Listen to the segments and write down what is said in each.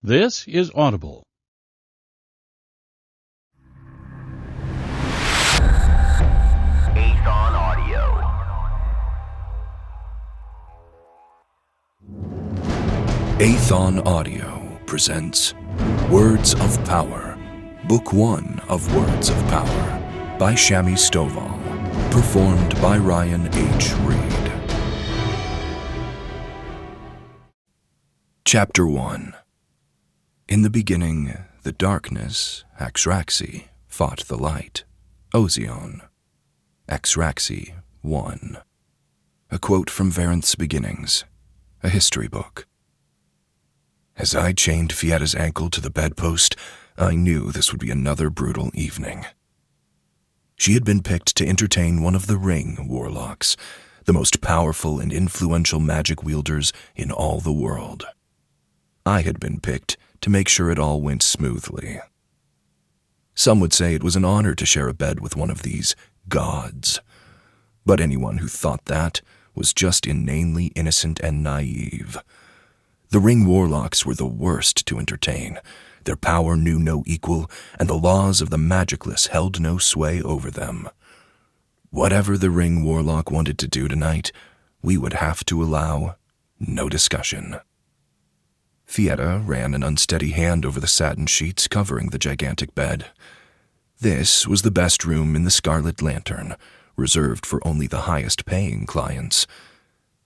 This is Audible. Aethon Audio. Aethon Audio presents Words of Power, Book 1 of Words of Power, by Shami Stovall, performed by Ryan H. Reed. Chapter 1. In the beginning, the darkness, Axraxi, fought the light, Ozion. Axraxi 1. A quote from Varenth's Beginnings, a history book. As I chained Fietta's ankle to the bedpost, I knew this would be another brutal evening. She had been picked to entertain one of the Ring Warlocks, the most powerful and influential magic wielders in all the world. I had been picked to make sure it all went smoothly. Some would say it was an honor to share a bed with one of these gods, but anyone who thought that was just inanely innocent and naive. The Ring Warlocks were the worst to entertain. Their power knew no equal, and the laws of the magicless held no sway over them. Whatever the Ring Warlock wanted to do tonight, we would have to allow no discussion. Fietta ran an unsteady hand over the satin sheets covering the gigantic bed. This was the best room in the Scarlet Lantern, reserved for only the highest-paying clients.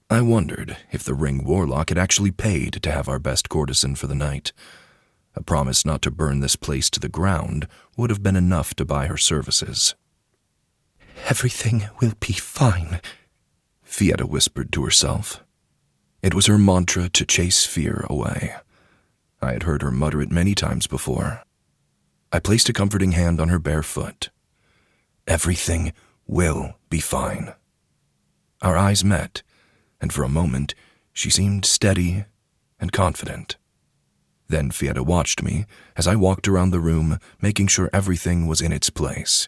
I wondered if the Ring Warlock had actually paid to have our best courtesan for the night. A promise not to burn this place to the ground would have been enough to buy her services. "Everything will be fine," Fietta whispered to herself. It was her mantra to chase fear away. I had heard her mutter it many times before. I placed a comforting hand on her bare foot. Everything will be fine. Our eyes met, and for a moment she seemed steady and confident. Then Fietta watched me as I walked around the room, making sure everything was in its place.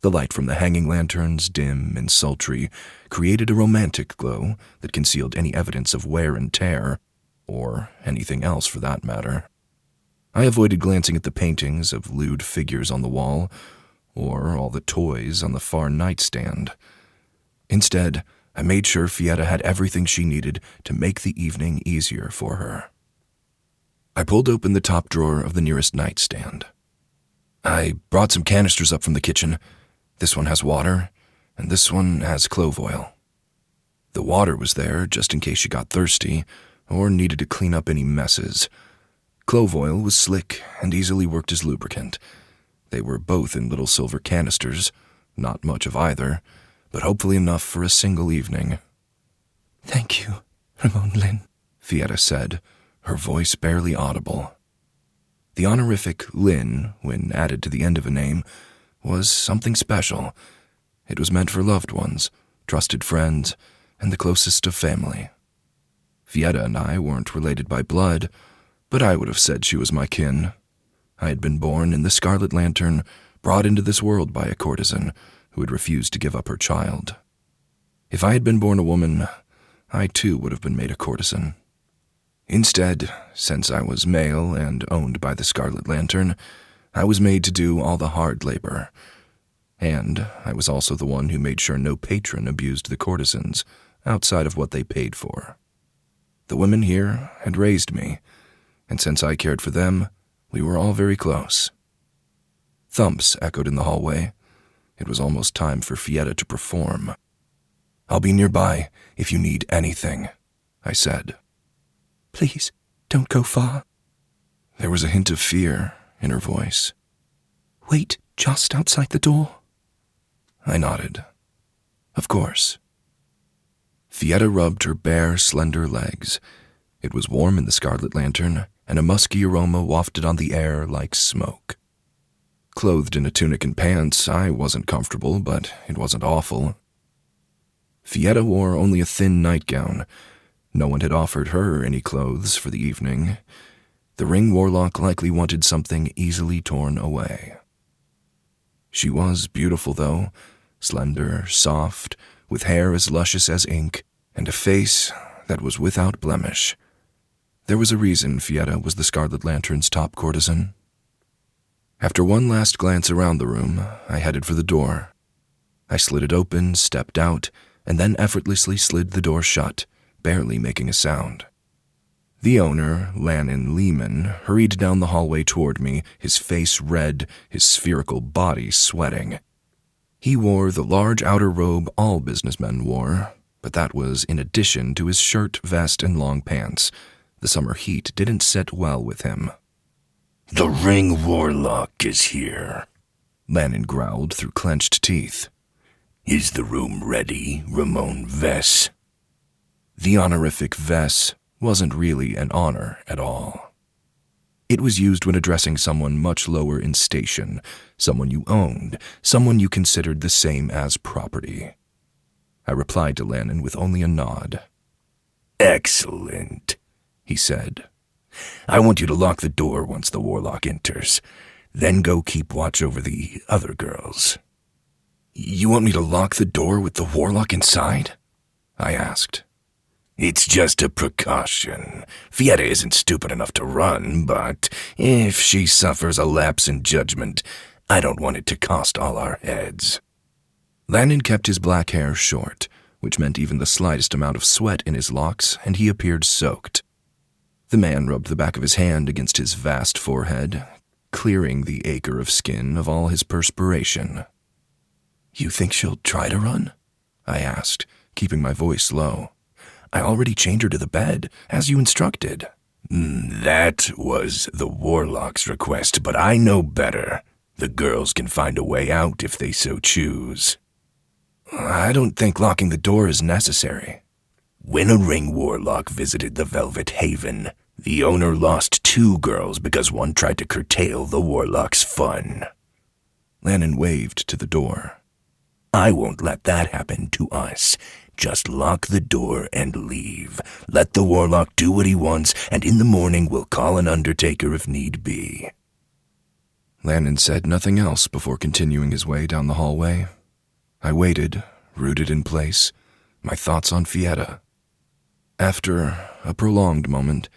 The light from the hanging lanterns, dim and sultry, created a romantic glow that concealed any evidence of wear and tear, or anything else for that matter. I avoided glancing at the paintings of lewd figures on the wall, or all the toys on the far nightstand. Instead, I made sure Fietta had everything she needed to make the evening easier for her. I pulled open the top drawer of the nearest nightstand. I brought some canisters up from the kitchen. This one has water, and this one has clove oil. The water was there just in case she got thirsty or needed to clean up any messes. Clove oil was slick and easily worked as lubricant. They were both in little silver canisters, not much of either, but hopefully enough for a single evening. "Thank you, Rimon Lin," Fietta said, her voice barely audible. The honorific Lin, when added to the end of a name, was something special. It was meant for loved ones, trusted friends, and the closest of family. Fietta and I weren't related by blood, but I would have said she was my kin. I had been born in the Scarlet Lantern, brought into this world by a courtesan who had refused to give up her child. If I had been born a woman, I too would have been made a courtesan. Instead, since I was male and owned by the Scarlet Lantern, I was made to do all the hard labor, and I was also the one who made sure no patron abused the courtesans outside of what they paid for. The women here had raised me, and since I cared for them, we were all very close. Thumps echoed in the hallway. It was almost time for Fietta to perform. "I'll be nearby if you need anything," I said. "Please, don't go far." There was a hint of fear in her voice. "Wait just outside the door." I nodded. Of course. Fietta rubbed her bare, slender legs. It was warm in the Scarlet Lantern, and a musky aroma wafted on the air like smoke. Clothed in a tunic and pants, I wasn't comfortable, but it wasn't awful. Fietta wore only a thin nightgown. No one had offered her any clothes for the evening. The Ring Warlock likely wanted something easily torn away. She was beautiful, though, slender, soft, with hair as luscious as ink, and a face that was without blemish. There was a reason Fietta was the Scarlet Lantern's top courtesan. After one last glance around the room, I headed for the door. I slid it open, stepped out, and then effortlessly slid the door shut, barely making a sound. The owner, Lannon Rimon, hurried down the hallway toward me, his face red, his spherical body sweating. He wore the large outer robe all businessmen wore, but that was in addition to his shirt, vest, and long pants. The summer heat didn't sit well with him. "The Ring Warlock is here," Lannon growled through clenched teeth. "Is the room ready, Rimon Vess?" The honorific Vess wasn't really an honor at all. It was used when addressing someone much lower in station, someone you owned, someone you considered the same as property. I replied to Lannon with only a nod. "Excellent," he said. "I want you to lock the door once the Warlock enters. Then go keep watch over the other girls." "You want me to lock the door with the Warlock inside?" I asked. "It's just a precaution. Fietta isn't stupid enough to run, but if she suffers a lapse in judgment, I don't want it to cost all our heads." Lannon kept his black hair short, which meant even the slightest amount of sweat in his locks, and he appeared soaked. The man rubbed the back of his hand against his vast forehead, clearing the acre of skin of all his perspiration. "You think she'll try to run?" I asked, keeping my voice low. "I already chained her to the bed, as you instructed." "That was the Warlock's request, but I know better. The girls can find a way out if they so choose." "I don't think locking the door is necessary." "When a Ring Warlock visited the Velvet Haven, the owner lost 2 girls because one tried to curtail the Warlock's fun." Lannon waved to the door. "I won't let that happen to us. Just lock the door and leave. Let the Warlock do what he wants, and in the morning we'll call an undertaker if need be." Lannon said nothing else before continuing his way down the hallway. I waited, rooted in place, my thoughts on Fietta. After a prolonged moment,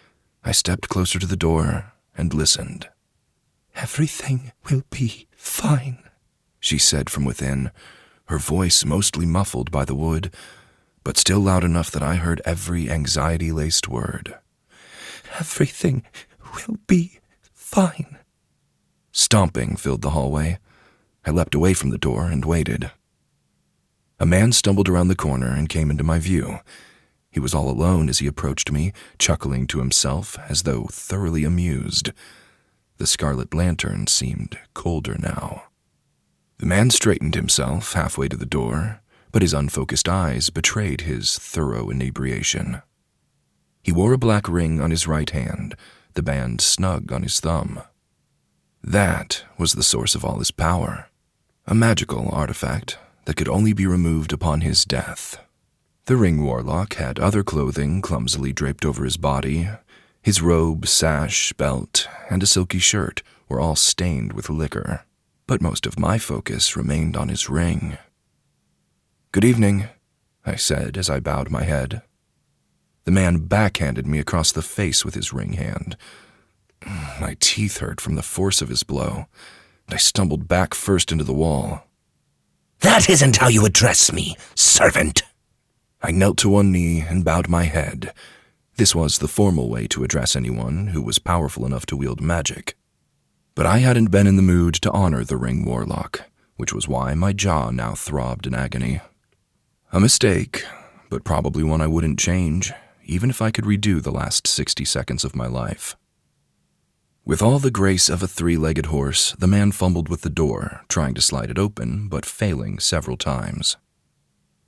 I stepped closer to the door and listened. "Everything will be fine," she said from within, her voice mostly muffled by the wood, but still loud enough that I heard every anxiety-laced word. "Everything will be fine." Stomping filled the hallway. I leapt away from the door and waited. A man stumbled around the corner and came into my view. He was all alone as he approached me, chuckling to himself as though thoroughly amused. The Scarlet Lantern seemed colder now. The man straightened himself halfway to the door, but his unfocused eyes betrayed his thorough inebriation. He wore a black ring on his right hand, the band snug on his thumb. That was the source of all his power, a magical artifact that could only be removed upon his death. The Ring Warlock had other clothing clumsily draped over his body. His robe, sash, belt, and a silky shirt were all stained with liquor, but most of my focus remained on his ring. "Good evening," I said as I bowed my head. The man backhanded me across the face with his ring hand. My teeth hurt from the force of his blow, and I stumbled back first into the wall. "That isn't how you address me, servant." I knelt to one knee and bowed my head. This was the formal way to address anyone who was powerful enough to wield magic. But I hadn't been in the mood to honor the Ring Warlock, which was why my jaw now throbbed in agony. A mistake, but probably one I wouldn't change, even if I could redo the last 60 seconds of my life. With all the grace of a 3-legged horse, the man fumbled with the door, trying to slide it open, but failing several times.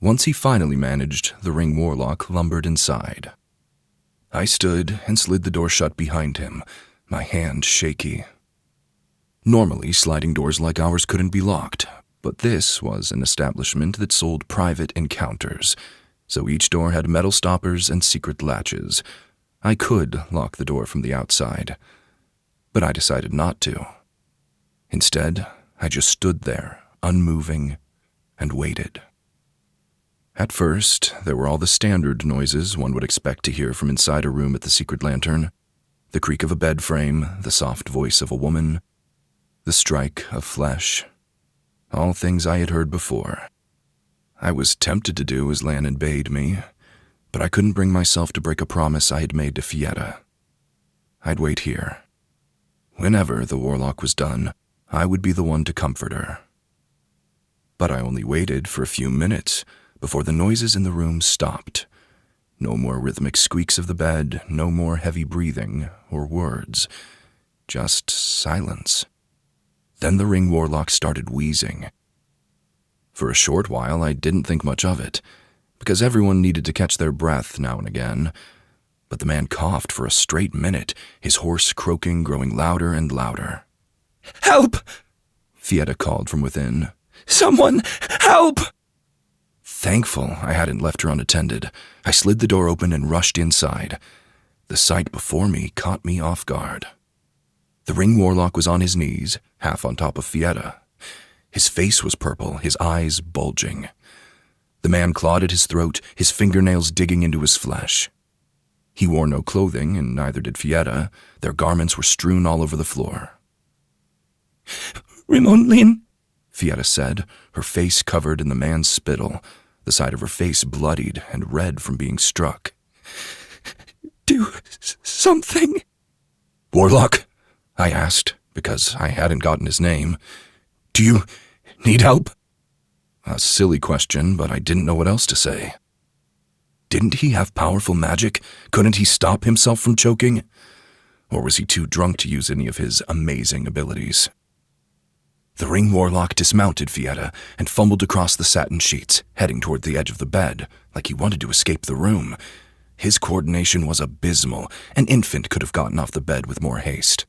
Once he finally managed, the Ring Warlock lumbered inside. I stood and slid the door shut behind him, my hand shaky. Normally, sliding doors like ours couldn't be locked, but this was an establishment that sold private encounters, so each door had metal stoppers and secret latches. I could lock the door from the outside, but I decided not to. Instead, I just stood there, unmoving, and waited. At first, there were all the standard noises one would expect to hear from inside a room at the Secret Lantern. The creak of a bed frame, the soft voice of a woman, the strike of flesh. All things I had heard before. I was tempted to do as Lannon bade me, but I couldn't bring myself to break a promise I had made to Fietta. I'd wait here. Whenever the warlock was done, I would be the one to comfort her. But I only waited for a few minutes before the noises in the room stopped. No more rhythmic squeaks of the bed, no more heavy breathing or words, just silence. Then the Ring Warlock started wheezing. For a short while, I didn't think much of it, because everyone needed to catch their breath now and again. But the man coughed for a straight minute, his hoarse croaking growing louder and louder. "Help!" Fietta called from within. "Someone, help!" Thankful I hadn't left her unattended, I slid the door open and rushed inside. The sight before me caught me off guard. The Ring Warlock was on his knees, half on top of Fietta. His face was purple, his eyes bulging. The man clawed at his throat, his fingernails digging into his flesh. He wore no clothing, and neither did Fietta. Their garments were strewn all over the floor. "Rimon Lin," Fietta said, her face covered in the man's spittle, the side of her face bloodied and red from being struck. "Do something." "Warlock?" I asked, because I hadn't gotten his name. "Do you need help?" A silly question, but I didn't know what else to say. Didn't he have powerful magic? Couldn't he stop himself from choking? Or was he too drunk to use any of his amazing abilities? The Ring Warlock dismounted Fietta and fumbled across the satin sheets, heading toward the edge of the bed, like he wanted to escape the room. His coordination was abysmal. An infant could have gotten off the bed with more haste.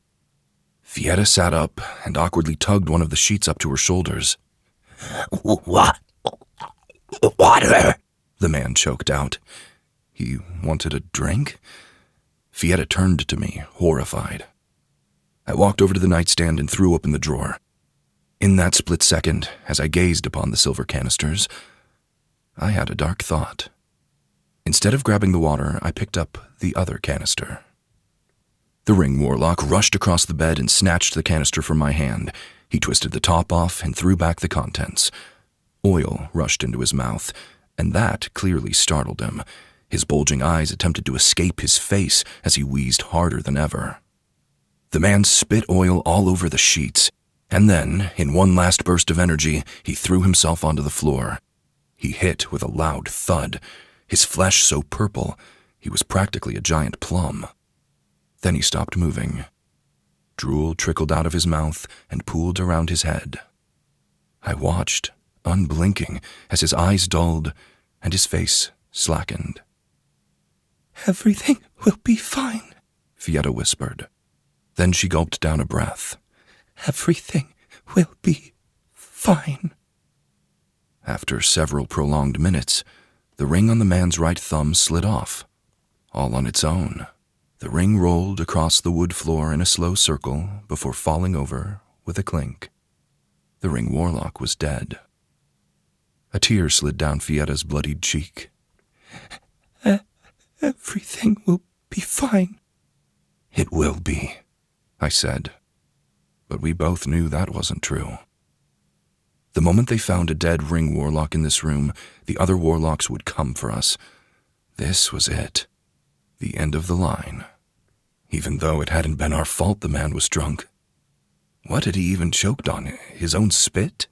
Fietta sat up and awkwardly tugged one of the sheets up to her shoulders. What? Water! The man choked out. He wanted a drink? Fietta turned to me, horrified. I walked over to the nightstand and threw open the drawer. In that split second, as I gazed upon the silver canisters, I had a dark thought. Instead of grabbing the water, I picked up the other canister. The Ring Warlock rushed across the bed and snatched the canister from my hand. He twisted the top off and threw back the contents. Oil rushed into his mouth, and that clearly startled him. His bulging eyes attempted to escape his face as he wheezed harder than ever. The man spit oil all over the sheets, and then, in one last burst of energy, he threw himself onto the floor. He hit with a loud thud, his flesh so purple he was practically a giant plum. Then he stopped moving. Drool trickled out of his mouth and pooled around his head. I watched, unblinking, as his eyes dulled and his face slackened. "Everything will be fine," Fietta whispered. Then she gulped down a breath. "Everything will be fine." After several prolonged minutes, the ring on the man's right thumb slid off, all on its own. The ring rolled across the wood floor in a slow circle before falling over with a clink. The Ring Warlock was dead. A tear slid down Fietta's bloodied cheek. "Everything will be fine." "It will be," I said. But we both knew that wasn't true. The moment they found a dead Ring Warlock in this room, the other warlocks would come for us. This was it. The end of the line. Even though it hadn't been our fault the man was drunk. What had he even choked on? His own spit?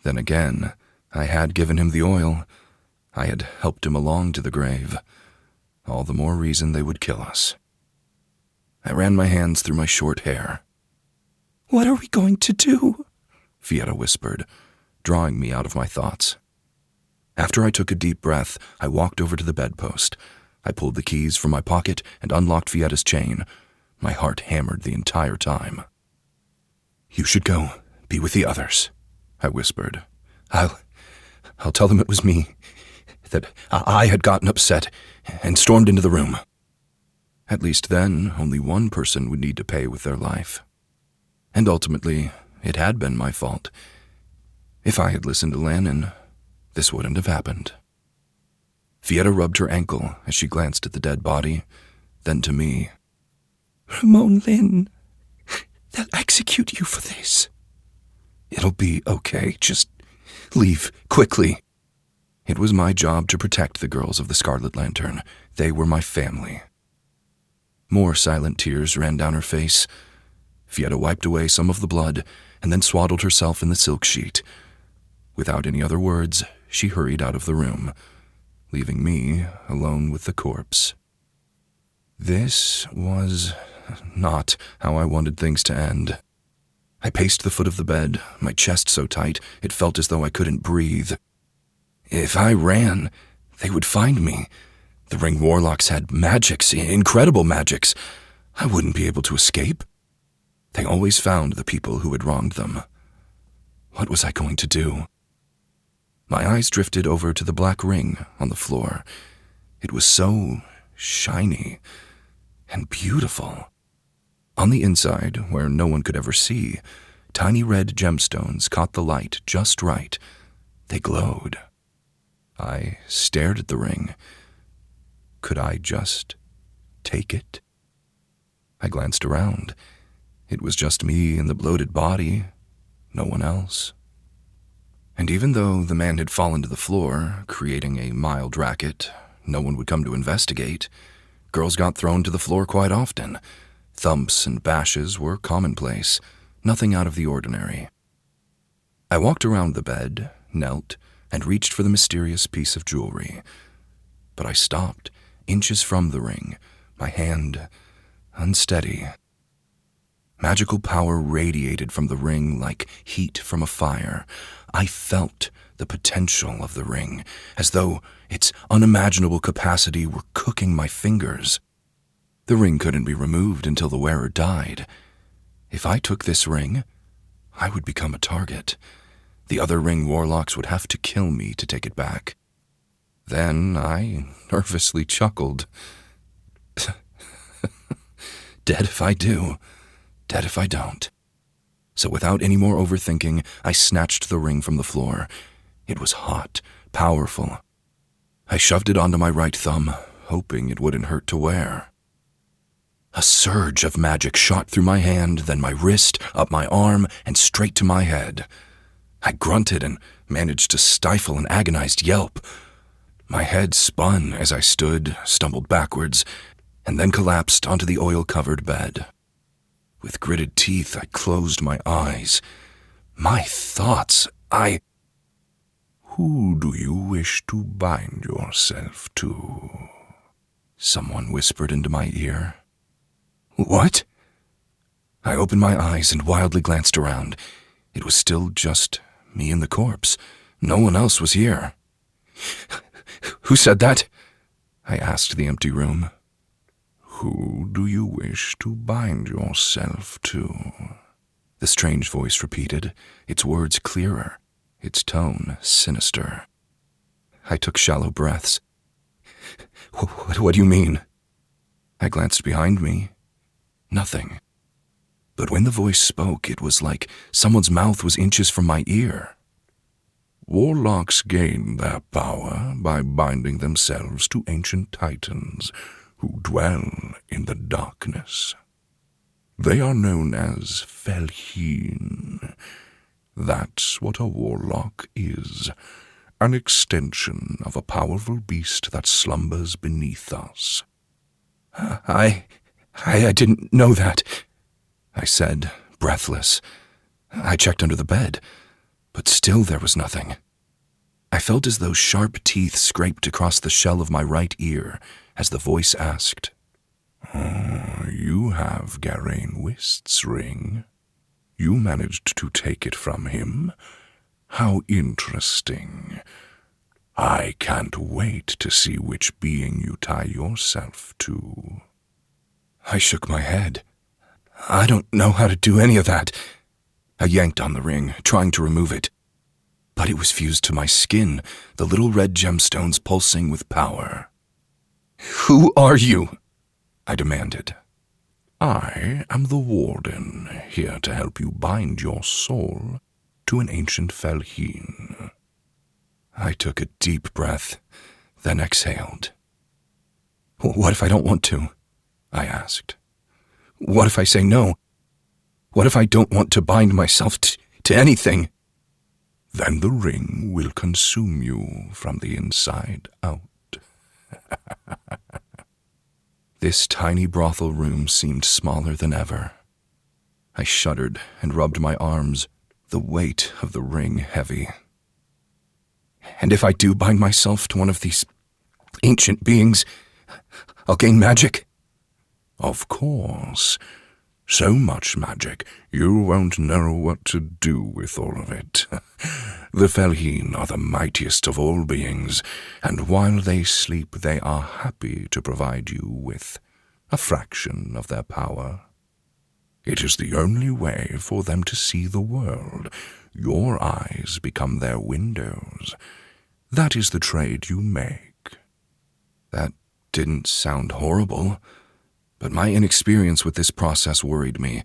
Then again, I had given him the oil. I had helped him along to the grave. All the more reason they would kill us. I ran my hands through my short hair. "What are we going to do?" Fietta whispered, drawing me out of my thoughts. After I took a deep breath, I walked over to the bedpost. I pulled the keys from my pocket and unlocked Fietta's chain. My heart hammered the entire time. "You should go, be with the others," I whispered. I'll tell them it was me, that I had gotten upset and stormed into the room. At least then, only one person would need to pay with their life. And ultimately, it had been my fault. If I had listened to Lannon, this wouldn't have happened. Fietta rubbed her ankle as she glanced at the dead body, then to me. Rimon Lin. They'll execute you for this. It'll be okay. Just leave, quickly. It was my job to protect the girls of the Scarlet Lantern. They were my family. More silent tears ran down her face. Fietta wiped away some of the blood and then swaddled herself in the silk sheet. Without any other words, she hurried out of the room, leaving me alone with the corpse. This was not how I wanted things to end. I paced the foot of the bed, my chest so tight it felt as though I couldn't breathe. If I ran, they would find me. The Ring Warlocks had magics, incredible magics. I wouldn't be able to escape. They always found the people who had wronged them. What was I going to do? My eyes drifted over to the black ring on the floor. It was so shiny and beautiful. On the inside, where no one could ever see, tiny red gemstones caught the light just right. They glowed. I stared at the ring. Could I just take it? I glanced around. It was just me and the bloated body, no one else. And even though the man had fallen to the floor, creating a mild racket, no one would come to investigate. Girls got thrown to the floor quite often. Thumps and bashes were commonplace, nothing out of the ordinary. I walked around the bed, knelt, and reached for the mysterious piece of jewelry. But I stopped, inches from the ring, my hand unsteady. Magical power radiated from the ring like heat from a fire. I felt the potential of the ring, as though its unimaginable capacity were cooking my fingers. The ring couldn't be removed until the wearer died. If I took this ring, I would become a target. The other Ring Warlocks would have to kill me to take it back. Then I nervously chuckled. Dead if I do, dead if I don't. So without any more overthinking, I snatched the ring from the floor. It was hot, powerful. I shoved it onto my right thumb, hoping it wouldn't hurt to wear. A surge of magic shot through my hand, then my wrist, up my arm, and straight to my head. I grunted and managed to stifle an agonized yelp. My head spun as I stood, stumbled backwards, and then collapsed onto the oil-covered bed. With gritted teeth, I closed my eyes. My thoughts, Who do you wish to bind yourself to? Someone whispered into my ear. What? I opened my eyes and wildly glanced around. It was still just me and the corpse. No one else was here. Who said that? I asked the empty room. Who do you wish to bind yourself to? The strange voice repeated, its words clearer, its tone sinister. I took shallow breaths. What do you mean? I glanced behind me. Nothing. But when the voice spoke, it was like someone's mouth was inches from my ear. Warlocks gain their power by binding themselves to ancient titans who dwell in the darkness. They are known as Felheen. That's what a warlock is, an extension of a powerful beast that slumbers beneath us. I didn't know that, I said, breathless. I checked under the bed, but still there was nothing. I felt as though sharp teeth scraped across the shell of my right ear as the voice asked, You have Garain Wist's ring. You managed to take it from him? How interesting. I can't wait to see which being you tie yourself to. I shook my head. I don't know how to do any of that. I yanked on the ring, trying to remove it. But it was fused to my skin, the little red gemstones pulsing with power. Who are you? I demanded. I am the Warden, here to help you bind your soul to an ancient Felheen. I took a deep breath, then exhaled. What if I don't want to? I asked. What if I say no? What if I don't want to bind myself to anything? Then the ring will consume you from the inside out. This tiny brothel room seemed smaller than ever. I shuddered and rubbed my arms, the weight of the ring heavy. And if I do bind myself to one of these ancient beings, I'll gain magic? Of course. So much magic, you won't know what to do with all of it. The Felheen are the mightiest of all beings, and while they sleep, they are happy to provide you with a fraction of their power. It is the only way for them to see the world. Your eyes become their windows. That is the trade you make. That didn't sound horrible, but my inexperience with this process worried me.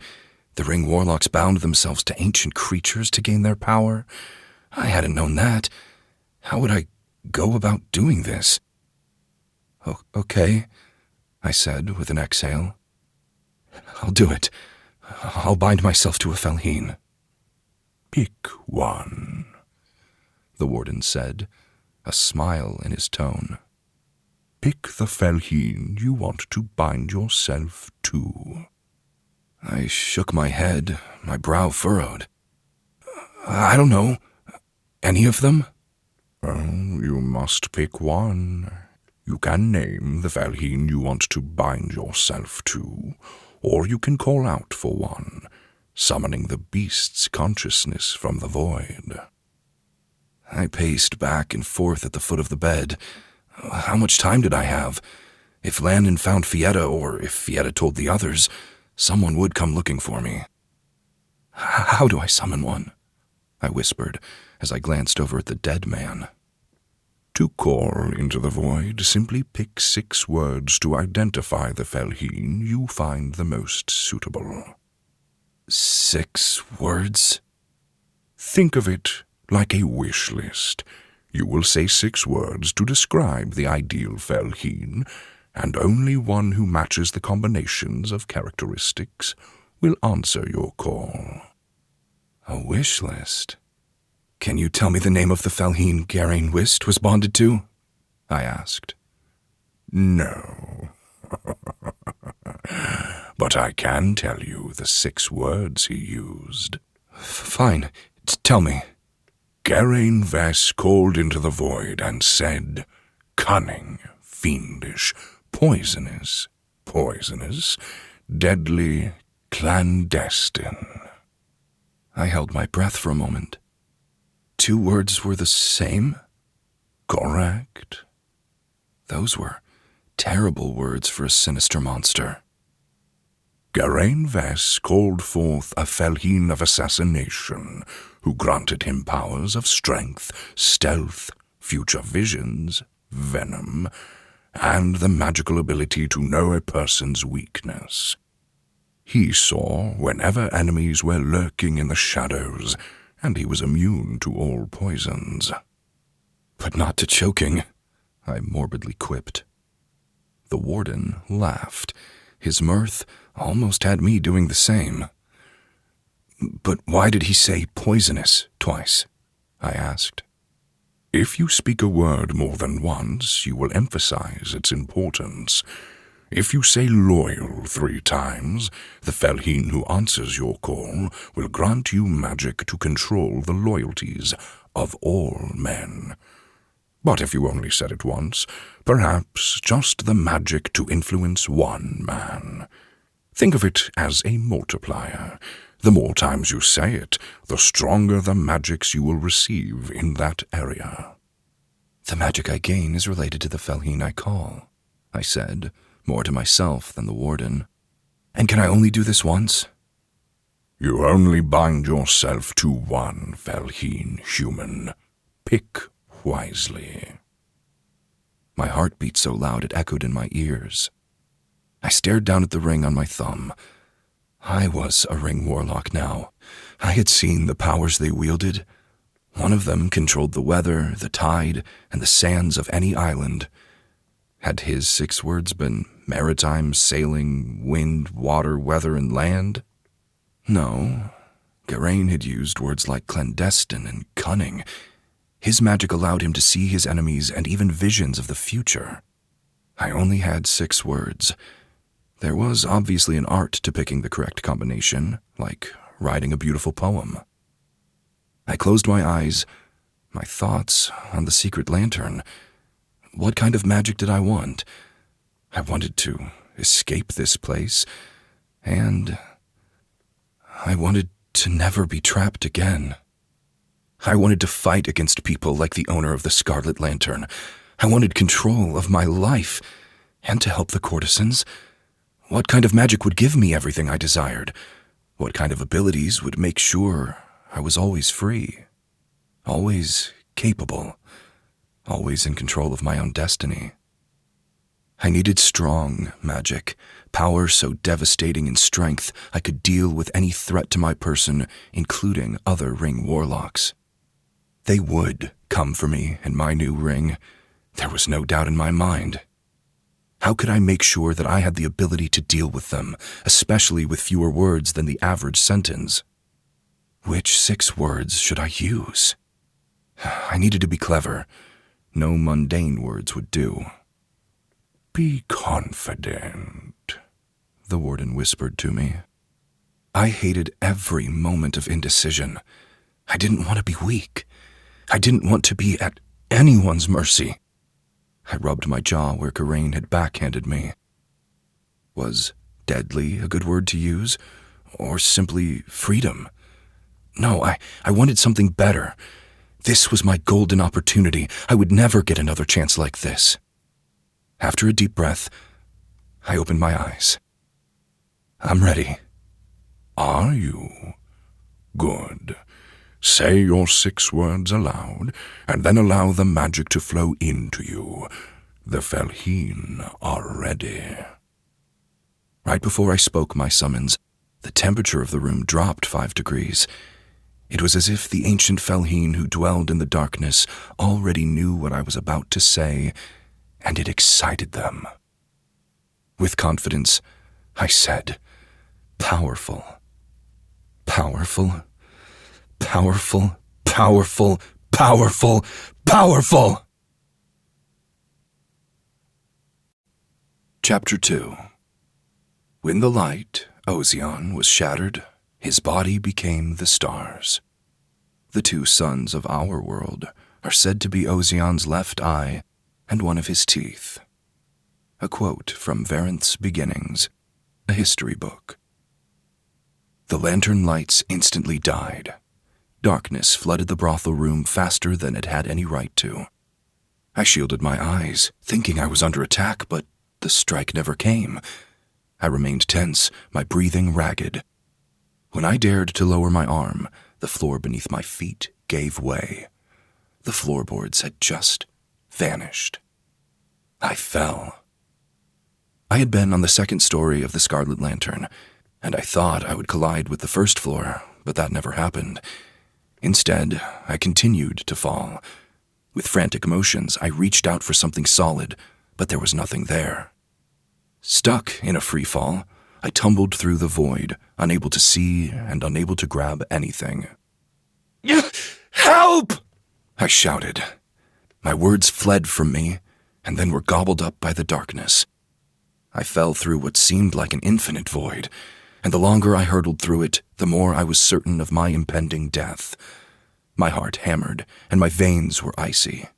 The Ring Warlocks bound themselves to ancient creatures to gain their power. I hadn't known that. How would I go about doing this? Okay, I said with an exhale. I'll do it. I'll bind myself to a Felheen. Pick one, the warden said, a smile in his tone. Pick the Felheen you want to bind yourself to. I shook my head, my brow furrowed. I don't know. Any of them? Oh, you must pick one. You can name the Felheen you want to bind yourself to, or you can call out for one, summoning the beast's consciousness from the void. I paced back and forth at the foot of the bed. How much time did I have? If Landon found Fietta, or if Fietta told the others, someone would come looking for me. How do I summon one? I whispered as I glanced over at the dead man. To call into the void, simply pick 6 words to identify the Felheen you find the most suitable. 6 words? Think of it like a wish list. You will say 6 words to describe the ideal Felheen, and only one who matches the combinations of characteristics will answer your call. A wish list? Can you tell me the name of the Felheen Geraint Wist was bonded to? I asked. No. But I can tell you the 6 words he used. Fine. Tell me. Geraint Ves called into the void and said, cunning, fiendish, poisonous, deadly, clandestine. I held my breath for a moment. 2 words were the same? Correct. Those were terrible words for a sinister monster. Geraint Ves called forth a Felheen of assassination, who granted him powers of strength, stealth, future visions, venom, and the magical ability to know a person's weakness. He saw whenever enemies were lurking in the shadows, and he was immune to all poisons. But not to choking, I morbidly quipped. The warden laughed. His mirth almost had me doing the same. But why did he say poisonous twice? I asked. If you speak a word more than once, you will emphasize its importance. If you say loyal 3 times, the Felheen who answers your call will grant you magic to control the loyalties of all men. But if you only said it once, perhaps just the magic to influence one man. Think of it as a multiplier. The more times you say it, the stronger the magics you will receive in that area. The magic I gain is related to the Felheen I call, I said, more to myself than the warden. And can I only do this once? You only bind yourself to one Felheen, human. Pick wisely. My heart beat so loud it echoed in my ears. I stared down at the ring on my thumb. I was a Ring Warlock now. I had seen the powers they wielded. One of them controlled the weather, the tide, and the sands of any island. Had his 6 words been maritime, sailing, wind, water, weather, and land? No. Geraint had used words like clandestine and cunning. His magic allowed him to see his enemies and even visions of the future. I only had 6 words. There was obviously an art to picking the correct combination, like writing a beautiful poem. I closed my eyes, my thoughts on the secret lantern. What kind of magic did I want? I wanted to escape this place, and I wanted to never be trapped again. I wanted to fight against people like the owner of the Scarlet Lantern. I wanted control of my life, and to help the courtesans. What kind of magic would give me everything I desired? What kind of abilities would make sure I was always free, always capable, always in control of my own destiny? I needed strong magic, power so devastating in strength I could deal with any threat to my person, including other Ring Warlocks. They would come for me in my new ring. There was no doubt in my mind. How could I make sure that I had the ability to deal with them, especially with fewer words than the average sentence? Which 6 words should I use? I needed to be clever. No mundane words would do. Be confident, the warden whispered to me. I hated every moment of indecision. I didn't want to be weak. I didn't want to be at anyone's mercy. I rubbed my jaw where Geraint had backhanded me. Was deadly a good word to use? Or simply freedom? No, I wanted something better. This was my golden opportunity. I would never get another chance like this. After a deep breath, I opened my eyes. I'm ready. Are you? Good. Say your 6 words aloud, and then allow the magic to flow into you. The Felheen are ready. Right before I spoke my summons, the temperature of the room dropped 5 degrees. It was as if the ancient Felheen who dwelled in the darkness already knew what I was about to say, and it excited them. With confidence, I said, "Powerful, powerful, powerful, powerful, powerful, powerful." Chapter 2. When the light, Ozion, was shattered, his body became the stars. The 2 suns of our world are said to be Ozion's left eye and one of his teeth. A quote from Varenth's Beginnings, a history book. The lantern lights instantly died. Darkness flooded the brothel room faster than it had any right to. I shielded my eyes, thinking I was under attack, but the strike never came. I remained tense, my breathing ragged. When I dared to lower my arm, the floor beneath my feet gave way. The floorboards had just vanished. I fell. I had been on the 2nd story of the Scarlet Lantern, and I thought I would collide with the 1st floor, but that never happened. Instead, I continued to fall. With frantic motions, I reached out for something solid, but there was nothing there. Stuck in a free fall, I tumbled through the void, unable to see and unable to grab anything. "Help!" I shouted. My words fled from me, and then were gobbled up by the darkness. I fell through what seemed like an infinite void, and the longer I hurtled through it, the more I was certain of my impending death. My heart hammered, and my veins were icy.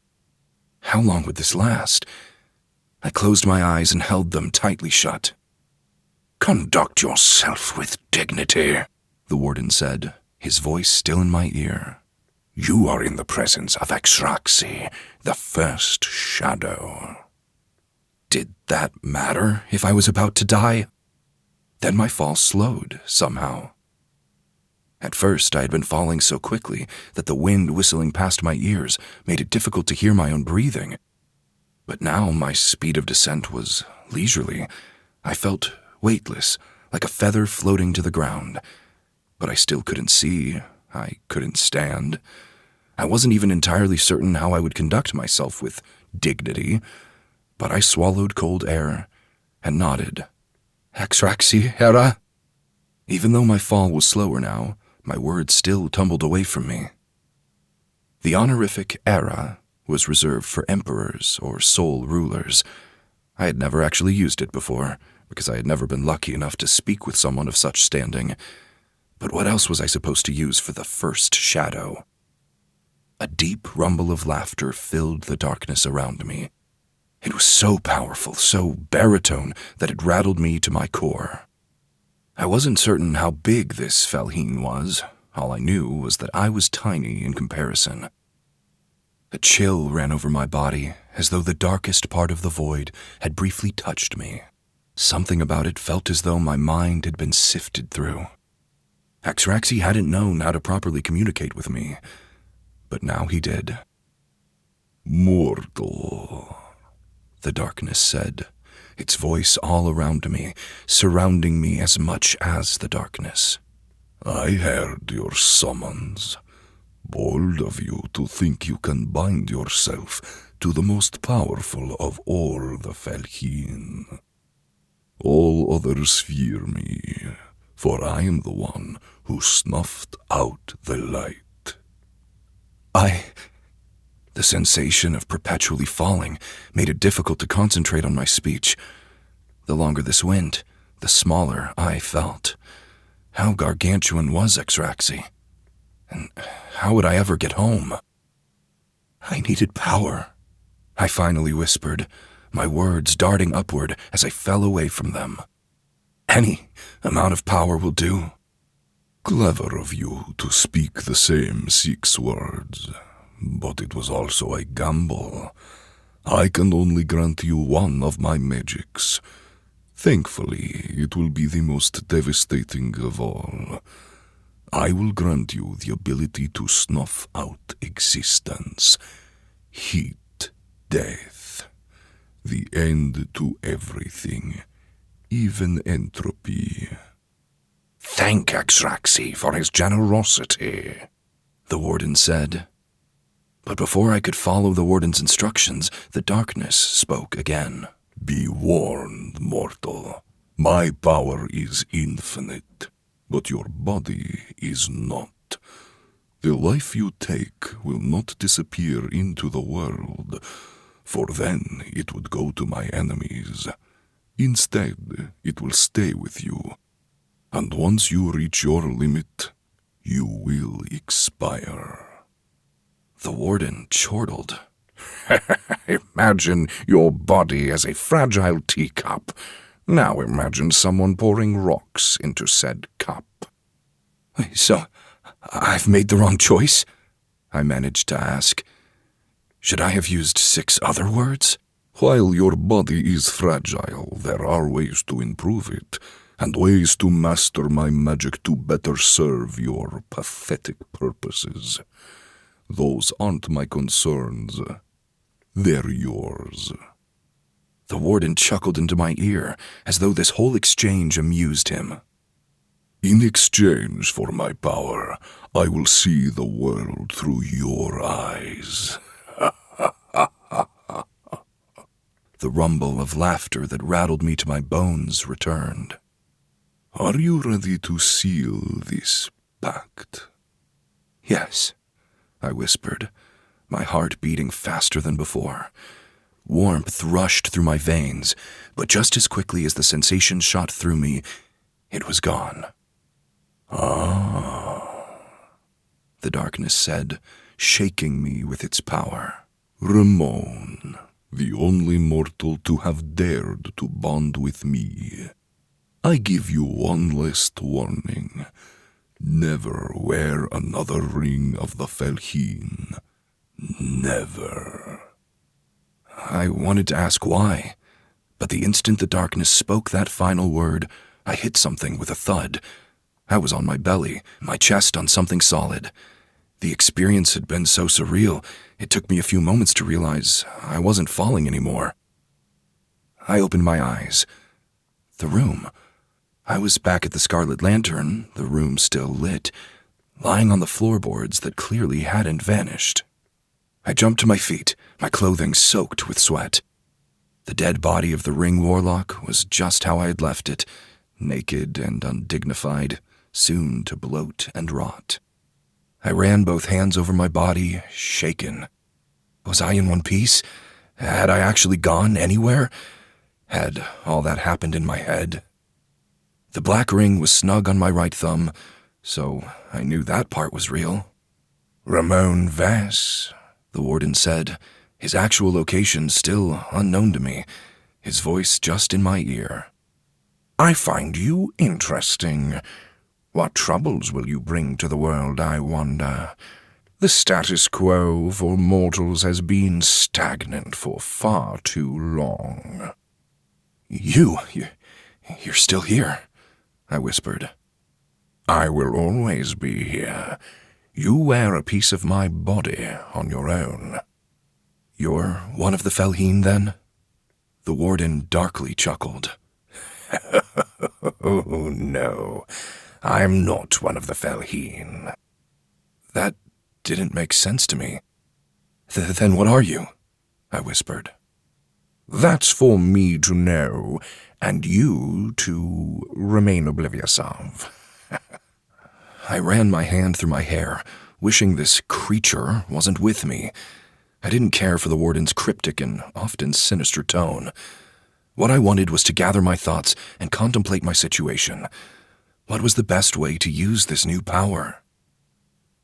How long would this last? I closed my eyes and held them tightly shut. "Conduct yourself with dignity," the warden said, his voice still in my ear. "You are in the presence of Axraxi, the first shadow." Did that matter if I was about to die? Then my fall slowed, somehow. At first, I had been falling so quickly that the wind whistling past my ears made it difficult to hear my own breathing. But now my speed of descent was leisurely. I felt weightless, like a feather floating to the ground. But I still couldn't see. I couldn't stand. I wasn't even entirely certain how I would conduct myself with dignity. but I swallowed cold air and nodded. Exraxi, Hera? Even though my fall was slower now, my words still tumbled away from me. The honorific Era was reserved for emperors or sole rulers. I had never actually used it before, because I had never been lucky enough to speak with someone of such standing. But what else was I supposed to use for the first shadow? A deep rumble of laughter filled the darkness around me. It was so powerful, so baritone, that it rattled me to my core. I wasn't certain how big this Felheen was. All I knew was that I was tiny in comparison. A chill ran over my body, as though the darkest part of the void had briefly touched me. Something about it felt as though my mind had been sifted through. Exraxi hadn't known how to properly communicate with me, but now he did. Mortal, the darkness said, its voice all around me, surrounding me as much as the darkness. I heard your summons. Bold of you to think you can bind yourself to the most powerful of all the Felheen. All others fear me, for I am the one who snuffed out the light. The sensation of perpetually falling made it difficult to concentrate on my speech. The longer this went, the smaller I felt. How gargantuan was Exraxi? And how would I ever get home? I needed power, I finally whispered, my words darting upward as I fell away from them. Any amount of power will do. Clever of you to speak the same 6 words, but it was also a gamble. I can only grant you one of my magics. Thankfully, it will be the most devastating of all. I will grant you the ability to snuff out existence, heat death, the end to everything, even entropy. Thank Exraxi for his generosity, the warden said. But before I could follow the warden's instructions, the darkness spoke again. Be warned, mortal. My power is infinite, but your body is not. The life you take will not disappear into the world, for then it would go to my enemies. Instead, it will stay with you, and once you reach your limit, you will expire. The warden chortled. Imagine your body as a fragile teacup. Now imagine someone pouring rocks into said cup. So, I've made the wrong choice? I managed to ask. Should I have used 6 other words? While your body is fragile, there are ways to improve it, and ways to master my magic to better serve your pathetic purposes. Those aren't my concerns. They're yours. The warden chuckled into my ear, as though this whole exchange amused him. In exchange for my power, I will see the world through your eyes. The rumble of laughter that rattled me to my bones returned. Are you ready to seal this pact? Yes, I whispered, my heart beating faster than before. Warmth rushed through my veins, but just as quickly as the sensation shot through me, it was gone. The darkness said, shaking me with its power. Rimon, the only mortal to have dared to bond with me. I give you one last warning. Never wear another ring of the Felheen. Never. I wanted to ask why, but the instant the darkness spoke that final word, I hit something with a thud. I was on my belly, my chest on something solid. The experience had been so surreal, it took me a few moments to realize I wasn't falling anymore. I opened my eyes. The room. I was back at the Scarlet Lantern, the room still lit, lying on the floorboards that clearly hadn't vanished. I jumped to my feet, my clothing soaked with sweat. The dead body of the Ring Warlock was just how I had left it, naked and undignified, soon to bloat and rot. I ran both hands over my body, shaken. Was I in one piece? Had I actually gone anywhere? Had all that happened in my head? The black ring was snug on my right thumb, so I knew that part was real. Ramon Vass, the warden said, his actual location still unknown to me, his voice just in my ear. I find you interesting. What troubles will you bring to the world, I wonder? The status quo for mortals has been stagnant for far too long. You're still here, I whispered. I will always be here. You wear a piece of my body on your own. You're one of the Felheen, then? The warden darkly chuckled. Oh, no. I'm not one of the Felheen. That didn't make sense to me. Then what are you? I whispered. That's for me to know, and you to remain oblivious of. I ran my hand through my hair, wishing this creature wasn't with me. I didn't care for the warden's cryptic and often sinister tone. What I wanted was to gather my thoughts and contemplate my situation. What was the best way to use this new power?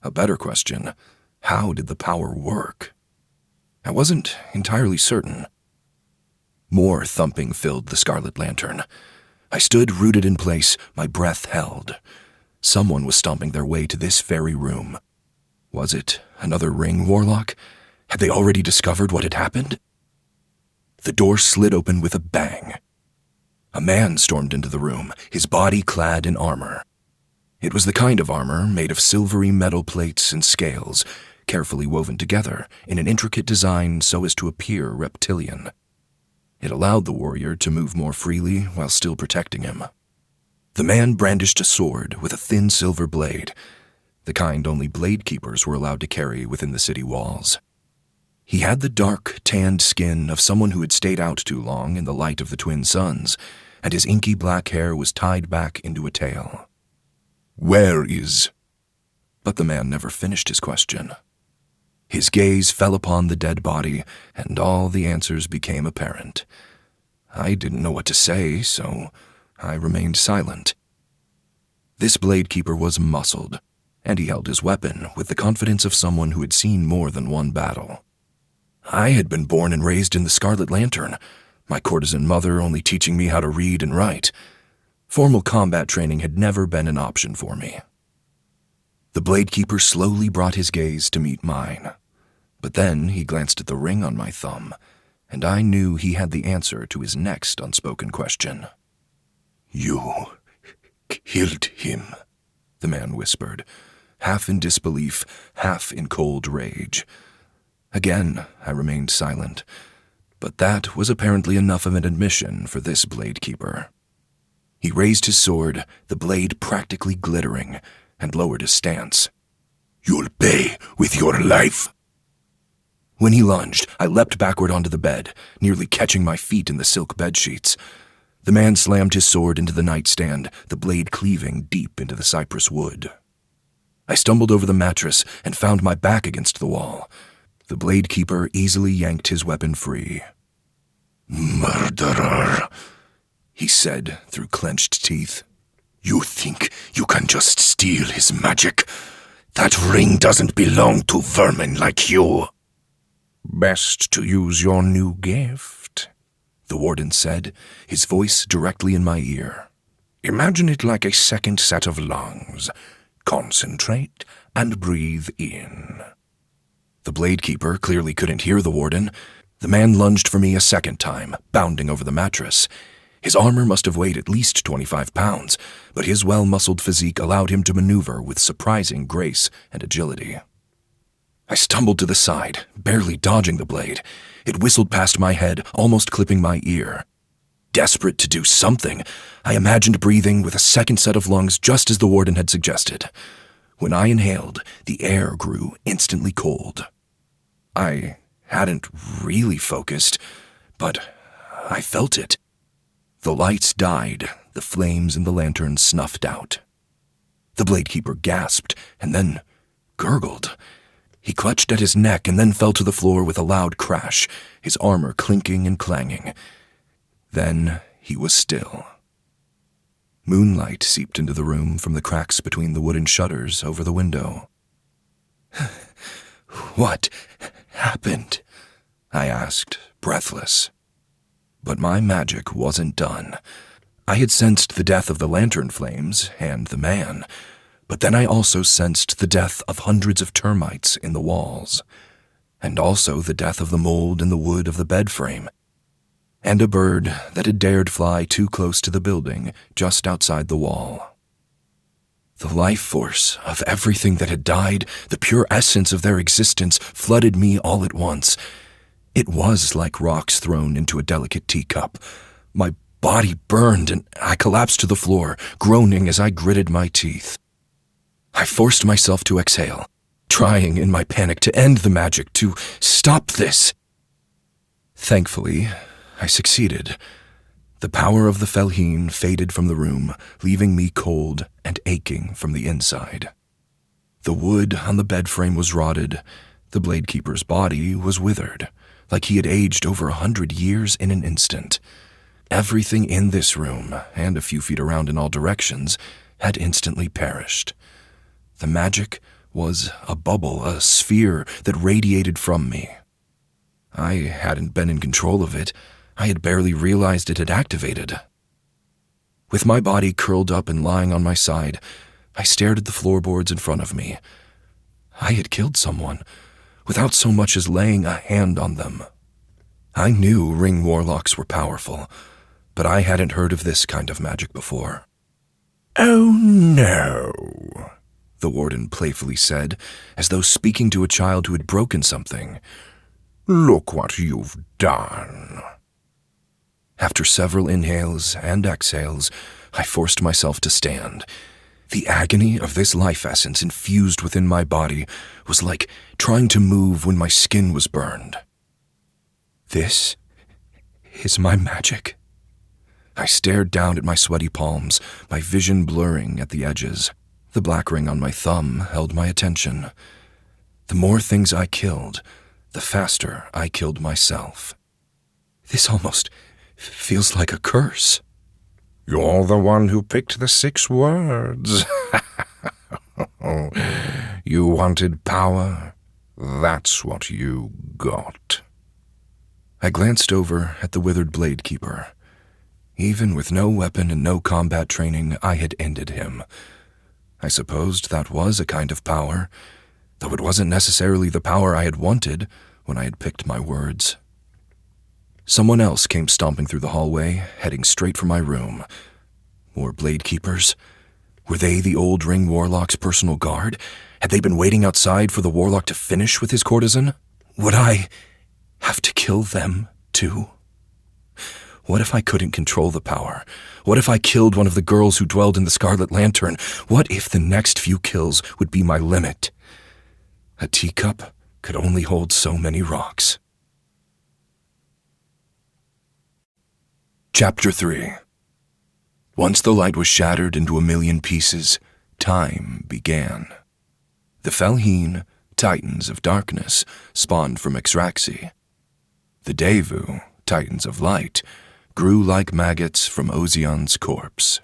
A better question, how did the power work? I wasn't entirely certain. More thumping filled the Scarlet Lantern. I stood rooted in place, my breath held. Someone was stomping their way to this very room. Was it another Ring Warlock? Had they already discovered what had happened? The door slid open with a bang. A man stormed into the room, his body clad in armor. It was the kind of armor made of silvery metal plates and scales, carefully woven together in an intricate design so as to appear reptilian. It allowed the warrior to move more freely while still protecting him. The man brandished a sword with a thin silver blade, the kind only blade keepers were allowed to carry within the city walls. He had the dark, tanned skin of someone who had stayed out too long in the light of the twin suns, and his inky black hair was tied back into a tail. Where is? But the man never finished his question. His gaze fell upon the dead body, and all the answers became apparent. I didn't know what to say, so I remained silent. This blade keeper was muscled, and he held his weapon with the confidence of someone who had seen more than one battle. I had been born and raised in the Scarlet Lantern, my courtesan mother only teaching me how to read and write. Formal combat training had never been an option for me. The blade keeper slowly brought his gaze to meet mine, but then he glanced at the ring on my thumb, and I knew he had the answer to his next unspoken question. You killed him, the man whispered, half in disbelief, half in cold rage. Again, I remained silent, but that was apparently enough of an admission for this blade keeper. He raised his sword, the blade practically glittering, and lowered his stance. You'll pay with your life. When he lunged, I leapt backward onto the bed, nearly catching my feet in the silk bedsheets. The man slammed his sword into the nightstand, the blade cleaving deep into the cypress wood. I stumbled over the mattress and found my back against the wall. The blade keeper easily yanked his weapon free. Murderer, he said through clenched teeth. You think you can just steal his magic? That ring doesn't belong to vermin like you. Best to use your new gift, the warden said, his voice directly in my ear. Imagine it like a second set of lungs. Concentrate and breathe in. The blade keeper clearly couldn't hear the warden. The man lunged for me a second time, bounding over the mattress. His armor must have weighed at least 25 pounds, but his well-muscled physique allowed him to maneuver with surprising grace and agility. I stumbled to the side, barely dodging the blade. It whistled past my head, almost clipping my ear. Desperate to do something, I imagined breathing with a second set of lungs just as the warden had suggested. When I inhaled, the air grew instantly cold. I hadn't really focused, but I felt it. The lights died, the flames in the lantern snuffed out. The Bladekeeper gasped and then gurgled. He clutched at his neck and then fell to the floor with a loud crash, his armor clinking and clanging. Then he was still. Moonlight seeped into the room from the cracks between the wooden shutters over the window. "What happened?" I asked, breathless. But my magic wasn't done. I had sensed the death of the lantern flames and the man, but then I also sensed the death of hundreds of termites in the walls, and also the death of the mold in the wood of the bed frame, and a bird that had dared fly too close to the building just outside the wall. The life force of everything that had died, the pure essence of their existence, flooded me all at once. It was like rocks thrown into a delicate teacup. My body burned and I collapsed to the floor, groaning as I gritted my teeth. I forced myself to exhale, trying in my panic to end the magic, to stop this. Thankfully, I succeeded. The power of the Felheen faded from the room, leaving me cold and aching from the inside. The wood on the bed frame was rotted. The Bladekeeper's body was withered, like he had aged over 100 years in an instant. Everything in this room, and a few feet around in all directions, had instantly perished. The magic was a bubble, a sphere that radiated from me. I hadn't been in control of it. I had barely realized it had activated. With my body curled up and lying on my side, I stared at the floorboards in front of me. I had killed someone, without so much as laying a hand on them. I knew Ring Warlocks were powerful, but I hadn't heard of this kind of magic before. "Oh no," the warden playfully said, as though speaking to a child who had broken something. "Look what you've done." After several inhales and exhales, I forced myself to stand. The agony of this life essence infused within my body was like trying to move when my skin was burned. "This is my magic." I stared down at my sweaty palms, my vision blurring at the edges. The black ring on my thumb held my attention. The more things I killed, the faster I killed myself. This almost feels like a curse. "You're the one who picked the 6 words. You wanted power. That's what you got." I glanced over at the withered Bladekeeper. Even with no weapon and no combat training, I had ended him. I supposed that was a kind of power, though it wasn't necessarily the power I had wanted when I had picked my words. Someone else came stomping through the hallway, heading straight for my room. More Bladekeepers? Were they the old Ring Warlock's personal guard? Had they been waiting outside for the Warlock to finish with his courtesan? Would I have to kill them, too? What if I couldn't control the power? What if I killed one of the girls who dwelled in the Scarlet Lantern? What if the next few kills would be my limit? A teacup could only hold so many rocks. Chapter 3. Once the light was shattered into a million pieces, time began. The Felheen, Titans of Darkness, spawned from Exraxi. The Devu, Titans of Light, grew like maggots from Ozion's corpse.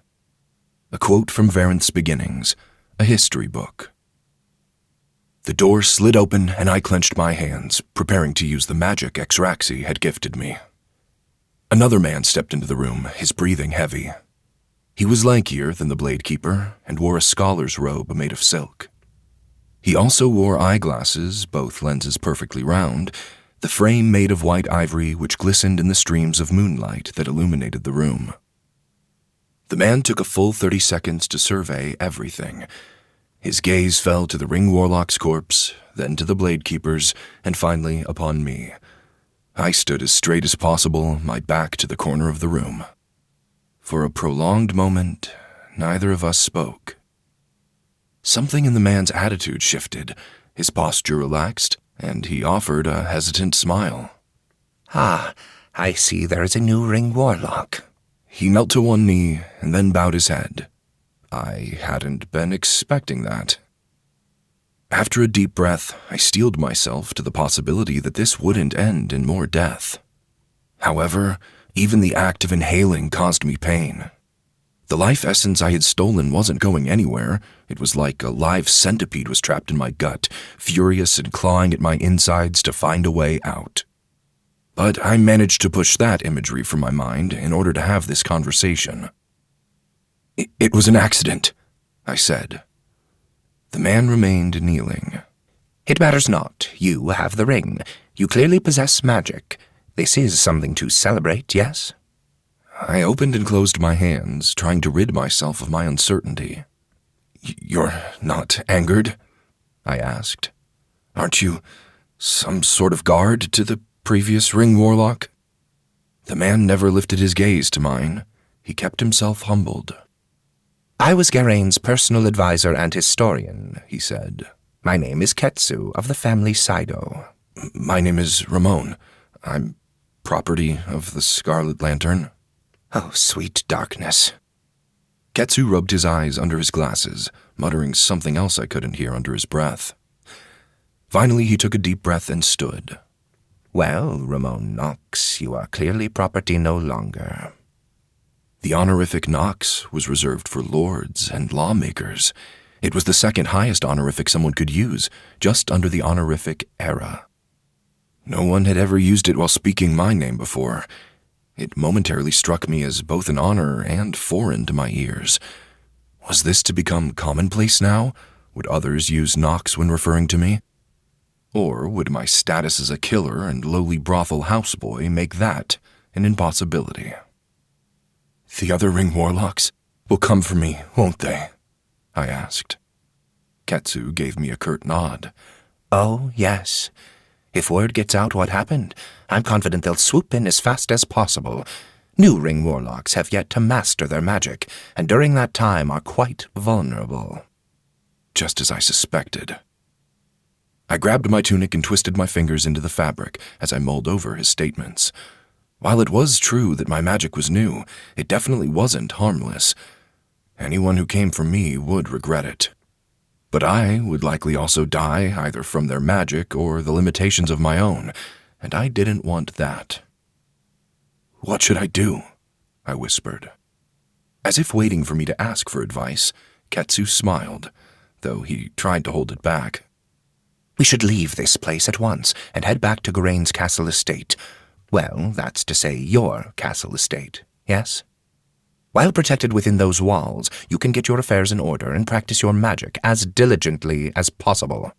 A quote from Varenth's Beginnings, a history book. The door slid open and I clenched my hands, preparing to use the magic Exraxi had gifted me. Another man stepped into the room, his breathing heavy. He was lankier than the Bladekeeper and wore a scholar's robe made of silk. He also wore eyeglasses, both lenses perfectly round, the frame made of white ivory which glistened in the streams of moonlight that illuminated the room. The man took a full 30 seconds to survey everything. His gaze fell to the Ring Warlock's corpse, then to the Bladekeeper's, and finally upon me. I stood as straight as possible, my back to the corner of the room. For a prolonged moment, neither of us spoke. Something in the man's attitude shifted, his posture relaxed, and he offered a hesitant smile. I see there is a new Ring Warlock. He knelt to one knee and then bowed his head. I hadn't been expecting that. After a deep breath, I steeled myself to the possibility that this wouldn't end in more death. However, even the act of inhaling caused me pain. The life essence I had stolen wasn't going anywhere. It was like a live centipede was trapped in my gut, furious and clawing at my insides to find a way out. But I managed to push that imagery from my mind in order to have this conversation. It was an accident, I said. The man remained kneeling. It matters not. You have the ring. You clearly possess magic. This is something to celebrate, yes? I opened and closed my hands, trying to rid myself of my uncertainty. You're not angered? I asked. Aren't you some sort of guard to the previous Ring Warlock? The man never lifted his gaze to mine. He kept himself humbled. I was Geraint's personal advisor and historian, he said. My name is Ketsu of the family Saido. My name is Rimon. I'm property of the Scarlet Lantern. Oh, sweet darkness. Ketsu rubbed his eyes under his glasses, muttering something else I couldn't hear under his breath. Finally, he took a deep breath and stood. Well, Rimon Knox, you are clearly property no longer. The honorific Knox was reserved for lords and lawmakers. It was the second highest honorific someone could use, just under the honorific era. No one had ever used it while speaking my name before. It momentarily struck me as both an honor and foreign to my ears. Was this to become commonplace now? Would others use Knox when referring to me? Or would my status as a killer and lowly brothel houseboy make that an impossibility? The other Ring Warlocks will come for me, won't they? I asked. Ketsu gave me a curt nod. Oh, yes. If word gets out what happened, I'm confident they'll swoop in as fast as possible. New Ring Warlocks have yet to master their magic, and during that time are quite vulnerable. Just as I suspected. I grabbed my tunic and twisted my fingers into the fabric as I mulled over his statements. While it was true that my magic was new, it definitely wasn't harmless. Anyone who came for me would regret it. But I would likely also die either from their magic or the limitations of my own, and I didn't want that. What should I do? I whispered. As if waiting for me to ask for advice, Ketsu smiled, though he tried to hold it back. We should leave this place at once and head back to Geraint's castle estate. Well, that's to say your castle estate, yes? While protected within those walls, you can get your affairs in order and practice your magic as diligently as possible.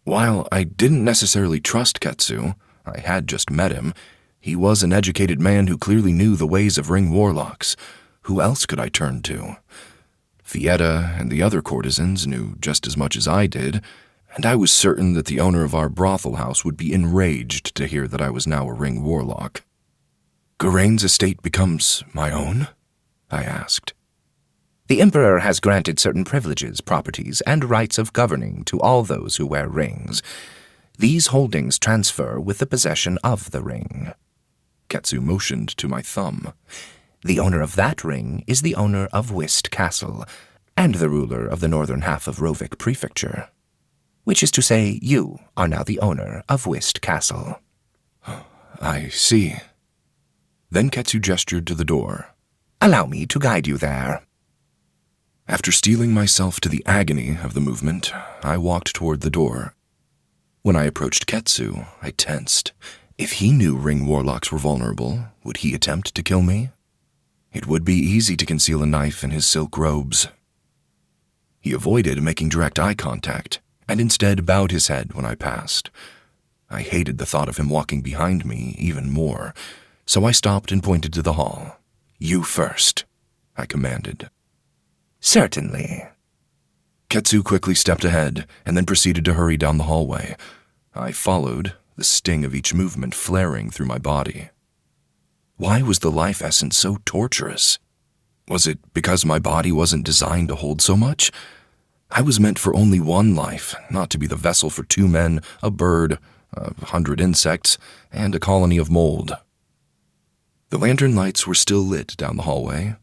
While I didn't necessarily trust Ketsu, I had just met him. He was an educated man who clearly knew the ways of Ring Warlocks. Who else could I turn to? Fietta and the other courtesans knew just as much as I did, and I was certain that the owner of our brothel house would be enraged to hear that I was now a Ring Warlock. Geraint's estate becomes my own? I asked. The Emperor has granted certain privileges, properties, and rights of governing to all those who wear rings. These holdings transfer with the possession of the ring. Ketsu motioned to my thumb. The owner of that ring is the owner of Whist Castle, and the ruler of the northern half of Rovik Prefecture. Which is to say, you are now the owner of Whist Castle. I see. Then Ketsu gestured to the door. Allow me to guide you there. After steeling myself to the agony of the movement, I walked toward the door. When I approached Ketsu, I tensed. If he knew Ring Warlocks were vulnerable, would he attempt to kill me? It would be easy to conceal a knife in his silk robes. He avoided making direct eye contact, and instead bowed his head when I passed. I hated the thought of him walking behind me even more, so I stopped and pointed to the hall. You first, I commanded. Certainly. Ketsu quickly stepped ahead and then proceeded to hurry down the hallway. I followed, the sting of each movement flaring through my body. Why was the life essence so torturous? Was it because my body wasn't designed to hold so much? I was meant for only one life, not to be the vessel for 2 men, a bird, 100 insects, and a colony of mold. The lantern lights were still lit down the hallway.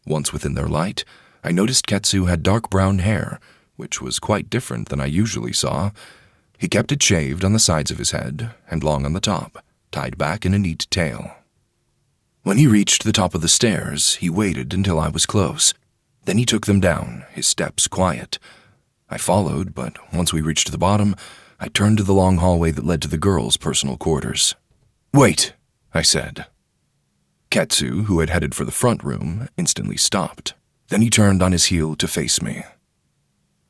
Once within their light, I noticed Ketsu had dark brown hair, which was quite different than I usually saw. He kept it shaved on the sides of his head and long on the top, tied back in a neat tail. When he reached the top of the stairs, he waited until I was close. Then he took them down, his steps quiet. I followed, but once we reached the bottom, I turned to the long hallway that led to the girls' personal quarters. "Wait," I said. Ketsu, who had headed for the front room, instantly stopped. Then he turned on his heel to face me.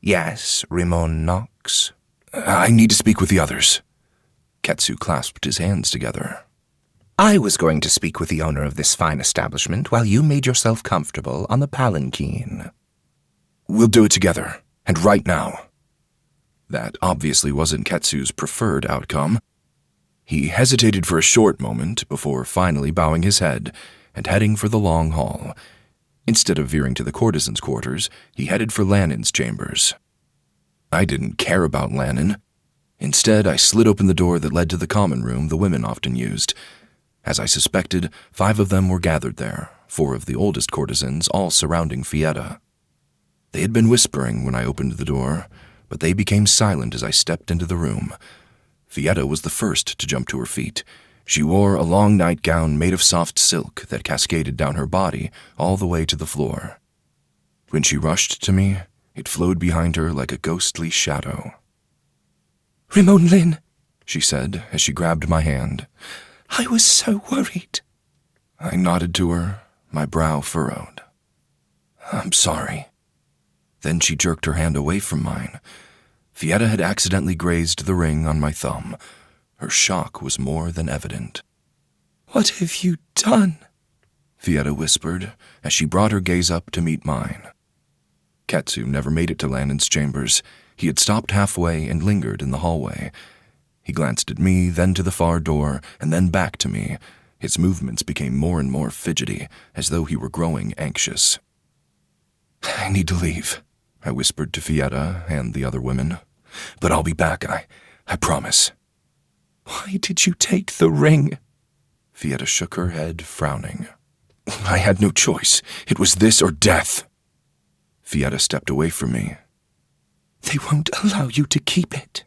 "Yes, Rimon Knox?" "I need to speak with the others." Ketsu clasped his hands together. "I was going to speak with the owner of this fine establishment while you made yourself comfortable on the palanquin." "We'll do it together, and right now." That obviously wasn't Ketsu's preferred outcome. He hesitated for a short moment before finally bowing his head and heading for the long hall. Instead of veering to the courtesan's quarters, he headed for Lannin's chambers. I didn't care about Lannin. Instead, I slid open the door that led to the common room the women often used. As I suspected, 5 of them were gathered there, 4 of the oldest courtesans, all surrounding Fietta. They had been whispering when I opened the door, but they became silent as I stepped into the room. Fietta was the first to jump to her feet. She wore a long nightgown made of soft silk that cascaded down her body all the way to the floor. When she rushed to me, it flowed behind her like a ghostly shadow. "Rimon Lin," she said as she grabbed my hand. "I was so worried." I nodded to her, my brow furrowed. "I'm sorry." Then she jerked her hand away from mine. Fietta had accidentally grazed the ring on my thumb. Her shock was more than evident. "What have you done?" Fietta whispered as she brought her gaze up to meet mine. Ketsu never made it to Lannin's chambers. He had stopped halfway and lingered in the hallway. He glanced at me, then to the far door, and then back to me. His movements became more and more fidgety, as though he were growing anxious. "I need to leave," I whispered to Fietta and the other women. "But I'll be back, I promise." "Why did you take the ring?" Fietta shook her head, frowning. "I had no choice. It was this or death." Fietta stepped away from me. "They won't allow you to keep it.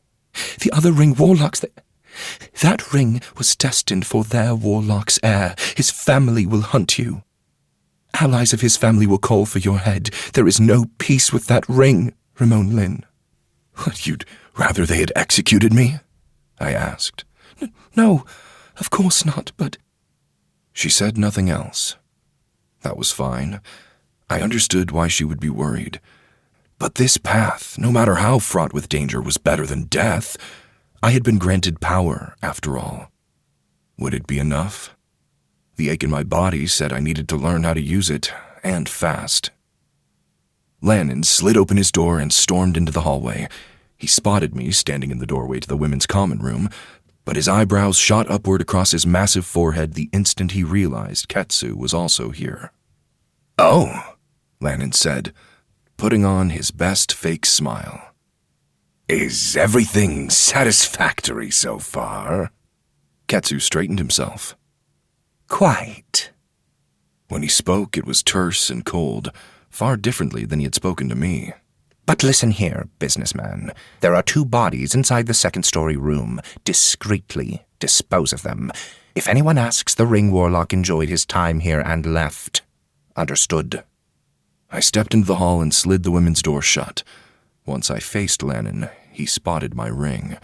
The other Ring Warlocks, that ring was destined for their Warlock's heir. His family will hunt you. Allies of his family will call for your head. There is no peace with that ring, Rimon Lin." "What, you'd rather they had executed me?" I asked. No, of course not, but—" She said nothing else. That was fine. I understood why she would be worried. But this path, no matter how fraught with danger, was better than death. I had been granted power, after all. Would it be enough? The ache in my body said I needed to learn how to use it, and fast. Lannin slid open his door and stormed into the hallway. He spotted me standing in the doorway to the women's common room, but his eyebrows shot upward across his massive forehead the instant he realized Ketsu was also here. "Oh," Lannin said, putting on his best fake smile. "Is everything satisfactory so far?" Ketsu straightened himself. "Quite." When he spoke, it was terse and cold, far differently than he had spoken to me. "But listen here, businessman. There are 2 bodies inside the second-story room. Discreetly dispose of them. If anyone asks, the Ring Warlock enjoyed his time here and left. Understood?" I stepped into the hall and slid the women's door shut. Once I faced Lannin, he spotted my ring.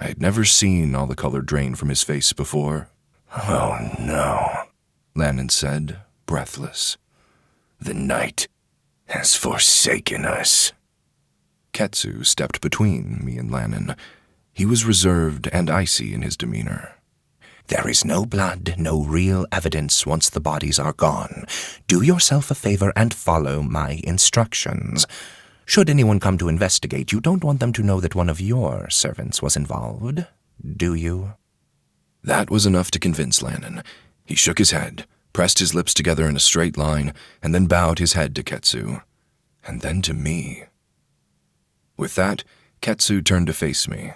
I had never seen all the color drain from his face before. "Oh no," Lannin said, breathless. "The night has forsaken us." Ketsu stepped between me and Lannin. He was reserved and icy in his demeanor. "There is no blood, no real evidence once the bodies are gone. Do yourself a favor and follow my instructions. Should anyone come to investigate, you don't want them to know that one of your servants was involved, do you?" That was enough to convince Lannin. He shook his head, pressed his lips together in a straight line, and then bowed his head to Ketsu, and then to me. With that, Ketsu turned to face me.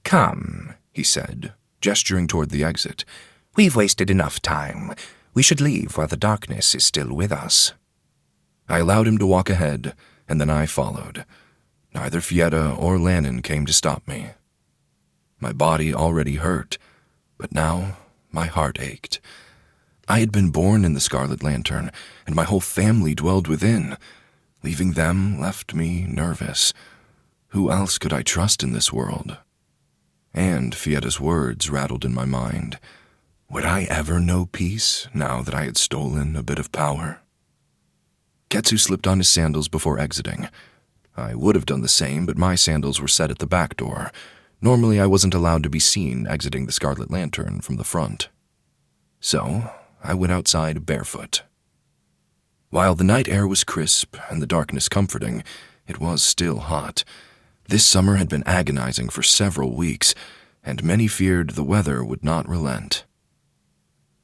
"Come," he said, gesturing toward the exit. We've wasted enough time. We should leave while the darkness is still with us. I allowed him to walk ahead, and then I followed. Neither Fietta or Lannon came to stop me. My body already hurt, but now my heart ached. I had been born in the Scarlet Lantern, and my whole family dwelled within. Leaving them left me nervous. Who else could I trust in this world? And Fietta's words rattled in my mind. Would I ever know peace now that I had stolen a bit of power? Ketsu slipped on his sandals before exiting. I would have done the same, but my sandals were set at the back door. Normally, I wasn't allowed to be seen exiting the Scarlet Lantern from the front. So, I went outside barefoot. While the night air was crisp and the darkness comforting, it was still hot. This summer had been agonizing for several weeks, and many feared the weather would not relent.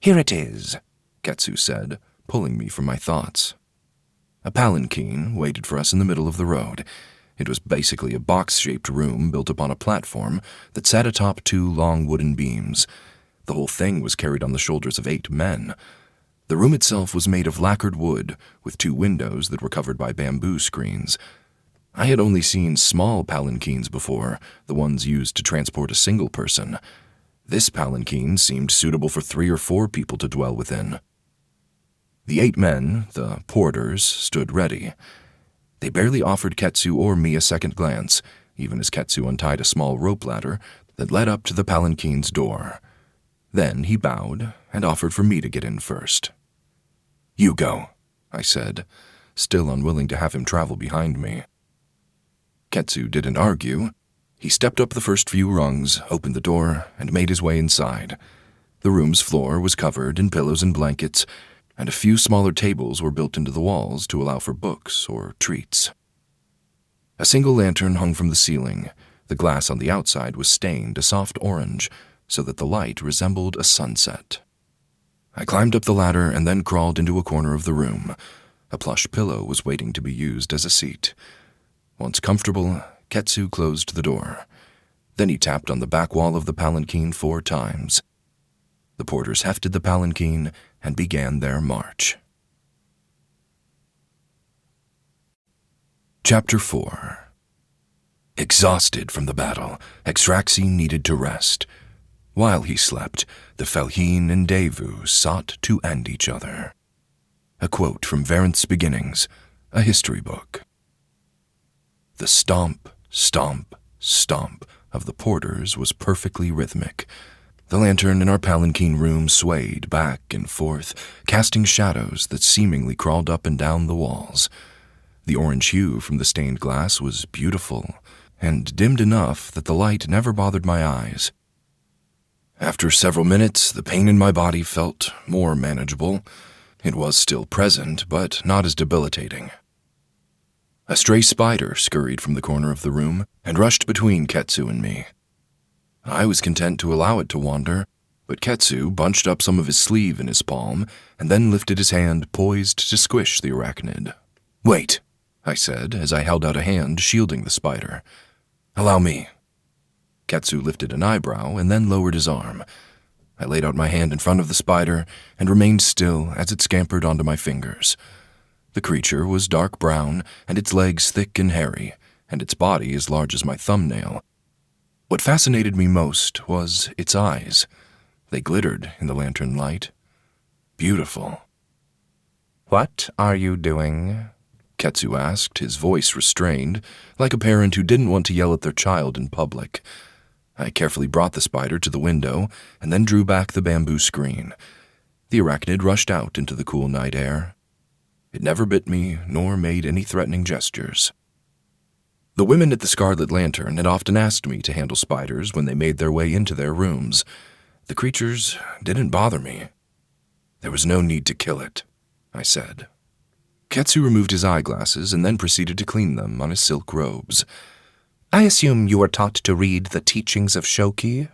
Here it is, Ketsu said, pulling me from my thoughts. A palanquin waited for us in the middle of the road. It was basically a box-shaped room built upon a platform that sat atop 2 long wooden beams. The whole thing was carried on the shoulders of 8 men. The room itself was made of lacquered wood, with 2 windows that were covered by bamboo screens. I had only seen small palanquins before, the ones used to transport a single person. This palanquin seemed suitable for 3 or 4 people to dwell within. The 8 men, the porters, stood ready. They barely offered Ketsu or me a second glance, even as Ketsu untied a small rope ladder that led up to the palanquin's door. Then he bowed and offered for me to get in first. "You go," I said, still unwilling to have him travel behind me. Ketsu didn't argue. He stepped up the first few rungs, opened the door, and made his way inside. The room's floor was covered in pillows and blankets, and a few smaller tables were built into the walls to allow for books or treats. A single lantern hung from the ceiling. The glass on the outside was stained a soft orange, so that the light resembled a sunset. I climbed up the ladder and then crawled into a corner of the room. A plush pillow was waiting to be used as a seat. Once comfortable, Ketsu closed the door. Then he tapped on the back wall of the palanquin 4 times. The porters hefted the palanquin and began their march. Chapter 4. Exhausted from the battle, Exraxi needed to rest. While he slept, the Felheen and Devu sought to end each other. A quote from Varant's Beginnings, a history book. The stomp, stomp, stomp of the porters was perfectly rhythmic. The lantern in our palanquin room swayed back and forth, casting shadows that seemingly crawled up and down the walls. The orange hue from the stained glass was beautiful, and dimmed enough that the light never bothered my eyes. After several minutes, the pain in my body felt more manageable. It was still present, but not as debilitating. A stray spider scurried from the corner of the room and rushed between Ketsu and me. I was content to allow it to wander, but Ketsu bunched up some of his sleeve in his palm and then lifted his hand poised to squish the arachnid. "Wait," I said as I held out a hand shielding the spider. "Allow me." Ketsu lifted an eyebrow and then lowered his arm. I laid out my hand in front of the spider and remained still as it scampered onto my fingers. The creature was dark brown and its legs thick and hairy, and its body as large as my thumbnail. What fascinated me most was its eyes. They glittered in the lantern light. Beautiful. "What are you doing?" Ketsu asked, his voice restrained, like a parent who didn't want to yell at their child in public. I carefully brought the spider to the window and then drew back the bamboo screen. The arachnid rushed out into the cool night air. It never bit me nor made any threatening gestures. The women at the Scarlet Lantern had often asked me to handle spiders when they made their way into their rooms. The creatures didn't bother me. There was no need to kill it, I said. Ketsu removed his eyeglasses and then proceeded to clean them on his silk robes. "I assume you were taught to read the teachings of Shoki?"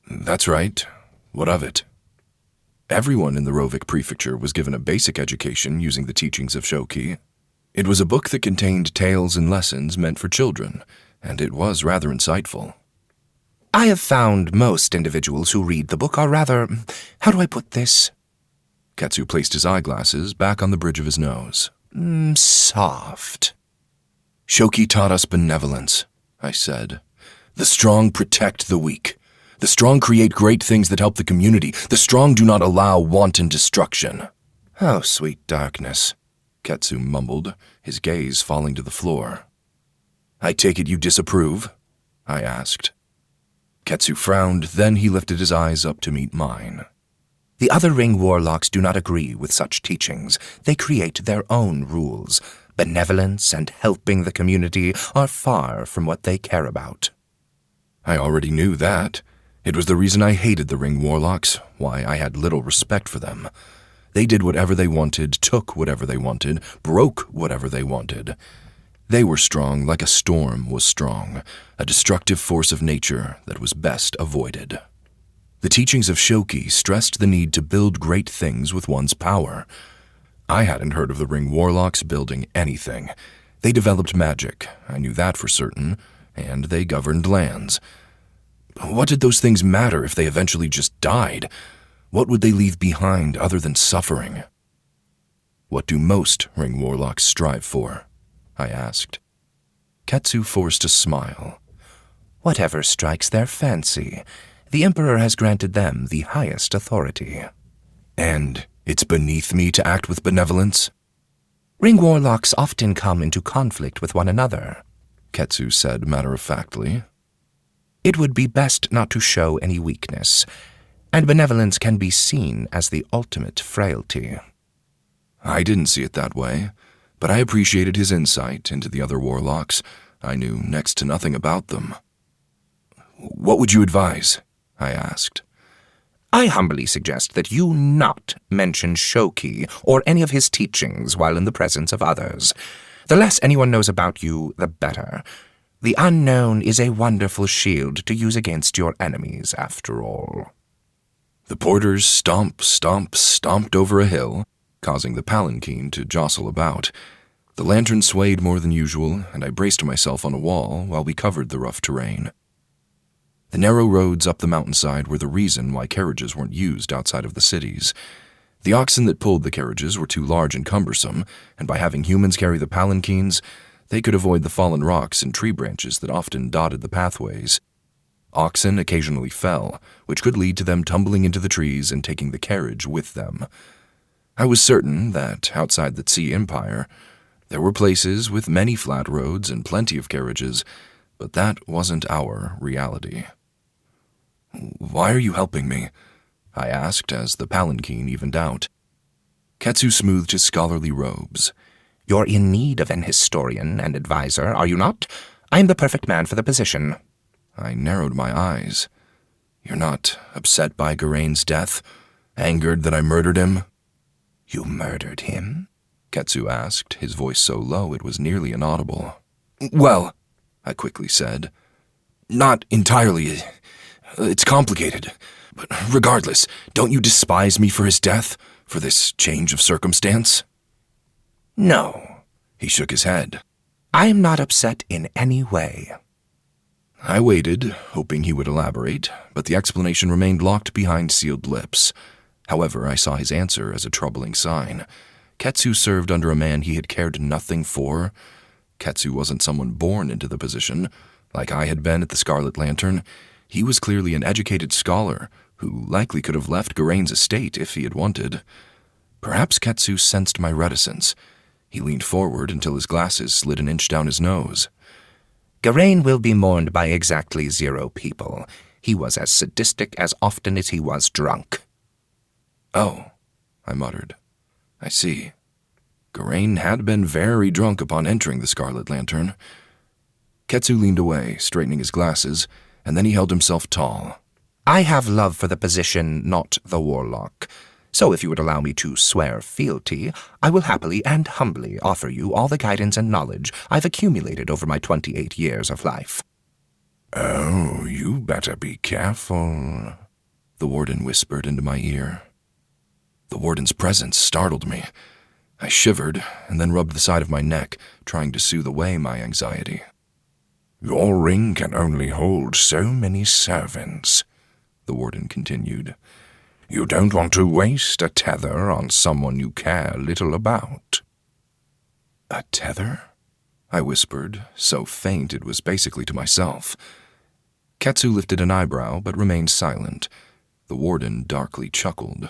"That's right. What of it?" Everyone in the Rovik prefecture was given a basic education using the teachings of Shoki. It was a book that contained tales and lessons meant for children, and it was rather insightful. I have found most individuals who read the book are rather, how do I put this? Ketsu placed his eyeglasses back on the bridge of his nose. Soft. Shoki taught us benevolence, I said. The strong protect the weak. The strong create great things that help the community. The strong do not allow wanton destruction. Oh, sweet darkness, Ketsu mumbled, his gaze falling to the floor. I take it you disapprove? I asked. Ketsu frowned, then he lifted his eyes up to meet mine. The other Ring Warlocks do not agree with such teachings. They create their own rules. Benevolence and helping the community are far from what they care about. I already knew that. It was the reason I hated the Ring Warlocks, why I had little respect for them. They did whatever they wanted, took whatever they wanted, broke whatever they wanted. They were strong like a storm was strong, a destructive force of nature that was best avoided. The teachings of Shoki stressed the need to build great things with one's power. I hadn't heard of the Ring Warlocks building anything. They developed magic, I knew that for certain, and they governed lands. What did those things matter if they eventually just died? What would they leave behind other than suffering? What do most Ring Warlocks strive for? I asked. Ketsu forced a smile. Whatever strikes their fancy. The Emperor has granted them the highest authority. And it's beneath me to act with benevolence? Ring Warlocks often come into conflict with one another, Ketsu said matter-of-factly. It would be best not to show any weakness, and benevolence can be seen as the ultimate frailty. I didn't see it that way, but I appreciated his insight into the other warlocks. I knew next to nothing about them. What would you advise? I asked. I humbly suggest that you not mention Shoki or any of his teachings while in the presence of others. The less anyone knows about you, the better. The unknown is a wonderful shield to use against your enemies, after all. The porters stomped over a hill, causing the palanquin to jostle about. The lantern swayed more than usual, and I braced myself on a wall while we covered the rough terrain. The narrow roads up the mountainside were the reason why carriages weren't used outside of the cities. The oxen that pulled the carriages were too large and cumbersome, and by having humans carry the palanquins, they could avoid the fallen rocks and tree branches that often dotted the pathways. Oxen occasionally fell, which could lead to them tumbling into the trees and taking the carriage with them. I was certain that, outside the Tze Empire, there were places with many flat roads and plenty of carriages, but that wasn't our reality. Why are you helping me? I asked as the palanquin evened out. Ketsu smoothed his scholarly robes. You're in need of an historian and advisor, are you not? I am the perfect man for the position. I narrowed my eyes. You're not upset by Garain's death? Angered that I murdered him? You murdered him? Ketsu asked, his voice so low it was nearly inaudible. Well, I quickly said. Not entirely. It's complicated. But regardless, don't you despise me for his death? For this change of circumstance? No. He shook his head. I am not upset in any way. I waited, hoping he would elaborate, but the explanation remained locked behind sealed lips. However, I saw his answer as a troubling sign. Ketsu served under a man he had cared nothing for. Ketsu wasn't someone born into the position. Like I had been at the Scarlet Lantern, he was clearly an educated scholar who likely could have left Garain's estate if he had wanted. Perhaps Ketsu sensed my reticence. He leaned forward until his glasses slid an inch down his nose. Garain will be mourned by exactly 0 people. He was as sadistic as often as he was drunk. Oh, I muttered. I see. Garain had been very drunk upon entering the Scarlet Lantern. Ketsu leaned away, straightening his glasses, and then he held himself tall. I have love for the position, not the warlock. So if you would allow me to swear fealty, I will happily and humbly offer you all the guidance and knowledge I've accumulated over my 28 years of life. Oh, you better be careful, the warden whispered into my ear. The warden's presence startled me. I shivered and then rubbed the side of my neck, trying to soothe away my anxiety. Your ring can only hold so many servants, the warden continued. You don't want to waste a tether on someone you care little about. A tether? I whispered, so faint it was basically to myself. Ketsu lifted an eyebrow but remained silent. The warden darkly chuckled.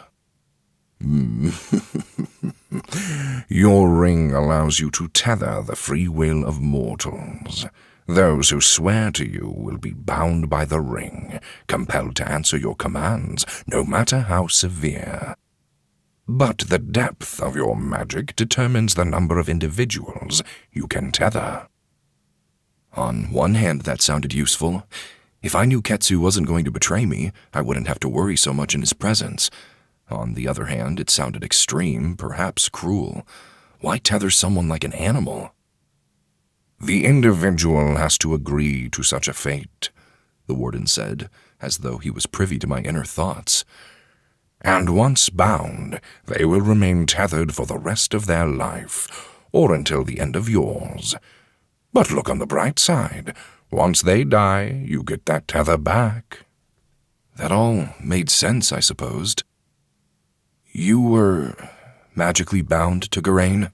Your ring allows you to tether the free will of mortals. Those who swear to you will be bound by the ring, compelled to answer your commands, no matter how severe. But the depth of your magic determines the number of individuals you can tether. On one hand, that sounded useful. If I knew Ketsu wasn't going to betray me, I wouldn't have to worry so much in his presence. On the other hand, it sounded extreme, perhaps cruel. Why tether someone like an animal? The individual has to agree to such a fate, the warden said, as though he was privy to my inner thoughts. And once bound, they will remain tethered for the rest of their life, or until the end of yours. But look on the bright side. Once they die, you get that tether back. That all made sense, I supposed. You were magically bound to Garain?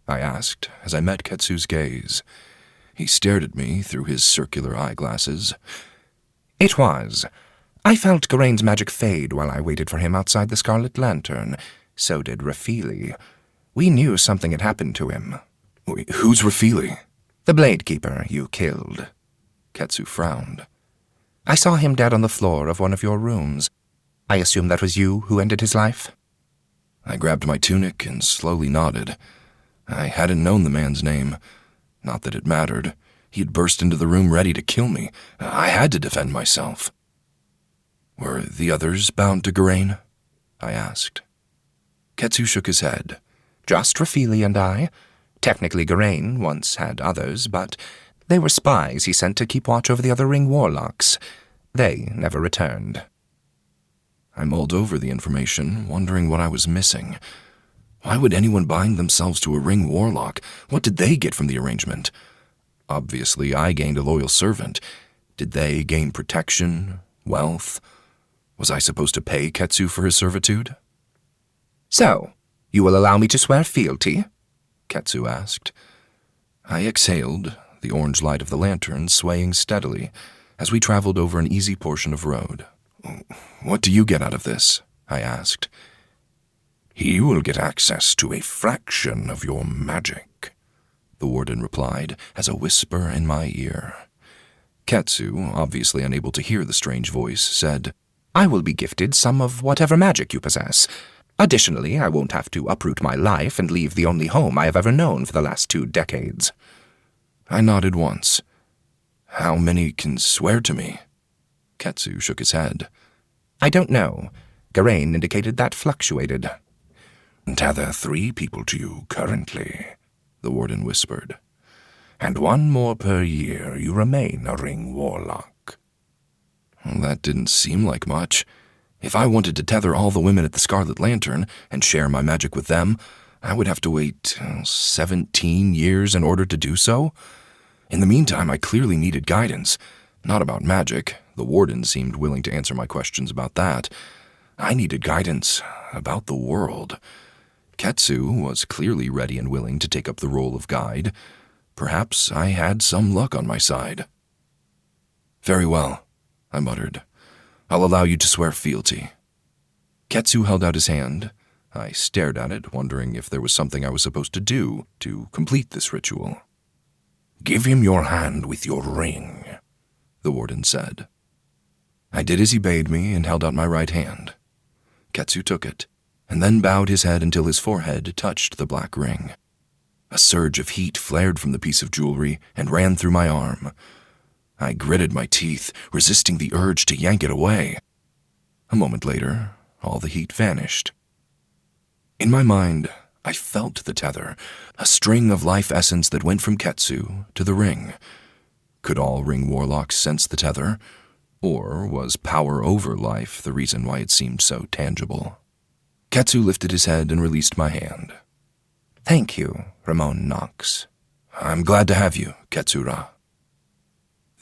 I asked as I met Ketsu's gaze. He stared at me through his circular eyeglasses. It was. I felt Garain's magic fade while I waited for him outside the Scarlet Lantern. So did Rafili. We knew something had happened to him. Who's Rafili? The Blade Keeper you killed. Ketsu frowned. I saw him dead on the floor of one of your rooms. I assume that was you who ended his life? I grabbed my tunic and slowly nodded. I hadn't known the man's name. Not that it mattered. He had burst into the room ready to kill me. I had to defend myself. Were the others bound to Garain? I asked. Ketsu shook his head. Just Rafili and I. Technically Garain once had others, but they were spies he sent to keep watch over the other Ring Warlocks. They never returned. I mulled over the information, wondering what I was missing. Why would anyone bind themselves to a Ring Warlock? What did they get from the arrangement? Obviously, I gained a loyal servant. Did they gain protection, wealth? Was I supposed to pay Ketsu for his servitude? So, you will allow me to swear fealty? Ketsu asked. I exhaled, the orange light of the lantern swaying steadily, as we traveled over an easy portion of road. What do you get out of this? I asked. He will get access to a fraction of your magic, the warden replied, as a whisper in my ear. Ketsu, obviously unable to hear the strange voice, said, I will be gifted some of whatever magic you possess. Additionally, I won't have to uproot my life and leave the only home I have ever known for the last 2 decades. I nodded once. How many can swear to me? Ketsu shook his head. I don't know. Garain indicated that fluctuated. Tether 3 people to you currently, the warden whispered. And 1 more per year you remain a Ring Warlock. That didn't seem like much. If I wanted to tether all the women at the Scarlet Lantern and share my magic with them, I would have to wait 17 years in order to do so. In the meantime, I clearly needed guidance. Not about magic. The warden seemed willing to answer my questions about that. I needed guidance about the world. Ketsu was clearly ready and willing to take up the role of guide. Perhaps I had some luck on my side. Very well, I muttered. I'll allow you to swear fealty. Ketsu held out his hand. I stared at it, wondering if there was something I was supposed to do to complete this ritual. Give him your hand with your ring, the warden said. I did as he bade me and held out my right hand. Ketsu took it, and then bowed his head until his forehead touched the black ring. A surge of heat flared from the piece of jewelry and ran through my arm. I gritted my teeth, resisting the urge to yank it away. A moment later, all the heat vanished. In my mind, I felt the tether, a string of life essence that went from Ketsu to the ring. Could all Ring Warlocks sense the tether? Or was power over life the reason why it seemed so tangible? Ketsu lifted his head and released my hand. Thank you, Rimon Knox. I'm glad to have you, Ketsura.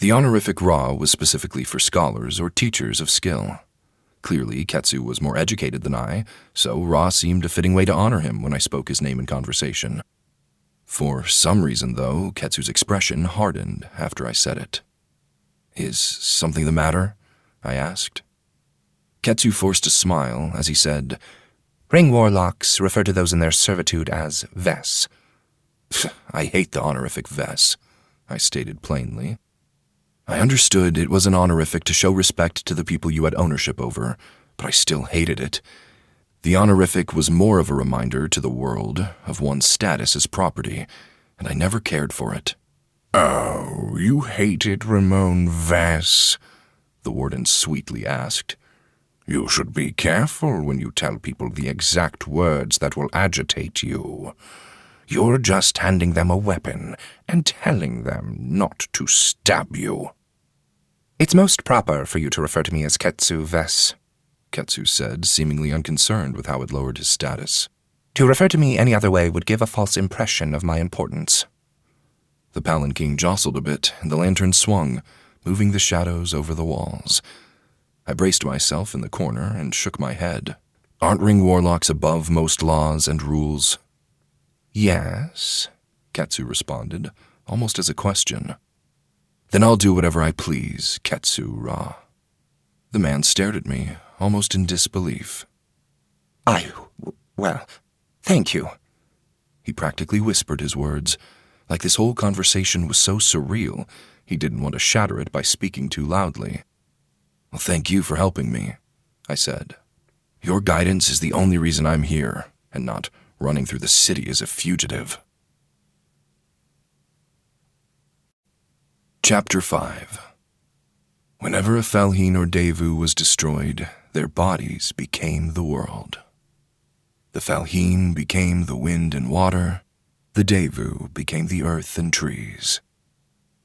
The honorific Ra was specifically for scholars or teachers of skill. Clearly, Ketsu was more educated than I, so Ra seemed a fitting way to honor him when I spoke his name in conversation. For some reason, though, Ketsu's expression hardened after I said it. "Is something the matter?" I asked. Ketsu forced a smile as he said, "Ring Warlocks refer to those in their servitude as Ves." "I hate the honorific Ves," I stated plainly. I understood it was an honorific to show respect to the people you had ownership over, but I still hated it. The honorific was more of a reminder to the world of one's status as property, and I never cared for it. "Oh, you hated Rimon Ves?" the warden sweetly asked. "You should be careful when you tell people the exact words that will agitate you. You're just handing them a weapon and telling them not to stab you." "It's most proper for you to refer to me as Ketsu Ves," Ketsu said, seemingly unconcerned with how it lowered his status. "To refer to me any other way would give a false impression of my importance." The palanquin jostled a bit, and the lantern swung, moving the shadows over the walls. I braced myself in the corner and shook my head. Aren't Ring Warlocks above most laws and rules? "Yes," Ketsu responded, almost as a question. "Then I'll do whatever I please, Ketsu Ra." The man stared at me, almost in disbelief. Well, thank you." He practically whispered his words, like this whole conversation was so surreal, he didn't want to shatter it by speaking too loudly. "Well, thank you for helping me," I said. "Your guidance is the only reason I'm here, and not running through the city as a fugitive." Chapter 5. Whenever a Felheen or Devu was destroyed, their bodies became the world. The Felheen became the wind and water, the Devu became the earth and trees.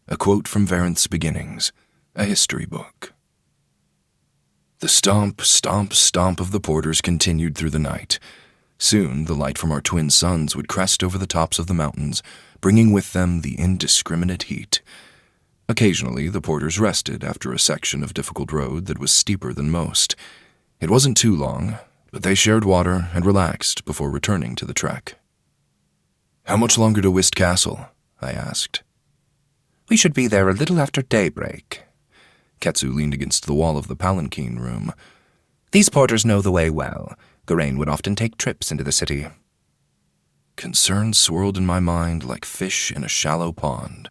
A quote from Varenth's Beginnings, a history book. The stomp, stomp, stomp of the porters continued through the night. Soon the light from our twin suns would crest over the tops of the mountains, bringing with them the indiscriminate heat. Occasionally, the porters rested after a section of difficult road that was steeper than most. It wasn't too long, but they shared water and relaxed before returning to the trek. "How much longer to Whist Castle?" I asked. "We should be there a little after daybreak." Ketsu leaned against the wall of the palanquin room. "These porters know the way well. Geraint would often take trips into the city." Concern swirled in my mind like fish in a shallow pond.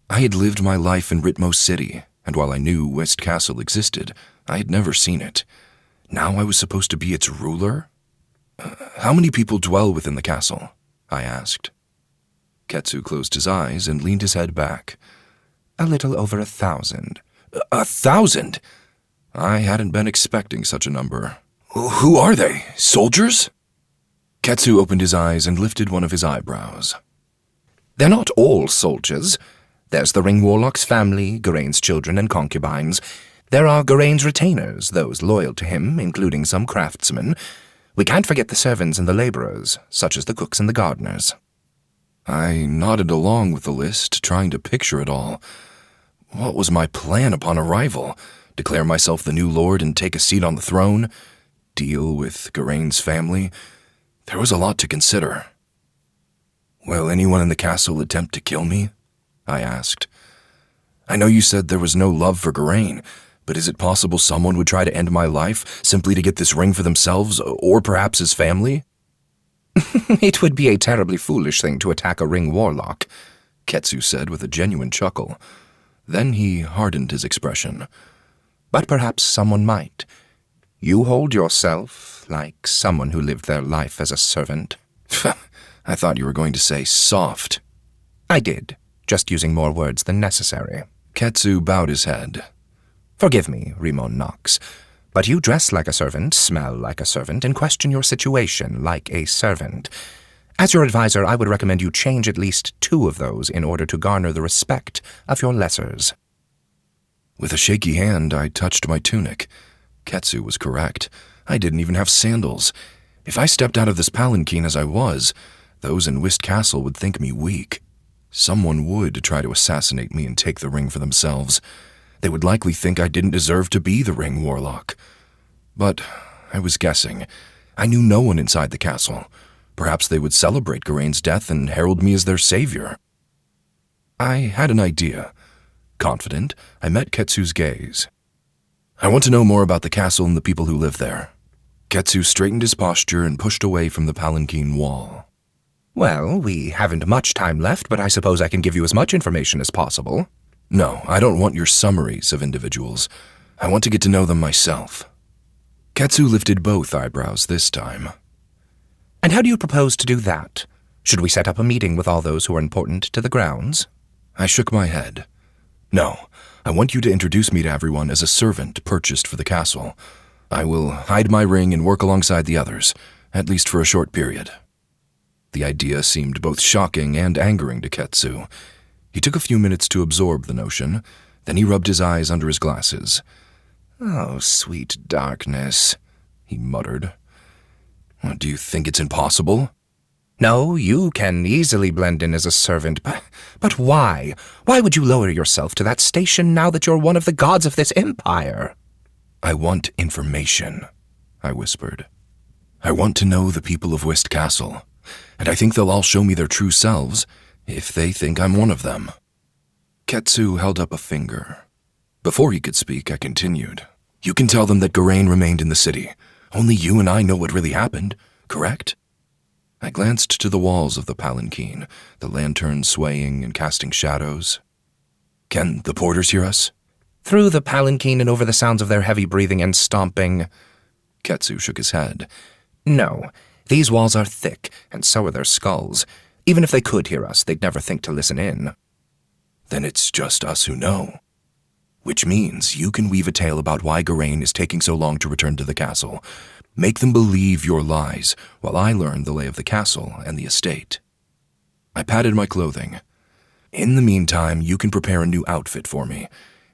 I had lived my life in Ritmo City, and while I knew Whist Castle existed, I had never seen it. Now I was supposed to be its ruler? How many people dwell within the castle? I asked. Ketsu closed his eyes and leaned his head back. "A little over 1,000. 1,000? I hadn't been expecting such a number. Who are they? Soldiers? Ketsu opened his eyes and lifted one of his eyebrows. "They're not all soldiers. There's the Ring Warlock's family, Geraint's children and concubines. There are Geraint's retainers, those loyal to him, including some craftsmen. We can't forget the servants and the laborers, such as the cooks and the gardeners." I nodded along with the list, trying to picture it all. What was my plan upon arrival? Declare myself the new lord and take a seat on the throne? Deal with Geraint's family? There was a lot to consider. "Will anyone in the castle attempt to kill me?" I asked. "I know you said there was no love for Geraint, but is it possible someone would try to end my life simply to get this ring for themselves, or perhaps his family?" "It would be a terribly foolish thing to attack a Ring Warlock," Ketsu said with a genuine chuckle. Then he hardened his expression. "But perhaps someone might. You hold yourself like someone who lived their life as a servant." I thought you were going to say soft. "I did, just using more words than necessary." Ketsu bowed his head. "Forgive me, Rimon Knox, but you dress like a servant, smell like a servant, and question your situation like a servant. As your advisor, I would recommend you change at least 2 of those in order to garner the respect of your lessers." With a shaky hand, I touched my tunic. Ketsu was correct. I didn't even have sandals. If I stepped out of this palanquin as I was, those in Whist Castle would think me weak. Someone would try to assassinate me and take the ring for themselves. They would likely think I didn't deserve to be the Ring Warlock. But I was guessing. I knew no one inside the castle. Perhaps they would celebrate Garain's death and herald me as their savior. I had an idea. Confident, I met Ketsu's gaze. I want to know more about the castle and the people who live there. Ketsu straightened his posture and pushed away from the palanquin wall. Well, we haven't much time left, but I suppose I can give you as much information as possible. No, I don't want your summaries of individuals. I want to get to know them myself. Ketsu lifted both eyebrows this time. And how do you propose to do that? Should we set up a meeting with all those who are important to the grounds? I shook my head. No, I want you to introduce me to everyone as a servant purchased for the castle. I will hide my ring and work alongside the others, at least for a short period. The idea seemed both shocking and angering to Ketsu. He took a few minutes to absorb the notion, then he rubbed his eyes under his glasses. Oh, sweet darkness, he muttered. Do you think it's impossible? No, you can easily blend in as a servant, but why? Why would you lower yourself to that station now that you're one of the gods of this empire? I want information, I whispered. I want to know the people of Whist Castle, and I think they'll all show me their true selves if they think I'm one of them. Ketsu held up a finger. Before he could speak, I continued. You can tell them that Garain remained in the city. Only you and I know what really happened, correct? I glanced to the walls of the palanquin, the lantern swaying and casting shadows. Can the porters hear us? Through the palanquin and over the sounds of their heavy breathing and stomping. Ketsu shook his head. No, these walls are thick, and so are their skulls. Even if they could hear us, they'd never think to listen in. Then it's just us who know. Which means you can weave a tale about why Garain is taking so long to return to the castle. Make them believe your lies, while I learn the lay of the castle and the estate. I patted my clothing. In the meantime, you can prepare a new outfit for me,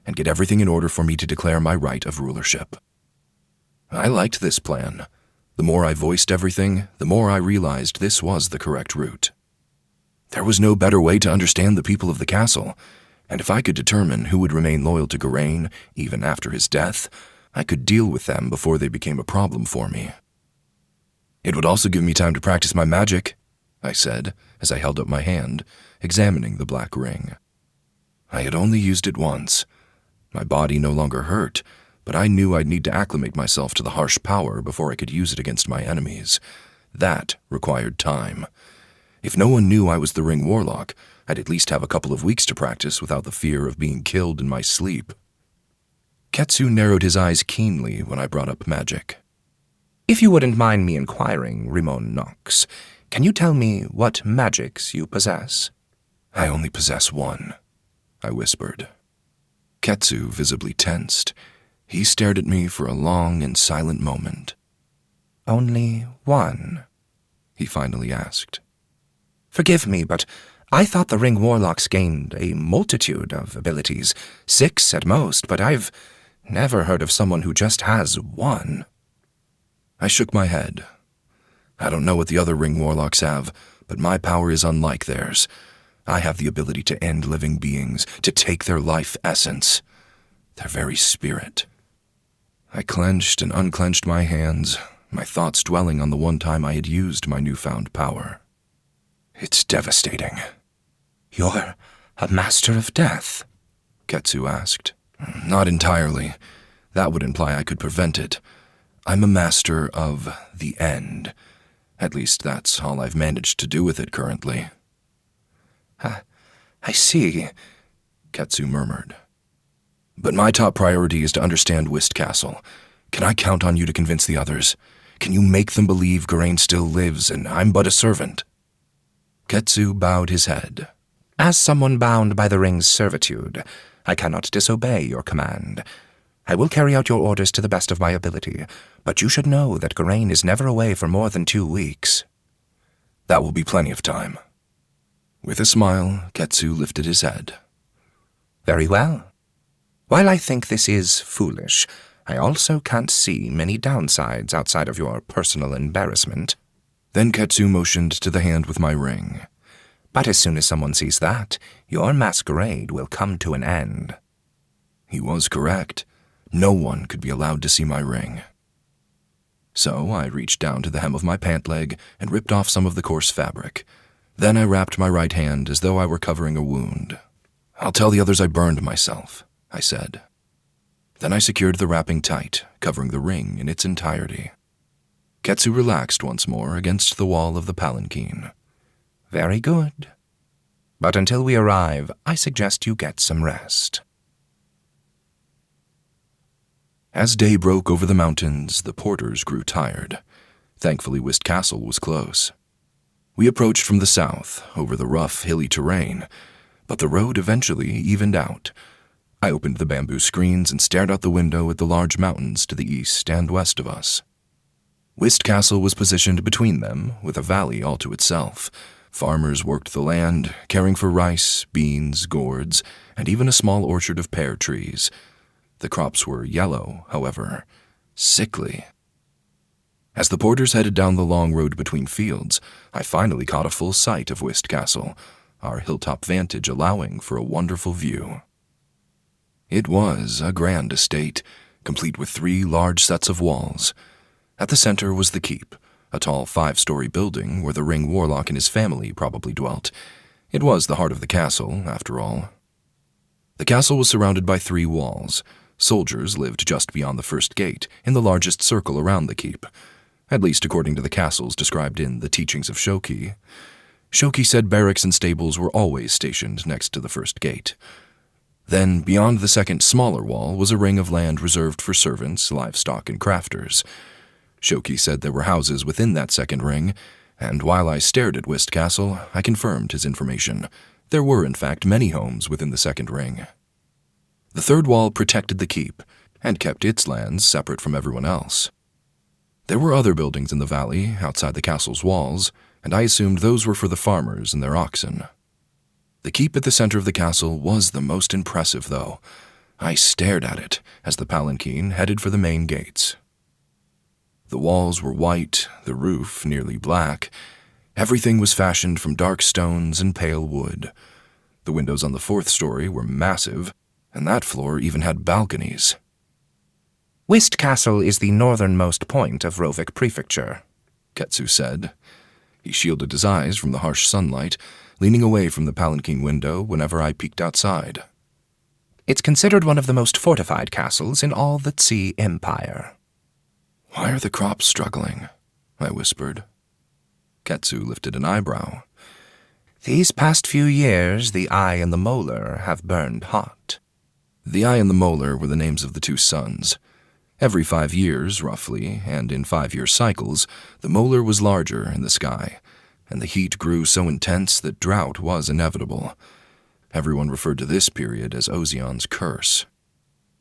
and get everything in order for me to declare my right of rulership. I liked this plan. The more I voiced everything, the more I realized this was the correct route. There was no better way to understand the people of the castle, and if I could determine who would remain loyal to Garain, even after his death, I could deal with them before they became a problem for me. It would also give me time to practice my magic, I said, as I held up my hand, examining the black ring. I had only used it once. My body no longer hurt, but I knew I'd need to acclimate myself to the harsh power before I could use it against my enemies. That required time. If no one knew I was the Ring Warlock, I'd at least have a couple of weeks to practice without the fear of being killed in my sleep. Ketsu narrowed his eyes keenly when I brought up magic. If you wouldn't mind me inquiring, Rimon Nox, can you tell me what magics you possess? I only possess one, I whispered. Ketsu visibly tensed. He stared at me for a long and silent moment. Only one? He finally asked. Forgive me, but I thought the Ring Warlocks gained a multitude of abilities, 6 at most, but I've never heard of someone who just has one. I shook my head. I don't know what the other Ring Warlocks have, but my power is unlike theirs. I have the ability to end living beings, to take their life essence, their very spirit. I clenched and unclenched my hands, my thoughts dwelling on the one time I had used my newfound power. It's devastating. You're a master of death? Ketsu asked. Not entirely. That would imply I could prevent it. I'm a master of the end. At least that's all I've managed to do with it currently. I see, Ketsu murmured. But my top priority is to understand Whist Castle. Can I count on you to convince the others? Can you make them believe Garain still lives and I'm but a servant? Ketsu bowed his head. As someone bound by the ring's servitude, I cannot disobey your command. I will carry out your orders to the best of my ability, but you should know that Garain is never away for more than 2 weeks. That will be plenty of time. With a smile, Ketsu lifted his head. Very well. While I think this is foolish, I also can't see many downsides outside of your personal embarrassment. Then Ketsu motioned to the hand with my ring. But as soon as someone sees that, your masquerade will come to an end. He was correct. No one could be allowed to see my ring. So I reached down to the hem of my pant leg and ripped off some of the coarse fabric. Then I wrapped my right hand as though I were covering a wound. "I'll tell the others I burned myself," I said. Then I secured the wrapping tight, covering the ring in its entirety. Ketsu relaxed once more against the wall of the palanquin. Very good. But until we arrive, I suggest you get some rest. As day broke over the mountains, the porters grew tired. Thankfully, Whist Castle was close. We approached from the south, over the rough, hilly terrain, but the road eventually evened out. I opened the bamboo screens and stared out the window at the large mountains to the east and west of us. Whist Castle was positioned between them, with a valley all to itself. Farmers worked the land, caring for rice, beans, gourds, and even a small orchard of pear trees. The crops were yellow, however, sickly. As the porters headed down the long road between fields, I finally caught a full sight of Whist Castle, our hilltop vantage allowing for a wonderful view. It was a grand estate, complete with 3 large sets of walls. At the center was the keep, a tall 5-story building where the Ring Warlock and his family probably dwelt. It was the heart of the castle, after all. The castle was surrounded by 3 walls. Soldiers lived just beyond the first gate, in the largest circle around the keep, at least according to the castles described in the teachings of Shoki. Shoki said barracks and stables were always stationed next to the first gate. Then, beyond the second smaller wall, was a ring of land reserved for servants, livestock, and crafters. Shoki said there were houses within that second ring, and while I stared at Whist Castle, I confirmed his information. There were, in fact, many homes within the second ring. The third wall protected the keep, and kept its lands separate from everyone else. There were other buildings in the valley, outside the castle's walls, and I assumed those were for the farmers and their oxen. The keep at the center of the castle was the most impressive, though. I stared at it as the palanquin headed for the main gates. The walls were white, the roof nearly black. Everything was fashioned from dark stones and pale wood. The windows on the 4th story were massive, and that floor even had balconies. Whist Castle is the northernmost point of Rovik Prefecture, Ketsu said. He shielded his eyes from the harsh sunlight, leaning away from the palanquin window whenever I peeked outside. It's considered one of the most fortified castles in all the Tze Empire. "Why are the crops struggling?" I whispered. Ketsu lifted an eyebrow. These past few years, the Eye and the Molar have burned hot. The Eye and the Molar were the names of the 2 sons. Every 5 years, roughly, and in 5-year cycles, the Molar was larger in the sky, and the heat grew so intense that drought was inevitable. Everyone referred to this period as Ozion's curse.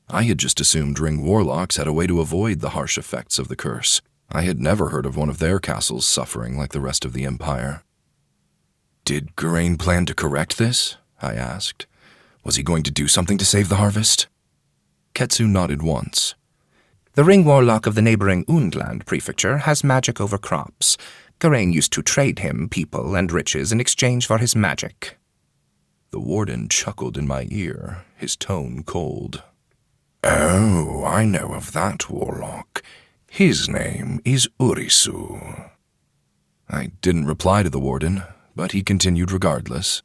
I had just assumed Ring Warlocks had a way to avoid the harsh effects of the curse. I had never heard of one of their castles suffering like the rest of the Empire. "Did Geraint plan to correct this?" I asked. "Was he going to do something to save the harvest?" Ketsu nodded once. The Ring Warlock of the neighboring Undland prefecture has magic over crops. Geraint used to trade him people and riches in exchange for his magic. The warden chuckled in my ear, his tone cold. "Oh, I know of that warlock. His name is Urisu." I didn't reply to the warden, but he continued regardless.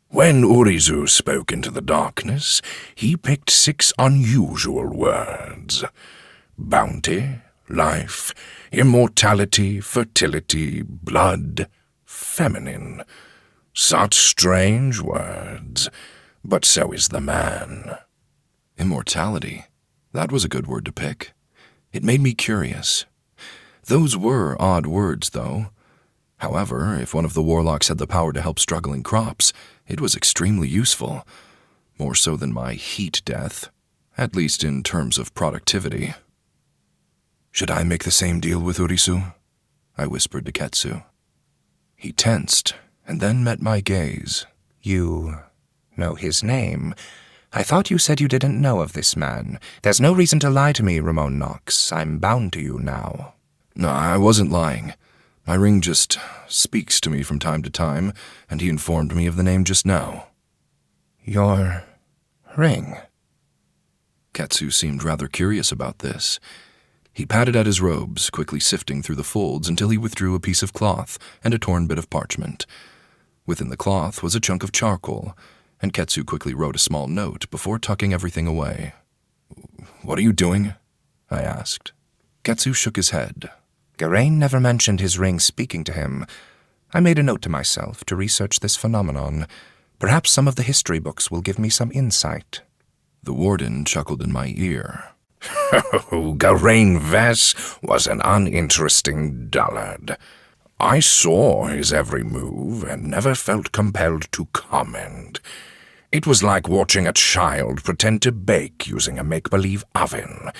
"When Urisu spoke into the darkness, he picked 6 unusual words. Bounty, life, immortality, fertility, blood, feminine. Such strange words, but so is the man." Immortality. That was a good word to pick. It made me curious. Those were odd words, though. However, if one of the warlocks had the power to help struggling crops, it was extremely useful. More so than my heat death, at least in terms of productivity. "Should I make the same deal with Urisu?" I whispered to Ketsu. He tensed, and then met my gaze. You know his name. I thought you said you didn't know of this man. There's no reason to lie to me, Rimon Knox. I'm bound to you now. No, I wasn't lying. My ring just speaks to me from time to time, and he informed me of the name just now. Your ring? Ketsu seemed rather curious about this. He patted at his robes, quickly sifting through the folds until he withdrew a piece of cloth and a torn bit of parchment. Within the cloth was a chunk of charcoal, and Ketsu quickly wrote a small note before tucking everything away. "What are you doing?" I asked. Ketsu shook his head. Geraint never mentioned his ring speaking to him. I made a note to myself to research this phenomenon. Perhaps some of the history books will give me some insight. The warden chuckled in my ear. Geraint Vess was an uninteresting dullard. I saw his every move and never felt compelled to comment. It was like watching a child pretend to bake using a make-believe oven.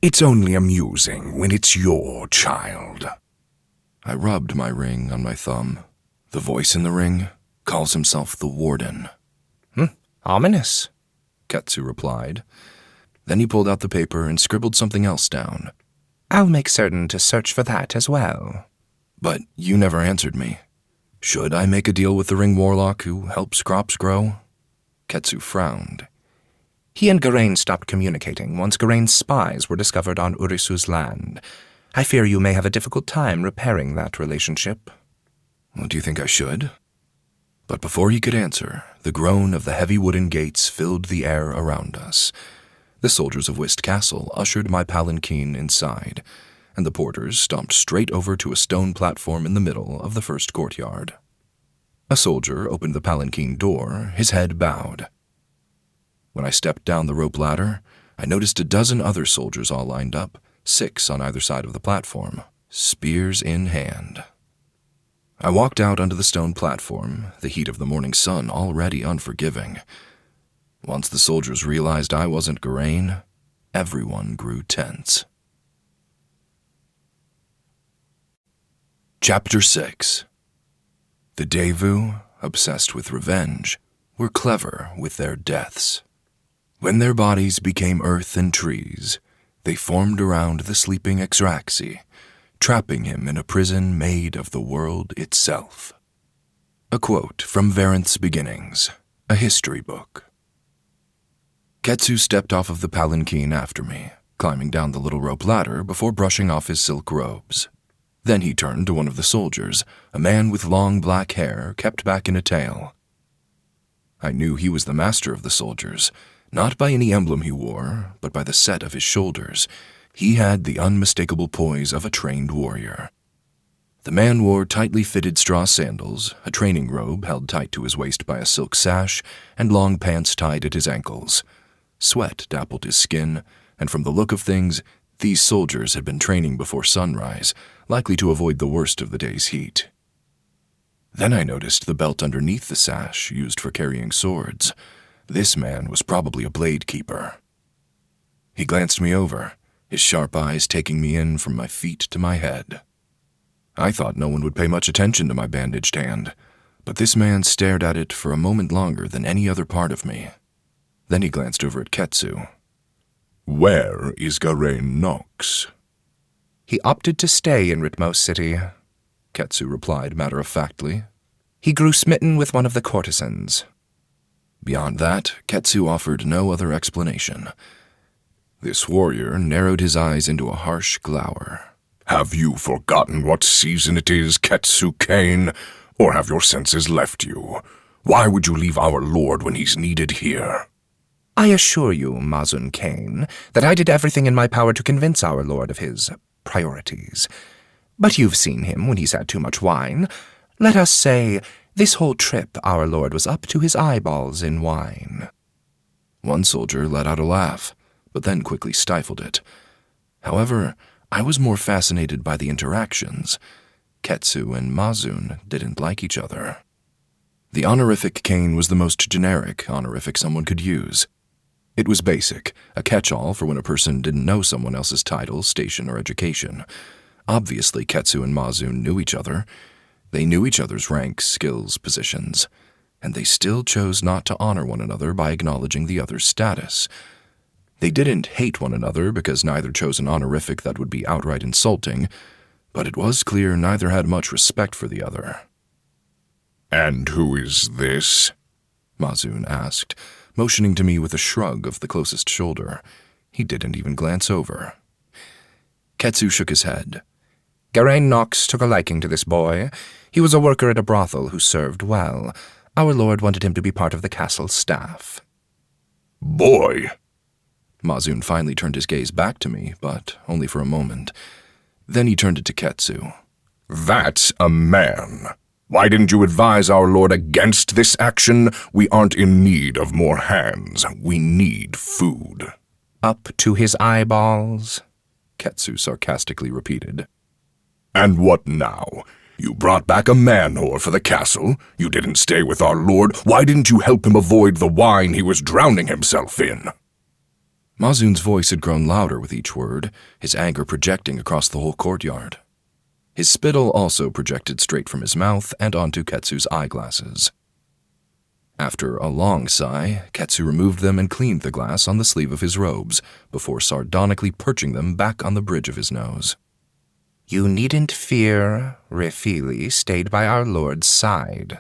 It's only amusing when it's your child. I rubbed my ring on my thumb. The voice in the ring calls himself the warden. Ominous, Ketsu replied. Then he pulled out the paper and scribbled something else down. I'll make certain to search for that as well. But you never answered me. Should I make a deal with the Ring Warlock who helps crops grow? Ketsu frowned. He and Geraint stopped communicating once Geraint's spies were discovered on Urisu's land. I fear you may have a difficult time repairing that relationship. Well, do you think I should? But before he could answer, the groan of the heavy wooden gates filled the air around us. The soldiers of Whist Castle ushered my palanquin inside, and the porters stomped straight over to a stone platform in the middle of the first courtyard. A soldier opened the palanquin door, his head bowed. When I stepped down the rope ladder, I noticed a dozen other soldiers all lined up, 6 on either side of the platform, spears in hand. I walked out onto the stone platform, the heat of the morning sun already unforgiving. Once the soldiers realized I wasn't Geraint, everyone grew tense. Chapter 6. The Daevu, obsessed with revenge, were clever with their deaths. When their bodies became earth and trees, they formed around the sleeping Exraxi, trapping him in a prison made of the world itself. A quote from Varenth's Beginnings, a history book. Ketsu stepped off of the palanquin after me, climbing down the little rope ladder before brushing off his silk robes. Then he turned to one of the soldiers, a man with long black hair kept back in a tail. I knew he was the master of the soldiers, not by any emblem he wore, but by the set of his shoulders. He had the unmistakable poise of a trained warrior. The man wore tightly fitted straw sandals, a training robe held tight to his waist by a silk sash, and long pants tied at his ankles. Sweat dappled his skin, and from the look of things, these soldiers had been training before sunrise, likely to avoid the worst of the day's heat. Then I noticed the belt underneath the sash used for carrying swords. This man was probably a blade keeper. He glanced me over, his sharp eyes taking me in from my feet to my head. I thought no one would pay much attention to my bandaged hand, but this man stared at it for a moment longer than any other part of me. Then he glanced over at Ketsu. Where is Geraint Nox? He opted to stay in Ritmos City, Ketsu replied matter-of-factly. He grew smitten with one of the courtesans. Beyond that, Ketsu offered no other explanation. This warrior narrowed his eyes into a harsh glower. Have you forgotten what season it is, Ketsu Kane? Or have your senses left you? Why would you leave our lord when he's needed here? I assure you, Mazun Kane, that I did everything in my power to convince our lord of his priorities. But you've seen him when he's had too much wine. Let us say, this whole trip our lord was up to his eyeballs in wine. One soldier let out a laugh, but then quickly stifled it. However, I was more fascinated by the interactions. Ketsu and Mazun didn't like each other. The honorific Kane was the most generic honorific someone could use. It was basic, a catch-all for when a person didn't know someone else's title, station, or education. Obviously, Ketsu and Mazun knew each other. They knew each other's ranks, skills, positions, and they still chose not to honor one another by acknowledging the other's status. They didn't hate one another because neither chose an honorific that would be outright insulting. but it was clear neither had much respect for the other. "And who is this?" Mazun asked, motioning to me with a shrug of the closest shoulder. He didn't even glance over. Ketsu shook his head. Geraint Knox took a liking to this boy. He was a worker at a brothel who served well. Our lord wanted him to be part of the castle's staff. "Boy!" Mazun finally turned his gaze back to me, but only for a moment. Then he turned it to Ketsu. "That's a man. Why didn't you advise our lord against this action? We aren't in need of more hands. We need food." Up to his eyeballs, Ketsu sarcastically repeated. "And what now? You brought back a man-whore for the castle. You didn't stay with our lord. Why didn't you help him avoid the wine he was drowning himself in?" Mazun's voice had grown louder with each word, his anger projecting across the whole courtyard. His spittle also projected straight from his mouth and onto Ketsu's eyeglasses. After a long sigh, Ketsu removed them and cleaned the glass on the sleeve of his robes, before sardonically perching them back on the bridge of his nose. "You needn't fear. Refili stayed by our lord's side,"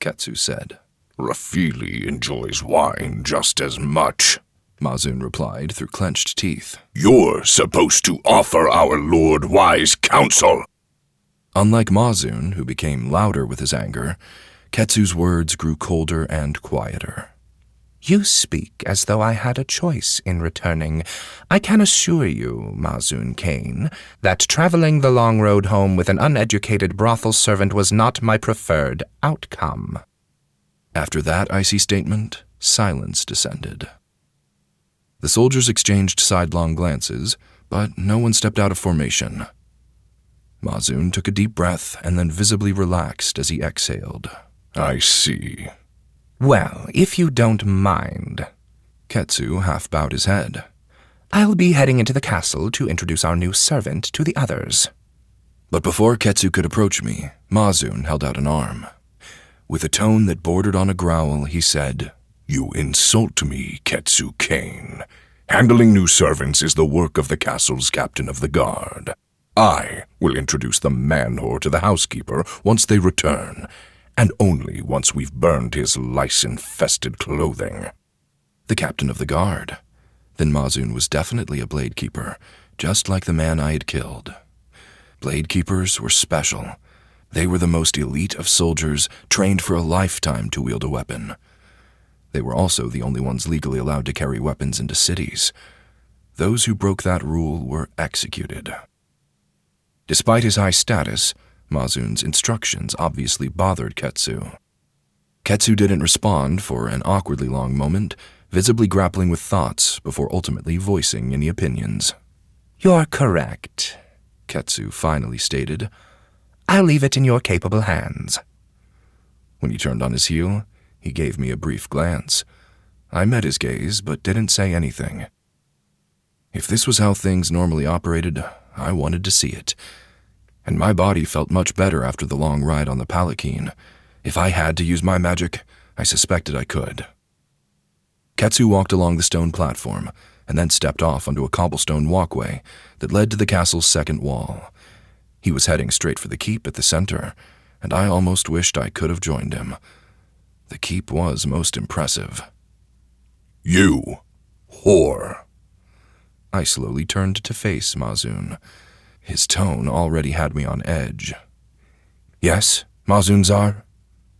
Ketsu said. "Refili enjoys wine just as much," Mazun replied through clenched teeth. "You're supposed to offer our lord wise counsel." Unlike Mazun, who became louder with his anger, Ketsu's words grew colder and quieter. "You speak as though I had a choice in returning. I can assure you, Mazun Kane, that traveling the long road home with an uneducated brothel servant was not my preferred outcome." After that icy statement, silence descended. The soldiers exchanged sidelong glances, but no one stepped out of formation. Mazun took a deep breath and then visibly relaxed as he exhaled. "I see." "Well, if you don't mind," Ketsu half bowed his head. "I'll be heading into the castle to introduce our new servant to the others." But before Ketsu could approach me, Mazun held out an arm. With a tone that bordered on a growl, he said, "You insult me, Ketsu Kane. Handling new servants is the work of the castle's captain of the guard. I will introduce the man-whore to the housekeeper once they return, and only once we've burned his lice-infested clothing." The captain of the guard. Then Mazun was definitely a blade keeper, just like the man I had killed. Blade keepers were special. They were the most elite of soldiers, trained for a lifetime to wield a weapon. They were also the only ones legally allowed to carry weapons into cities. Those who broke that rule were executed. Despite his high status, Mazun's instructions obviously bothered Ketsu. Ketsu didn't respond for an awkwardly long moment, visibly grappling with thoughts before ultimately voicing any opinions. "You're correct," Ketsu finally stated. "I'll leave it in your capable hands." When he turned on his heel, he gave me a brief glance. I met his gaze, but didn't say anything. If this was how things normally operated, I wanted to see it. And my body felt much better after the long ride on the palanquin. If I had to use my magic, I suspected I could. Ketsu walked along the stone platform, and then stepped off onto a cobblestone walkway that led to the castle's second wall. He was heading straight for the keep at the center, and I almost wished I could have joined him. The keep was most impressive. "You, whore." I slowly turned to face Mazun. His tone already had me on edge. "Yes, Mazun Czar?"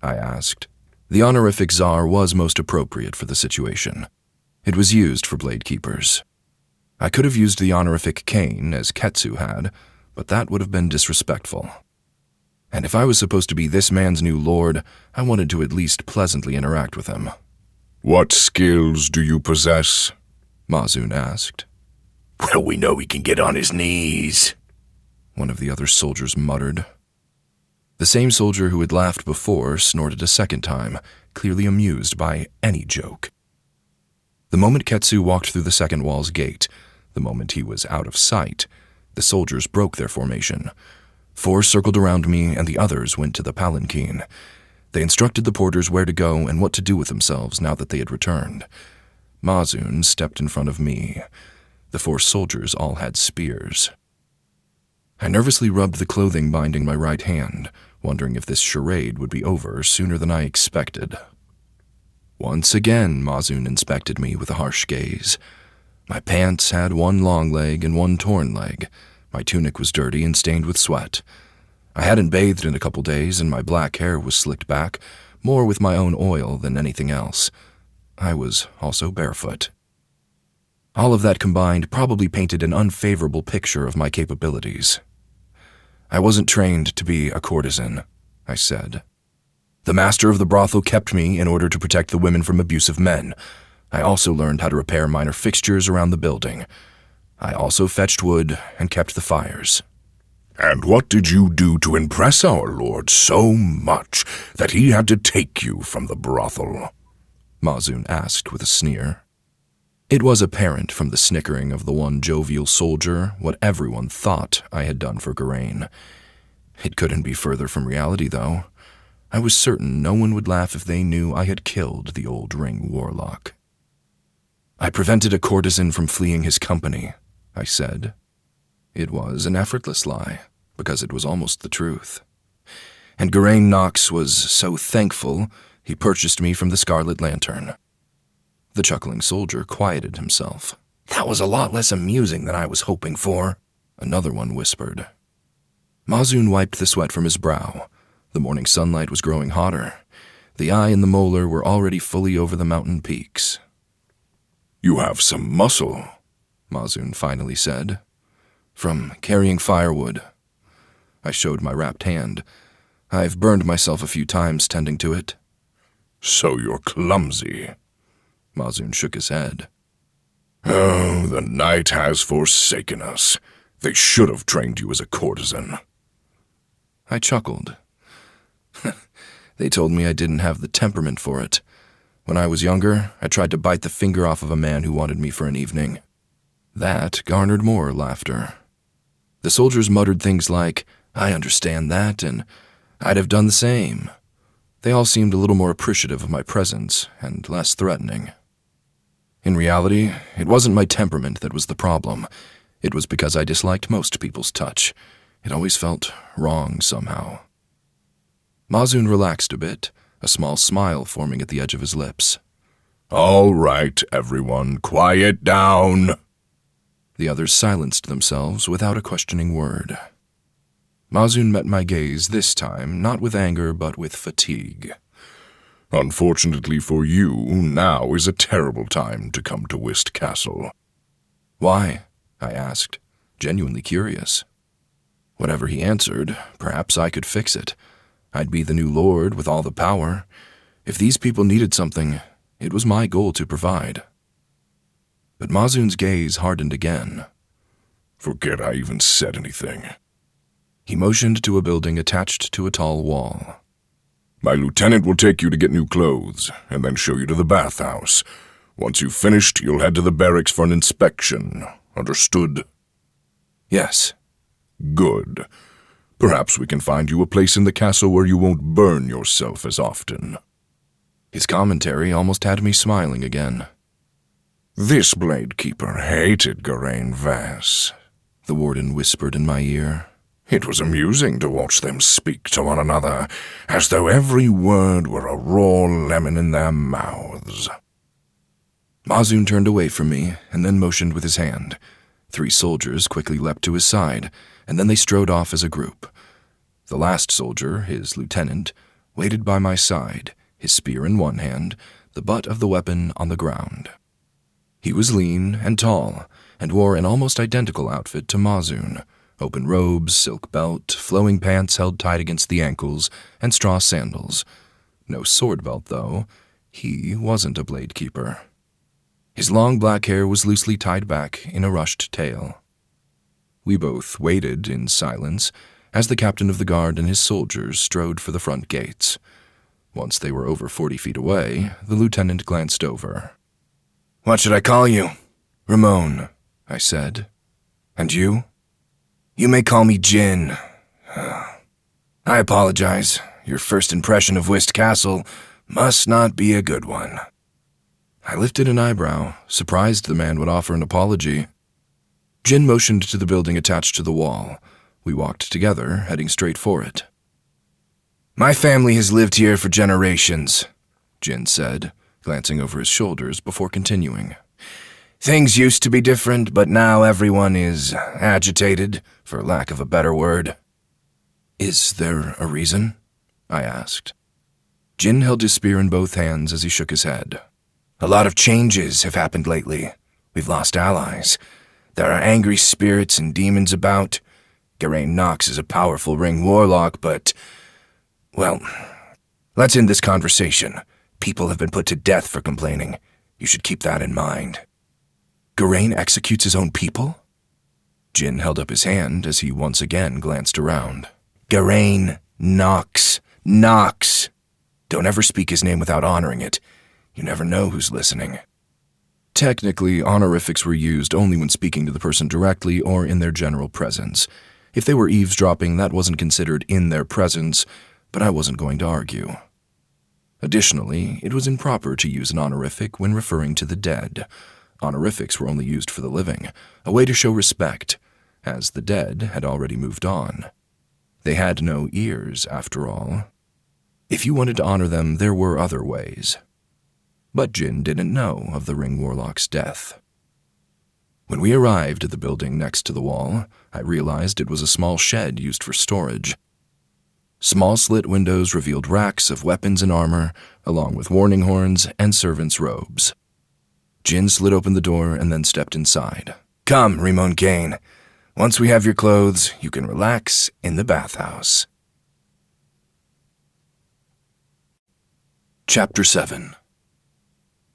I asked. The honorific Czar was most appropriate for the situation. It was used for blade keepers. I could have used the honorific Kane, as Ketsu had, but that would have been disrespectful. And if I was supposed to be this man's new lord, I wanted to at least pleasantly interact with him. "What skills do you possess?" Mazun asked. "Well, we know he can get on his knees," one of the other soldiers muttered. The same soldier who had laughed before snorted a second time, clearly amused by any joke. The moment Ketsu walked through the second wall's gate, the moment he was out of sight, the soldiers broke their formation. 4 circled around me, and the others went to the palanquin. They instructed the porters where to go and what to do with themselves now that they had returned. Mazun stepped in front of me. The 4 soldiers all had spears. I nervously rubbed the clothing binding my right hand, wondering if this charade would be over sooner than I expected. Once again, Mazun inspected me with a harsh gaze. My pants had one long leg and one torn leg. My tunic was dirty and stained with sweat. I hadn't bathed in a couple days, and my black hair was slicked back, more with my own oil than anything else. I was also barefoot. All of that combined probably painted an unfavorable picture of my capabilities. I wasn't trained to be a courtesan, I said. The master of the brothel kept me in order to protect the women from abusive men. I also learned how to repair minor fixtures around the building. I also fetched wood and kept the fires. And what did you do to impress our lord so much that he had to take you from the brothel? Mazun asked with a sneer. It was apparent from the snickering of the one jovial soldier what everyone thought I had done for Geraint. It couldn't be further from reality, though. I was certain no one would laugh if they knew I had killed the old Ring Warlock. I prevented a courtesan from fleeing his company, I said. It was an effortless lie, because it was almost the truth. And Geraint Knox was so thankful he purchased me from the Scarlet Lantern. The chuckling soldier quieted himself. That was a lot less amusing than I was hoping for, another one whispered. Mazun wiped the sweat from his brow. The morning sunlight was growing hotter. The eye and the molar were already fully over the mountain peaks. You have some muscle, Mazun finally said. From carrying firewood. I showed my wrapped hand. I've burned myself a few times tending to it. So you're clumsy. Mazun shook his head. Oh, the night has forsaken us. They should have trained you as a courtesan. I chuckled. They told me I didn't have the temperament for it. When I was younger, I tried to bite the finger off of a man who wanted me for an evening. That garnered more laughter. The soldiers muttered things like, I understand that, and I'd have done the same. They all seemed a little more appreciative of my presence and less threatening. In reality, it wasn't my temperament that was the problem. It was because I disliked most people's touch. It always felt wrong somehow. Mazun relaxed a bit, a small smile forming at the edge of his lips. All right, everyone, quiet down. The others silenced themselves without a questioning word. Mazun met my gaze this time, not with anger, but with fatigue. Unfortunately for you, now is a terrible time to come to Whist Castle. Why? I asked, genuinely curious. Whatever he answered, perhaps I could fix it. I'd be the new lord with all the power. If these people needed something, it was my goal to provide. But Mazun's gaze hardened again. Forget I even said anything. He motioned to a building attached to a tall wall. My lieutenant will take you to get new clothes, and then show you to the bathhouse. Once you've finished, you'll head to the barracks for an inspection. Understood? Yes. Good. Perhaps we can find you a place in the castle where you won't burn yourself as often. His commentary almost had me smiling again. This Bladekeeper hated Geraint Vass, the warden whispered in my ear. It was amusing to watch them speak to one another, as though every word were a raw lemon in their mouths. Mazun turned away from me, and then motioned with his hand. 3 soldiers quickly leapt to his side, and then they strode off as a group. The last soldier, his lieutenant, waited by my side, his spear in one hand, the butt of the weapon on the ground. He was lean and tall, and wore an almost identical outfit to Mazun. Open robes, silk belt, flowing pants held tight against the ankles, and straw sandals. No sword belt, though. He wasn't a Bladekeeper. His long black hair was loosely tied back in a rushed tail. We both waited in silence as the captain of the guard and his soldiers strode for the front gates. Once they were over 40 feet away, the lieutenant glanced over. "What should I call you?" "Rimon," I said. "And you?" "You may call me Jin. I apologize. Your first impression of Whist Castle must not be a good one." I lifted an eyebrow, surprised the man would offer an apology. Jin motioned to the building attached to the wall. We walked together, heading straight for it. "My family has lived here for generations," Jin said, glancing over his shoulders before continuing. "Things used to be different, but now everyone is agitated, for lack of a better word." "Is there a reason?" I asked. Jin held his spear in both hands as he shook his head. "A lot of changes have happened lately. We've lost allies. There are angry spirits and demons about. Geraint Knox is a powerful Ring Warlock, but... well, let's end this conversation. People have been put to death for complaining. You should keep that in mind." "Geraint executes his own people?" Jin held up his hand as he once again glanced around. "Geraint Knox. Knox. Don't ever speak his name without honoring it. You never know who's listening." Technically, honorifics were used only when speaking to the person directly or in their general presence. If they were eavesdropping, that wasn't considered in their presence, but I wasn't going to argue. Additionally, it was improper to use an honorific when referring to the dead. Honorifics were only used for the living, a way to show respect, as the dead had already moved on. They had no ears, after all. If you wanted to honor them, there were other ways. But Jin didn't know of the Ring Warlock's death. When we arrived at the building next to the wall, I realized it was a small shed used for storage. Small slit windows revealed racks of weapons and armor, along with warning horns and servants' robes. Jin slid open the door and then stepped inside. "Come, Rimon Kane. Once we have your clothes, you can relax in the bathhouse." Chapter 7.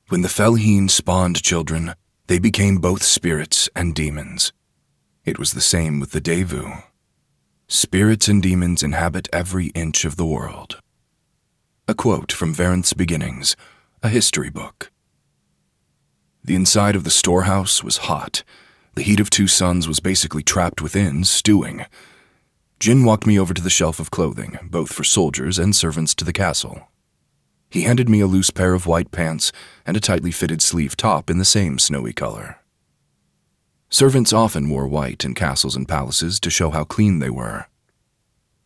When the Felheen spawned children, they became both spirits and demons. It was the same with the Devu. Spirits and demons inhabit every inch of the world. A quote from Varenth's Beginnings, a history book. The inside of the storehouse was hot. The heat of 2 suns was basically trapped within, stewing. Jin walked me over to the shelf of clothing, both for soldiers and servants to the castle. He handed me a loose pair of white pants and a tightly fitted sleeve top in the same snowy color. Servants often wore white in castles and palaces to show how clean they were.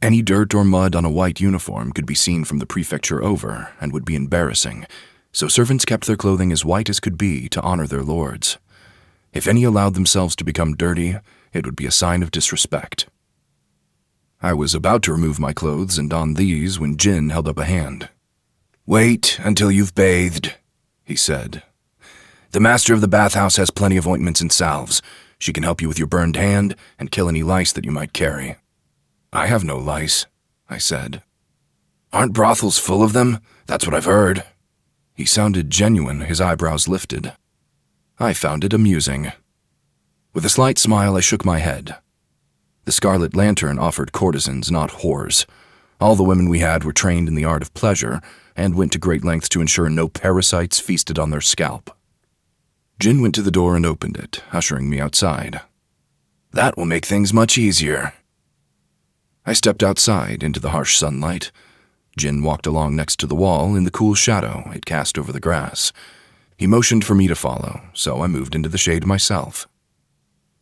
Any dirt or mud on a white uniform could be seen from the prefecture over and would be embarrassing, so servants kept their clothing as white as could be to honor their lords. If any allowed themselves to become dirty, it would be a sign of disrespect. I was about to remove my clothes and don these when Jin held up a hand. "Wait until you've bathed," he said. "The master of the bathhouse has plenty of ointments and salves. She can help you with your burned hand and kill any lice that you might carry." "I have no lice," I said. "Aren't brothels full of them? That's what I've heard." He sounded genuine, his eyebrows lifted. I found it amusing. With a slight smile, I shook my head. The Scarlet Lantern offered courtesans, not whores. All the women we had were trained in the art of pleasure and went to great lengths to ensure no parasites feasted on their scalp. Jin went to the door and opened it, ushering me outside. "That will make things much easier." I stepped outside into the harsh sunlight. Jin walked along next to the wall in the cool shadow it cast over the grass. He motioned for me to follow, so I moved into the shade myself.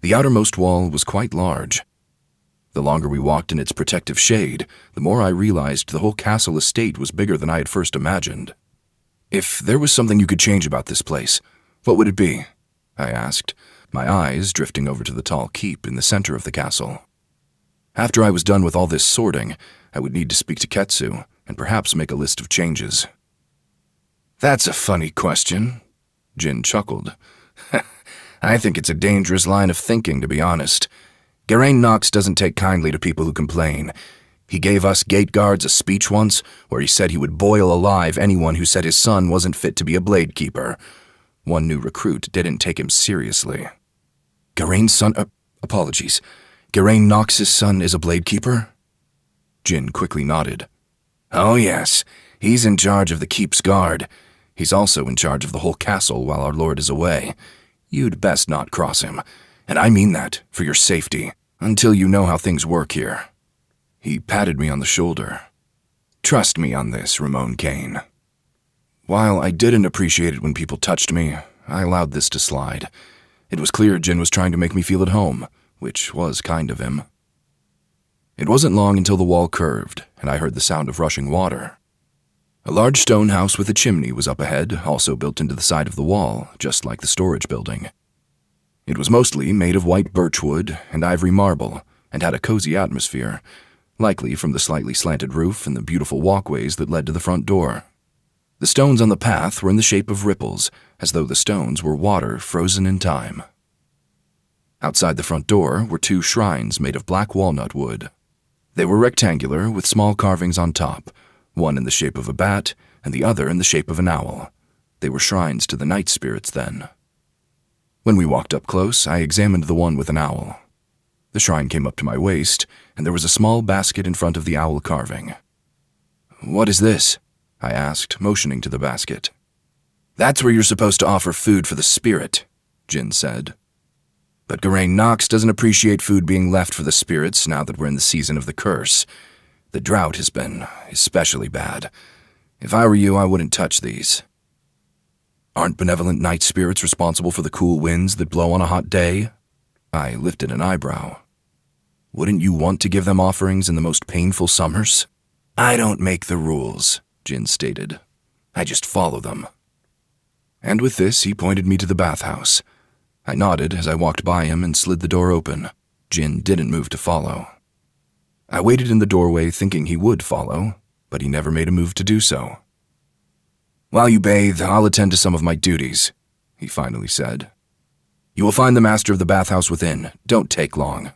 The outermost wall was quite large. The longer we walked in its protective shade, the more I realized the whole castle estate was bigger than I had first imagined. "If there was something you could change about this place, what would it be?" I asked, my eyes drifting over to the tall keep in the center of the castle. After I was done with all this sorting, I would need to speak to Ketsu and perhaps make a list of changes. "That's a funny question," Jin chuckled. "I think it's a dangerous line of thinking, to be honest. Geraint Knox doesn't take kindly to people who complain. He gave us gate guards a speech once where he said he would boil alive anyone who said his son wasn't fit to be a blade keeper. One new recruit didn't take him seriously." "Geraint's son... apologies. Geraint Knox's son is a blade keeper?" Jin quickly nodded. "Oh yes, he's in charge of the keep's guard. He's also in charge of the whole castle while our lord is away. You'd best not cross him. And I mean that, for your safety, until you know how things work here." He patted me on the shoulder. "Trust me on this, Rimon Kane." While I didn't appreciate it when people touched me, I allowed this to slide. It was clear Jin was trying to make me feel at home, which was kind of him. It wasn't long until the wall curved, and I heard the sound of rushing water. A large stone house with a chimney was up ahead, also built into the side of the wall, just like the storage building. It was mostly made of white birchwood and ivory marble, and had a cozy atmosphere, likely from the slightly slanted roof and the beautiful walkways that led to the front door. The stones on the path were in the shape of ripples, as though the stones were water frozen in time. Outside the front door were 2 shrines made of black walnut wood. They were rectangular with small carvings on top, one in the shape of a bat and the other in the shape of an owl. They were shrines to the night spirits then. When we walked up close, I examined the one with an owl. The shrine came up to my waist, and there was a small basket in front of the owl carving. "What is this?" I asked, motioning to the basket. "That's where you're supposed to offer food for the spirit," Jin said. "But Geraint Knox doesn't appreciate food being left for the spirits now that we're in the season of the curse. The drought has been especially bad. If I were you, I wouldn't touch these." "Aren't benevolent night spirits responsible for the cool winds that blow on a hot day?" I lifted an eyebrow. "Wouldn't you want to give them offerings in the most painful summers?" "I don't make the rules," Jin stated. "I just follow them." And with this, he pointed me to the bathhouse. I nodded as I walked by him and slid the door open. Jin didn't move to follow. I waited in the doorway thinking he would follow, but he never made a move to do so. "While you bathe, I'll attend to some of my duties," he finally said. "You will find the master of the bathhouse within. Don't take long."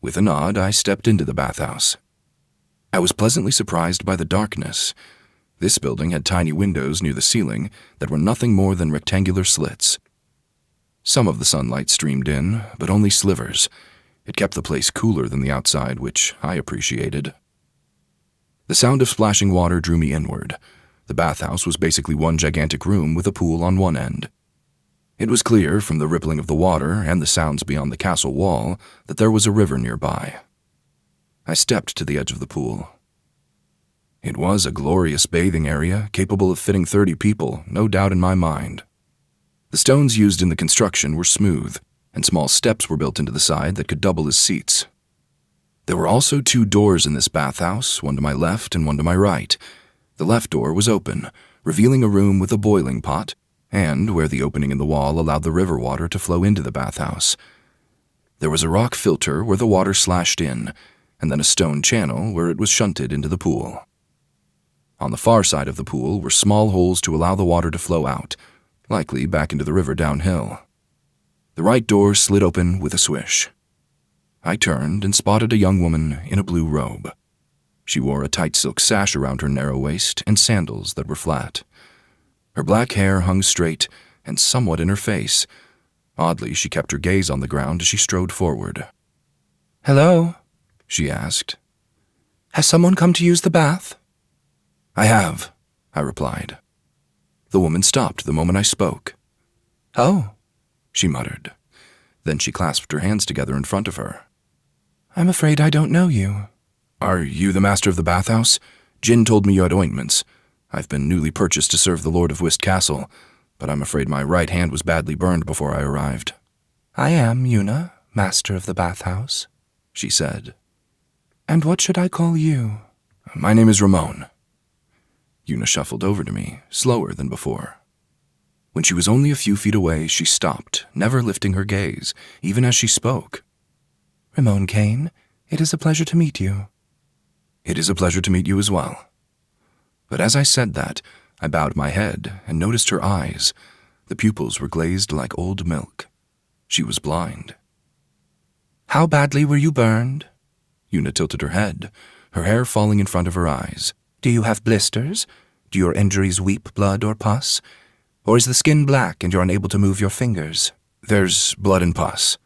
With a nod, I stepped into the bathhouse. I was pleasantly surprised by the darkness. This building had tiny windows near the ceiling that were nothing more than rectangular slits. Some of the sunlight streamed in, but only slivers. It kept the place cooler than the outside, which I appreciated. The sound of splashing water drew me inward. The bathhouse was basically one gigantic room with a pool on one end. It was clear from the rippling of the water and the sounds beyond the castle wall that there was a river nearby. I stepped to the edge of the pool. It was a glorious bathing area capable of fitting 30 people, no doubt in my mind. The stones used in the construction were smooth, and small steps were built into the side that could double as seats. There were also 2 doors in this bathhouse, one to my left and one to my right. The left door was open, revealing a room with a boiling pot, and where the opening in the wall allowed the river water to flow into the bathhouse. There was a rock filter where the water slashed in, and then a stone channel where it was shunted into the pool. On the far side of the pool were small holes to allow the water to flow out, likely back into the river downhill. The right door slid open with a swish. I turned and spotted a young woman in a blue robe. She wore a tight silk sash around her narrow waist and sandals that were flat. Her black hair hung straight and somewhat in her face. Oddly, she kept her gaze on the ground as she strode forward. "Hello?" she asked. "Has someone come to use the bath?" "I have," I replied. The woman stopped the moment I spoke. "Oh," she muttered. Then she clasped her hands together in front of her. "I'm afraid I don't know you." "Are you the master of the bathhouse? Jin told me you had ointments. I've been newly purchased to serve the Lord of Whist Castle, but I'm afraid my right hand was badly burned before I arrived." "I am Yuna, master of the bathhouse," she said. "And what should I call you?" "My name is Rimon." Yuna shuffled over to me, slower than before. When she was only a few feet away, she stopped, never lifting her gaze, even as she spoke. "Rimon Kane, it is a pleasure to meet you." "It is a pleasure to meet you as well." But as I said that, I bowed my head and noticed her eyes. The pupils were glazed like old milk. She was blind. "How badly were you burned?" Yuna tilted her head, her hair falling in front of her eyes. "Do you have blisters? Do your injuries weep blood or pus? Or is the skin black and you're unable to move your fingers?" "There's blood and pus,"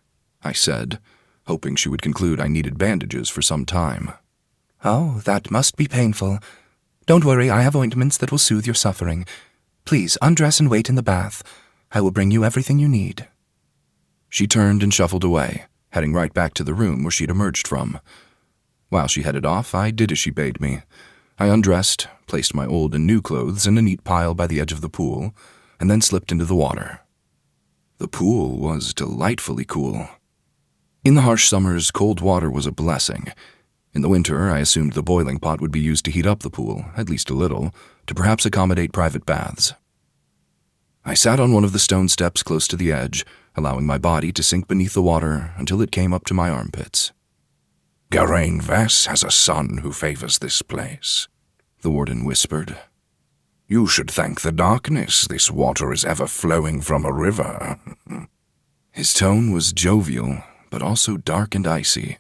I said, hoping she would conclude I needed bandages for some time. "Oh, that must be painful. Don't worry, I have ointments that will soothe your suffering. Please, undress and wait in the bath. I will bring you everything you need." She turned and shuffled away, heading right back to the room where she'd emerged from. While she headed off, I did as she bade me. I undressed, placed my old and new clothes in a neat pile by the edge of the pool, and then slipped into the water. The pool was delightfully cool. In the harsh summers, cold water was a blessing. In the winter, I assumed the boiling pot would be used to heat up the pool, at least a little, to perhaps accommodate private baths. I sat on one of the stone steps close to the edge, allowing my body to sink beneath the water until it came up to my armpits. Geraint Vess has a son who favors this place, the warden whispered. You should thank the darkness this water is ever flowing from a river. His tone was jovial, but also dark and icy.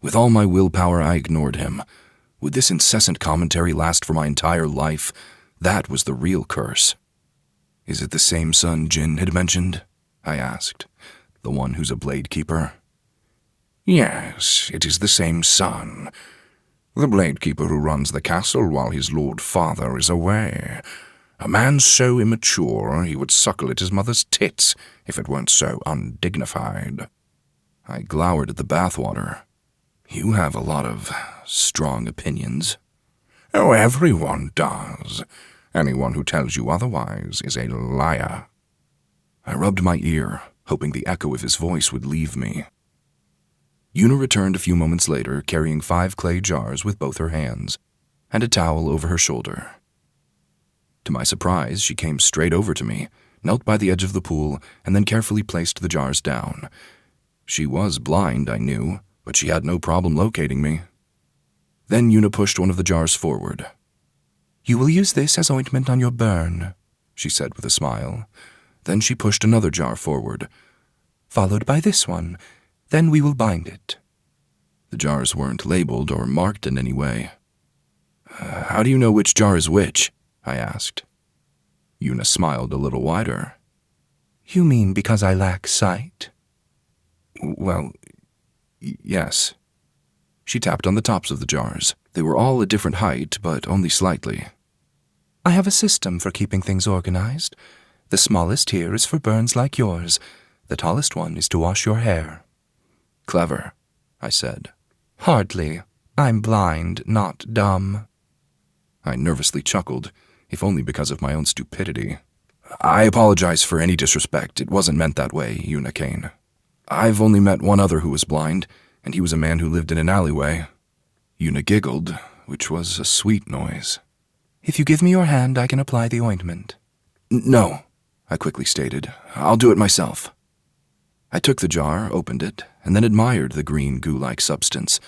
With all my willpower, I ignored him. Would this incessant commentary last for my entire life? That was the real curse. Is it the same son Jin had mentioned? I asked. The one who's a blade keeper? Yes, it is the same son. The blade keeper who runs the castle while his lord father is away. A man so immature he would suckle at his mother's tits if it weren't so undignified. I glowered at the bathwater. You have a lot of strong opinions. Oh, everyone does. Anyone who tells you otherwise is a liar. I rubbed my ear, hoping the echo of his voice would leave me. Yuna returned a few moments later, carrying 5 clay jars with both her hands, and a towel over her shoulder. To my surprise, she came straight over to me, knelt by the edge of the pool, and then carefully placed the jars down. She was blind, I knew, but she had no problem locating me. Then Yuna pushed one of the jars forward. "You will use this as ointment on your burn," she said with a smile. Then she pushed another jar forward, followed by this one. Then we will bind it. The jars weren't labeled or marked in any way. How do you know which jar is which?" I asked. Yuna smiled a little wider. "You mean because I lack sight?" "Well, yes." She tapped on the tops of the jars. They were all a different height, but only slightly. "I have a system for keeping things organized. The smallest here is for burns like yours. The tallest one is to wash your hair." "Clever," I said. "Hardly. I'm blind, not dumb." I nervously chuckled, if only because of my own stupidity. "I apologize for any disrespect. It wasn't meant that way, Yuna Kane. I've only met one other who was blind, and he was a man who lived in an alleyway." Yuna giggled, which was a sweet noise. "If you give me your hand, I can apply the ointment." "No," I quickly stated. "I'll do it myself." I took the jar, opened it, and then admired the green goo-like substance.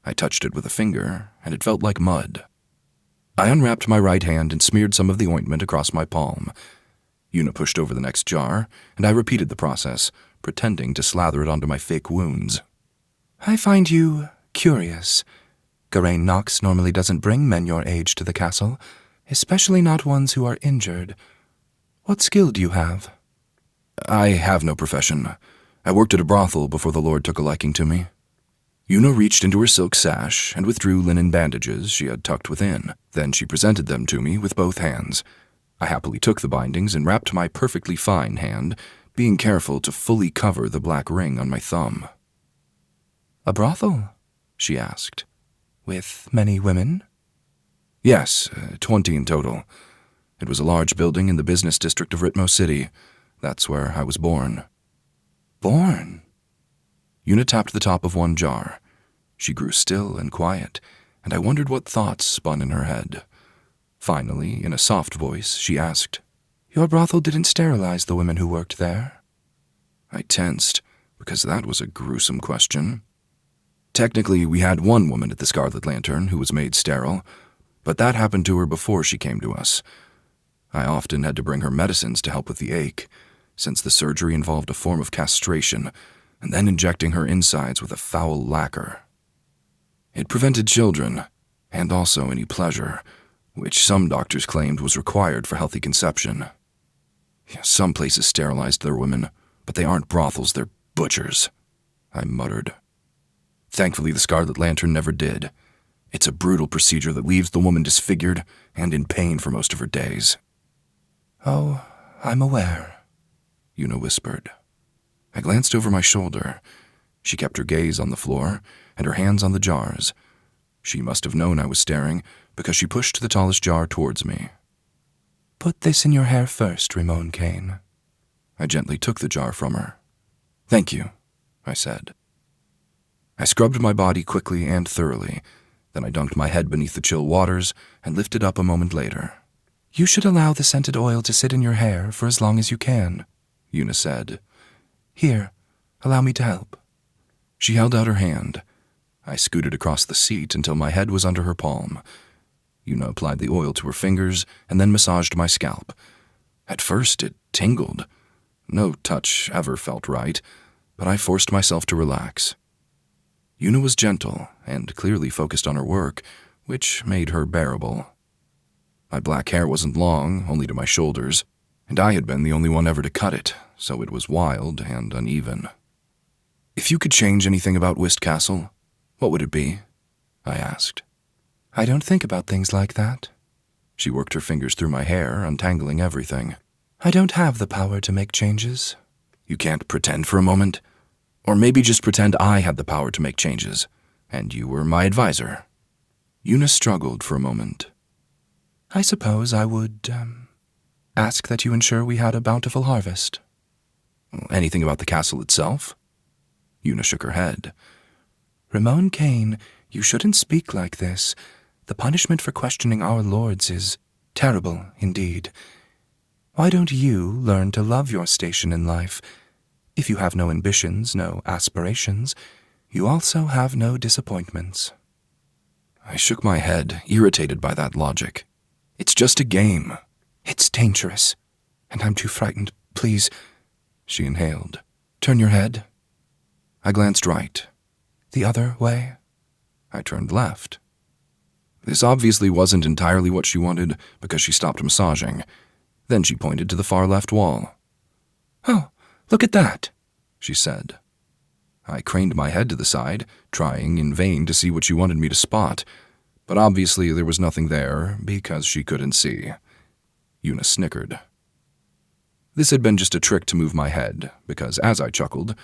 I touched it with a finger, and it felt like mud. I unwrapped my right hand and smeared some of the ointment across my palm. Yuna pushed over the next jar, and I repeated the process, pretending to slather it onto my fake wounds. "I find you curious. Geraint Knox normally doesn't bring men your age to the castle, especially not ones who are injured. What skill do you have?" "I have no profession. I worked at a brothel before the Lord took a liking to me." Yuna reached into her silk sash and withdrew linen bandages she had tucked within. Then she presented them to me with both hands. I happily took the bindings and wrapped my perfectly fine hand, being careful to fully cover the black ring on my thumb. "A brothel?" she asked. "With many women?" "Yes, 20 in total. It was a large building in the business district of Ritmo City. That's where I was born." "Born?" Yuna tapped the top of one jar. She grew still and quiet, and I wondered what thoughts spun in her head. Finally, in a soft voice, she asked, "Your brothel didn't sterilize the women who worked there?" I tensed, because that was a gruesome question. "Technically, we had one woman at the Scarlet Lantern who was made sterile, but that happened to her before she came to us. I often had to bring her medicines to help with the ache, since the surgery involved a form of castration, and then injecting her insides with a foul lacquer. It prevented children, and also any pleasure, which some doctors claimed was required for healthy conception. Some places sterilized their women, but they aren't brothels, they're butchers," I muttered. "Thankfully, the Scarlet Lantern never did. It's a brutal procedure that leaves the woman disfigured and in pain for most of her days." "Oh, I'm aware," Yuna whispered. I glanced over my shoulder. She kept her gaze on the floor and her hands on the jars. She must have known I was staring, because she pushed the tallest jar towards me. "Put this in your hair first, Rimon Kane." I gently took the jar from her. "Thank you," I said. I scrubbed my body quickly and thoroughly. Then I dunked my head beneath the chill waters and lifted up a moment later. "You should allow the scented oil to sit in your hair for as long as you can," Una said. "Here, allow me to help." She held out her hand. I scooted across the seat until my head was under her palm. Una applied the oil to her fingers and then massaged my scalp. At first it tingled. No touch ever felt right, but I forced myself to relax. Una was gentle and clearly focused on her work, which made her bearable. My black hair wasn't long, only to my shoulders, and I had been the only one ever to cut it, so it was wild and uneven. "If you could change anything about Whist Castle, what would it be?" I asked. "I don't think about things like that." She worked her fingers through my hair, untangling everything. "I don't have the power to make changes." "You can't pretend for a moment? Or maybe just pretend I had the power to make changes, and you were my advisor." Una struggled for a moment. "I suppose I would, ask that you ensure we had a bountiful harvest." "Anything about the castle itself?" Una shook her head. "Rimon Kane, you shouldn't speak like this. The punishment for questioning our lords is terrible indeed. Why don't you learn to love your station in life? If you have no ambitions, no aspirations, you also have no disappointments." I shook my head, irritated by that logic. "It's just a game." "It's dangerous, and I'm too frightened. Please," she inhaled. "Turn your head." I glanced right. "The other way?" I turned left. This obviously wasn't entirely what she wanted, because she stopped massaging. Then she pointed to the far left wall. "Oh, look at that," she said. I craned my head to the side, trying in vain to see what she wanted me to spot, but obviously there was nothing there because she couldn't see. Una snickered. This had been just a trick to move my head, because as I chuckled,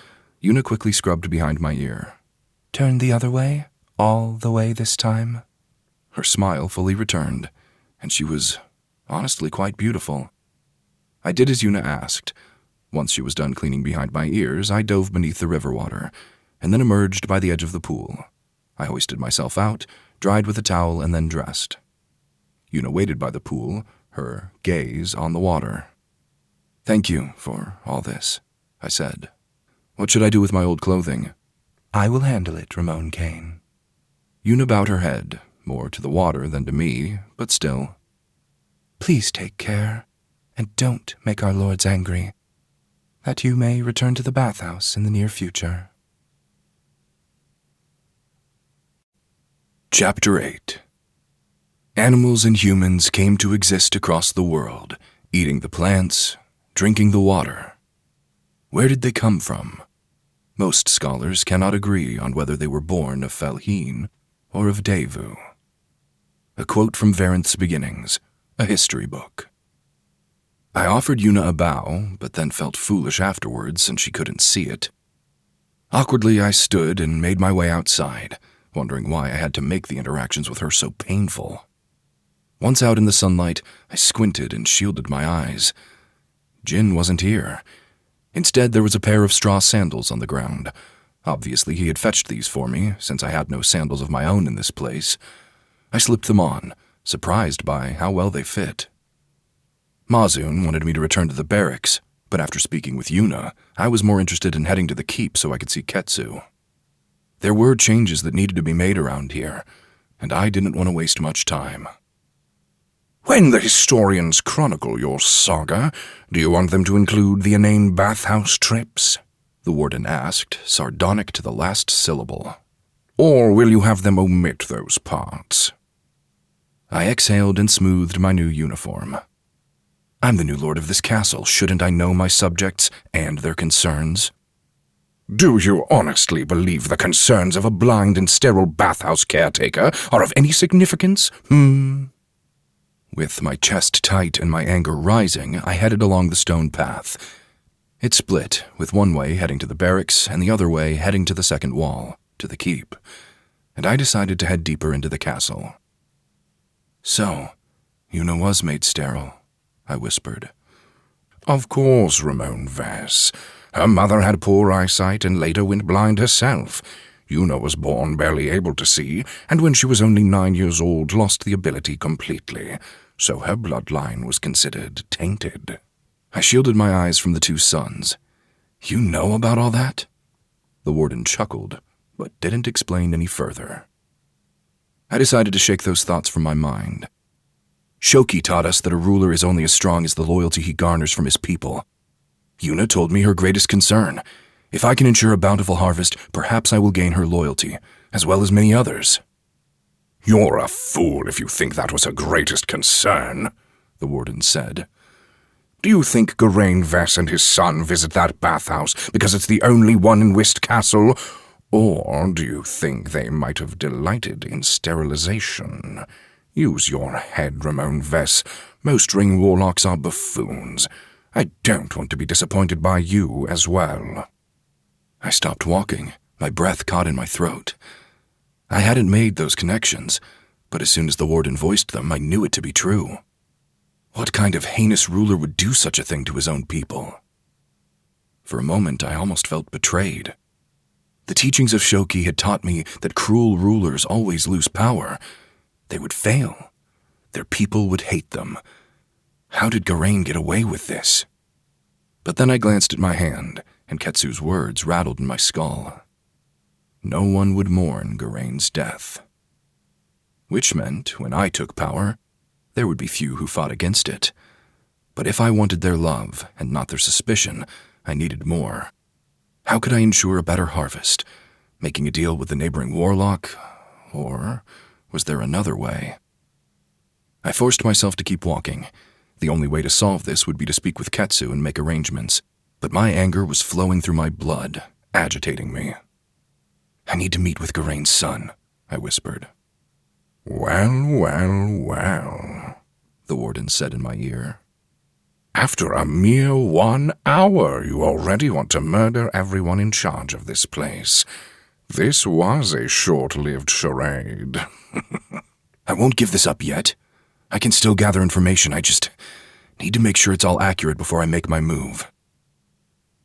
Una quickly scrubbed behind my ear. "Turn the other way? All the way this time?" Her smile fully returned, and she was honestly quite beautiful. I did as Una asked. Once she was done cleaning behind my ears, I dove beneath the river water, and then emerged by the edge of the pool. I hoisted myself out, dried with a towel, and then dressed. Una waited by the pool, her gaze on the water. "Thank you for all this," I said. "What should I do with my old clothing?" "I will handle it, Rimon Kane." Una bowed her head, more to the water than to me, but still. "Please take care, and don't make our lords angry, that you may return to the bathhouse in the near future." Chapter 8. Animals and humans came to exist across the world, eating the plants, drinking the water. Where did they come from? Most scholars cannot agree on whether they were born of Felheen or of Devu. A quote from Varenth's Beginnings, a history book. I offered Una a bow, but then felt foolish afterwards since she couldn't see it. Awkwardly, I stood and made my way outside, wondering why I had to make the interactions with her so painful. Once out in the sunlight, I squinted and shielded my eyes. Jin wasn't here. Instead, there was a pair of straw sandals on the ground. Obviously, he had fetched these for me, since I had no sandals of my own in this place. I slipped them on, surprised by how well they fit. Mazun wanted me to return to the barracks, but after speaking with Una, I was more interested in heading to the keep so I could see Ketsu. There were changes that needed to be made around here, and I didn't want to waste much time. "When the historians chronicle your saga, do you want them to include the inane bathhouse trips?" the warden asked, sardonic to the last syllable. "Or will you have them omit those parts?" I exhaled and smoothed my new uniform. I'm the new lord of this castle. Shouldn't I know my subjects and their concerns? "Do you honestly believe the concerns of a blind and sterile bathhouse caretaker are of any significance? With my chest tight and my anger rising, I headed along the stone path. It split, with one way heading to the barracks and the other way heading to the second wall, to the keep, and I decided to head deeper into the castle. "So, Una was made sterile," I whispered. "Of course, Ramon Vass. Her mother had poor eyesight and later went blind herself. Yuna was born barely able to see, and when she was only 9 years old lost the ability completely, so her bloodline was considered tainted. I shielded my eyes from the two suns. You know about all that? The warden chuckled, but didn't explain any further. I decided to shake those thoughts from my mind. Shoki taught us that a ruler is only as strong as the loyalty he garners from his people. Yuna told me her greatest concern. If I can ensure a bountiful harvest, perhaps I will gain her loyalty, as well as many others. You're a fool if you think that was her greatest concern, the warden said. Do you think Geraint Vess and his son visit that bathhouse because it's the only one in Whist Castle? Or do you think they might have delighted in sterilization? Use your head, Rimon Vess. Most Ring Warlocks are buffoons. I don't want to be disappointed by you as well. I stopped walking, my breath caught in my throat. I hadn't made those connections, but as soon as the warden voiced them, I knew it to be true. What kind of heinous ruler would do such a thing to his own people? For a moment, I almost felt betrayed. The teachings of Shoki had taught me that cruel rulers always lose power. They would fail. Their people would hate them. How did Geraint get away with this? But then I glanced at my hand, and Ketsu's words rattled in my skull. No one would mourn Geraint's death. Which meant, when I took power, there would be few who fought against it. But if I wanted their love, and not their suspicion, I needed more. How could I ensure a better harvest? Making a deal with the neighboring warlock? Or was there another way? I forced myself to keep walking. The only way to solve this would be to speak with Ketsu and make arrangements. But my anger was flowing through my blood, agitating me. I need to meet with Geraint's son, I whispered. Well, the warden said in my ear. After a mere 1 hour, you already want to murder everyone in charge of this place. This was a short-lived charade. I won't give this up yet. I can still gather information, I just need to make sure it's all accurate before I make my move.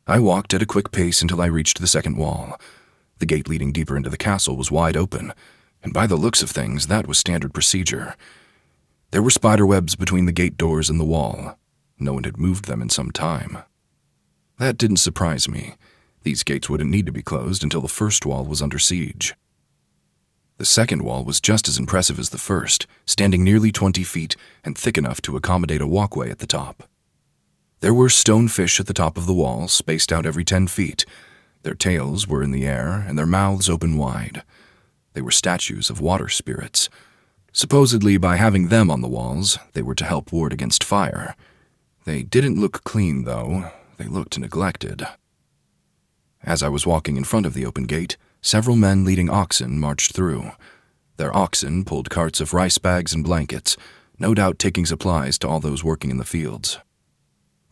I walked at a quick pace until I reached the second wall. The gate leading deeper into the castle was wide open, and by the looks of things, that was standard procedure. There were spiderwebs between the gate doors and the wall. No one had moved them in some time. That didn't surprise me. These gates wouldn't need to be closed until the first wall was under siege. The second wall was just as impressive as the first, standing nearly 20 feet and thick enough to accommodate a walkway at the top. There were stone fish at the top of the wall, spaced out every 10 feet. Their tails were in the air and their mouths open wide. They were statues of water spirits. Supposedly, by having them on the walls, they were to help ward against fire. They didn't look clean, though. They looked neglected. As I was walking in front of the open gate, several men leading oxen marched through. Their oxen pulled carts of rice bags and blankets, no doubt taking supplies to all those working in the fields.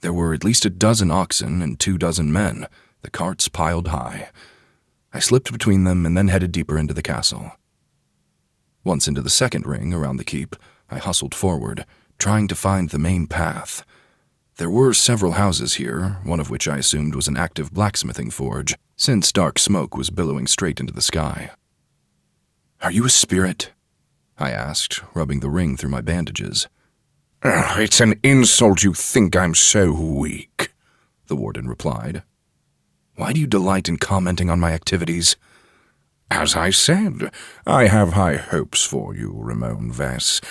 There were at least a dozen oxen and 24 men, the carts piled high. I slipped between them and then headed deeper into the castle. Once into the second ring around the keep, I hustled forward, trying to find the main path. There were several houses here, one of which I assumed was an active blacksmithing forge, since dark smoke was billowing straight into the sky. "Are you a spirit?" I asked, rubbing the ring through my bandages. It's an insult you think I'm so weak, the warden replied. Why do you delight in commenting on my activities? As I said, I have high hopes for you, Rimon Vess.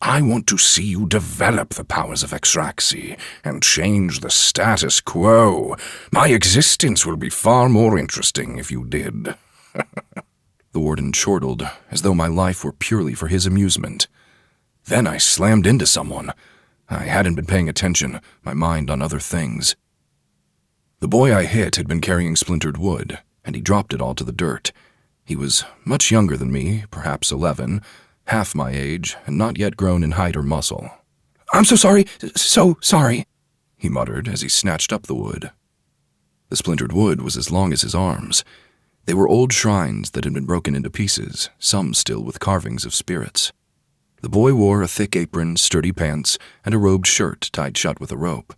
I want to see you develop the powers of Exraxi and change the status quo. My existence will be far more interesting if you did. The warden chortled, as though my life were purely for his amusement. Then I slammed into someone. I hadn't been paying attention, my mind on other things. The boy I hit had been carrying splintered wood, and he dropped it all to the dirt. He was much younger than me, perhaps 11, half my age, and not yet grown in height or muscle. "I'm so sorry, he muttered as he snatched up the wood. The splintered wood was as long as his arms. They were old shrines that had been broken into pieces, some still with carvings of spirits. The boy wore a thick apron, sturdy pants, and a robed shirt tied shut with a rope.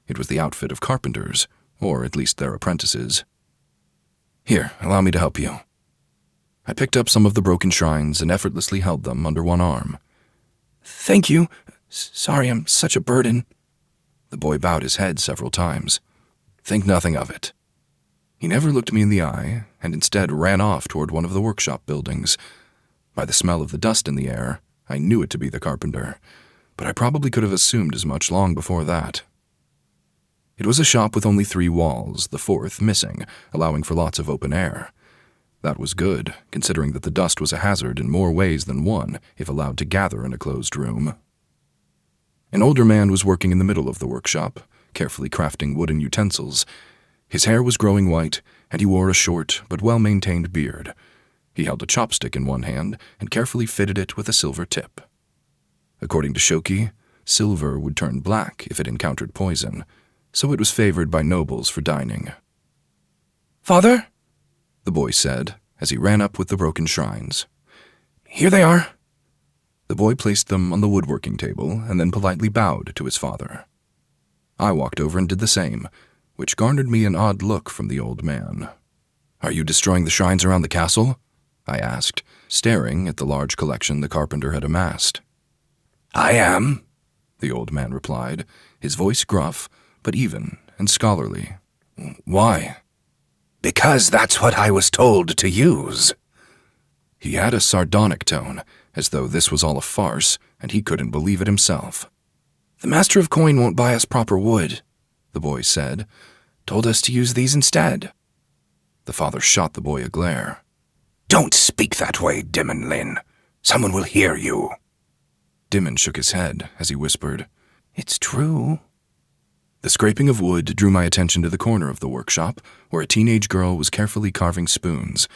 It was the outfit of carpenters, or at least their apprentices. "Here, allow me to help you." I picked up some of the broken shrines and effortlessly held them under one arm. "Thank you. Sorry I'm such a burden." The boy bowed his head several times. "Think nothing of it." He never looked me in the eye, and instead ran off toward one of the workshop buildings. By the smell of the dust in the air, I knew it to be the carpenter, but I probably could have assumed as much long before that. It was a shop with only 3 walls, the 4th missing, allowing for lots of open air. That was good, considering that the dust was a hazard in more ways than one if allowed to gather in a closed room. An older man was working in the middle of the workshop, carefully crafting wooden utensils. His hair was growing white, and he wore a short but well-maintained beard. He held a chopstick in one hand and carefully fitted it with a silver tip. According to Shoki, silver would turn black if it encountered poison, so it was favored by nobles for dining. "Father?" the boy said as he ran up with the broken shrines. "Here they are." The boy placed them on the woodworking table and then politely bowed to his father. I walked over and did the same, which garnered me an odd look from the old man. "Are you destroying the shrines around the castle?" I asked, staring at the large collection the carpenter had amassed. "I am," the old man replied, his voice gruff, but even and scholarly. "Why?" "Because that's what I was told to use." He had a sardonic tone, as though this was all a farce, and he couldn't believe it himself. "The Master of Coin won't buy us proper wood," the boy said. "Told us to use these instead." The father shot the boy a glare. "Don't speak that way, Dimon Lin. Someone will hear you." Dimon shook his head as he whispered, "It's true." The scraping of wood drew my attention to the corner of the workshop, where a teenage girl was carefully carving spoons.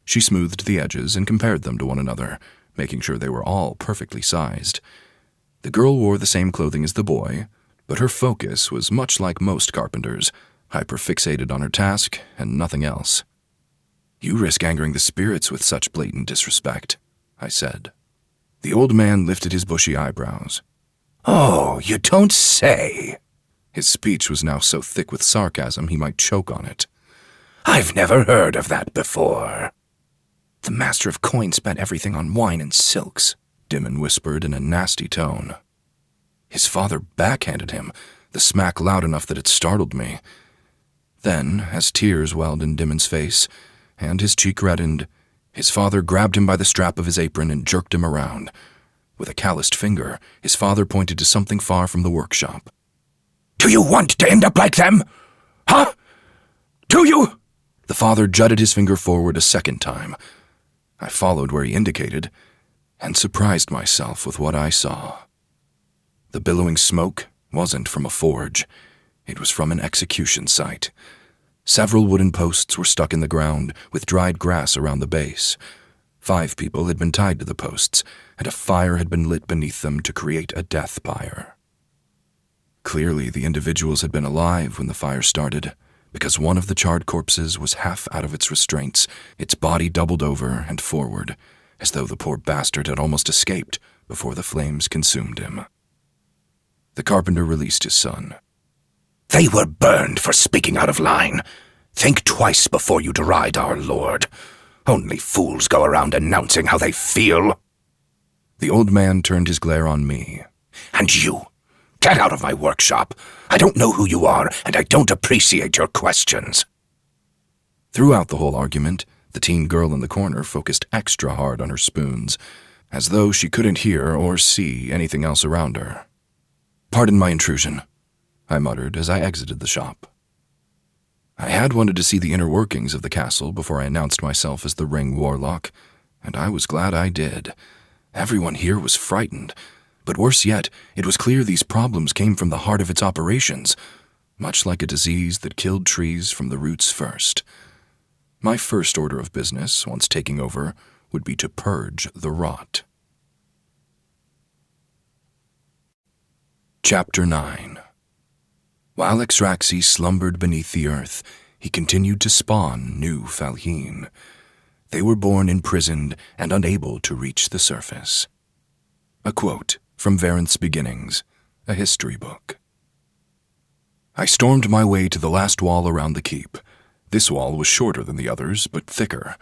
She smoothed the edges and compared them to one another, making sure they were all perfectly sized. The girl wore the same clothing as the boy, but her focus was much like most carpenters, hyper-fixated on her task and nothing else. "You risk angering the spirits with such blatant disrespect," I said. The old man lifted his bushy eyebrows. "Oh, you don't say." His speech was now so thick with sarcasm he might choke on it. "I've never heard of that before." "The Master of Coin spent everything on wine and silks," Dimon whispered in a nasty tone. His father backhanded him, the smack loud enough that it startled me. Then, as tears welled in Dimon's face, and his cheek reddened, his father grabbed him by the strap of his apron and jerked him around. With a calloused finger, his father pointed to something far from the workshop. "Do you want to end up like them? Huh? Do you?" The father jutted his finger forward a second time. I followed where he indicated, and surprised myself with what I saw. The billowing smoke wasn't from a forge. It was from an execution site. Several wooden posts were stuck in the ground, with dried grass around the base. 5 people had been tied to the posts, and a fire had been lit beneath them to create a death pyre. Clearly, the individuals had been alive when the fire started, because one of the charred corpses was half out of its restraints, its body doubled over and forward, as though the poor bastard had almost escaped before the flames consumed him. The carpenter released his son. "They were burned for speaking out of line. Think twice before you deride our lord. Only fools go around announcing how they feel." The old man turned his glare on me. "And you, get out of my workshop. I don't know who you are, and I don't appreciate your questions." Throughout the whole argument, the teen girl in the corner focused extra hard on her spoons, as though she couldn't hear or see anything else around her. "Pardon my intrusion," I muttered as I exited the shop. I had wanted to see the inner workings of the castle before I announced myself as the Ring Warlock, and I was glad I did. Everyone here was frightened, but worse yet, it was clear these problems came from the heart of its operations, much like a disease that killed trees from the roots first. My first order of business, once taking over, would be to purge the rot. Chapter 9. While Exraxi slumbered beneath the earth, he continued to spawn new Falheen. They were born imprisoned and unable to reach the surface. A quote from Varenth's Beginnings, a history book. I stormed my way to the last wall around the keep. This wall was shorter than the others, but thicker.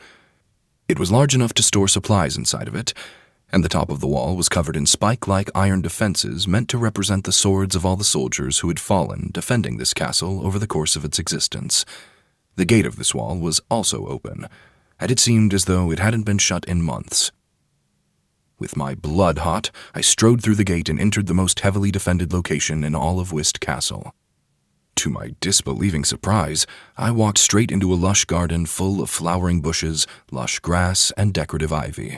It was large enough to store supplies inside of it, and the top of the wall was covered in spike-like iron defenses meant to represent the swords of all the soldiers who had fallen defending this castle over the course of its existence. The gate of this wall was also open, and it seemed as though it hadn't been shut in months. With my blood hot, I strode through the gate and entered the most heavily defended location in all of Whist Castle. To my disbelieving surprise, I walked straight into a lush garden full of flowering bushes, lush grass, and decorative ivy.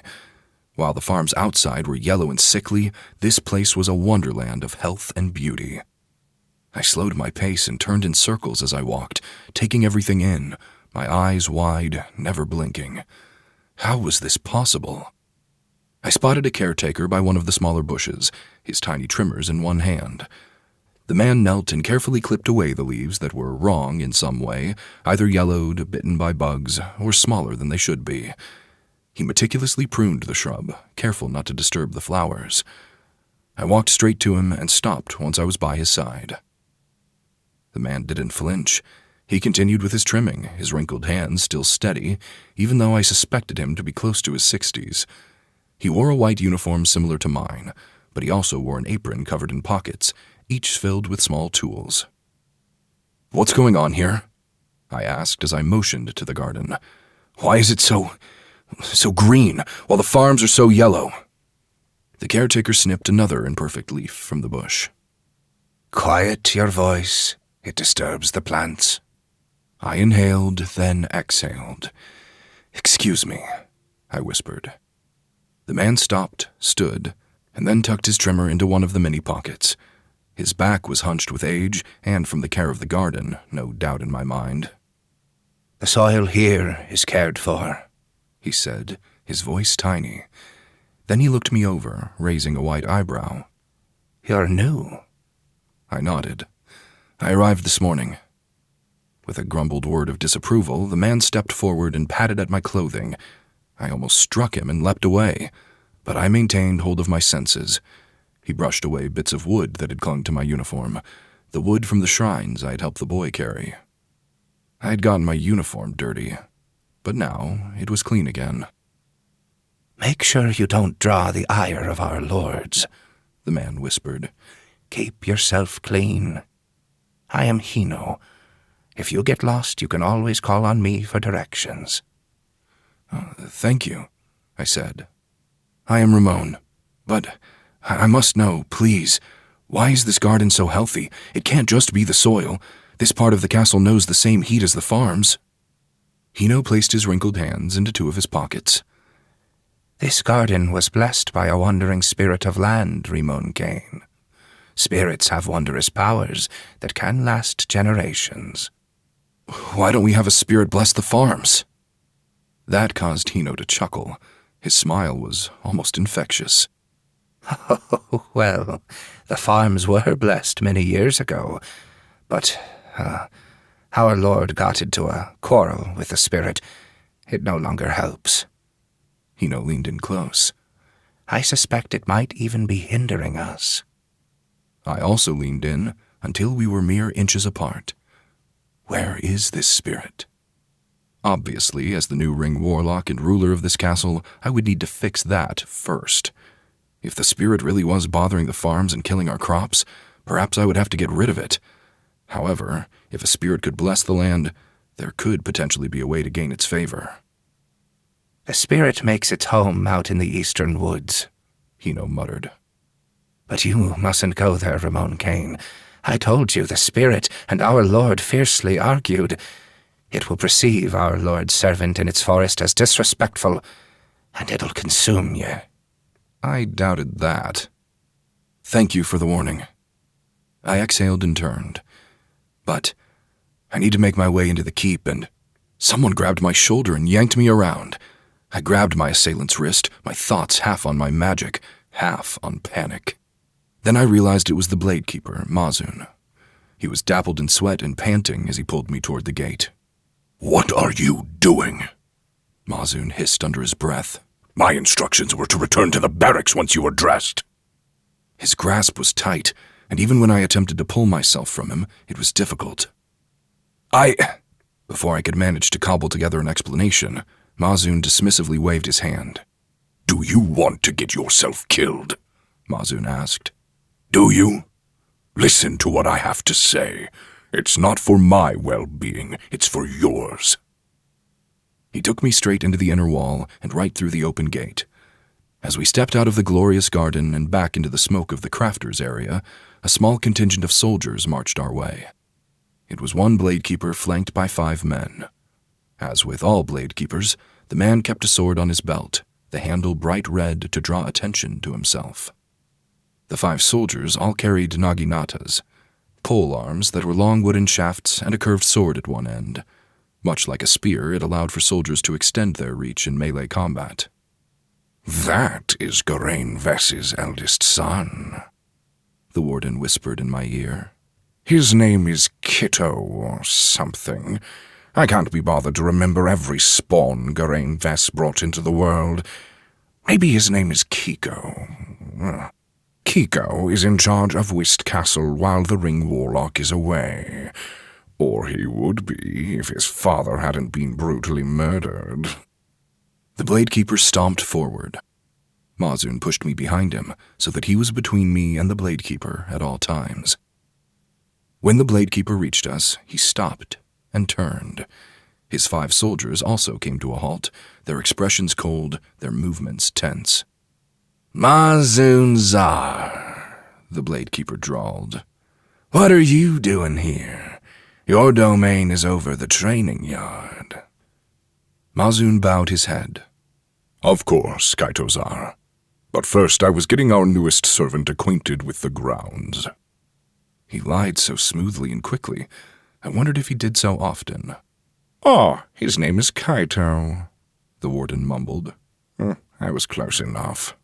While the farms outside were yellow and sickly, this place was a wonderland of health and beauty. I slowed my pace and turned in circles as I walked, taking everything in, my eyes wide, never blinking. How was this possible? I spotted a caretaker by one of the smaller bushes, his tiny trimmers in one hand. The man knelt and carefully clipped away the leaves that were wrong in some way, either yellowed, bitten by bugs, or smaller than they should be. He meticulously pruned the shrub, careful not to disturb the flowers. I walked straight to him and stopped once I was by his side. The man didn't flinch. He continued with his trimming, his wrinkled hands still steady, even though I suspected him to be close to his 60s. He wore a white uniform similar to mine, but he also wore an apron covered in pockets, each filled with small tools. "What's going on here?" I asked as I motioned to the garden. "Why is it so green, while the farms are so yellow?" The caretaker snipped another imperfect leaf from the bush. "Quiet your voice. It disturbs the plants." I inhaled, then exhaled. "Excuse me," I whispered. The man stopped, stood, and then tucked his trimmer into one of the many pockets. His back was hunched with age and from the care of the garden, no doubt in my mind. "The soil here is cared for," he said, his voice tiny. Then he looked me over, raising a white eyebrow. "You're new." I nodded. "I arrived this morning." With a grumbled word of disapproval, the man stepped forward and patted at my clothing. I almost struck him and leapt away, but I maintained hold of my senses. He brushed away bits of wood that had clung to my uniform, the wood from the shrines I had helped the boy carry. I had gotten my uniform dirty, but now it was clean again. "Make sure you don't draw the ire of our lords," the man whispered. "Keep yourself clean. I am Hino. If you get lost, you can always call on me for directions." "Thank you," I said. "I am Rimon, but I must know, please, why is this garden so healthy? It can't just be the soil. This part of the castle knows the same heat as the farms." Hino placed his wrinkled hands into two of his pockets. "This garden was blessed by a wandering spirit of land, Rimon Kane. Spirits have wondrous powers that can last generations." "Why don't we have a spirit bless the farms?" That caused Hino to chuckle. His smile was almost infectious. "Oh, well, the farms were blessed many years ago, but our lord got into a quarrel with the spirit. It no longer helps." Hino leaned in close. "I suspect it might even be hindering us." I also leaned in until we were mere inches apart. Where is this spirit? Obviously, as the new Ring Warlock and ruler of this castle, I would need to fix that first. If the spirit really was bothering the farms and killing our crops, perhaps I would have to get rid of it. However, if a spirit could bless the land, there could potentially be a way to gain its favor. "The spirit makes its home out in the eastern woods," Hino muttered. "But you mustn't go there, Rimon Kane. I told you the spirit and our lord fiercely argued. It will perceive our lord's servant in its forest as disrespectful, and it'll consume you." I doubted that. "Thank you for the warning." I exhaled and turned. But I need to make my way into the keep, and someone grabbed my shoulder and yanked me around. I grabbed my assailant's wrist, my thoughts half on my magic, half on panic. Then I realized it was the blade keeper, Mazun. He was dappled in sweat and panting as he pulled me toward the gate. "What are you doing?" Mazun hissed under his breath. "My instructions were to return to the barracks once you were dressed." His grasp was tight, and even when I attempted to pull myself from him, it was difficult. Before I could manage to cobble together an explanation, Mazun dismissively waved his hand. "Do you want to get yourself killed?" Mazun asked. "Do you? Listen to what I have to say. It's not for my well-being, it's for yours." He took me straight into the inner wall and right through the open gate. As we stepped out of the glorious garden and back into the smoke of the crafters area, a small contingent of soldiers marched our way. It was one bladekeeper flanked by 5 men. As with all bladekeepers, the man kept a sword on his belt, the handle bright red to draw attention to himself. The 5 soldiers all carried naginatas, pole arms that were long wooden shafts and a curved sword at one end. Much like a spear, it allowed for soldiers to extend their reach in melee combat. "That is Garain Vess's eldest son," the warden whispered in my ear. "His name is Kitto or something. I can't be bothered to remember every spawn Garain Vess brought into the world. Maybe his name is Kiko. Kiko is in charge of Whist Castle while the Ring Warlock is away. Or he would be if his father hadn't been brutally murdered." The bladekeeper stomped forward. Mazun pushed me behind him so that he was between me and the bladekeeper at all times. When the bladekeeper reached us, he stopped and turned. His 5 soldiers also came to a halt, their expressions cold, their movements tense. "Mazun Zar," the bladekeeper drawled. "What are you doing here? Your domain is over the training yard." Mazun bowed his head. "Of course, Kaito Zar. But first I was getting our newest servant acquainted with the grounds." He lied so smoothly and quickly, I wondered if he did so often. "Oh, his name is Kaito," the warden mumbled. "I was close enough."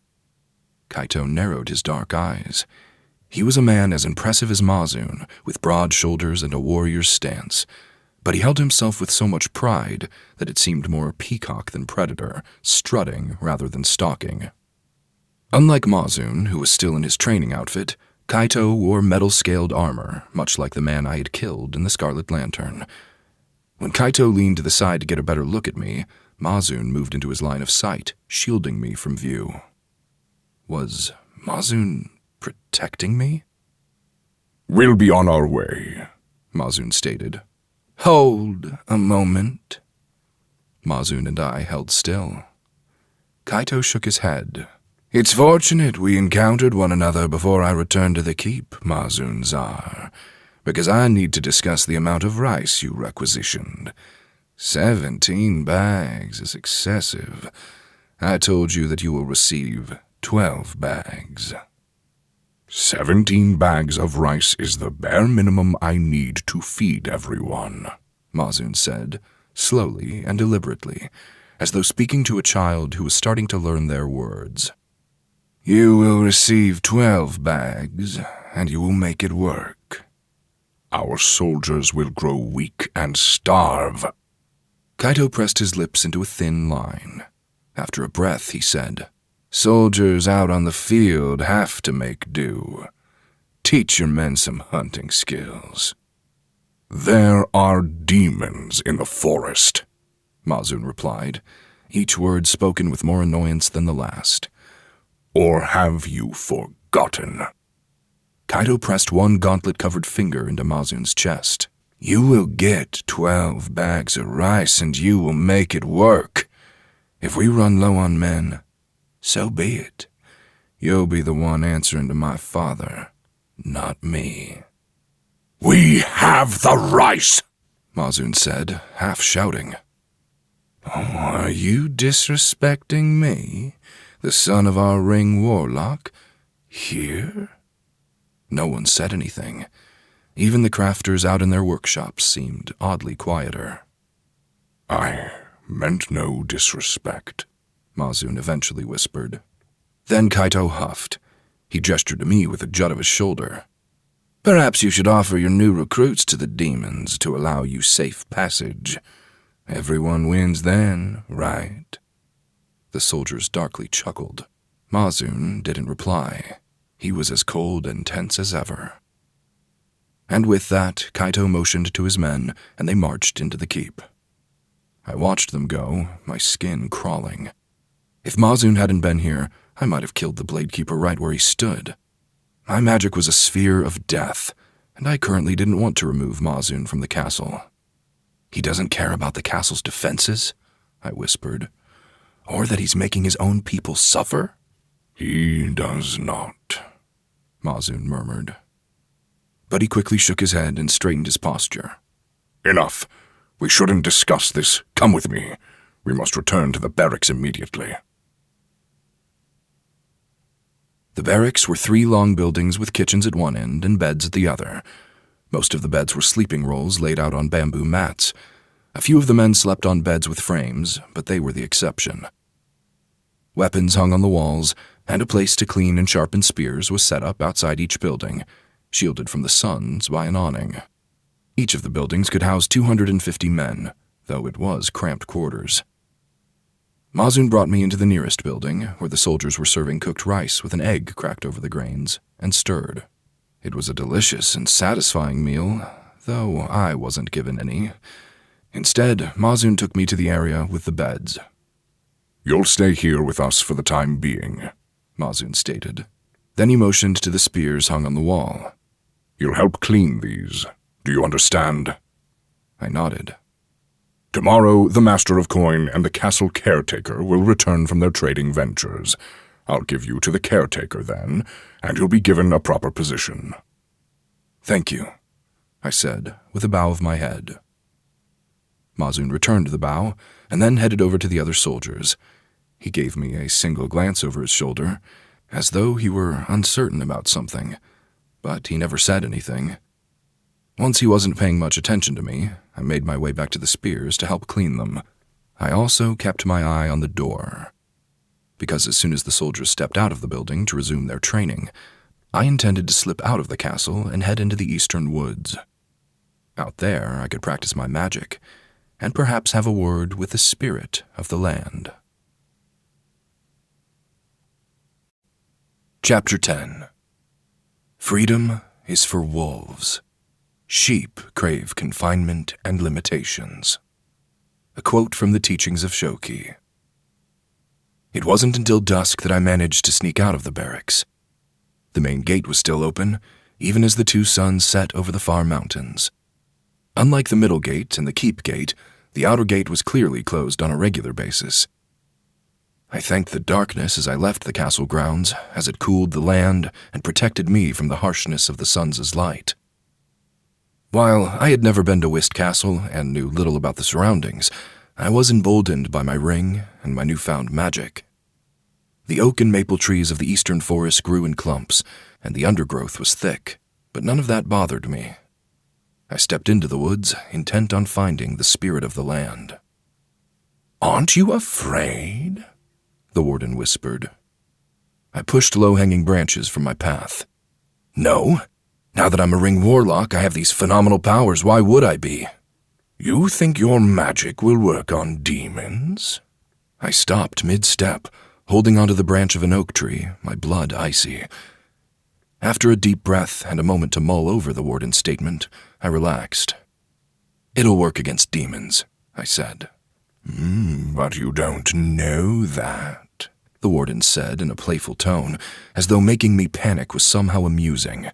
Kaito narrowed his dark eyes. He was a man as impressive as Mazun, with broad shoulders and a warrior's stance, but he held himself with so much pride that it seemed more peacock than predator, strutting rather than stalking. Unlike Mazun, who was still in his training outfit, Kaito wore metal-scaled armor, much like the man I had killed in the Scarlet Lantern. When Kaito leaned to the side to get a better look at me, Mazun moved into his line of sight, shielding me from view. Was Mazun protecting me? "We'll be on our way," Mazun stated. "Hold a moment." Mazun and I held still. Kaito shook his head. "It's fortunate we encountered one another before I returned to the keep, Mazun Zar, because I need to discuss the amount of rice you requisitioned. 17 bags is excessive. I told you that you will receive 12 bags. 17 bags of rice is the bare minimum I need to feed everyone," Mazun said, slowly and deliberately, as though speaking to a child who was starting to learn their words. "You will receive 12 bags, and you will make it work." "Our soldiers will grow weak and starve." Kaito pressed his lips into a thin line. After a breath, he said, "Soldiers out on the field have to make do. Teach your men some hunting skills." "There are demons in the forest," Mazun replied, each word spoken with more annoyance than the last. "Or have you forgotten?" Kaito pressed one gauntlet-covered finger into Mazun's chest. "You will get 12 bags of rice, and you will make it work. If we run low on men, so be it. You'll be the one answering to my father, not me." "We have the rice," Mazun said, half shouting. "Oh, are you disrespecting me, the son of our Ring Warlock, here?" No one said anything. Even the crafters out in their workshops seemed oddly quieter. "I meant no disrespect," Mazun eventually whispered. Then Kaito huffed. He gestured to me with a jut of his shoulder. "Perhaps you should offer your new recruits to the demons to allow you safe passage. Everyone wins then, right?" The soldiers darkly chuckled. Mazun didn't reply. He was as cold and tense as ever. And with that, Kaito motioned to his men, and they marched into the keep. I watched them go, my skin crawling. If Mazun hadn't been here, I might have killed the Bladekeeper right where he stood. My magic was a sphere of death, and I currently didn't want to remove Mazun from the castle. He doesn't care about the castle's defenses, I whispered, or that he's making his own people suffer? He does not, Mazun murmured. But he quickly shook his head and straightened his posture. Enough. We shouldn't discuss this. Come with me. We must return to the barracks immediately. The barracks were 3 long buildings with kitchens at one end and beds at the other. Most of the beds were sleeping rolls laid out on bamboo mats. A few of the men slept on beds with frames, but they were the exception. Weapons hung on the walls, and a place to clean and sharpen spears was set up outside each building, shielded from the suns by an awning. Each of the buildings could house 250 men, though it was cramped quarters. Mazun brought me into the nearest building, where the soldiers were serving cooked rice with an egg cracked over the grains, and stirred. It was a delicious and satisfying meal, though I wasn't given any. Instead, Mazun took me to the area with the beds. You'll stay here with us for the time being, Mazun stated. Then he motioned to the spears hung on the wall. You'll help clean these. Do you understand? I nodded. Tomorrow, the Master of Coin and the castle caretaker will return from their trading ventures. I'll give you to the caretaker then, and you'll be given a proper position. Thank you, I said, with a bow of my head. Mazun returned the bow, and then headed over to the other soldiers. He gave me a single glance over his shoulder, as though he were uncertain about something, but he never said anything. Once he wasn't paying much attention to me, I made my way back to the spears to help clean them. I also kept my eye on the door, because as soon as the soldiers stepped out of the building to resume their training, I intended to slip out of the castle and head into the eastern woods. Out there, I could practice my magic, and perhaps have a word with the spirit of the land. Chapter 10. Freedom is for wolves. Sheep crave confinement and limitations. A quote from the teachings of Shoki. It wasn't until dusk that I managed to sneak out of the barracks. The main gate was still open, even as the 2 suns set over the far mountains. Unlike the middle gate and the keep gate, the outer gate was clearly closed on a regular basis. I thanked the darkness as I left the castle grounds, as it cooled the land and protected me from the harshness of the sun's light. While I had never been to Whist Castle and knew little about the surroundings, I was emboldened by my ring and my newfound magic. The oak and maple trees of the eastern forest grew in clumps, and the undergrowth was thick, but none of that bothered me. I stepped into the woods, intent on finding the spirit of the land. Aren't you afraid? The warden whispered. I pushed low-hanging branches from my path. No. Now that I'm a Ring Warlock, I have these phenomenal powers. Why would I be? You think your magic will work on demons? I stopped mid-step, holding onto the branch of an oak tree, my blood icy. After a deep breath and a moment to mull over the warden's statement, I relaxed. It'll work against demons, I said. But you don't know that, the warden said in a playful tone, as though making me panic was somehow amusing.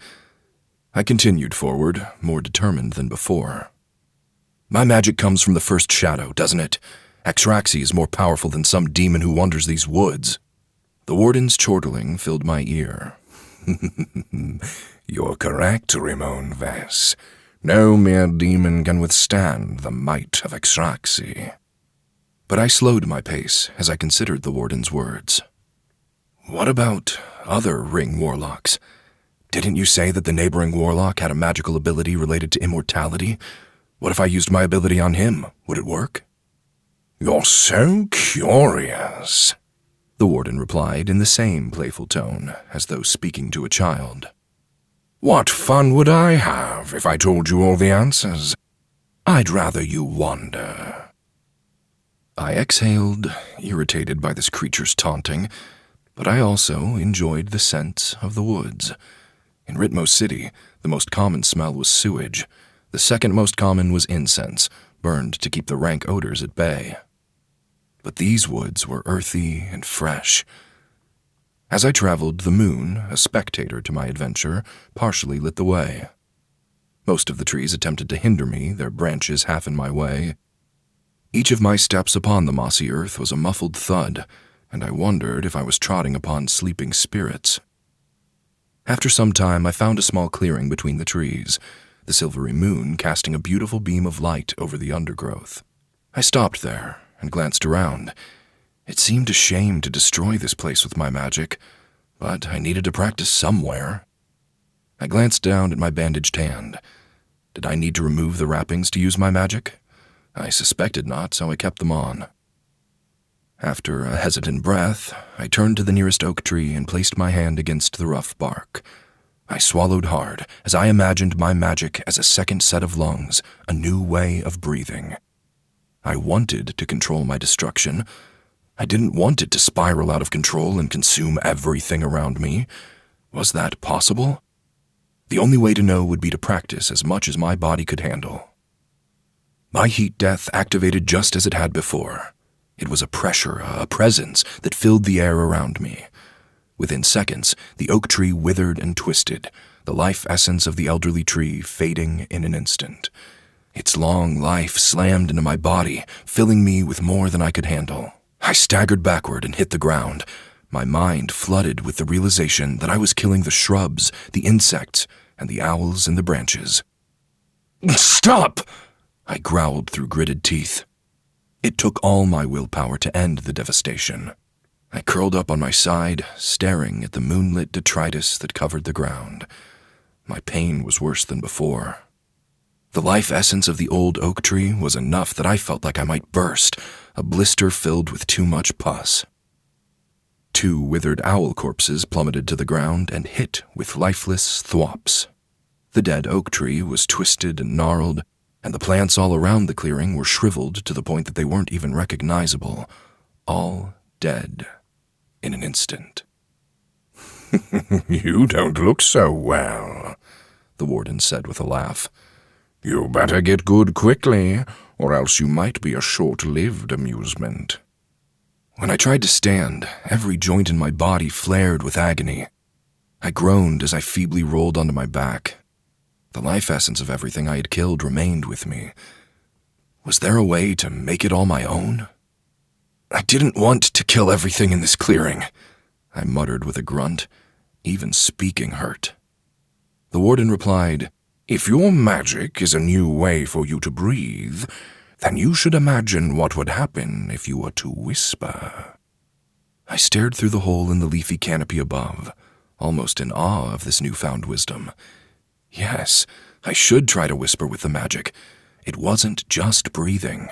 I continued forward, more determined than before. My magic comes from the first shadow, doesn't it? Exraxi is more powerful than some demon who wanders these woods. The warden's chortling filled my ear. You're correct, Rimon Vess. No mere demon can withstand the might of Exraxi. But I slowed my pace as I considered the warden's words. What about other Ring Warlocks? Didn't you say that the neighboring warlock had a magical ability related to immortality? What if I used my ability on him? Would it work? You're so curious, the warden replied in the same playful tone, as though speaking to a child. What fun would I have if I told you all the answers? I'd rather you wonder. I exhaled, irritated by this creature's taunting, but I also enjoyed the scent of the woods. In Ritmo City, the most common smell was sewage. The second most common was incense, burned to keep the rank odors at bay. But these woods were earthy and fresh. As I traveled, the moon, a spectator to my adventure, partially lit the way. Most of the trees attempted to hinder me, their branches half in my way. Each of my steps upon the mossy earth was a muffled thud, and I wondered if I was trotting upon sleeping spirits. After some time, I found a small clearing between the trees, the silvery moon casting a beautiful beam of light over the undergrowth. I stopped there and glanced around. It seemed a shame to destroy this place with my magic, but I needed to practice somewhere. I glanced down at my bandaged hand. Did I need to remove the wrappings to use my magic? I suspected not, so I kept them on. After a hesitant breath, I turned to the nearest oak tree and placed my hand against the rough bark. I swallowed hard as I imagined my magic as a second set of lungs, a new way of breathing. I wanted to control my destruction. I didn't want it to spiral out of control and consume everything around me. Was that possible? The only way to know would be to practice as much as my body could handle. My heat death activated just as it had before. It was a pressure, a presence that filled the air around me. Within seconds, the oak tree withered and twisted, the life essence of the elderly tree fading in an instant. Its long life slammed into my body, filling me with more than I could handle. I staggered backward and hit the ground, my mind flooded with the realization that I was killing the shrubs, the insects, and the owls in the branches. "Stop!" I growled through gritted teeth. It took all my willpower to end the devastation. I curled up on my side, staring at the moonlit detritus that covered the ground. My pain was worse than before. The life essence of the old oak tree was enough that I felt like I might burst, a blister filled with too much pus. 2 withered owl corpses plummeted to the ground and hit with lifeless thwops. The dead oak tree was twisted and gnarled, and the plants all around the clearing were shriveled to the point that they weren't even recognizable, all dead in an instant. "You don't look so well," the warden said with a laugh. "You better get good quickly, or else you might be a short-lived amusement." When I tried to stand, every joint in my body flared with agony. I groaned as I feebly rolled onto my back. The life essence of everything I had killed remained with me. Was there a way to make it all my own? "I didn't want to kill everything in this clearing," I muttered with a grunt. Even speaking hurt. The warden replied, "If your magic is a new way for you to breathe, then you should imagine what would happen if you were to whisper." I stared through the hole in the leafy canopy above, almost in awe of this newfound wisdom. Yes, I should try to whisper with the magic. It wasn't just breathing.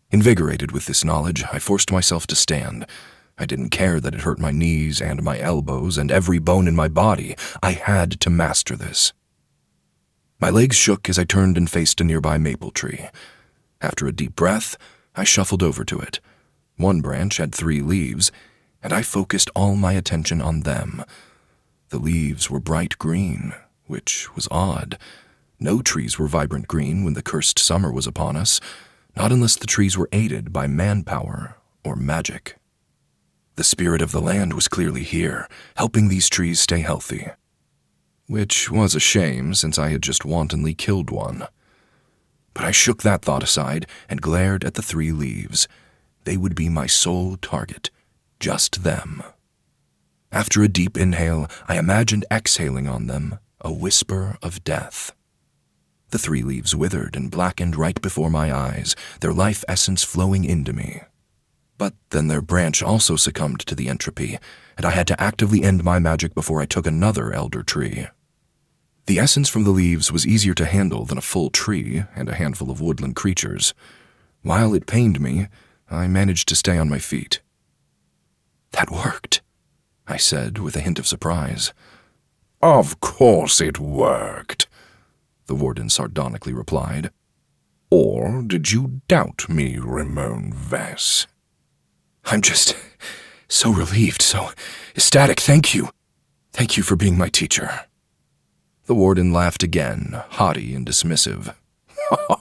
Invigorated with this knowledge, I forced myself to stand. I didn't care that it hurt my knees and my elbows and every bone in my body. I had to master this. My legs shook as I turned and faced a nearby maple tree. After a deep breath, I shuffled over to it. One branch had 3 leaves, and I focused all my attention on them. The leaves were bright green, which was odd. No trees were vibrant green when the cursed summer was upon us, not unless the trees were aided by manpower or magic. The spirit of the land was clearly here, helping these trees stay healthy. Which was a shame, since I had just wantonly killed one. But I shook that thought aside and glared at the 3 leaves. They would be my sole target. Just them. After a deep inhale, I imagined exhaling on them a whisper of death. The 3 leaves withered and blackened right before my eyes, their life essence flowing into me. But then their branch also succumbed to the entropy, and I had to actively end my magic before I took another elder tree. The essence from the leaves was easier to handle than a full tree and a handful of woodland creatures. While it pained me, I managed to stay on my feet. "That worked," I said with a hint of surprise. "Of course it worked," the warden sardonically replied. "Or did you doubt me, Rimon Vess?" "I'm just so relieved, so ecstatic. Thank you. Thank you for being my teacher." The warden laughed again, haughty and dismissive.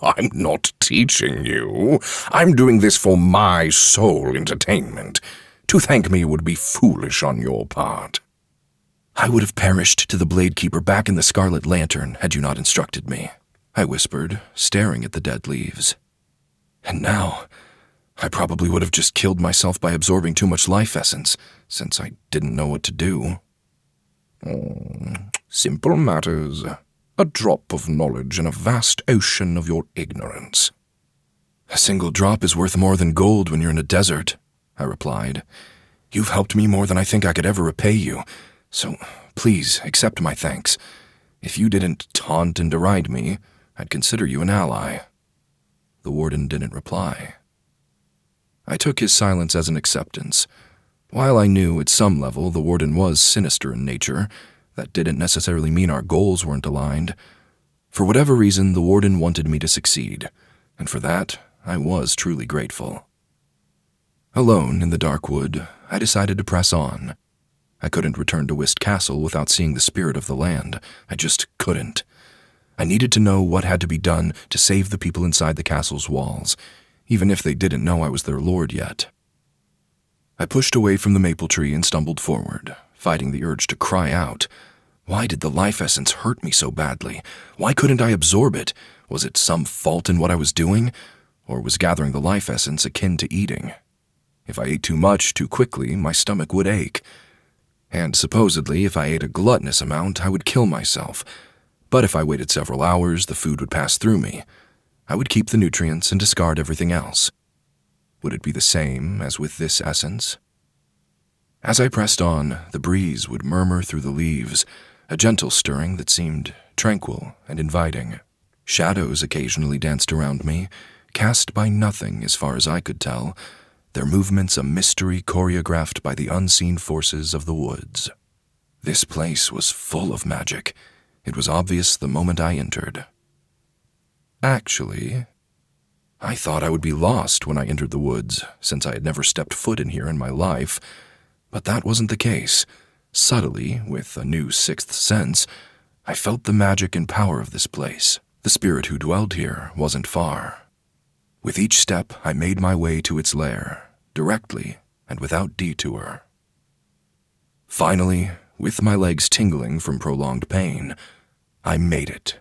I'm not teaching you. I'm doing this for my sole entertainment. To thank me would be foolish on your part. I would have perished to the Blade Keeper back in the Scarlet Lantern had you not instructed me, I whispered, staring at the dead leaves. And now, I probably would have just killed myself by absorbing too much life essence, since I didn't know what to do. Simple matters. A drop of knowledge in a vast ocean of your ignorance. A single drop is worth more than gold when you're in a desert, I replied. You've helped me more than I think I could ever repay you, so please accept my thanks. If you didn't taunt and deride me, I'd consider you an ally. The warden didn't reply. I took his silence as an acceptance. While I knew at some level the warden was sinister in nature, that didn't necessarily mean our goals weren't aligned. For whatever reason, the warden wanted me to succeed, and for that, I was truly grateful. Alone in the dark wood, I decided to press on. I couldn't return to Whist Castle without seeing the spirit of the land. I just couldn't. I needed to know what had to be done to save the people inside the castle's walls, even if they didn't know I was their lord yet. I pushed away from the maple tree and stumbled forward, fighting the urge to cry out. Why did the life essence hurt me so badly? Why couldn't I absorb it? Was it some fault in what I was doing? Or was gathering the life essence akin to eating? If I ate too much too quickly, my stomach would ache. And supposedly, if I ate a gluttonous amount, I would kill myself. But if I waited several hours, the food would pass through me. I would keep the nutrients and discard everything else. Would it be the same as with this essence? As I pressed on, the breeze would murmur through the leaves, a gentle stirring that seemed tranquil and inviting. Shadows occasionally danced around me, cast by nothing as far as I could tell, their movements a mystery choreographed by the unseen forces of the woods. This place was full of magic. It was obvious the moment I entered. Actually, I thought I would be lost when I entered the woods, since I had never stepped foot in here in my life. But that wasn't the case. Subtly, with a new sixth sense, I felt the magic and power of this place. The spirit who dwelled here wasn't far. With each step, I made my way to its lair, directly and without detour. Finally, with my legs tingling from prolonged pain, I made it.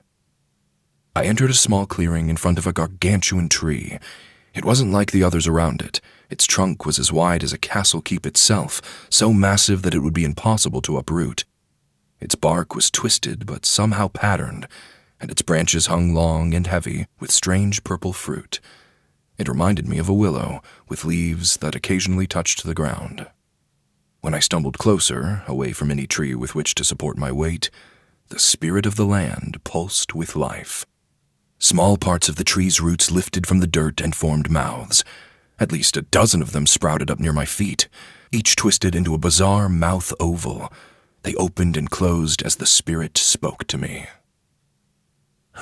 I entered a small clearing in front of a gargantuan tree. It wasn't like the others around it. Its trunk was as wide as a castle keep itself, so massive that it would be impossible to uproot. Its bark was twisted but somehow patterned, and its branches hung long and heavy with strange purple fruit. It reminded me of a willow, with leaves that occasionally touched the ground. When I stumbled closer, away from any tree with which to support my weight, the spirit of the land pulsed with life. Small parts of the tree's roots lifted from the dirt and formed mouths. At least a dozen of them sprouted up near my feet, each twisted into a bizarre mouth oval. They opened and closed as the spirit spoke to me.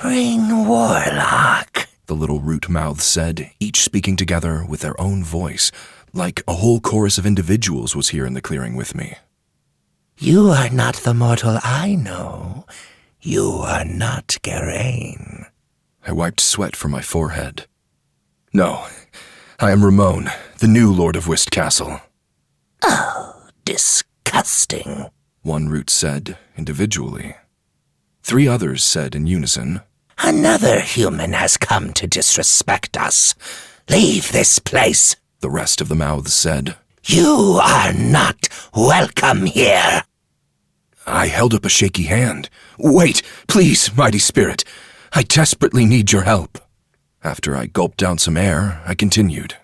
"Ring Warlock," the little root mouths said, each speaking together with their own voice, like a whole chorus of individuals was here in the clearing with me. "You are not the mortal I know. You are not Geraint." I wiped sweat from my forehead. "No, I am Rimon, the new Lord of Whist Castle." "Oh, disgusting," one root said, individually. 3 others said in unison, "Another human has come to disrespect us. Leave this place." The rest of the mouths said, "You are not welcome here." I held up a shaky hand. "Wait, please, mighty spirit. I desperately need your help." After I gulped down some air, I continued.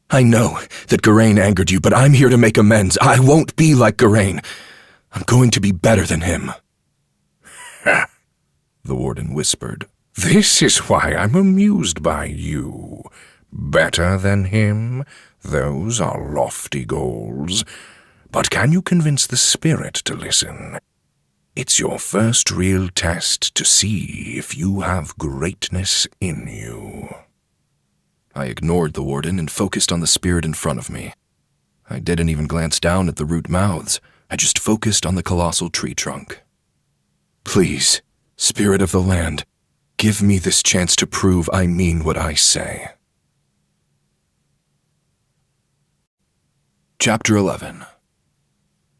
"I know that Geraint angered you, but I'm here to make amends. I won't be like Geraint. I'm going to be better than him." The warden whispered. "This is why I'm amused by you. Better than him? Those are lofty goals. But can you convince the spirit to listen? It's your first real test to see if you have greatness in you." I ignored the warden and focused on the spirit in front of me. I didn't even glance down at the root mouths. I just focused on the colossal tree trunk. "Please, spirit of the land, Give me this chance to prove I mean what I say. Chapter 11.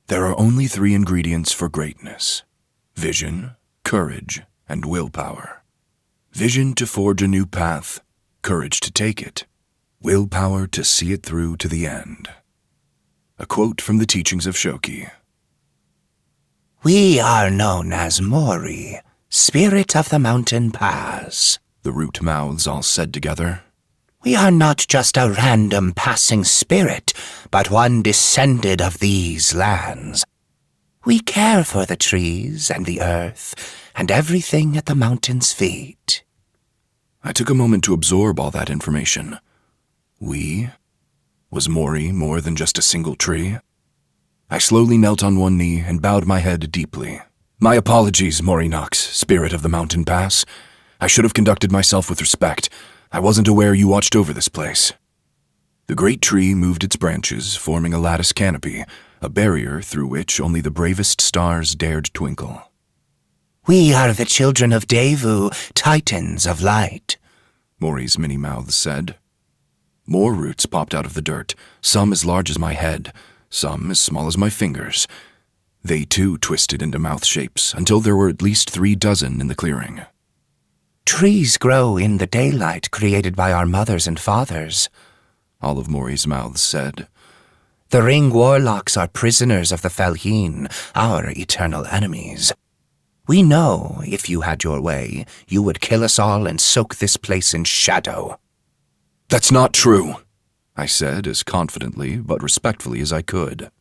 There are only 3 ingredients for greatness: vision, courage, and willpower. Vision to forge a new path, courage to take it, willpower to see it through to the end. A quote from the teachings of Shoki. We are known as Mori, Spirit of the Mountain Pass, The root mouths all said together. We are not just a random passing spirit, but one descended of these lands. We care for the trees and the earth and everything at the mountain's feet. I took a moment to absorb all that information. We? Was Mori more than just a single tree? I slowly knelt on one knee and bowed my head deeply. My apologies, Mori Nox, Spirit of the Mountain Pass. I should have conducted myself with respect. I wasn't aware you watched over this place. The great tree moved its branches, forming a lattice canopy, a barrier through which only the bravest stars dared twinkle. We are the children of Devu, Titans of Light, Mori's many mouths said. More roots popped out of the dirt, some as large as my head, some as small as my fingers. They too twisted into mouth shapes until there were at least 3 dozen in the clearing. Trees grow in the daylight created by our mothers and fathers, All of Mori's mouths said. The Ring Warlocks are prisoners of the Felheen, our eternal enemies. We know, if you had your way, you would kill us all and soak this place in shadow. That's not true, I said as confidently but respectfully as I could.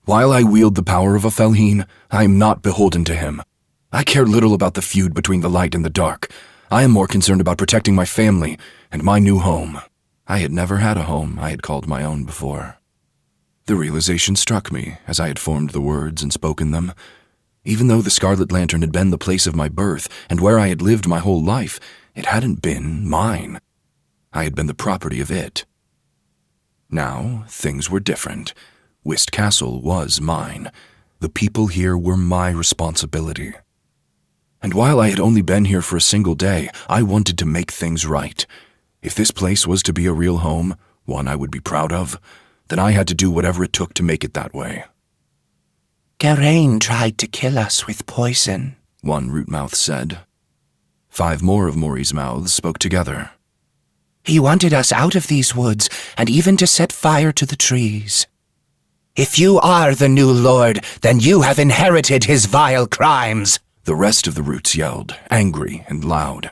While I wield the power of a Felheen, I am not beholden to him. I care little about the feud between the light and the dark. I am more concerned about protecting my family and my new home. I had never had a home I had called my own before. The realization struck me as I had formed the words and spoken them. Even though the Scarlet Lantern had been the place of my birth and where I had lived my whole life, it hadn't been mine. I had been the property of it. Now, things were different. Whist Castle was mine. The people here were my responsibility. And while I had only been here for a single day, I wanted to make things right. If this place was to be a real home, one I would be proud of, then I had to do whatever it took to make it that way. Geraint tried to kill us with poison, one rootmouth said. 5 more of Mori's mouths spoke together. He wanted us out of these woods and even to set fire to the trees. If you are the new lord, then you have inherited his vile crimes, the rest of the roots yelled, angry and loud.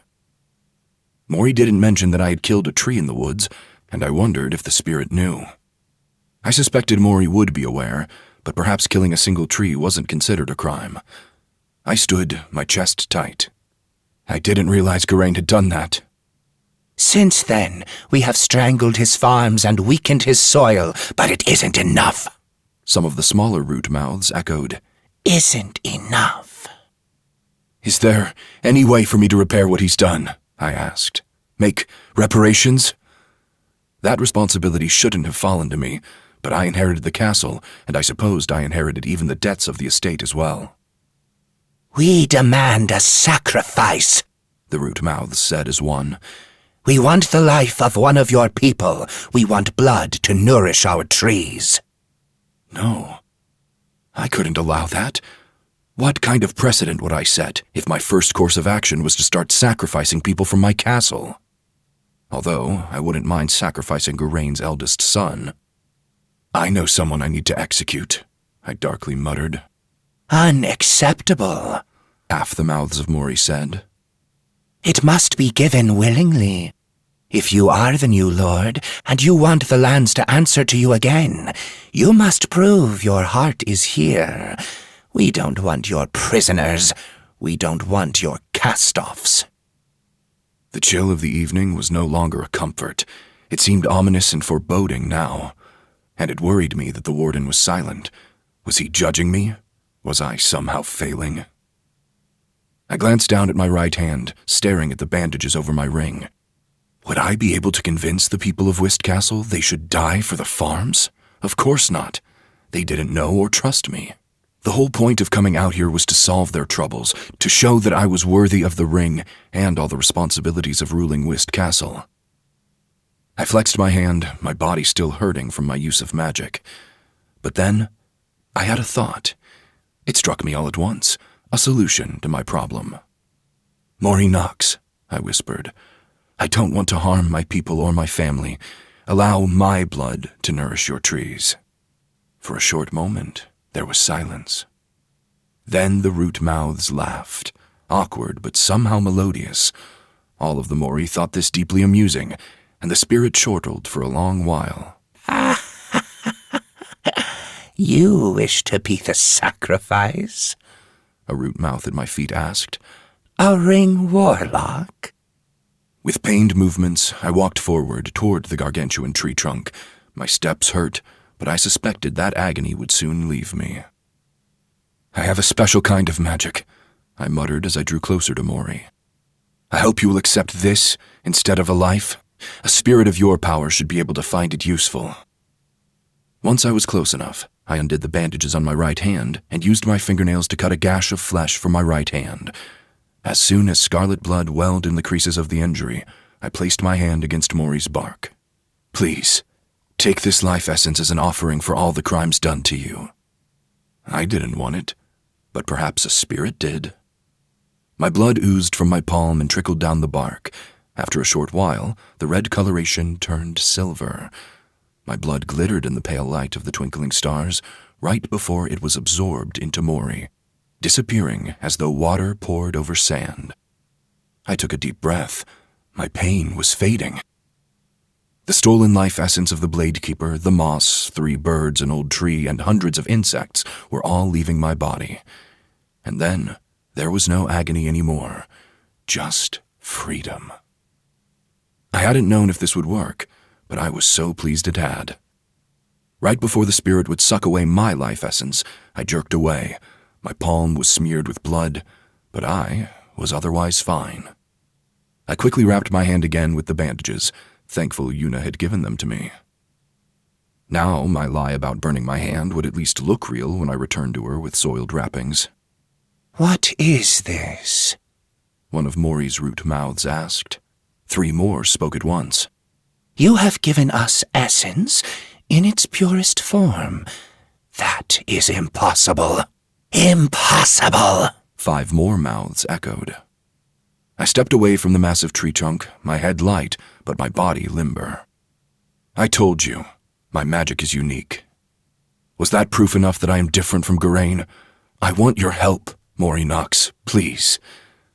Mori didn't mention that I had killed a tree in the woods, and I wondered if the spirit knew. I suspected Mori would be aware, but perhaps killing a single tree wasn't considered a crime. I stood, my chest tight. I didn't realize Geraint had done that. Since then, we have strangled his farms and weakened his soil, but it isn't enough. Some of the smaller root mouths echoed, Isn't enough. Is there any way for me to repair what he's done? I asked. Make reparations? That responsibility shouldn't have fallen to me, but I inherited the castle, and I supposed I inherited even the debts of the estate as well. We demand a sacrifice, the root mouths said as one. We want the life of one of your people. We want blood to nourish our trees. No, I couldn't allow that. What kind of precedent would I set if my first course of action was to start sacrificing people from my castle? Although I wouldn't mind sacrificing Geraint's eldest son. I know someone I need to execute, I darkly muttered. Unacceptable, half the mouths of Mori said. It must be given willingly. If you are the new lord, and you want the lands to answer to you again, you must prove your heart is here. We don't want your prisoners. We don't want your cast-offs. The chill of the evening was no longer a comfort. It seemed ominous and foreboding now. And it worried me that the warden was silent. Was he judging me? Was I somehow failing? I glanced down at my right hand, staring at the bandages over my ring. Would I be able to convince the people of Whist Castle they should die for the farms? Of course not. They didn't know or trust me. The whole point of coming out here was to solve their troubles, to show that I was worthy of the ring and all the responsibilities of ruling Whist Castle. I flexed my hand, my body still hurting from my use of magic. But then, I had a thought. It struck me all at once, a solution to my problem. "Maury Knox," I whispered. "I don't want to harm my people or my family. Allow my blood to nourish your trees." For a short moment, there was silence. Then the root mouths laughed, awkward but somehow melodious. All of the Maury thought this deeply amusing, and the spirit chortled for a long while. You wish to be the sacrifice? A root mouth at my feet asked. A Ring Warlock? With pained movements, I walked forward toward the gargantuan tree trunk. My steps hurt, but I suspected that agony would soon leave me. "I have a special kind of magic," I muttered as I drew closer to Maury. "I hope you will accept this instead of a life. A spirit of your power should be able to find it useful." Once I was close enough, I undid the bandages on my right hand and used my fingernails to cut a gash of flesh from my right hand. As soon as scarlet blood welled in the creases of the injury, I placed my hand against Maury's bark. "Please, take this life essence as an offering for all the crimes done to you." I didn't want it, but perhaps a spirit did. My blood oozed from my palm and trickled down the bark. After a short while, the red coloration turned silver. My blood glittered in the pale light of the twinkling stars right before it was absorbed into Maury, disappearing as though water poured over sand. I took a deep breath. My pain was fading. The stolen life essence of the Blade Keeper, the moss, 3 birds, an old tree, and hundreds of insects were all leaving my body. And then there was no agony anymore, just freedom. I hadn't known if this would work, but I was so pleased it had. Right before the spirit would suck away my life essence, I jerked away. My palm was smeared with blood, but I was otherwise fine. I quickly wrapped my hand again with the bandages, thankful Yuna had given them to me. Now my lie about burning my hand would at least look real when I returned to her with soiled wrappings. What is this? One of Maury's root mouths asked. 3 more spoke at once. You have given us essence in its purest form. That is impossible. Impossible! 5 more mouths echoed. I stepped away from the massive tree trunk, my head light, but my body limber. "I told you, my magic is unique. Was that proof enough that I am different from Geraint? I want your help, Maury Knox, please.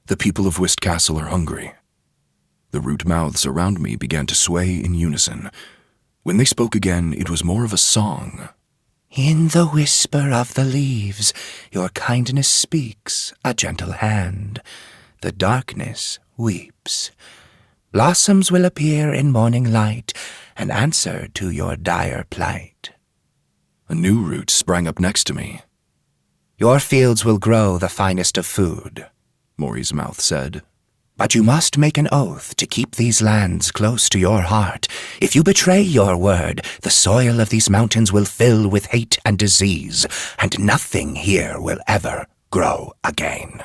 The people of Whist Castle are hungry." The root mouths around me began to sway in unison. When they spoke again, it was more of a song. In the whisper of the leaves, your kindness speaks, a gentle hand. The darkness weeps. Blossoms will appear in morning light, an answer to your dire plight. A new root sprang up next to me. Your fields will grow the finest of food, Maury's mouth said. But you must make an oath to keep these lands close to your heart. If you betray your word, the soil of these mountains will fill with hate and disease, and nothing here will ever grow again.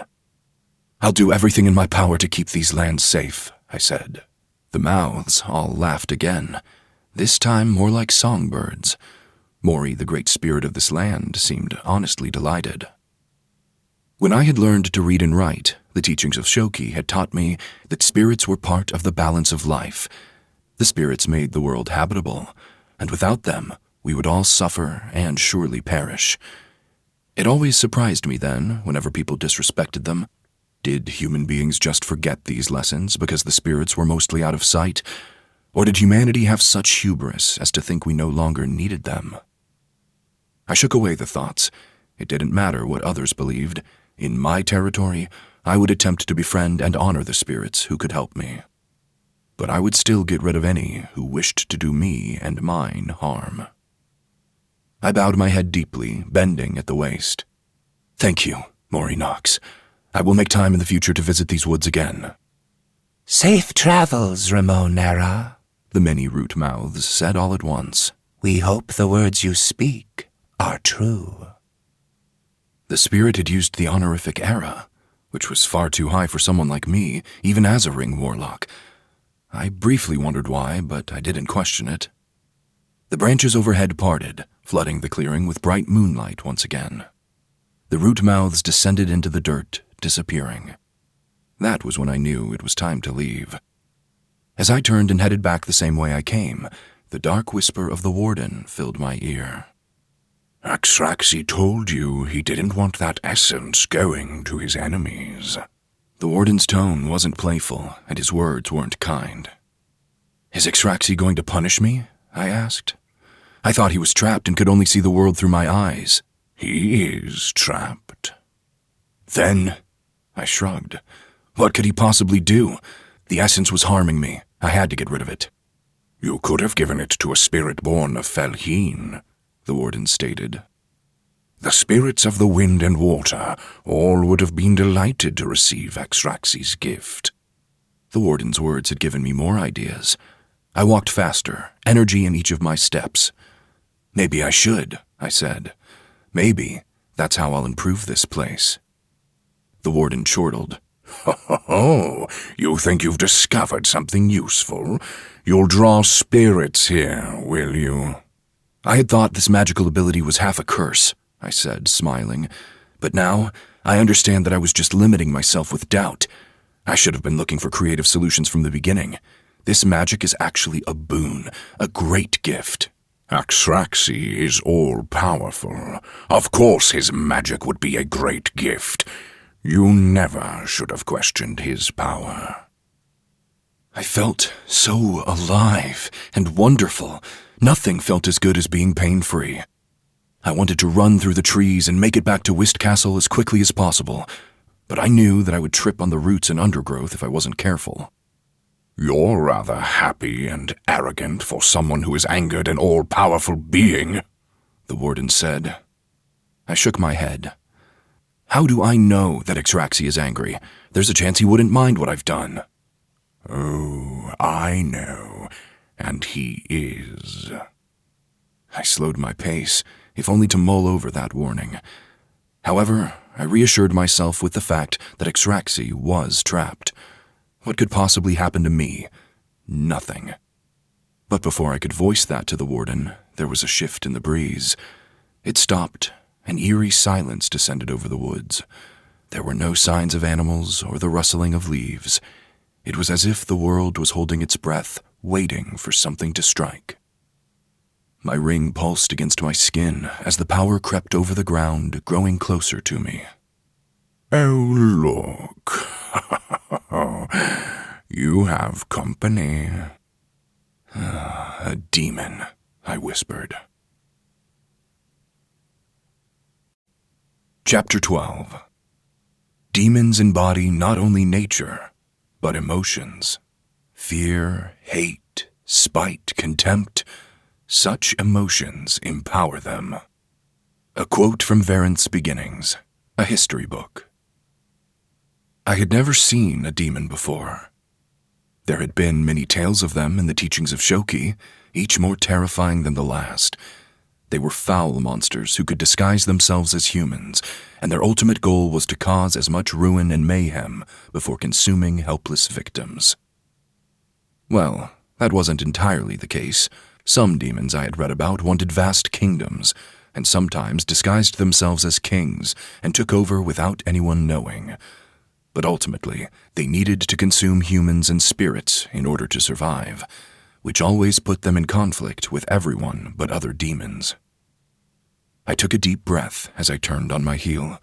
"I'll do everything in my power to keep these lands safe," I said. The mouths all laughed again, this time more like songbirds. Maury, the great spirit of this land, seemed honestly delighted. When I had learned to read and write, the teachings of Shoki had taught me that spirits were part of the balance of life. The spirits made the world habitable, and without them, we would all suffer and surely perish. It always surprised me then, whenever people disrespected them. Did human beings just forget these lessons because the spirits were mostly out of sight? Or did humanity have such hubris as to think we no longer needed them? I shook away the thoughts. It didn't matter what others believed. In my territory, I would attempt to befriend and honor the spirits who could help me. But I would still get rid of any who wished to do me and mine harm. I bowed my head deeply, bending at the waist. "Thank you, Maury Knox. I will make time in the future to visit these woods again." Safe travels, Rimon, the many root mouths said all at once. We hope the words you speak are true. The spirit had used the honorific era, which was far too high for someone like me, even as a Ring Warlock. I briefly wondered why, but I didn't question it. The branches overhead parted, flooding the clearing with bright moonlight once again. The root mouths descended into the dirt, disappearing. That was when I knew it was time to leave. As I turned and headed back the same way I came, the dark whisper of the warden filled my ear. Axraxi told you he didn't want that essence going to his enemies. The warden's tone wasn't playful, and his words weren't kind. Is Axraxi going to punish me? I asked. I thought he was trapped and could only see the world through my eyes. He is trapped. Then, I shrugged. What could he possibly do? The essence was harming me. I had to get rid of it. You could have given it to a spirit born of Felheen, the warden stated. The spirits of the wind and water all would have been delighted to receive Axraxi's gift. The warden's words had given me more ideas. I walked faster, energy in each of my steps. Maybe I should, I said. Maybe that's how I'll improve this place. The warden chortled. Oh, you think you've discovered something useful? You'll draw spirits here, will you? I had thought this magical ability was half a curse, I said, smiling. But now, I understand that I was just limiting myself with doubt. I should have been looking for creative solutions from the beginning. This magic is actually a boon, a great gift. Axraxi is all-powerful. Of course his magic would be a great gift. You never should have questioned his power. I felt so alive and wonderful. Nothing felt as good as being pain-free. I wanted to run through the trees and make it back to Whist Castle as quickly as possible, but I knew that I would trip on the roots and undergrowth if I wasn't careful. You're rather happy and arrogant for someone who is angered an all-powerful being, the warden said. I shook my head. How do I know that Axraxi is angry? There's a chance he wouldn't mind what I've done. Oh, I know, and he is. I slowed my pace, if only to mull over that warning. However, I reassured myself with the fact that Axraxi was trapped. What could possibly happen to me? Nothing. But before I could voice that to the warden, there was a shift in the breeze. It stopped. An eerie silence descended over the woods. There were no signs of animals or the rustling of leaves. It was as if the world was holding its breath, waiting for something to strike. My ring pulsed against my skin as the power crept over the ground, growing closer to me. Oh, look. You have company. A demon, I whispered. Chapter 12. Demons embody not only nature, but emotions. Fear, hate, spite, contempt. Such emotions empower them. A quote from Variant's Beginnings, a history book. I had never seen a demon before. There had been many tales of them in the teachings of Shoki, each more terrifying than the last. They were foul monsters who could disguise themselves as humans, and their ultimate goal was to cause as much ruin and mayhem before consuming helpless victims. Well, that wasn't entirely the case. Some demons I had read about wanted vast kingdoms, and sometimes disguised themselves as kings and took over without anyone knowing. But ultimately, they needed to consume humans and spirits in order to survive, which always put them in conflict with everyone but other demons. I took a deep breath as I turned on my heel.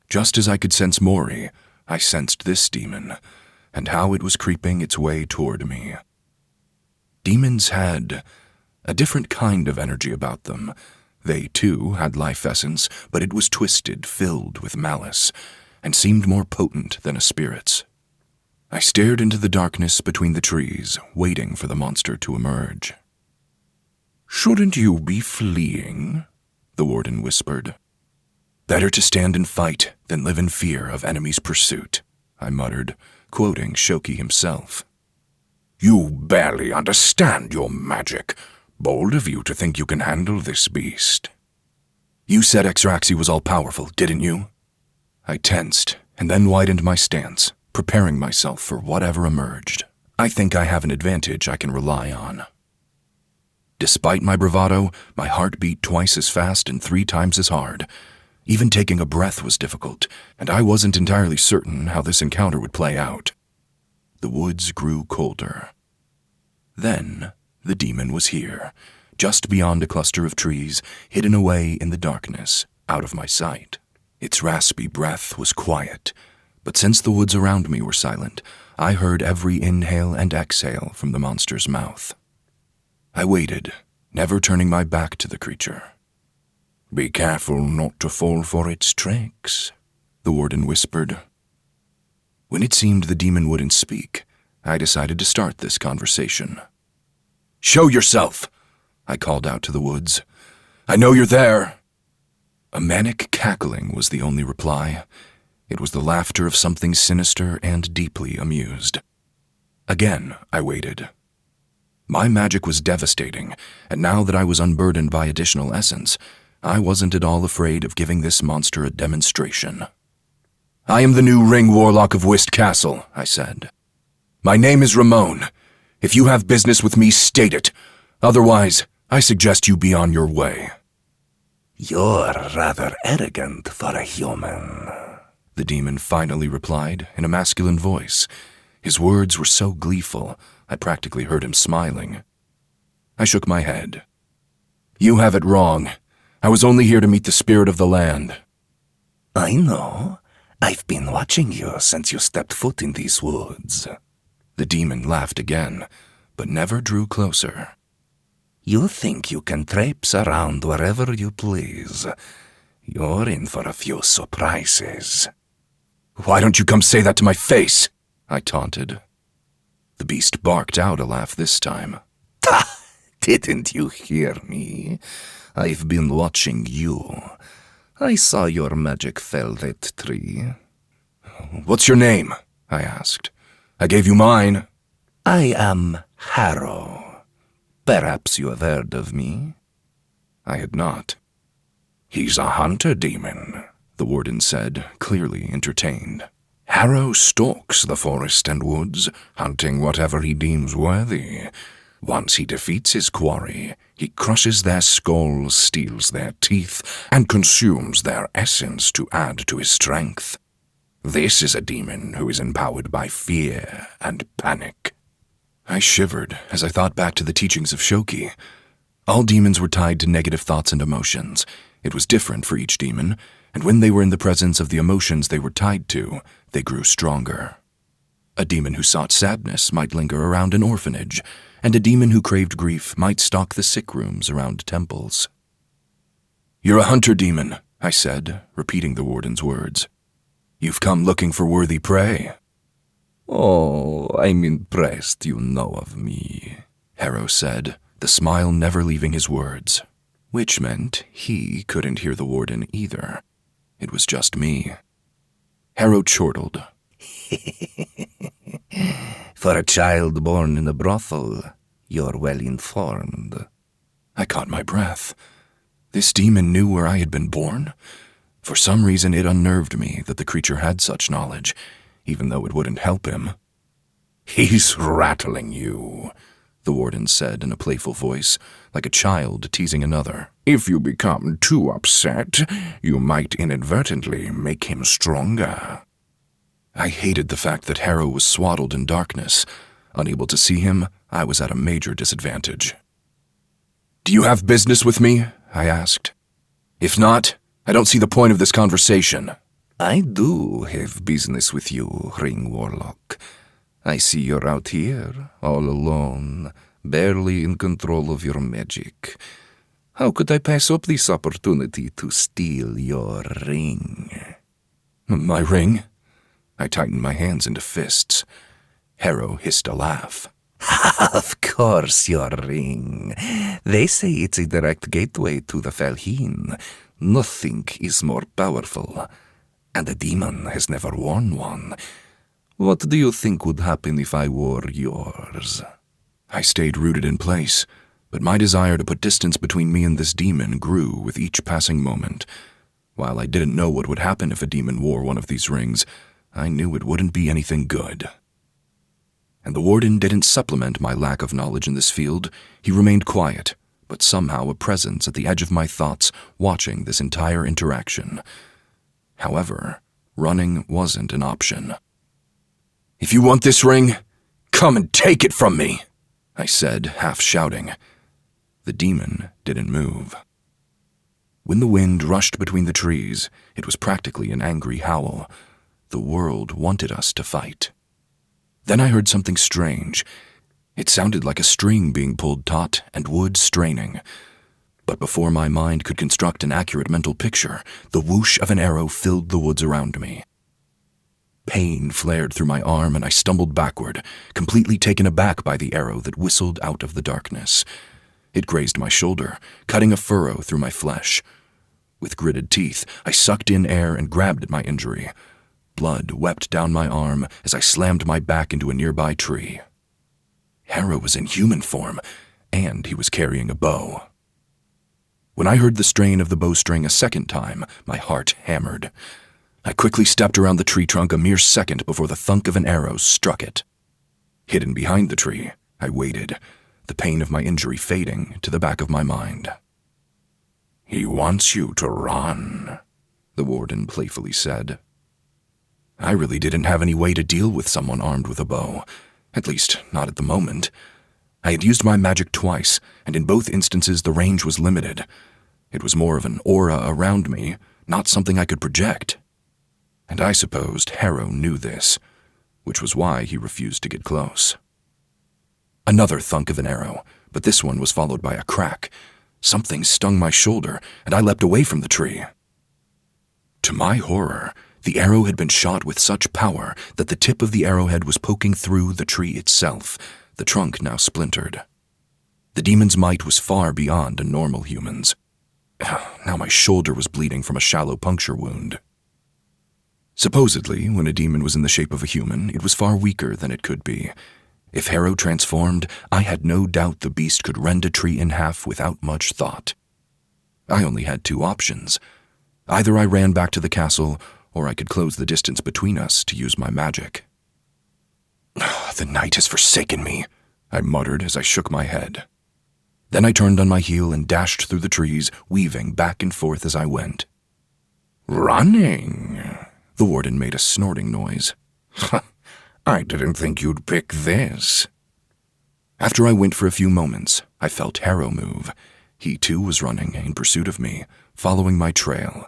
Just as I could sense Mori, I sensed this demon, and how it was creeping its way toward me. Demons had a different kind of energy about them. They, too, had life essence, but it was twisted, filled with malice, and seemed more potent than a spirit's. I stared into the darkness between the trees, waiting for the monster to emerge. Shouldn't you be fleeing? The warden whispered. Better to stand and fight than live in fear of enemy's pursuit, I muttered, quoting Shoki himself. You barely understand your magic. Bold of you to think you can handle this beast. You said Exraxi was all-powerful, didn't you? I tensed, and then widened my stance, preparing myself for whatever emerged. I think I have an advantage I can rely on. Despite my bravado, my heart beat twice as fast and 3 times as hard. Even taking a breath was difficult, and I wasn't entirely certain how this encounter would play out. The woods grew colder. Then, the demon was here, just beyond a cluster of trees, hidden away in the darkness, out of my sight. Its raspy breath was quiet, but since the woods around me were silent, I heard every inhale and exhale from the monster's mouth. I waited, never turning my back to the creature. "Be careful not to fall for its tricks," the warden whispered. When it seemed the demon wouldn't speak, I decided to start this conversation. "Show yourself!" I called out to the woods. "I know you're there!" A manic cackling was the only reply. It was the laughter of something sinister and deeply amused. Again, I waited. My magic was devastating, and now that I was unburdened by additional essence, I wasn't at all afraid of giving this monster a demonstration. "I am the new Ring Warlock of Whist Castle," I said. "My name is Rimon. If you have business with me, state it. Otherwise, I suggest you be on your way." You're rather arrogant for a human, the demon finally replied in a masculine voice. His words were so gleeful, I practically heard him smiling. I shook my head. "You have it wrong. I was only here to meet the spirit of the land." I know. I've been watching you since you stepped foot in these woods. The demon laughed again, but never drew closer. You think you can traipse around wherever you please. You're in for a few surprises. "Why don't you come say that to my face?" I taunted. The beast barked out a laugh this time. "Ha! Didn't you hear me? I've been watching you. I saw your magic fell that tree." "What's your name?" I asked. "I gave you mine." I am Harrow. Perhaps you have heard of me? I had not. "He's a hunter demon," the warden said, clearly entertained. "Harrow stalks the forest and woods, hunting whatever he deems worthy. Once he defeats his quarry, he crushes their skulls, steals their teeth, and consumes their essence to add to his strength. This is a demon who is empowered by fear and panic." I shivered as I thought back to the teachings of Shoki. All demons were tied to negative thoughts and emotions. It was different for each demon, and when they were in the presence of the emotions they were tied to, they grew stronger. A demon who sought sadness might linger around an orphanage, and a demon who craved grief might stalk the sick rooms around temples. "You're a hunter demon," I said, repeating the warden's words. "You've come looking for worthy prey." Oh, I'm impressed you know of me, Harrow said, the smile never leaving his words, which meant he couldn't hear the warden either. It was just me. Harrow chortled. For a child born in a brothel, you're well informed. I caught my breath. This demon knew where I had been born? For some reason it unnerved me that the creature had such knowledge, even though it wouldn't help him. "He's rattling you," the warden said in a playful voice, like a child teasing another. "If you become too upset, you might inadvertently make him stronger." I hated the fact that Harrow was swaddled in darkness. Unable to see him, I was at a major disadvantage. "Do you have business with me?" I asked. "If not, I don't see the point of this conversation." I do have business with you, Ring Warlock. I see you're out here, all alone, barely in control of your magic. How could I pass up this opportunity to steal your ring? My ring? I tightened my hands into fists. Harrow hissed a laugh. Of course, your ring. They say it's a direct gateway to the Felheen. Nothing is more powerful. And a demon has never worn one. What do you think would happen if I wore yours? I stayed rooted in place. But my desire to put distance between me and this demon grew with each passing moment. While I didn't know what would happen if a demon wore one of these rings, I knew it wouldn't be anything good. And the warden didn't supplement my lack of knowledge in this field. He remained quiet, but somehow a presence at the edge of my thoughts, watching this entire interaction. However, running wasn't an option. "If you want this ring, come and take it from me," I said, half shouting. The demon didn't move. When the wind rushed between the trees, it was practically an angry howl. The world wanted us to fight. Then I heard something strange. It sounded like a string being pulled taut and wood straining. But before my mind could construct an accurate mental picture, the whoosh of an arrow filled the woods around me. Pain flared through my arm and I stumbled backward, completely taken aback by the arrow that whistled out of the darkness. It grazed my shoulder, cutting a furrow through my flesh. With gritted teeth, I sucked in air and grabbed at my injury. Blood wept down my arm as I slammed my back into a nearby tree. Harrow was in human form, and he was carrying a bow. When I heard the strain of the bowstring a second time, my heart hammered. I quickly stepped around the tree trunk a mere second before the thunk of an arrow struck it. Hidden behind the tree, I waited, the pain of my injury fading to the back of my mind. "He wants you to run," the warden playfully said. I really didn't have any way to deal with someone armed with a bow, at least not at the moment. I had used my magic twice, and in both instances the range was limited. It was more of an aura around me, not something I could project. And I supposed Harrow knew this, which was why he refused to get close. Another thunk of an arrow, but this one was followed by a crack. Something stung my shoulder, and I leapt away from the tree. To my horror, the arrow had been shot with such power that the tip of the arrowhead was poking through the tree itself, the trunk now splintered. The demon's might was far beyond a normal human's. Now my shoulder was bleeding from a shallow puncture wound. Supposedly, when a demon was in the shape of a human, it was far weaker than it could be. If Harrow transformed, I had no doubt the beast could rend a tree in half without much thought. I only had two options. Either I ran back to the castle, or I could close the distance between us to use my magic. "The night has forsaken me," I muttered as I shook my head. Then I turned on my heel and dashed through the trees, weaving back and forth as I went. "Running?" The warden made a snorting noise. "I didn't think you'd pick this." After I went for a few moments, I felt Harrow move. He too was running in pursuit of me, following my trail.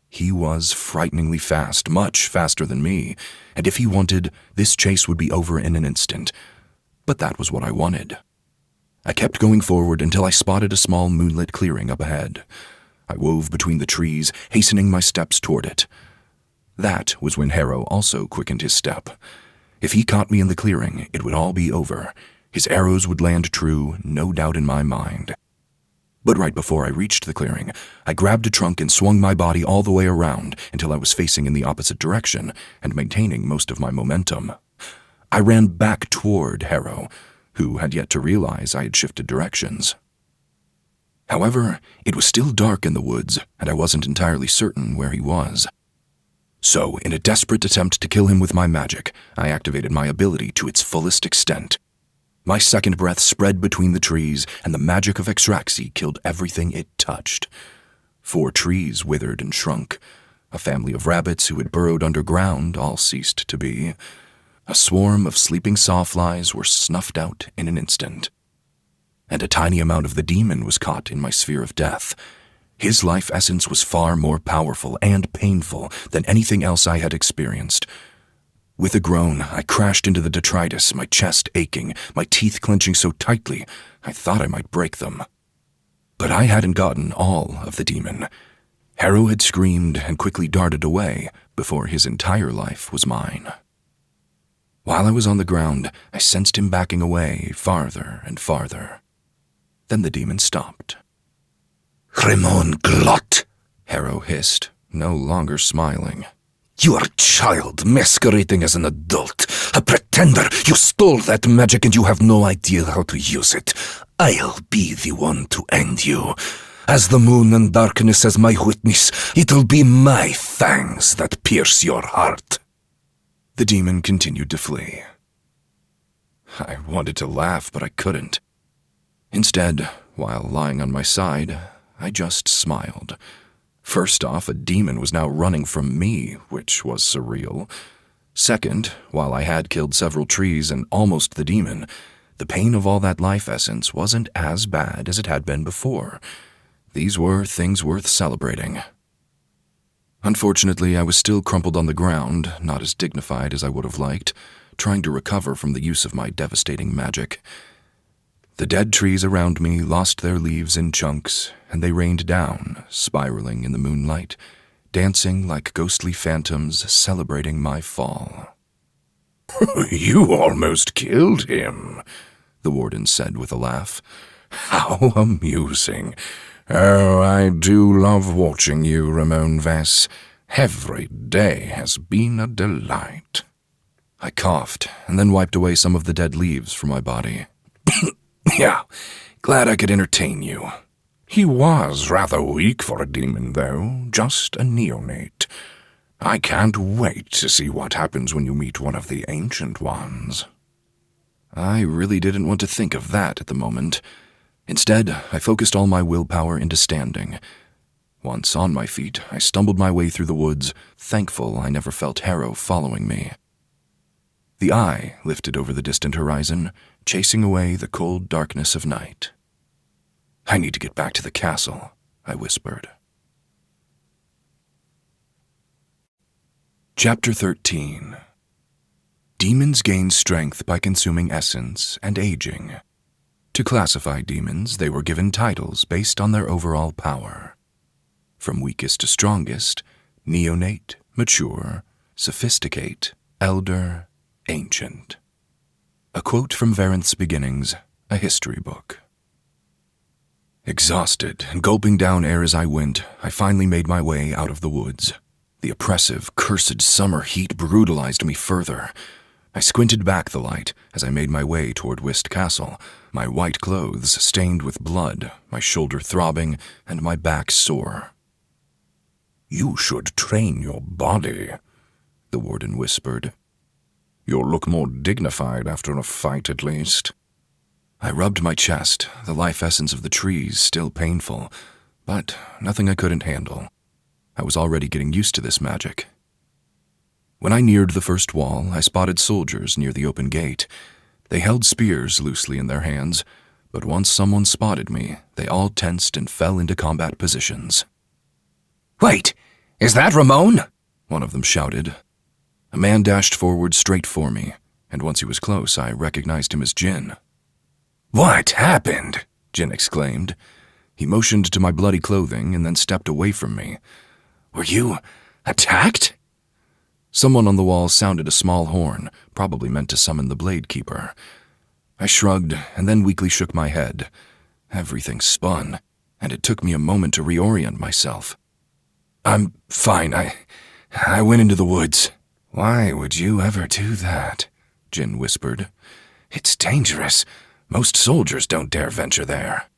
He was frighteningly fast, much faster than me, and if he wanted, this chase would be over in an instant. But that was what I wanted. I kept going forward until I spotted a small moonlit clearing up ahead. I wove between the trees, hastening my steps toward it. That was when Harrow also quickened his step. If he caught me in the clearing, it would all be over. His arrows would land true, no doubt in my mind. But right before I reached the clearing, I grabbed a trunk and swung my body all the way around until I was facing in the opposite direction and maintaining most of my momentum. I ran back toward Harrow, who had yet to realize I had shifted directions. However, it was still dark in the woods, and I wasn't entirely certain where he was. So, in a desperate attempt to kill him with my magic, I activated my ability to its fullest extent. My second breath spread between the trees, and the magic of Exraxi killed everything it touched. 4 trees withered and shrunk. A family of rabbits who had burrowed underground all ceased to be. A swarm of sleeping sawflies were snuffed out in an instant. And a tiny amount of the demon was caught in my sphere of death. His life essence was far more powerful and painful than anything else I had experienced. With a groan, I crashed into the detritus, my chest aching, my teeth clenching so tightly I thought I might break them. But I hadn't gotten all of the demon. Harrow had screamed and quickly darted away before his entire life was mine. While I was on the ground, I sensed him backing away farther and farther. Then the demon stopped. "Rimon glot," Harrow hissed, no longer smiling. You are a child masquerading as an adult, a pretender. You stole that magic and you have no idea how to use it. I'll be the one to end you. As the moon and darkness as my witness, it'll be my fangs that pierce your heart." The demon continued to flee. I wanted to laugh, but I couldn't. Instead, while lying on my side, I just smiled. First off, a demon was now running from me, which was surreal. Second, while I had killed several trees and almost the demon, the pain of all that life essence wasn't as bad as it had been before. These were things worth celebrating. Unfortunately, I was still crumpled on the ground, not as dignified as I would have liked, trying to recover from the use of my devastating magic. The dead trees around me lost their leaves in chunks, and they rained down, spiraling in the moonlight, dancing like ghostly phantoms celebrating my fall. "You almost killed him," the warden said with a laugh. "How amusing. Oh, I do love watching you, Ramon Vess. Every day has been a delight." I coughed, and then wiped away some of the dead leaves from my body. "Yeah, glad I could entertain you." "He was rather weak for a demon, though, just a neonate. I can't wait to see what happens when you meet one of the ancient ones." I really didn't want to think of that at the moment. Instead, I focused all my willpower into standing. Once on my feet, I stumbled my way through the woods, thankful I never felt Harrow following me. The eye lifted over the distant horizon, chasing away the cold darkness of night. "I need to get back to the castle," I whispered. Chapter 13. Demons gain strength by consuming essence and aging. To classify demons, they were given titles based on their overall power. From weakest to strongest: neonate, mature, sophisticate, elder, ancient. A quote from Varenth's Beginnings, a history book. Exhausted and gulping down air as I went, I finally made my way out of the woods. The oppressive, cursed summer heat brutalized me further. I squinted back the light as I made my way toward Whist Castle, my white clothes stained with blood, my shoulder throbbing, and my back sore. "You should train your body," the warden whispered. "You'll look more dignified after a fight, at least." I rubbed my chest, the life essence of the trees still painful, but nothing I couldn't handle. I was already getting used to this magic. When I neared the first wall, I spotted soldiers near the open gate. They held spears loosely in their hands, but once someone spotted me, they all tensed and fell into combat positions. "Wait, is that Rimon?" one of them shouted. A man dashed forward straight for me, and once he was close, I recognized him as Jin. "What happened?" Jin exclaimed. He motioned to my bloody clothing and then stepped away from me. "Were you attacked?" Someone on the wall sounded a small horn, probably meant to summon the Blade Keeper. I shrugged and then weakly shook my head. Everything spun, and it took me a moment to reorient myself. "I'm fine. I went into the woods." "Why would you ever do that?" Jin whispered. "It's dangerous. Most soldiers don't dare venture there."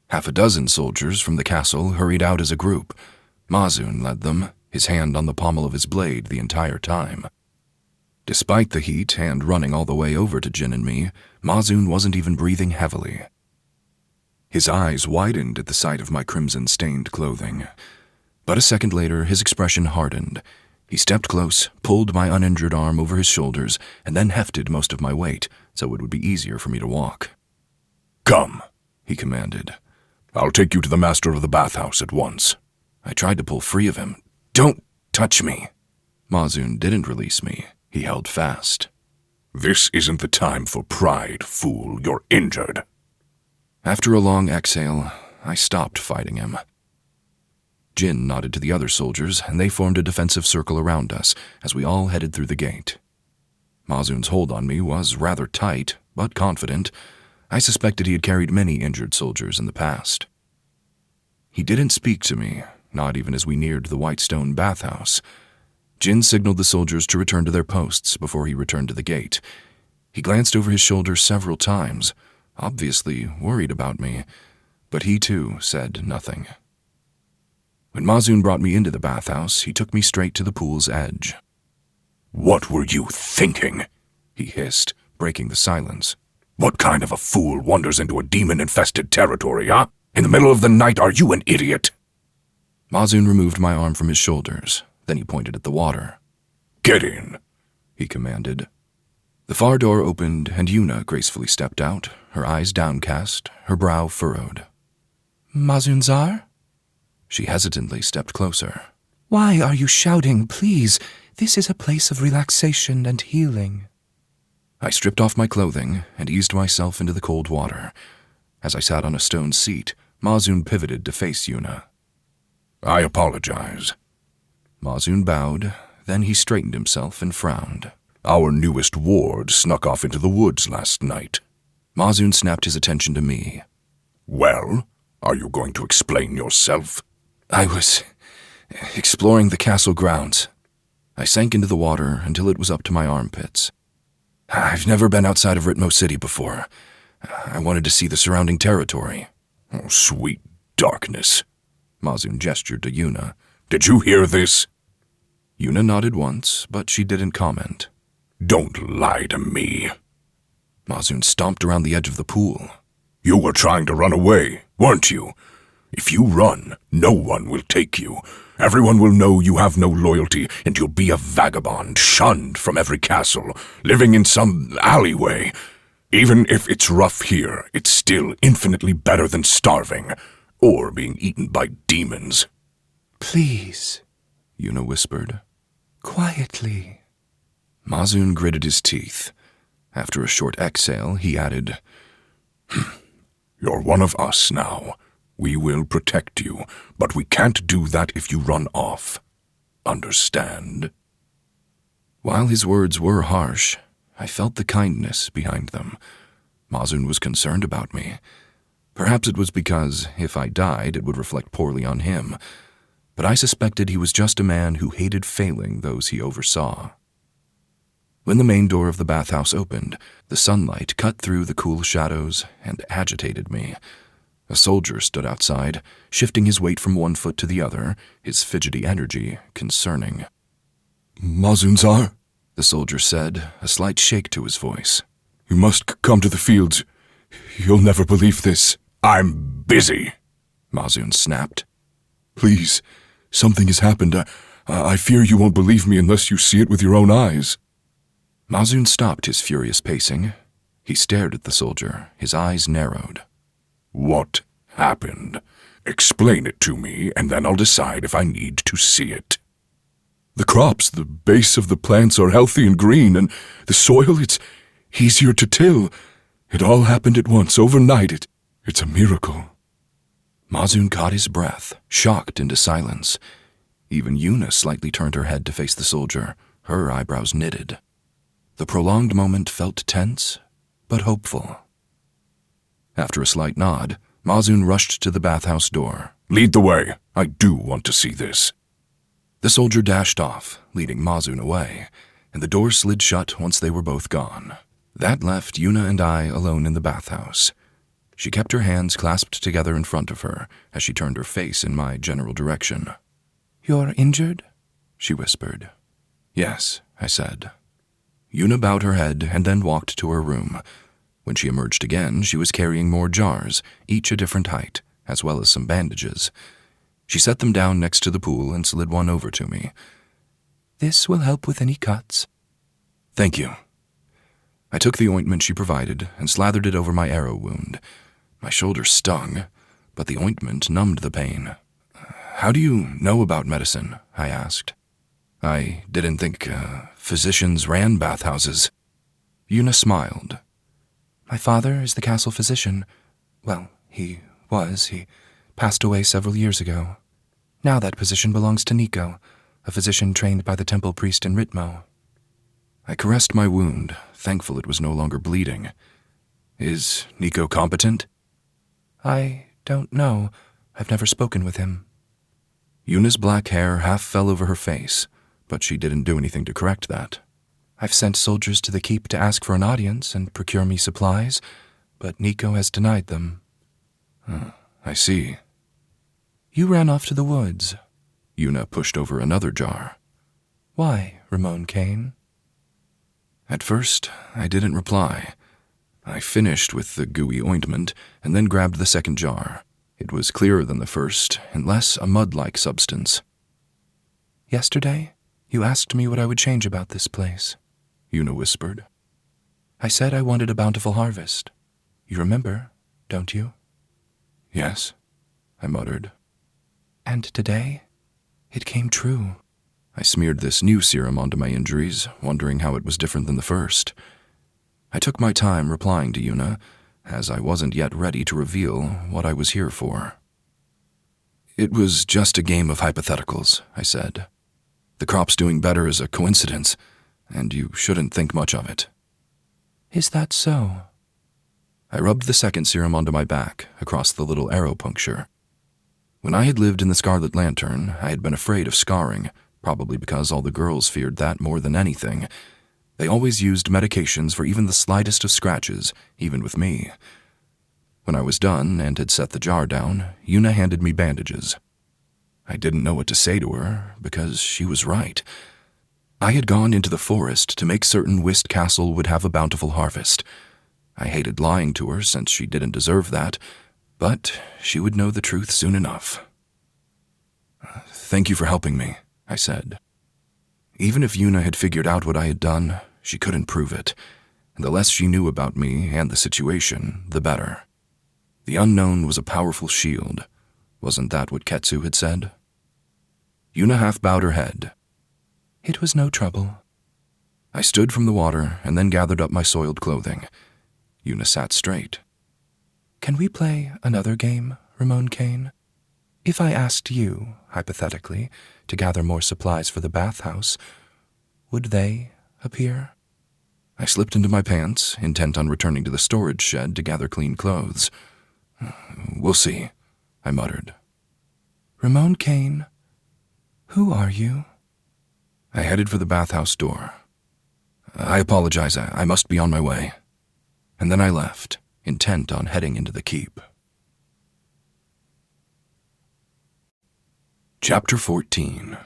Half a dozen soldiers from the castle hurried out as a group. Mazun led them, his hand on the pommel of his blade the entire time. Despite the heat and running all the way over to Jin and me, Mazun wasn't even breathing heavily. His eyes widened at the sight of my crimson-stained clothing. But a second later, his expression hardened. He stepped close, pulled my uninjured arm over his shoulders, and then hefted most of my weight, so it would be easier for me to walk. "Come," he commanded. "I'll take you to the master of the bathhouse at once." I tried to pull free of him. "Don't touch me." Mazun didn't release me. He held fast. "This isn't the time for pride, fool. You're injured." After a long exhale, I stopped fighting him. Jin nodded to the other soldiers, and they formed a defensive circle around us as we all headed through the gate. Mazun's hold on me was rather tight, but confident. I suspected he had carried many injured soldiers in the past. He didn't speak to me, not even as we neared the white stone bathhouse. Jin signaled the soldiers to return to their posts before he returned to the gate. He glanced over his shoulder several times, obviously worried about me, but he too said nothing. When Mazun brought me into the bathhouse, he took me straight to the pool's edge. "What were you thinking?" he hissed, breaking the silence. "What kind of a fool wanders into a demon-infested territory, huh? In the middle of the night, are you an idiot?" Mazun removed my arm from his shoulders. Then he pointed at the water. "Get in," he commanded. The far door opened, and Yuna gracefully stepped out, her eyes downcast, her brow furrowed. Mazun-zar? She hesitantly stepped closer. Why are you shouting? Please, this is a place of relaxation and healing. I stripped off my clothing and eased myself into the cold water. As I sat on a stone seat, Mazun pivoted to face Yuna. "I apologize." Mazun bowed, then he straightened himself and frowned. "Our newest ward snuck off into the woods last night." Mazun snapped his attention to me. "Well, are you going to explain yourself?" I was exploring the castle grounds. I sank into the water until it was up to my armpits. I've never been outside of Ritmo City before. I wanted to see the surrounding territory. "Oh, sweet darkness." Mazun gestured to Yuna. "Did you hear this?" Yuna nodded once, but she didn't comment. "Don't lie to me." Mazun stomped around the edge of the pool. "You were trying to run away, weren't you? If you run, no one will take you. Everyone will know you have no loyalty, and you'll be a vagabond, shunned from every castle, living in some alleyway. Even if it's rough here, it's still infinitely better than starving, or being eaten by demons." Please, Yuna whispered. quietly. Mazun gritted his teeth. After a short exhale, he added, "You're one of us now. We will protect you, but we can't do that if you run off. Understand?" While his words were harsh, I felt the kindness behind them. Mazun was concerned about me. Perhaps it was because, if I died, it would reflect poorly on him, but I suspected he was just a man who hated failing those he oversaw. When the main door of the bathhouse opened, the sunlight cut through the cool shadows and agitated me. A soldier stood outside, shifting his weight from one foot to the other, his fidgety energy concerning. "Mazun-zar," the soldier said, a slight shake to his voice. "You must come to the fields. You'll never believe this." "I'm busy," Mazun snapped. "Please, something has happened. I fear you won't believe me unless you see it with your own eyes." Mazun stopped his furious pacing. He stared at the soldier, his eyes narrowed. "What happened? Explain it to me, and then I'll decide if I need to see it." "The crops, the base of the plants are healthy and green, and the soil, it's easier to till. It all happened at once, overnight. It's a miracle." Mazun caught his breath, shocked into silence. Even Yuna slightly turned her head to face the soldier, her eyebrows knitted. The prolonged moment felt tense, but hopeful. After a slight nod, Mazun rushed to the bathhouse door. "Lead the way. I do want to see this." The soldier dashed off, leading Mazun away, and the door slid shut once they were both gone. That left Yuna and I alone in the bathhouse. She kept her hands clasped together in front of her as she turned her face in my general direction. You're injured? She whispered. "Yes," I said. Yuna bowed her head and then walked to her room. When she emerged again, she was carrying more jars, each a different height, as well as some bandages. She set them down next to the pool and slid one over to me. This will help with any cuts. "Thank you." I took the ointment she provided and slathered it over my arrow wound. My shoulder stung, but the ointment numbed the pain. "How do you know about medicine?" I asked. "I didn't think physicians ran bathhouses." Yuna smiled. My father is the castle physician. Well, he was. He passed away several years ago. Now that position belongs to Nico, a physician trained by the temple priest in Ritmo. I caressed my wound, thankful it was no longer bleeding. "Is Nico competent?" I don't know. I've never spoken with him. Yuna's black hair half fell over her face, but she didn't do anything to correct that. I've sent soldiers to the keep to ask for an audience and procure me supplies, but Nico has denied them. I see. You ran off to the woods. Una pushed over another jar. Why, Rimon Kane? At first, I didn't reply. I finished with the gooey ointment and then grabbed the second jar. It was clearer than the first and less a mud-like substance. Yesterday, you asked me what I would change about this place, Una whispered. I said I wanted a bountiful harvest. You remember, don't you? Yes, I muttered. And today, it came true. I smeared this new serum onto my injuries, wondering how it was different than the first. I took my time replying to Una, as I wasn't yet ready to reveal what I was here for. It was just a game of hypotheticals, I said. The crop's doing better is a coincidence, and you shouldn't think much of it. Is that so? I rubbed the second serum onto my back, across the little arrow puncture. When I had lived in the Scarlet Lantern, I had been afraid of scarring, probably because all the girls feared that more than anything. They always used medications for even the slightest of scratches, even with me. When I was done and had set the jar down, Una handed me bandages. I didn't know what to say to her, because she was right. I had gone into the forest to make certain Whist Castle would have a bountiful harvest. I hated lying to her since she didn't deserve that, but she would know the truth soon enough. Thank you for helping me, I said. Even if Una had figured out what I had done, she couldn't prove it, and the less she knew about me and the situation, the better. The unknown was a powerful shield. Wasn't that what Ketsu had said? Una half bowed her head. It was no trouble. I stood from the water and then gathered up my soiled clothing. Una sat straight. Can we play another game, Rimon Kane? If I asked you, hypothetically, to gather more supplies for the bathhouse, would they appear? I slipped into my pants, intent on returning to the storage shed to gather clean clothes. We'll see, I muttered. Rimon Kane, who are you? I headed for the bathhouse door. I apologize, I must be on my way. And then I left, intent on heading into the keep. Chapter 14.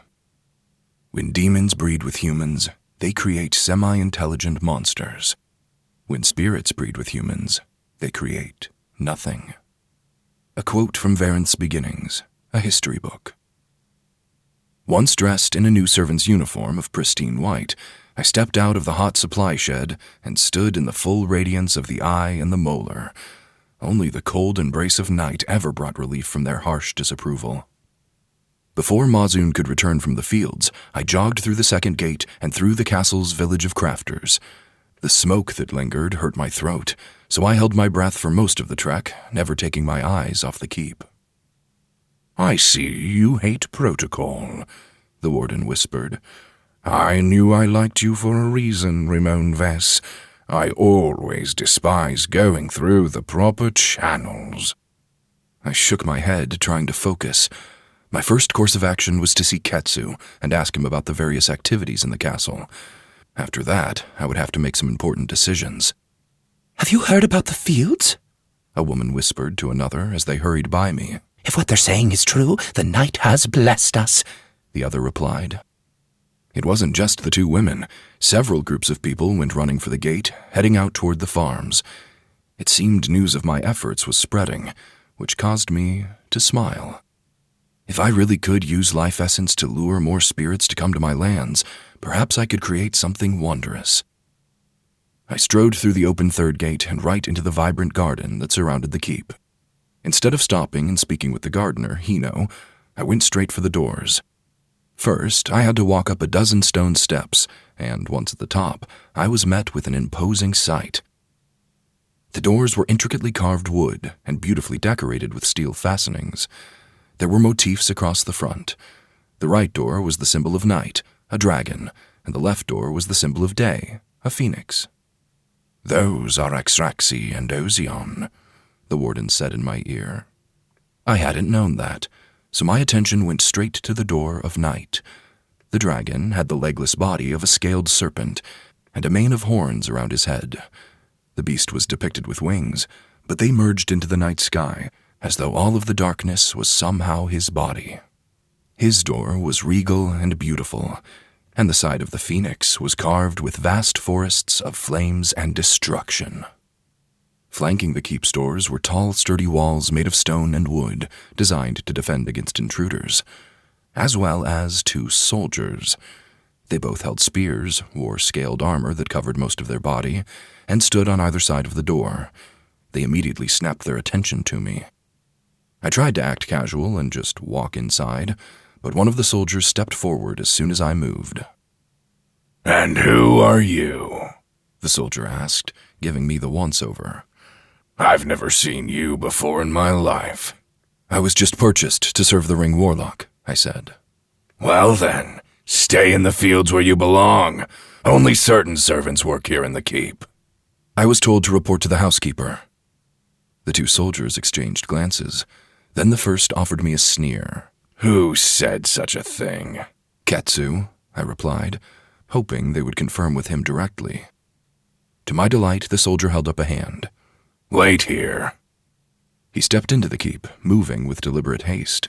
When demons breed with humans, they create semi-intelligent monsters. When spirits breed with humans, they create nothing. A quote from Varenth's Beginnings, a history book. Once dressed in a new servant's uniform of pristine white, I stepped out of the hot supply shed and stood in the full radiance of the eye and the molar. Only the cold embrace of night ever brought relief from their harsh disapproval. Before Mazun could return from the fields, I jogged through the second gate and through the castle's village of crafters. The smoke that lingered hurt my throat, so I held my breath for most of the trek, never taking my eyes off the keep. "I see you hate protocol," the warden whispered. "I knew I liked you for a reason, Rimon Vess. I always despise going through the proper channels." I shook my head, trying to focus. My first course of action was to see Ketsu and ask him about the various activities in the castle. After that, I would have to make some important decisions. "Have you heard about the fields?" a woman whispered to another as they hurried by me. "If what they're saying is true, the night has blessed us," the other replied. It wasn't just the two women. Several groups of people went running for the gate, heading out toward the farms. It seemed news of my efforts was spreading, which caused me to smile. If I really could use life essence to lure more spirits to come to my lands, perhaps I could create something wondrous. I strode through the open third gate and right into the vibrant garden that surrounded the keep. Instead of stopping and speaking with the gardener, Hino, I went straight for the doors. First, I had to walk up a dozen stone steps, and once at the top, I was met with an imposing sight. The doors were intricately carved wood and beautifully decorated with steel fastenings. There were motifs across the front. The right door was the symbol of night, a dragon, and the left door was the symbol of day, a phoenix. "Those are Exraxi and Ozion," the warden said in my ear. I hadn't known that, so my attention went straight to the door of night. The The dragon had the legless body of a scaled serpent and a mane of horns around his head. The beast was depicted with wings, but they merged into the night sky as though all of the darkness was somehow his body. His door was regal and beautiful, and the side of the phoenix was carved with vast forests of flames and destruction. Flanking the keep's doors were tall, sturdy walls made of stone and wood, designed to defend against intruders, as well as 2 soldiers. They both held spears, wore scaled armor that covered most of their body, and stood on either side of the door. They immediately snapped their attention to me. I tried to act casual and just walk inside, but one of the soldiers stepped forward as soon as I moved. "And who are you?" the soldier asked, giving me the once-over. "I've never seen you before in my life." "I was just purchased to serve the Ring Warlock," I said. "Well then, stay in the fields where you belong. Only certain servants work here in the keep." "I was told to report to the housekeeper." The 2 soldiers exchanged glances. Then the first offered me a sneer. "Who said such a thing?" "Ketsu," I replied, hoping they would confirm with him directly. To my delight, the soldier held up a hand. "Wait here." He stepped into the keep, moving with deliberate haste.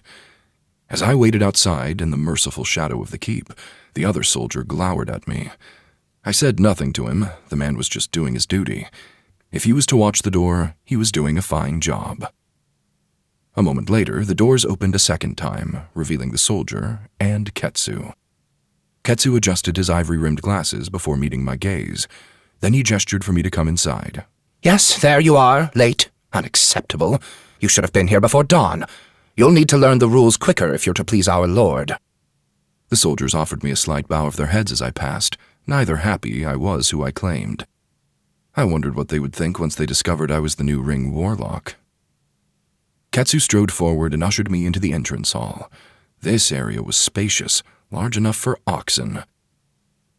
As I waited outside in the merciful shadow of the keep, the other soldier glowered at me. I said nothing to him. The man was just doing his duty. If he was to watch the door, he was doing a fine job. A moment later, the doors opened a second time, revealing the soldier and Ketsu. Ketsu adjusted his ivory-rimmed glasses before meeting my gaze. Then he gestured for me to come inside. Yes, there you are, late. Unacceptable. You should have been here before dawn. You'll need to learn the rules quicker if you're to please our lord. The soldiers offered me a slight bow of their heads as I passed, neither happy I was who I claimed. I wondered what they would think once they discovered I was the new Ring Warlock. Ketsu strode forward and ushered me into the entrance hall. This area was spacious, large enough for oxen.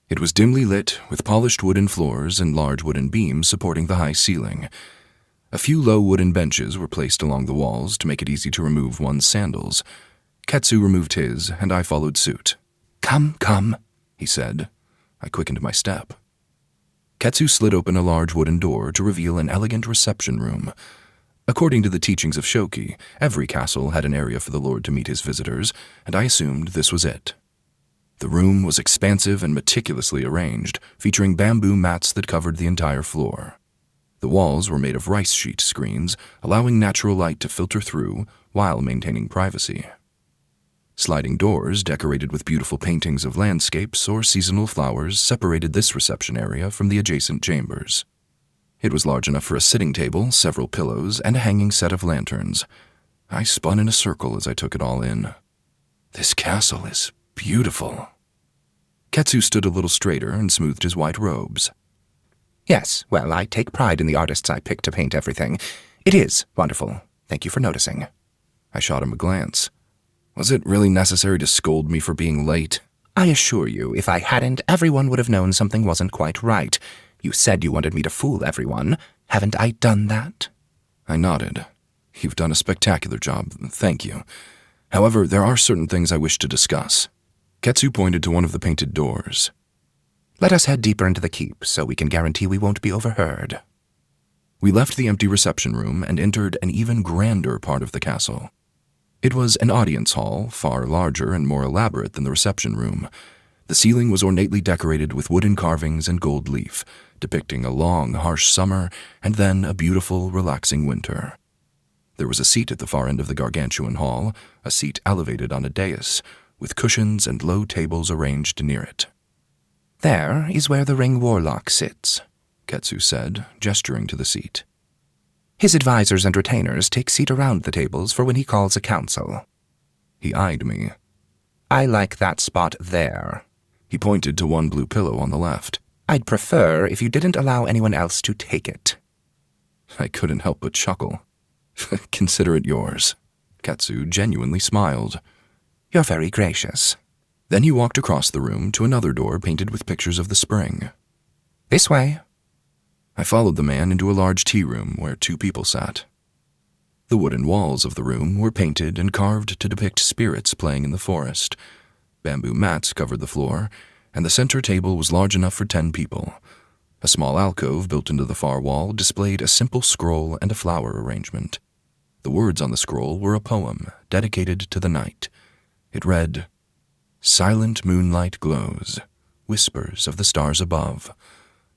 It was dimly lit, with polished wooden floors and large wooden beams supporting the high ceiling. A few low wooden benches were placed along the walls to make it easy to remove one's sandals. Ketsu removed his, and I followed suit. Come, come, he said. I quickened my step. Ketsu slid open a large wooden door to reveal an elegant reception room. According to the teachings of Shoki, every castle had an area for the lord to meet his visitors, and I assumed this was it. The room was expansive and meticulously arranged, featuring bamboo mats that covered the entire floor. The walls were made of rice sheet screens, allowing natural light to filter through while maintaining privacy. Sliding doors decorated with beautiful paintings of landscapes or seasonal flowers separated this reception area from the adjacent chambers. It was large enough for a sitting table, several pillows, and a hanging set of lanterns. I spun in a circle as I took it all in. This castle is beautiful. Ketsu stood a little straighter and smoothed his white robes. Yes, well, I take pride in the artists I pick to paint everything. It is wonderful. Thank you for noticing. I shot him a glance. Was it really necessary to scold me for being late? I assure you, if I hadn't, everyone would have known something wasn't quite right. You said you wanted me to fool everyone. Haven't I done that? I nodded. You've done a spectacular job, thank you. However, there are certain things I wish to discuss. Ketsu pointed to one of the painted doors. Let us head deeper into the keep, so we can guarantee we won't be overheard. We left the empty reception room and entered an even grander part of the castle. It was an audience hall, far larger and more elaborate than the reception room. The ceiling was ornately decorated with wooden carvings and gold leaf, depicting a long, harsh summer and then a beautiful, relaxing winter. There was a seat at the far end of the gargantuan hall, a seat elevated on a dais, with cushions and low tables arranged near it. There is where the Ring Warlock sits, Ketsu said, gesturing to the seat. His advisors and retainers take seat around the tables for when he calls a council. He eyed me. I like that spot there. He pointed to one blue pillow on the left. I'd prefer if you didn't allow anyone else to take it. I couldn't help but chuckle. Consider it yours. Ketsu genuinely smiled. You're very gracious. Then he walked across the room to another door painted with pictures of the spring. This way. I followed the man into a large tea room where 2 people sat. The wooden walls of the room were painted and carved to depict spirits playing in the forest. Bamboo mats covered the floor, and the center table was large enough for 10 people. A small alcove built into the far wall displayed a simple scroll and a flower arrangement. The words on the scroll were a poem dedicated to the night. It read, "Silent moonlight glows, whispers of the stars above.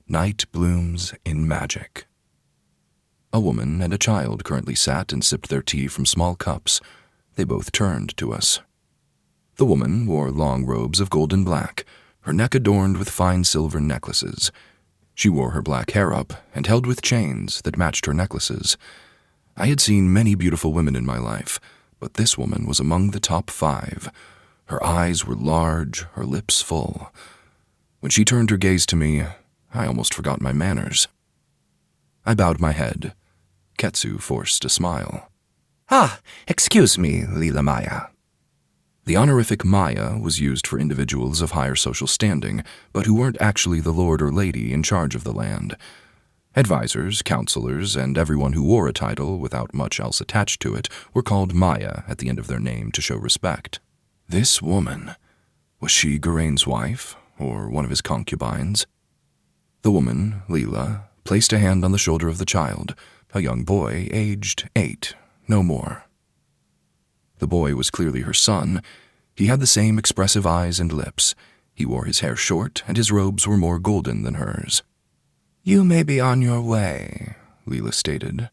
Night blooms in magic." A woman and a child currently sat and sipped their tea from small cups. They both turned to us. The woman wore long robes of golden black, her neck adorned with fine silver necklaces. She wore her black hair up and held with chains that matched her necklaces. I had seen many beautiful women in my life, but this woman was among the top 5. Her eyes were large, her lips full. When she turned her gaze to me, I almost forgot my manners. I bowed my head. Ketsu forced a smile. "Ah, excuse me, Leela Maya." The honorific Maya was used for individuals of higher social standing, but who weren't actually the lord or lady in charge of the land. Advisors, counselors, and everyone who wore a title without much else attached to it were called Maya at the end of their name to show respect. This woman, was she Garain's wife, or one of his concubines? The woman, Leela, placed a hand on the shoulder of the child, a young boy aged 8, no more. The boy was clearly her son. He had the same expressive eyes and lips. He wore his hair short, and his robes were more golden than hers. "You may be on your way," Leela stated.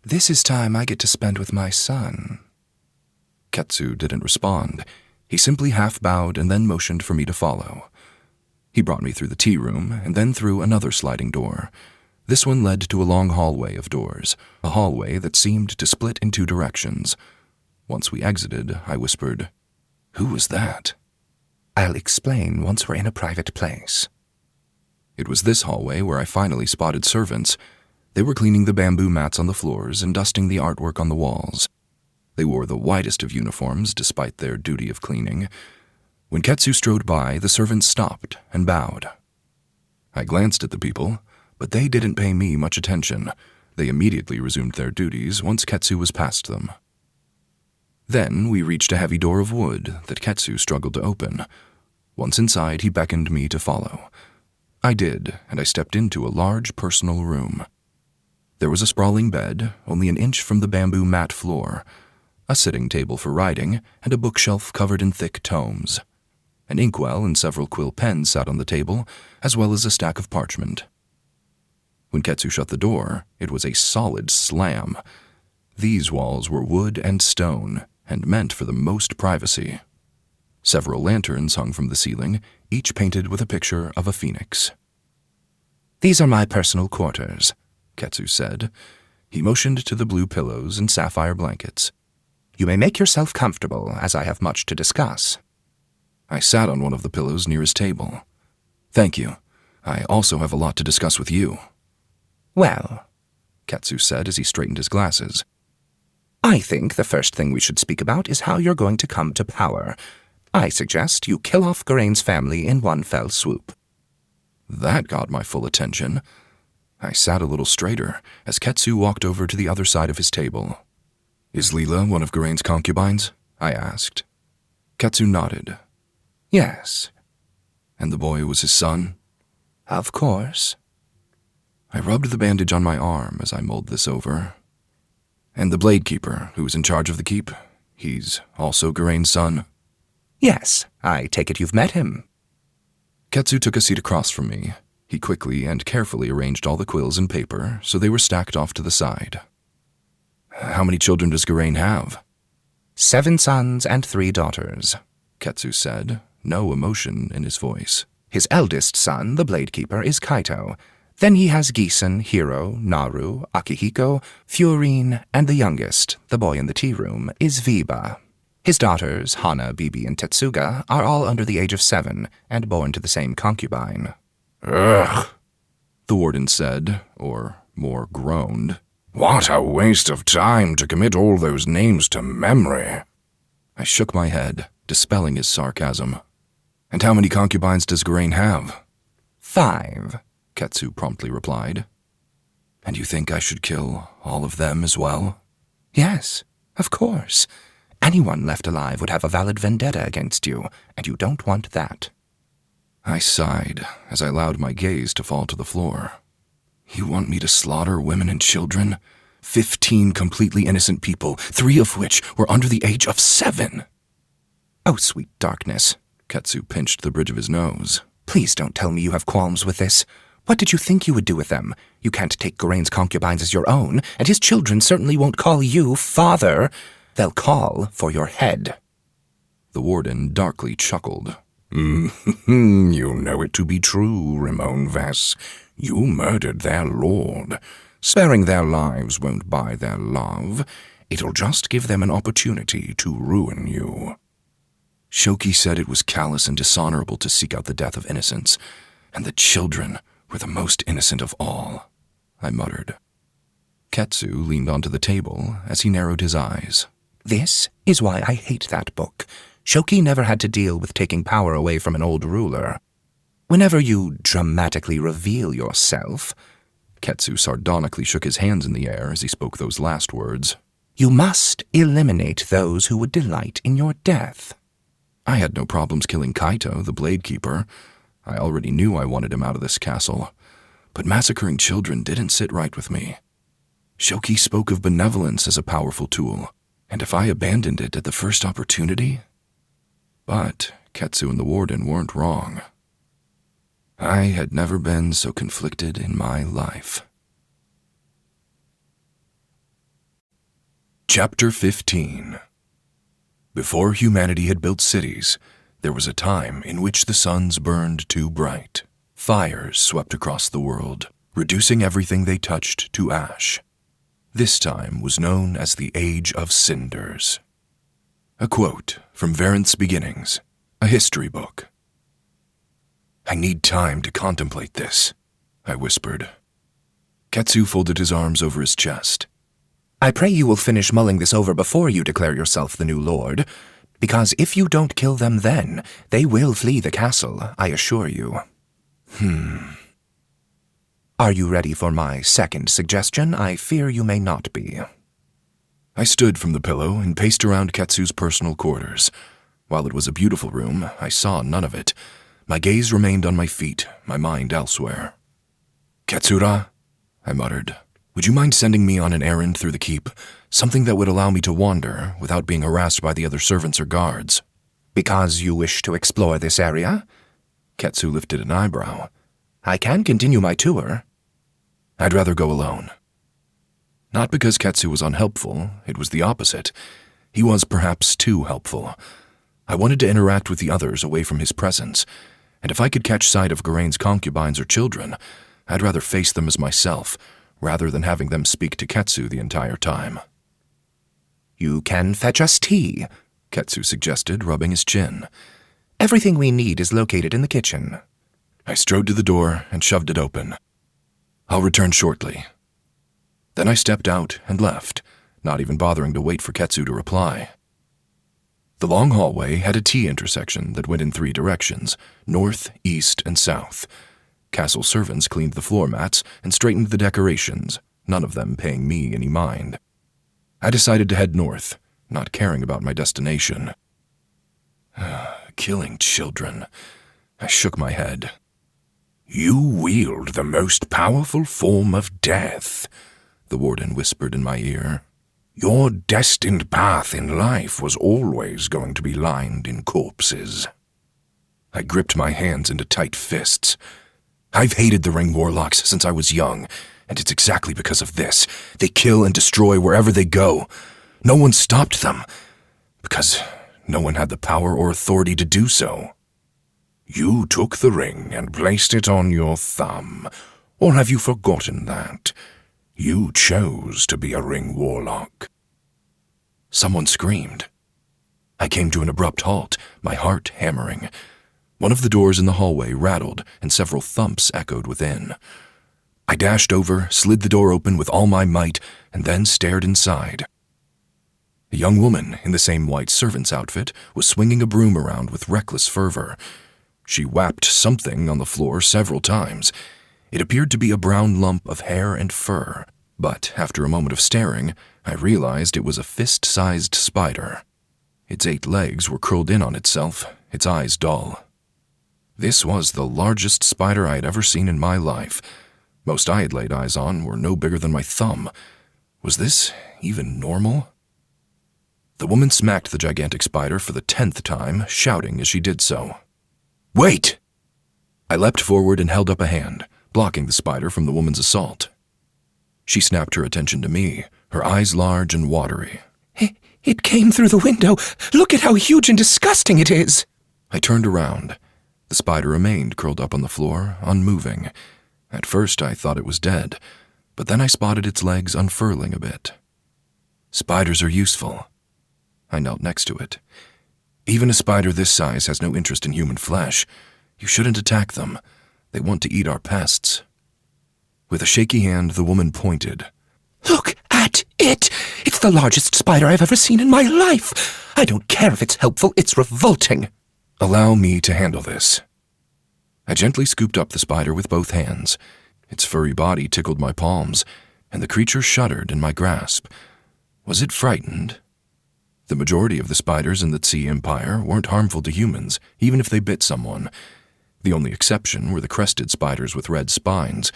"This is time I get to spend with my son." Ketsu didn't respond. He simply half-bowed and then motioned for me to follow. He brought me through the tea room and then through another sliding door. This one led to a long hallway of doors, a hallway that seemed to split in 2 directions. Once we exited, I whispered, "Who was that?" "I'll explain once we're in a private place." It was this hallway where I finally spotted servants. They were cleaning the bamboo mats on the floors and dusting the artwork on the walls. They wore the widest of uniforms despite their duty of cleaning. When Ketsu strode by, the servants stopped and bowed. I glanced at the people, but they didn't pay me much attention. They immediately resumed their duties once Ketsu was past them. Then we reached a heavy door of wood that Ketsu struggled to open. Once inside, he beckoned me to follow. I did, and I stepped into a large personal room. There was a sprawling bed, only an inch from the bamboo mat floor, a sitting table for writing, and a bookshelf covered in thick tomes. An inkwell and several quill pens sat on the table, as well as a stack of parchment. When Ketsu shut the door, it was a solid slam. These walls were wood and stone, and meant for the most privacy. Several lanterns hung from the ceiling, each painted with a picture of a phoenix. "These are my personal quarters," Ketsu said. He motioned to the blue pillows and sapphire blankets. "You may make yourself comfortable, as I have much to discuss." I sat on one of the pillows near his table. "Thank you. I also have a lot to discuss with you." "Well," Ketsu said as he straightened his glasses, "I think the first thing we should speak about is how you're going to come to power. I suggest you kill off Garain's family in one fell swoop." That got my full attention. I sat a little straighter as Ketsu walked over to the other side of his table. "Is Leela one of Garain's concubines?" I asked. Ketsu nodded. "Yes." "And the boy was his son?" "Of course." I rubbed the bandage on my arm as I mulled this over. "And the blade keeper, who was in charge of the keep, he's also Garain's son?" "Yes, I take it you've met him." Ketsu took a seat across from me. He quickly and carefully arranged all the quills and paper so they were stacked off to the side. "How many children does Garain have?" 7 sons and 3 daughters, Ketsu said, no emotion in his voice. "His eldest son, the blade keeper, is Kaito. Then he has Gisen, Hiro, Naru, Akihiko, Furine, and the youngest, the boy in the tea room, is Viba. His daughters, Hana, Bibi, and Tetsuga, are all under the age of 7 and born to the same concubine." "Ugh," the warden said, or more groaned. "What a waste of time to commit all those names to memory." I shook my head, dispelling his sarcasm. "And how many concubines does Garain have?" 5, Ketsu promptly replied. "And you think I should kill all of them as well?" "Yes, of course. Anyone left alive would have a valid vendetta against you, and you don't want that. I sighed as I allowed my gaze to fall to the floor. You want me to slaughter women and children? 15 completely innocent people, 3 of which were under the age of 7. Oh, sweet darkness. Ketsu pinched the bridge of his nose. Please don't tell me you have qualms with this. What did you think you would do with them? You can't take Garain's concubines as your own, and his children certainly won't call you father. They'll call for your head. The warden darkly chuckled. You know it to be true, Rimon Vess. You murdered their lord. Sparing their lives won't buy their love. It'll just give them an opportunity to ruin you. Shoki said it was callous and dishonorable to seek out the death of innocents, and the children were the most innocent of all, I muttered. Ketsu leaned onto the table as he narrowed his eyes. This is why I hate that book. Shoki never had to deal with taking power away from an old ruler. Whenever you dramatically reveal yourself, Ketsu sardonically shook his hands in the air as he spoke those last words, you must eliminate those who would delight in your death. I had no problems killing Kaito, the Blade Keeper. I already knew I wanted him out of this castle. But massacring children didn't sit right with me. Shoki spoke of benevolence as a powerful tool, and if I abandoned it at the first opportunity... But Ketsu and the warden weren't wrong. I had never been so conflicted in my life. Chapter 15. Before humanity had built cities, there was a time in which the suns burned too bright. Fires swept across the world, reducing everything they touched to ash. This time was known as the Age of Cinders. A quote from Variant's Beginnings, a history book. I need time to contemplate this, I whispered. Ketsu folded his arms over his chest. I pray you will finish mulling this over before you declare yourself the new lord, because if you don't kill them then, they will flee the castle, I assure you. Are you ready for my second suggestion? I fear you may not be. I stood from the pillow and paced around Ketsu's personal quarters. While it was a beautiful room, I saw none of it. My gaze remained on my feet, my mind elsewhere. Ketsura, I muttered. Would you mind sending me on an errand through the keep? Something that would allow me to wander without being harassed by the other servants or guards. Because you wish to explore this area? Ketsu lifted an eyebrow. I can continue my tour. I'd rather go alone. Not because Ketsu was unhelpful, it was the opposite. He was perhaps too helpful. I wanted to interact with the others away from his presence, and if I could catch sight of Garain's concubines or children, I'd rather face them as myself, rather than having them speak to Ketsu the entire time. You can fetch us tea, Ketsu suggested, rubbing his chin. Everything we need is located in the kitchen. I strode to the door and shoved it open. I'll return shortly. Then I stepped out and left, not even bothering to wait for Ketsu to reply. The long hallway had a T intersection that went in 3 directions, north, east, and south. Castle servants cleaned the floor mats and straightened the decorations, none of them paying me any mind. I decided to head north, not caring about my destination. Killing children. I shook my head. You wield the most powerful form of death, the warden whispered in my ear. Your destined path in life was always going to be lined in corpses. I gripped my hands into tight fists. I've hated the Ring Warlocks since I was young, and it's exactly because of this. They kill and destroy wherever they go. No one stopped them, because no one had the power or authority to do so. You took the ring and placed it on your thumb, or have you forgotten that? You chose to be a Ring Warlock. Someone screamed. I came to an abrupt halt, my heart hammering. One of the doors in the hallway rattled, and several thumps echoed within. I dashed over, slid the door open with all my might, and then stared inside. A young woman in the same white servant's outfit was swinging a broom around with reckless fervor. She whapped something on the floor several times. It appeared to be a brown lump of hair and fur, but after a moment of staring, I realized it was a fist-sized spider. Its 8 legs were curled in on itself, its eyes dull. This was the largest spider I had ever seen in my life. Most I had laid eyes on were no bigger than my thumb. Was this even normal? The woman smacked the gigantic spider for the 10th time, shouting as she did so. "Wait!" I leapt forward and held up a hand, blocking the spider from the woman's assault. She snapped her attention to me, her eyes large and watery. It came through the window. Look at how huge and disgusting it is." I turned around. The spider remained curled up on the floor, unmoving. At first I thought it was dead, but then I spotted its legs unfurling a bit. Spiders are useful. I knelt next to it. Even a spider this size has no interest in human flesh. You shouldn't attack them. They want to eat our pests. With a shaky hand, the woman pointed. "Look at it! It's the largest spider I've ever seen in my life. I don't care if it's helpful, it's revolting." "Allow me to handle this." I gently scooped up the spider with both hands. Its furry body tickled my palms, and the creature shuddered in my grasp. Was it frightened? The majority of the spiders in the Tze Empire weren't harmful to humans, even if they bit someone. The only exception were the crested spiders with red spines,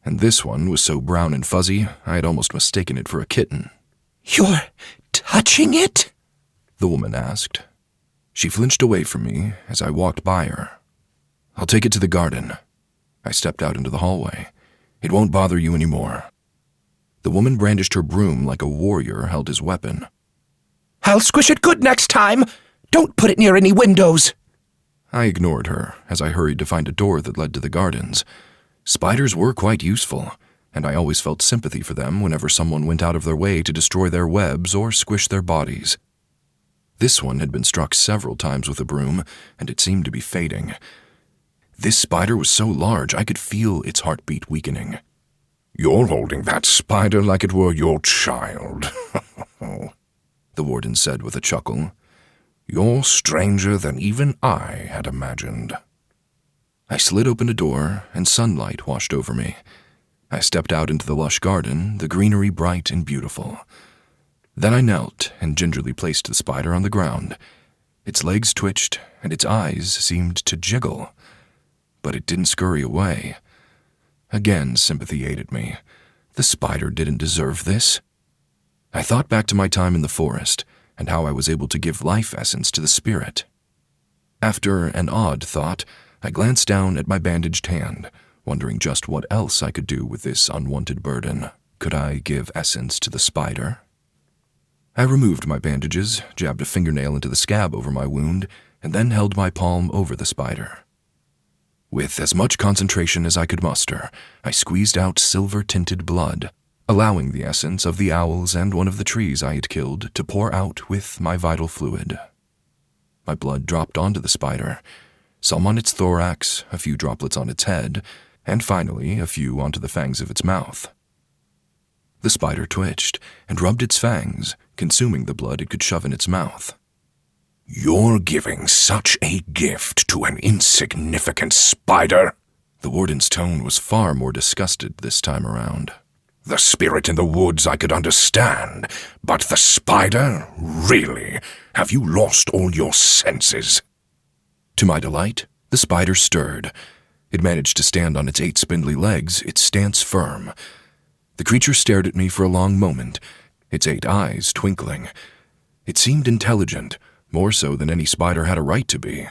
and this one was so brown and fuzzy I had almost mistaken it for a kitten. "You're touching it?" the woman asked. She flinched away from me as I walked by her. "I'll take it to the garden." I stepped out into the hallway. "It won't bother you anymore." The woman brandished her broom like a warrior held his weapon. "I'll squish it good next time. Don't put it near any windows." I ignored her as I hurried to find a door that led to the gardens. Spiders were quite useful, and I always felt sympathy for them whenever someone went out of their way to destroy their webs or squish their bodies. This one had been struck several times with a broom, and it seemed to be fading. This spider was so large I could feel its heartbeat weakening. "You're holding that spider like it were your child," the warden said with a chuckle. "You're stranger than even I had imagined." I slid open a door, and sunlight washed over me. I stepped out into the lush garden, the greenery bright and beautiful. Then I knelt and gingerly placed the spider on the ground. Its legs twitched, and its eyes seemed to jiggle. But it didn't scurry away. Again, sympathy aided me. The spider didn't deserve this. I thought back to my time in the forest, and how I was able to give life essence to the spirit. After an odd thought, I glanced down at my bandaged hand, wondering just what else I could do with this unwanted burden. Could I give essence to the spider? I removed my bandages, jabbed a fingernail into the scab over my wound, and then held my palm over the spider. With as much concentration as I could muster, I squeezed out silver-tinted blood, allowing the essence of the owls and one of the trees I had killed to pour out with my vital fluid. My blood dropped onto the spider, some on its thorax, a few droplets on its head, and finally a few onto the fangs of its mouth. The spider twitched and rubbed its fangs, consuming the blood it could shove in its mouth. "You're giving such a gift to an insignificant spider." The warden's tone was far more disgusted this time around. "The spirit in the woods I could understand, but the spider? Really? Have you lost all your senses?" To my delight, the spider stirred. It managed to stand on its 8 spindly legs, its stance firm. The creature stared at me for a long moment, its 8 eyes twinkling. It seemed intelligent, more so than any spider had a right to be.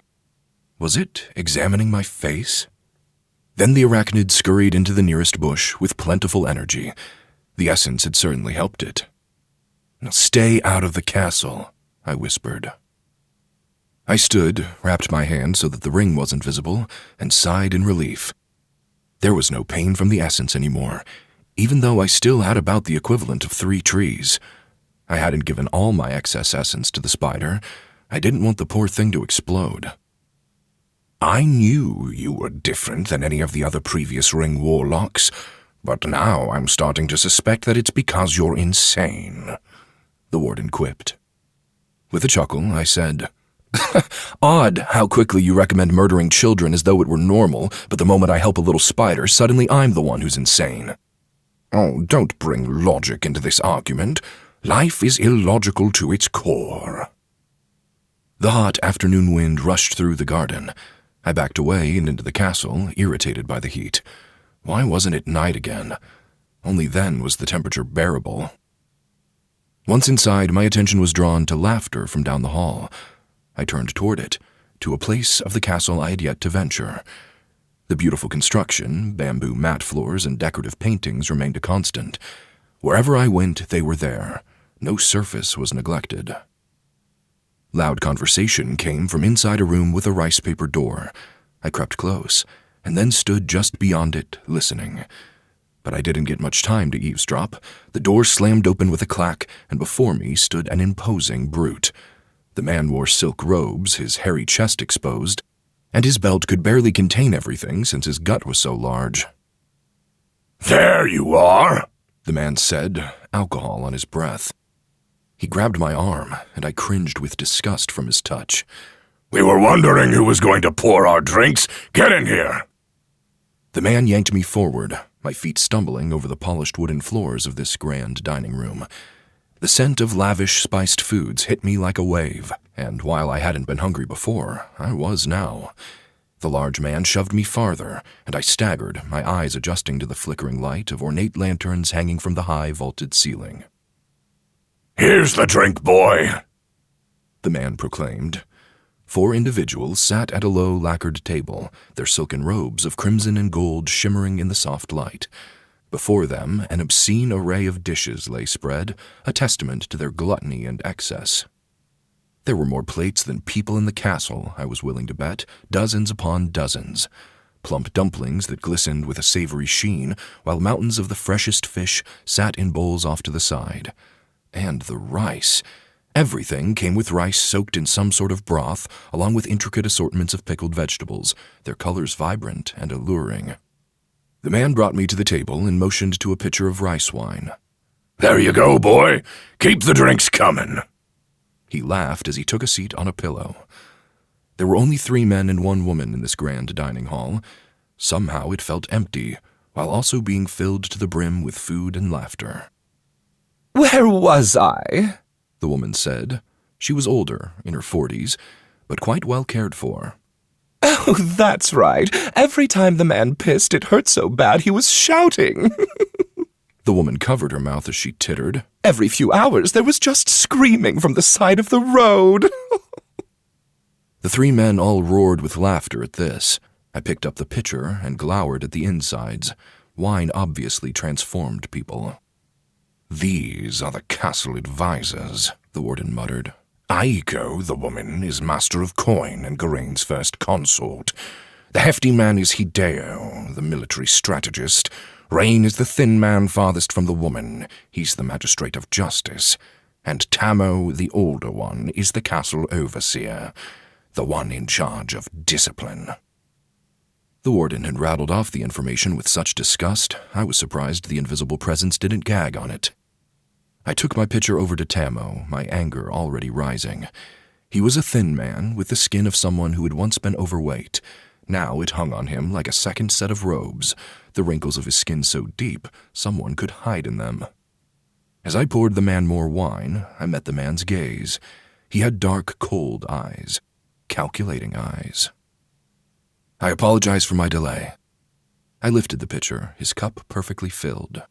Was it examining my face? Then the arachnid scurried into the nearest bush with plentiful energy. The essence had certainly helped it. "Now stay out of the castle," I whispered. I stood, wrapped my hand so that the ring wasn't visible, and sighed in relief. There was no pain from the essence anymore, even though I still had about the equivalent of 3 trees. I hadn't given all my excess essence to the spider. I didn't want the poor thing to explode. "I knew you were different than any of the other previous Ring Warlocks, but now I'm starting to suspect that it's because you're insane," the warden quipped. With a chuckle, I said, "Odd how quickly you recommend murdering children as though it were normal, but the moment I help a little spider, suddenly I'm the one who's insane." "Oh, don't bring logic into this argument. Life is illogical to its core." The hot afternoon wind rushed through the garden. I backed away and into the castle, irritated by the heat. Why wasn't it night again? Only then was the temperature bearable. Once inside, my attention was drawn to laughter from down the hall. I turned toward it, to a place of the castle I had yet to venture. The beautiful construction, bamboo mat floors, and decorative paintings remained a constant. Wherever I went, they were there. No surface was neglected. Loud conversation came from inside a room with a rice paper door. I crept close, and then stood just beyond it, listening. But I didn't get much time to eavesdrop. The door slammed open with a clack, and before me stood an imposing brute. The man wore silk robes, his hairy chest exposed, and his belt could barely contain everything since his gut was so large. "There you are," the man said, alcohol on his breath. He grabbed my arm, and I cringed with disgust from his touch. "We were wondering who was going to pour our drinks. Get in here." The man yanked me forward, my feet stumbling over the polished wooden floors of this grand dining room. The scent of lavish spiced foods hit me like a wave, and while I hadn't been hungry before, I was now. The large man shoved me farther, and I staggered, my eyes adjusting to the flickering light of ornate lanterns hanging from the high vaulted ceiling. "Here's the drink, boy," the man proclaimed. 4 individuals sat at a low lacquered table, their silken robes of crimson and gold shimmering in the soft light. Before them, an obscene array of dishes lay spread, a testament to their gluttony and excess. There were more plates than people in the castle, I was willing to bet, dozens upon dozens. Plump dumplings that glistened with a savory sheen, while mountains of the freshest fish sat in bowls off to the side. And the rice. Everything came with rice soaked in some sort of broth, along with intricate assortments of pickled vegetables, their colors vibrant and alluring. The man brought me to the table and motioned to a pitcher of rice wine. "There you go, boy. Keep the drinks coming." He laughed as he took a seat on a pillow. There were only 3 men and 1 woman in this grand dining hall. Somehow it felt empty, while also being filled to the brim with food and laughter. Where was I? The woman said. She was older, in her 40s, but quite well cared for. Oh, that's right. Every time the man pissed, it hurt so bad he was shouting. The woman covered her mouth as she tittered. Every few hours there was just screaming from the side of the road. The 3 men all roared with laughter at this. I picked up the pitcher and glowered at the insides. Wine obviously transformed people. "These are the castle advisors," the warden muttered. "Aiko, the woman, is master of coin and Garain's first consort. The hefty man is Hideo, the military strategist. Rain is the thin man farthest from the woman. He's the magistrate of justice. And Tamo, the older one, is the castle overseer, the one in charge of discipline." The warden had rattled off the information with such disgust, I was surprised the invisible presence didn't gag on it. I took my pitcher over to Tamo, my anger already rising. He was a thin man, with the skin of someone who had once been overweight. Now it hung on him like a second set of robes, the wrinkles of his skin so deep someone could hide in them. As I poured the man more wine, I met the man's gaze. He had dark, cold eyes, calculating eyes. I apologized for my delay. I lifted the pitcher, his cup perfectly filled.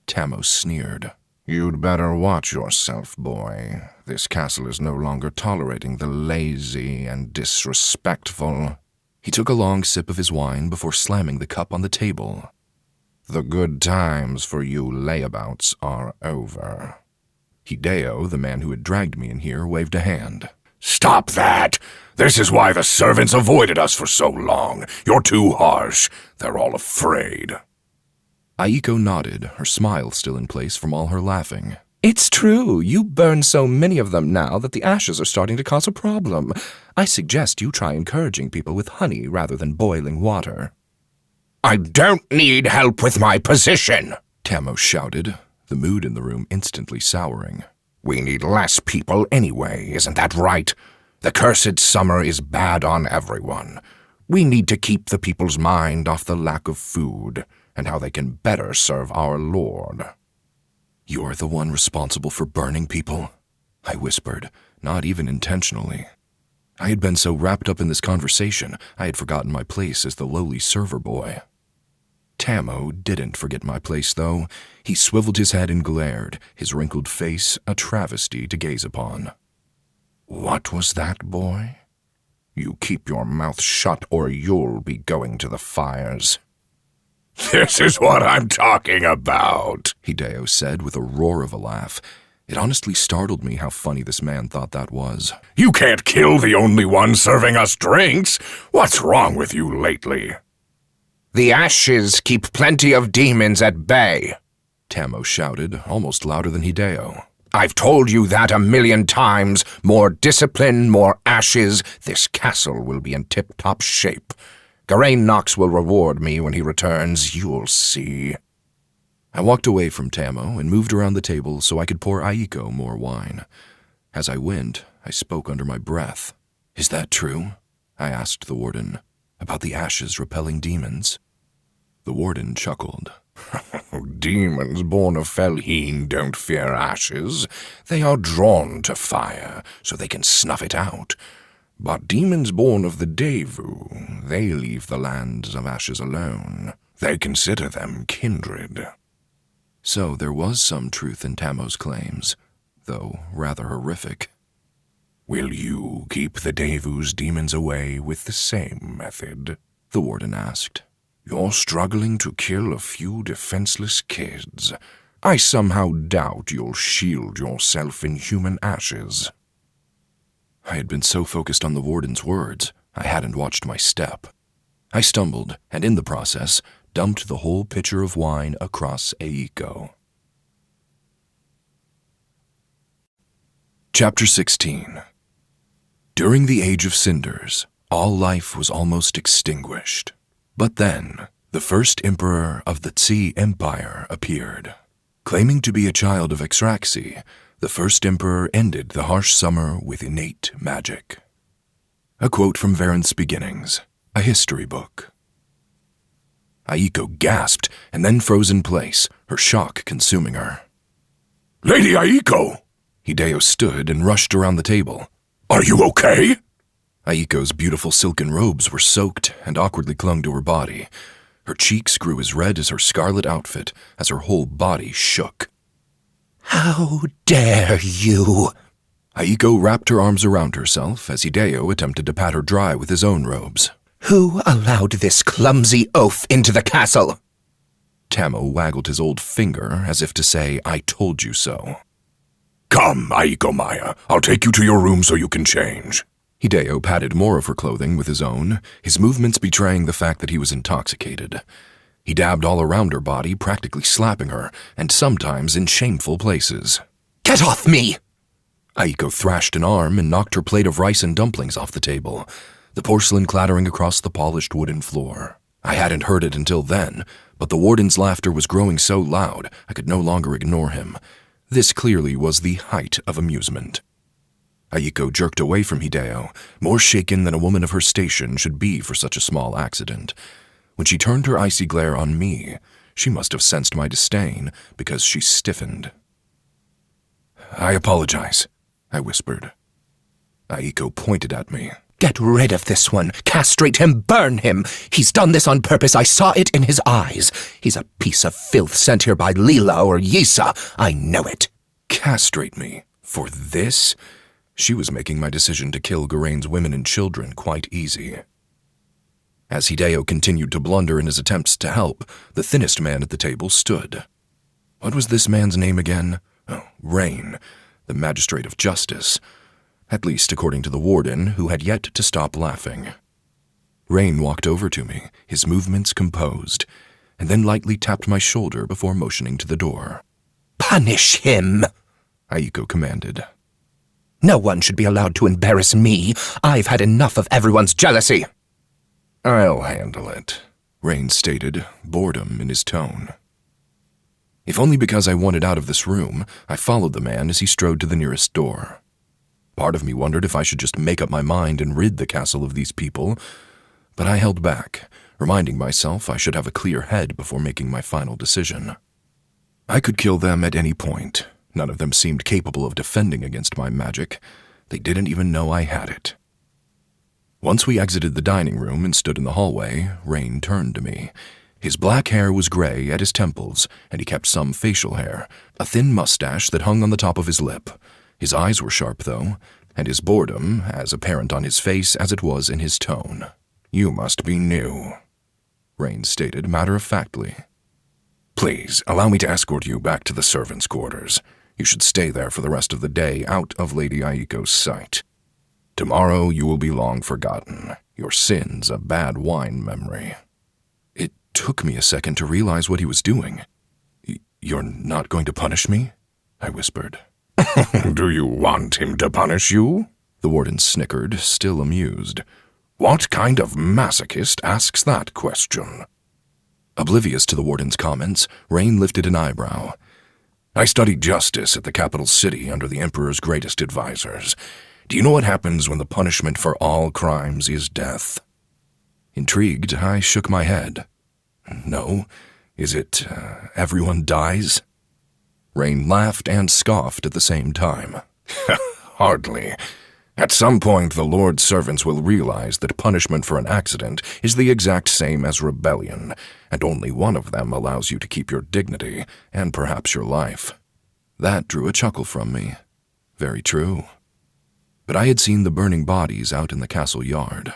Tamo sneered. "You'd better watch yourself, boy. This castle is no longer tolerating the lazy and disrespectful." He took a long sip of his wine before slamming the cup on the table. "The good times for you layabouts are over." Hideo, the man who had dragged me in here, waved a hand. "Stop that! This is why the servants avoided us for so long. You're too harsh. They're all afraid." Aiko nodded, her smile still in place from all her laughing. It's true. You burn so many of them now that the ashes are starting to cause a problem. I suggest you try encouraging people with honey rather than boiling water. "I don't need help with my position," Tamo shouted, the mood in the room instantly souring. "We need less people anyway, isn't that right? The cursed summer is bad on everyone. We need to keep the people's mind off the lack of food and how they can better serve our lord." "You're the one responsible for burning people?" I whispered, not even intentionally. I had been so wrapped up in this conversation, I had forgotten my place as the lowly server boy. Tammo didn't forget my place, though. He swiveled his head and glared, his wrinkled face a travesty to gaze upon. "What was that, boy? You keep your mouth shut or you'll be going to the fires." "This is what I'm talking about," Hideo said with a roar of a laugh. It honestly startled me how funny this man thought that was. "You can't kill the only one serving us drinks. What's wrong with you lately?" "The ashes keep plenty of demons at bay," Tammo shouted, almost louder than Hideo. "I've told you that 1,000,000 times. More discipline, more ashes. This castle will be in tip-top shape. Geraint Knox will reward me when he returns. You'll see." I walked away from Tammo and moved around the table so I could pour Aiko more wine. As I went, I spoke under my breath. "Is that true?" I asked the warden. "About the ashes repelling demons?" The warden chuckled. "Demons born of Felheen don't fear ashes. They are drawn to fire, so they can snuff it out. But demons born of the Devu, they leave the lands of ashes alone. They consider them kindred." So there was some truth in Tammo's claims, though rather horrific. "Will you keep the Devu's demons away with the same method?" the warden asked. "You're struggling to kill a few defenseless kids. I somehow doubt you'll shield yourself in human ashes." I had been so focused on the warden's words, I hadn't watched my step. I stumbled, and in the process, dumped the whole pitcher of wine across Aiko. Chapter 16. During the Age of Cinders, all life was almost extinguished. But then, the first emperor of the Tze Empire appeared. Claiming to be a child of Exraxi, the first emperor ended the harsh summer with innate magic. A quote from Varen's Beginnings, a history book. Aiko gasped and then froze in place, her shock consuming her. "Lady Aiko!" Hideo stood and rushed around the table. "Are you okay?" Aiko's beautiful silken robes were soaked and awkwardly clung to her body. Her cheeks grew as red as her scarlet outfit as her whole body shook. How dare you! Aiko wrapped her arms around herself as Hideo attempted to pat her dry with his own robes. Who allowed this clumsy oaf into the castle? Tammo waggled his old finger as if to say, "I told you so." "Come, Aiko Maya, I'll take you to your room so you can change." Hideo patted more of her clothing with his own, his movements betraying the fact that he was intoxicated. He dabbed all around her body, practically slapping her, and sometimes in shameful places. Get off me! Aiko thrashed an arm and knocked her plate of rice and dumplings off the table, the porcelain clattering across the polished wooden floor. I hadn't heard it until then, but the warden's laughter was growing so loud I could no longer ignore him. This clearly was the height of amusement. Aiko jerked away from Hideo, more shaken than a woman of her station should be for such a small accident. When she turned her icy glare on me, she must have sensed my disdain because she stiffened. "I apologize," I whispered. Aiko pointed at me. Get rid of this one. Castrate him. Burn him. He's done this on purpose. I saw it in his eyes. He's a piece of filth sent here by Leela or Yisa. I know it. Castrate me? For this? She was making my decision to kill Geraint's women and children quite easy. As Hideo continued to blunder in his attempts to help, the thinnest man at the table stood. What was this man's name again? Oh, Rain, the magistrate of justice. At least according to the warden, who had yet to stop laughing. Rain walked over to me, his movements composed, and then lightly tapped my shoulder before motioning to the door. Punish him, Aiko commanded. No one should be allowed to embarrass me. I've had enough of everyone's jealousy. I'll handle it, Rain stated, boredom in his tone. If only because I wanted out of this room, I followed the man as he strode to the nearest door. Part of me wondered if I should just make up my mind and rid the castle of these people, but I held back, reminding myself I should have a clear head before making my final decision. I could kill them at any point. None of them seemed capable of defending against my magic. They didn't even know I had it. Once we exited the dining room and stood in the hallway, Rain turned to me. His black hair was gray at his temples, and he kept some facial hair, a thin mustache that hung on the top of his lip. His eyes were sharp, though, and his boredom as apparent on his face as it was in his tone. "You must be new," Rain stated matter-of-factly. "Please, allow me to escort you back to the servants' quarters. You should stay there for the rest of the day, out of Lady Aiko's sight. Tomorrow you will be long forgotten. Your sin's a bad wine memory." It took me a second to realize what he was doing. "You're not going to punish me?" I whispered. "Do you want him to punish you?" The warden snickered, still amused. "What kind of masochist asks that question?" Oblivious to the warden's comments, Rain lifted an eyebrow. "I studied justice at the capital city under the Emperor's greatest advisors. Do you know what happens when the punishment for all crimes is death?" Intrigued, I shook my head. "No. Is it, everyone dies?" Rain laughed and scoffed at the same time. "Hardly. At some point, the Lord's servants will realize that punishment for an accident is the exact same as rebellion, and only one of them allows you to keep your dignity and perhaps your life." That drew a chuckle from me. Very true. But I had seen the burning bodies out in the castle yard.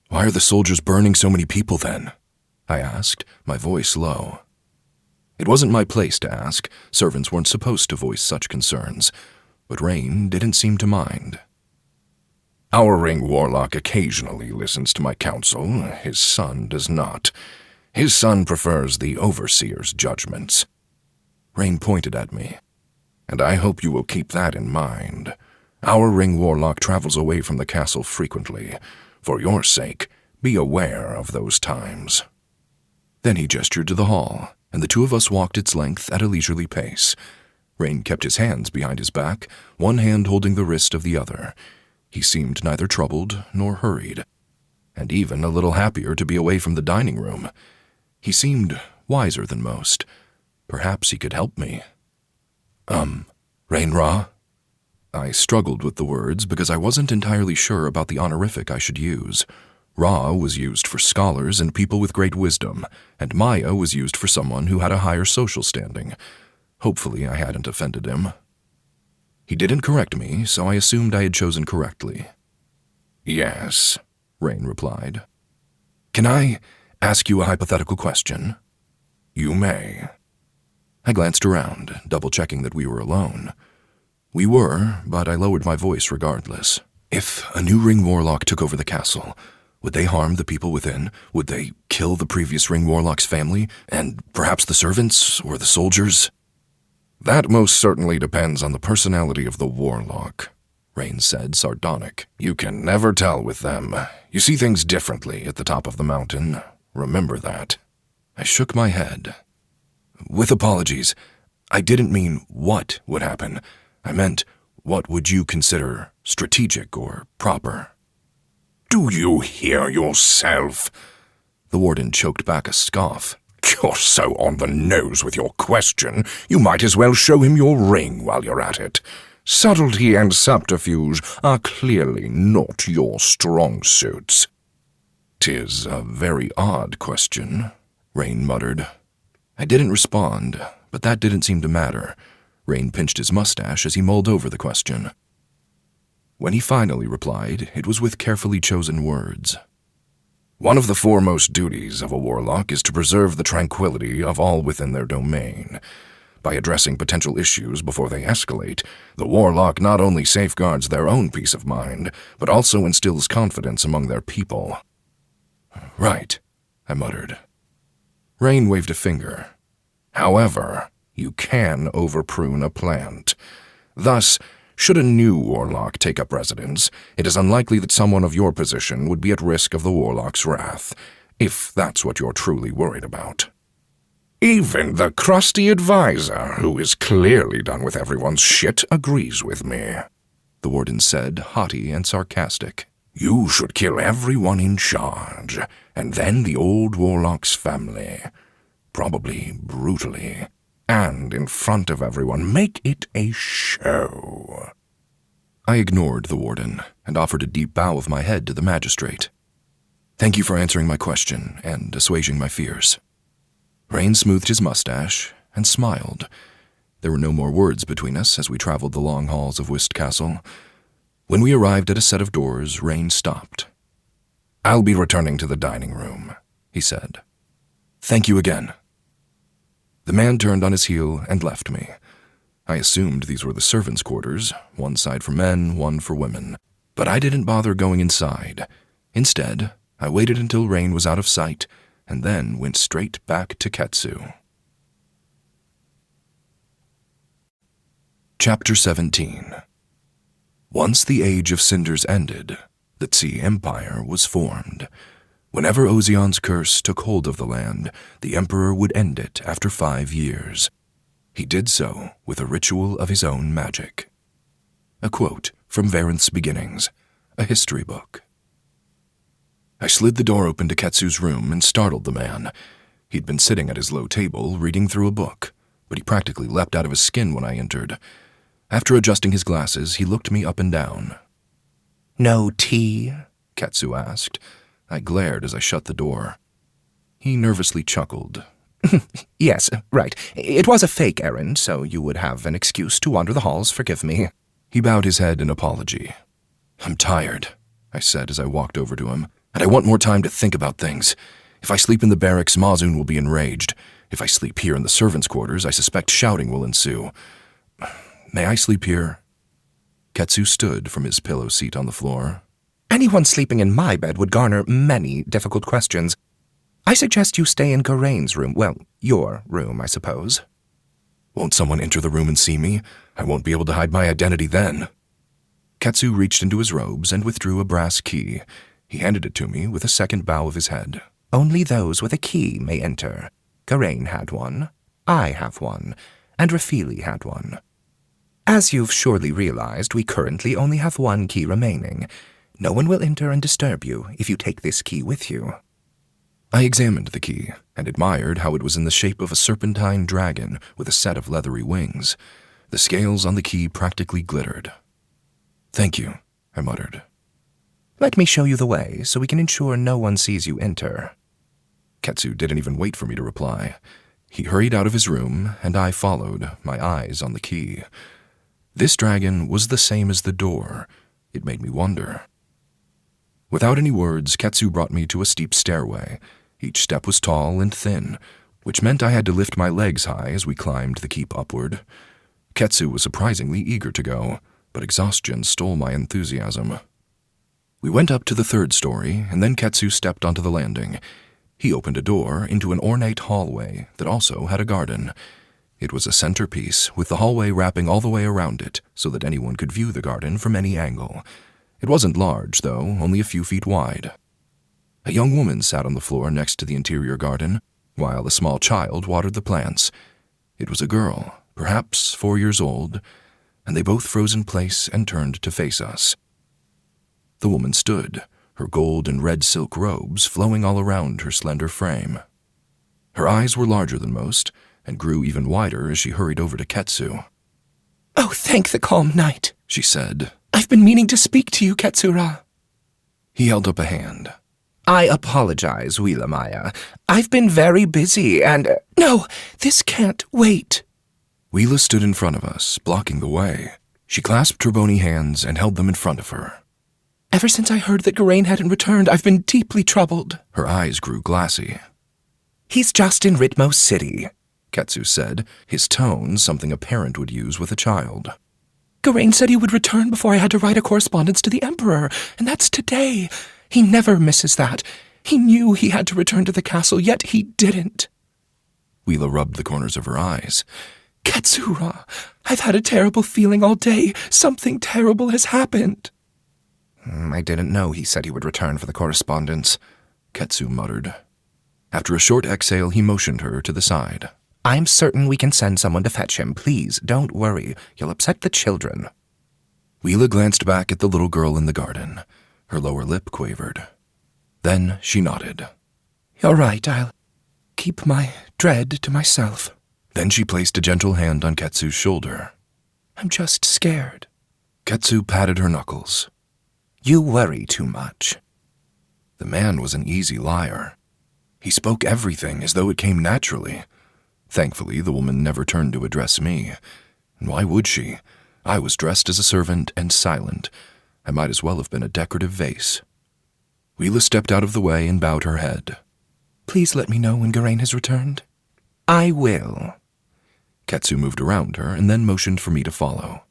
"Why are the soldiers burning so many people then?" I asked, my voice low. It wasn't my place to ask. Servants weren't supposed to voice such concerns. But Rain didn't seem to mind. "Our Ring Warlock occasionally listens to my counsel. His son does not. His son prefers the Overseer's judgments." Rain pointed at me. "And I hope you will keep that in mind. Our Ring Warlock travels away from the castle frequently. For your sake, be aware of those times." Then he gestured to the hall, and the two of us walked its length at a leisurely pace. Rain kept his hands behind his back, one hand holding the wrist of the other. He seemed neither troubled nor hurried, and even a little happier to be away from the dining room. He seemed wiser than most. Perhaps he could help me. Rain Ra?" I struggled with the words because I wasn't entirely sure about the honorific I should use. Ra was used for scholars and people with great wisdom, and Maya was used for someone who had a higher social standing. Hopefully I hadn't offended him. He didn't correct me, so I assumed I had chosen correctly. "Yes," Rain replied. "Can I ask you a hypothetical question?" "You may." I glanced around, double-checking that we were alone. We were, but I lowered my voice regardless. If a new Ring Warlock took over the castle, would they harm the people within? Would they kill the previous Ring Warlock's family, and perhaps the servants or the soldiers? "That most certainly depends on the personality of the Warlock," Rain said, sardonic. "You can never tell with them. You see things differently at the top of the mountain. Remember that." I shook my head. "With apologies, I didn't mean what would happen. I meant, what would you consider strategic or proper?" "Do you hear yourself?" The warden choked back a scoff. "You're so on the nose with your question, you might as well show him your ring while you're at it. Subtlety and subterfuge are clearly not your strong suits." "'Tis a very odd question," Rain muttered. I didn't respond, but that didn't seem to matter. Rain pinched his mustache as he mulled over the question. When he finally replied, it was with carefully chosen words. "One of the foremost duties of a warlock is to preserve the tranquility of all within their domain. By addressing potential issues before they escalate, the warlock not only safeguards their own peace of mind, but also instills confidence among their people." "Right," I muttered. Rain waved a finger. "However, you can overprune a plant. Thus, should a new warlock take up residence, it is unlikely that someone of your position would be at risk of the warlock's wrath, if that's what you're truly worried about." "Even the crusty advisor, who is clearly done with everyone's shit, agrees with me," the warden said, haughty and sarcastic. "You should kill everyone in charge, and then the old warlock's family. Probably brutally. And in front of everyone, make it a show." I ignored the warden and offered a deep bow of my head to the magistrate. Thank you for answering my question and assuaging my fears. Rain smoothed his mustache and smiled. There were no more words between us as we traveled the long halls of Whist Castle. When we arrived at a set of doors, Rain stopped. "I'll be returning to the dining room," he said. "Thank you again." The man turned on his heel and left me. I assumed these were the servants' quarters, one side for men, one for women. But I didn't bother going inside. Instead, I waited until Rain was out of sight, and then went straight back to Ketsu. Chapter 17. Once the Age of Cinders ended, the Tze Empire was formed. Whenever Ozeon's curse took hold of the land, the Emperor would end it after 5 years. He did so with a ritual of his own magic. A quote from Varenth's Beginnings, a history book. I slid the door open to Ketsu's room and startled the man. He'd been sitting at his low table reading through a book, but he practically leapt out of his skin when I entered. After adjusting his glasses, he looked me up and down. "No tea?" Ketsu asked. I glared as I shut the door. He nervously chuckled. "Yes, right. It was a fake errand, so you would have an excuse to wander the halls, forgive me." He bowed his head in apology. "I'm tired," I said as I walked over to him, "and I want more time to think about things. If I sleep in the barracks, Mazun will be enraged. If I sleep here in the servants' quarters, I suspect shouting will ensue. May I sleep here?" Ketsu stood from his pillow seat on the floor. "Anyone sleeping in my bed would garner many difficult questions. I suggest you stay in Garain's room. Well, your room, I suppose." "Won't someone enter the room and see me? I won't be able to hide my identity then." Ketsu reached into his robes and withdrew a brass key. He handed it to me with a second bow of his head. "Only those with a key may enter. Garain had one, I have one, and Rafili had one. As you've surely realized, we currently only have one key remaining. No one will enter and disturb you if you take this key with you." I examined the key and admired how it was in the shape of a serpentine dragon with a set of leathery wings. The scales on the key practically glittered. "Thank you," I muttered. "Let me show you the way so we can ensure no one sees you enter." Ketsu didn't even wait for me to reply. He hurried out of his room, and I followed, my eyes on the key. This dragon was the same as the door. It made me wonder. Without any words, Ketsu brought me to a steep stairway. Each step was tall and thin, which meant I had to lift my legs high as we climbed the keep upward. Ketsu was surprisingly eager to go, but exhaustion stole my enthusiasm. We went up to the 3rd story, and then Ketsu stepped onto the landing. He opened a door into an ornate hallway that also had a garden. It was a centerpiece, with the hallway wrapping all the way around it so that anyone could view the garden from any angle. It wasn't large, though, only a few feet wide. A young woman sat on the floor next to the interior garden, while a small child watered the plants. It was a girl, perhaps 4 years old, and they both froze in place and turned to face us. The woman stood, her gold and red silk robes flowing all around her slender frame. Her eyes were larger than most, and grew even wider as she hurried over to Ketsu. "Oh, thank the calm night," she said. "I've been meaning to speak to you, Ketsura." He held up a hand. "I apologize, Wheelamaya. I've been very busy and— No, this can't wait." Wheela stood in front of us, blocking the way. She clasped her bony hands and held them in front of her. "Ever since I heard that Garain hadn't returned, I've been deeply troubled." Her eyes grew glassy. "He's just in Ritmo City," Ketsu said, his tone something a parent would use with a child. "Garain said he would return before I had to write a correspondence to the Emperor, and that's today. He never misses that. He knew he had to return to the castle, yet he didn't." Wheela rubbed the corners of her eyes. "Ketsura, I've had a terrible feeling all day. Something terrible has happened." "I didn't know he said he would return for the correspondence," Ketsu muttered. After a short exhale, he motioned her to the side. "I'm certain we can send someone to fetch him. Please, don't worry. You'll upset the children." Wheela glanced back at the little girl in the garden. Her lower lip quivered. Then she nodded. "You're right. I'll keep my dread to myself." Then she placed a gentle hand on Ketsu's shoulder. "I'm just scared." Ketsu patted her knuckles. "You worry too much." The man was an easy liar. He spoke everything as though it came naturally. Thankfully, the woman never turned to address me. And why would she? I was dressed as a servant and silent. I might as well have been a decorative vase. Wheela stepped out of the way and bowed her head. Please let me know when Geraint has returned. I will. Ketsu moved around her and then motioned for me to follow.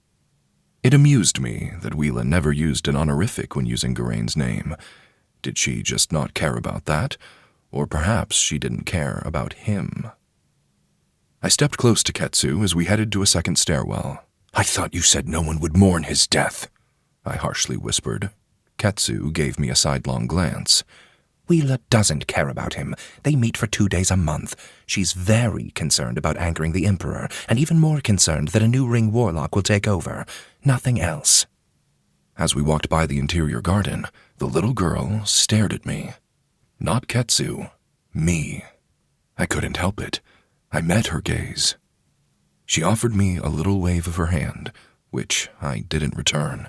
It amused me that Wheela never used an honorific when using Geraint's name. Did she just not care about that? Or perhaps she didn't care about him. I stepped close to Ketsu as we headed to a second stairwell. I thought you said no one would mourn his death, I harshly whispered. Ketsu gave me a sidelong glance. Wheela doesn't care about him. They meet for 2 days a month. She's very concerned about angering the Emperor, and even more concerned that a new Ring Warlock will take over. Nothing else. As we walked by the interior garden, the little girl stared at me. Not Ketsu. Me. I couldn't help it. I met her gaze. She offered me a little wave of her hand, which I didn't return.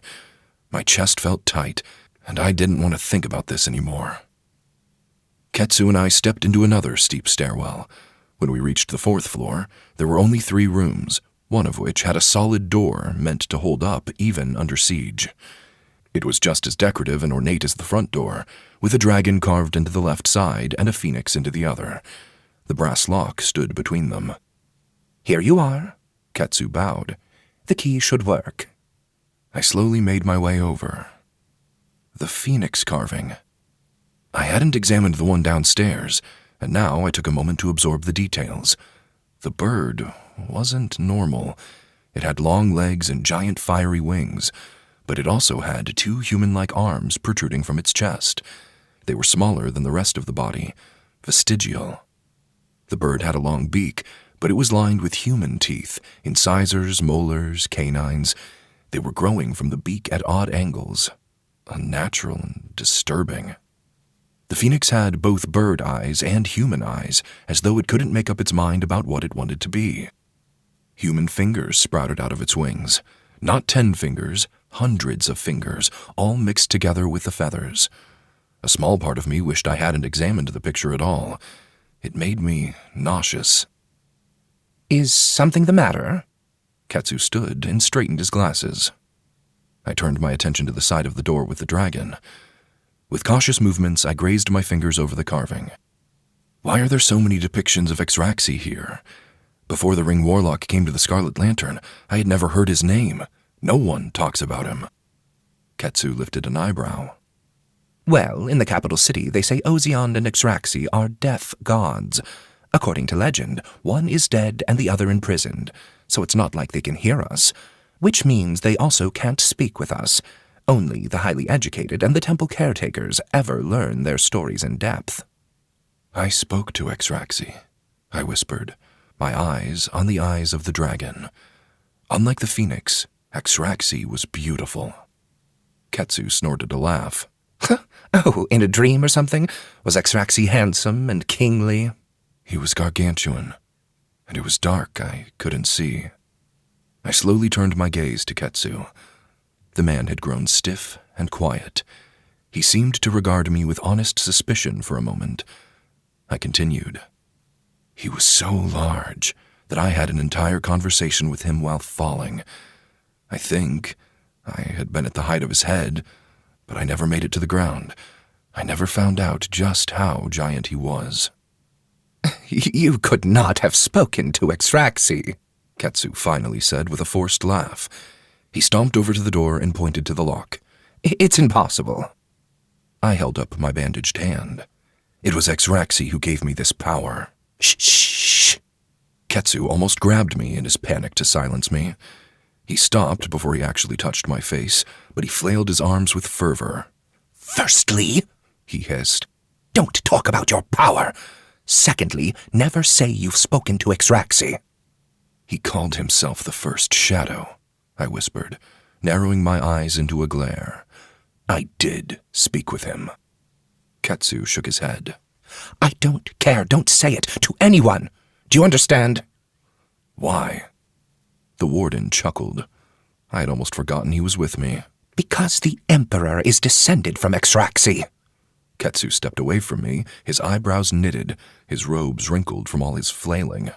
My chest felt tight, and I didn't want to think about this anymore. Ketsu and I stepped into another steep stairwell. When we reached the 4th floor, there were only 3 rooms, one of which had a solid door meant to hold up even under siege. It was just as decorative and ornate as the front door, with a dragon carved into the left side and a phoenix into the other. The brass lock stood between them. Here you are. Ketsu bowed. The key should work. I slowly made my way over. The phoenix carving. I hadn't examined the one downstairs, and now I took a moment to absorb the details. The bird wasn't normal. It had long legs and giant fiery wings, but it also had 2 human-like arms protruding from its chest. They were smaller than the rest of the body, vestigial. The bird had a long beak, but it was lined with human teeth, incisors, molars, canines. They were growing from the beak at odd angles, unnatural and disturbing. The phoenix had both bird eyes and human eyes, as though it couldn't make up its mind about what it wanted to be. Human fingers sprouted out of its wings. Not 10 fingers, hundreds of fingers, all mixed together with the feathers. A small part of me wished I hadn't examined the picture at all. It made me nauseous. Is something the matter? Ketsu stood and straightened his glasses. I turned my attention to the side of the door with the dragon. With cautious movements, I grazed my fingers over the carving. Why are there so many depictions of Exraxi here? Before the Ring Warlock came to the Scarlet Lantern, I had never heard his name. No one talks about him. Ketsu lifted an eyebrow. Well, in the capital city, they say Ozion and Exraxi are deaf gods. According to legend, one is dead and the other imprisoned, so it's not like they can hear us, which means they also can't speak with us. Only the highly educated and the temple caretakers ever learn their stories in depth. I spoke to Exraxi, I whispered, my eyes on the eyes of the dragon. Unlike the phoenix, Exraxi was beautiful. Ketsu snorted a laugh. Oh, in a dream or something? Was Exraxi handsome and kingly? He was gargantuan, and it was dark. I couldn't see. I slowly turned my gaze to Ketsu. The man had grown stiff and quiet. He seemed to regard me with honest suspicion for a moment. I continued. He was so large that I had an entire conversation with him while falling. I think I had been at the height of his head, but I never made it to the ground. I never found out just how giant he was. You could not have spoken to Exraxi, Ketsu finally said with a forced laugh. He stomped over to the door and pointed to the lock. It's impossible. I held up my bandaged hand. It was Exraxi who gave me this power. Shh. Ketsu almost grabbed me in his panic to silence me. He stopped before he actually touched my face, but he flailed his arms with fervor. Firstly, he hissed, don't talk about your power. Secondly, never say you've spoken to Exraxi. He called himself the First Shadow, I whispered, narrowing my eyes into a glare. I did speak with him. Ketsu shook his head. I don't care. Don't say it to anyone. Do you understand? Why? The warden chuckled. I had almost forgotten he was with me. Because the Emperor is descended from Exraxi. Ketsu stepped away from me, his eyebrows knitted, his robes wrinkled from all his flailing.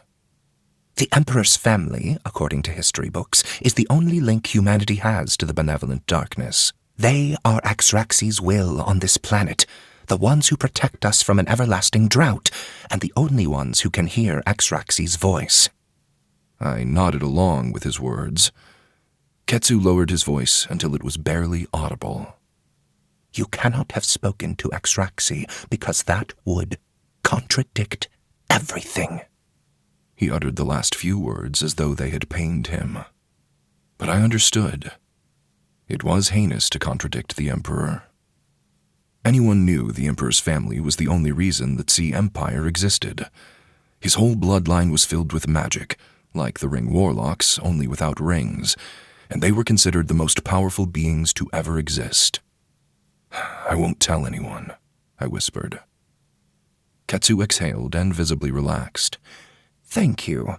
The Emperor's family, according to history books, is the only link humanity has to the benevolent darkness. They are Axraxi's will on this planet, the ones who protect us from an everlasting drought, and the only ones who can hear Axraxi's voice. I nodded along with his words. Ketsu lowered his voice until it was barely audible. You cannot have spoken to Axraxi because that would contradict everything. He uttered the last few words as though they had pained him. But I understood. It was heinous to contradict the Emperor. Anyone knew the Emperor's family was the only reason the Tze Empire existed. His whole bloodline was filled with magic, like the Ring Warlocks, only without rings, and they were considered the most powerful beings to ever exist. I won't tell anyone, I whispered. Ketsu exhaled and visibly relaxed. Thank you.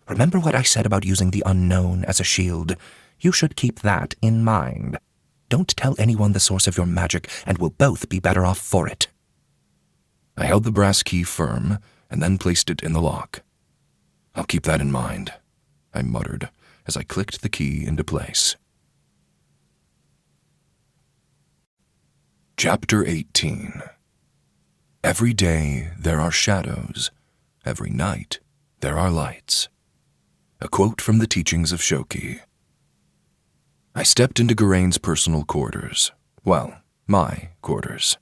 Remember what I said about using the unknown as a shield? You should keep that in mind. Don't tell anyone the source of your magic, and we'll both be better off for it. I held the brass key firm, and then placed it in the lock. I'll keep that in mind, I muttered as I clicked the key into place. Chapter 18. Every day there are shadows. Every night there are lights. A quote from the teachings of Shoki. I stepped into Geraint's personal quarters. Well, my quarters.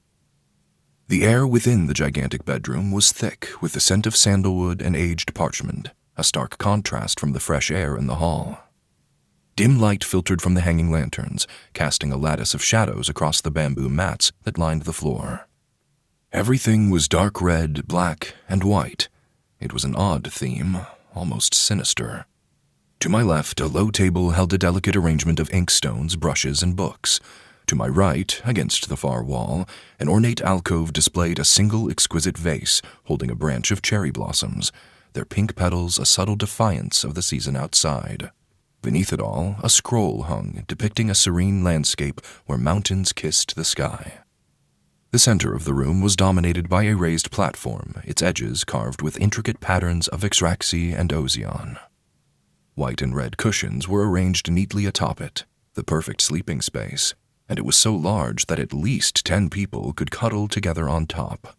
The air within the gigantic bedroom was thick with the scent of sandalwood and aged parchment, a stark contrast from the fresh air in the hall. Dim light filtered from the hanging lanterns, casting a lattice of shadows across the bamboo mats that lined the floor. Everything was dark red, black, and white. It was an odd theme, almost sinister. To my left, a low table held a delicate arrangement of inkstones, brushes, and books. To my right, against the far wall, an ornate alcove displayed a single exquisite vase holding a branch of cherry blossoms, their pink petals a subtle defiance of the season outside. Beneath it all, a scroll hung, depicting a serene landscape where mountains kissed the sky. The center of the room was dominated by a raised platform, its edges carved with intricate patterns of Axraxi and Ozion. White and red cushions were arranged neatly atop it, the perfect sleeping space, and it was so large that at least 10 people could cuddle together on top.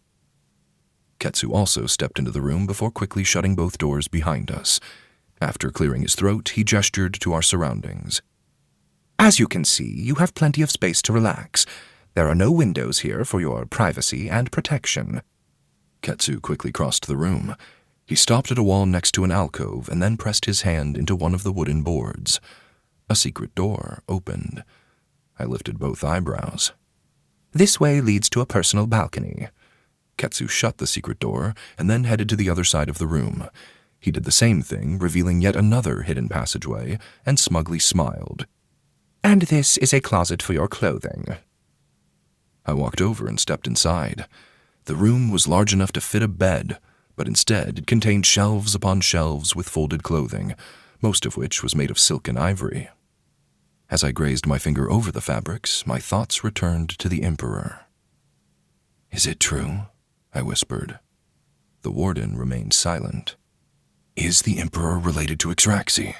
Ketsu also stepped into the room before quickly shutting both doors behind us. After clearing his throat, he gestured to our surroundings. As you can see, you have plenty of space to relax. There are no windows here for your privacy and protection. Ketsu quickly crossed the room. He stopped at a wall next to an alcove and then pressed his hand into one of the wooden boards. A secret door opened. I lifted both eyebrows. This way leads to a personal balcony. Ketsu shut the secret door and then headed to the other side of the room. He did the same thing, revealing yet another hidden passageway, and smugly smiled. And this is a closet for your clothing. I walked over and stepped inside. The room was large enough to fit a bed, but instead it contained shelves upon shelves with folded clothing, most of which was made of silk and ivory. As I grazed my finger over the fabrics, my thoughts returned to the Emperor. "Is it true?" I whispered. The warden remained silent. "Is the Emperor related to Axraxi?"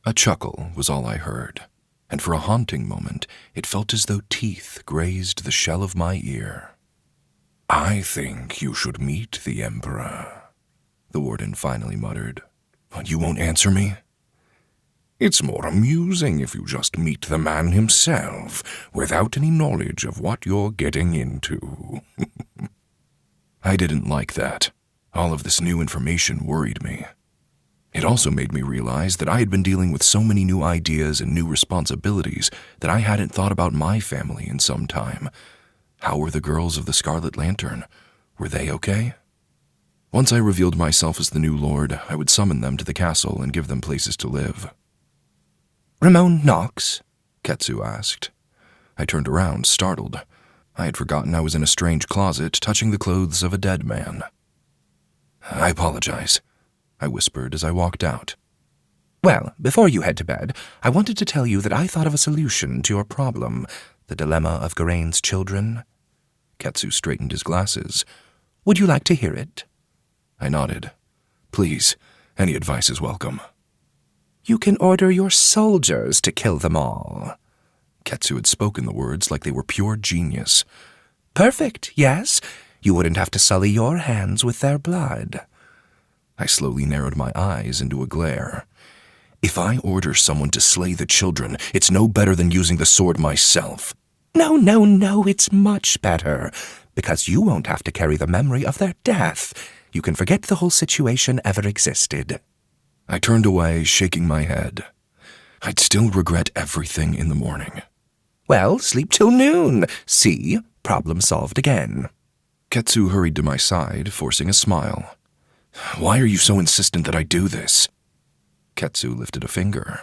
A chuckle was all I heard, and for a haunting moment it felt as though teeth grazed the shell of my ear. "I think you should meet the Emperor," the warden finally muttered. "But you won't answer me?" "It's more amusing if you just meet the man himself, without any knowledge of what you're getting into." I didn't like that. All of this new information worried me. It also made me realize that I had been dealing with so many new ideas and new responsibilities that I hadn't thought about my family in some time. How were the girls of the Scarlet Lantern? Were they okay? Once I revealed myself as the new lord, I would summon them to the castle and give them places to live. "Rimon knocks?" Ketsu asked. I turned around, startled. I had forgotten I was in a strange closet, touching the clothes of a dead man. "I apologize," I whispered as I walked out. "Well, before you head to bed, I wanted to tell you that I thought of a solution to your problem, the dilemma of Geraint's children." Ketsu straightened his glasses. Would you like to hear it? I nodded. Please, any advice is welcome. You can order your soldiers to kill them all. Ketsu had spoken the words like they were pure genius. Perfect, yes. You wouldn't have to sully your hands with their blood. I slowly narrowed my eyes into a glare. If I order someone to slay the children, it's no better than using the sword myself. No, it's much better, because you won't have to carry the memory of their death. You can forget the whole situation ever existed. I turned away, shaking my head. I'd still regret everything in the morning. Well, sleep till noon. See? Problem solved again. Ketsu hurried to my side, forcing a smile. Why are you so insistent that I do this? Ketsu lifted a finger.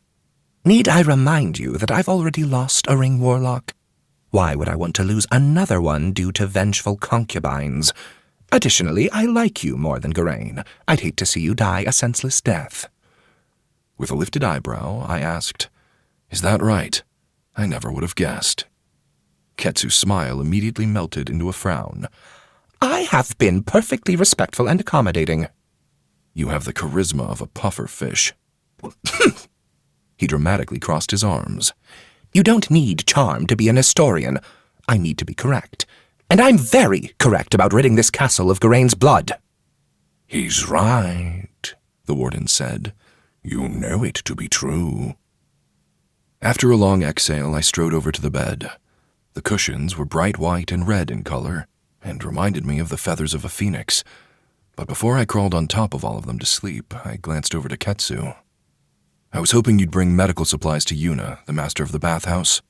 Need I remind you that I've already lost a Ring Warlock? Why would I want to lose another one due to vengeful concubines? Additionally, I like you more than Geraint. I'd hate to see you die a senseless death. With a lifted eyebrow, I asked, Is that right? I never would have guessed. Ketsu's smile immediately melted into a frown. I have been perfectly respectful and accommodating. You have the charisma of a puffer fish. He dramatically crossed his arms. You don't need charm to be an historian. I need to be correct. And I'm very correct about ridding this castle of Geraint's blood. He's right, the warden said. You know it to be true. After a long exhale, I strode over to the bed. The cushions were bright white and red in color, and reminded me of the feathers of a phoenix. But before I crawled on top of all of them to sleep, I glanced over to Ketsu. I was hoping you'd bring medical supplies to Yuna, the master of the bathhouse.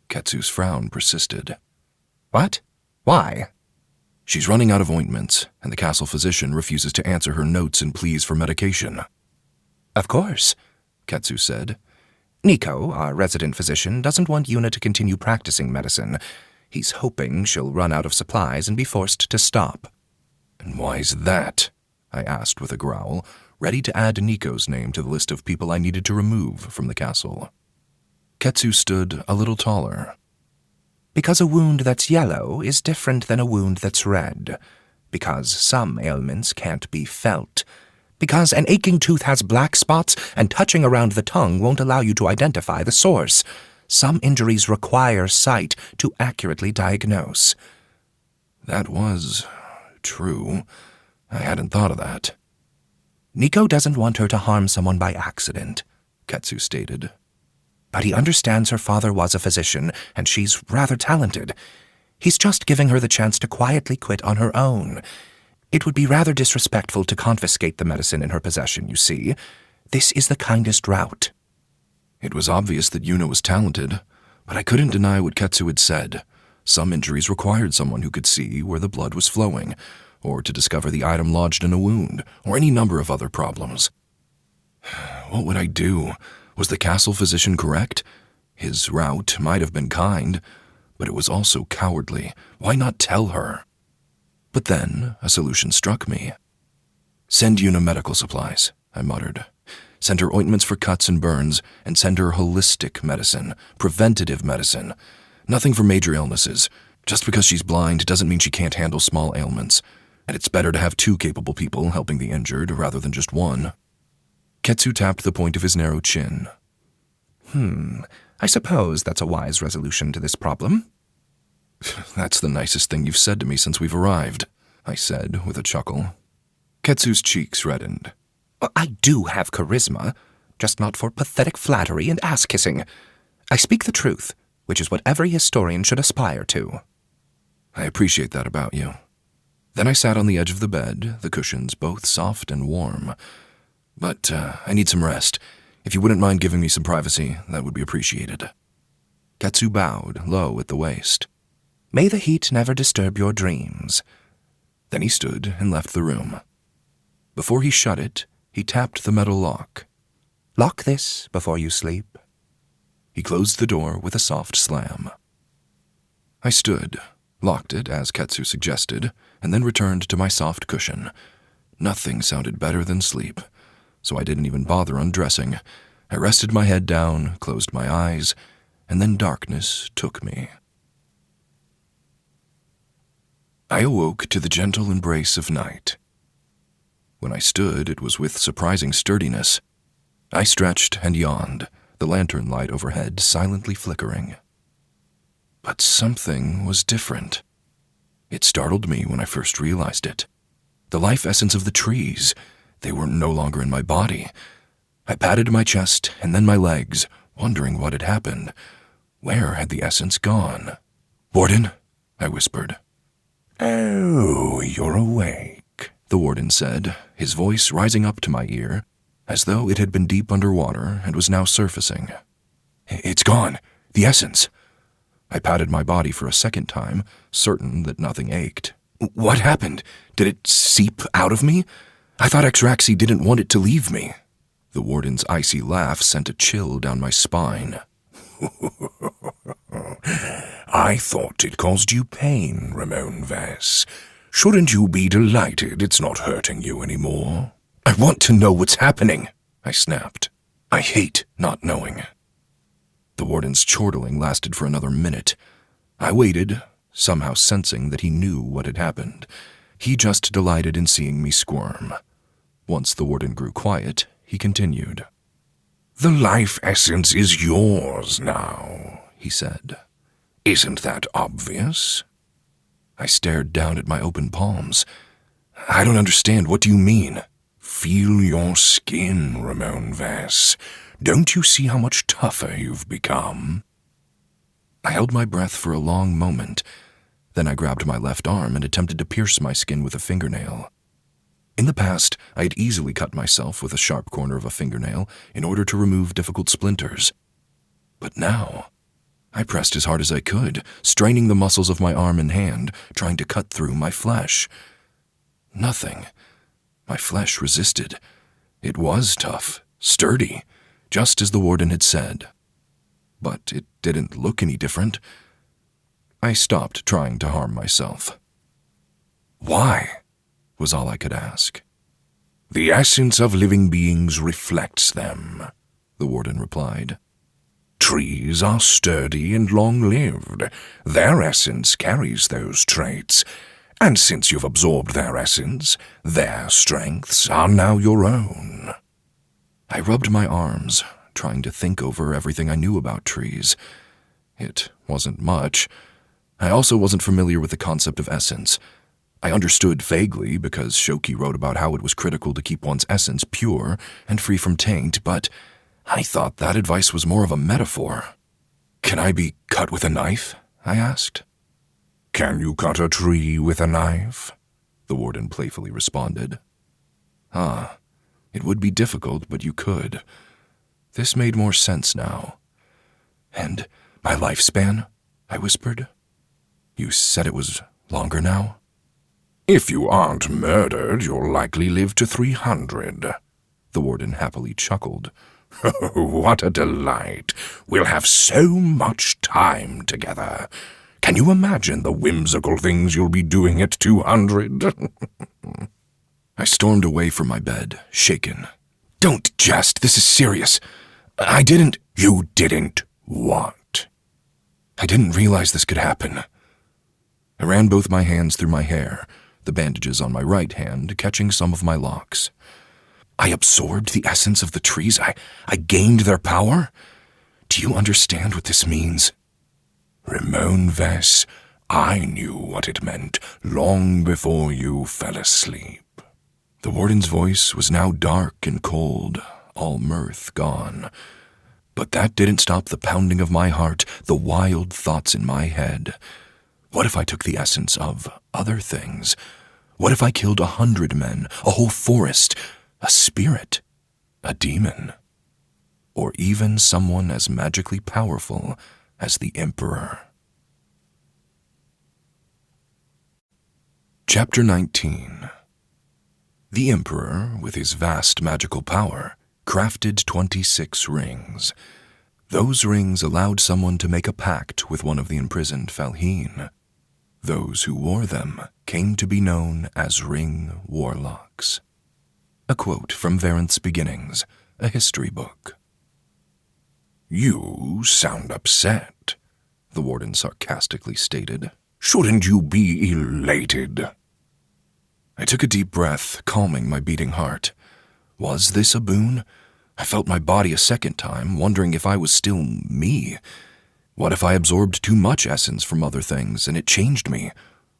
Ketsu's frown persisted. What? Why? She's running out of ointments, and the castle physician refuses to answer her notes and pleas for medication. Of course, Ketsu said. Nico, our resident physician, doesn't want Yuna to continue practicing medicine. He's hoping she'll run out of supplies and be forced to stop. And why's that? I asked with a growl, ready to add Nico's name to the list of people I needed to remove from the castle. Ketsu stood a little taller. Because a wound that's yellow is different than a wound that's red. Because some ailments can't be felt. Because an aching tooth has black spots and touching around the tongue won't allow you to identify the source. Some injuries require sight to accurately diagnose. That was true. I hadn't thought of that. Nico doesn't want her to harm someone by accident, Ketsu stated. But he understands her father was a physician, and she's rather talented. He's just giving her the chance to quietly quit on her own. It would be rather disrespectful to confiscate the medicine in her possession, you see. This is the kindest route. It was obvious that Yuna was talented, but I couldn't deny what Ketsu had said. Some injuries required someone who could see where the blood was flowing, or to discover the item lodged in a wound, or any number of other problems. What would I do? Was the castle physician correct? His route might have been kind, but it was also cowardly. Why not tell her? But then a solution struck me. Send Yuna medical supplies, I muttered. Send her ointments for cuts and burns, and send her holistic medicine, preventative medicine. Nothing for major illnesses. Just because she's blind doesn't mean she can't handle small ailments, and it's better to have two capable people helping the injured rather than just one. Ketsu tapped the point of his narrow chin. I suppose that's a wise resolution to this problem. That's the nicest thing you've said to me since we've arrived, I said with a chuckle. Ketsu's cheeks reddened. I do have charisma, just not for pathetic flattery and ass-kissing. I speak the truth, which is what every historian should aspire to. I appreciate that about you. Then I sat on the edge of the bed, the cushions both soft and warm. But I need some rest. If you wouldn't mind giving me some privacy, that would be appreciated. Ketsu bowed, low at the waist. May the heat never disturb your dreams. Then he stood and left the room. Before he shut it, he tapped the metal lock. Lock this before you sleep. He closed the door with a soft slam. I stood, locked it as Ketsu suggested, and then returned to my soft cushion. Nothing sounded better than sleep, so I didn't even bother undressing. I rested my head down, closed my eyes, and then darkness took me. I awoke to the gentle embrace of night. When I stood, it was with surprising sturdiness. I stretched and yawned, the lantern light overhead silently flickering. But something was different. It startled me when I first realized it. The life essence of the trees, they were no longer in my body. I patted my chest and then my legs, wondering what had happened. Where had the essence gone? "Warden," I whispered. "Oh, you're awake," the warden said, his voice rising up to my ear, as though it had been deep underwater and was now surfacing. "It's gone. The essence." I patted my body for a second time, certain that nothing ached. "What happened? Did it seep out of me? I thought Exraxi didn't want it to leave me." The warden's icy laugh sent a chill down my spine. "I thought it caused you pain, Rimon Vess. Shouldn't you be delighted it's not hurting you anymore?" "I want to know what's happening," I snapped. "I hate not knowing." The warden's chortling lasted for another minute. I waited, somehow sensing that he knew what had happened. He just delighted in seeing me squirm. Once the warden grew quiet, he continued. "The life essence is yours now," he said. "Isn't that obvious?" I stared down at my open palms. "I don't understand. What do you mean?" "Feel your skin, Rimon Vess. Don't you see how much tougher you've become?" I held my breath for a long moment. Then I grabbed my left arm and attempted to pierce my skin with a fingernail. In the past, I had easily cut myself with a sharp corner of a fingernail in order to remove difficult splinters. But now, I pressed as hard as I could, straining the muscles of my arm and hand, trying to cut through my flesh. Nothing. My flesh resisted. It was tough, sturdy, just as the warden had said. But it didn't look any different. I stopped trying to harm myself. "Why?" was all I could ask. "The essence of living beings reflects them," the warden replied. "Trees are sturdy and long-lived. Their essence carries those traits, and since you've absorbed their essence, their strengths are now your own." I rubbed my arms, trying to think over everything I knew about trees. It wasn't much. I also wasn't familiar with the concept of essence. I understood vaguely because Shoki wrote about how it was critical to keep one's essence pure and free from taint, but I thought that advice was more of a metaphor. "Can I be cut with a knife?" I asked. "Can you cut a tree with a knife?" the warden playfully responded. It would be difficult, but you could. This made more sense now. "And my lifespan?" I whispered. "You said it was longer now?" "If you aren't murdered, you'll likely live to 300, the warden happily chuckled. "What a delight. We'll have so much time together. Can you imagine the whimsical things you'll be doing at 200? I stormed away from my bed, shaken. "Don't jest. This is serious. I didn't—" "You didn't what?" "I didn't realize this could happen." I ran both my hands through my hair, the bandages on my right hand catching some of my locks. "I absorbed the essence of the trees? I gained their power? Do you understand what this means?" "Rimon Vess, I knew what it meant long before you fell asleep." The warden's voice was now dark and cold, all mirth gone. But that didn't stop the pounding of my heart, the wild thoughts in my head. What if I took the essence of other things? What if I killed 100 men, a whole forest, a spirit, a demon? Or even someone as magically powerful as the Emperor? Chapter 19. The Emperor, with his vast magical power, crafted 26 rings. Those rings allowed someone to make a pact with one of the imprisoned Falheen. Those who wore them came to be known as Ring Warlocks. A quote from Variant's Beginnings, a history book. "You sound upset," the warden sarcastically stated. Shouldn't you be elated? I took a deep breath, calming my beating heart. Was this a boon? I felt my body a second time, wondering if I was still me. What if I absorbed too much essence from other things and it changed me?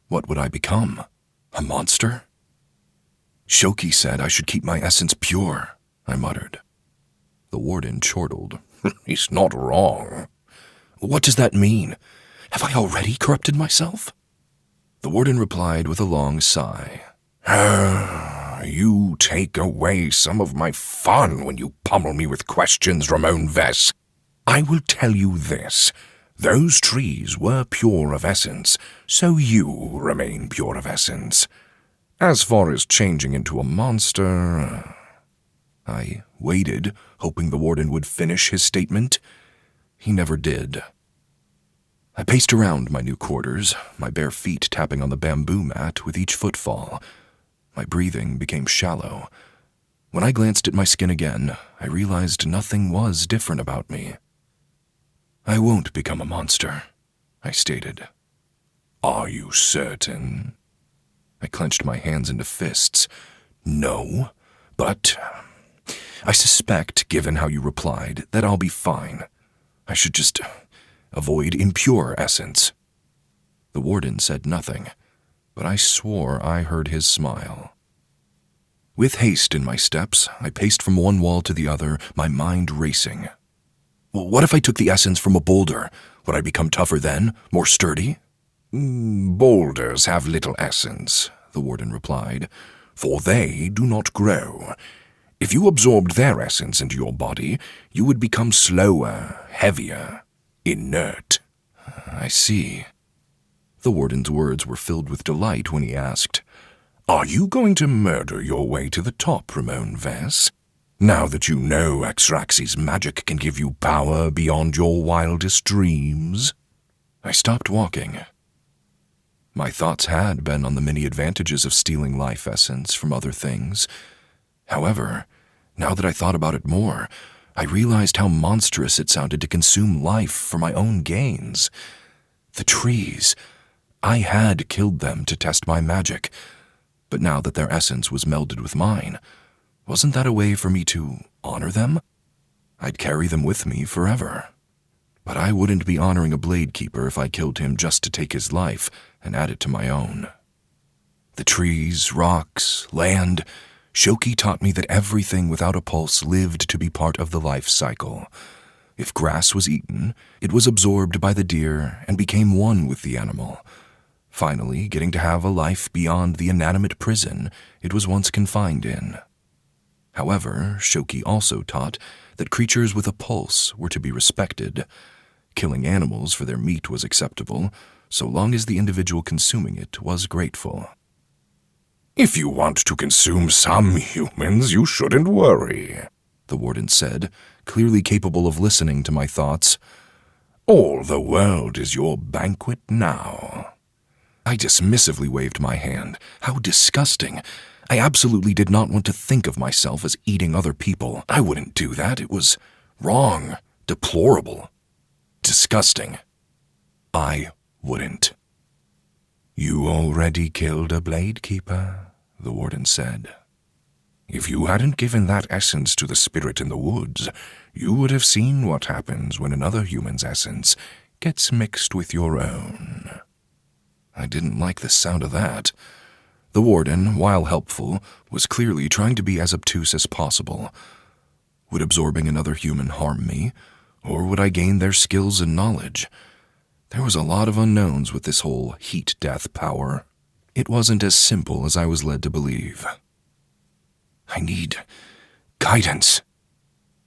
What would I become? A monster? Shoki said I should keep my essence pure, I muttered. The warden chortled. He's not wrong. What does that mean? Have I already corrupted myself? The warden replied with a long sigh. You take away some of my fun when you pummel me with questions, Rimon Vess. I will tell you this. Those trees were pure of essence, so you remain pure of essence. As far as changing into a monster... I waited, hoping the warden would finish his statement. He never did. I paced around my new quarters, my bare feet tapping on the bamboo mat with each footfall. My breathing became shallow. When I glanced at my skin again, I realized nothing was different about me. I won't become a monster, I stated. Are you certain? I clenched my hands into fists. No, but I suspect, given how you replied, that I'll be fine. I should just avoid impure essence. The warden said nothing, but I swore I heard his smile. With haste in my steps, I paced from one wall to the other, my mind racing. What if I took the essence from a boulder? Would I become tougher then, more sturdy? Boulders have little essence, the warden replied, for they do not grow. If you absorbed their essence into your body, you would become slower, heavier, inert. I see. The warden's words were filled with delight when he asked, Are you going to murder your way to the top, Rimon Vess? Now that you know Axraxi's magic can give you power beyond your wildest dreams? I stopped walking. My thoughts had been on the many advantages of stealing life essence from other things. However, now that I thought about it more, I realized how monstrous it sounded to consume life for my own gains. The trees. I had killed them to test my magic, but now that their essence was melded with mine, wasn't that a way for me to honor them? I'd carry them with me forever. But I wouldn't be honoring a blade keeper if I killed him just to take his life and add it to my own. The trees, rocks, land... Shoki taught me that everything without a pulse lived to be part of the life cycle. If grass was eaten, it was absorbed by the deer and became one with the animal, finally getting to have a life beyond the inanimate prison it was once confined in. However, Shoki also taught that creatures with a pulse were to be respected. Killing animals for their meat was acceptable, so long as the individual consuming it was grateful. If you want to consume some humans, you shouldn't worry, the warden said, clearly capable of listening to my thoughts. All the world is your banquet now. I dismissively waved my hand. How disgusting. I absolutely did not want to think of myself as eating other people. I wouldn't do that. It was wrong, deplorable, disgusting. I wouldn't. You already killed a blade keeper, the warden said. If you hadn't given that essence to the spirit in the woods, you would have seen what happens when another human's essence gets mixed with your own. I didn't like the sound of that. The warden, while helpful, was clearly trying to be as obtuse as possible. Would absorbing another human harm me, or would I gain their skills and knowledge? There was a lot of unknowns with this whole heat-death power. It wasn't as simple as I was led to believe. I need guidance.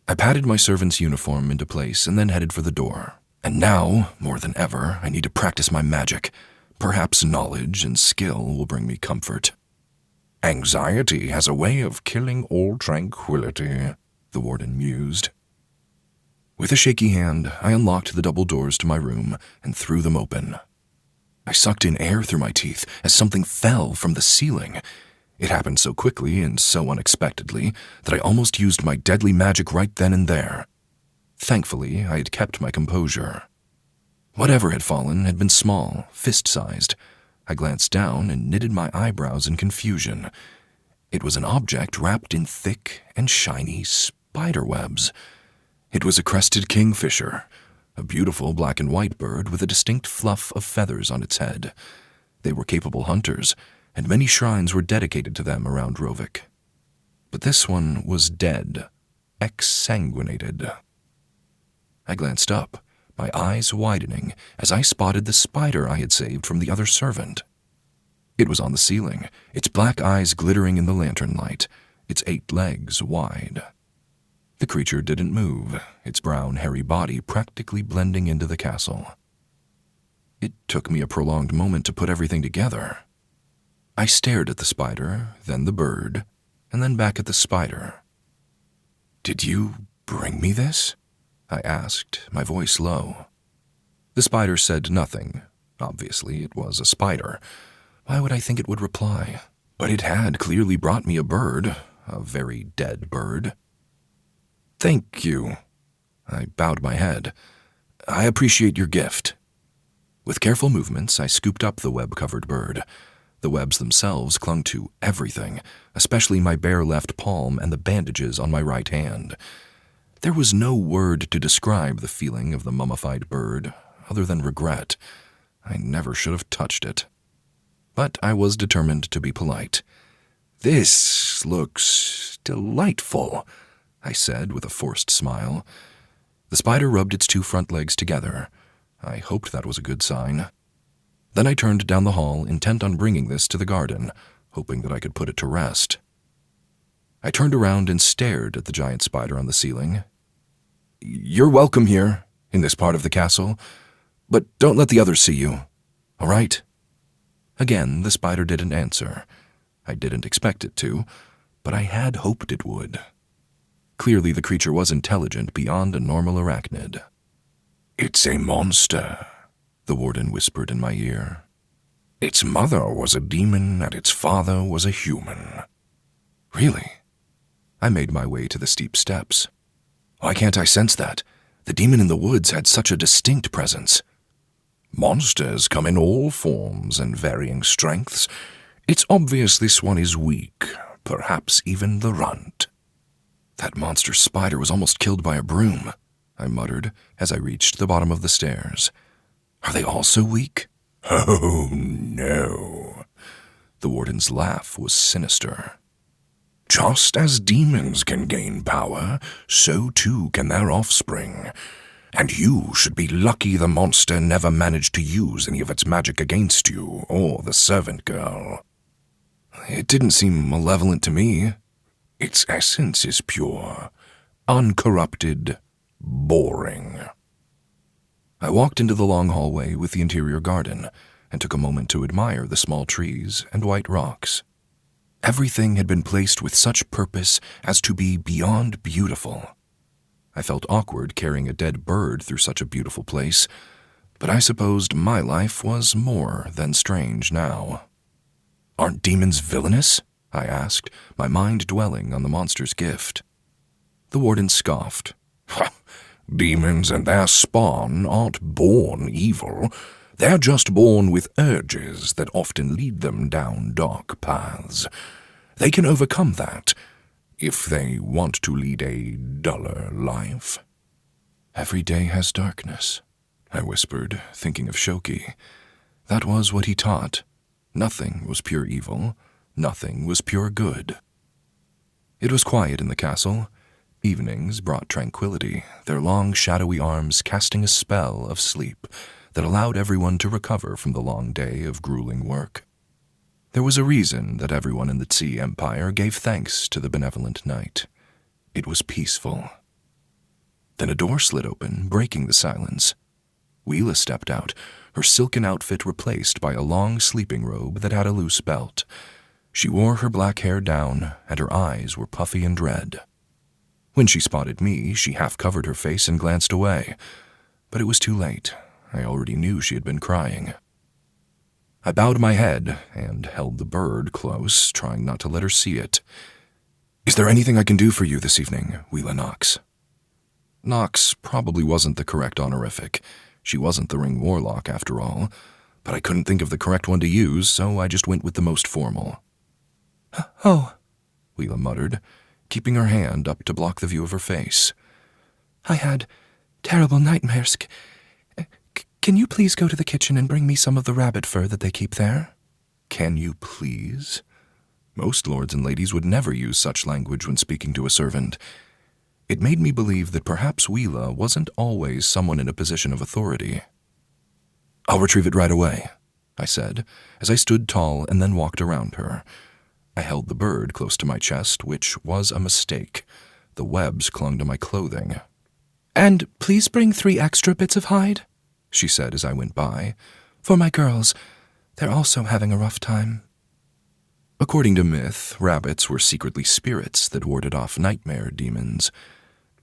I patted my servant's uniform into place and then headed for the door. And now, more than ever, I need to practice my magic. Perhaps knowledge and skill will bring me comfort. Anxiety has a way of killing all tranquility, the warden mused. With a shaky hand, I unlocked the double doors to my room and threw them open. I sucked in air through my teeth as something fell from the ceiling. It happened so quickly and so unexpectedly that I almost used my deadly magic right then and there. Thankfully, I had kept my composure. Whatever had fallen had been small, fist-sized. I glanced down and knitted my eyebrows in confusion. It was an object wrapped in thick and shiny spider webs. It was a crested kingfisher, a beautiful black and white bird with a distinct fluff of feathers on its head. They were capable hunters, and many shrines were dedicated to them around Rovik. But this one was dead, exsanguinated. I glanced up, my eyes widening as I spotted the spider I had saved from the other servant. It was on the ceiling, its black eyes glittering in the lantern light, its 8 legs wide. The creature didn't move, its brown, hairy body practically blending into the castle. It took me a prolonged moment to put everything together. I stared at the spider, then the bird, and then back at the spider. "Did you bring me this?" I asked, my voice low. The spider said nothing. Obviously, it was a spider. Why would I think it would reply? But it had clearly brought me a bird, a very dead bird. "Thank you." I bowed my head. "I appreciate your gift." With careful movements, I scooped up the web-covered bird. The webs themselves clung to everything, especially my bare left palm and the bandages on my right hand. There was no word to describe the feeling of the mummified bird, other than regret. I never should have touched it. But I was determined to be polite. "This looks delightful," I said with a forced smile. The spider rubbed its 2 front legs together. I hoped that was a good sign. Then I turned down the hall, intent on bringing this to the garden, hoping that I could put it to rest. I turned around and stared at the giant spider on the ceiling. "You're welcome here, in this part of the castle, but don't let the others see you, all right?" Again, the spider didn't answer. I didn't expect it to, but I had hoped it would. Clearly, the creature was intelligent beyond a normal arachnid. "It's a monster," the warden whispered in my ear. "Its mother was a demon and its father was a human." "Really?" I made my way to the steep steps. "Why can't I sense that? The demon in the woods had such a distinct presence." "Monsters come in all forms and varying strengths. It's obvious this one is weak, perhaps even the runt." "That monster spider was almost killed by a broom," I muttered as I reached the bottom of the stairs. "Are they all so weak?" "Oh, no." The warden's laugh was sinister. "Just as demons can gain power, so too can their offspring. And you should be lucky the monster never managed to use any of its magic against you or the servant girl." "It didn't seem malevolent to me." "Its essence is pure, uncorrupted, boring." I walked into the long hallway with the interior garden and took a moment to admire the small trees and white rocks. Everything had been placed with such purpose as to be beyond beautiful. I felt awkward carrying a dead bird through such a beautiful place, but I supposed my life was more than strange now. "Aren't demons villainous?" I asked, my mind dwelling on the monster's gift. The warden scoffed. "Demons and their spawn aren't born evil. They're just born with urges that often lead them down dark paths. They can overcome that if they want to lead a duller life." "Every day has darkness," I whispered, thinking of Shoki. That was what he taught. Nothing was pure evil. Nothing was pure good. It was quiet in the castle. Evenings brought tranquility, their long, shadowy arms casting a spell of sleep that allowed everyone to recover from the long day of grueling work. There was a reason that everyone in the Tze Empire gave thanks to the benevolent night. It was peaceful. Then a door slid open, breaking the silence. Wheela stepped out, her silken outfit replaced by a long sleeping robe that had a loose belt. She wore her black hair down, and her eyes were puffy and red. When she spotted me, she half covered her face and glanced away. But it was too late. I already knew she had been crying. I bowed my head and held the bird close, trying not to let her see it. "Is there anything I can do for you this evening, Wheela Knox?" Knox probably wasn't the correct honorific. She wasn't the Ring Warlock, after all, but I couldn't think of the correct one to use, so I just went with the most formal. Oh, Wheela muttered, keeping her hand up to block the view of her face. I had terrible nightmares. Can you please go to the kitchen and bring me some of the rabbit fur that they keep there? Can you please? Most lords and ladies would never use such language when speaking to a servant. It made me believe that perhaps Wheela wasn't always someone in a position of authority. I'll retrieve it right away, I said, as I stood tall and then walked around her. I held the bird close to my chest, which was a mistake. The webs clung to my clothing. And please bring 3 extra bits of hide, she said as I went by. For my girls. They're also having a rough time. According to myth, rabbits were secretly spirits that warded off nightmare demons.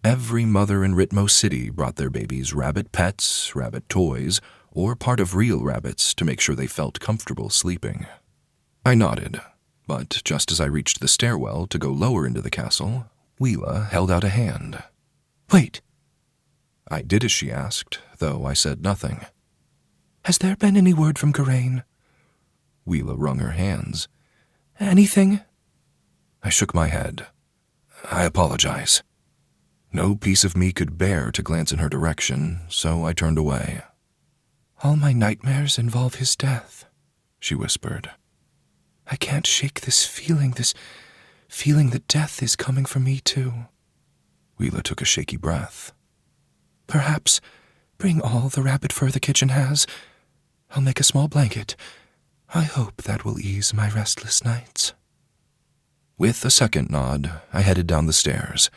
Every mother in Ritmo City brought their babies rabbit pets, rabbit toys, or part of real rabbits to make sure they felt comfortable sleeping. I nodded, but just as I reached the stairwell to go lower into the castle, Wheela held out a hand. Wait. I did as she asked, though I said nothing. Has there been any word from Geraint? Wheela wrung her hands. Anything? I shook my head. I apologize. No piece of me could bear to glance in her direction, so I turned away. All my nightmares involve his death, she whispered. I can't shake this feeling that death is coming for me too. Wheela took a shaky breath. Perhaps bring all the rabbit fur the kitchen has. I'll make a small blanket. I hope that will ease my restless nights. With a second nod, I headed down the stairs.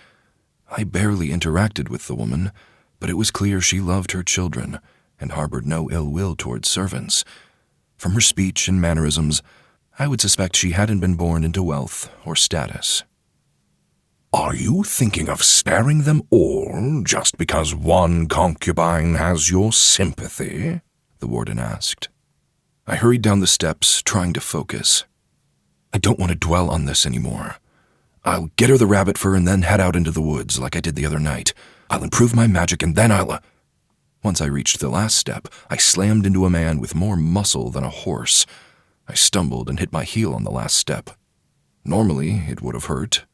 I barely interacted with the woman, but it was clear she loved her children and harbored no ill will towards servants. From her speech and mannerisms, I would suspect she hadn't been born into wealth or status. Are you thinking of sparing them all just because one concubine has your sympathy? The warden asked. I hurried down the steps, trying to focus. I don't want to dwell on this anymore. I'll get her the rabbit fur and then head out into the woods like I did the other night. I'll improve my magic and then I'll... Once I reached the last step, I slammed into a man with more muscle than a horse. I stumbled and hit my heel on the last step. Normally, it would have hurt,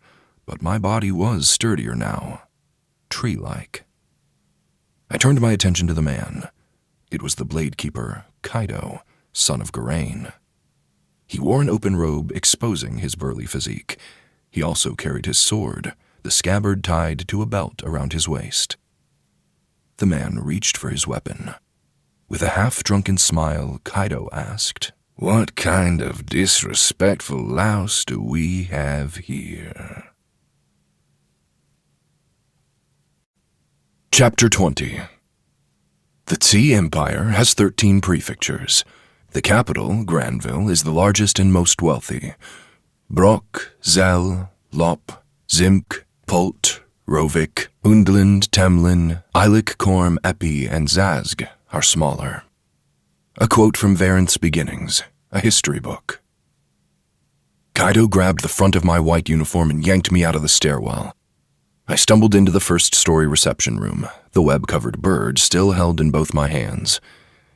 but my body was sturdier now. Tree-like. I turned my attention to the man. It was the blade keeper, Kaido, son of Geraint. He wore an open robe exposing his burly physique. He also carried his sword, the scabbard tied to a belt around his waist. The man reached for his weapon. With a half-drunken smile, Kaido asked, "What kind of disrespectful louse do we have here?" Chapter 20. The Tze Empire has 13 prefectures. The capital, Granville, is the largest and most wealthy. Brock, Zell, Lop, Zimk, Pult, Rovik, Undland, Temlin, Eilik, Korm, Epi, and Zazg are smaller. A quote from Varenth's Beginnings, a history book. Kaido grabbed the front of my white uniform and yanked me out of the stairwell. I stumbled into the first-story reception room, the web-covered bird still held in both my hands.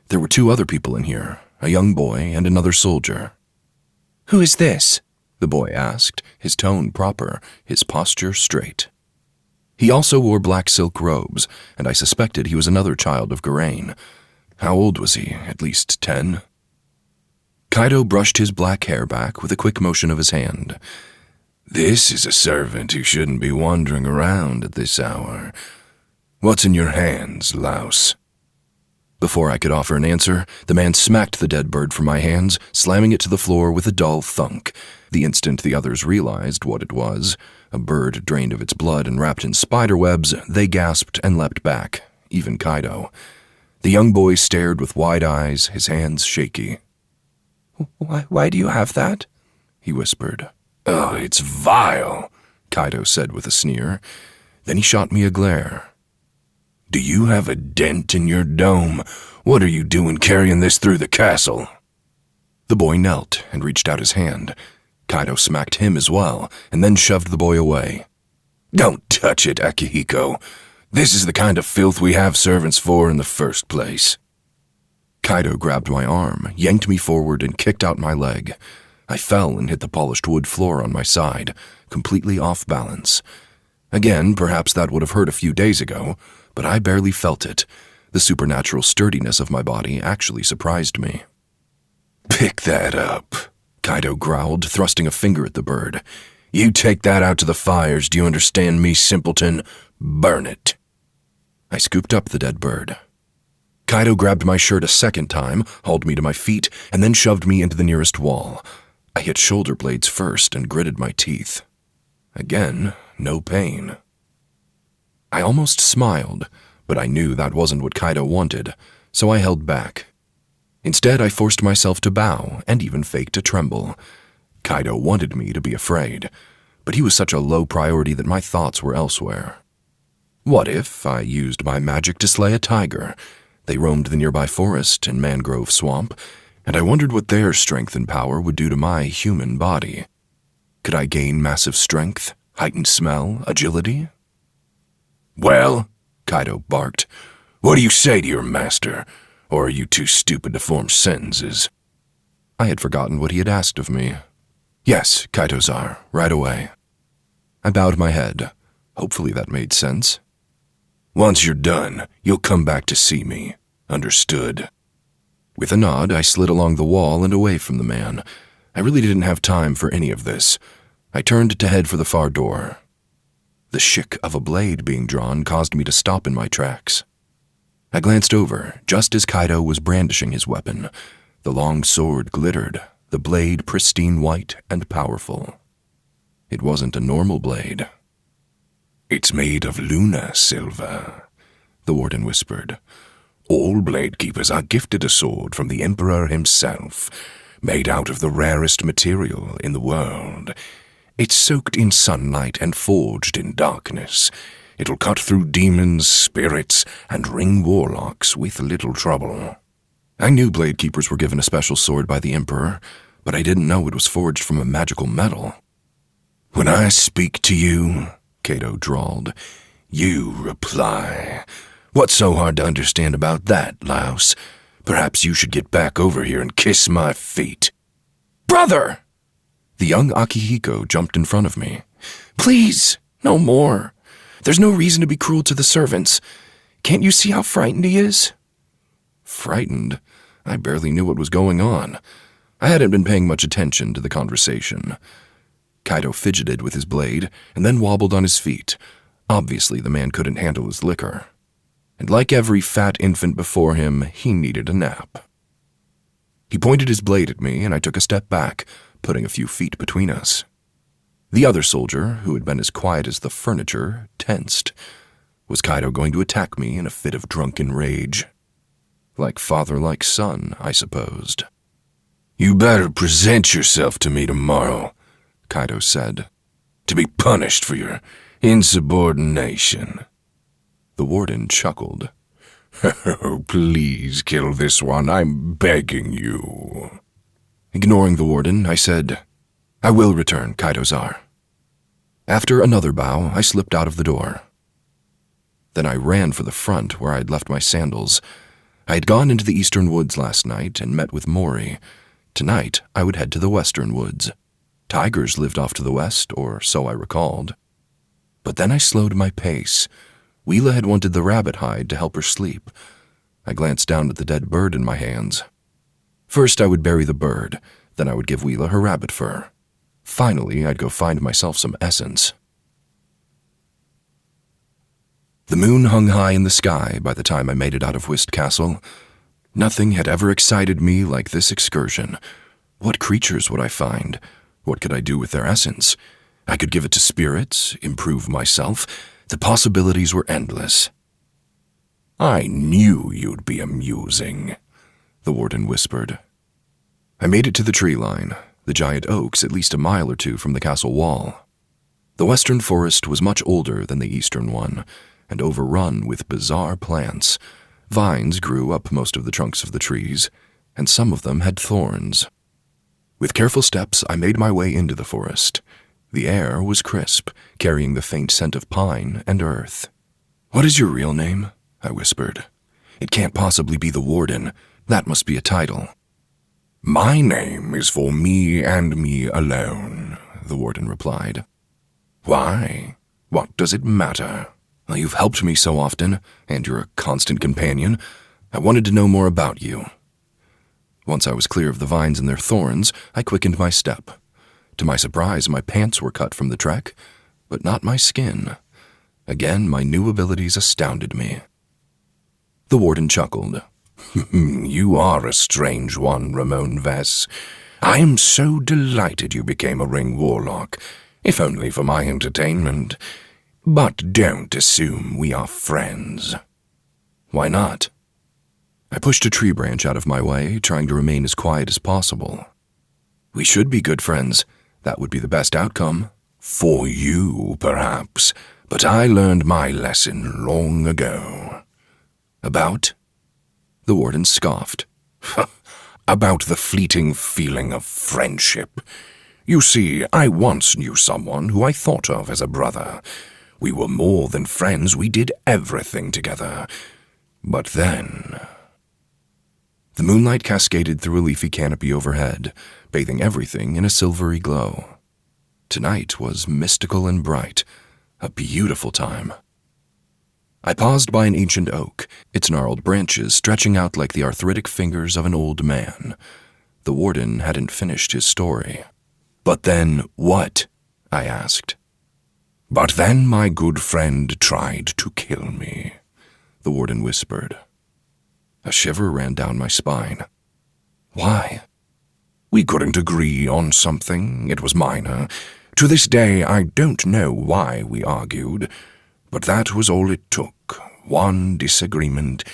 There were 2 other people in here, a young boy and another soldier. Who is this? The boy asked, his tone proper, his posture straight. He also wore black silk robes, and I suspected he was another child of Geraint. How old was he? At least 10? Kaido brushed his black hair back with a quick motion of his hand. "This is a servant who shouldn't be wandering around at this hour. What's in your hands, louse?" Before I could offer an answer, the man smacked the dead bird from my hands, slamming it to the floor with a dull thunk. The instant the others realized what it was, a bird drained of its blood and wrapped in spider webs, they gasped and leapt back, even Kaido. The young boy stared with wide eyes, his hands shaky. Why do you have that?" he whispered. "Oh, it's vile," Kaido said with a sneer. Then he shot me a glare. "Do you have a dent in your dome? What are you doing carrying this through the castle?" The boy knelt and reached out his hand. Kaido smacked him as well, and then shoved the boy away. "Don't touch it, Akihiko. This is the kind of filth we have servants for in the first place." Kaido grabbed my arm, yanked me forward, and kicked out my leg. I fell and hit the polished wood floor on my side, completely off balance. Again, perhaps that would have hurt a few days ago, but I barely felt it. The supernatural sturdiness of my body actually surprised me. "Pick that up," Kaido growled, thrusting a finger at the bird. "You take that out to the fires, do you understand me, simpleton? Burn it." I scooped up the dead bird. Kaido grabbed my shirt a second time, hauled me to my feet, and then shoved me into the nearest wall. I hit shoulder blades first and gritted my teeth. Again, no pain. I almost smiled, but I knew that wasn't what Kaido wanted, so I held back. Instead, I forced myself to bow and even faked a tremble. Kaido wanted me to be afraid, but he was such a low priority that my thoughts were elsewhere. What if I used my magic to slay a tiger? They roamed the nearby forest and mangrove swamp, and I wondered what their strength and power would do to my human body. Could I gain massive strength, heightened smell, agility? "Well," Kaido barked, "what do you say to your master? Or are you too stupid to form sentences?" I had forgotten what he had asked of me. "Yes, Kaido-zar, right away." I bowed my head. Hopefully that made sense. "Once you're done, you'll come back to see me. Understood?" With a nod, I slid along the wall and away from the man. I really didn't have time for any of this. I turned to head for the far door. The shick of a blade being drawn caused me to stop in my tracks. I glanced over, just as Kaido was brandishing his weapon. The long sword glittered, the blade pristine white and powerful. It wasn't a normal blade. "It's made of Luna silver," the warden whispered. "All blade keepers are gifted a sword from the Emperor himself, made out of the rarest material in the world. It's soaked in sunlight and forged in darkness. It'll cut through demons, spirits, and Ring Warlocks with little trouble." I knew blade keepers were given a special sword by the Emperor, but I didn't know it was forged from a magical metal. "When I speak to you," Kaido drawled, "you reply. What's so hard to understand about that, louse? Perhaps you should get back over here and kiss my feet." "Brother!" The young Akihiko jumped in front of me. "Please, no more. There's no reason to be cruel to the servants. Can't you see how frightened he is?" Frightened? I barely knew what was going on. I hadn't been paying much attention to the conversation. Kaido fidgeted with his blade and then wobbled on his feet. Obviously, the man couldn't handle his liquor. And like every fat infant before him, he needed a nap. He pointed his blade at me, and I took a step back, putting a few feet between us. The other soldier, who had been as quiet as the furniture, tensed. Was Kaido going to attack me in a fit of drunken rage? Like father, like son, I supposed. "You better present yourself to me tomorrow," Kaido said, "to be punished for your insubordination." The warden chuckled. "Oh, please kill this one, I'm begging you." Ignoring the warden, I said, "I will return, Kaido-zar." After another bow, I slipped out of the door. Then I ran for the front where I had left my sandals. I had gone into the eastern woods last night and met with Mori. Tonight, I would head to the western woods. Tigers lived off to the west, or so I recalled. But then I slowed my pace. Wheela had wanted the rabbit hide to help her sleep. I glanced down at the dead bird in my hands. First I would bury the bird, then I would give Wheela her rabbit fur. Finally, I'd go find myself some essence. The moon hung high in the sky by the time I made it out of Whist Castle. Nothing had ever excited me like this excursion. What creatures would I find? What could I do with their essence? I could give it to spirits, improve myself. The possibilities were endless. "I knew you'd be amusing," the warden whispered. I made it to the tree line, the giant oaks at least a mile or two from the castle wall. The western forest was much older than the eastern one, and overrun with bizarre plants. Vines grew up most of the trunks of the trees, and some of them had thorns. With careful steps, I made my way into the forest. The air was crisp, carrying the faint scent of pine and earth. "What is your real name?" I whispered. "It can't possibly be the Warden. That must be a title." "My name is for me and me alone," the Warden replied. "Why? What does it matter?" "Well, you've helped me so often, and you're a constant companion. I wanted to know more about you." Once I was clear of the vines and their thorns, I quickened my step. To my surprise, my pants were cut from the trek, but not my skin. Again, my new abilities astounded me. The Warden chuckled. "You are a strange one, Rimon Vess. I am so delighted you became a Ring Warlock, if only for my entertainment. But don't assume we are friends." "Why not?" I pushed a tree branch out of my way, trying to remain as quiet as possible. "We should be good friends. That would be the best outcome." "For you, perhaps, but I learned my lesson long ago." "About?" The Warden scoffed. "About the fleeting feeling of friendship. You see, I once knew someone who I thought of as a brother. We were more than friends, we did everything together. But then..." The moonlight cascaded through a leafy canopy overhead, bathing everything in a silvery glow. Tonight was mystical and bright, a beautiful time. I paused by an ancient oak, its gnarled branches stretching out like the arthritic fingers of an old man. The Warden hadn't finished his story. "But then what?" I asked. "But then my good friend tried to kill me," the Warden whispered. A shiver ran down my spine. "Why?" "We couldn't agree on something. It was minor. To this day, I don't know why we argued, but that was all it took. One disagreement,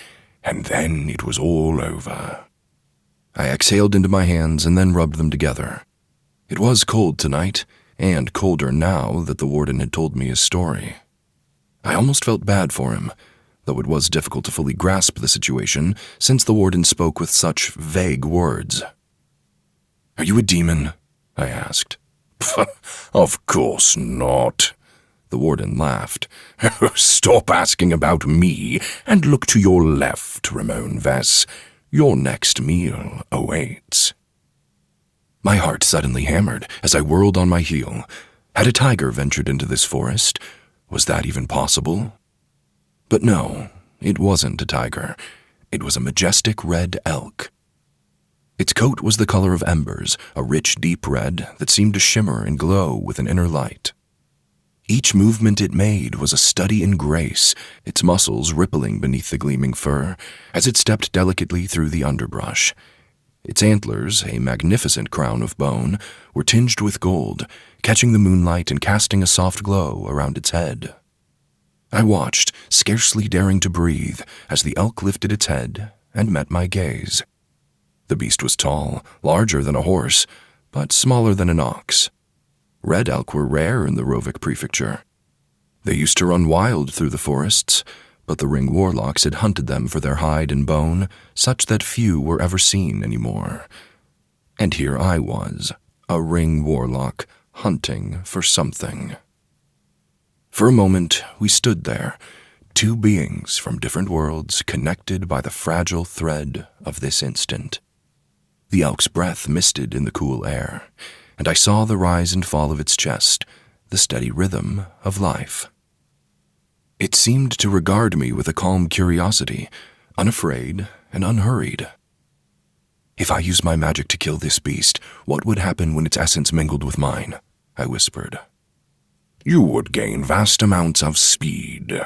and then it was all over." I exhaled into my hands and then rubbed them together. It was cold tonight, and colder now that the Warden had told me his story. I almost felt bad for him, though it was difficult to fully grasp the situation since the Warden spoke with such vague words. "Are you a demon?" I asked. "Of course not," the Warden laughed. "Stop asking about me and look to your left, Rimon Vess. Your next meal awaits." My heart suddenly hammered as I whirled on my heel. Had a tiger ventured into this forest? Was that even possible? But no, it wasn't a tiger. It was a majestic red elk. Its coat was the color of embers, a rich, deep red that seemed to shimmer and glow with an inner light. Each movement it made was a study in grace, its muscles rippling beneath the gleaming fur as it stepped delicately through the underbrush. Its antlers, a magnificent crown of bone, were tinged with gold, catching the moonlight and casting a soft glow around its head. I watched, scarcely daring to breathe, as the elk lifted its head and met my gaze. The beast was tall, larger than a horse, but smaller than an ox. Red elk were rare in the Rovik prefecture. They used to run wild through the forests, but the Ring Warlocks had hunted them for their hide and bone, such that few were ever seen anymore. And here I was, a Ring Warlock, hunting for something. For a moment, we stood there, two beings from different worlds connected by the fragile thread of this instant. The elk's breath misted in the cool air, and I saw the rise and fall of its chest, the steady rhythm of life. It seemed to regard me with a calm curiosity, unafraid and unhurried. "If I used my magic to kill this beast, what would happen when its essence mingled with mine?" I whispered. "You would gain vast amounts of speed,"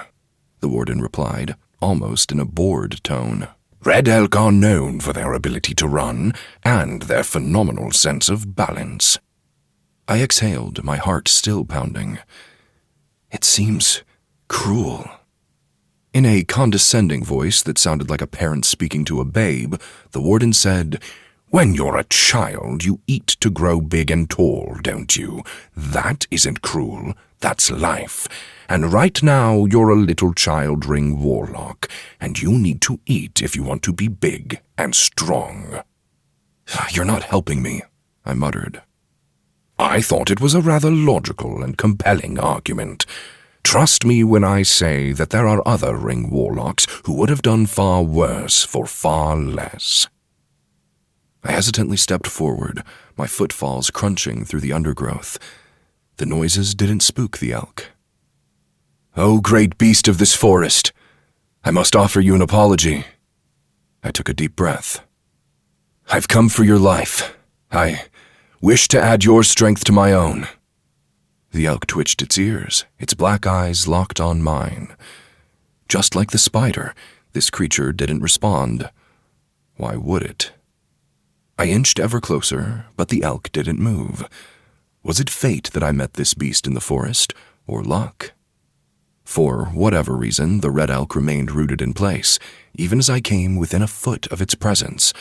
the Warden replied, almost in a bored tone. "Red elk are known for their ability to run and their phenomenal sense of balance." I exhaled, my heart still pounding. "It seems cruel." In a condescending voice that sounded like a parent speaking to a babe, the Warden said, "When you're a child, you eat to grow big and tall, don't you? That isn't cruel. That's life. And right now, you're a little child Ring Warlock, and you need to eat if you want to be big and strong." "You're not helping me," I muttered. "I thought it was a rather logical and compelling argument. Trust me when I say that there are other Ring Warlocks who would have done far worse for far less. I hesitantly stepped forward, my footfalls crunching through the undergrowth. The noises didn't spook the elk. "Oh, great beast of this forest, I must offer you an apology." I took a deep breath. "I've come for your life. I wish to add your strength to my own." The elk twitched its ears, its black eyes locked on mine. Just like the spider, this creature didn't respond. Why would it? I inched ever closer, but the elk didn't move. Was it fate that I met this beast in the forest, or luck? For whatever reason, the red elk remained rooted in place, even as I came within a foot of its presence.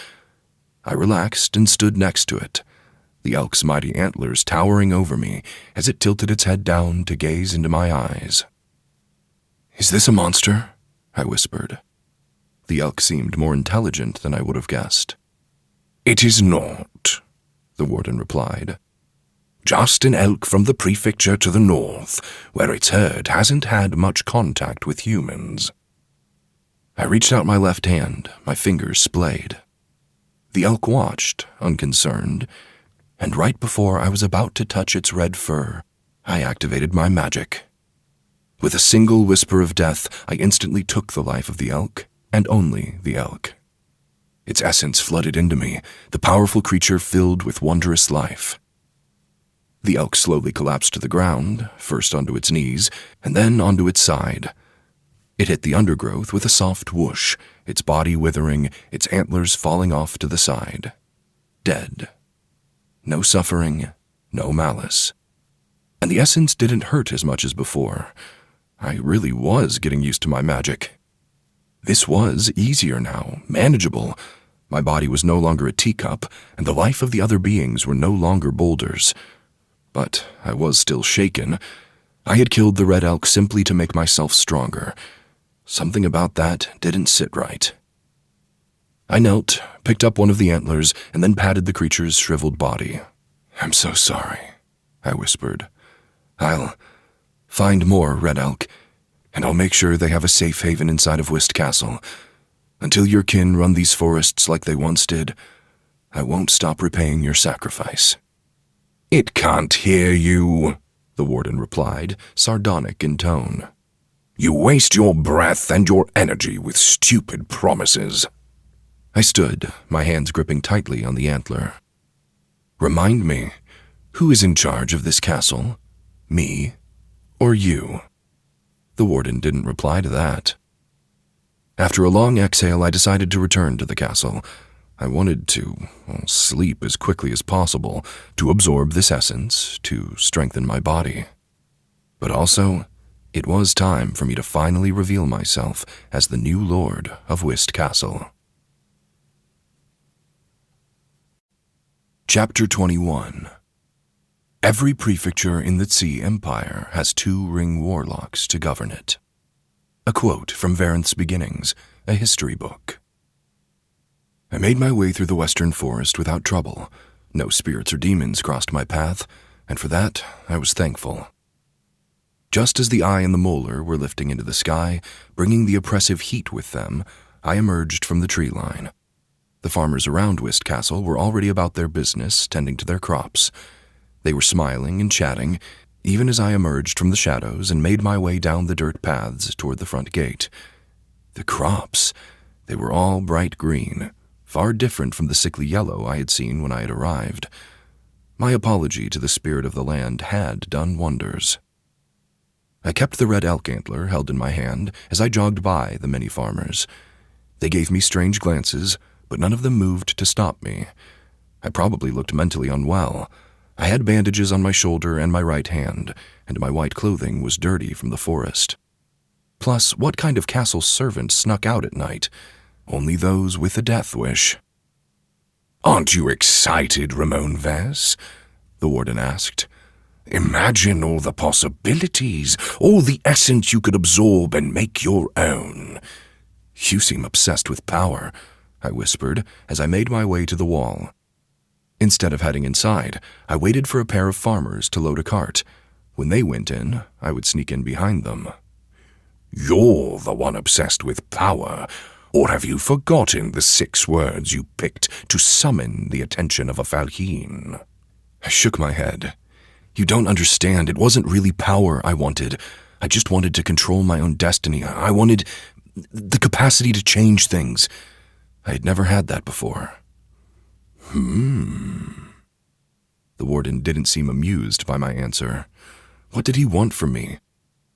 I relaxed and stood next to it, the elk's mighty antlers towering over me as it tilted its head down to gaze into my eyes. "Is this a monster?" I whispered. The elk seemed more intelligent than I would have guessed. "It is not," the warden replied. "Just an elk from the prefecture to the north, where its herd hasn't had much contact with humans." I reached out my left hand, my fingers splayed. The elk watched, unconcerned, and right before I was about to touch its red fur, I activated my magic. With a single whisper of death, I instantly took the life of the elk, and only the elk. Its essence flooded into me, the powerful creature filled with wondrous life. The elk slowly collapsed to the ground, first onto its knees, and then onto its side. It hit the undergrowth with a soft whoosh, its body withering, its antlers falling off to the side. Dead. No suffering, no malice. And the essence didn't hurt as much as before. I really was getting used to my magic. This was easier now, manageable. My body was no longer a teacup, and the life of the other beings were no longer boulders. But I was still shaken. I had killed the red elk simply to make myself stronger. Something about that didn't sit right. I knelt, picked up one of the antlers, and then patted the creature's shriveled body. "I'm so sorry," I whispered. "I'll find more red elk, and I'll make sure they have a safe haven inside of Whist Castle. Until your kin run these forests like they once did, I won't stop repaying your sacrifice." "It can't hear you," the warden replied, sardonic in tone. "You waste your breath and your energy with stupid promises." I stood, my hands gripping tightly on the antler. "Remind me, who is in charge of this castle? Me or you?" The warden didn't reply to that. After a long exhale, I decided to return to the castle. I wanted to sleep as quickly as possible, to absorb this essence, to strengthen my body. But also, it was time for me to finally reveal myself as the new lord of Whist Castle. Chapter 21. Every prefecture in the Tze Empire has 2 Ring Warlocks to govern it. A quote from Varenth's Beginnings, a history book. I made my way through the western forest without trouble. No spirits or demons crossed my path, and for that I was thankful. Just as the eye and the molar were lifting into the sky, bringing the oppressive heat with them, I emerged from the tree line. The farmers around Whist Castle were already about their business, tending to their crops. They were smiling and chatting, even as I emerged from the shadows and made my way down the dirt paths toward the front gate. The crops, they were all bright green, far different from the sickly yellow I had seen when I had arrived. My apology to the spirit of the land had done wonders. I kept the red elk antler held in my hand as I jogged by the many farmers. They gave me strange glances, but none of them moved to stop me. I probably looked mentally unwell. I had bandages on my shoulder and my right hand, and my white clothing was dirty from the forest. Plus, what kind of castle servant snuck out at night? Only those with a death wish. "Aren't you excited, Rimon Vess?" the warden asked. "Imagine all the possibilities, all the essence you could absorb and make your own." "You seem obsessed with power," I whispered as I made my way to the wall. Instead of heading inside, I waited for a pair of farmers to load a cart. When they went in, I would sneak in behind them. You're the one obsessed with power, or have you forgotten the 6 words you picked to summon the attention of a Fal'Hin? I shook my head. You don't understand. It wasn't really power I wanted. I just wanted to control my own destiny. I wanted the capacity to change things. I had never had that before. The warden didn't seem amused by my answer. What did he want from me?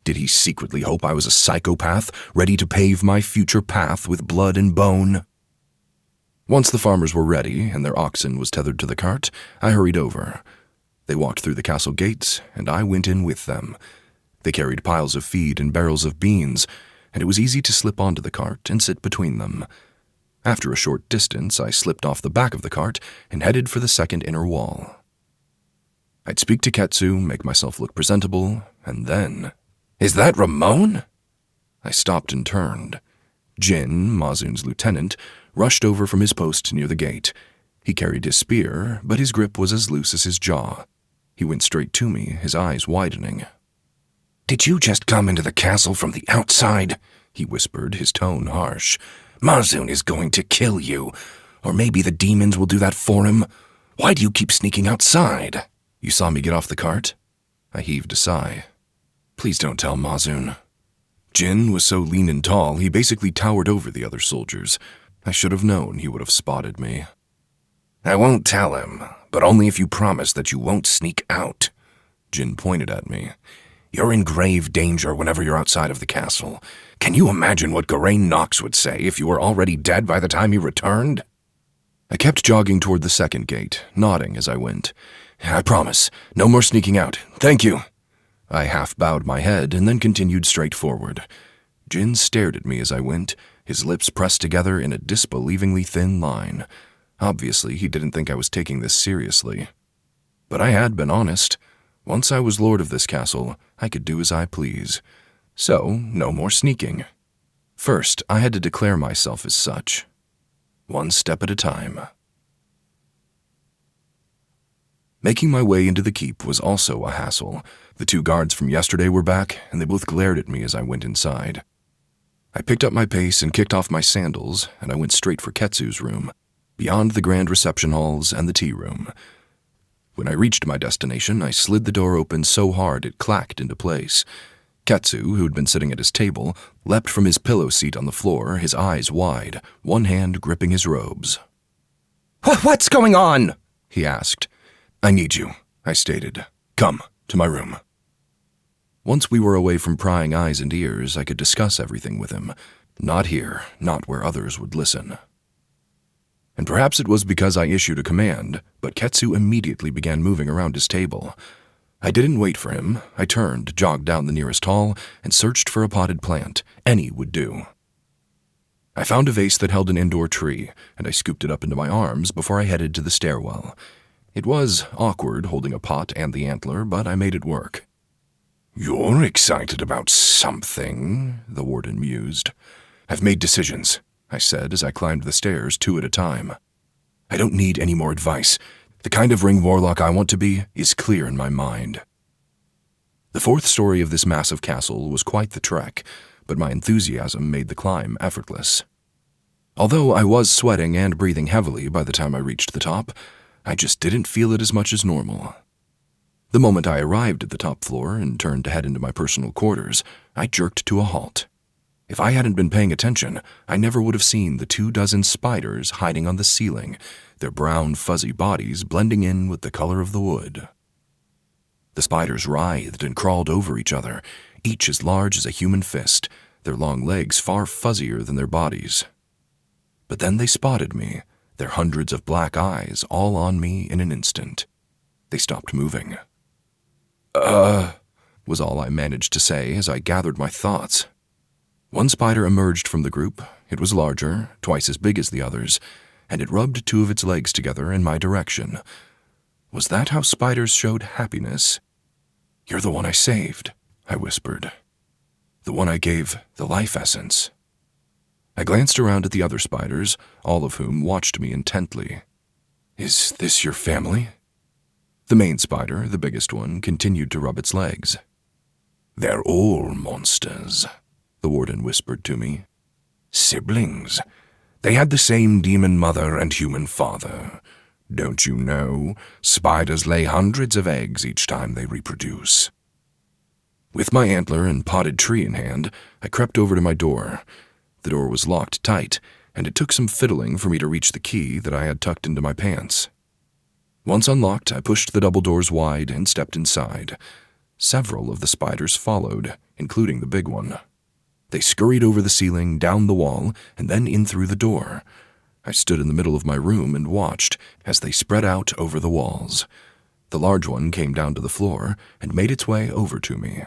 Did he secretly hope I was a psychopath, ready to pave my future path with blood and bone? Once the farmers were ready and their oxen was tethered to the cart, I hurried over. They walked through the castle gates, and I went in with them. They carried piles of feed and barrels of beans, and it was easy to slip onto the cart and sit between them. After a short distance, I slipped off the back of the cart and headed for the second inner wall. I'd speak to Ketsu, make myself look presentable, and then... "Is that Rimon?" I stopped and turned. Jin, Mazun's lieutenant, rushed over from his post near the gate. He carried his spear, but his grip was as loose as his jaw. He went straight to me, his eyes widening. "Did you just come into the castle from the outside?" he whispered, his tone harsh. "Mazun is going to kill you. Or maybe the demons will do that for him. Why do you keep sneaking outside?" "You saw me get off the cart?" I heaved a sigh. "Please don't tell Mazun." Jin was so lean and tall, he basically towered over the other soldiers. I should have known he would have spotted me. "I won't tell him, but only if you promise that you won't sneak out." Jin pointed at me. "You're in grave danger whenever you're outside of the castle. Can you imagine what Geraint Knox would say if you were already dead by the time you returned?" I kept jogging toward the second gate, nodding as I went. "I promise. No more sneaking out. Thank you." I half bowed my head and then continued straight forward. Jin stared at me as I went, his lips pressed together in a disbelievingly thin line. Obviously, he didn't think I was taking this seriously. But I had been honest. Once I was lord of this castle, I could do as I please. So, no more sneaking. First, I had to declare myself as such. One step at a time. Making my way into the keep was also a hassle. The 2 guards from yesterday were back, and they both glared at me as I went inside. I picked up my pace and kicked off my sandals, and I went straight for Ketsu's room, beyond the grand reception halls and the tea room. When I reached my destination, I slid the door open so hard it clacked into place. Ketsu, who'd been sitting at his table, leapt from his pillow seat on the floor, his eyes wide, one hand gripping his robes. What's going on?" he asked. "I need you," I stated. "Come, to my room." Once we were away from prying eyes and ears, I could discuss everything with him. Not here, not where others would listen. And perhaps it was because I issued a command, but Ketsu immediately began moving around his table. I didn't wait for him. I turned, jogged down the nearest hall, and searched for a potted plant. Any would do. I found a vase that held an indoor tree, and I scooped it up into my arms before I headed to the stairwell. It was awkward holding a pot and the antler, but I made it work. "You're excited about something," the warden mused. "I've made decisions," I said as I climbed the stairs 2 at a time. "I don't need any more advice. The kind of Ring Warlock I want to be is clear in my mind." The 4th story of this massive castle was quite the trek, but my enthusiasm made the climb effortless. Although I was sweating and breathing heavily by the time I reached the top, I just didn't feel it as much as normal. The moment I arrived at the top floor and turned to head into my personal quarters, I jerked to a halt. If I hadn't been paying attention, I never would have seen the 24 spiders hiding on the ceiling, their brown, fuzzy bodies blending in with the color of the wood. The spiders writhed and crawled over each other, each as large as a human fist, their long legs far fuzzier than their bodies. But then they spotted me, their hundreds of black eyes all on me in an instant. They stopped moving. Was all I managed to say as I gathered my thoughts. One spider emerged from the group. It was larger, twice as big as the others, and it rubbed 2 of its legs together in my direction. Was that how spiders showed happiness? "You're the one I saved," I whispered. "The one I gave the life essence." I glanced around at the other spiders, all of whom watched me intently. "Is this your family?" The main spider, the biggest one, continued to rub its legs. "They're all monsters," the warden whispered to me. "Siblings. They had the same demon mother and human father. Don't you know, spiders lay hundreds of eggs each time they reproduce." With my antler and potted tree in hand, I crept over to my door. The door was locked tight, and it took some fiddling for me to reach the key that I had tucked into my pants. Once unlocked, I pushed the double doors wide and stepped inside. Several of the spiders followed, including the big one. They scurried over the ceiling, down the wall, and then in through the door. I stood in the middle of my room and watched as they spread out over the walls. The large one came down to the floor and made its way over to me.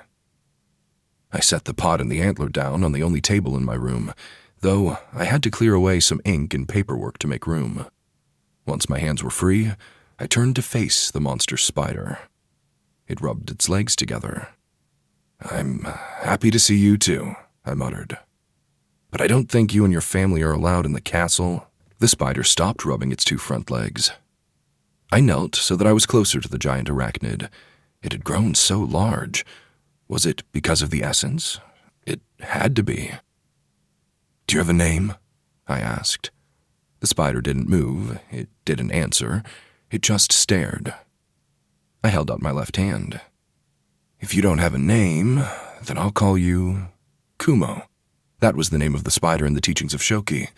I set the pot and the antler down on the only table in my room, though I had to clear away some ink and paperwork to make room. Once my hands were free, I turned to face the monster spider. It rubbed its legs together. "I'm happy to see you too," I muttered. "But I don't think you and your family are allowed in the castle." The spider stopped rubbing its two front legs. I knelt so that I was closer to the giant arachnid. It had grown so large. Was it because of the essence? It had to be. "Do you have a name?" I asked. The spider didn't move. It didn't answer. It just stared. I held out my left hand. "If you don't have a name, then I'll call you Kumo." That was the name of the spider in the teachings of Shoki.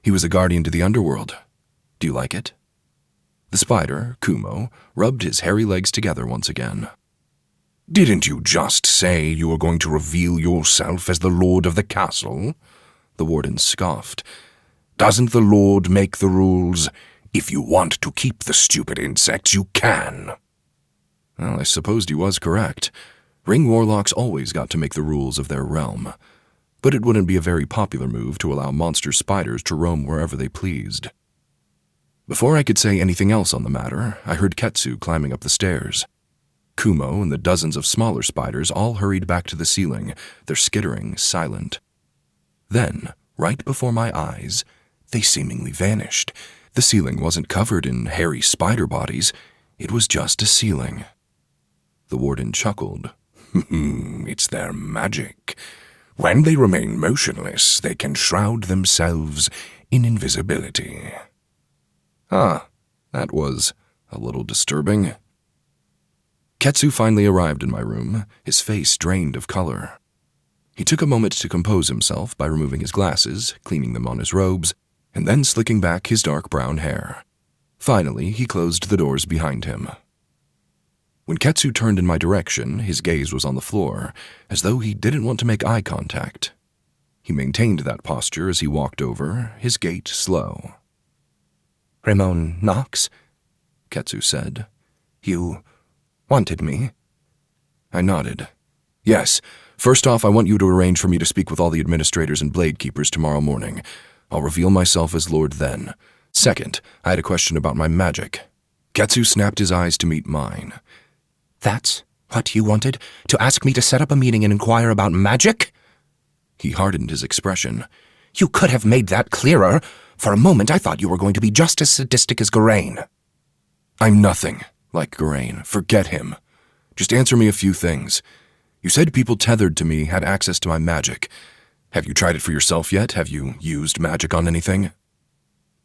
He was a guardian to the underworld. Do you like it? The spider, Kumo, rubbed his hairy legs together once again. "Didn't you just say you were going to reveal yourself as the lord of the castle?" The warden scoffed. "Doesn't the lord make the rules? If you want to keep the stupid insects, you can." Well, I supposed he was correct. Ring Warlocks always got to make the rules of their realm. But it wouldn't be a very popular move to allow monster spiders to roam wherever they pleased. Before I could say anything else on the matter, I heard Ketsu climbing up the stairs. Kumo and the dozens of smaller spiders all hurried back to the ceiling, their skittering silent. Then, right before my eyes, they seemingly vanished. The ceiling wasn't covered in hairy spider bodies. It was just a ceiling. The warden chuckled. "It's their magic. When they remain motionless, they can shroud themselves in invisibility." That was a little disturbing. Ketsu finally arrived in my room, his face drained of color. He took a moment to compose himself by removing his glasses, cleaning them on his robes, and then slicking back his dark brown hair. Finally, he closed the doors behind him. When Ketsu turned in my direction, his gaze was on the floor, as though he didn't want to make eye contact. He maintained that posture as he walked over, his gait slow. "Rimon Knox?" Ketsu said. "You wanted me?" I nodded. "Yes. First off, I want you to arrange for me to speak with all the administrators and blade keepers tomorrow morning. I'll reveal myself as Lord then. Second, I had a question about my magic." Ketsu snapped his eyes to meet mine. "That's what you wanted? To ask me to set up a meeting and inquire about magic?" He hardened his expression. "You could have made that clearer. For a moment I thought you were going to be just as sadistic as Geraint." "I'm nothing like Geraint. Forget him. Just answer me a few things. You said people tethered to me had access to my magic. Have you tried it for yourself yet? Have you used magic on anything?"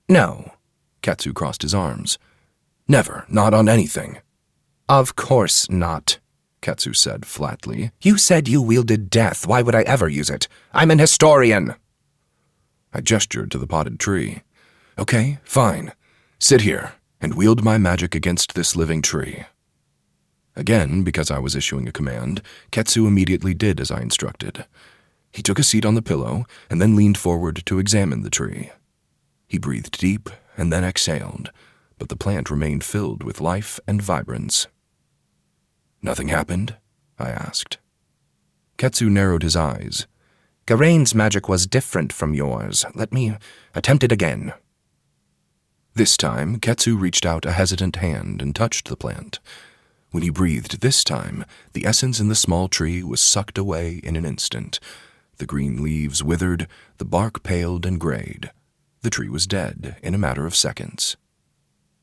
"No." Ketsu crossed his arms. "Never. Not on anything." "Of course not," Ketsu said flatly. "You said you wielded death. Why would I ever use it? I'm an historian." I gestured to the potted tree. "Okay, fine. Sit here and wield my magic against this living tree." Again, because I was issuing a command, Ketsu immediately did as I instructed. He took a seat on the pillow and then leaned forward to examine the tree. He breathed deep and then exhaled, but the plant remained filled with life and vibrance. "Nothing happened?" I asked. Ketsu narrowed his eyes. "Geraint's magic was different from yours. Let me attempt it again." This time, Ketsu reached out a hesitant hand and touched the plant. When he breathed this time, the essence in the small tree was sucked away in an instant. The green leaves withered, the bark paled and grayed. The tree was dead in a matter of seconds.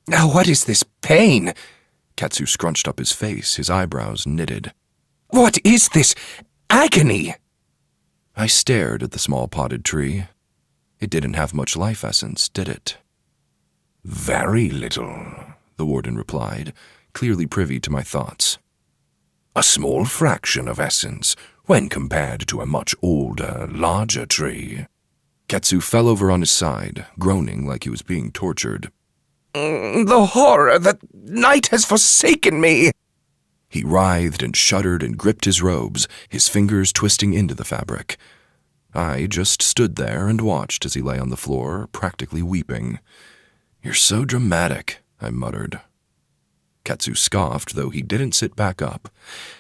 "Now what is this pain?" Ketsu scrunched up his face, his eyebrows knitted. What is this agony? I stared at the small potted tree. It didn't have much life essence, did it? Very little, the warden replied, clearly privy to my thoughts. A small fraction of essence when compared to a much older, larger tree. Ketsu fell over on his side, groaning like he was being tortured. The horror, the night has forsaken me. He writhed and shuddered and gripped his robes, his fingers twisting into the fabric. I just stood there and watched as he lay on the floor, practically weeping. "You're so dramatic," I muttered. Ketsu scoffed, though he didn't sit back up.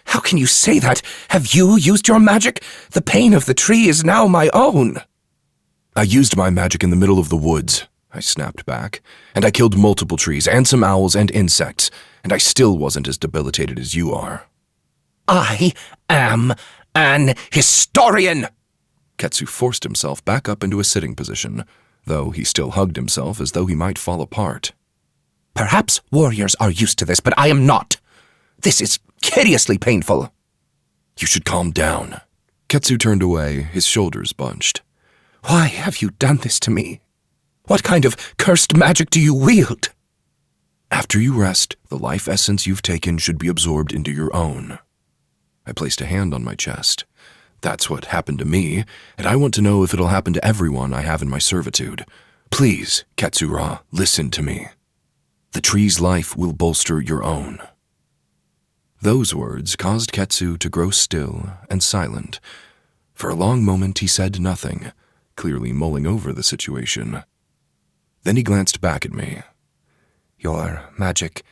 How can you say that? Have you used your magic? The pain of the tree is now my own. I used my magic in the middle of the woods, I snapped back, and I killed multiple trees and some owls and insects, and I still wasn't as debilitated as you are. I am an historian! Ketsu forced himself back up into a sitting position, though he still hugged himself as though he might fall apart. Perhaps warriors are used to this, but I am not. This is hideously painful. You should calm down. Ketsu turned away, his shoulders bunched. Why have you done this to me? What kind of cursed magic do you wield? After you rest, the life essence you've taken should be absorbed into your own. I placed a hand on my chest. That's what happened to me, and I want to know if it'll happen to everyone I have in my servitude. Please, Ketsu-ra, listen to me. The tree's life will bolster your own. Those words caused Ketsu to grow still and silent. For a long moment he said nothing, clearly mulling over the situation. Then he glanced back at me. Your magic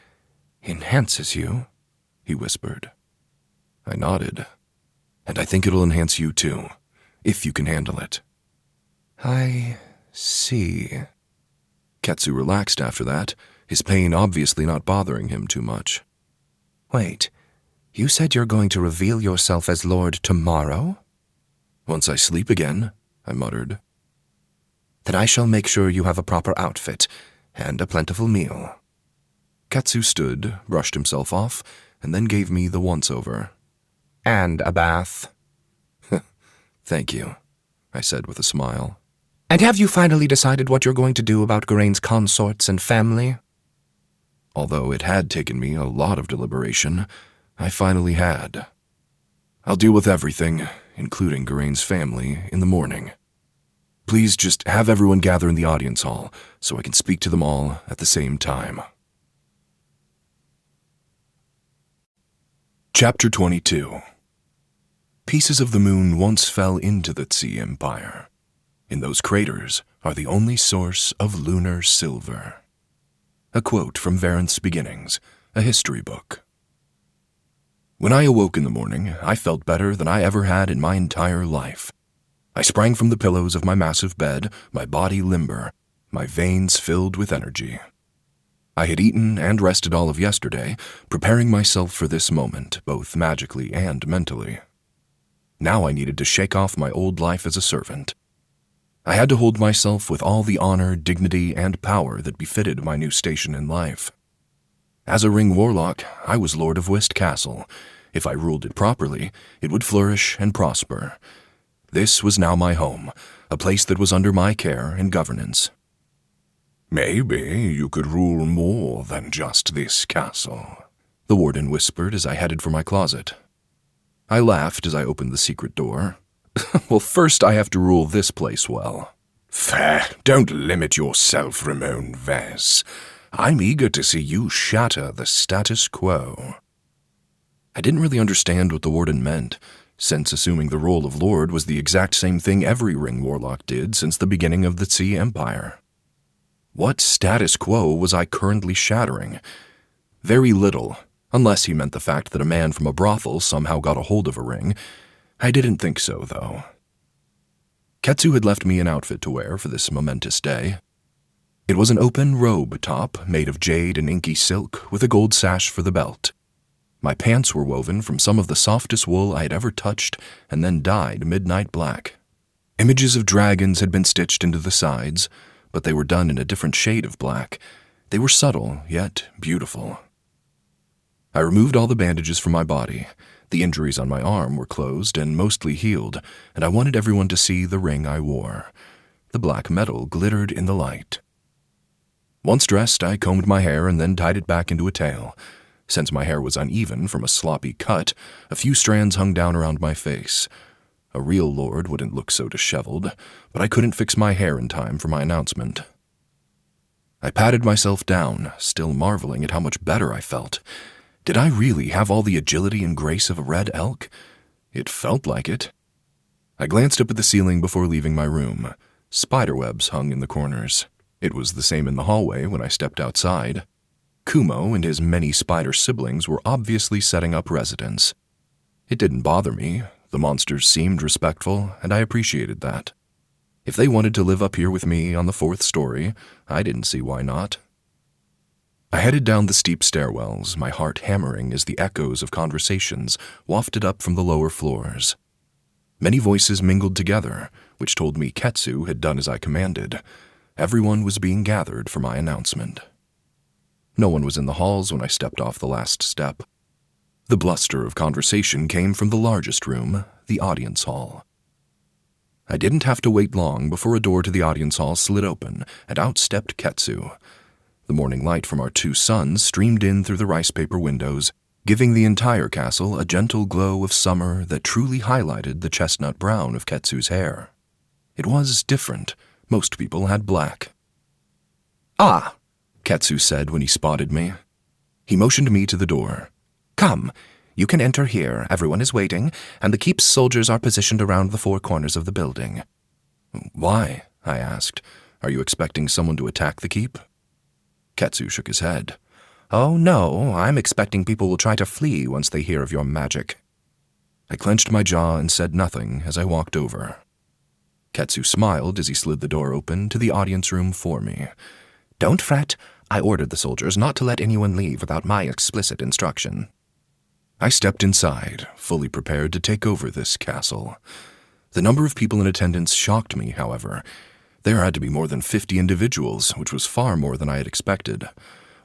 enhances you, he whispered. I nodded. And I think it'll enhance you too, if you can handle it. I see. Ketsu relaxed after that, his pain obviously not bothering him too much. Wait, you said you're going to reveal yourself as Lord tomorrow? Once I sleep again, I muttered. Then I shall make sure you have a proper outfit and a plentiful meal. Ketsu stood, brushed himself off, and then gave me the once-over. And a bath. Thank you, I said with a smile. And have you finally decided what you're going to do about Garain's consorts and family? Although it had taken me a lot of deliberation, I finally had. I'll deal with everything, including Garain's family, in the morning. Please just have everyone gather in the audience hall so I can speak to them all at the same time. Chapter 22. Pieces of the moon once fell into the Tze Empire. In those craters are the only source of lunar silver. A quote from Variant's Beginnings, a history book. When I awoke in the morning, I felt better than I ever had in my entire life. I sprang from the pillows of my massive bed, my body limber, my veins filled with energy. I had eaten and rested all of yesterday, preparing myself for this moment, both magically and mentally. Now I needed to shake off my old life as a servant. I had to hold myself with all the honor, dignity, and power that befitted my new station in life. As a Ring Warlock, I was Lord of Whist Castle. If I ruled it properly, it would flourish and prosper. This was now my home, a place that was under my care and governance. Maybe you could rule more than just this castle, the warden whispered as I headed for my closet. I laughed as I opened the secret door. Well, first I have to rule this place well. Fair, don't limit yourself, Rimon Vez. I'm eager to see you shatter the status quo. I didn't really understand what the warden meant, since assuming the role of Lord was the exact same thing every Ring Warlock did since the beginning of the Tze Empire. What status quo was I currently shattering? Very little, unless he meant the fact that a man from a brothel somehow got a hold of a ring. I didn't think so, though. Ketsu had left me an outfit to wear for this momentous day. It was an open robe top made of jade and inky silk with a gold sash for the belt. My pants were woven from some of the softest wool I had ever touched and then dyed midnight black. Images of dragons had been stitched into the sides, but they were done in a different shade of black. They were subtle, yet beautiful. I removed all the bandages from my body. The injuries on my arm were closed and mostly healed, and I wanted everyone to see the ring I wore. The black metal glittered in the light. Once dressed, I combed my hair and then tied it back into a tail. Since my hair was uneven from a sloppy cut, a few strands hung down around my face. A real lord wouldn't look so disheveled, but I couldn't fix my hair in time for my announcement. I patted myself down, still marveling at how much better I felt. Did I really have all the agility and grace of a red elk? It felt like it. I glanced up at the ceiling before leaving my room. Spiderwebs hung in the corners. It was the same in the hallway when I stepped outside. Kumo and his many spider siblings were obviously setting up residence. It didn't bother me. The monsters seemed respectful, and I appreciated that. If they wanted to live up here with me on the 4th story, I didn't see why not. I headed down the steep stairwells, my heart hammering as the echoes of conversations wafted up from the lower floors. Many voices mingled together, which told me Ketsu had done as I commanded. Everyone was being gathered for my announcement. No one was in the halls when I stepped off the last step. The bluster of conversation came from the largest room, the audience hall. I didn't have to wait long before a door to the audience hall slid open, and out stepped Ketsu. The morning light from our 2 suns streamed in through the rice paper windows, giving the entire castle a gentle glow of summer that truly highlighted the chestnut brown of Ketsu's hair. It was different. Most people had black. "Ah," Ketsu said when he spotted me. He motioned me to the door. "Come, you can enter here. Everyone is waiting, and the keep's soldiers are positioned around the 4 corners of the building." "Why?" I asked. "Are you expecting someone to attack the keep?" Ketsu shook his head. "Oh no, I'm expecting people will try to flee once they hear of your magic." I clenched my jaw and said nothing as I walked over. Ketsu smiled as he slid the door open to the audience room for me. "Don't fret. I ordered the soldiers not to let anyone leave without my explicit instruction." I stepped inside, fully prepared to take over this castle. The number of people in attendance shocked me, however. There had to be more than 50 individuals, which was far more than I had expected.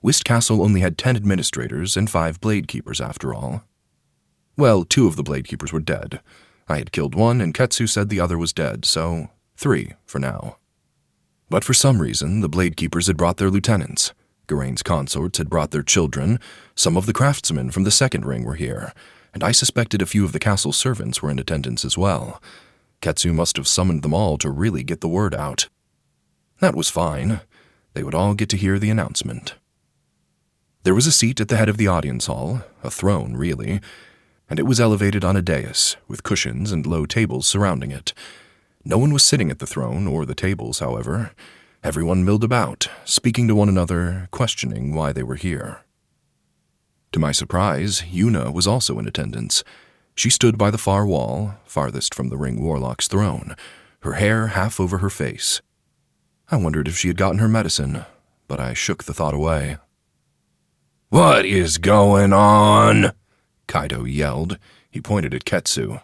Whist Castle only had 10 administrators and 5 blade keepers, after all. Well, 2 of the blade keepers were dead. I had killed one, and Ketsu said the other was dead, so 3 for now. But for some reason, the blade keepers had brought their lieutenants. Geraint's consorts had brought their children. Some of the craftsmen from the 2nd ring were here, and I suspected a few of the castle servants were in attendance as well. Ketsu must have summoned them all to really get the word out. That was fine. They would all get to hear the announcement. There was a seat at the head of the audience hall, a throne, really, and it was elevated on a dais, with cushions and low tables surrounding it. No one was sitting at the throne or the tables, however. Everyone milled about, speaking to one another, questioning why they were here. To my surprise, Yuna was also in attendance. She stood by the far wall, farthest from the Ring Warlock's throne, her hair half over her face. I wondered if she had gotten her medicine, but I shook the thought away. "What is going on?" Kaido yelled. He pointed at Ketsu.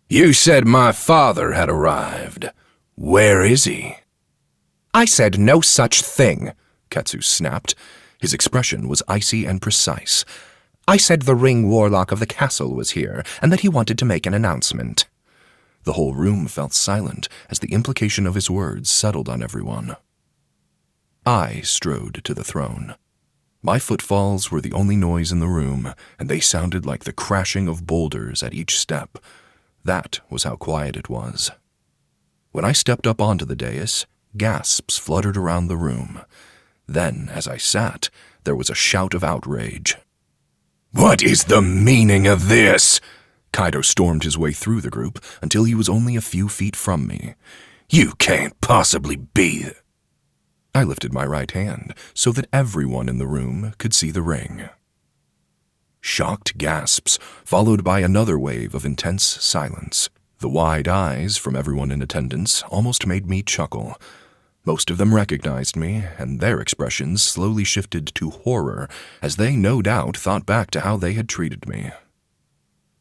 "You said my father had arrived. Where is he?" "I said no such thing," Ketsu snapped. His expression was icy and precise. "I said the Ring Warlock of the castle was here, and that he wanted to make an announcement." The whole room fell silent as the implication of his words settled on everyone. I strode to the throne. My footfalls were the only noise in the room, and they sounded like the crashing of boulders at each step. That was how quiet it was. When I stepped up onto the dais, gasps fluttered around the room. Then, as I sat, there was a shout of outrage. "What is the meaning of this?" Kaido stormed his way through the group until he was only a few feet from me. "You can't possibly be..." I lifted my right hand so that everyone in the room could see the ring. Shocked gasps, followed by another wave of intense silence. The wide eyes from everyone in attendance almost made me chuckle. Most of them recognized me, and their expressions slowly shifted to horror as they no doubt thought back to how they had treated me.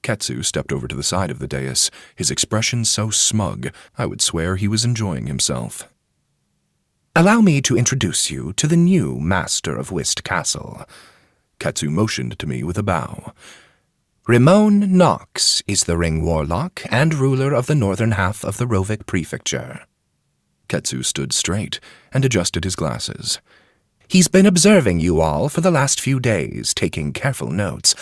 Ketsu stepped over to the side of the dais, his expression so smug I would swear he was enjoying himself. "Allow me to introduce you to the new master of Whist Castle." Ketsu motioned to me with a bow. Rimon Knox is the Ring Warlock and ruler of the northern half of the Rovik prefecture. Ketsu stood straight and adjusted his glasses. He's been observing you all for the last few days, taking careful notes.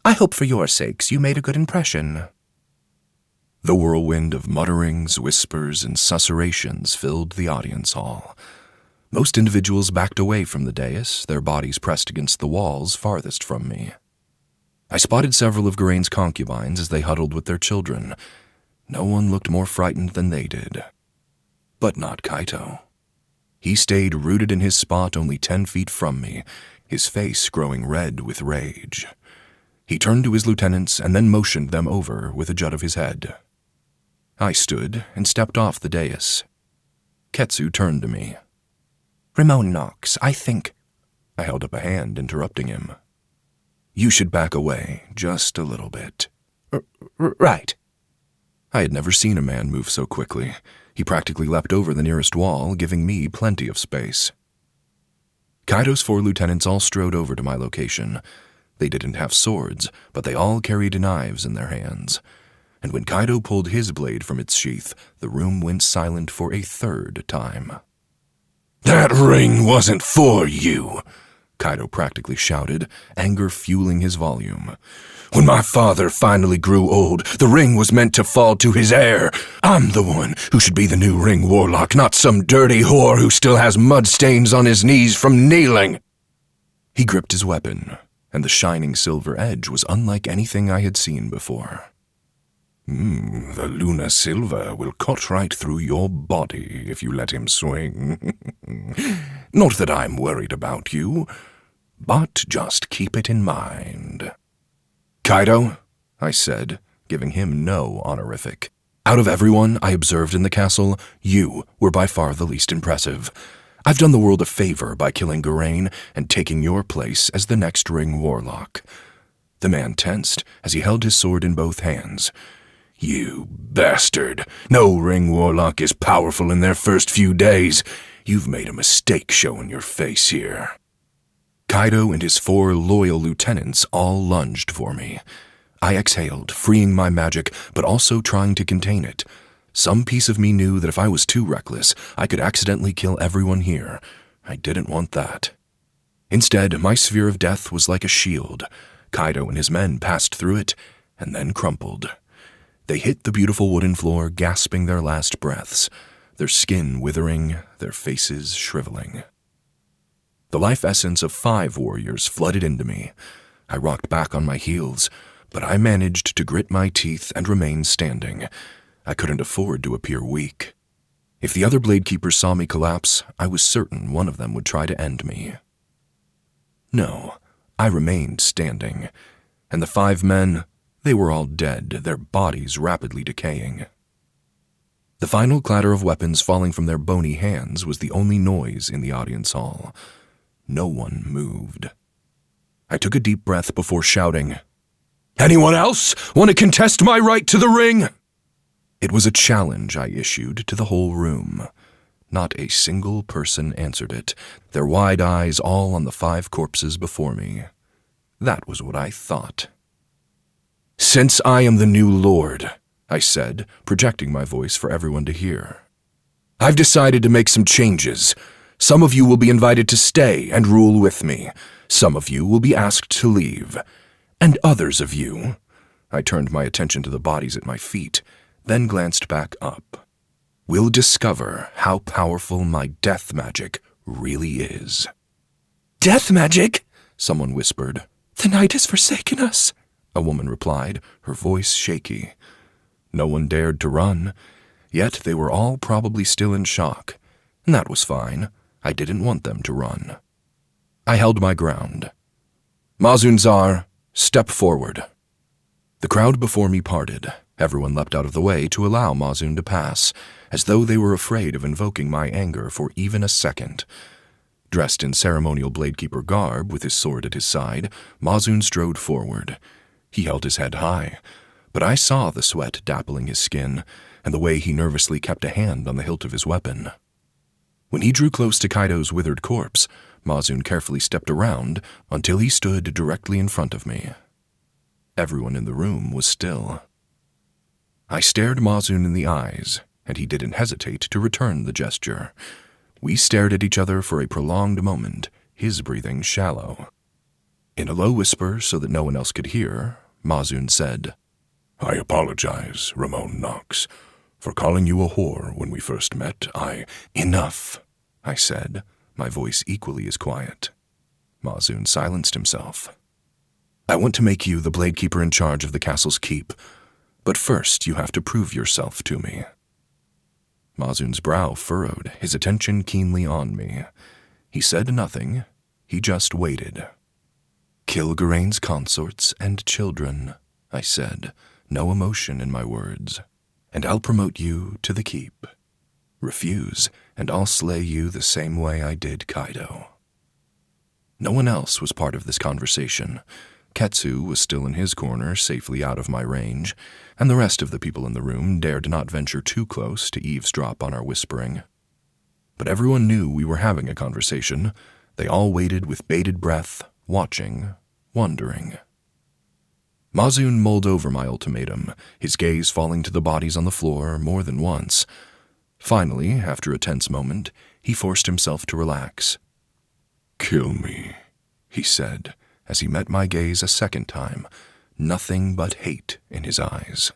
I hope for your sakes you made a good impression. The whirlwind of mutterings, whispers, and susurrations filled the audience hall. Most individuals backed away from the dais, their bodies pressed against the walls farthest from me. I spotted several of Garain's concubines as they huddled with their children. No one looked more frightened than they did. But not Kaito. He stayed rooted in his spot only 10 feet from me, his face growing red with rage. He turned to his lieutenants and then motioned them over with a jut of his head. I stood and stepped off the dais. Ketsu turned to me. Rimon Knox, I think... I held up a hand, interrupting him. You should back away, just a little bit. Right. I had never seen a man move so quickly. He practically leapt over the nearest wall, giving me plenty of space. Kaito's 4 lieutenants all strode over to my location. They didn't have swords, but they all carried knives in their hands. And when Kaito pulled his blade from its sheath, the room went silent for a 3rd time. That ring wasn't for you, Kaito practically shouted, anger fueling his volume. When my father finally grew old, the ring was meant to fall to his heir. I'm the one who should be the new Ring Warlock, not some dirty whore who still has mud stains on his knees from kneeling. He gripped his weapon, and the shining silver edge was unlike anything I had seen before. The Luna Silver will cut right through your body if you let him swing. Not that I'm worried about you, but just keep it in mind. Kaito, I said, giving him no honorific. Out of everyone I observed in the castle, you were by far the least impressive. I've done the world a favor by killing Garain and taking your place as the next Ring Warlock. The man tensed as he held his sword in both hands. You bastard! No Ring Warlock is powerful in their first few days. You've made a mistake showing your face here. Kaito and his 4 loyal lieutenants all lunged for me. I exhaled, freeing my magic, but also trying to contain it. Some piece of me knew that if I was too reckless, I could accidentally kill everyone here. I didn't want that. Instead, my sphere of death was like a shield. Kaito and his men passed through it, and then crumpled. They hit the beautiful wooden floor, gasping their last breaths, their skin withering, their faces shriveling. The life essence of 5 warriors flooded into me. I rocked back on my heels, but I managed to grit my teeth and remain standing. I couldn't afford to appear weak. If the other Blade Keepers saw me collapse, I was certain one of them would try to end me. No, I remained standing, and the 5 men, they were all dead, their bodies rapidly decaying. The final clatter of weapons falling from their bony hands was the only noise in the audience hall. No one moved. I took a deep breath before shouting, "Anyone else want to contest my right to the ring?" It was a challenge I issued to the whole room. Not a single person answered it, their wide eyes all on the 5 corpses before me. That was what I thought. "Since I am the new lord," I said, projecting my voice for everyone to hear, "I've decided to make some changes. Some of you will be invited to stay and rule with me. Some of you will be asked to leave. And others of you," I turned my attention to the bodies at my feet, then glanced back up, "will discover how powerful my death magic really is." Death magic? Someone whispered. The night has forsaken us, a woman replied, her voice shaky. No one dared to run, yet they were all probably still in shock, and that was fine. I didn't want them to run. I held my ground. "Mazunzar, step forward." The crowd before me parted. Everyone leapt out of the way to allow Mazun to pass, as though they were afraid of invoking my anger for even a second. Dressed in ceremonial Bladekeeper garb, with his sword at his side, Mazun strode forward. He held his head high, but I saw the sweat dappling his skin, and the way he nervously kept a hand on the hilt of his weapon. When he drew close to Kaito's withered corpse, Mazun carefully stepped around until he stood directly in front of me. Everyone in the room was still. I stared Mazun in the eyes, and he didn't hesitate to return the gesture. We stared at each other for a prolonged moment, his breathing shallow. In a low whisper so that no one else could hear, Mazun said, I apologize, Rimon Knox, for calling you a whore when we first met. Enough, I said, my voice equally as quiet. Mazun silenced himself. I want to make you the Blade Keeper in charge of the castle's keep, but first you have to prove yourself to me. Mazun's brow furrowed, his attention keenly on me. He said nothing, he just waited. Kill Geraint's consorts and children, I said, no emotion in my words, and I'll promote you to the keep. Refuse, and I'll slay you the same way I did Kaido. No one else was part of this conversation. Ketsu was still in his corner, safely out of my range, and the rest of the people in the room dared not venture too close to eavesdrop on our whispering. But everyone knew we were having a conversation. They all waited with bated breath, watching, wondering. Mazun mulled over my ultimatum, his gaze falling to the bodies on the floor more than once. Finally, after a tense moment, he forced himself to relax. Kill me, he said, as he met my gaze a second time, nothing but hate in his eyes.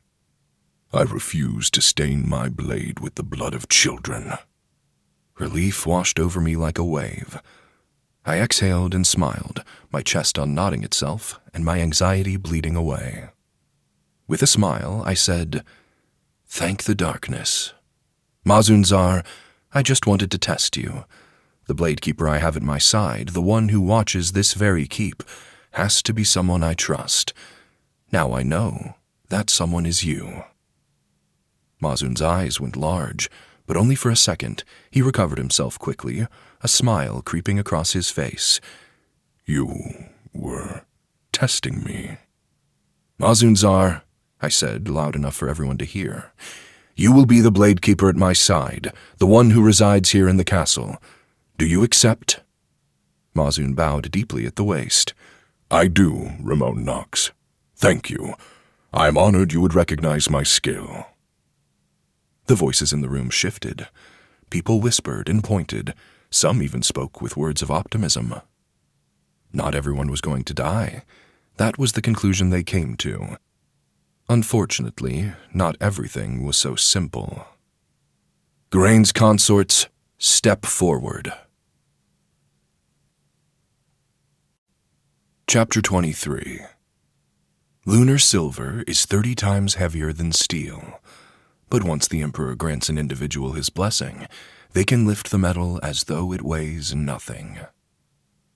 I refuse to stain my blade with the blood of children. Relief washed over me like a wave. I exhaled and smiled, my chest unknotting itself and my anxiety bleeding away. With a smile, I said, Thank the darkness. Mazun-Zar, I just wanted to test you. The Blade Keeper I have at my side, the one who watches this very keep, has to be someone I trust. Now I know that someone is you. Mazun's eyes went large, but only for a second. He recovered himself quickly, a smile creeping across his face. You were testing me. Mazun-Zar, I said, loud enough for everyone to hear, you will be the Blade Keeper at my side, the one who resides here in the castle. Do you accept? Mazun bowed deeply at the waist. I do, Rimon Knox. Thank you. I am honored you would recognize my skill. The voices in the room shifted. People whispered and pointed. Some even spoke with words of optimism. Not everyone was going to die. That was the conclusion they came to. Unfortunately, not everything was so simple. Geraint's consorts, step forward. Chapter 23. Lunar silver is 30 times heavier than steel, but once the Emperor grants an individual his blessing, they can lift the metal as though it weighs nothing.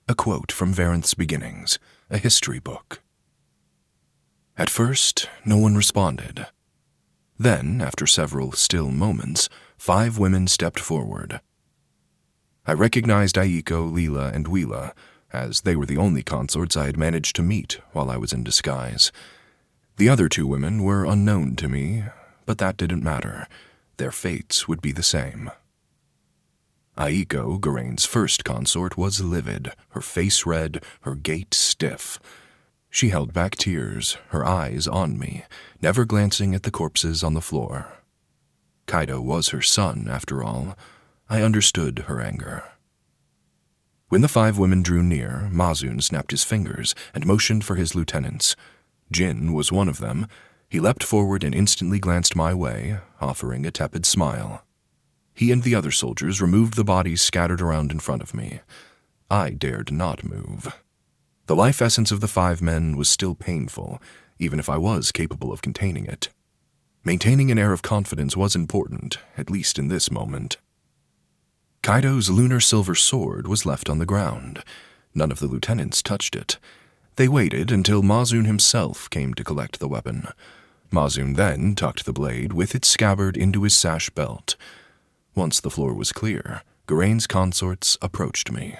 A quote from Varenth's Beginnings, a history book. At first, no one responded. Then, after several still moments, 5 women stepped forward. I recognized Aiko, Leela, and Wheela, as they were the only consorts I had managed to meet while I was in disguise. The other 2 women were unknown to me, but that didn't matter. Their fates would be the same. Aiko, Geraint's first consort, was livid, her face red, her gait stiff. She held back tears, her eyes on me, never glancing at the corpses on the floor. Kaido was her son, after all. I understood her anger. When the 5 women drew near, Mazun snapped his fingers and motioned for his lieutenants. Jin was one of them. He leapt forward and instantly glanced my way, offering a tepid smile. He and the other soldiers removed the bodies scattered around in front of me. I dared not move. The life essence of the 5 men was still painful, even if I was capable of containing it. Maintaining an air of confidence was important, at least in this moment. Kaido's lunar silver sword was left on the ground. None of the lieutenants touched it. They waited until Mazun himself came to collect the weapon. Mazun then tucked the blade with its scabbard into his sash belt. Once the floor was clear, Geraint's consorts approached me.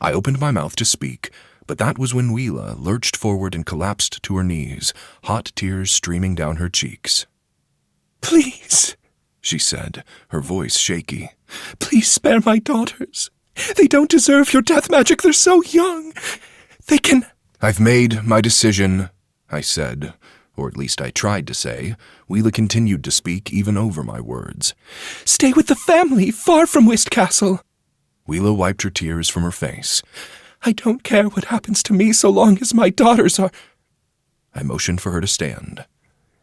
I opened my mouth to speak, but that was when Wheela lurched forward and collapsed to her knees, hot tears streaming down her cheeks. Please, she said, her voice shaky. Please spare my daughters. They don't deserve your death magic. They're so young. They can... I've made my decision, I said, or at least I tried to say. Wheela continued to speak even over my words. Stay with the family, far from Whist Castle. Wheela wiped her tears from her face. I don't care what happens to me so long as my daughters are... I motioned for her to stand.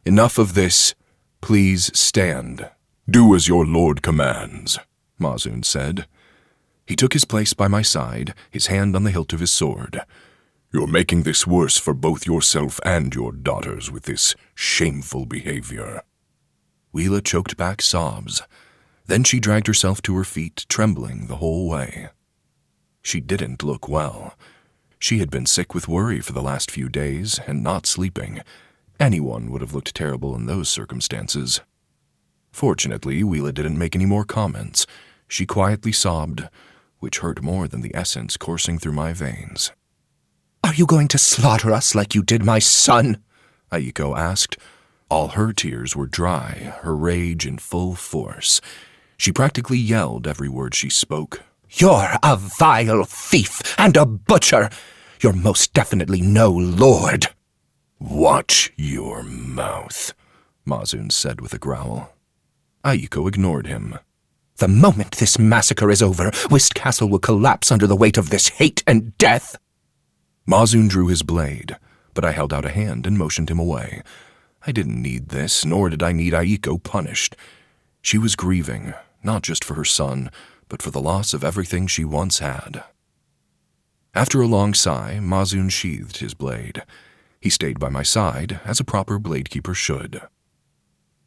Enough of this. Please stand. Do as your lord commands, Mazun said. He took his place by my side, his hand on the hilt of his sword. You're making this worse for both yourself and your daughters with this shameful behavior. Wheela choked back sobs. Then she dragged herself to her feet, trembling the whole way. She didn't look well. She had been sick with worry for the last few days and not sleeping. Anyone would have looked terrible in those circumstances. Fortunately, Wheela didn't make any more comments. She quietly sobbed, which hurt more than the essence coursing through my veins. Are you going to slaughter us like you did my son? Aiko asked. All her tears were dry, her rage in full force. She practically yelled every word she spoke. You're a vile thief and a butcher. You're most definitely no lord. Watch your mouth, Mazun said with a growl. Aiko ignored him. The moment this massacre is over, Whist Castle will collapse under the weight of this hate and death. Mazun drew his blade, but I held out a hand and motioned him away. I didn't need this, nor did I need Aiko punished. She was grieving, not just for her son, but for the loss of everything she once had. After a long sigh, Mazun sheathed his blade. He stayed by my side, as a proper bladekeeper should.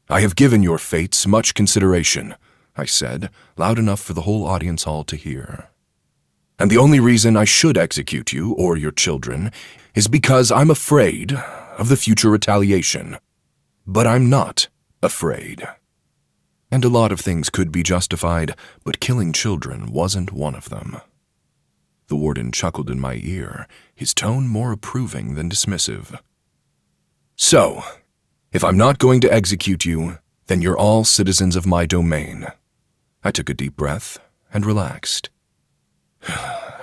I have given your fates much consideration, I said, loud enough for the whole audience hall to hear. And the only reason I should execute you, or your children, is because I'm afraid of the future retaliation. But I'm not afraid. And a lot of things could be justified, but killing children wasn't one of them. The warden chuckled in my ear, his tone more approving than dismissive. So, if I'm not going to execute you, then you're all citizens of my domain. I took a deep breath and relaxed.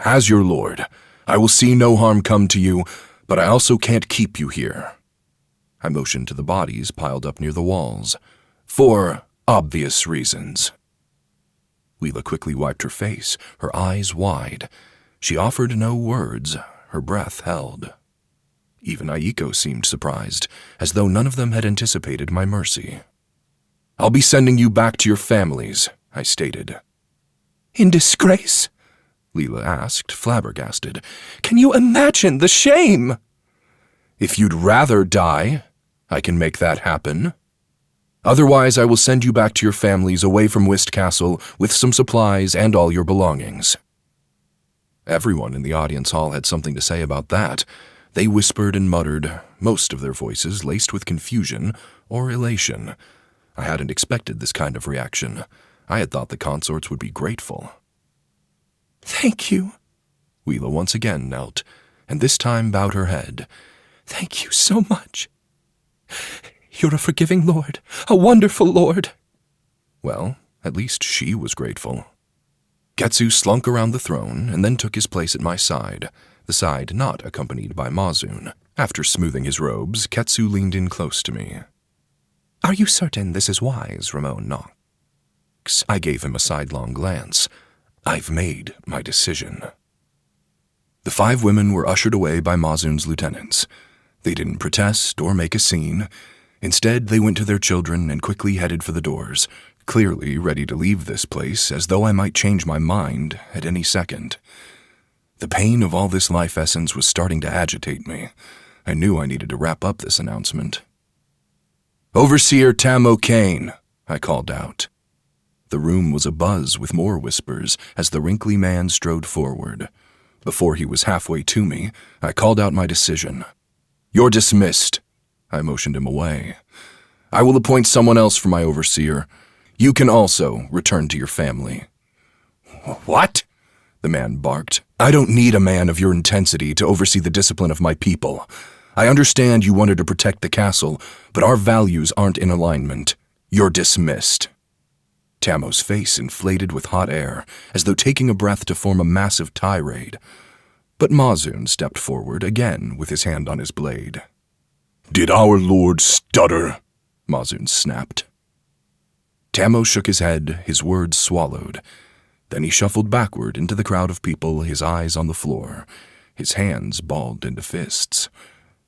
As your lord, I will see no harm come to you, but I also can't keep you here. I motioned to the bodies piled up near the walls, for obvious reasons. Wheela quickly wiped her face, her eyes wide. She offered no words, her breath held. Even Aiko seemed surprised, as though none of them had anticipated my mercy. I'll be sending you back to your families, I stated. In disgrace? Leela asked, flabbergasted. Can you imagine the shame? If you'd rather die, I can make that happen. Otherwise, I will send you back to your families away from Whist Castle with some supplies and all your belongings. Everyone in the audience hall had something to say about that. They whispered and muttered, most of their voices laced with confusion or elation. I hadn't expected this kind of reaction. I had thought the consorts would be grateful. Thank you. Wheela once again knelt, and this time bowed her head. Thank you so much. You're a forgiving lord, a wonderful lord. Well, at least she was grateful. Ketsu slunk around the throne and then took his place at my side, the side not accompanied by Mazun. After smoothing his robes, Ketsu leaned in close to me. Are you certain this is wise, Rimon Knox? I gave him a sidelong glance. I've made my decision. The 5 women were ushered away by Mazun's lieutenants. They didn't protest or make a scene. Instead, they went to their children and quickly headed for the doors, clearly ready to leave this place as though I might change my mind at any second. The pain of all this life essence was starting to agitate me. I knew I needed to wrap up this announcement. Overseer Tam O'Kane, I called out. The room was abuzz with more whispers as the wrinkly man strode forward. Before he was halfway to me, I called out my decision. You're dismissed. I motioned him away. I will appoint someone else for my overseer. You can also return to your family. What? The man barked. I don't need a man of your intensity to oversee the discipline of my people. I understand you wanted to protect the castle, but our values aren't in alignment. You're dismissed. Tamo's face inflated with hot air, as though taking a breath to form a massive tirade. But Mazun stepped forward again with his hand on his blade. "Did our lord stutter?" Mazun snapped. Tamo shook his head, his words swallowed. Then he shuffled backward into the crowd of people, his eyes on the floor, his hands balled into fists.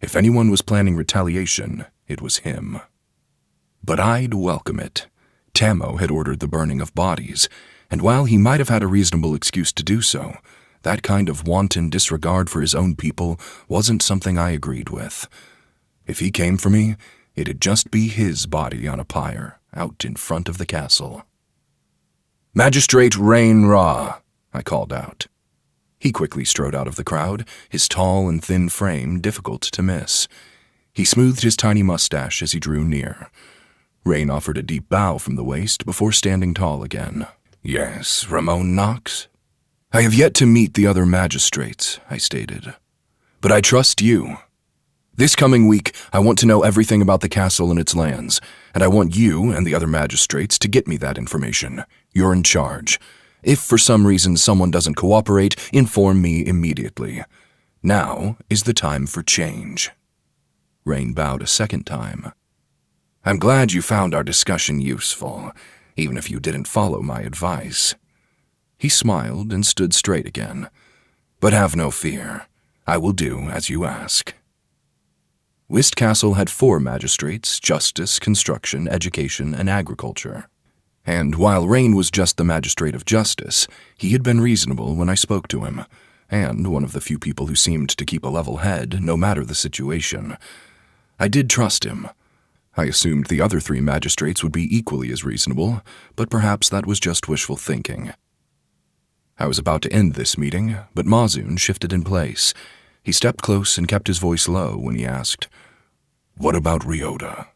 If anyone was planning retaliation, it was him. But I'd welcome it. Tamo had ordered the burning of bodies, and while he might have had a reasonable excuse to do so, that kind of wanton disregard for his own people wasn't something I agreed with. If he came for me, it'd just be his body on a pyre, out in front of the castle. "Magistrate Rain Ra," I called out. He quickly strode out of the crowd, his tall and thin frame difficult to miss. He smoothed his tiny mustache as he drew near. Rain offered a deep bow from the waist before standing tall again. "Yes, Rimon Knox?" "I have yet to meet the other magistrates," I stated. "But I trust you. This coming week, I want to know everything about the castle and its lands, and I want you and the other magistrates to get me that information. You're in charge. If for some reason someone doesn't cooperate, inform me immediately. Now is the time for change." Rain bowed a second time. "I'm glad you found our discussion useful, even if you didn't follow my advice." He smiled and stood straight again. "But have no fear. I will do as you ask." Whist Castle had 4 magistrates: justice, construction, education, and agriculture. And while Rain was just the magistrate of justice, he had been reasonable when I spoke to him, and one of the few people who seemed to keep a level head no matter the situation. I did trust him. I assumed the other 3 magistrates would be equally as reasonable, but perhaps that was just wishful thinking. I was about to end this meeting, but Mazun shifted in place. He stepped close and kept his voice low when he asked, "What about Ryota?"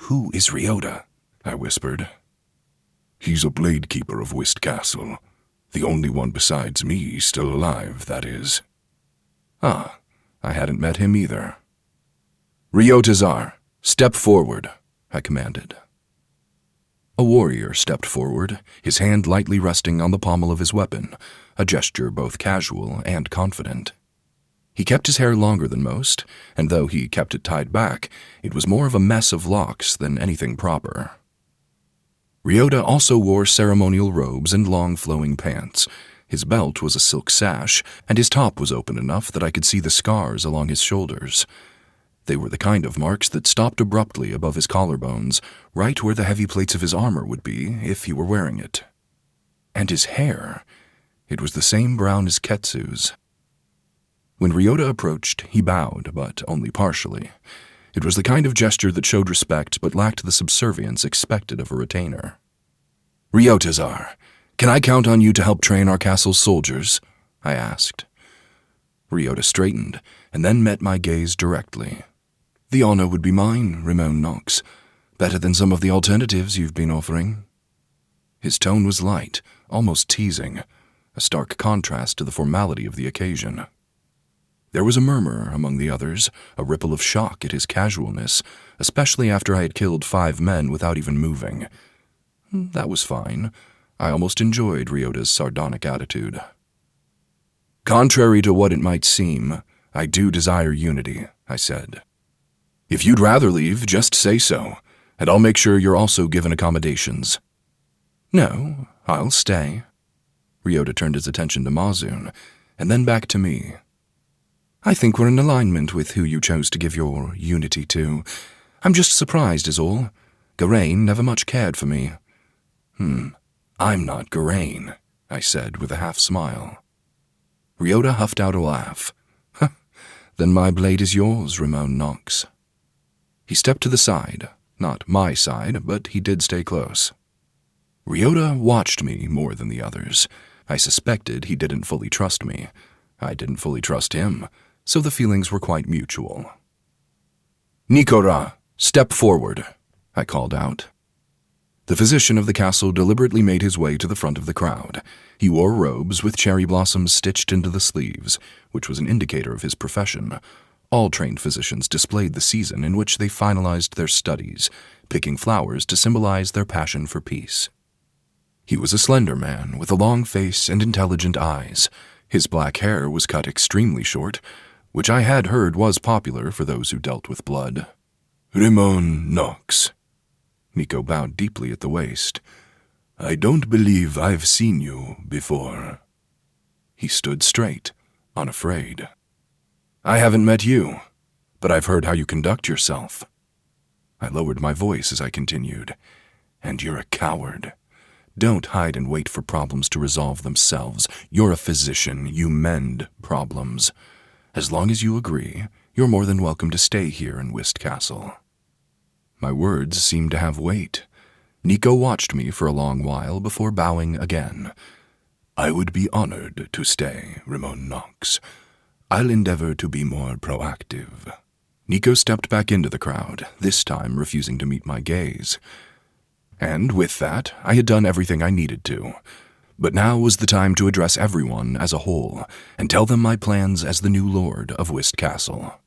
"Who is Ryota?" I whispered. "He's a blade keeper of Whist Castle. The only one besides me still alive, that is." Ah, I hadn't met him either. "Ryotazar, step forward," I commanded. A warrior stepped forward, his hand lightly resting on the pommel of his weapon, a gesture both casual and confident. He kept his hair longer than most, and though he kept it tied back, it was more of a mess of locks than anything proper. Ryota also wore ceremonial robes and long flowing pants. His belt was a silk sash, and his top was open enough that I could see the scars along his shoulders. They were the kind of marks that stopped abruptly above his collarbones, right where the heavy plates of his armor would be if he were wearing it. And his hair, it was the same brown as Ketsu's. When Ryota approached, he bowed, but only partially. It was the kind of gesture that showed respect but lacked the subservience expected of a retainer. "Ryotazar, can I count on you to help train our castle's soldiers?" I asked. Ryota straightened, and then met my gaze directly. "The honor would be mine, Rimon Knox. Better than some of the alternatives you've been offering." His tone was light, almost teasing, a stark contrast to the formality of the occasion. There was a murmur among the others, a ripple of shock at his casualness, especially after I had killed 5 men without even moving. That was fine. I almost enjoyed Ryota's sardonic attitude. "Contrary to what it might seem, I do desire unity," I said. "If you'd rather leave, just say so, and I'll make sure you're also given accommodations." "No, I'll stay." Ryota turned his attention to Mazun, and then back to me. "I think we're in alignment with who you chose to give your unity to. I'm just surprised is all. Garain never much cared for me." "I'm not Garain," I said with a half-smile. Ryota huffed out a laugh. "Then my blade is yours, Rimon Knox." He stepped to the side, not my side, but he did stay close. Ryota watched me more than the others. I suspected he didn't fully trust me. I didn't fully trust him, so the feelings were quite mutual. "Nikora, step forward," I called out. The physician of the castle deliberately made his way to the front of the crowd. He wore robes with cherry blossoms stitched into the sleeves, which was an indicator of his profession. All trained physicians displayed the season in which they finalized their studies, picking flowers to symbolize their passion for peace. He was a slender man with a long face and intelligent eyes. His black hair was cut extremely short, which I had heard was popular for those who dealt with blood. Rimon Knox. Nico bowed deeply at the waist. I don't believe I've seen you before. He stood straight, unafraid. I haven't met you, but I've heard how you conduct yourself. I lowered my voice as I continued. And you're a coward. Don't hide and wait for problems to resolve themselves. You're a physician. You mend problems. As long as you agree, you're more than welcome to stay here in Whist Castle. My words seemed to have weight. Nico watched me for a long while before bowing again. I would be honored to stay, Rimon Knox. I'll endeavor to be more proactive. Nico stepped back into the crowd, this time refusing to meet my gaze. And with that, I had done everything I needed to. But now was the time to address everyone as a whole and tell them my plans as the new lord of Whist Castle.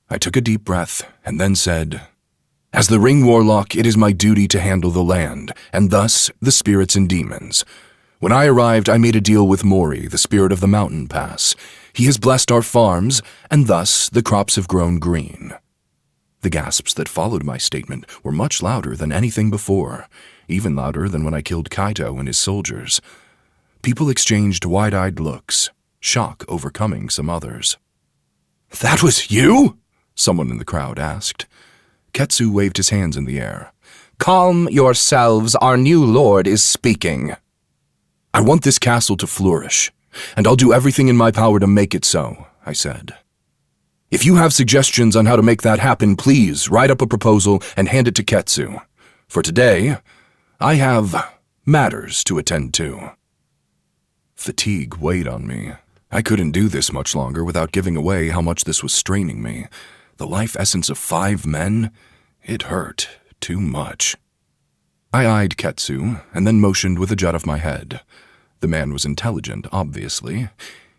I took a deep breath and then said, As the Ring Warlock, it is my duty to handle the land, and thus the spirits and demons. When I arrived, I made a deal with Mori, the spirit of the mountain pass. He has blessed our farms, and thus the crops have grown green. The gasps that followed my statement were much louder than anything before, even louder than when I killed Kaito and his soldiers. People exchanged wide-eyed looks, shock overcoming some others. "That was you?" someone in the crowd asked. Ketsu waved his hands in the air. "Calm yourselves, our new lord is speaking." "I want this castle to flourish, and I'll do everything in my power to make it so," I said. "If you have suggestions on how to make that happen, please write up a proposal and hand it to Ketsu. For today, I have matters to attend to." Fatigue weighed on me. I couldn't do this much longer without giving away how much this was straining me. The life essence of 5 men? It hurt too much. I eyed Ketsu and then motioned with a jut of my head. The man was intelligent, obviously.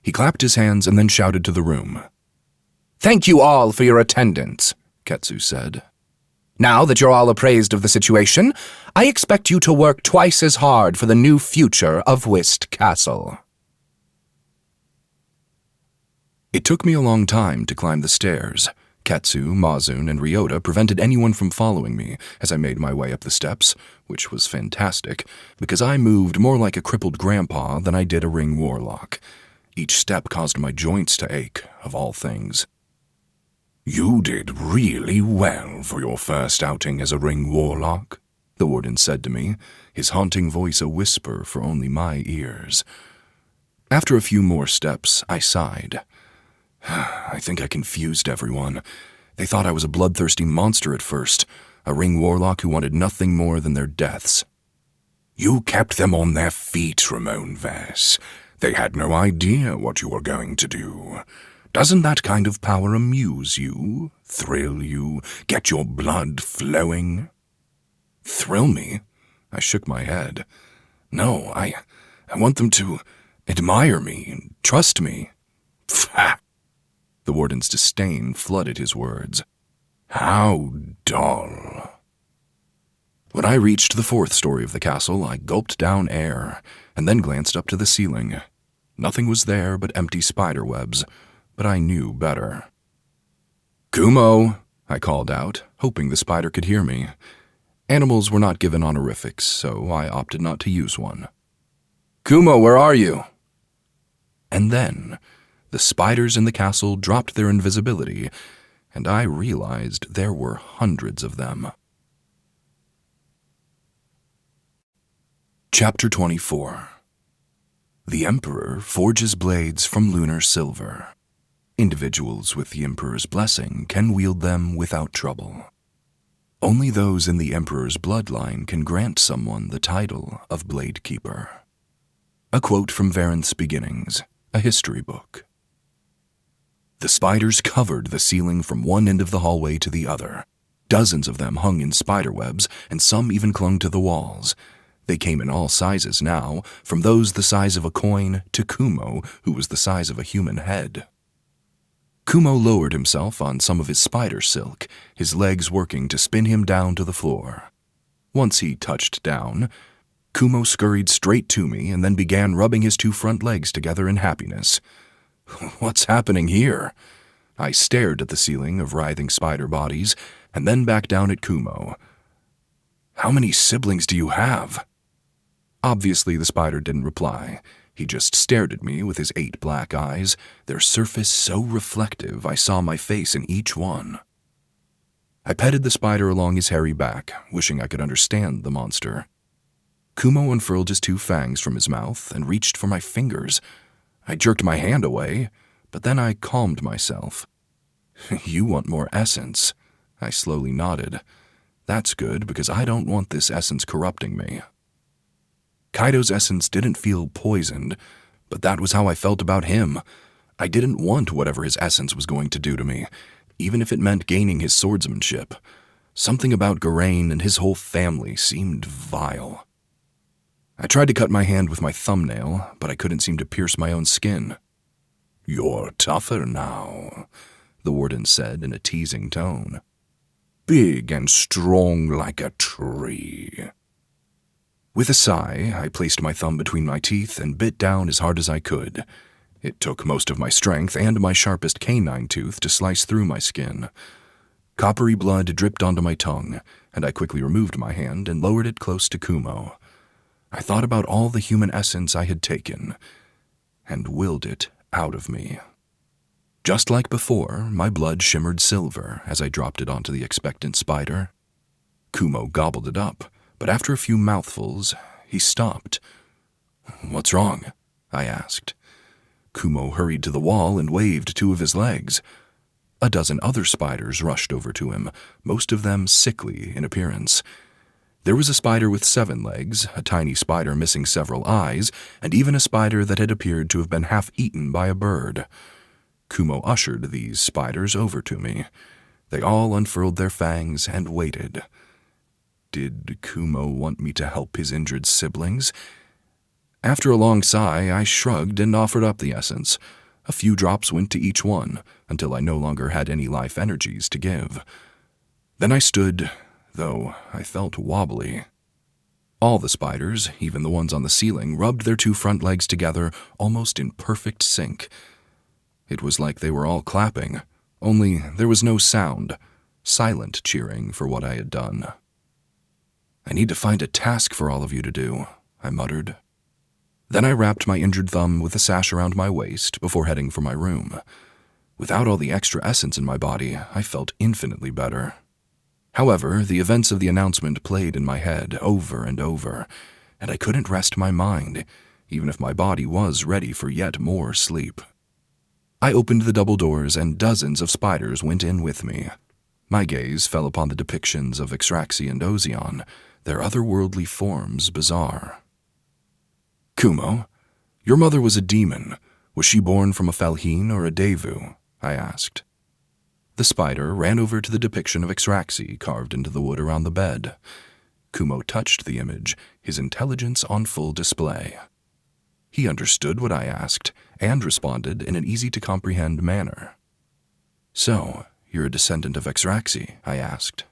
He clapped his hands and then shouted to the room. "Thank you all for your attendance," Ketsu said. "Now that you're all appraised of the situation, I expect you to work twice as hard for the new future of Whist Castle." It took me a long time to climb the stairs. Ketsu, Mazun, and Ryota prevented anyone from following me as I made my way up the steps, which was fantastic, because I moved more like a crippled grandpa than I did a Ring Warlock. Each step caused my joints to ache, of all things. "You did really well for your first outing as a Ring Warlock," the warden said to me, his haunting voice a whisper for only my ears. After a few more steps, I sighed. I think I confused everyone. They thought I was a bloodthirsty monster at first, a Ring Warlock who wanted nothing more than their deaths. "You kept them on their feet, Ramon Vess. They had no idea what you were going to do. Doesn't that kind of power amuse you, thrill you, get your blood flowing?" "Thrill me?" I shook my head. "No, I want them to admire me, trust me." Pfft. The warden's disdain flooded his words. "How dull." When I reached the 4th story of the castle, I gulped down air, and then glanced up to the ceiling. Nothing was there but empty spider webs, but I knew better. "Kumo," I called out, hoping the spider could hear me. Animals were not given honorifics, so I opted not to use one. "Kumo, where are you?" And then the spiders in the castle dropped their invisibility, and I realized there were hundreds of them. Chapter 24. The Emperor forges blades from lunar silver. Individuals with the Emperor's blessing can wield them without trouble. Only those in the Emperor's bloodline can grant someone the title of Blade Keeper. A quote from Variant's Beginnings, a history book. The spiders covered the ceiling from one end of the hallway to the other. Dozens of them hung in spider webs, and some even clung to the walls. They came in all sizes now, from those the size of a coin to Kumo, who was the size of a human head. Kumo lowered himself on some of his spider silk, his legs working to spin him down to the floor. Once he touched down, Kumo scurried straight to me and then began rubbing his 2 front legs together in happiness. What's happening here? I stared at the ceiling of writhing spider bodies and then back down at Kumo. How many siblings do you have? Obviously, the spider didn't reply. He just stared at me with his 8 black eyes, their surface so reflective I saw my face in each one. I petted the spider along his hairy back, wishing I could understand the monster. Kumo unfurled his 2 fangs from his mouth and reached for my fingers. I jerked my hand away, but then I calmed myself. You want more essence? I slowly nodded. That's good, because I don't want this essence corrupting me. Kaido's essence didn't feel poisoned, but that was how I felt about him. I didn't want whatever his essence was going to do to me, even if it meant gaining his swordsmanship. Something about Geraint and his whole family seemed vile. I tried to cut my hand with my thumbnail, but I couldn't seem to pierce my own skin. You're tougher now, the warden said in a teasing tone. Big and strong like a tree. With a sigh, I placed my thumb between my teeth and bit down as hard as I could. It took most of my strength and my sharpest canine tooth to slice through my skin. Coppery blood dripped onto my tongue, and I quickly removed my hand and lowered it close to Kumo. I thought about all the human essence I had taken, and willed it out of me. Just like before, my blood shimmered silver as I dropped it onto the expectant spider. Kumo gobbled it up, but after a few mouthfuls, he stopped. What's wrong? I asked. Kumo hurried to the wall and waved 2 of his legs. A dozen other spiders rushed over to him, most of them sickly in appearance. There was a spider with 7 legs, a tiny spider missing several eyes, and even a spider that had appeared to have been half eaten by a bird. Kumo ushered these spiders over to me. They all unfurled their fangs and waited. Did Kumo want me to help his injured siblings? After a long sigh, I shrugged and offered up the essence. A few drops went to each one, until I no longer had any life energies to give. Then I stood, though I felt wobbly. All the spiders, even the ones on the ceiling, rubbed their 2 front legs together almost in perfect sync. It was like they were all clapping, only there was no sound, silent cheering for what I had done. I need to find a task for all of you to do, I muttered. Then I wrapped my injured thumb with a sash around my waist before heading for my room. Without all the extra essence in my body, I felt infinitely better. However, the events of the announcement played in my head over and over, and I couldn't rest my mind, even if my body was ready for yet more sleep. I opened the double doors and dozens of spiders went in with me. My gaze fell upon the depictions of Ixraxi and Ozion, their otherworldly forms bizarre. Kumo, your mother was a demon. Was she born from a Felheen or a Devu? I asked. The spider ran over to the depiction of Ixraxi carved into the wood around the bed. Kumo touched the image, his intelligence on full display. He understood what I asked and responded in an easy-to-comprehend manner. So, you're a descendant of Ixraxi? I asked.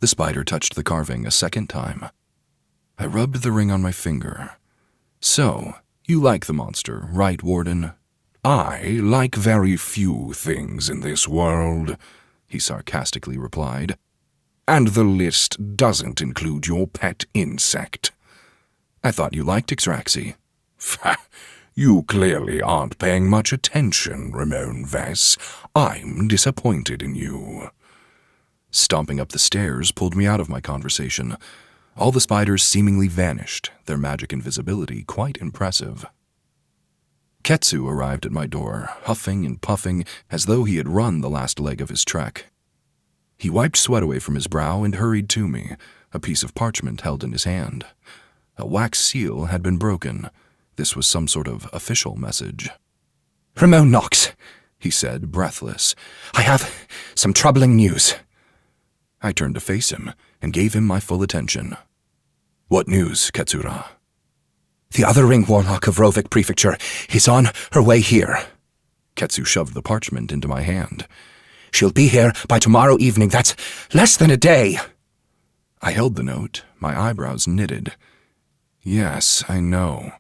The spider touched the carving a second time. I rubbed the ring on my finger. So, you like the monster, right, Warden? I like very few things in this world, he sarcastically replied. And the list doesn't include your pet insect. I thought you liked Ixraxi. You clearly aren't paying much attention, Rimon Vess. I'm disappointed in you. Stomping up the stairs pulled me out of my conversation. All the spiders seemingly vanished, their magic invisibility quite impressive. Ketsu arrived at my door, huffing and puffing as though he had run the last leg of his trek. He wiped sweat away from his brow and hurried to me, a piece of parchment held in his hand. A wax seal had been broken. This was some sort of official message. Ramon Knox, he said, breathless. I have some troubling news. I turned to face him and gave him my full attention. What news, Katsura? The other Ring Warlock of Rovik Prefecture is on her way here. Ketsu shoved the parchment into my hand. She'll be here by tomorrow evening. That's less than a day. I held the note, my eyebrows knitted. Yes, I know.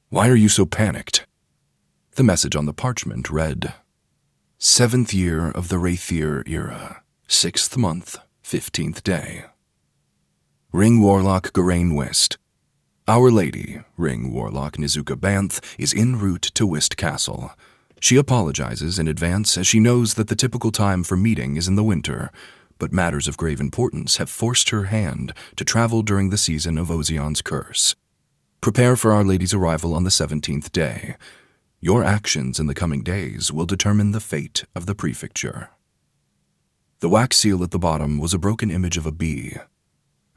Why are you so panicked? The message on the parchment read, 7th year of the Wraithier era, 6th month, 15th day. Ring Warlock Geraint Wist. Our Lady, Ring Warlock Nizuka Banth, is en route to Wist Castle. She apologizes in advance as she knows that the typical time for meeting is in the winter, but matters of grave importance have forced her hand to travel during the season of Ozeon's curse. Prepare for Our Lady's arrival on the 17th day. Your actions in the coming days will determine the fate of the prefecture. The wax seal at the bottom was a broken image of a bee.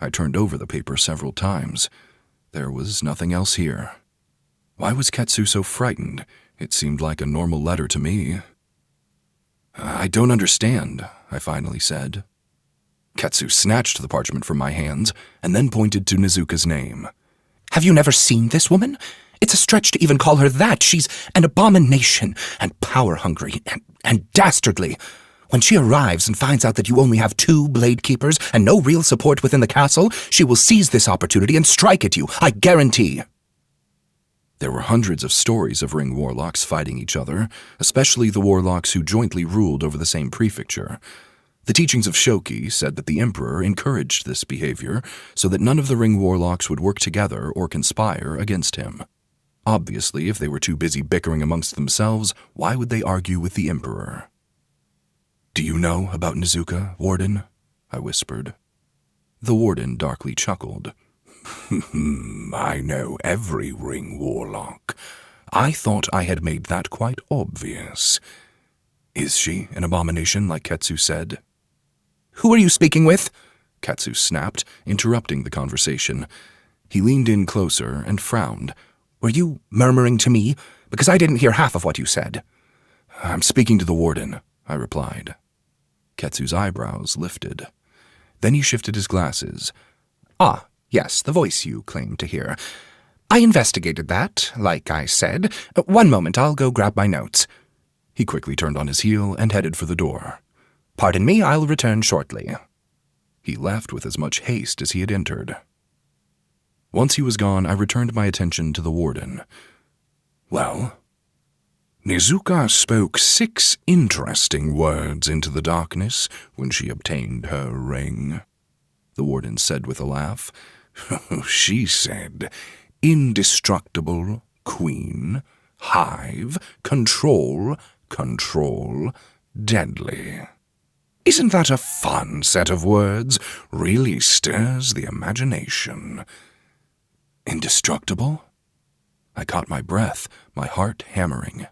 I turned over the paper several times. There was nothing else here. Why was Ketsu so frightened? It seemed like a normal letter to me. I don't understand, I finally said. Ketsu snatched the parchment from my hands and then pointed to Nizuka's name. Have you never seen this woman? It's a stretch to even call her that. She's an abomination and power-hungry and dastardly. When she arrives and finds out that you only have 2 blade keepers and no real support within the castle, she will seize this opportunity and strike at you, I guarantee. There were hundreds of stories of Ring Warlocks fighting each other, especially the Warlocks who jointly ruled over the same prefecture. The teachings of Shoki said that the Emperor encouraged this behavior so that none of the Ring Warlocks would work together or conspire against him. Obviously, if they were too busy bickering amongst themselves, why would they argue with the Emperor? Do you know about Nizuka, Warden? I whispered. The Warden darkly chuckled. I know every Ring Warlock. I thought I had made that quite obvious. Is she an abomination like Ketsu said? Who are you speaking with? Ketsu snapped, interrupting the conversation. He leaned in closer and frowned. Were you murmuring to me? Because I didn't hear half of what you said. I'm speaking to the Warden, I replied. Ketsu's eyebrows lifted. Then he shifted his glasses. Ah, yes, the voice you claimed to hear. I investigated that, like I said. 1 moment, I'll go grab my notes. He quickly turned on his heel and headed for the door. Pardon me, I'll return shortly. He left with as much haste as he had entered. Once he was gone, I returned my attention to the Warden. Well, Nizuka spoke 6 interesting words into the darkness when she obtained her ring, the Warden said with a laugh. She said, indestructible, queen, hive, control, deadly. Isn't that a fun set of words? Really stirs the imagination. Indestructible? I caught my breath, my heart hammering.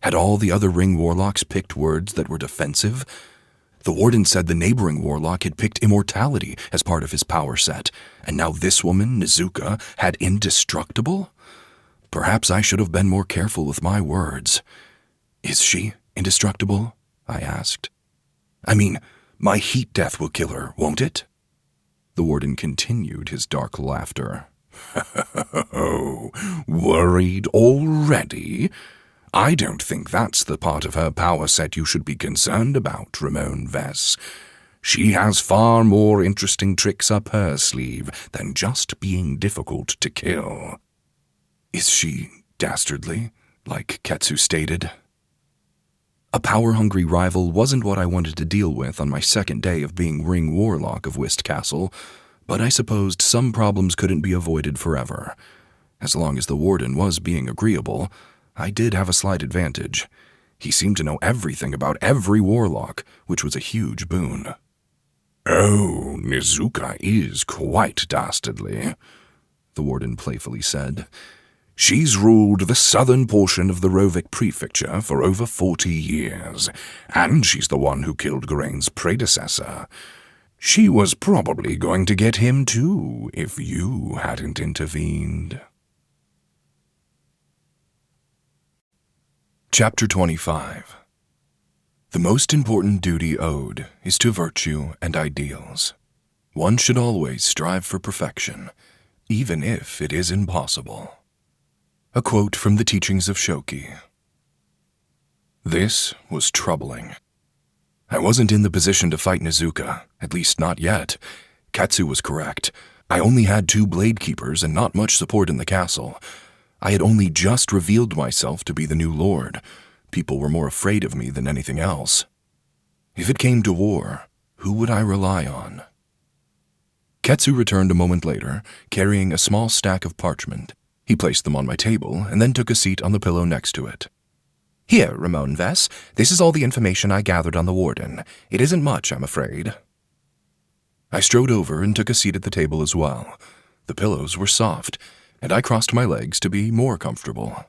Had all the other Ring Warlocks picked words that were defensive? The Warden said the neighboring Warlock had picked immortality as part of his power set, and now this woman, Nizuka, had indestructible? Perhaps I should have been more careful with my words. Is she indestructible? I asked. I mean, my heat death will kill her, won't it? The Warden continued his dark laughter. Oh, worried already? I don't think that's the part of her power set you should be concerned about, Ramon Vess. She has far more interesting tricks up her sleeve than just being difficult to kill. Is she dastardly, like Ketsu stated? A power-hungry rival wasn't what I wanted to deal with on my second day of being Ring Warlock of Wist Castle, but I supposed some problems couldn't be avoided forever. As long as the Warden was being agreeable, I did have a slight advantage. He seemed to know everything about every Warlock, which was a huge boon. Oh, Nizuka is quite dastardly, the Warden playfully said. She's ruled the southern portion of the Rovik prefecture for over 40 years, and she's the one who killed Geraint's predecessor. She was probably going to get him too, if you hadn't intervened. Chapter 25. The most important duty owed is to virtue and ideals. One should always strive for perfection, even if it is impossible. A quote from the teachings of Shoki. This was troubling. I wasn't in the position to fight Nizuka, at least not yet. Ketsu was correct. I only had 2 blade keepers and not much support in the castle. I had only just revealed myself to be the new lord. People were more afraid of me than anything else. If it came to war, who would I rely on? Ketsu returned a moment later, carrying a small stack of parchment. He placed them on my table and then took a seat on the pillow next to it. Here, Rimon Vess, this is all the information I gathered on the warden. It isn't much, I'm afraid. I strode over and took a seat at the table as well. The pillows were soft, and I crossed my legs to be more comfortable.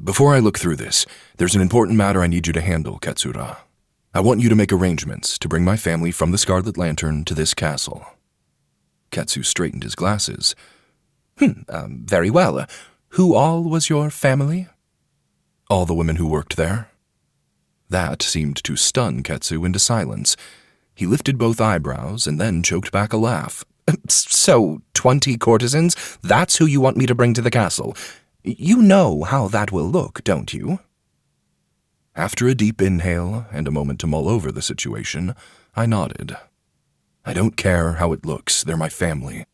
Before I look through this, there's an important matter I need you to handle, Katsura. I want you to make arrangements to bring my family from the Scarlet Lantern to this castle. Ketsu straightened his glasses. Very well. Who all was your family? All the women who worked there. That seemed to stun Ketsu into silence. He lifted both eyebrows and then choked back a laugh. So, 20 courtesans? That's who you want me to bring to the castle. You know how that will look, don't you? After a deep inhale and a moment to mull over the situation, I nodded. I don't care how it looks. They're my family.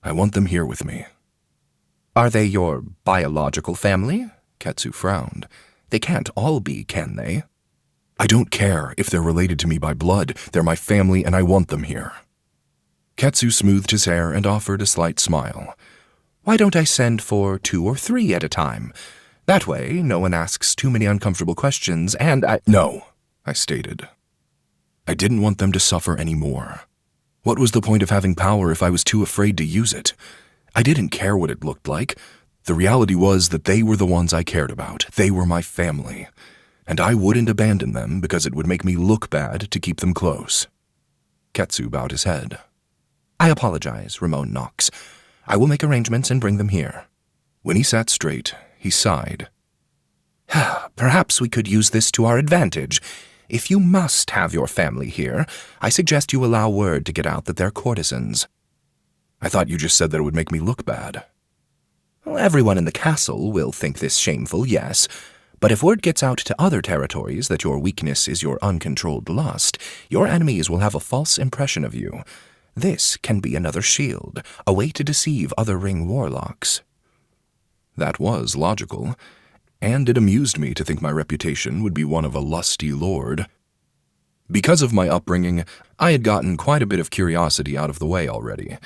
I want them here with me. Are they your biological family? Ketsu frowned. They can't all be, can they? I don't care if they're related to me by blood. They're my family and I want them here. Ketsu smoothed his hair and offered a slight smile. Why don't I send for 2 or 3 at a time? That way, no one asks too many uncomfortable questions, and No, I stated. I didn't want them to suffer any more. What was the point of having power if I was too afraid to use it? I didn't care what it looked like. The reality was that they were the ones I cared about. They were my family. And I wouldn't abandon them because it would make me look bad to keep them close. Ketsu bowed his head. I apologize, Rimon Knox. I will make arrangements and bring them here. When he sat straight, he sighed. Perhaps we could use this to our advantage. If you must have your family here, I suggest you allow word to get out that they're courtesans. I thought you just said that it would make me look bad. Well, everyone in the castle will think this shameful, yes. But if word gets out to other territories that your weakness is your uncontrolled lust, your enemies will have a false impression of you. This can be another shield, a way to deceive other Ring Warlocks. That was logical, and it amused me to think my reputation would be one of a lusty lord. Because of my upbringing, I had gotten quite a bit of curiosity out of the way already.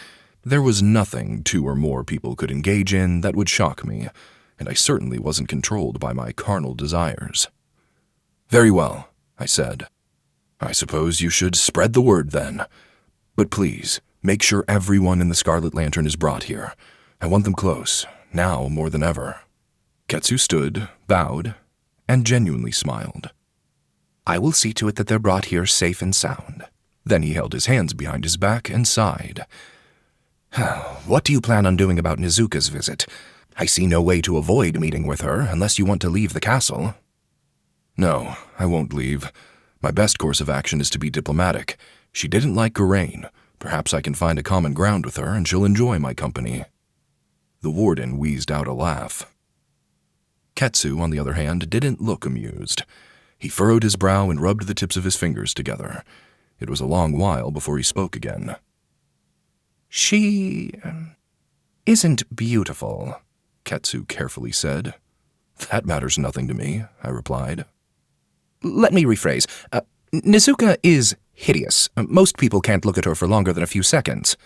There was nothing 2 or more people could engage in that would shock me, and I certainly wasn't controlled by my carnal desires. Very well, I said. I suppose you should spread the word then. But please, make sure everyone in the Scarlet Lantern is brought here. I want them close, now more than ever. Ketsu stood, bowed, and genuinely smiled. I will see to it that they're brought here safe and sound. Then he held his hands behind his back and sighed. What do you plan on doing about Nizuka's visit? I see no way to avoid meeting with her unless you want to leave the castle. No, I won't leave. My best course of action is to be diplomatic. She didn't like Geraint. Perhaps I can find a common ground with her and she'll enjoy my company. The warden wheezed out a laugh. Ketsu, on the other hand, didn't look amused. He furrowed his brow and rubbed the tips of his fingers together. It was a long while before he spoke again. She isn't beautiful, Ketsu carefully said. That matters nothing to me, I replied. Let me rephrase. Nizuka is hideous. Most people can't look at her for longer than a few seconds.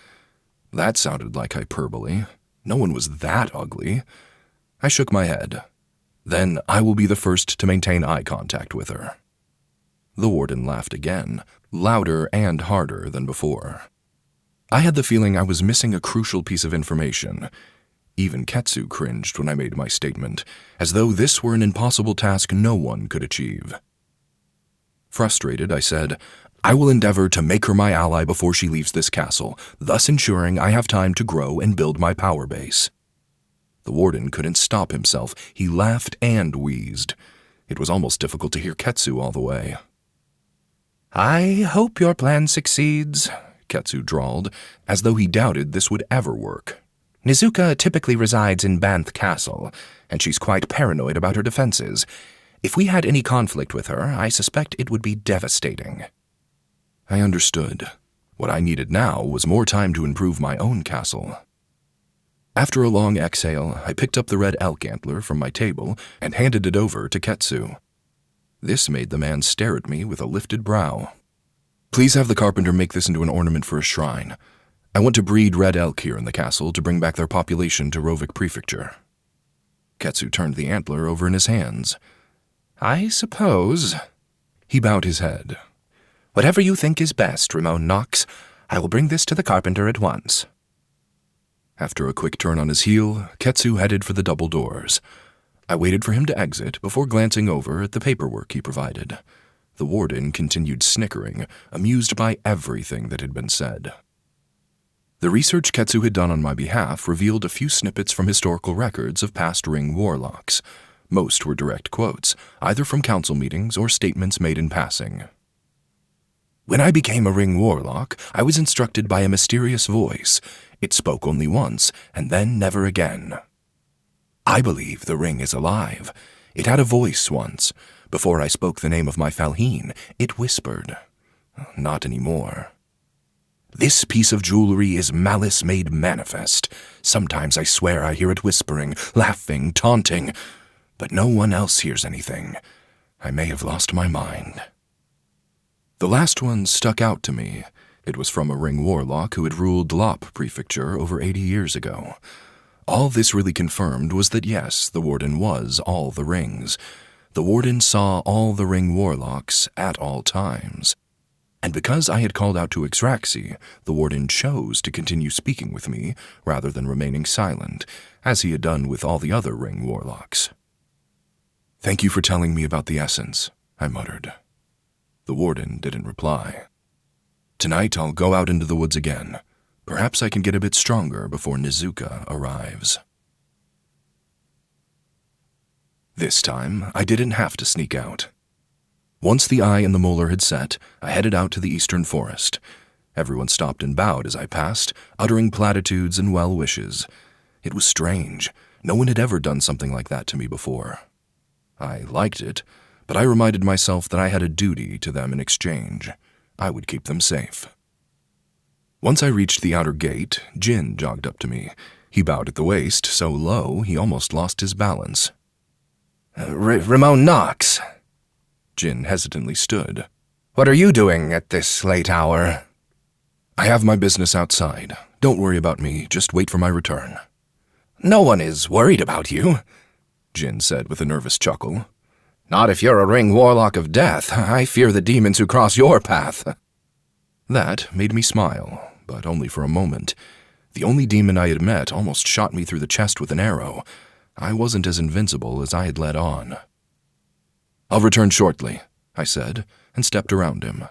That sounded like hyperbole. No one was that ugly. I shook my head. Then I will be the first to maintain eye contact with her. The warden laughed again, louder and harder than before. I had the feeling I was missing a crucial piece of information. Even Ketsu cringed when I made my statement, as though this were an impossible task no one could achieve. Frustrated, I said, I will endeavor to make her my ally before she leaves this castle, thus ensuring I have time to grow and build my power base. The warden couldn't stop himself. He laughed and wheezed. It was almost difficult to hear Ketsu all the way. I hope your plan succeeds, Ketsu drawled, as though he doubted this would ever work. Nizuka typically resides in Banth Castle, and she's quite paranoid about her defenses. If we had any conflict with her, I suspect it would be devastating. I understood. What I needed now was more time to improve my own castle. After a long exhale, I picked up the red elk antler from my table and handed it over to Ketsu. This made the man stare at me with a lifted brow. "Please have the carpenter make this into an ornament for a shrine. I want to breed red elk here in the castle to bring back their population to Rovik Prefecture." Ketsu turned the antler over in his hands. "I suppose." He bowed his head. "Whatever you think is best, Rimon Knox. I will bring this to the carpenter at once." After a quick turn on his heel, Ketsu headed for the double doors. I waited for him to exit before glancing over at the paperwork he provided. The warden continued snickering, amused by everything that had been said. The research Ketsu had done on my behalf revealed a few snippets from historical records of past Ring Warlocks. Most were direct quotes, either from council meetings or statements made in passing. "When I became a Ring Warlock, I was instructed by a mysterious voice. It spoke only once, and then never again. I believe the ring is alive. It had a voice once. Before I spoke the name of my Falheen, it whispered. Not anymore. This piece of jewelry is malice made manifest. Sometimes I swear I hear it whispering, laughing, taunting, but no one else hears anything. I may have lost my mind." The last one stuck out to me. It was from a Ring Warlock who had ruled Lop Prefecture over 80 years ago. All this really confirmed was that yes, the Warden was all the rings. The Warden saw all the Ring Warlocks at all times. And because I had called out to Ixraxi, the Warden chose to continue speaking with me rather than remaining silent, as he had done with all the other Ring Warlocks. "Thank you for telling me about the essence," I muttered. The Warden didn't reply. "Tonight I'll go out into the woods again. Perhaps I can get a bit stronger before Nizuka arrives." This time, I didn't have to sneak out. Once the eye and the molar had set, I headed out to the eastern forest. Everyone stopped and bowed as I passed, uttering platitudes and well wishes. It was strange. No one had ever done something like that to me before. I liked it, but I reminded myself that I had a duty to them in exchange. I would keep them safe. Once I reached the outer gate, Jin jogged up to me. He bowed at the waist, so low he almost lost his balance. Rimon Knox." Jin hesitantly stood. "What are you doing at this late hour?" "I have my business outside. Don't worry about me, just wait for my return." "No one is worried about you," Jin said with a nervous chuckle. "Not if you're a Ring Warlock of Death. I fear the demons who cross your path." That made me smile, but only for a moment. The only demon I had met almost shot me through the chest with an arrow. I wasn't as invincible as I had let on. "I'll return shortly," I said, and stepped around him.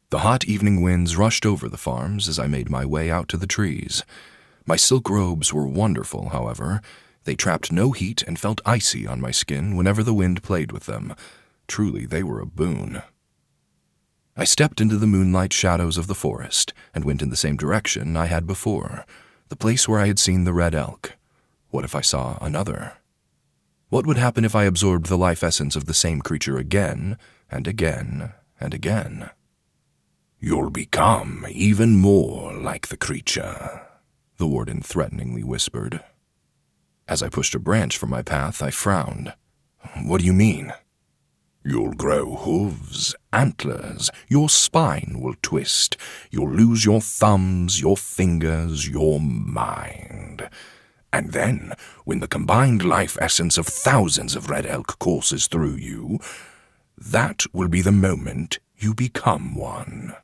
The hot evening winds rushed over the farms as I made my way out to the trees. My silk robes were wonderful, however. They trapped no heat and felt icy on my skin whenever the wind played with them. Truly, they were a boon. I stepped into the moonlight shadows of the forest and went in the same direction I had before, the place where I had seen the red elk. What if I saw another? What would happen if I absorbed the life essence of the same creature again, and again, and again? "You'll become even more like the creature," the Warden threateningly whispered. As I pushed a branch from my path, I frowned. "What do you mean?" "You'll grow hooves, antlers, your spine will twist, you'll lose your thumbs, your fingers, your mind. And then, when the combined life essence of thousands of red elk courses through you, that will be the moment you become one."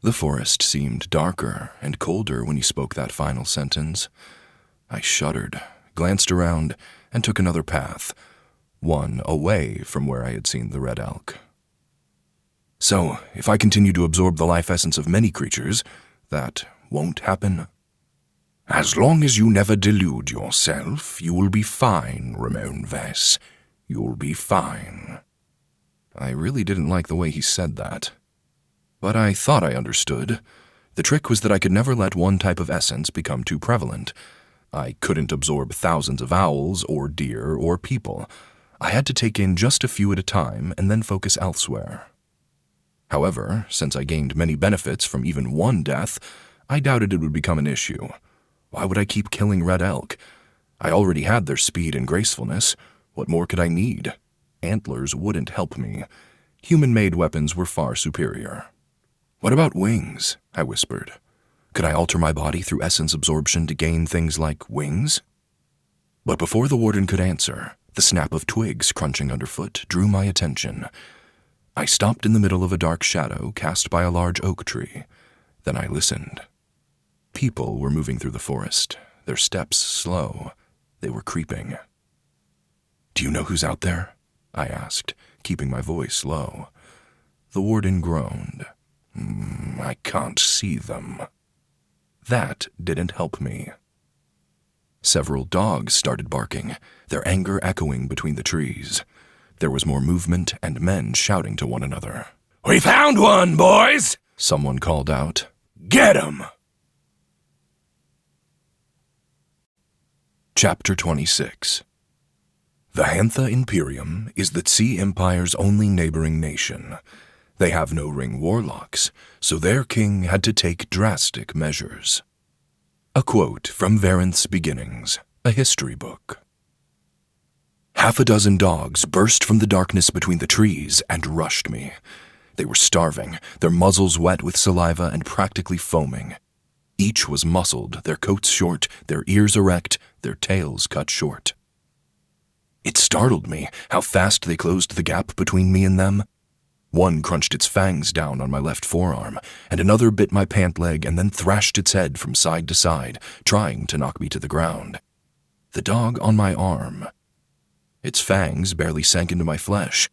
The forest seemed darker and colder when he spoke that final sentence. I shuddered, glanced around, and took another path, one away from where I had seen the red elk. "So, if I continue to absorb the life essence of many creatures, that won't happen?" "As long as you never delude yourself, you will be fine, Ramon Vess. You'll be fine." I really didn't like the way he said that. But I thought I understood. The trick was that I could never let one type of essence become too prevalent. I couldn't absorb thousands of owls or deer or people. I had to take in just a few at a time and then focus elsewhere. However, since I gained many benefits from even one death, I doubted it would become an issue. Why would I keep killing red elk? I already had their speed and gracefulness. What more could I need? Antlers wouldn't help me. Human-made weapons were far superior. What about wings? I whispered. Could I alter my body through essence absorption to gain things like wings? But before the warden could answer, the snap of twigs crunching underfoot drew my attention. I stopped in the middle of a dark shadow cast by a large oak tree. Then I listened. People were moving through the forest, their steps slow. They were creeping. "Do you know who's out there?" I asked, keeping my voice low. The warden groaned. I can't see them." That didn't help me. Several dogs started barking, their anger echoing between the trees. There was more movement and men shouting to one another. "We found one, boys!" someone called out. "Get him!" Chapter 26. The Hantha Imperium is the Tze Empire's only neighboring nation. They have no Ring Warlocks, so their king had to take drastic measures. A quote from Varenth's Beginnings, a history book. Half a dozen dogs burst from the darkness between the trees and rushed me. They were starving, their muzzles wet with saliva and practically foaming. Each was muscled, their coats short, their ears erect, their tails cut short. It startled me how fast they closed the gap between me and them. One crunched its fangs down on my left forearm, and another bit my pant leg and then thrashed its head from side to side, trying to knock me to the ground. The dog on my arm. Its fangs barely sank into my flesh,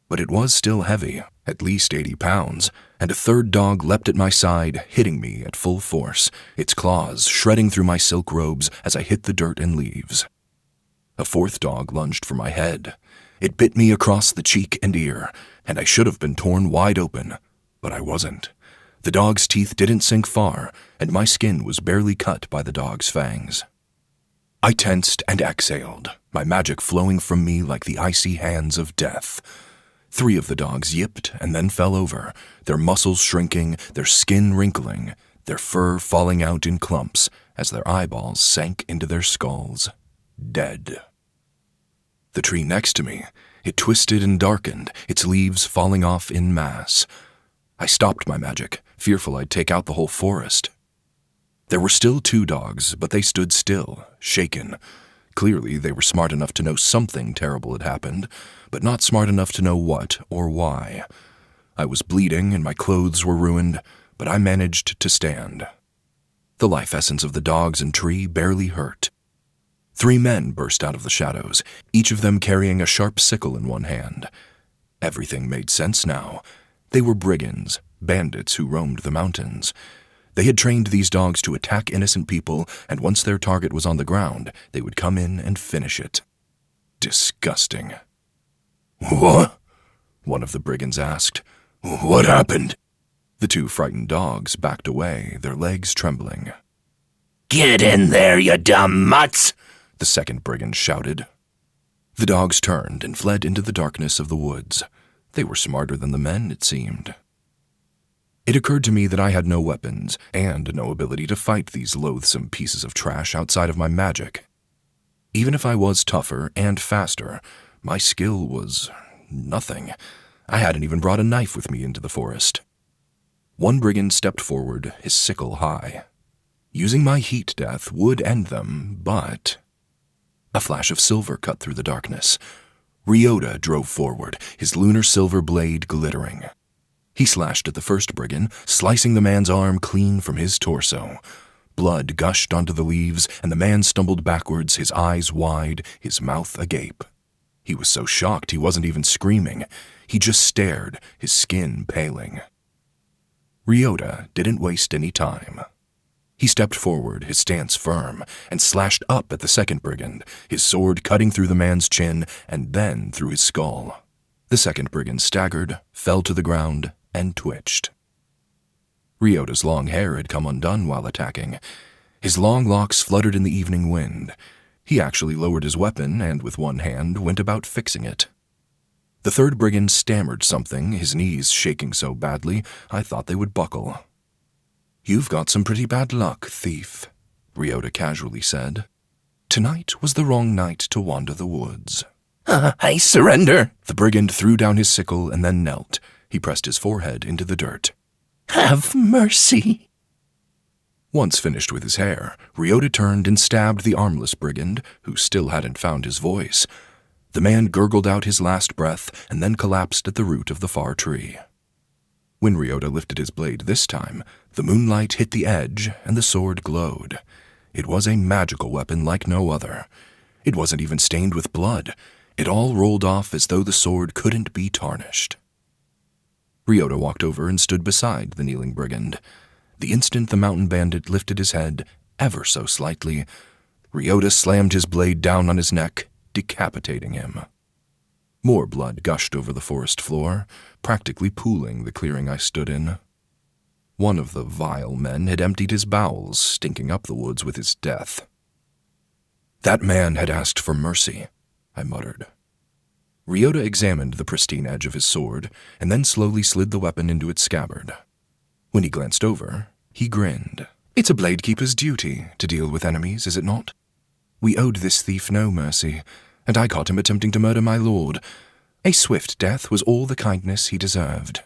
but it was still heavy, at least 80 pounds, and a third dog leapt at my side, hitting me at full force, its claws shredding through my silk robes as I hit the dirt and leaves. A fourth dog lunged for my head. It bit me across the cheek and ear, and I should have been torn wide open, but I wasn't. The dog's teeth didn't sink far, and my skin was barely cut by the dog's fangs. I tensed and exhaled, my magic flowing from me like the icy hands of death. 3 of the dogs yipped and then fell over, their muscles shrinking, their skin wrinkling, their fur falling out in clumps as their eyeballs sank into their skulls, dead. The tree next to me, it twisted and darkened, its leaves falling off en masse. I stopped my magic, fearful I'd take out the whole forest. There were still 2 dogs, but they stood still, shaken. Clearly, they were smart enough to know something terrible had happened, but not smart enough to know what or why. I was bleeding and my clothes were ruined, but I managed to stand. The life essence of the dogs and tree barely hurt. 3 men burst out of the shadows, each of them carrying a sharp sickle in one hand. Everything made sense now. They were brigands, bandits who roamed the mountains. They had trained these dogs to attack innocent people, and once their target was on the ground, they would come in and finish it. Disgusting. "What?" one of the brigands asked. "What happened?" The 2 frightened dogs backed away, their legs trembling. "Get in there, you dumb mutts!" the second brigand shouted. The dogs turned and fled into the darkness of the woods. They were smarter than the men, it seemed. It occurred to me that I had no weapons and no ability to fight these loathsome pieces of trash outside of my magic. Even if I was tougher and faster, my skill was nothing. I hadn't even brought a knife with me into the forest. One brigand stepped forward, his sickle high. Using my heat death would end them, but... A flash of silver cut through the darkness. Ryota drove forward, his lunar silver blade glittering. He slashed at the first brigand, slicing the man's arm clean from his torso. Blood gushed onto the leaves, and the man stumbled backwards, his eyes wide, his mouth agape. He was so shocked he wasn't even screaming. He just stared, his skin paling. Ryota didn't waste any time. He stepped forward, his stance firm, and slashed up at the second brigand, his sword cutting through the man's chin and then through his skull. The second brigand staggered, fell to the ground, and twitched. Ryota's long hair had come undone while attacking. His long locks fluttered in the evening wind. He actually lowered his weapon and with one hand went about fixing it. The third brigand stammered something, his knees shaking so badly I thought they would buckle. "You've got some pretty bad luck, thief," Ryota casually said. "Tonight was the wrong night to wander the woods." I surrender. The brigand threw down his sickle and then knelt. He pressed his forehead into the dirt. Have mercy. Once finished with his hair, Ryota turned and stabbed the armless brigand, who still hadn't found his voice. The man gurgled out his last breath and then collapsed at the root of the far tree. When Ryota lifted his blade this time, the moonlight hit the edge and the sword glowed. It was a magical weapon like no other. It wasn't even stained with blood. It all rolled off as though the sword couldn't be tarnished. Ryota walked over and stood beside the kneeling brigand. The instant the mountain bandit lifted his head, ever so slightly, Ryota slammed his blade down on his neck, decapitating him. More blood gushed over the forest floor, practically pooling the clearing I stood in. One of the vile men had emptied his bowels, stinking up the woods with his death. "That man had asked for mercy," I muttered. Ryota examined the pristine edge of his sword, and then slowly slid the weapon into its scabbard. When he glanced over, he grinned. "It's a blade keeper's duty to deal with enemies, is it not? We owed this thief no mercy, and I caught him attempting to murder my lord. A swift death was all the kindness he deserved."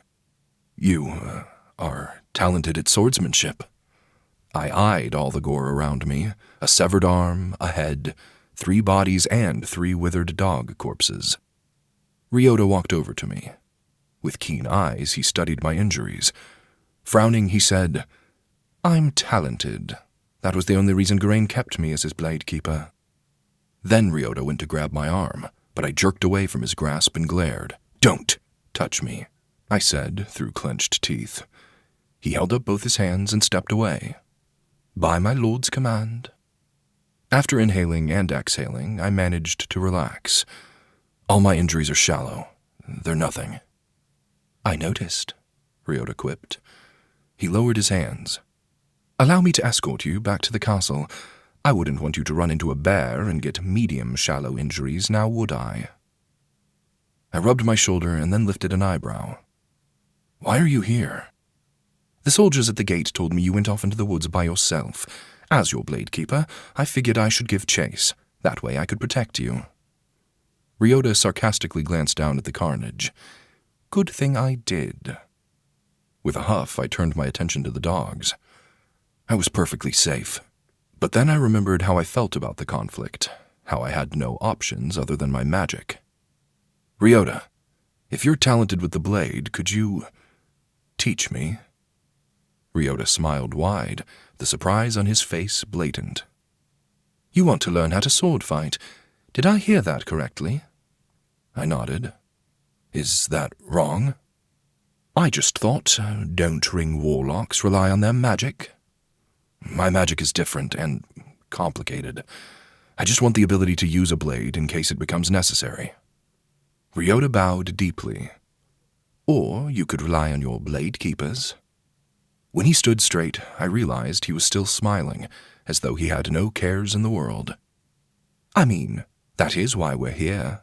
"You are talented at swordsmanship." I eyed all the gore around me, a severed arm, a head, 3 bodies, and 3 withered dog corpses. Ryota walked over to me. With keen eyes, he studied my injuries. Frowning, he said, "I'm talented. That was the only reason Garain kept me as his blade keeper." Then Ryota went to grab my arm, but I jerked away from his grasp and glared. "Don't touch me," I said through clenched teeth. He held up both his hands and stepped away. "By my lord's command." After inhaling and exhaling, I managed to relax. "All my injuries are shallow. They're nothing." "I noticed," Ryota quipped. He lowered his hands. "Allow me to escort you back to the castle. I wouldn't want you to run into a bear and get medium shallow injuries, now would I?" I rubbed my shoulder and then lifted an eyebrow. "Why are you here?" "The soldiers at the gate told me you went off into the woods by yourself. As your blade keeper, I figured I should give chase. That way I could protect you." Ryota sarcastically glanced down at the carnage. "Good thing I did." With a huff, I turned my attention to the dogs. I was perfectly safe. But then I remembered how I felt about the conflict, how I had no options other than my magic. "Ryota, if you're talented with the blade, could you teach me?" Ryota smiled wide, the surprise on his face blatant. "You want to learn how to sword fight? Did I hear that correctly?" I nodded. "Is that wrong?" "I just thought, don't Ring Warlocks rely on their magic?" "My magic is different and complicated. I just want the ability to use a blade in case it becomes necessary." Ryota bowed deeply. "Or you could rely on your blade keepers." When he stood straight, I realized he was still smiling, as though he had no cares in the world. "I mean, that is why we're here."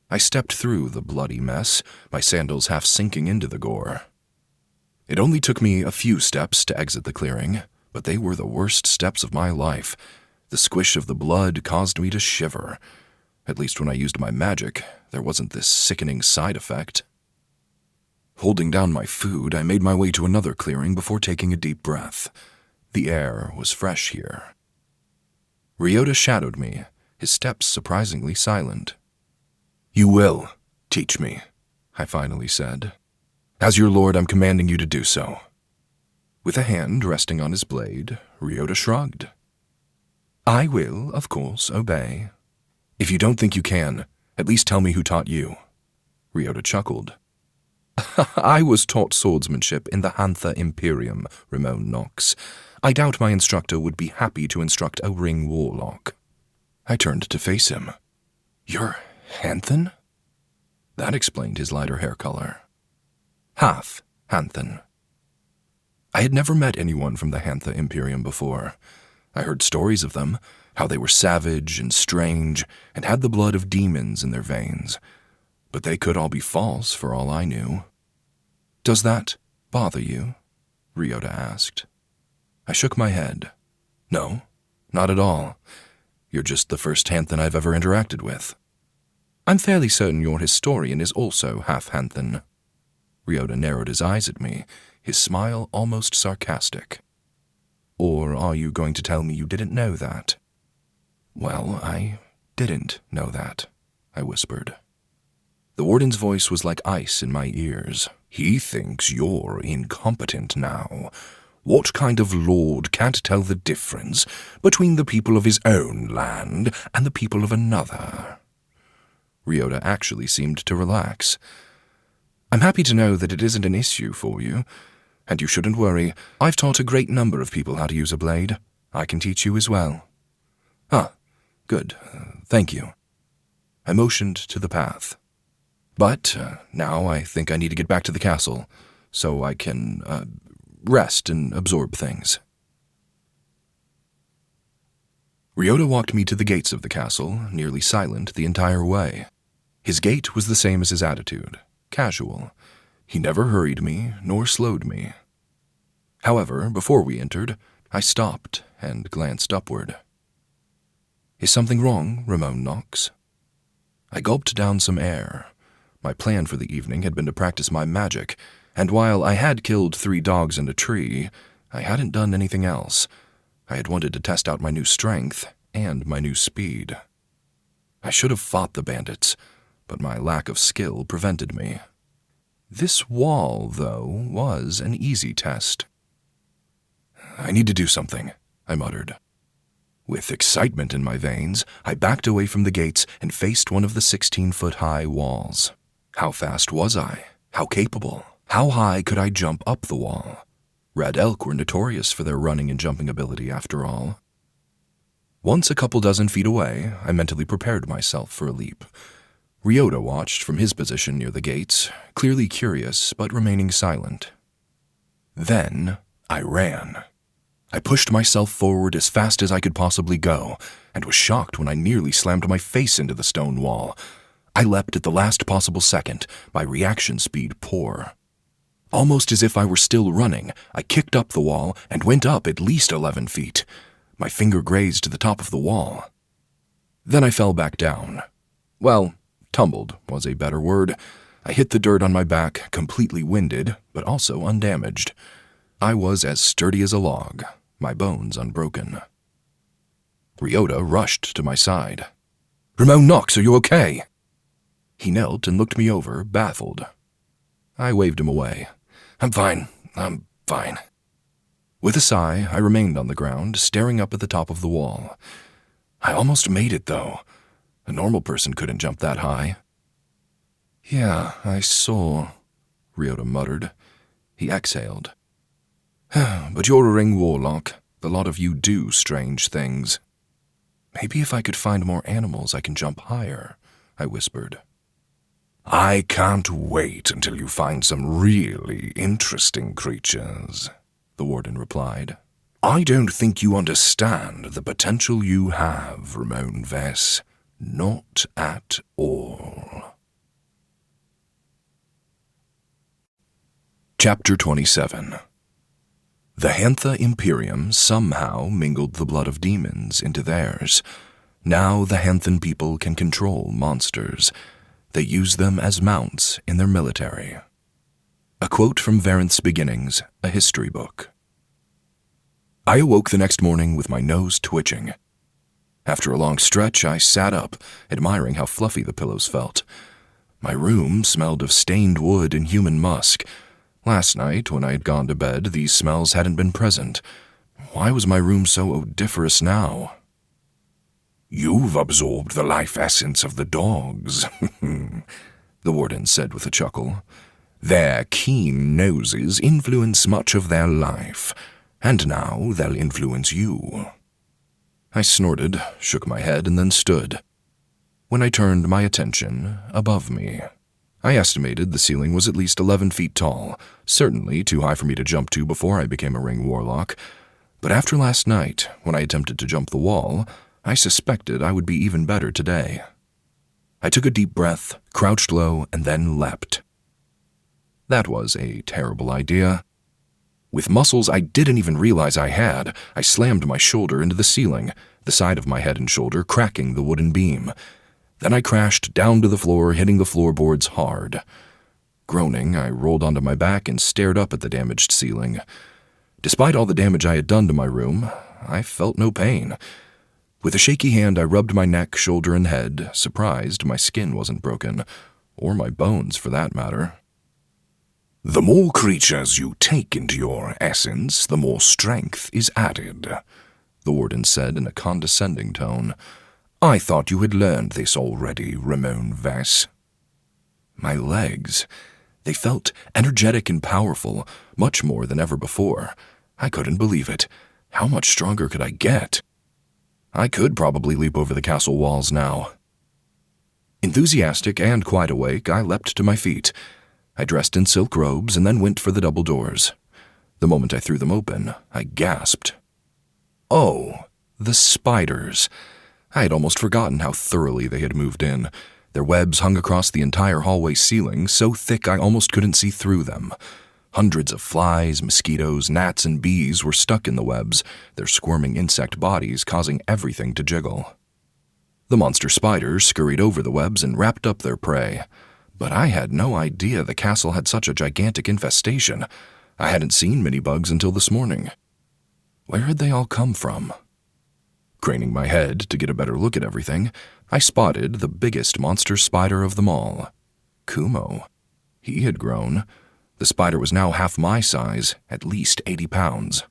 I stepped through the bloody mess, my sandals half sinking into the gore. It only took me a few steps to exit the clearing, but they were the worst steps of my life. The squish of the blood caused me to shiver. At least when I used my magic, there wasn't this sickening side effect. Holding down my food, I made my way to another clearing before taking a deep breath. The air was fresh here. Ryota shadowed me, his steps surprisingly silent. "You will teach me," I finally said. "As your lord, I'm commanding you to do so." With a hand resting on his blade, Ryota shrugged. "I will, of course, obey." "If you don't think you can, at least tell me who taught you." Ryota chuckled. "I was taught swordsmanship in the Tze Empire, Rimon Knox. I doubt my instructor would be happy to instruct a Ring Warlock." I turned to face him. "You're Hanthan?" That explained his lighter hair color. Half Hanthan. I had never met anyone from the Tze Empire before. I heard stories of them, how they were savage and strange and had the blood of demons in their veins. but they could all be false for all I knew. "Does that bother you?" Ryota asked. I shook my head. "No, not at all. You're just the first Hanthan I've ever interacted with." "I'm fairly certain your historian is also half Hanthan." Ryota narrowed his eyes at me, his smile almost sarcastic. "Or are you going to tell me you didn't know that?" "Well, I didn't know that," I whispered. The warden's voice was like ice in my ears. "He thinks you're incompetent now. What kind of lord can't tell the difference between the people of his own land and the people of another?" Ryota actually seemed to relax. "I'm happy to know that it isn't an issue for you. And you shouldn't worry. I've taught a great number of people how to use a blade. I can teach you as well." "Ah, good. Thank you." I motioned to the path. "But now I think I need to get back to the castle, so I can rest and absorb things." Ryota walked me to the gates of the castle, nearly silent the entire way. His gait was the same as his attitude, casual. He never hurried me, nor slowed me. However, before we entered, I stopped and glanced upward. "Is something wrong, Rimon Knox?" I gulped down some air. My plan for the evening had been to practice my magic, and while I had killed 3 dogs and a tree, I hadn't done anything else. I had wanted to test out my new strength and my new speed. I should have fought the bandits, but my lack of skill prevented me. This wall, though, was an easy test. "I need to do something," I muttered. With excitement in my veins, I backed away from the gates and faced one of the 16-foot-high walls. How fast was I? How capable? How high could I jump up the wall? Red elk were notorious for their running and jumping ability, after all. Once a couple dozen feet away, I mentally prepared myself for a leap. Ryota watched from his position near the gates, clearly curious but remaining silent. Then I ran. I pushed myself forward as fast as I could possibly go, and was shocked when I nearly slammed my face into the stone wall. I leapt at the last possible second, my reaction speed poor. Almost as if I were still running, I kicked up the wall and went up at least 11 feet. My finger grazed the top of the wall. Then I fell back down. Well, tumbled was a better word. I hit the dirt on my back, completely winded, but also undamaged. I was as sturdy as a log, my bones unbroken. Ryota rushed to my side. "Rimon Knox, are you okay?" He knelt and looked me over, baffled. I waved him away. I'm fine. With a sigh, I remained on the ground, staring up at the top of the wall. I almost made it, though. A normal person couldn't jump that high. "Yeah, I saw," Ryota muttered. He exhaled. "But you're a Ring Warlock. The lot of you do strange things." "Maybe if I could find more animals, I can jump higher," I whispered. "I can't wait until you find some really interesting creatures," the warden replied. "I don't think you understand the potential you have, Rimon Vess. Not at all." Chapter 27. The Hantha Imperium somehow mingled the blood of demons into theirs. Now the Hanthan people can control monsters. They use them as mounts in their military. A quote from Varenth's Beginnings, a history book. I awoke the next morning with my nose twitching. After a long stretch, I sat up, admiring how fluffy the pillows felt. My room smelled of stained wood and human musk. Last night, when I had gone to bed, these smells hadn't been present. Why was my room so odoriferous now? "You've absorbed the life essence of the dogs," the warden said with a chuckle. "Their keen noses influence much of their life, and now they'll influence you." I snorted, shook my head, and then stood. When I turned my attention above me, I estimated the ceiling was at least 11 feet tall, certainly too high for me to jump to before I became a Ring Warlock. But after last night, when I attempted to jump the wall, I suspected I would be even better today. I took a deep breath, crouched low, and then leapt. That was a terrible idea. With muscles I didn't even realize I had, I slammed my shoulder into the ceiling, the side of my head and shoulder cracking the wooden beam. Then I crashed down to the floor, hitting the floorboards hard. Groaning, I rolled onto my back and stared up at the damaged ceiling. Despite all the damage I had done to my room, I felt no pain. With a shaky hand, I rubbed my neck, shoulder, and head, surprised my skin wasn't broken, or my bones for that matter. The more creatures you take into your essence, the more strength is added, the warden said in a condescending tone. I thought you had learned this already, Rimon Vess. My legs, they felt energetic and powerful, much more than ever before. I couldn't believe it. How much stronger could I get? I could probably leap over the castle walls now. Enthusiastic and quite awake, I leapt to my feet. I dressed in silk robes and then went for the double doors. The moment I threw them open, I gasped. Oh, the spiders. I had almost forgotten how thoroughly they had moved in. Their webs hung across the entire hallway ceiling, so thick I almost couldn't see through them. Hundreds of flies, mosquitoes, gnats, and bees were stuck in the webs, their squirming insect bodies causing everything to jiggle. The monster spiders scurried over the webs and wrapped up their prey. But I had no idea the castle had such a gigantic infestation. I hadn't seen many bugs until this morning. Where had they all come from? Craning my head to get a better look at everything, I spotted the biggest monster spider of them all. Kumo. He had grown. The spider was now half my size, at least 80 pounds.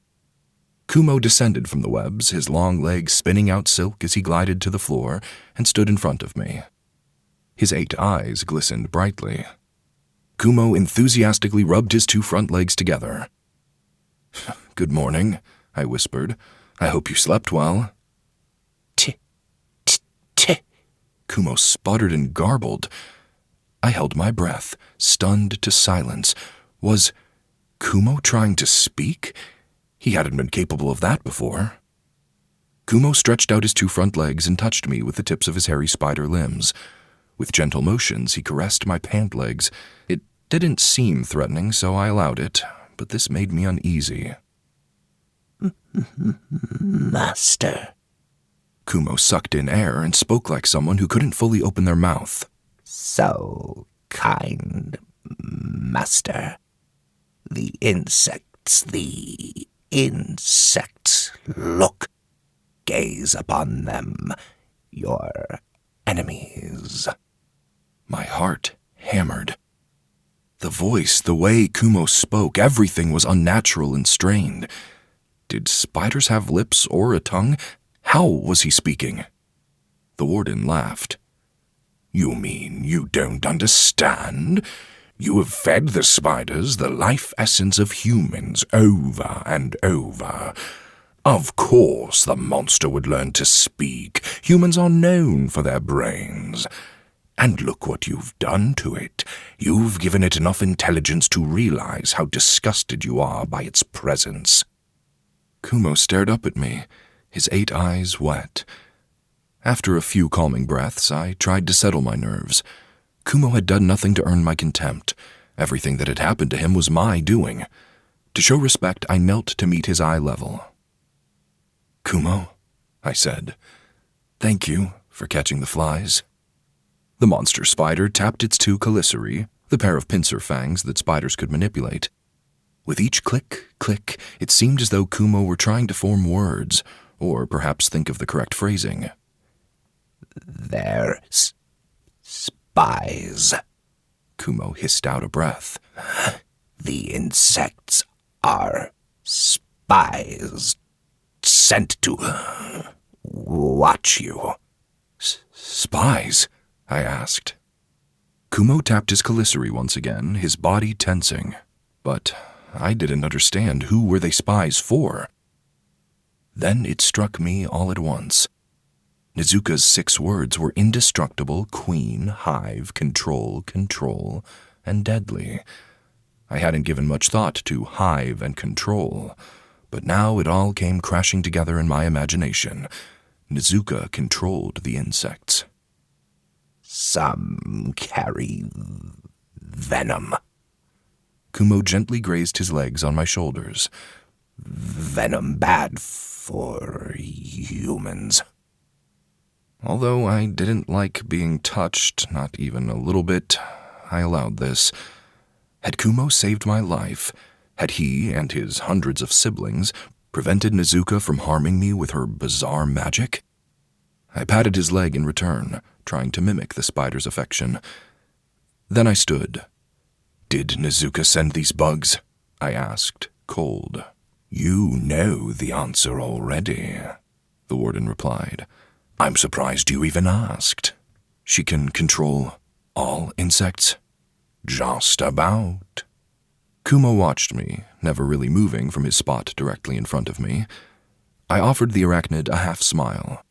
Kumo descended from the webs, his long legs spinning out silk as he glided to the floor and stood in front of me. His 8 eyes glistened brightly. Kumo enthusiastically rubbed his 2 front legs together. "Good morning," I whispered. "I hope you slept well." T. Kumo sputtered and garbled. I held my breath, stunned to silence. Was Kumo trying to speak? He hadn't been capable of that before. Kumo stretched out his 2 front legs and touched me with the tips of his hairy spider limbs. With gentle motions, he caressed my pant legs. It didn't seem threatening, so I allowed it, but this made me uneasy. Master. Kumo sucked in air and spoke like someone who couldn't fully open their mouth. So kind, Master. The insects, look. Gaze upon them, your enemies. My heart hammered. The voice, the way Kumo spoke, everything was unnatural and strained. Did spiders have lips or a tongue? How was he speaking? The warden laughed. You mean you don't understand? You have fed the spiders the life essence of humans over and over. Of course the monster would learn to speak. Humans are known for their brains. And look what you've done to it. You've given it enough intelligence to realize how disgusted you are by its presence. Kumo stared up at me, his 8 eyes wet. After a few calming breaths, I tried to settle my nerves. Kumo had done nothing to earn my contempt. Everything that had happened to him was my doing. To show respect, I knelt to meet his eye level. "Kumo," I said, "thank you for catching the flies." The monster spider tapped its 2 chelicerae, the pair of pincer fangs that spiders could manipulate. With each click, click, it seemed as though Kumo were trying to form words, or perhaps think of the correct phrasing. They're spies. Kumo hissed out a breath. The insects are spies sent to watch you. Spies? I asked. Kumo tapped his chelicerae once again, his body tensing. But I didn't understand. Who were they spies for? Then it struck me all at once. Nizuka's 6 words were indestructible, queen, hive, control, control, and deadly. I hadn't given much thought to hive and control, but now it all came crashing together in my imagination. Nizuka controlled the insects. Some carry venom. Kumo gently grazed his legs on my shoulders. Venom bad for humans. Although I didn't like being touched, not even a little bit, I allowed this. Had Kumo saved my life? Had he and his hundreds of siblings prevented Nezuka from harming me with her bizarre magic? I patted his leg in return, trying to mimic the spider's affection. Then I stood. "Did Nezuka send these bugs?" I asked, cold. "You know the answer already," the warden replied. "I'm surprised you even asked." "She can control all insects?" "Just about." Kumo watched me, never really moving from his spot directly in front of me. I offered the arachnid a half-smile.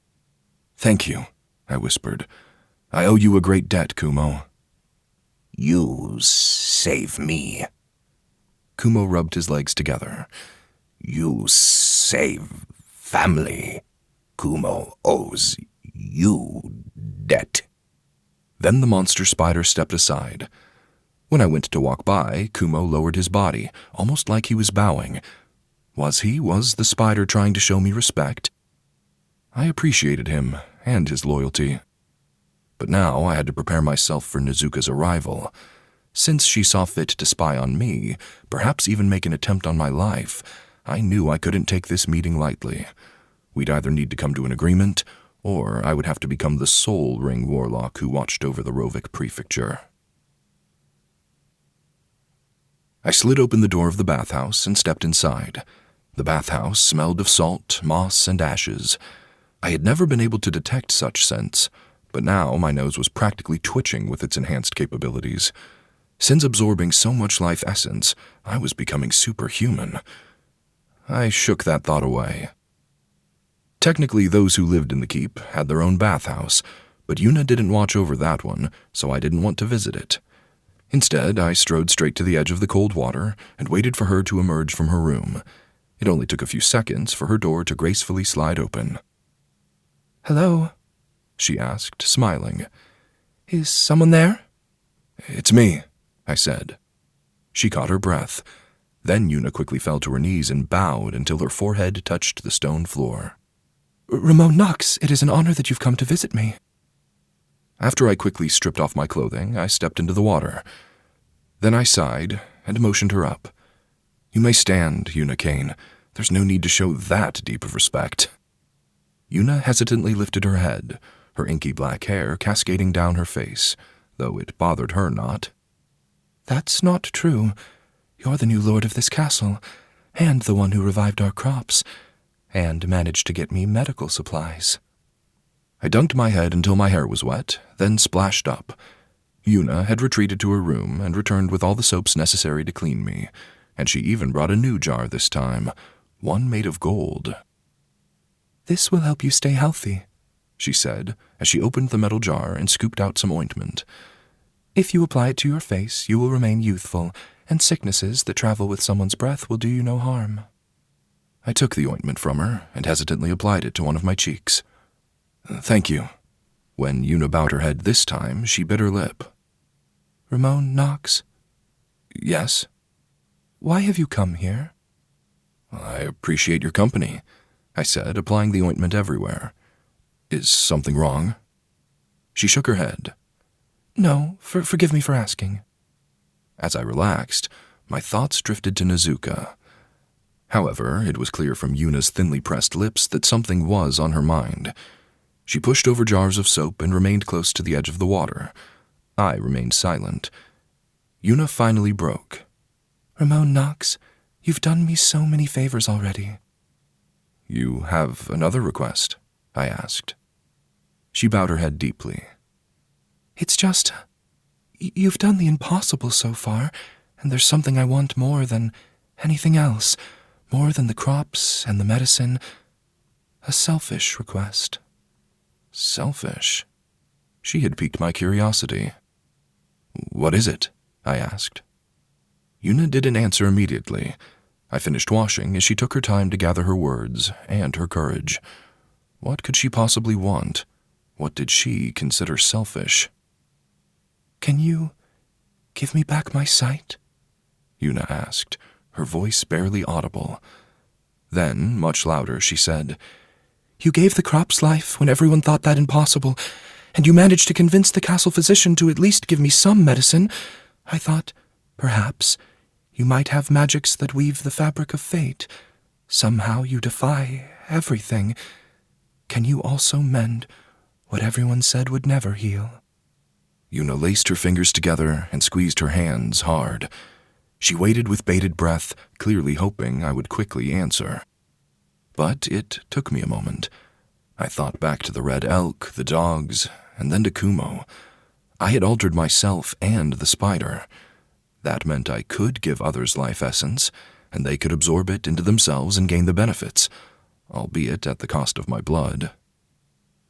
"Thank you," I whispered. "I owe you a great debt, Kumo." You save me. Kumo rubbed his legs together. You save family. Kumo owes you debt. Then the monster spider stepped aside. When I went to walk by, Kumo lowered his body, almost like he was bowing. Was the spider trying to show me respect? I appreciated him and his loyalty. But now I had to prepare myself for Nezuka's arrival. Since she saw fit to spy on me, perhaps even make an attempt on my life, I knew I couldn't take this meeting lightly. We'd either need to come to an agreement, or I would have to become the sole Ring Warlock who watched over the Rovik prefecture. I slid open the door of the bathhouse and stepped inside. The bathhouse smelled of salt, moss, and ashes. I had never been able to detect such scents, but now my nose was practically twitching with its enhanced capabilities. Since absorbing so much life essence, I was becoming superhuman. I shook that thought away. Technically, those who lived in the keep had their own bathhouse, but Yuna didn't watch over that one, so I didn't want to visit it. Instead, I strode straight to the edge of the cold water and waited for her to emerge from her room. It only took a few seconds for her door to gracefully slide open. "Hello?" she asked, smiling. "Is someone there?" "It's me," I said. She caught her breath. Then Yuna quickly fell to her knees and bowed until her forehead touched the stone floor. "Rimon Knox, it is an honor that you've come to visit me." After I quickly stripped off my clothing, I stepped into the water. Then I sighed and motioned her up. "You may stand, Yuna Kane. There's no need to show that deep of respect." Yuna hesitantly lifted her head, her inky black hair cascading down her face, though it bothered her not. "That's not true. You're the new lord of this castle, and the one who revived our crops, and managed to get me medical supplies." I dunked my head until my hair was wet, then splashed up. Yuna had retreated to her room and returned with all the soaps necessary to clean me, and she even brought a new jar this time, one made of gold. "This will help you stay healthy," she said, as she opened the metal jar and scooped out some ointment. "If you apply it to your face, you will remain youthful, and sicknesses that travel with someone's breath will do you no harm." I took the ointment from her and hesitantly applied it to one of my cheeks. "Thank you." When Yuna bowed her head this time, she bit her lip. "Rimon Knox?" "Yes?" "Why have you come here?" "I appreciate your company," I said, applying the ointment everywhere. "Is something wrong?" She shook her head. "No, forgive me for asking." As I relaxed, my thoughts drifted to Nezuka. However, it was clear from Yuna's thinly pressed lips that something was on her mind. She pushed over jars of soap and remained close to the edge of the water. I remained silent. Yuna finally broke. "Rimon Knox, you've done me so many favors already." "You have another request?" I asked. She bowed her head deeply. "It's just, you've done the impossible so far, and there's something I want more than anything else, more than the crops and the medicine. A selfish request." Selfish? She had piqued my curiosity. "What is it?" I asked. Yuna didn't answer immediately. I finished washing as she took her time to gather her words and her courage. What could she possibly want? What did she consider selfish? Can you give me back my sight? Yuna asked, her voice barely audible. Then, much louder, she said, You gave the crops life when everyone thought that impossible, and you managed to convince the castle physician to at least give me some medicine. I thought, perhaps, you might have magics that weave the fabric of fate. Somehow you defy everything. Can you also mend what everyone said would never heal? Yuna laced her fingers together and squeezed her hands hard. She waited with bated breath, clearly hoping I would quickly answer. But it took me a moment. I thought back to the red elk, the dogs, and then to Kumo. I had altered myself and the spider. That meant I could give others life essence, and they could absorb it into themselves and gain the benefits, albeit at the cost of my blood.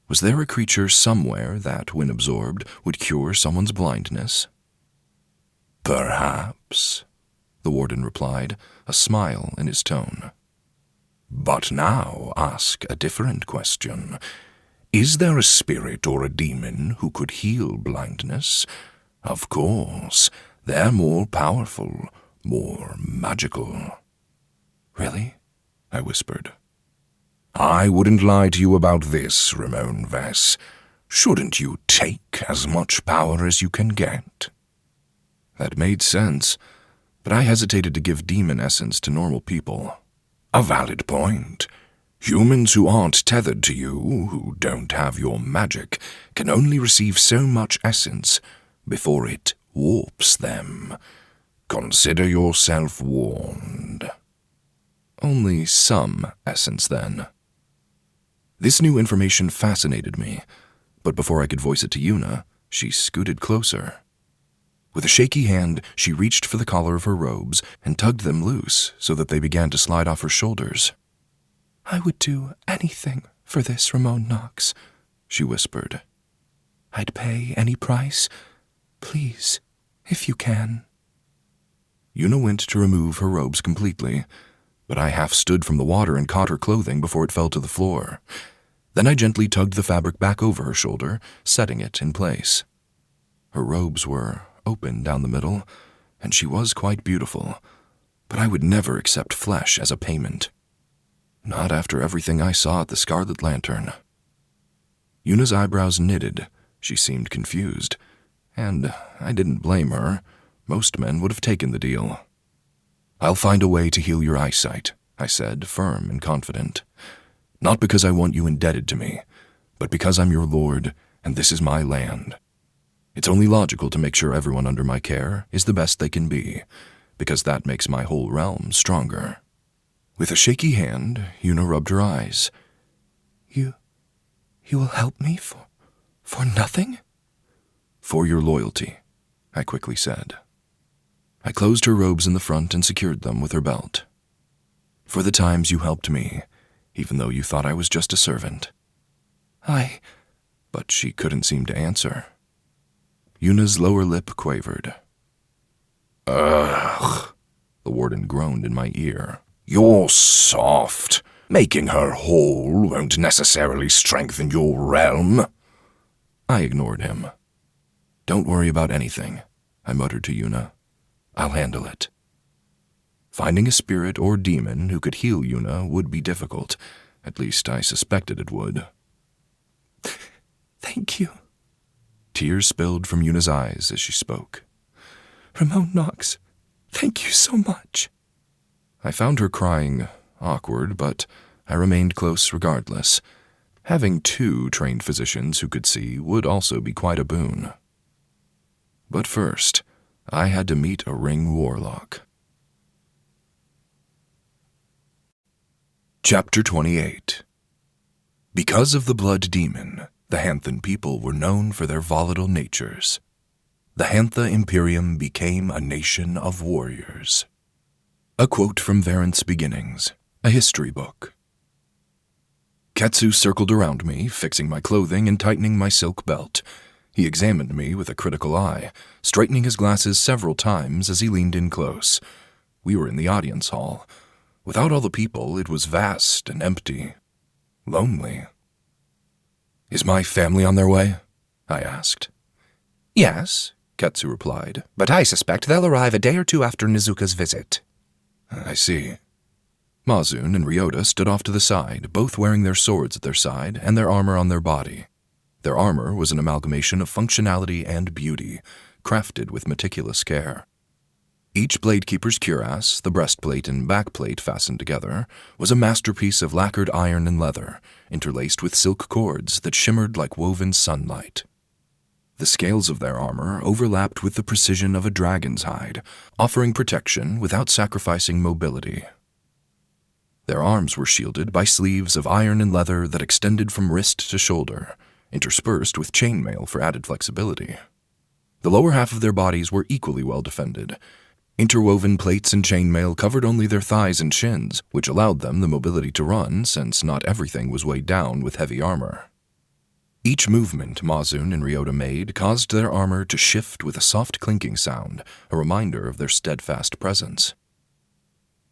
Was there a creature somewhere that, when absorbed, would cure someone's blindness? Perhaps, the warden replied, a smile in his tone. But now ask a different question. Is there a spirit or a demon who could heal blindness? Of course, they're more powerful, more magical. Really? I whispered. I wouldn't lie to you about this, Rimon Vess. Shouldn't you take as much power as you can get? That made sense, but I hesitated to give demon essence to normal people. A valid point. Humans who aren't tethered to you, who don't have your magic, can only receive so much essence before it warps them. Consider yourself warned. Only some essence, then. This new information fascinated me, but before I could voice it to Yuna, she scooted closer. With a shaky hand, she reached for the collar of her robes and tugged them loose so that they began to slide off her shoulders. I would do anything for this, Ramon Knox, she whispered. I'd pay any price. Please, if you can. Yuna went to remove her robes completely, but I half stood from the water and caught her clothing before it fell to the floor. Then I gently tugged the fabric back over her shoulder, setting it in place. Her robes were open down the middle, and she was quite beautiful, but I would never accept flesh as a payment. Not after everything I saw at the Scarlet Lantern. Yuna's eyebrows knitted. She seemed confused, and I didn't blame her. Most men would have taken the deal. I'll find a way to heal your eyesight, I said, firm and confident. Not because I want you indebted to me, but because I'm your lord, and this is my land. It's only logical to make sure everyone under my care is the best they can be, because that makes my whole realm stronger. With a shaky hand, Yuna rubbed her eyes. You will help me for nothing? For your loyalty, I quickly said. I closed her robes in the front and secured them with her belt. For the times you helped me, even though you thought I was just a servant. But she couldn't seem to answer. Yuna's lower lip quavered. Ugh, the warden groaned in my ear. You're soft. Making her whole won't necessarily strengthen your realm. I ignored him. Don't worry about anything, I muttered to Yuna. I'll handle it. Finding a spirit or demon who could heal Yuna would be difficult. At least I suspected it would. Thank you. Tears spilled from Yuna's eyes as she spoke. Ramon Knox, thank you so much. I found her crying awkward, but I remained close regardless. Having 2 trained physicians who could see would also be quite a boon. But first, I had to meet a Ring Warlock. Chapter 28. Because of the Blood Demon, the Hanthan people were known for their volatile natures. The Hantha Imperium became a nation of warriors. A quote from Varant's Beginnings, a history book. Ketsu circled around me, fixing my clothing and tightening my silk belt. He examined me with a critical eye, straightening his glasses several times as he leaned in close. We were in the audience hall. Without all the people, it was vast and empty. Lonely. Is my family on their way? I asked. Yes, Ketsu replied. "But I suspect they'll arrive a day or two after Nezuka's visit." I see. Mazun and Ryota stood off to the side, both wearing their swords at their side and their armor on their body. Their armor was an amalgamation of functionality and beauty, crafted with meticulous care. Each Bladekeeper's cuirass, the breastplate and backplate fastened together, was a masterpiece of lacquered iron and leather, interlaced with silk cords that shimmered like woven sunlight. The scales of their armor overlapped with the precision of a dragon's hide, offering protection without sacrificing mobility. Their arms were shielded by sleeves of iron and leather that extended from wrist to shoulder, interspersed with chainmail for added flexibility. The lower half of their bodies were equally well defended. Interwoven plates and chainmail covered only their thighs and shins, which allowed them the mobility to run since not everything was weighed down with heavy armor. Each movement Mazun and Ryota made caused their armor to shift with a soft clinking sound, a reminder of their steadfast presence.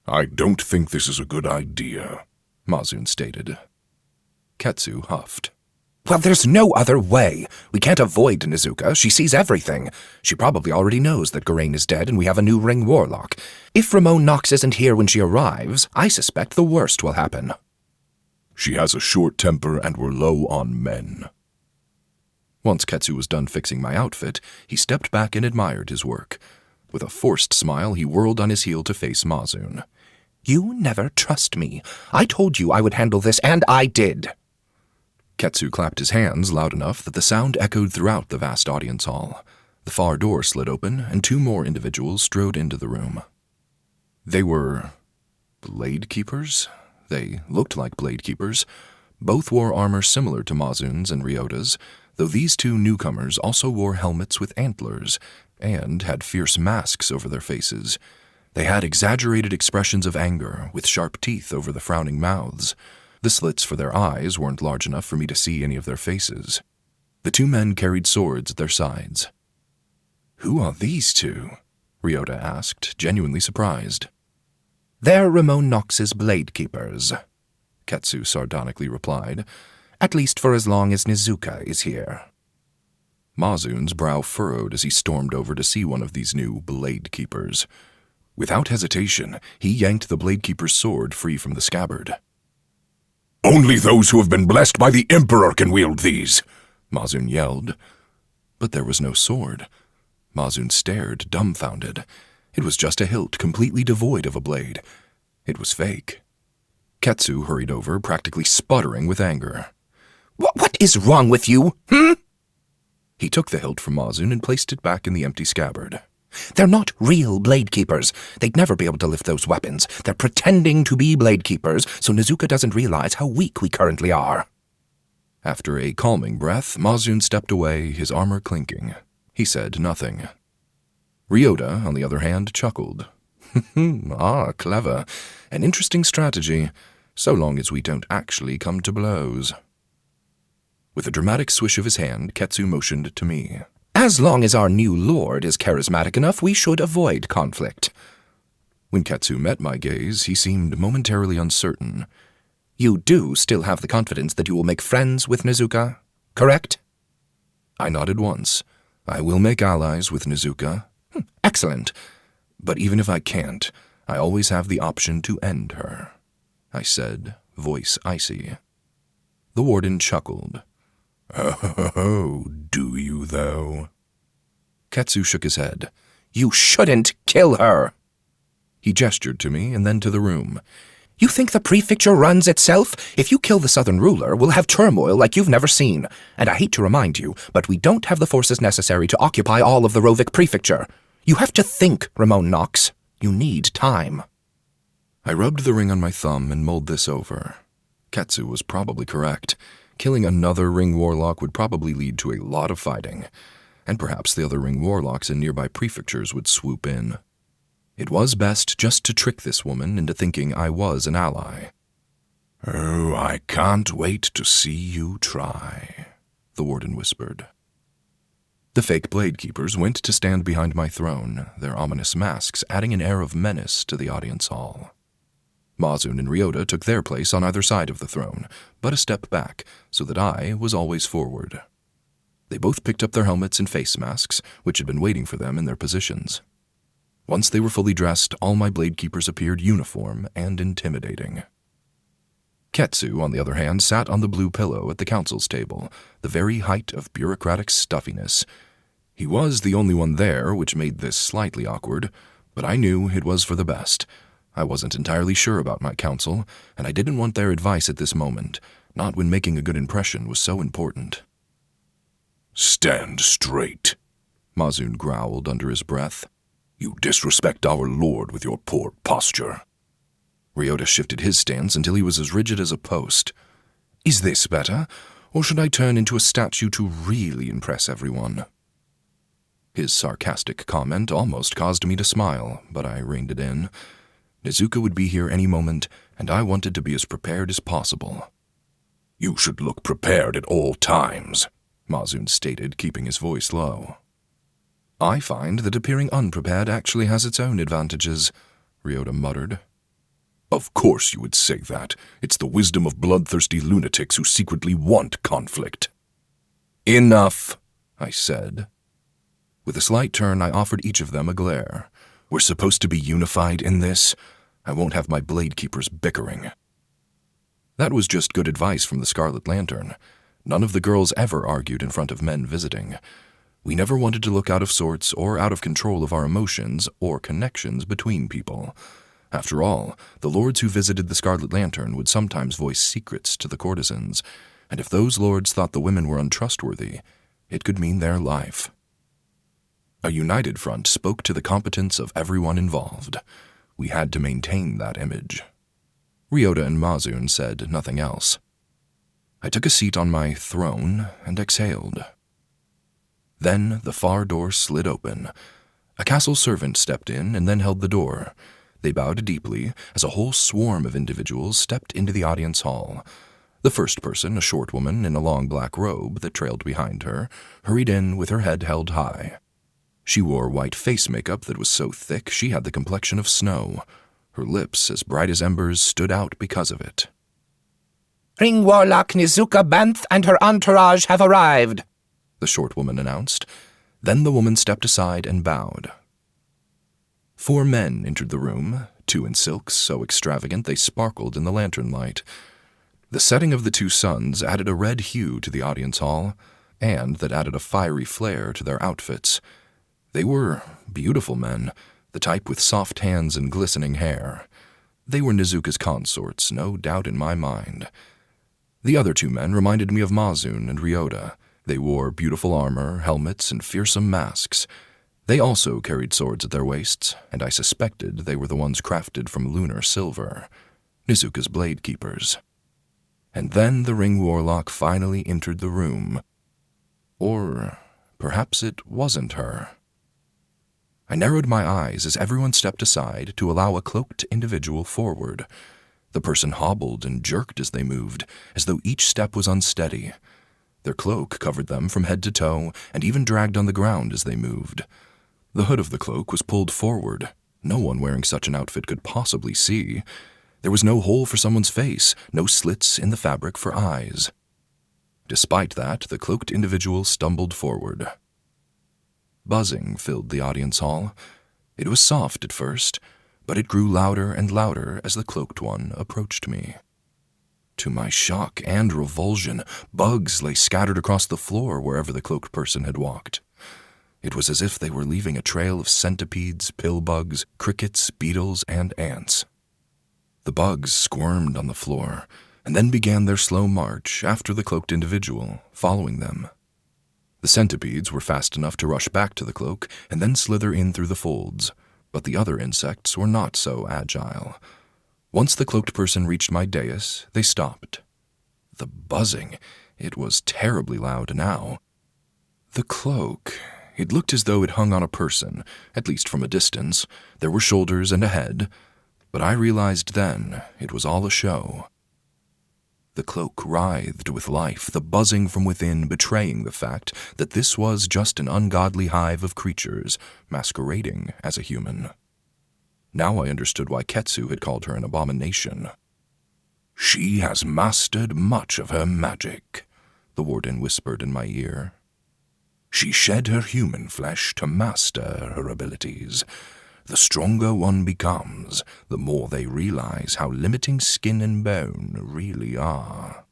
I don't think this is a good idea, Mazun stated. Ketsu huffed. "Well, there's no other way. We can't avoid Nezuka. She sees everything. She probably already knows that Garain is dead and we have a new Ring Warlock. If Rimon Nox isn't here when she arrives, I suspect the worst will happen." She has a short temper and we're low on men. Once Ketsu was done fixing my outfit, he stepped back and admired his work. With a forced smile, he whirled on his heel to face Mazun. "You never trust me. I told you I would handle this, and I did." Ketsu clapped his hands loud enough that the sound echoed throughout the vast audience hall. The far door slid open, and 2 more individuals strode into the room. They were Bladekeepers? They looked like Bladekeepers. Both wore armor similar to Mazun's and Ryota's, though these 2 newcomers also wore helmets with antlers, and had fierce masks over their faces. They had exaggerated expressions of anger, with sharp teeth over the frowning mouths. The slits for their eyes weren't large enough for me to see any of their faces. The 2 men carried swords at their sides. "Who are these 2? Ryota asked, genuinely surprised. "They're Rimon Nox's Bladekeepers," Ketsu sardonically replied. "At least for as long as Nezuka is here." Mazun's brow furrowed as he stormed over to see one of these new Bladekeepers. Without hesitation, he yanked the Bladekeeper's sword free from the scabbard. Only those who have been blessed by the Emperor can wield these, Mazun yelled. But there was no sword. Mazun stared, dumbfounded. It was just a hilt completely devoid of a blade. It was fake. Ketsu hurried over, practically sputtering with anger. What is wrong with you, He took the hilt from Mazun and placed it back in the empty scabbard. "They're not real Bladekeepers. They'd never be able to lift those weapons. They're pretending to be Bladekeepers, so Nezuka doesn't realize how weak we currently are." After a calming breath, Mazun stepped away, his armor clinking. He said nothing. Ryota, on the other hand, chuckled. "Ah, clever. An interesting strategy, so long as we don't actually come to blows." With a dramatic swish of his hand, Ketsu motioned to me. "As long as our new lord is charismatic enough, we should avoid conflict." When Ketsu met my gaze, he seemed momentarily uncertain. "You do still have the confidence that you will make friends with Nezuka, correct?" I nodded once. I will make allies with Nezuka. Excellent. But even if I can't, I always have the option to end her, I said, voice icy. The warden chuckled. Oh, do you, though? Ketsu shook his head. "You shouldn't kill her." He gestured to me and then to the room. "You think the prefecture runs itself? If you kill the southern ruler, we'll have turmoil like you've never seen. And I hate to remind you, but we don't have the forces necessary to occupy all of the Rovik prefecture. You have to think, Rimon Nox. You need time." I rubbed the ring on my thumb and mulled this over. Ketsu was probably correct. Killing another Ring Warlock would probably lead to a lot of fighting, and perhaps the other Ring Warlocks in nearby prefectures would swoop in. It was best just to trick this woman into thinking I was an ally. "Oh, I can't wait to see you try," the warden whispered. The fake Bladekeepers went to stand behind my throne, their ominous masks adding an air of menace to the audience hall. Mazun and Ryota took their place on either side of the throne, but a step back, so that I was always forward. They both picked up their helmets and face masks, which had been waiting for them in their positions. Once they were fully dressed, all my blade keepers appeared uniform and intimidating. Ketsu, on the other hand, sat on the blue pillow at the council's table, the very height of bureaucratic stuffiness. He was the only one there, which made this slightly awkward, but I knew it was for the best. I wasn't entirely sure about my council, and I didn't want their advice at this moment, not when making a good impression was so important. "Stand straight," Mazun growled under his breath. "You disrespect our lord with your poor posture." Ryota shifted his stance until he was as rigid as a post. Is this better, or should I turn into a statue to really impress everyone? His sarcastic comment almost caused me to smile, but I reined it in. Nezuka would be here any moment, and I wanted to be as prepared as possible. "You should look prepared at all times," Mazun stated, keeping his voice low. "I find that appearing unprepared actually has its own advantages," Ryota muttered. "Of course you would say that. It's the wisdom of bloodthirsty lunatics who secretly want conflict." "Enough," I said. With a slight turn, I offered each of them a glare. "We're supposed to be unified in this. I won't have my blade keepers bickering." That was just good advice from the Scarlet Lantern. None of the girls ever argued in front of men visiting. We never wanted to look out of sorts or out of control of our emotions or connections between people. After all, the lords who visited the Scarlet Lantern would sometimes voice secrets to the courtesans, and if those lords thought the women were untrustworthy, it could mean their life. A united front spoke to the competence of everyone involved. We had to maintain that image. Ryota and Mazun said nothing else. I took a seat on my throne and exhaled. Then the far door slid open. A castle servant stepped in and then held the door. They bowed deeply as a whole swarm of individuals stepped into the audience hall. The first person, a short woman in a long black robe that trailed behind her, hurried in with her head held high. She wore white face makeup that was so thick she had the complexion of snow. Her lips, as bright as embers, stood out because of it. Ring Warlock Nezuka Banth and her entourage have arrived, the short woman announced. Then the woman stepped aside and bowed. 4 men entered the room, 2 in silks so extravagant they sparkled in the lantern light. The setting of the 2 suns added a red hue to the audience hall, and that added a fiery flare to their outfits. They were beautiful men, the type with soft hands and glistening hair. They were Nezuka's consorts, no doubt in my mind. The other 2 men reminded me of Mazun and Ryota. They wore beautiful armor, helmets, and fearsome masks. They also carried swords at their waists, and I suspected they were the ones crafted from lunar silver, Nezuka's blade keepers. And then the Ring Warlock finally entered the room. Or perhaps it wasn't her. I narrowed my eyes as everyone stepped aside to allow a cloaked individual forward. The person hobbled and jerked as they moved, as though each step was unsteady. Their cloak covered them from head to toe and even dragged on the ground as they moved. The hood of the cloak was pulled forward. No one wearing such an outfit could possibly see. There was no hole for someone's face, no slits in the fabric for eyes. Despite that, the cloaked individual stumbled forward. Buzzing filled the audience hall. It was soft at first, but it grew louder and louder as the cloaked one approached me. To my shock and revulsion, bugs lay scattered across the floor wherever the cloaked person had walked. It was as if they were leaving a trail of centipedes, pillbugs, crickets, beetles, and ants. The bugs squirmed on the floor, and then began their slow march after the cloaked individual, following them. The centipedes were fast enough to rush back to the cloak and then slither in through the folds, but the other insects were not so agile. Once the cloaked person reached my dais, they stopped. The buzzing, it was terribly loud now. The cloak, it looked as though it hung on a person, at least from a distance. There were shoulders and a head, but I realized then it was all a show. The cloak writhed with life, the buzzing from within betraying the fact that this was just an ungodly hive of creatures masquerading as a human. Now I understood why Ketsu had called her an abomination. "She has mastered much of her magic," the warden whispered in my ear. She shed her human flesh to master her abilities. The stronger one becomes, the more they realize how limiting skin and bone really are.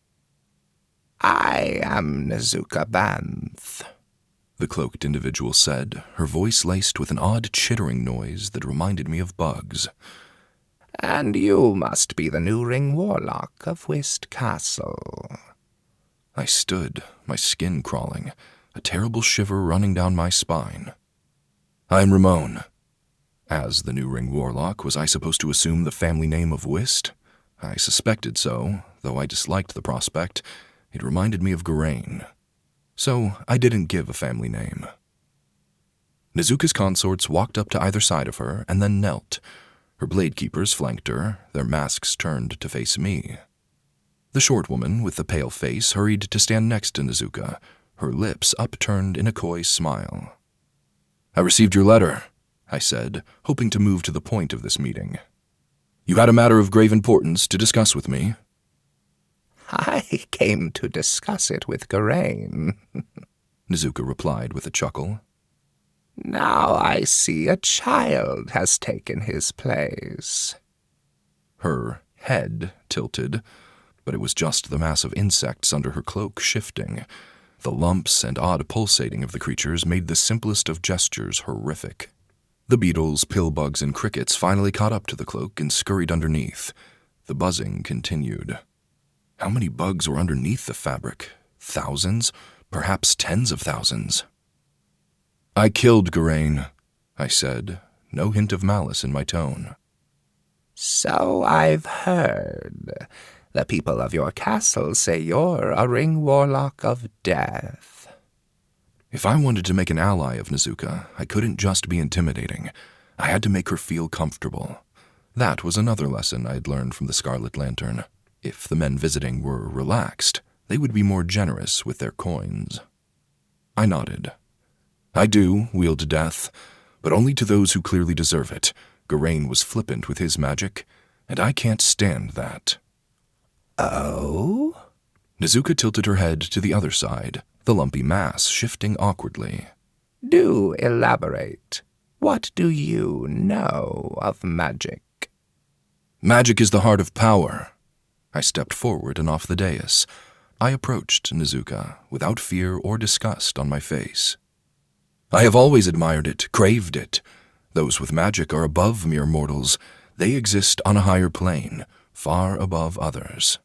I am Nezuka Banth, the cloaked individual said, her voice laced with an odd chittering noise that reminded me of bugs. And you must be the new Ring Warlock of Whist Castle. I stood, my skin crawling, a terrible shiver running down my spine. I am Rimon. As the new Ring Warlock, was I supposed to assume the family name of Whist? I suspected so, though I disliked the prospect. It reminded me of Geraint. So I didn't give a family name. Nezuka's consorts walked up to either side of her and then knelt. Her blade keepers flanked her, their masks turned to face me. The short woman with the pale face hurried to stand next to Nezuka, her lips upturned in a coy smile. I received your letter, I said, hoping to move to the point of this meeting. You had a matter of grave importance to discuss with me. I came to discuss it with Geraint, Nezuka replied with a chuckle. Now I see a child has taken his place. Her head tilted, but it was just the mass of insects under her cloak shifting. The lumps and odd pulsating of the creatures made the simplest of gestures horrific. The beetles, pillbugs, and crickets finally caught up to the cloak and scurried underneath. The buzzing continued. How many bugs were underneath the fabric? Thousands? Perhaps tens of thousands. I killed Geraint, I said, no hint of malice in my tone. So I've heard. The people of your castle say you're a Ring Warlock of death. If I wanted to make an ally of Nezuka, I couldn't just be intimidating. I had to make her feel comfortable. That was another lesson I'd learned from the Scarlet Lantern. If the men visiting were relaxed, they would be more generous with their coins. I nodded. I do wield death, but only to those who clearly deserve it. Geraint was flippant with his magic, and I can't stand that. Oh? Nezuka tilted her head to the other side, the lumpy mass shifting awkwardly. Do elaborate. What do you know of magic? Magic is the heart of power. I stepped forward and off the dais. I approached Nezuka, without fear or disgust on my face. I have always admired it, craved it. Those with magic are above mere mortals. They exist on a higher plane, far above others.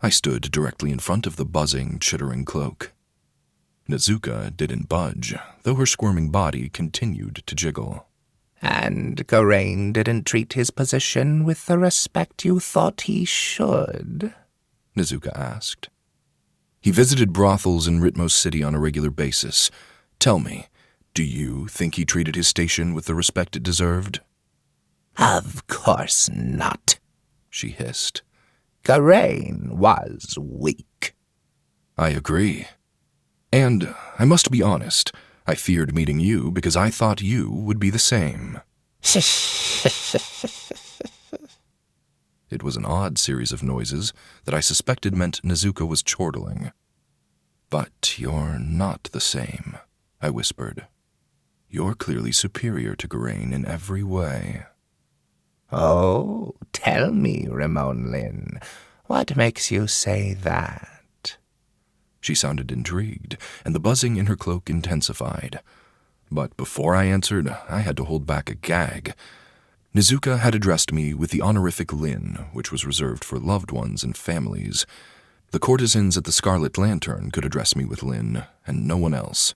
I stood directly in front of the buzzing, chittering cloak. Nezuka didn't budge, though her squirming body continued to jiggle. And Geraint didn't treat his position with the respect you thought he should? Nezuka asked. He visited brothels in Ritmos City on a regular basis. Tell me, do you think he treated his station with the respect it deserved? Of course not, she hissed. Geraint was weak. I agree. And I must be honest, I feared meeting you because I thought you would be the same. It was an odd series of noises that I suspected meant Nezuka was chortling. But you're not the same, I whispered. You're clearly superior to Geraint in every way. Oh, tell me, Rimon Lin, what makes you say that? She sounded intrigued, and the buzzing in her cloak intensified. But before I answered, I had to hold back a gag. Nezuka had addressed me with the honorific Lin, which was reserved for loved ones and families. The courtesans at the Scarlet Lantern could address me with Lin, and no one else.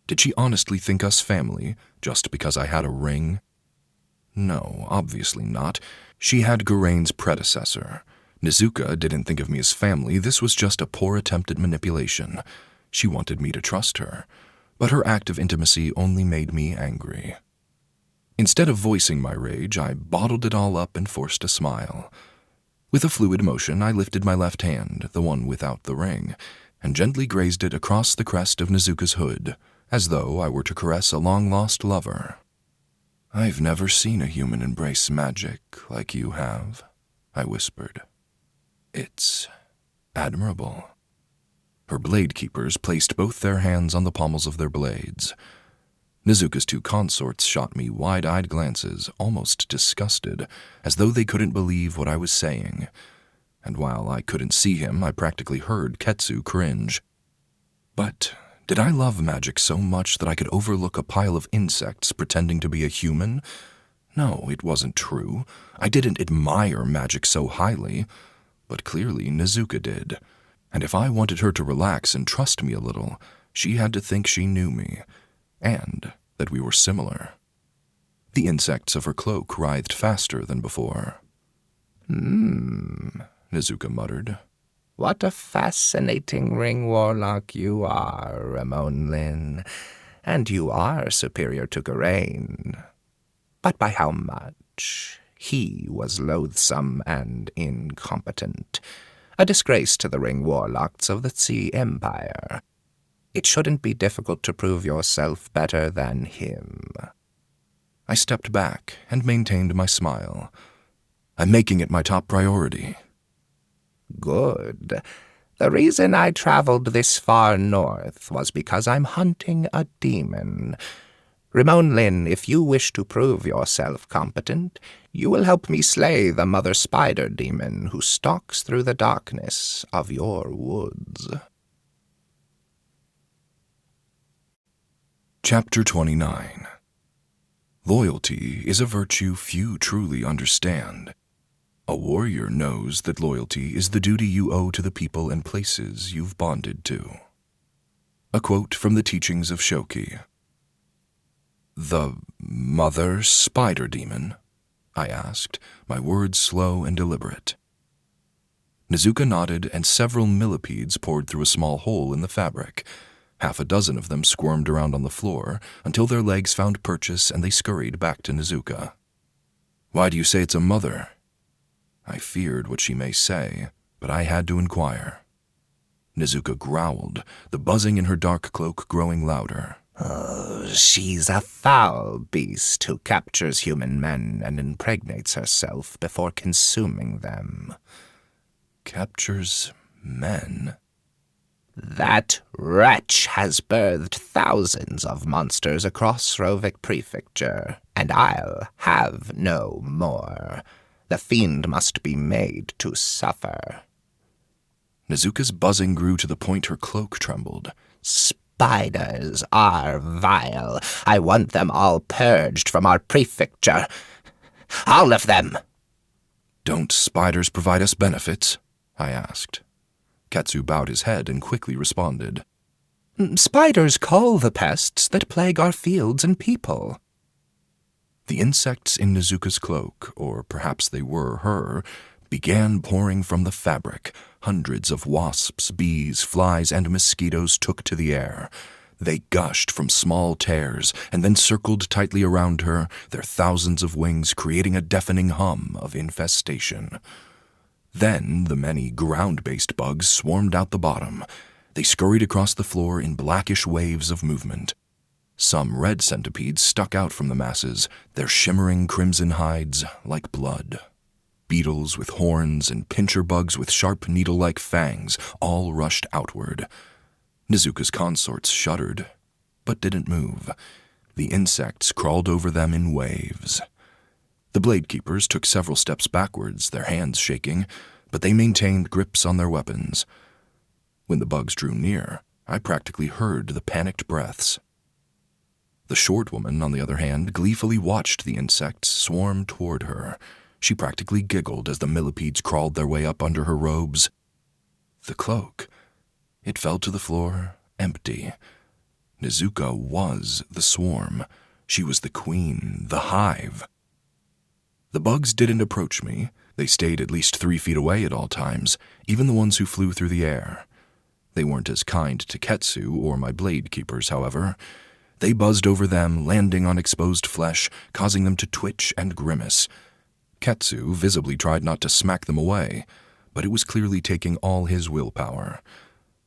Did she honestly think us family, just because I had a ring? No, obviously not. She had Geraint's predecessor. Nezuka didn't think of me as family. This was just a poor attempt at manipulation. She wanted me to trust her, but her act of intimacy only made me angry. Instead of voicing my rage, I bottled it all up and forced a smile. With a fluid motion, I lifted my left hand, the one without the ring, and gently grazed it across the crest of Nezuka's hood, as though I were to caress a long-lost lover. I've never seen a human embrace magic like you have, I whispered. It's admirable. Her blade keepers placed both their hands on the pommels of their blades. Nezuka's two consorts shot me wide-eyed glances, almost disgusted, as though they couldn't believe what I was saying. And while I couldn't see him, I practically heard Ketsu cringe. But did I love magic so much that I could overlook a pile of insects pretending to be a human? No, it wasn't true. I didn't admire magic so highly, but clearly Nezuka did. And if I wanted her to relax and trust me a little, she had to think she knew me, and that we were similar. The insects of her cloak writhed faster than before. Nezuka muttered. What a fascinating Ring Warlock you are, Rimon Lin. And you are superior to Garain. But by how much? He was loathsome and incompetent, a disgrace to the Ring Warlocks of the Tze Empire. It shouldn't be difficult to prove yourself better than him. I stepped back and maintained my smile. I'm making it my top priority. Good. The reason I traveled this far north was because I'm hunting a demon. Rimon Lin, if you wish to prove yourself competent, you will help me slay the mother spider demon who stalks through the darkness of your woods. Chapter 29. Loyalty is a virtue few truly understand. A warrior knows that loyalty is the duty you owe to the people and places you've bonded to. A quote from the teachings of Shoki. The mother spider demon? I asked, my words slow and deliberate. Nezuka nodded, and several millipedes poured through a small hole in the fabric. Half a dozen of them squirmed around on the floor until their legs found purchase and they scurried back to Nezuka. Why do you say it's a mother? I feared what she may say, but I had to inquire. Nezuka growled, the buzzing in her dark cloak growing louder. Oh, she's a foul beast who captures human men and impregnates herself before consuming them. Captures men? That wretch has birthed thousands of monsters across Rovik Prefecture, and I'll have no more. The fiend must be made to suffer. Nezuka's buzzing grew to the point her cloak trembled. Spiders are vile. I want them all purged from our prefecture. All of them. Don't spiders provide us benefits? I asked. Ketsu bowed his head and quickly responded. Spiders call the pests that plague our fields and people. The insects in Nezuka's cloak, or perhaps they were her, began pouring from the fabric. Hundreds of wasps, bees, flies, and mosquitoes took to the air. They gushed from small tears and then circled tightly around her, their thousands of wings creating a deafening hum of infestation. Then the many ground-based bugs swarmed out the bottom. They scurried across the floor in blackish waves of movement. Some red centipedes stuck out from the masses, their shimmering crimson hides like blood. Beetles with horns and pincher bugs with sharp needle-like fangs all rushed outward. Nezuka's consorts shuddered, but didn't move. The insects crawled over them in waves. The blade keepers took several steps backwards, their hands shaking, but they maintained grips on their weapons. When the bugs drew near, I practically heard the panicked breaths. The short woman, on the other hand, gleefully watched the insects swarm toward her. She practically giggled as the millipedes crawled their way up under her robes. The cloak. It fell to the floor, empty. Nezuka was the swarm. She was the queen, the hive. The bugs didn't approach me. They stayed at least 3 feet away at all times, even the ones who flew through the air. They weren't as kind to Ketsu or my blade keepers, however. They buzzed over them, landing on exposed flesh, causing them to twitch and grimace. Ketsu visibly tried not to smack them away, but it was clearly taking all his willpower.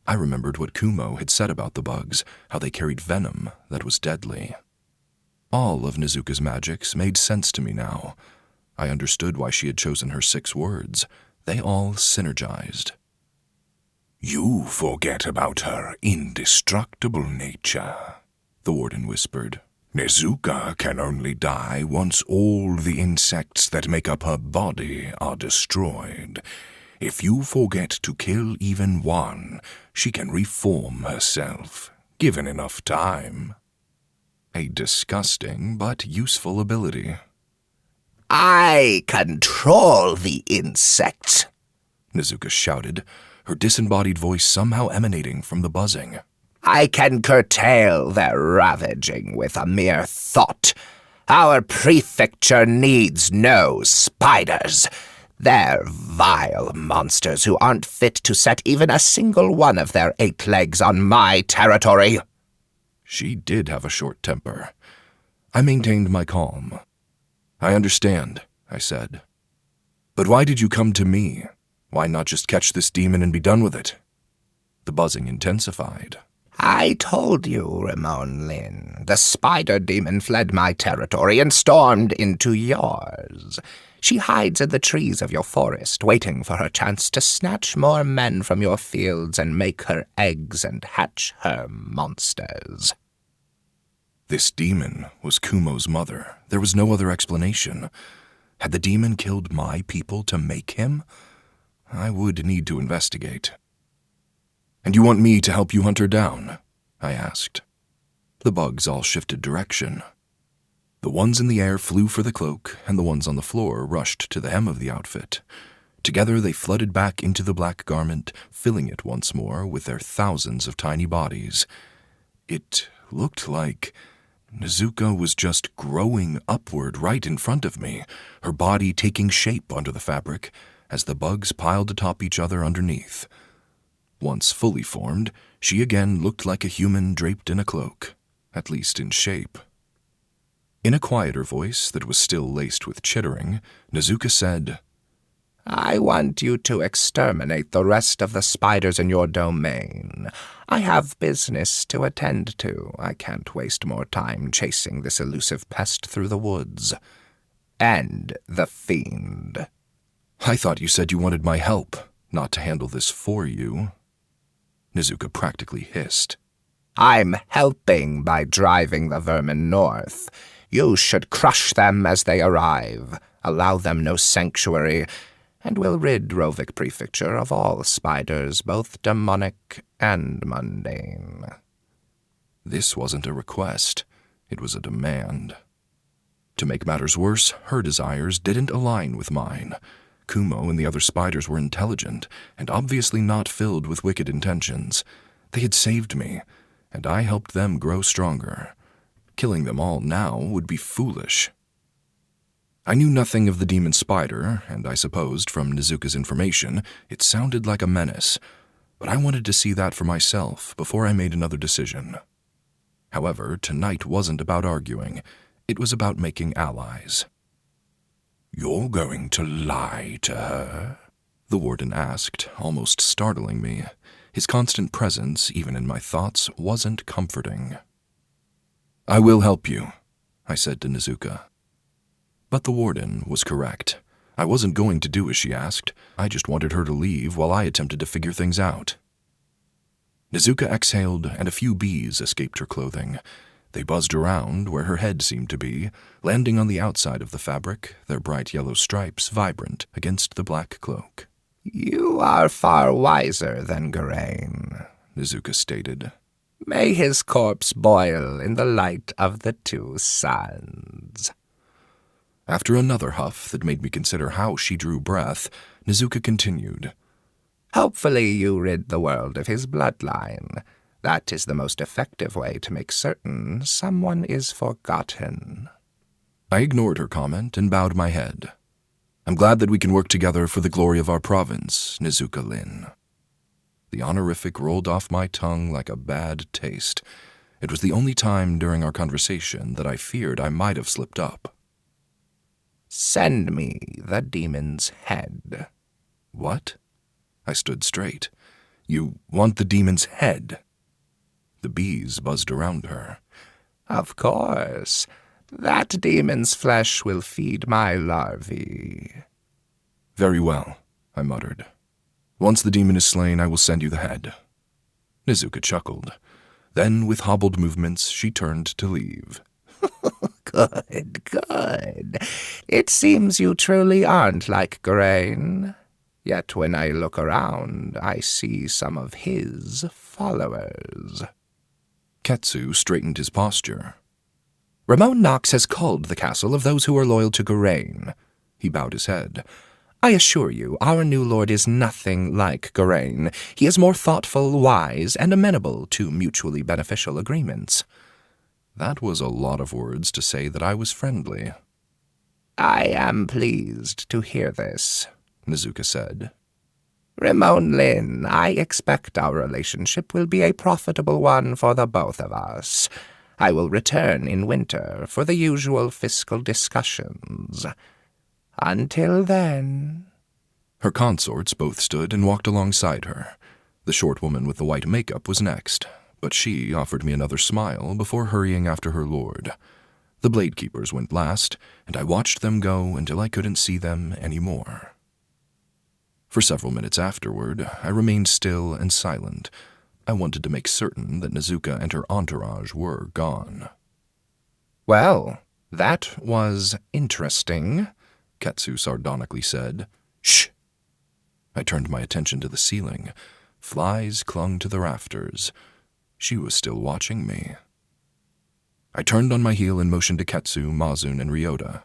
I remembered what Kumo had said about the bugs, how they carried venom that was deadly. All of Nezuka's magics made sense to me now. I understood why she had chosen her 6 words. They all synergized. You forget about her indestructible nature, the warden whispered. Nezuka can only die once all the insects that make up her body are destroyed. If you forget to kill even one, she can reform herself, given enough time. A disgusting but useful ability. I control the insects, Nezuka shouted, her disembodied voice somehow emanating from the buzzing. I can curtail their ravaging with a mere thought. Our prefecture needs no spiders. They're vile monsters who aren't fit to set even a single one of their 8 legs on my territory. She did have a short temper. I maintained my calm. I understand, I said. But why did you come to me? Why not just catch this demon and be done with it? The buzzing intensified. I told you, Rimon Lin. The spider demon fled my territory and stormed into yours. She hides in the trees of your forest, waiting for her chance to snatch more men from your fields and make her eggs and hatch her monsters. This demon was Kumo's mother. There was no other explanation. Had the demon killed my people to make him? I would need to investigate. And you want me to help you hunt her down? I asked. The bugs all shifted direction. The ones in the air flew for the cloak, and the ones on the floor rushed to the hem of the outfit. Together they flooded back into the black garment, filling it once more with their thousands of tiny bodies. It looked like Nezuka was just growing upward right in front of me, her body taking shape under the fabric as the bugs piled atop each other underneath. Once fully formed, she again looked like a human draped in a cloak, at least in shape. In a quieter voice that was still laced with chittering, Nezuka said, I want you to exterminate the rest of the spiders in your domain. I have business to attend to. I can't waste more time chasing this elusive pest through the woods. And the fiend. I thought you said you wanted my help, not to handle this for you. Nezuka practically hissed. I'm helping by driving the vermin north. You should crush them as they arrive, allow them no sanctuary, and we'll rid Rovik Prefecture of all spiders, both demonic and mundane. This wasn't a request. It was a demand. To make matters worse, her desires didn't align with mine. Kumo and the other spiders were intelligent, and obviously not filled with wicked intentions. They had saved me, and I helped them grow stronger. Killing them all now would be foolish. I knew nothing of the demon spider, and I supposed from Nezuka's information it sounded like a menace, but I wanted to see that for myself before I made another decision. However, tonight wasn't about arguing. It was about making allies. You're going to lie to her? The warden asked, almost startling me. His constant presence, even in my thoughts, wasn't comforting. I will help you, I said to Nezuka. But the warden was correct. I wasn't going to do as she asked. I just wanted her to leave while I attempted to figure things out. Nezuka exhaled, and a few bees escaped her clothing. They buzzed around where her head seemed to be, landing on the outside of the fabric, their bright yellow stripes vibrant against the black cloak. You are far wiser than Garain, Nezuka stated. May his corpse boil in the light of the 2 suns. After another huff that made me consider how she drew breath, Nezuka continued. Hopefully you rid the world of his bloodline. That is the most effective way to make certain someone is forgotten. I ignored her comment and bowed my head. I'm glad that we can work together for the glory of our province, Nezuka Lin. The honorific rolled off my tongue like a bad taste. It was the only time during our conversation that I feared I might have slipped up. Send me the demon's head. What? I stood straight. You want the demon's head? The bees buzzed around her. Of course. That demon's flesh will feed my larvae. Very well, I muttered. Once the demon is slain, I will send you the head." Nezuka chuckled. Then, with hobbled movements, she turned to leave. Good, good. It seems you truly aren't like Garain. Yet when I look around, I see some of his followers. Ketsu straightened his posture. Rimon Knox has called the castle of those who are loyal to Garain. He bowed his head. I assure you, our new lord is nothing like Garain. He is more thoughtful, wise, and amenable to mutually beneficial agreements. That was a lot of words to say that I was friendly. I am pleased to hear this, Nezuka said. Rimon Lin, I expect our relationship will be a profitable one for the both of us. I will return in winter for the usual fiscal discussions. Until then... Her consorts both stood and walked alongside her. The short woman with the white makeup was next, but she offered me another smile before hurrying after her lord. The Blade Keepers went last, and I watched them go until I couldn't see them anymore. For several minutes afterward, I remained still and silent. I wanted to make certain that Nezuka and her entourage were gone. Well, that was interesting, Ketsu sardonically said. Shh! I turned my attention to the ceiling. Flies clung to the rafters. She was still watching me. I turned on my heel and motioned to Ketsu, Mazun, and Ryota.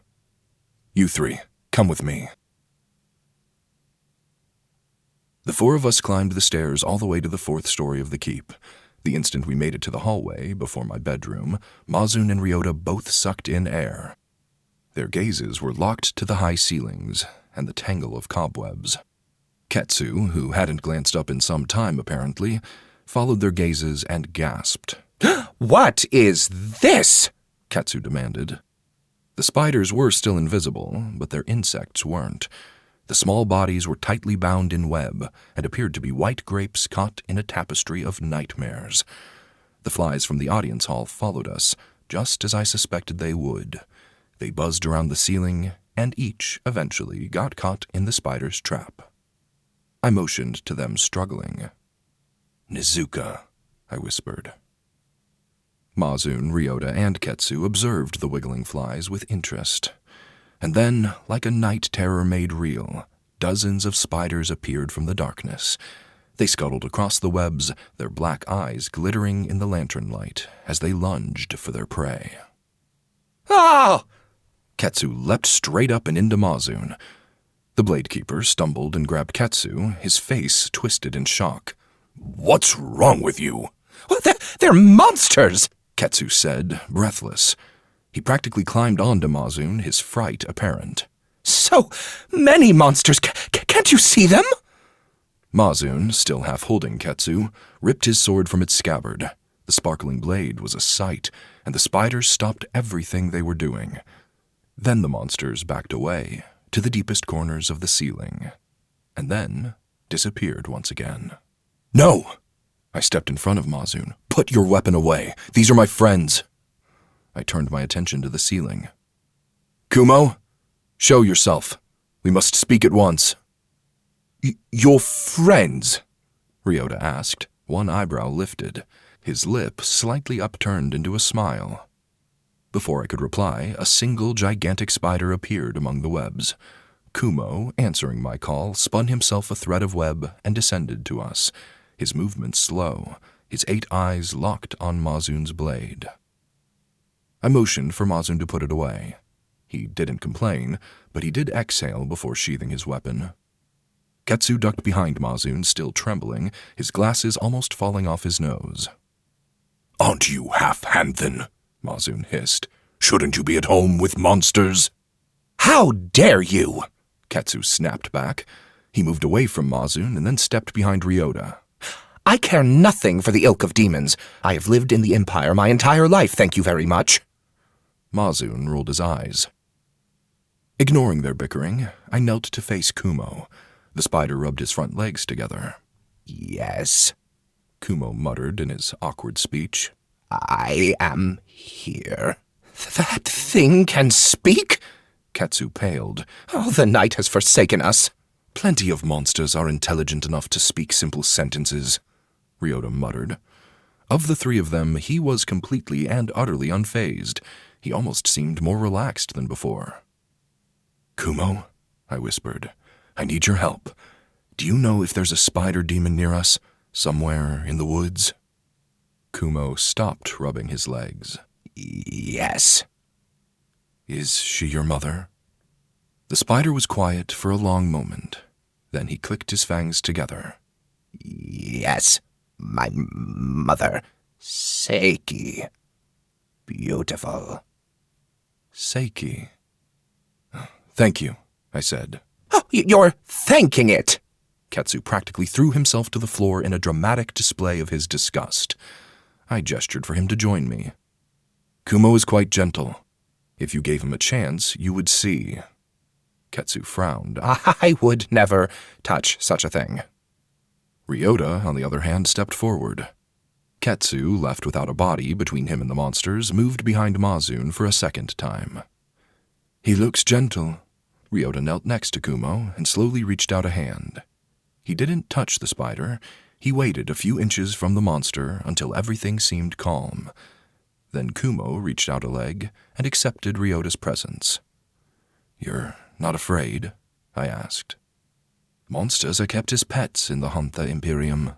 You three, come with me. The four of us climbed the stairs all the way to the 4th story of the keep. The instant we made it to the hallway, before my bedroom, Mazun and Ryota both sucked in air. Their gazes were locked to the high ceilings and the tangle of cobwebs. Ketsu, who hadn't glanced up in some time apparently, followed their gazes and gasped. What is this? Ketsu demanded. The spiders were still invisible, but their insects weren't. The small bodies were tightly bound in web and appeared to be white grapes caught in a tapestry of nightmares. The flies from the audience hall followed us, just as I suspected they would. They buzzed around the ceiling, and each, eventually, got caught in the spider's trap. I motioned to them struggling. Nezuka, I whispered. Mazun, Ryota, and Ketsu observed the wiggling flies with interest. And then, like a night terror made real, dozens of spiders appeared from the darkness. They scuttled across the webs, their black eyes glittering in the lantern light as they lunged for their prey. Ah! Ketsu leapt straight up and into Mazun. The Blade Keeper stumbled and grabbed Ketsu, his face twisted in shock. What's wrong with you? Well, they're monsters, Ketsu said, breathless. He practically climbed onto Mazun, his fright apparent. So many monsters! Can't you see them? Mazun, still half holding Ketsu, ripped his sword from its scabbard. The sparkling blade was a sight, and the spiders stopped everything they were doing. Then the monsters backed away, to the deepest corners of the ceiling, and then disappeared once again. No! I stepped in front of Mazun. Put your weapon away. These are my friends. I turned my attention to the ceiling. Kumo, show yourself. We must speak at once. Your friends? Ryota asked, one eyebrow lifted, his lip slightly upturned into a smile. Before I could reply, a single gigantic spider appeared among the webs. Kumo, answering my call, spun himself a thread of web and descended to us, his movements slow, his 8 eyes locked on Mazun's blade. I motioned for Mazun to put it away. He didn't complain, but he did exhale before sheathing his weapon. Ketsu ducked behind Mazun, still trembling, his glasses almost falling off his nose. Aren't you half-Hanthan? Mazun hissed. Shouldn't you be at home with monsters? How dare you? Ketsu snapped back. He moved away from Mazun and then stepped behind Ryota. I care nothing for the ilk of demons. I have lived in the Empire my entire life, thank you very much. Mazun rolled his eyes. Ignoring their bickering, I knelt to face Kumo. The spider rubbed his front legs together. Yes, Kumo muttered in his awkward speech. I am here. That thing can speak? Ketsu paled. Oh, the night has forsaken us. Plenty of monsters are intelligent enough to speak simple sentences, Ryota muttered. Of the three of them, he was completely and utterly unfazed. He almost seemed more relaxed than before. Kumo, I whispered, I need your help. Do you know if there's a spider demon near us, somewhere in the woods? Kumo stopped rubbing his legs. Yes. Is she your mother? The spider was quiet for a long moment. Then he clicked his fangs together. Yes, my mother, Seiki. Beautiful. Seiki. Thank you, I said. Oh, you're thanking it! Ketsu practically threw himself to the floor in a dramatic display of his disgust. I gestured for him to join me. Kumo is quite gentle. If you gave him a chance, you would see. Ketsu frowned. I would never touch such a thing. Ryota, on the other hand, stepped forward. Ketsu, left without a body between him and the monsters, moved behind Mazun for a second time. He looks gentle. Ryota knelt next to Kumo and slowly reached out a hand. He didn't touch the spider. He waited a few inches from the monster until everything seemed calm. Then Kumo reached out a leg and accepted Ryota's presence. You're not afraid? I asked. Monsters are kept as pets in the Tze Imperium,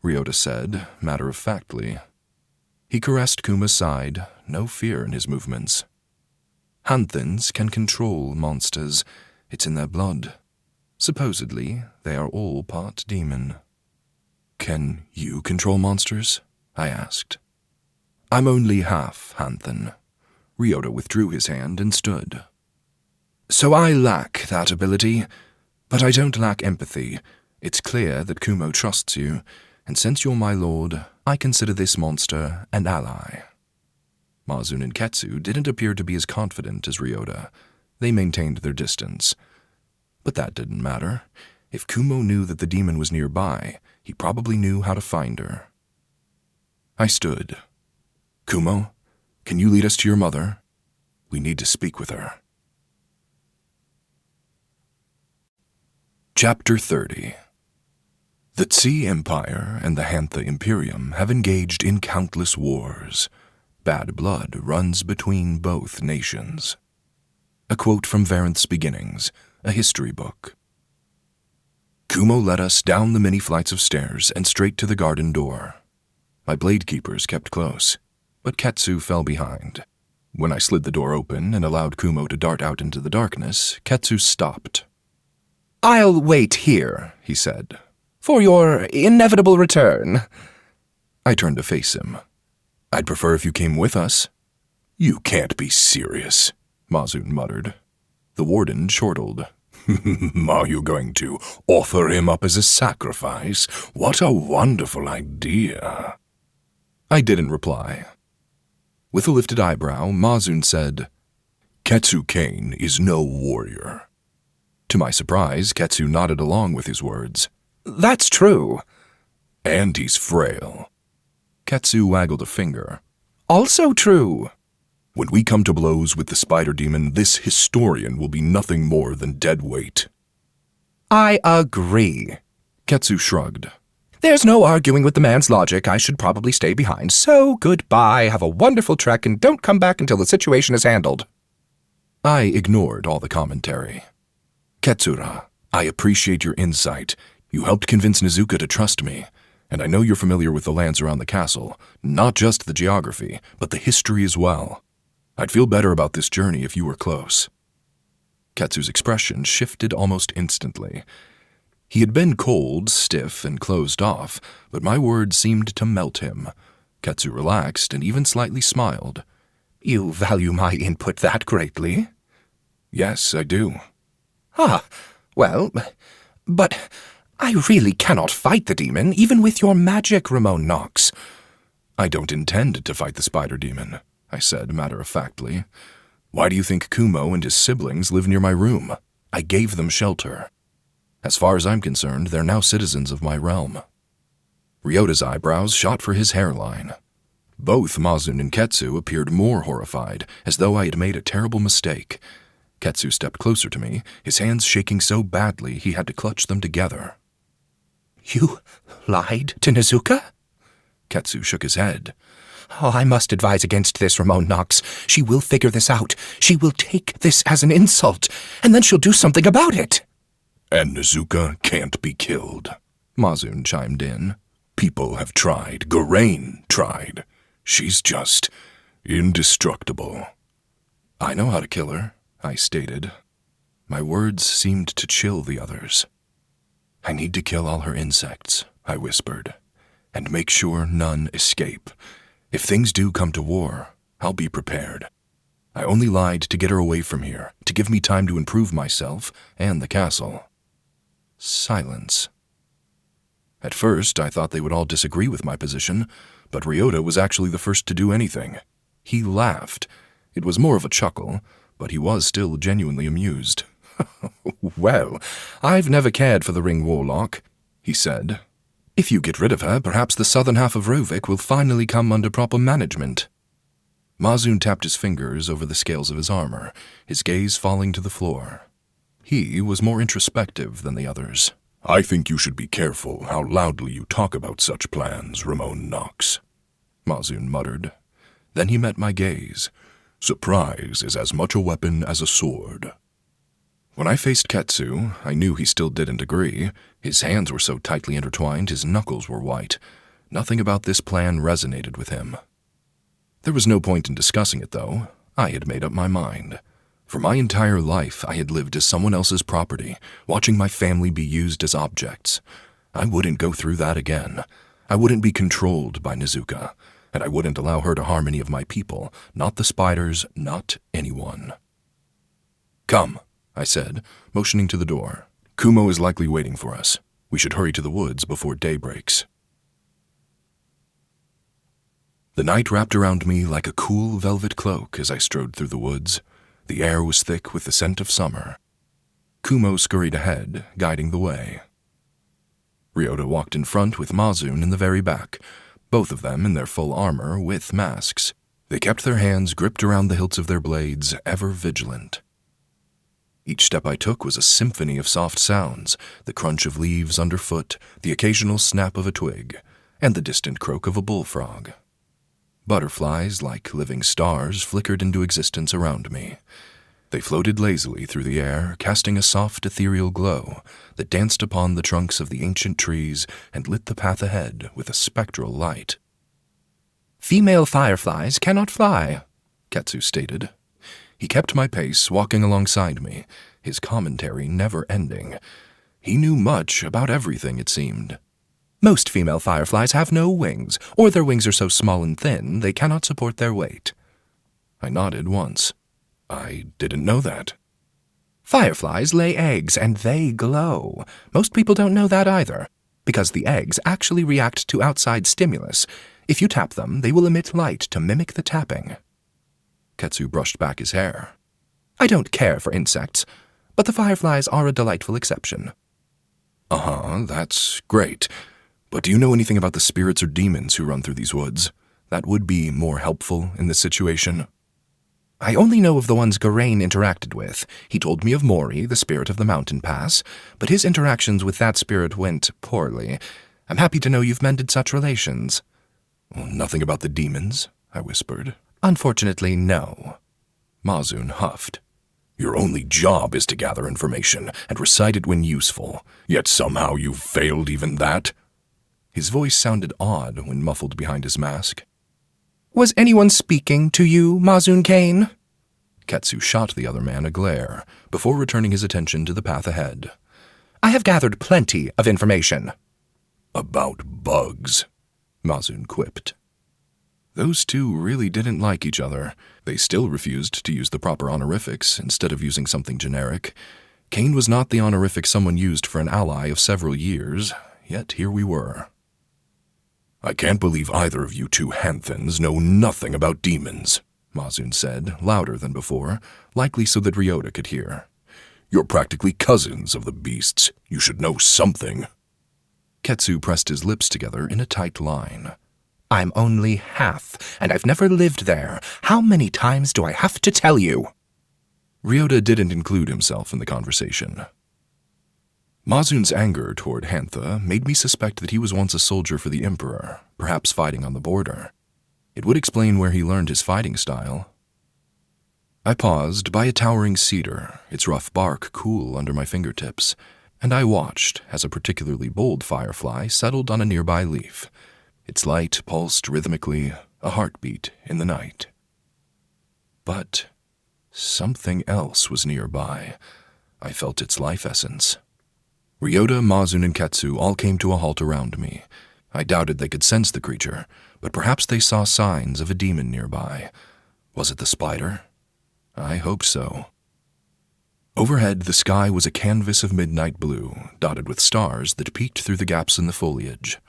Ryota said, matter-of-factly. He caressed Kuma's side, no fear in his movements. Hanthans can control monsters. It's in their blood. Supposedly, they are all part demon. Can you control monsters? I asked. I'm only half Hanthan. Ryota withdrew his hand and stood. So I lack that ability, but I don't lack empathy. It's clear that Kumo trusts you, and since you're my lord, I consider this monster an ally. Mazun and Ketsu didn't appear to be as confident as Ryota. They maintained their distance. But that didn't matter. If Kumo knew that the demon was nearby, he probably knew how to find her. I stood. Kumo, can you lead us to your mother? We need to speak with her. Chapter 30. The Tze Empire and the Tze Imperium have engaged in countless wars. Bad blood runs between both nations. A quote from Varenth's Beginnings, a history book. Kumo led us down the many flights of stairs and straight to the garden door. My blade keepers kept close, but Ketsu fell behind. When I slid the door open and allowed Kumo to dart out into the darkness, Ketsu stopped. I'll wait here, he said, for your inevitable return. I turned to face him. I'd prefer if you came with us. You can't be serious, Mazun muttered. The warden chortled. Are you going to offer him up as a sacrifice? What a wonderful idea. I didn't reply. With a lifted eyebrow, Mazun said, Ketsu Kane is no warrior. To my surprise, Ketsu nodded along with his words. That's true. And he's frail. Ketsu waggled a finger. Also true. When we come to blows with the spider demon, this historian will be nothing more than dead weight. I agree. Ketsu shrugged. There's no arguing with the man's logic. I should probably stay behind. So goodbye, have a wonderful trek, and don't come back until the situation is handled. I ignored all the commentary. Ketsura, I appreciate your insight. You helped convince Nezuka to trust me, and I know you're familiar with the lands around the castle, not just the geography, but the history as well. I'd feel better about this journey if you were close. Ketsu's expression shifted almost instantly. He had been cold, stiff, and closed off, but my words seemed to melt him. Ketsu relaxed and even slightly smiled. You value my input that greatly? Yes, I do. Well, but I really cannot fight the demon, even with your magic, Rimon Knox. I don't intend to fight the spider demon, I said matter-of-factly. Why do you think Kumo and his siblings live near my room? I gave them shelter. As far as I'm concerned, they're now citizens of my realm. Ryota's eyebrows shot for his hairline. Both Mazun and Ketsu appeared more horrified, as though I had made a terrible mistake. Ketsu stepped closer to me, his hands shaking so badly he had to clutch them together. You lied to Nezuka? Ketsu shook his head. Oh, I must advise against this, Rimon Knox. She will figure this out. She will take this as an insult, and then she'll do something about it. And Nezuka can't be killed, Mazun chimed in. People have tried. Geraint tried. She's just indestructible. I know how to kill her, I stated. My words seemed to chill the others. I need to kill all her insects, I whispered, and make sure none escape. If things do come to war, I'll be prepared. I only lied to get her away from here, to give me time to improve myself and the castle. Silence. At first, I thought they would all disagree with my position, but Ryota was actually the first to do anything. He laughed. It was more of a chuckle, but he was still genuinely amused. Well, I've never cared for the Ring Warlock, he said. If you get rid of her, perhaps the southern half of Rovik will finally come under proper management. Mazun tapped his fingers over the scales of his armor, his gaze falling to the floor. He was more introspective than the others. I think you should be careful how loudly you talk about such plans, Rimon Knox, Mazun muttered. Then he met my gaze. Surprise is as much a weapon as a sword. When I faced Ketsu, I knew he still didn't agree. His hands were so tightly intertwined, his knuckles were white. Nothing about this plan resonated with him. There was no point in discussing it, though. I had made up my mind. For my entire life, I had lived as someone else's property, watching my family be used as objects. I wouldn't go through that again. I wouldn't be controlled by Nezuka, and I wouldn't allow her to harm any of my people, not the spiders, not anyone. Come, I said, motioning to the door. Kumo is likely waiting for us. We should hurry to the woods before day breaks. The night wrapped around me like a cool velvet cloak as I strode through the woods. The air was thick with the scent of summer. Kumo scurried ahead, guiding the way. Ryota walked in front with Mazun in the very back, both of them in their full armor with masks. They kept their hands gripped around the hilts of their blades, ever vigilant. Each step I took was a symphony of soft sounds, the crunch of leaves underfoot, the occasional snap of a twig, and the distant croak of a bullfrog. Butterflies, like living stars, flickered into existence around me. They floated lazily through the air, casting a soft, ethereal glow that danced upon the trunks of the ancient trees and lit the path ahead with a spectral light. "Female fireflies cannot fly," Ketsu stated. He kept my pace, walking alongside me, his commentary never ending. He knew much about everything, it seemed. "Most female fireflies have no wings, or their wings are so small and thin they cannot support their weight." I nodded once. I didn't know that. "Fireflies lay eggs, and they glow. Most people don't know that either, because the eggs actually react to outside stimulus. If you tap them, they will emit light to mimic the tapping." Ketsu brushed back his hair. "I don't care for insects, but the fireflies are a delightful exception." That's great. But do you know anything about the spirits or demons who run through these woods? That would be more helpful in this situation." "I only know of the ones Geraint interacted with. He told me of Mori, the spirit of the mountain pass, but his interactions with that spirit went poorly. I'm happy to know you've mended such relations." "Nothing about the demons?" I whispered. "Unfortunately, no." Mazun huffed. Your only job is to gather information and recite it when useful, yet somehow you've failed even that. His voice sounded odd when muffled behind his mask. "Was anyone speaking to you, Mazun Kane?" Ketsu shot the other man a glare, before returning his attention to the path ahead. "I have gathered plenty of information." About bugs, Mazun quipped. Those two really didn't like each other. They still refused to use the proper honorifics instead of using something generic. Kane was not the honorific someone used for an ally of several years, yet here we were. I can't believe either of you two Hanthans know nothing about demons, Mazun said, louder than before, likely so that Ryota could hear. You're practically cousins of the beasts. You should know something. Ketsu pressed his lips together in a tight line. "I'm only half, and I've never lived there. How many times do I have to tell you?" Ryota didn't include himself in the conversation. Mazun's anger toward Hantha made me suspect that he was once a soldier for the Emperor, perhaps fighting on the border. It would explain where he learned his fighting style. I paused by a towering cedar, its rough bark cool under my fingertips, and I watched as a particularly bold firefly settled on a nearby leaf. Its light pulsed rhythmically, a heartbeat in the night. But something else was nearby. I felt its life essence. Ryota, Mazun, and Ketsu all came to a halt around me. I doubted they could sense the creature, but perhaps they saw signs of a demon nearby. Was it the spider? I hoped so. Overhead, the sky was a canvas of midnight blue, dotted with stars that peeked through the gaps in the foliage.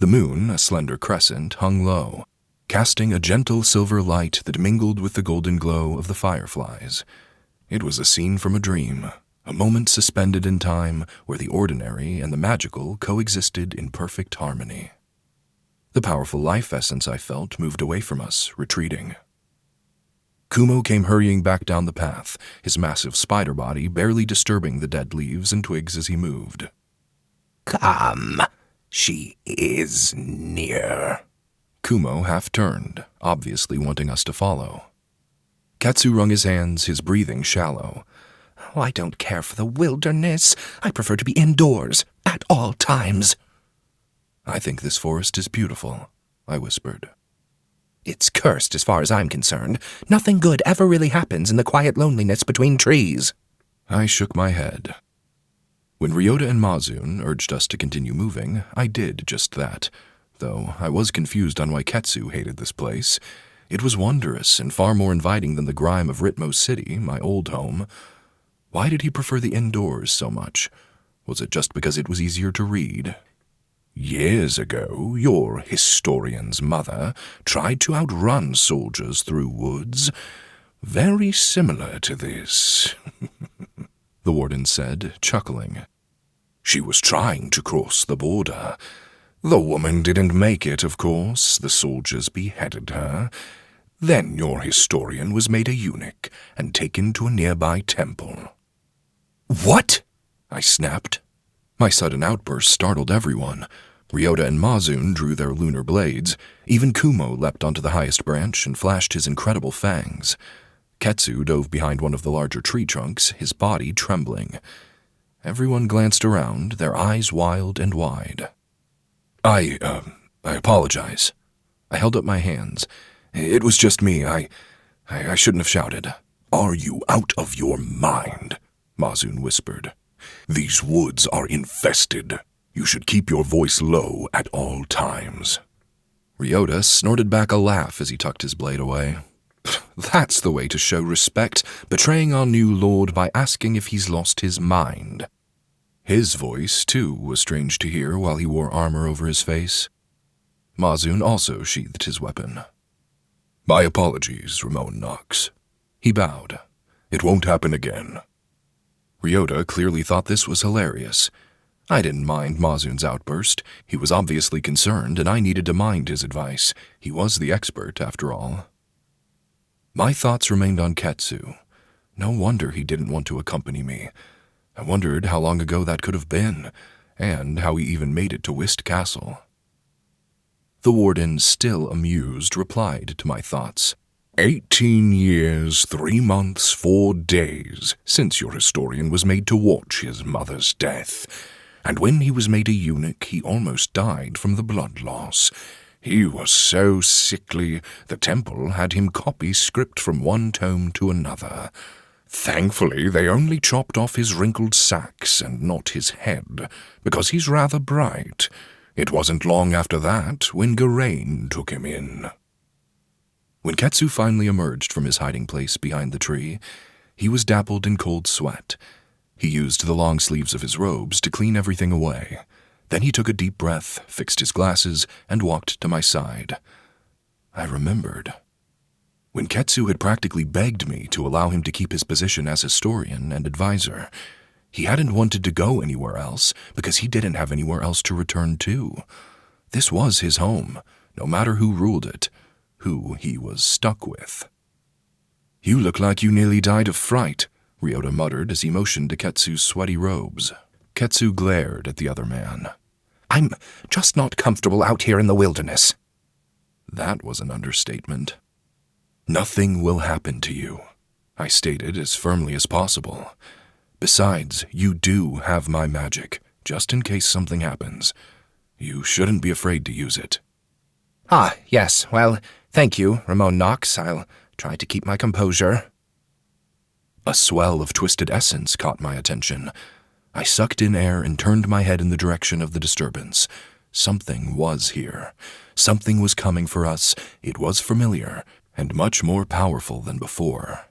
The moon, a slender crescent, hung low, casting a gentle silver light that mingled with the golden glow of the fireflies. It was a scene from a dream, a moment suspended in time where the ordinary and the magical coexisted in perfect harmony. The powerful life essence I felt moved away from us, retreating. Kumo came hurrying back down the path, his massive spider body barely disturbing the dead leaves and twigs as he moved. Come, she is near. Kumo half turned, obviously wanting us to follow. Ketsu wrung his hands, his breathing shallow. Oh, I don't care for the wilderness. I prefer to be indoors, at all times. I think this forest is beautiful, I whispered. It's cursed as far as I'm concerned. Nothing good ever really happens in the quiet loneliness between trees. I shook my head. When Ryota and Mazun urged us to continue moving, I did just that, though I was confused on why Ketsu hated this place. It was wondrous and far more inviting than the grime of Ritmo City, my old home. Why did he prefer the indoors so much? Was it just because it was easier to read? Years ago, your historian's mother tried to outrun soldiers through woods. Very similar to this, the warden said, chuckling. She was trying to cross the border. The woman didn't make it, of course. The soldiers beheaded her. Then your historian was made a eunuch and taken to a nearby temple. What? I snapped. My sudden outburst startled everyone. Ryota and Mazun drew their lunar blades. Even Kumo leapt onto the highest branch and flashed his incredible fangs. Ketsu dove behind one of the larger tree trunks, his body trembling. Everyone glanced around, their eyes wild and wide. I apologize. I held up my hands. It was just me. I shouldn't have shouted. Are you out of your mind? Mazun whispered. These woods are infested. You should keep your voice low at all times. Ryota snorted back a laugh as he tucked his blade away. That's the way to show respect, betraying our new lord by asking if he's lost his mind. His voice, too, was strange to hear while he wore armor over his face. Mazun also sheathed his weapon. My apologies, Rimon Knox. He bowed. It won't happen again. Ryota clearly thought this was hilarious. I didn't mind Mazun's outburst. He was obviously concerned, and I needed to mind his advice. He was the expert, after all. My thoughts remained on Ketsu. No wonder he didn't want to accompany me. I wondered how long ago that could have been, and how he even made it to Whist Castle. The warden, still amused, replied to my thoughts. 18 years, 3 months, 4 days since your historian was made to watch his mother's death. And when he was made a eunuch, he almost died from the blood loss. He was so sickly, the temple had him copy script from one tome to another. Thankfully, they only chopped off his wrinkled sacks and not his head, because he's rather bright. It wasn't long after that when Geraint took him in. When Ketsu finally emerged from his hiding place behind the tree, he was dappled in cold sweat. He used the long sleeves of his robes to clean everything away. Then he took a deep breath, fixed his glasses, and walked to my side. I remembered. When Ketsu had practically begged me to allow him to keep his position as historian and advisor, he hadn't wanted to go anywhere else because he didn't have anywhere else to return to. This was his home, no matter who ruled it, who he was stuck with. You look like you nearly died of fright, Ryota muttered as he motioned to Ketsu's sweaty robes. Ketsu glared at the other man. I'm just not comfortable out here in the wilderness. That was an understatement. Nothing will happen to you, I stated as firmly as possible. Besides, you do have my magic, just in case something happens. You shouldn't be afraid to use it. Ah, yes, well, thank you, Rimon Knox. I'll try to keep my composure. A swell of twisted essence caught my attention. I sucked in air and turned my head in the direction of the disturbance. Something was here. Something was coming for us. It was familiar, and much more powerful than before.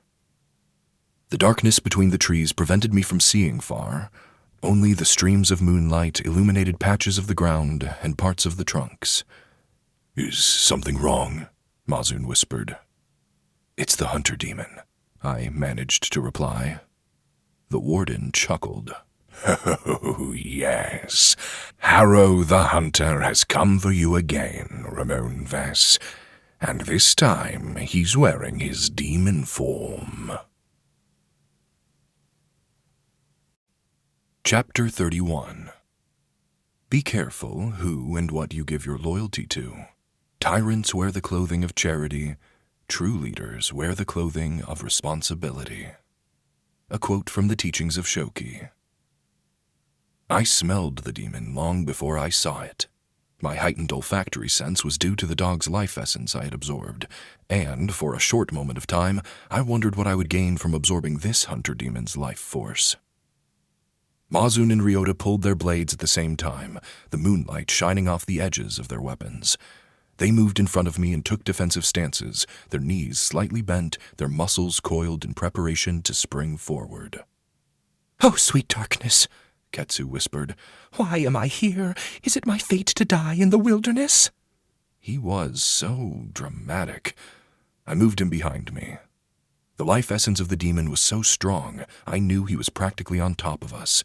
The darkness between the trees prevented me from seeing far. Only the streams of moonlight illuminated patches of the ground and parts of the trunks. "Is something wrong?" Mazun whispered. "It's the hunter demon," I managed to reply. The warden chuckled. "Oh, yes. Harrow the Hunter has come for you again, Ramon Vess. And this time he's wearing his demon form." Chapter 31. Be careful who and what you give your loyalty to. Tyrants wear the clothing of charity. True leaders wear the clothing of responsibility. A quote from the teachings of Shoki. I smelled the demon long before I saw it. My heightened olfactory sense was due to the dog's life essence I had absorbed, and for a short moment of time, I wondered what I would gain from absorbing this hunter demon's life force. Mazun and Ryota pulled their blades at the same time, the moonlight shining off the edges of their weapons. They moved in front of me and took defensive stances, their knees slightly bent, their muscles coiled in preparation to spring forward. "Oh, sweet darkness," Ketsu whispered. "Why am I here? Is it my fate to die in the wilderness?" He was so dramatic. I moved him behind me. The life essence of the demon was so strong, I knew he was practically on top of us.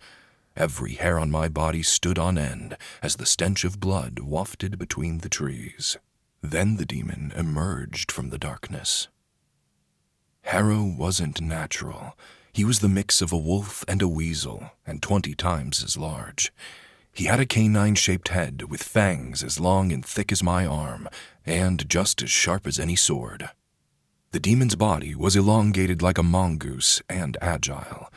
Every hair on my body stood on end as the stench of blood wafted between the trees. Then the demon emerged from the darkness. Harrow wasn't natural. He was the mix of a wolf and a weasel, and 20 times as large. He had a canine-shaped head with fangs as long and thick as my arm, and just as sharp as any sword. The demon's body was elongated like a mongoose and agile.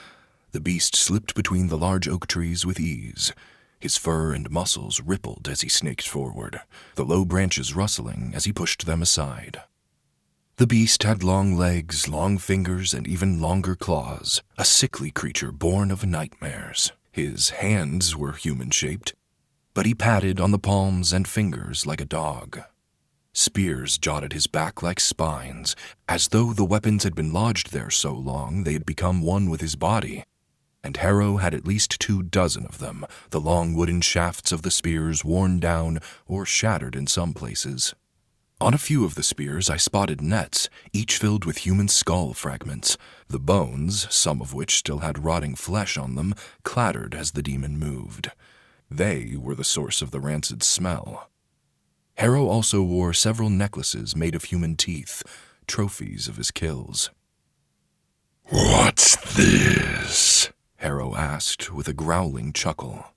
The beast slipped between the large oak trees with ease. His fur and muscles rippled as he snaked forward, the low branches rustling as he pushed them aside. The beast had long legs, long fingers, and even longer claws, a sickly creature born of nightmares. His hands were human-shaped, but he patted on the palms and fingers like a dog. Spears jotted his back like spines, as though the weapons had been lodged there so long they had become one with his body. And Harrow had at least 24 of them, the long wooden shafts of the spears worn down or shattered in some places. On a few of the spears I spotted nets, each filled with human skull fragments. The bones, some of which still had rotting flesh on them, clattered as the demon moved. They were the source of the rancid smell. Harrow also wore several necklaces made of human teeth, trophies of his kills. "What's this?" Harrow asked with a growling chuckle.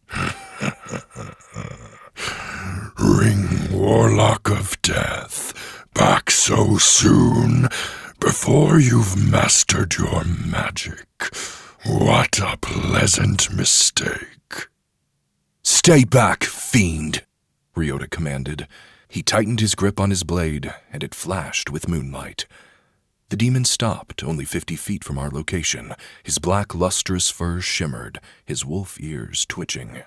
"Ring Warlock of Death, back so soon, before you've mastered your magic. What a pleasant mistake." "Stay back, fiend," Ryota commanded. He tightened his grip on his blade, and it flashed with moonlight. The demon stopped only 50 feet from our location. His black, lustrous fur shimmered, his wolf ears twitching.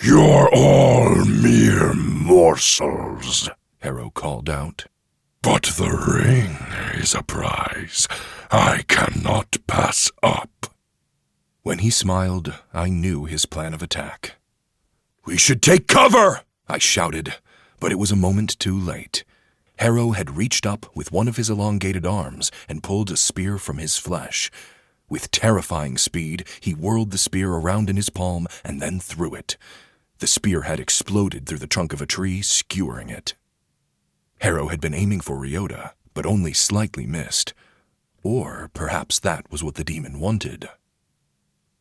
"You're all mere morsels," Harrow called out. "But the ring is a prize I cannot pass up." When he smiled, I knew his plan of attack. "We should take cover!" I shouted, but it was a moment too late. Harrow had reached up with one of his elongated arms and pulled a spear from his flesh. With terrifying speed, he whirled the spear around in his palm and then threw it. The spear had exploded through the trunk of a tree, skewering it. Harrow had been aiming for Ryota, but only slightly missed. Or perhaps that was what the demon wanted.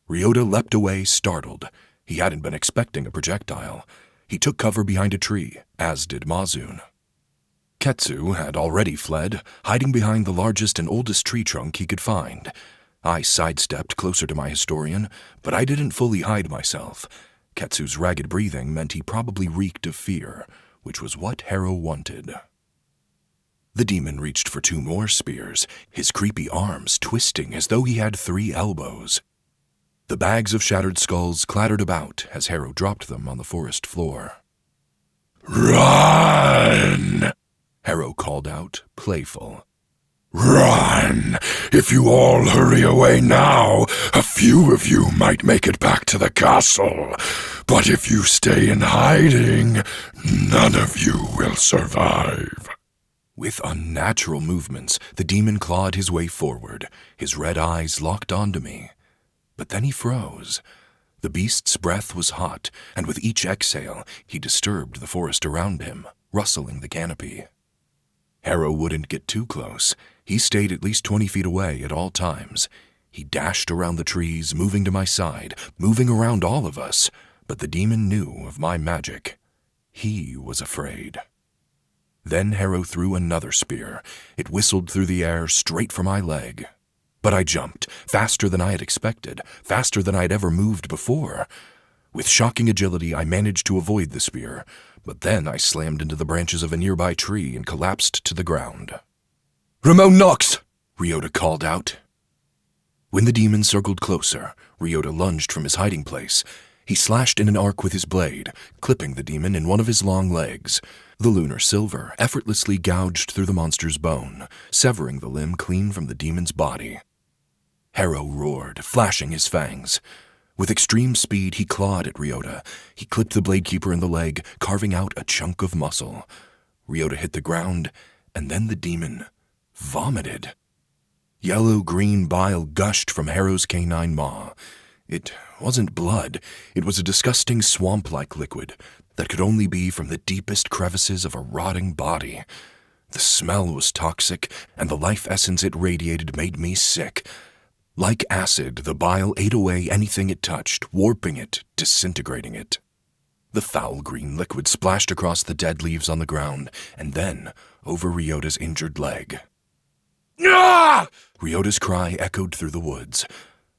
Ryota leapt away, startled. He hadn't been expecting a projectile. He took cover behind a tree, as did Mazun. Ketsu had already fled, hiding behind the largest and oldest tree trunk he could find. I sidestepped closer to my historian, but I didn't fully hide myself. Ketsu's ragged breathing meant he probably reeked of fear, which was what Harrow wanted. The demon reached for 2 more spears, his creepy arms twisting as though he had 3 elbows. The bags of shattered skulls clattered about as Harrow dropped them on the forest floor. "Run!" Harrow called out, playful. "Run! If you all hurry away now, a few of you might make it back to the castle. But if you stay in hiding, none of you will survive." With unnatural movements, the demon clawed his way forward, his red eyes locked onto me. But then he froze. The beast's breath was hot, and with each exhale, he disturbed the forest around him, rustling the canopy. Harrow wouldn't get too close. He stayed at least 20 feet away at all times. He dashed around the trees, moving to my side, moving around all of us, but the demon knew of my magic. He was afraid. Then Harrow threw another spear. It whistled through the air straight for my leg. But I jumped, faster than I had expected, faster than I had ever moved before. With shocking agility, I managed to avoid the spear, but then I slammed into the branches of a nearby tree and collapsed to the ground. "Rimon Knox!" Ryota called out. When the demon circled closer, Ryota lunged from his hiding place. He slashed in an arc with his blade, clipping the demon in one of his long legs. The lunar silver effortlessly gouged through the monster's bone, severing the limb clean from the demon's body. Harrow roared, flashing his fangs. With extreme speed, he clawed at Ryota. He clipped the Bladekeeper in the leg, carving out a chunk of muscle. Ryota hit the ground, and then the demon vomited. Yellow-green bile gushed from Harrow's canine maw. It wasn't blood. It was a disgusting swamp-like liquid that could only be from the deepest crevices of a rotting body. The smell was toxic, and the life essence it radiated made me sick. Like acid, the bile ate away anything it touched, warping it, disintegrating it. The foul green liquid splashed across the dead leaves on the ground, and then over Ryota's injured leg. "Ah!" Ryota's cry echoed through the woods.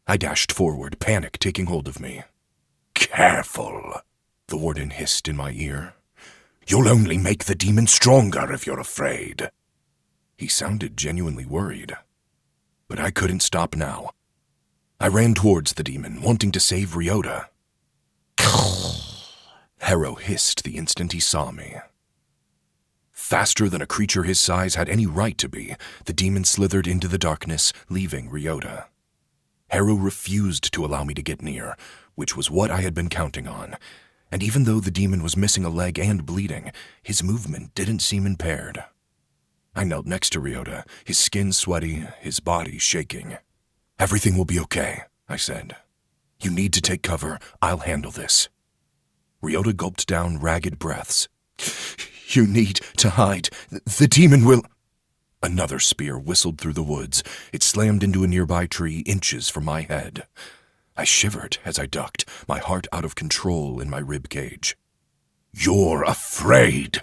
I dashed forward, panic taking hold of me. "Careful," the warden hissed in my ear. "You'll only make the demon stronger if you're afraid." He sounded genuinely worried. But I couldn't stop now. I ran towards the demon, wanting to save Ryota. Harrow hissed the instant he saw me. Faster than a creature his size had any right to be, the demon slithered into the darkness, leaving Ryota. Harrow refused to allow me to get near, which was what I had been counting on. And even though the demon was missing a leg and bleeding, his movement didn't seem impaired. I knelt next to Ryota, his skin sweaty, his body shaking. "Everything will be okay," I said. "You need to take cover. I'll handle this." Ryota gulped down ragged breaths. "You need to hide. The demon will—" Another spear whistled through the woods. It slammed into a nearby tree inches from my head. I shivered as I ducked, my heart out of control in my rib cage. "You're afraid,"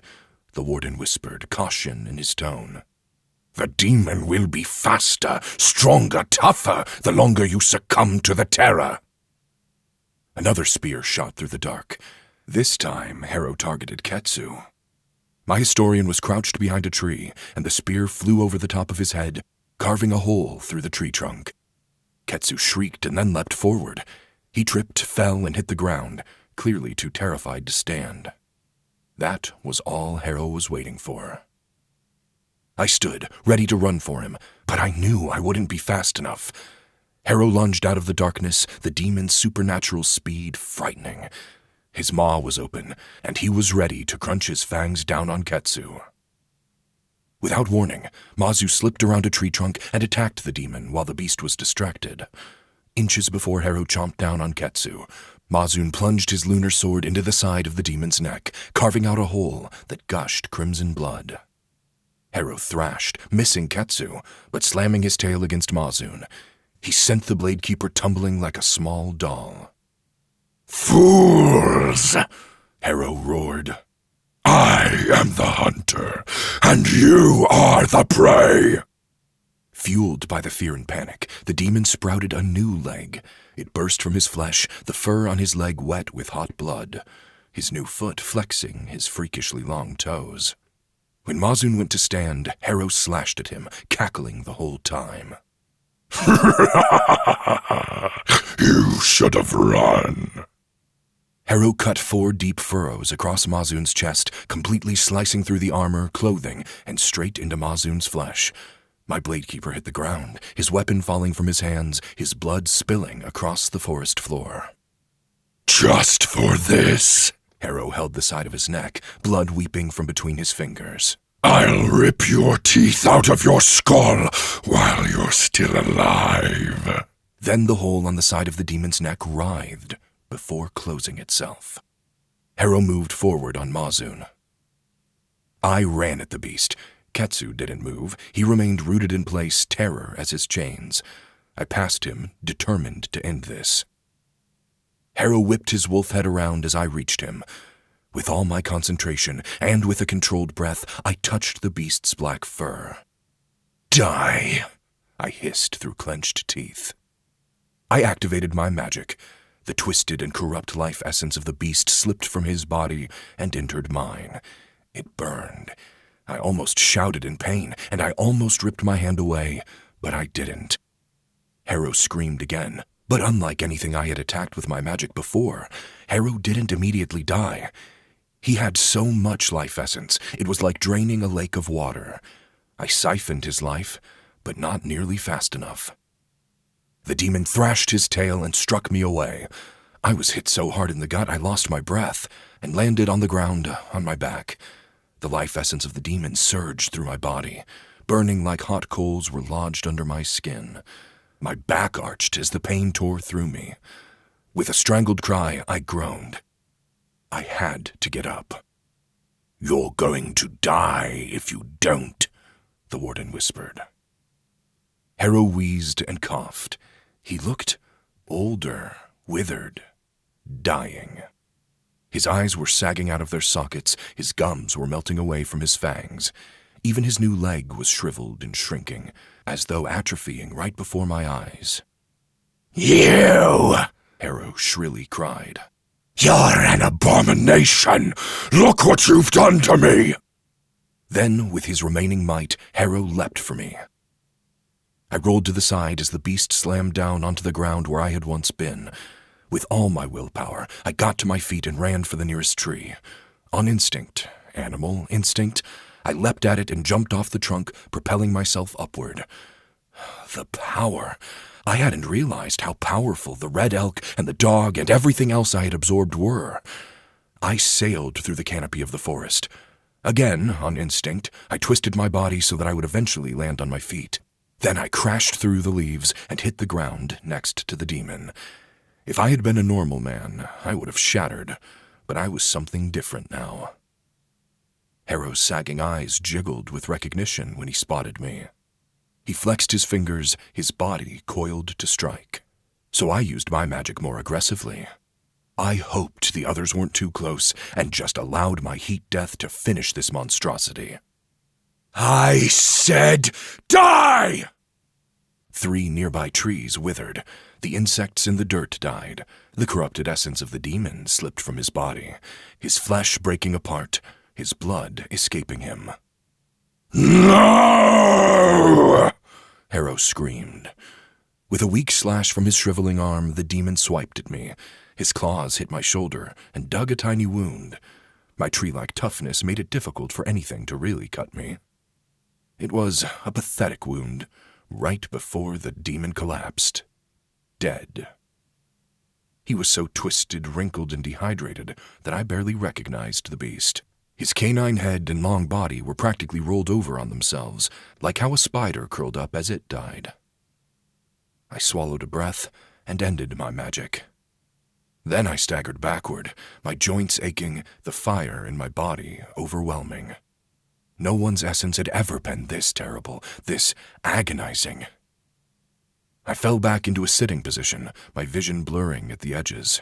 the warden whispered, caution in his tone. "The demon will be faster, stronger, tougher, the longer you succumb to the terror." Another spear shot through the dark. This time, Harrow targeted Ketsu. My historian was crouched behind a tree, and the spear flew over the top of his head, carving a hole through the tree trunk. Ketsu shrieked and then leapt forward. He tripped, fell, and hit the ground, clearly too terrified to stand. That was all Harrow was waiting for. I stood, ready to run for him, but I knew I wouldn't be fast enough. Harrow lunged out of the darkness, the demon's supernatural speed frightening. His maw was open, and he was ready to crunch his fangs down on Ketsu. Without warning, Mazu slipped around a tree trunk and attacked the demon while the beast was distracted. Inches before Harrow chomped down on Ketsu, Mazun plunged his lunar sword into the side of the demon's neck, carving out a hole that gushed crimson blood. Harrow thrashed, missing Ketsu, but slamming his tail against Mazun. He sent the Bladekeeper tumbling like a small doll. "Fools!" Harrow roared. "I am the hunter, and you are the prey!" Fueled by the fear and panic, the demon sprouted a new leg. It burst from his flesh, the fur on his leg wet with hot blood, his new foot flexing his freakishly long toes. When Mazun went to stand, Harrow slashed at him, cackling the whole time. "You should have run." Harrow cut 4 deep furrows across Mazun's chest, completely slicing through the armor, clothing, and straight into Mazun's flesh. My Bladekeeper hit the ground, his weapon falling from his hands, his blood spilling across the forest floor. "Just for this," Harrow held the side of his neck, blood weeping from between his fingers. "I'll rip your teeth out of your skull while you're still alive." Then the hole on the side of the demon's neck writhed before closing itself. Harrow moved forward on Mazun. I ran at the beast. Ketsu didn't move. He remained rooted in place, terror as his chains. I passed him, determined to end this. Harrow whipped his wolf head around as I reached him. With all my concentration, and with a controlled breath, I touched the beast's black fur. "Die!" I hissed through clenched teeth. I activated my magic. The twisted and corrupt life essence of the beast slipped from his body and entered mine. It burned. I almost shouted in pain, and I almost ripped my hand away, but I didn't. Harrow screamed again, but unlike anything I had attacked with my magic before, Harrow didn't immediately die. He had so much life essence, it was like draining a lake of water. I siphoned his life, but not nearly fast enough. The demon thrashed his tail and struck me away. I was hit so hard in the gut I lost my breath and landed on the ground on my back. The life essence of the demon surged through my body. Burning like hot coals were lodged under my skin. My back arched as the pain tore through me. With a strangled cry, I groaned. I had to get up. "You're going to die if you don't," the warden whispered. Harrow wheezed and coughed. He looked older, withered, dying. His eyes were sagging out of their sockets, his gums were melting away from his fangs. Even his new leg was shriveled and shrinking, as though atrophying right before my eyes. "You!" Harrow shrilly cried. "You're an abomination! Look what you've done to me!" Then, with his remaining might, Harrow leapt for me. I rolled to the side as the beast slammed down onto the ground where I had once been. With all my willpower, I got to my feet and ran for the nearest tree. On instinct, animal instinct, I leapt at it and jumped off the trunk, propelling myself upward. The power! I hadn't realized how powerful the red elk and the dog and everything else I had absorbed were. I sailed through the canopy of the forest. Again, on instinct, I twisted my body so that I would eventually land on my feet. Then I crashed through the leaves and hit the ground next to the demon. If I had been a normal man, I would have shattered, but I was something different now. Harrow's sagging eyes jiggled with recognition when he spotted me. He flexed his fingers, his body coiled to strike. So I used my magic more aggressively. I hoped the others weren't too close and just allowed my heat death to finish this monstrosity. "I said, die!" 3 nearby trees withered. The insects in the dirt died. The corrupted essence of the demon slipped from his body, his flesh breaking apart, his blood escaping him. "No!" Harrow screamed. With a weak slash from his shriveling arm, the demon swiped at me. His claws hit my shoulder and dug a tiny wound. My tree-like toughness made it difficult for anything to really cut me. It was a pathetic wound, right before the demon collapsed. Dead. He was so twisted, wrinkled, and dehydrated that I barely recognized the beast. His canine head and long body were practically rolled over on themselves, like how a spider curled up as it died. I swallowed a breath and ended my magic. Then I staggered backward, my joints aching, the fire in my body overwhelming. No one's essence had ever been this terrible, this agonizing. I fell back into a sitting position, my vision blurring at the edges.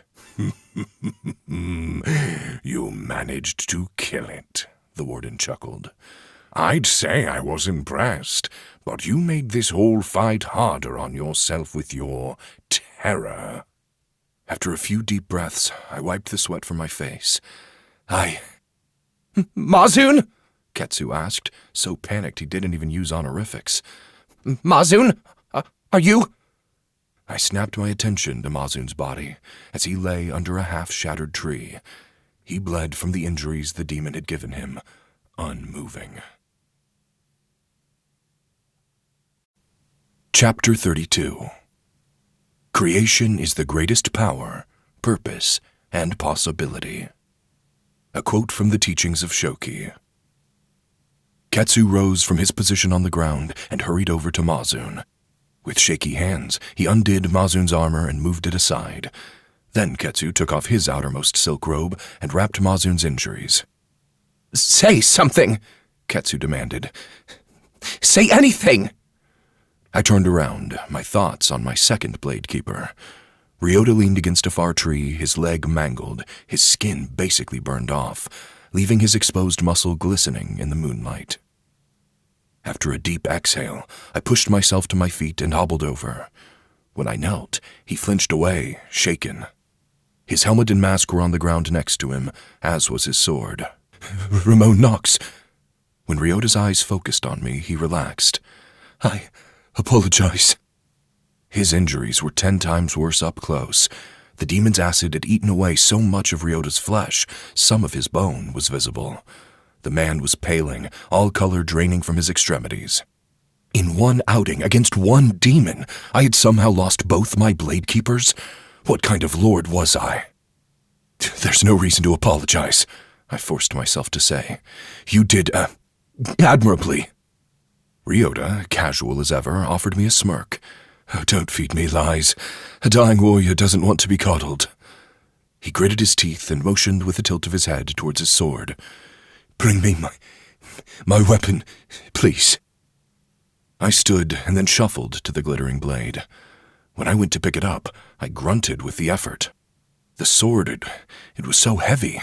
You managed to kill it, the warden chuckled. I'd say I was impressed, but you made this whole fight harder on yourself with your terror. After a few deep breaths, I wiped the sweat from my face. Mazoon? Ketsu asked, so panicked he didn't even use honorifics. Mazoon? Are you? I snapped my attention to Mazoon's body as he lay under a half-shattered tree. He bled from the injuries the demon had given him, unmoving. Chapter 32. Creation is the greatest power, purpose, and possibility. A quote from the teachings of Shoki. Ketsu rose from his position on the ground and hurried over to Mazoon. With shaky hands, he undid Mazoon's armor and moved it aside. Then Ketsu took off his outermost silk robe and wrapped Mazoon's injuries. Say something, Ketsu demanded. Say anything! I turned around, my thoughts on my second blade keeper. Ryota leaned against a far tree, his leg mangled, his skin basically burned off, leaving his exposed muscle glistening in the moonlight. After a deep exhale, I pushed myself to my feet and hobbled over. When I knelt, he flinched away, shaken. His helmet and mask were on the ground next to him, as was his sword. Rimon Knox. When Ryota's eyes focused on me, he relaxed. I apologize. His injuries were 10 times worse up close. The demon's acid had eaten away so much of Ryota's flesh, some of his bone was visible. The man was paling, all color draining from his extremities. In one outing against one demon, I had somehow lost both my blade keepers? What kind of lord was I? There's no reason to apologize, I forced myself to say. You did, admirably. Ryota, casual as ever, offered me a smirk. Oh, don't feed me lies. A dying warrior doesn't want to be coddled. He gritted his teeth and motioned with a tilt of his head towards his sword. Bring me my weapon, please. I stood and then shuffled to the glittering blade. When I went to pick it up, I grunted with the effort. The sword, it was so heavy.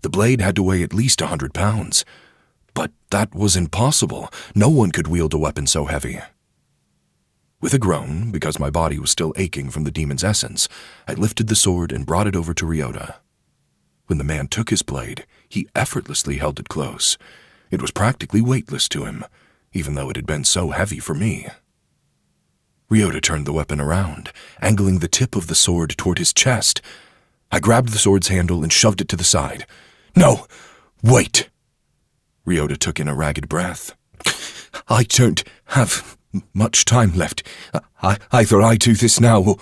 The blade had to weigh at least 100 pounds. But that was impossible. No one could wield a weapon so heavy. With a groan, because my body was still aching from the demon's essence, I lifted the sword and brought it over to Ryota. When the man took his blade, he effortlessly held it close. It was practically weightless to him, even though it had been so heavy for me. Ryota turned the weapon around, angling the tip of the sword toward his chest. I grabbed the sword's handle and shoved it to the side. No! Wait! Ryota took in a ragged breath. I don't have much time left. Either I do this now,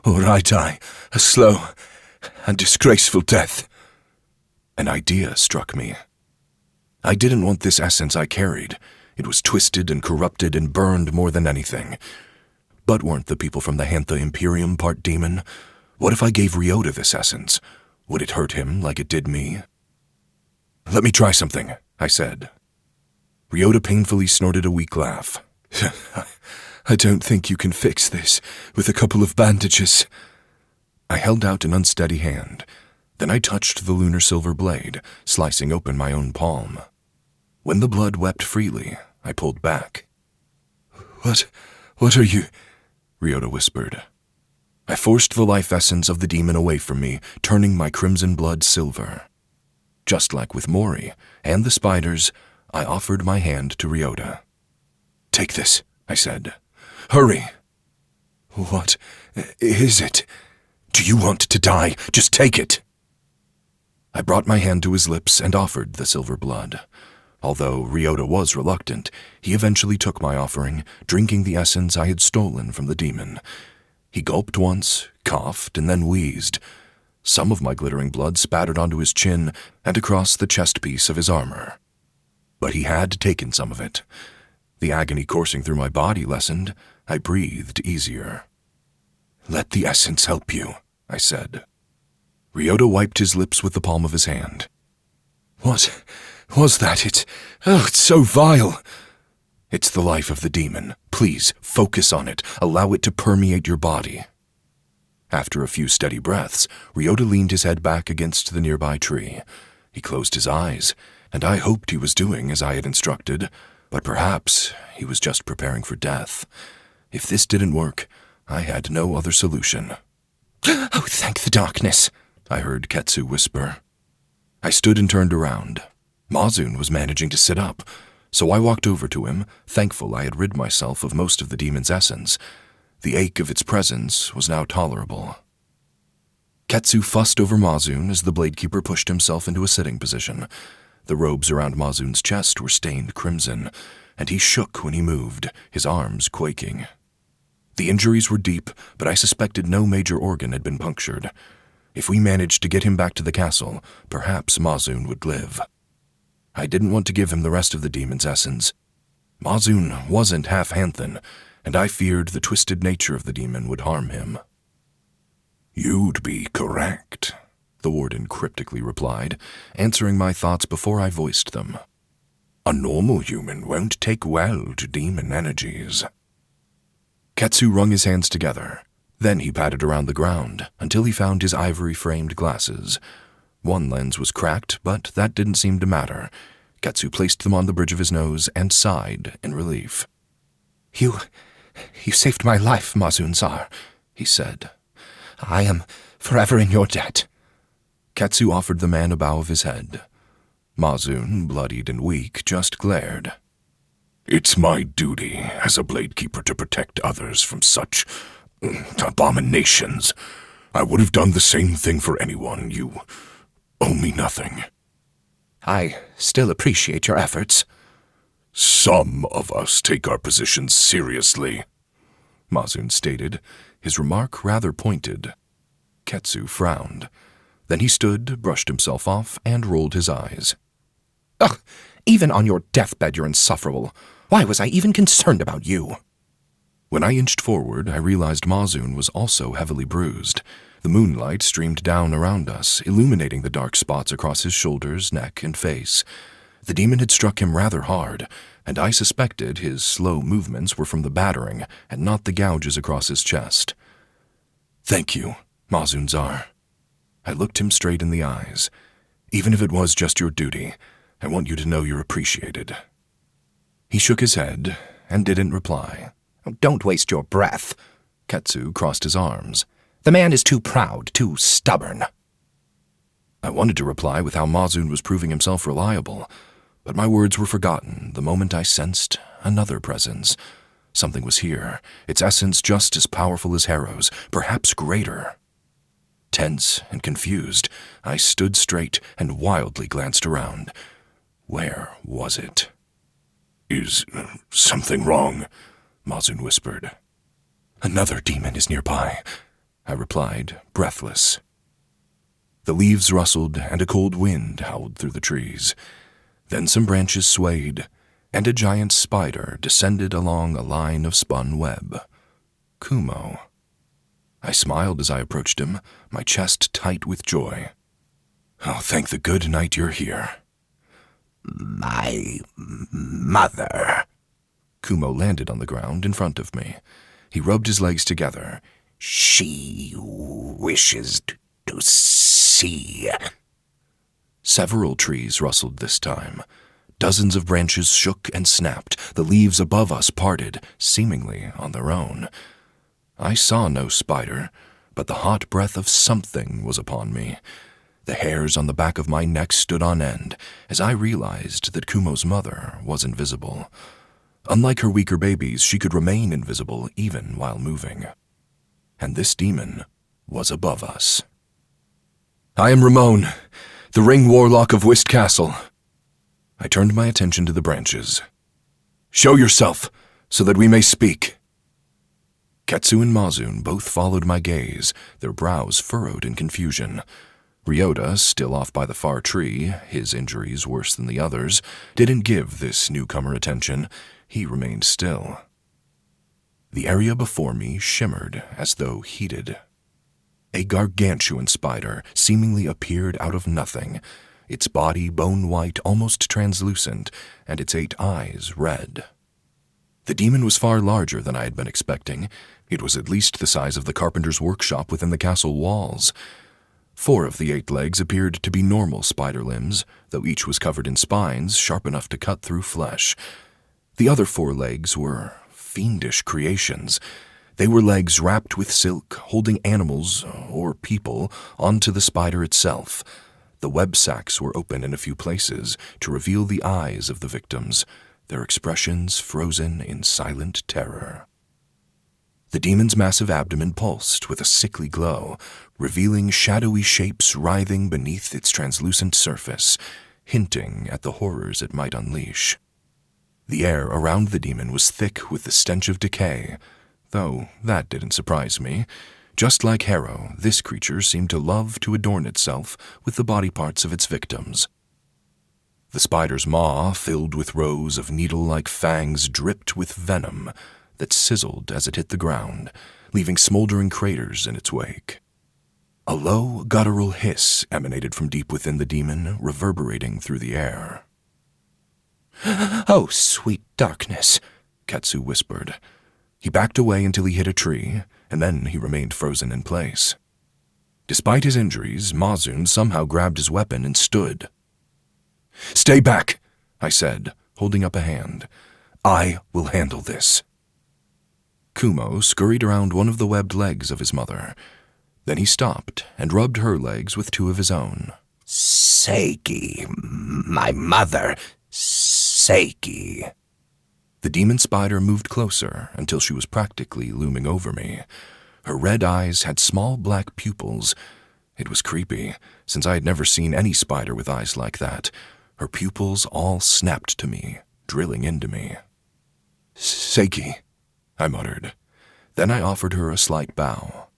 or I die a slow and disgraceful death. An idea struck me. I didn't want this essence I carried. It was twisted and corrupted and burned more than anything. But weren't the people from the Hantha Imperium part demon? What if I gave Ryota this essence? Would it hurt him like it did me? Let me try something, I said. Ryota painfully snorted a weak laugh. I don't think you can fix this with a couple of bandages. I held out an unsteady hand. Then I touched the lunar silver blade, slicing open my own palm. When the blood wept freely, I pulled back. What are you? Ryota whispered. I forced the life essence of the demon away from me, turning my crimson blood silver. Just like with Mori and the spiders, I offered my hand to Ryota. Take this, I said. Hurry! What is it? Do you want to die? Just take it! I brought my hand to his lips and offered the silver blood. Although Ryota was reluctant, he eventually took my offering, drinking the essence I had stolen from the demon. He gulped once, coughed, and then wheezed. Some of my glittering blood spattered onto his chin and across the chest piece of his armor. But he had taken some of it. The agony coursing through my body lessened. I breathed easier. Let the essence help you, I said. Ryota wiped his lips with the palm of his hand. What was that? It's so vile. It's the life of the demon. Please, focus on it. Allow it to permeate your body. After a few steady breaths, Ryota leaned his head back against the nearby tree. He closed his eyes, and I hoped he was doing as I had instructed, but perhaps he was just preparing for death. If this didn't work, I had no other solution. Oh, thank the darkness, I heard Ketsu whisper. I stood and turned around. Mazun was managing to sit up, so I walked over to him, thankful I had rid myself of most of the demon's essence. The ache of its presence was now tolerable. Ketsu fussed over Mazun as the Bladekeeper pushed himself into a sitting position. The robes around Mazun's chest were stained crimson, and he shook when he moved, his arms quaking. The injuries were deep, but I suspected no major organ had been punctured. If we managed to get him back to the castle, perhaps Mazun would live. I didn't want to give him the rest of the demon's essence. Mazun wasn't half-Hanthan, and I feared the twisted nature of the demon would harm him. "You'd be correct," the warden cryptically replied, answering my thoughts before I voiced them. "A normal human won't take well to demon energies." Ketsu wrung his hands together. Then he patted around the ground until he found his ivory-framed glasses. One lens was cracked, but that didn't seem to matter. Ketsu placed them on the bridge of his nose and sighed in relief. You saved my life, Mazun-Zar, he said. I am forever in your debt. Ketsu offered the man a bow of his head. Mazun, bloodied and weak, just glared. "It's my duty as a Bladekeeper to protect others from such abominations. I would have done the same thing for anyone. You owe me nothing." I still appreciate your efforts. "Some of us take our positions seriously," Mazun stated, his remark rather pointed. Ketsu frowned. Then he stood, brushed himself off, and rolled his eyes. Ugh, even on your deathbed you're insufferable. Why was I even concerned about you? When I inched forward, I realized Mazun was also heavily bruised. The moonlight streamed down around us, illuminating the dark spots across his shoulders, neck, and face. The demon had struck him rather hard, and I suspected his slow movements were from the battering and not the gouges across his chest. "Thank you, Mazun-Zar." I looked him straight in the eyes. "Even if it was just your duty, I want you to know you're appreciated." He shook his head and didn't reply. Don't waste your breath. Ketsu crossed his arms. The man is too proud, too stubborn. I wanted to reply with how Mazun was proving himself reliable, but my words were forgotten the moment I sensed another presence. Something was here, its essence just as powerful as Harrow's, perhaps greater. Tense and confused, I stood straight and wildly glanced around. Where was it? "Is something wrong?" Mazun whispered. "Another demon is nearby," I replied, breathless. The leaves rustled and a cold wind howled through the trees. Then some branches swayed, and a giant spider descended along a line of spun web. Kumo. I smiled as I approached him, my chest tight with joy. "Oh, thank the good night you're here." "My mother." Kumo landed on the ground in front of me. He rubbed his legs together. "She wishes to see." Several trees rustled this time. Dozens of branches shook and snapped. The leaves above us parted, seemingly on their own. I saw no spider, but the hot breath of something was upon me. The hairs on the back of my neck stood on end as I realized that Kumo's mother was invisible. Unlike her weaker babies, she could remain invisible even while moving. And this demon was above us. "I am Rimon, the Ring Warlock of Whist Castle." I turned my attention to the branches. "Show yourself, so that we may speak." Ketsu and Mazun both followed my gaze, their brows furrowed in confusion. Ryota, still off by the far tree, his injuries worse than the others, didn't give this newcomer attention. He remained still. The area before me shimmered as though heated. A gargantuan spider seemingly appeared out of nothing. its body bone-white, almost translucent, and its 8 eyes red. The demon was far larger than I had been expecting. It was at least the size of the carpenter's workshop within the castle walls. 4 of the 8 legs appeared to be normal spider limbs, though each was covered in spines sharp enough to cut through flesh. The other 4 legs were fiendish creations. They were legs wrapped with silk, holding animals, or people, onto the spider itself. The web sacks were open in a few places to reveal the eyes of the victims, their expressions frozen in silent terror. The demon's massive abdomen pulsed with a sickly glow, revealing shadowy shapes writhing beneath its translucent surface, hinting at the horrors it might unleash. The air around the demon was thick with the stench of decay, though that didn't surprise me. Just like Harrow, this creature seemed to love to adorn itself with the body parts of its victims. The spider's maw, filled with rows of needle-like fangs, dripped with venom that sizzled as it hit the ground, leaving smoldering craters in its wake. A low, guttural hiss emanated from deep within the demon, reverberating through the air. "Oh, sweet darkness," Ketsu whispered. He backed away until he hit a tree, and then he remained frozen in place. Despite his injuries, Mazun somehow grabbed his weapon and stood. "Stay back," I said, holding up a hand. "I will handle this." Kumo scurried around one of the webbed legs of his mother. Then he stopped and rubbed her legs with 2 of his own. Seiki, my mother, Seiki. The demon spider moved closer until she was practically looming over me. Her red eyes had small black pupils. It was creepy, since I had never seen any spider with eyes like that. Her pupils all snapped to me, drilling into me. "Seiki," I muttered. Then I offered her a slight bow.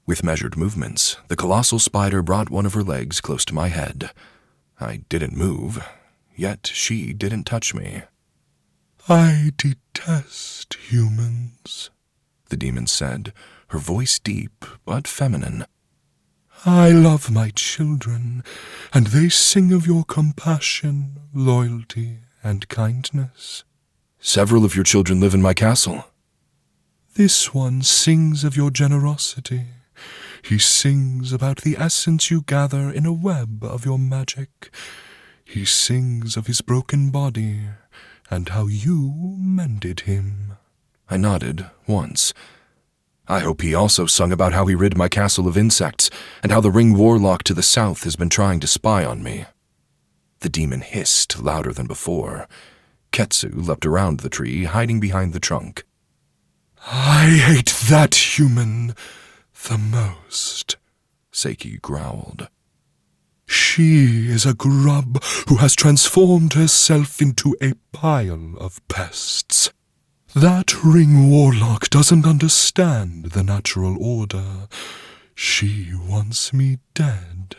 With measured movements, the colossal spider brought one of her legs close to my head. I didn't move, yet she didn't touch me. "I detest humans," the demon said, her voice deep but feminine. "I love my children, and they sing of your compassion, loyalty, and kindness." "Several of your children live in my castle." "This one sings of your generosity. He sings about the essence you gather in a web of your magic. He sings of his broken body, and how you mended him." I nodded once. I hope he also sung about how he rid my castle of insects, and how the Ring Warlock to the south has been trying to spy on me. The demon hissed louder than before. Ketsu leapt around the tree, hiding behind the trunk. "I hate that human the most," Seiki growled. "She is a grub who has transformed herself into a pile of pests. That Ring Warlock doesn't understand the natural order. She wants me dead."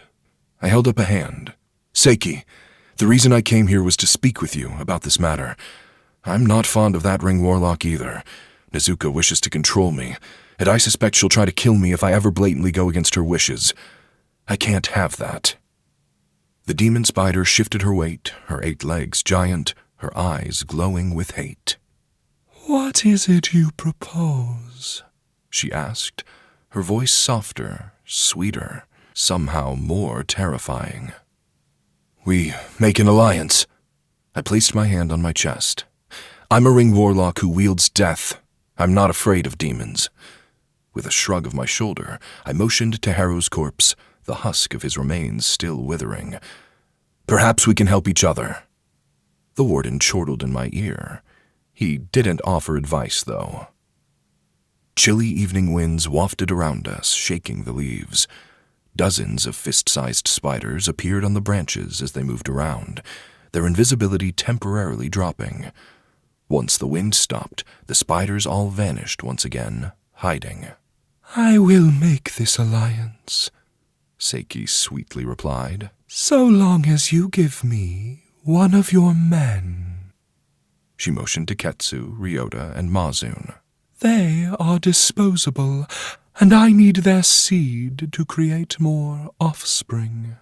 I held up a hand. "Seiki, the reason I came here was to speak with you about this matter. I'm not fond of that Ring Warlock either. Nezuka wishes to control me, and I suspect she'll try to kill me if I ever blatantly go against her wishes. I can't have that." The demon spider shifted her weight, her 8 legs giant, her eyes glowing with hate. "What is it you propose?" she asked, her voice softer, sweeter, somehow more terrifying. "We make an alliance." I placed my hand on my chest. "I'm a Ring Warlock who wields death. I'm not afraid of demons." With a shrug of my shoulder, I motioned to Harrow's corpse, the husk of his remains still withering. "Perhaps we can help each other." The warden chortled in my ear. He didn't offer advice, though. Chilly evening winds wafted around us, shaking the leaves. Dozens of fist-sized spiders appeared on the branches as they moved around, their invisibility temporarily dropping. Once the wind stopped, the spiders all vanished once again, hiding. "I will make this alliance," Seiki sweetly replied. "so long as you give me one of your men." She motioned to Ketsu, Ryota, and Mazun. "They are disposable, and I need their seed to create more offspring."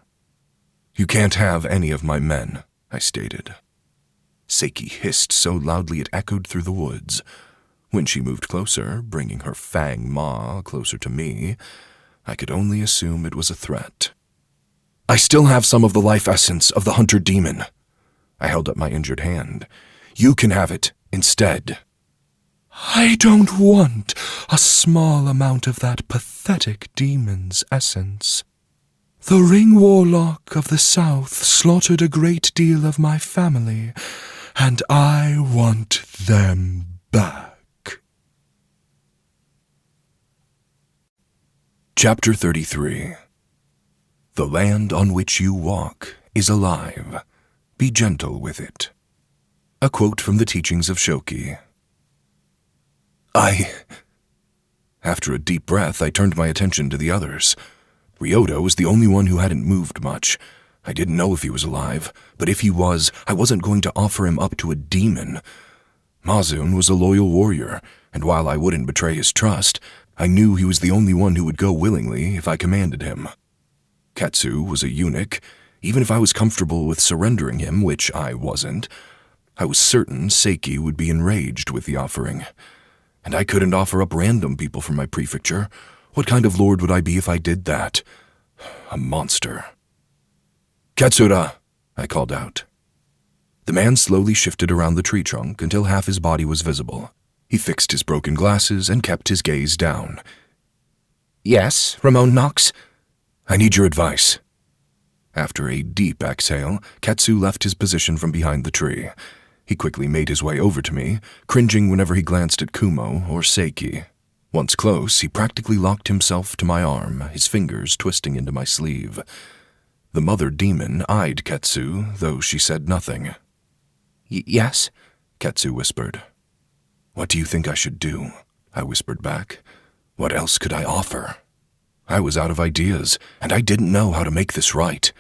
You can't have any of my men, I stated. Seiki hissed so loudly it echoed through the woods. When she moved closer, bringing her fang maw closer to me, I could only assume it was a threat. I still have some of the life essence of the hunter demon. I held up my injured hand. You can have it instead. I don't want a small amount of that pathetic demon's essence. The Ring Warlock of the South slaughtered a great deal of my family, and I want them back. Chapter 33. The land on which you walk is alive. Be gentle with it. A quote from the teachings of Shoki. After a deep breath, I turned my attention to the others. Ryota was the only one who hadn't moved much. I didn't know if he was alive, but if he was, I wasn't going to offer him up to a demon. Mazun was a loyal warrior, and while I wouldn't betray his trust, I knew he was the only one who would go willingly if I commanded him. Ketsu was a eunuch. Even if I was comfortable with surrendering him, which I wasn't, I was certain Seiki would be enraged with the offering. And I couldn't offer up random people from my prefecture. What kind of lord would I be if I did that? A monster. Katsura, I called out. The man slowly shifted around the tree trunk until half his body was visible. He fixed his broken glasses and kept his gaze down. Yes, Rimon Knox? I need your advice. After a deep exhale, Ketsu left his position from behind the tree. He quickly made his way over to me, cringing whenever he glanced at Kumo or Seiki. Once close, he practically locked himself to my arm, his fingers twisting into my sleeve. The mother demon eyed Ketsu, though she said nothing. Yes? Ketsu whispered. What do you think I should do? I whispered back. What else could I offer? I was out of ideas, and I didn't know how to make this right.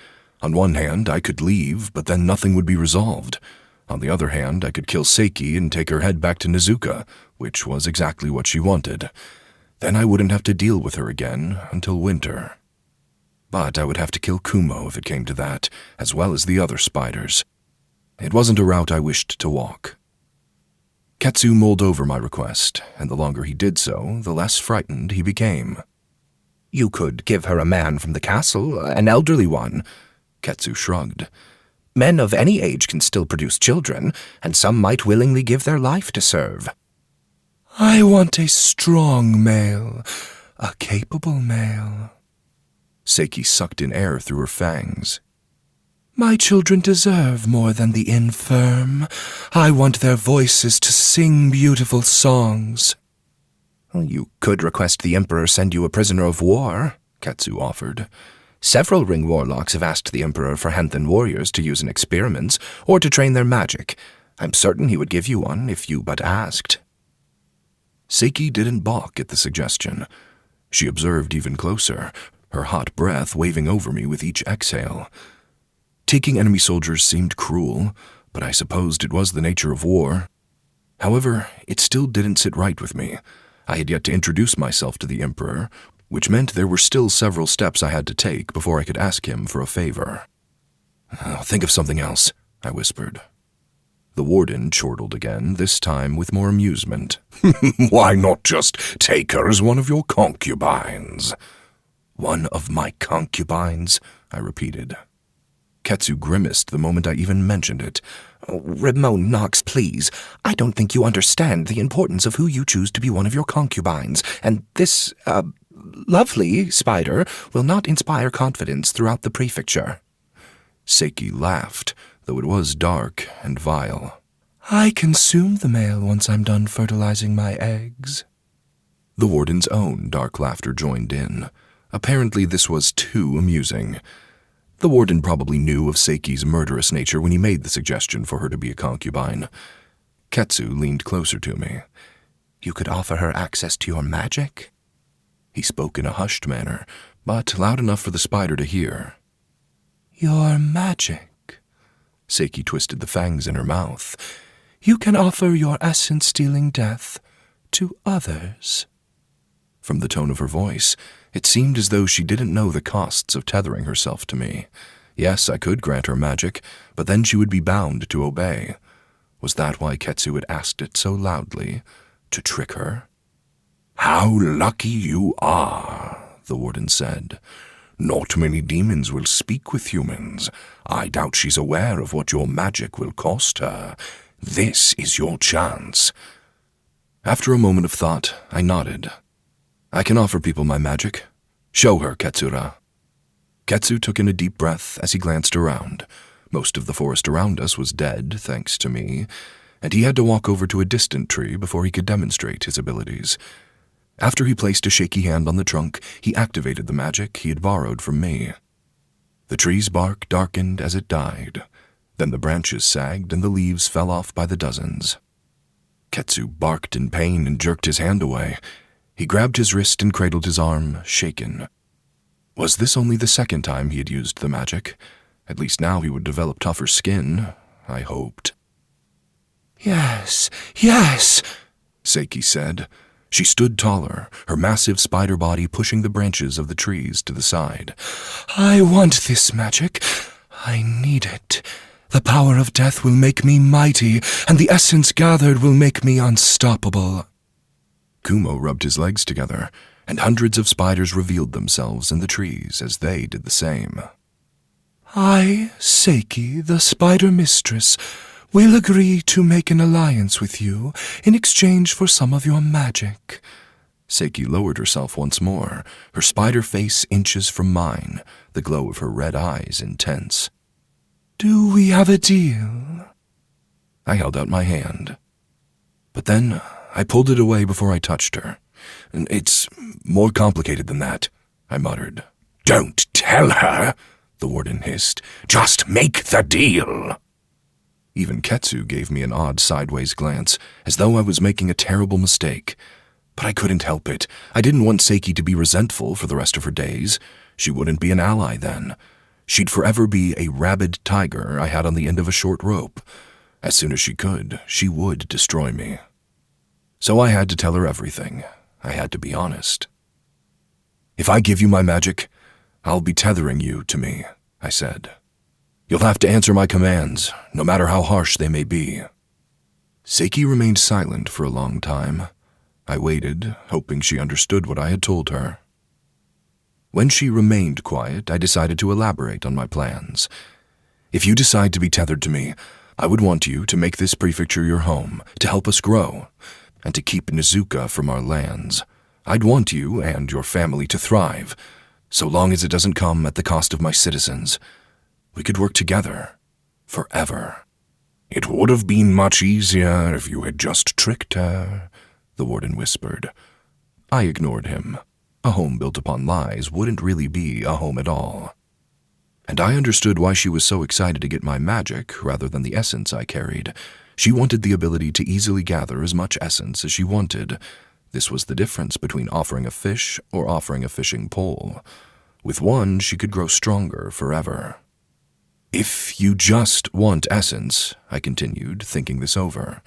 On one hand, I could leave, but then nothing would be resolved. On the other hand, I could kill Seiki and take her head back to Nizuka, which was exactly what she wanted. Then I wouldn't have to deal with her again until winter. But I would have to kill Kumo if it came to that, as well as the other spiders. It wasn't a route I wished to walk. Ketsu mulled over my request, and the longer he did so, the less frightened he became. You could give her a man from the castle, an elderly one. Ketsu shrugged. Men of any age can still produce children, and some might willingly give their life to serve. I want a strong male, a capable male. Seiki sucked in air through her fangs. My children deserve more than the infirm. I want their voices to sing beautiful songs. You could request the Emperor send you a prisoner of war, Ketsu offered. Several Ring Warlocks have asked the Emperor for Hanthan warriors to use in experiments or to train their magic. I'm certain he would give you one if you but asked. Seiki didn't balk at the suggestion. She observed even closer, her hot breath waving over me with each exhale. Taking enemy soldiers seemed cruel, but I supposed it was the nature of war. However, it still didn't sit right with me. I had yet to introduce myself to the Emperor, which meant there were still several steps I had to take before I could ask him for a favor. Think of something else, I whispered. The warden chortled again, this time with more amusement. Why not just take her as one of your concubines? One of my concubines, I repeated. Ketsu grimaced the moment I even mentioned it. Rimon Knox, please. I don't think you understand the importance of who you choose to be one of your concubines, and this, lovely spider will not inspire confidence throughout the prefecture. Seiki laughed, though it was dark and vile. I consume the male once I'm done fertilizing my eggs. The warden's own dark laughter joined in. Apparently this was too amusing. The warden probably knew of Seiki's murderous nature when he made the suggestion for her to be a concubine. Ketsu leaned closer to me. You could offer her access to your magic? He spoke in a hushed manner, but loud enough for the spider to hear. Your magic? Seiki twisted the fangs in her mouth. You can offer your essence-stealing death to others. From the tone of her voice, it seemed as though she didn't know the costs of tethering herself to me. Yes, I could grant her magic, but then she would be bound to obey. Was that why Ketsu had asked it so loudly? To trick her? "How lucky you are," the warden said. "Not many demons will speak with humans. I doubt she's aware of what your magic will cost her. This is your chance." After a moment of thought, I nodded. "I can offer people my magic. Show her, Ketsura." Ketsu took in a deep breath as he glanced around. Most of the forest around us was dead, thanks to me, and he had to walk over to a distant tree before he could demonstrate his abilities. After he placed a shaky hand on the trunk, he activated the magic he had borrowed from me. The tree's bark darkened as it died. Then the branches sagged and the leaves fell off by the dozens. Ketsu barked in pain and jerked his hand away. He grabbed his wrist and cradled his arm, shaken. Was this only the second time he had used the magic? At least now he would develop tougher skin, I hoped. Yes, yes, Seiki said. She stood taller, her massive spider body pushing the branches of the trees to the side. I want this magic. I need it. The power of death will make me mighty, and the essence gathered will make me unstoppable. Kumo rubbed his legs together, and hundreds of spiders revealed themselves in the trees as they did the same. I, Seiki, the spider mistress, will agree to make an alliance with you in exchange for some of your magic. Seiki lowered herself once more, her spider face inches from mine, the glow of her red eyes intense. Do we have a deal? I held out my hand. But then I pulled it away before I touched her. It's more complicated than that, I muttered. "Don't tell her," the warden hissed. "Just make the deal." Even Ketsu gave me an odd sideways glance, as though I was making a terrible mistake. But I couldn't help it. I didn't want Seiki to be resentful for the rest of her days. She wouldn't be an ally then. She'd forever be a rabid tiger I had on the end of a short rope. As soon as she could, she would destroy me. So I had to tell her everything. I had to be honest. "If I give you my magic, I'll be tethering you to me," I said. "You'll have to answer my commands, no matter how harsh they may be." Seiki remained silent for a long time. I waited, hoping she understood what I had told her. When she remained quiet, I decided to elaborate on my plans. "If you decide to be tethered to me, I would want you to make this prefecture your home, to help us grow, and to keep Nizuka from our lands. I'd want you and your family to thrive, so long as it doesn't come at the cost of my citizens. We could work together, forever." "It would have been much easier if you had just tricked her," the warden whispered. I ignored him. A home built upon lies wouldn't really be a home at all. And I understood why she was so excited to get my magic rather than the essence I carried. She wanted the ability to easily gather as much essence as she wanted. This was the difference between offering a fish or offering a fishing pole. With one, she could grow stronger forever. "If you just want essence," I continued, thinking this over,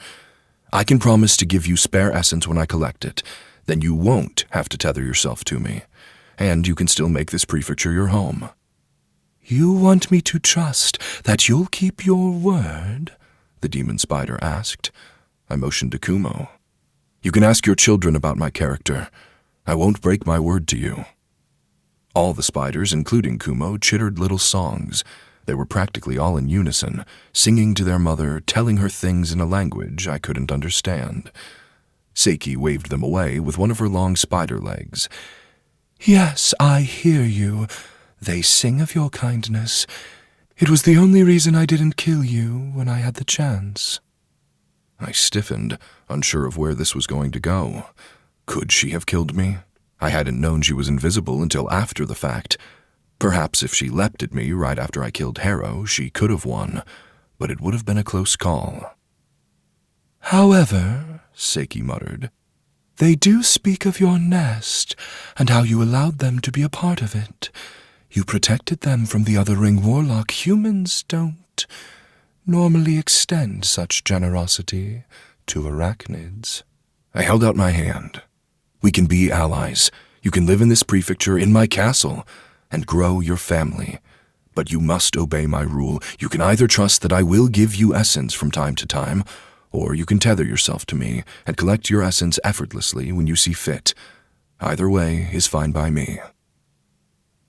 "I can promise to give you spare essence when I collect it. Then you won't have to tether yourself to me, and you can still make this prefecture your home." You want me to trust that you'll keep your word? The demon spider asked. I motioned to Kumo. "You can ask your children about my character. I won't break my word to you." All the spiders, including Kumo, chittered little songs. They were practically all in unison, singing to their mother, telling her things in a language I couldn't understand. Seiki waved them away with one of her long spider legs. "Yes, I hear you. They sing of your kindness. It was the only reason I didn't kill you when I had the chance." I stiffened, unsure of where this was going to go. Could she have killed me? I hadn't known she was invisible until after the fact. Perhaps if she leapt at me right after I killed Harrow, she could have won, but it would have been a close call. "However," Seiki muttered, "they do speak of your nest and how you allowed them to be a part of it. You protected them from the other Ring Warlock. Humans don't normally extend such generosity to arachnids." I held out my hand. "We can be allies. You can live in this prefecture in my castle and grow your family. But you must obey my rule. You can either trust that I will give you essence from time to time, or you can tether yourself to me and collect your essence effortlessly when you see fit. Either way is fine by me.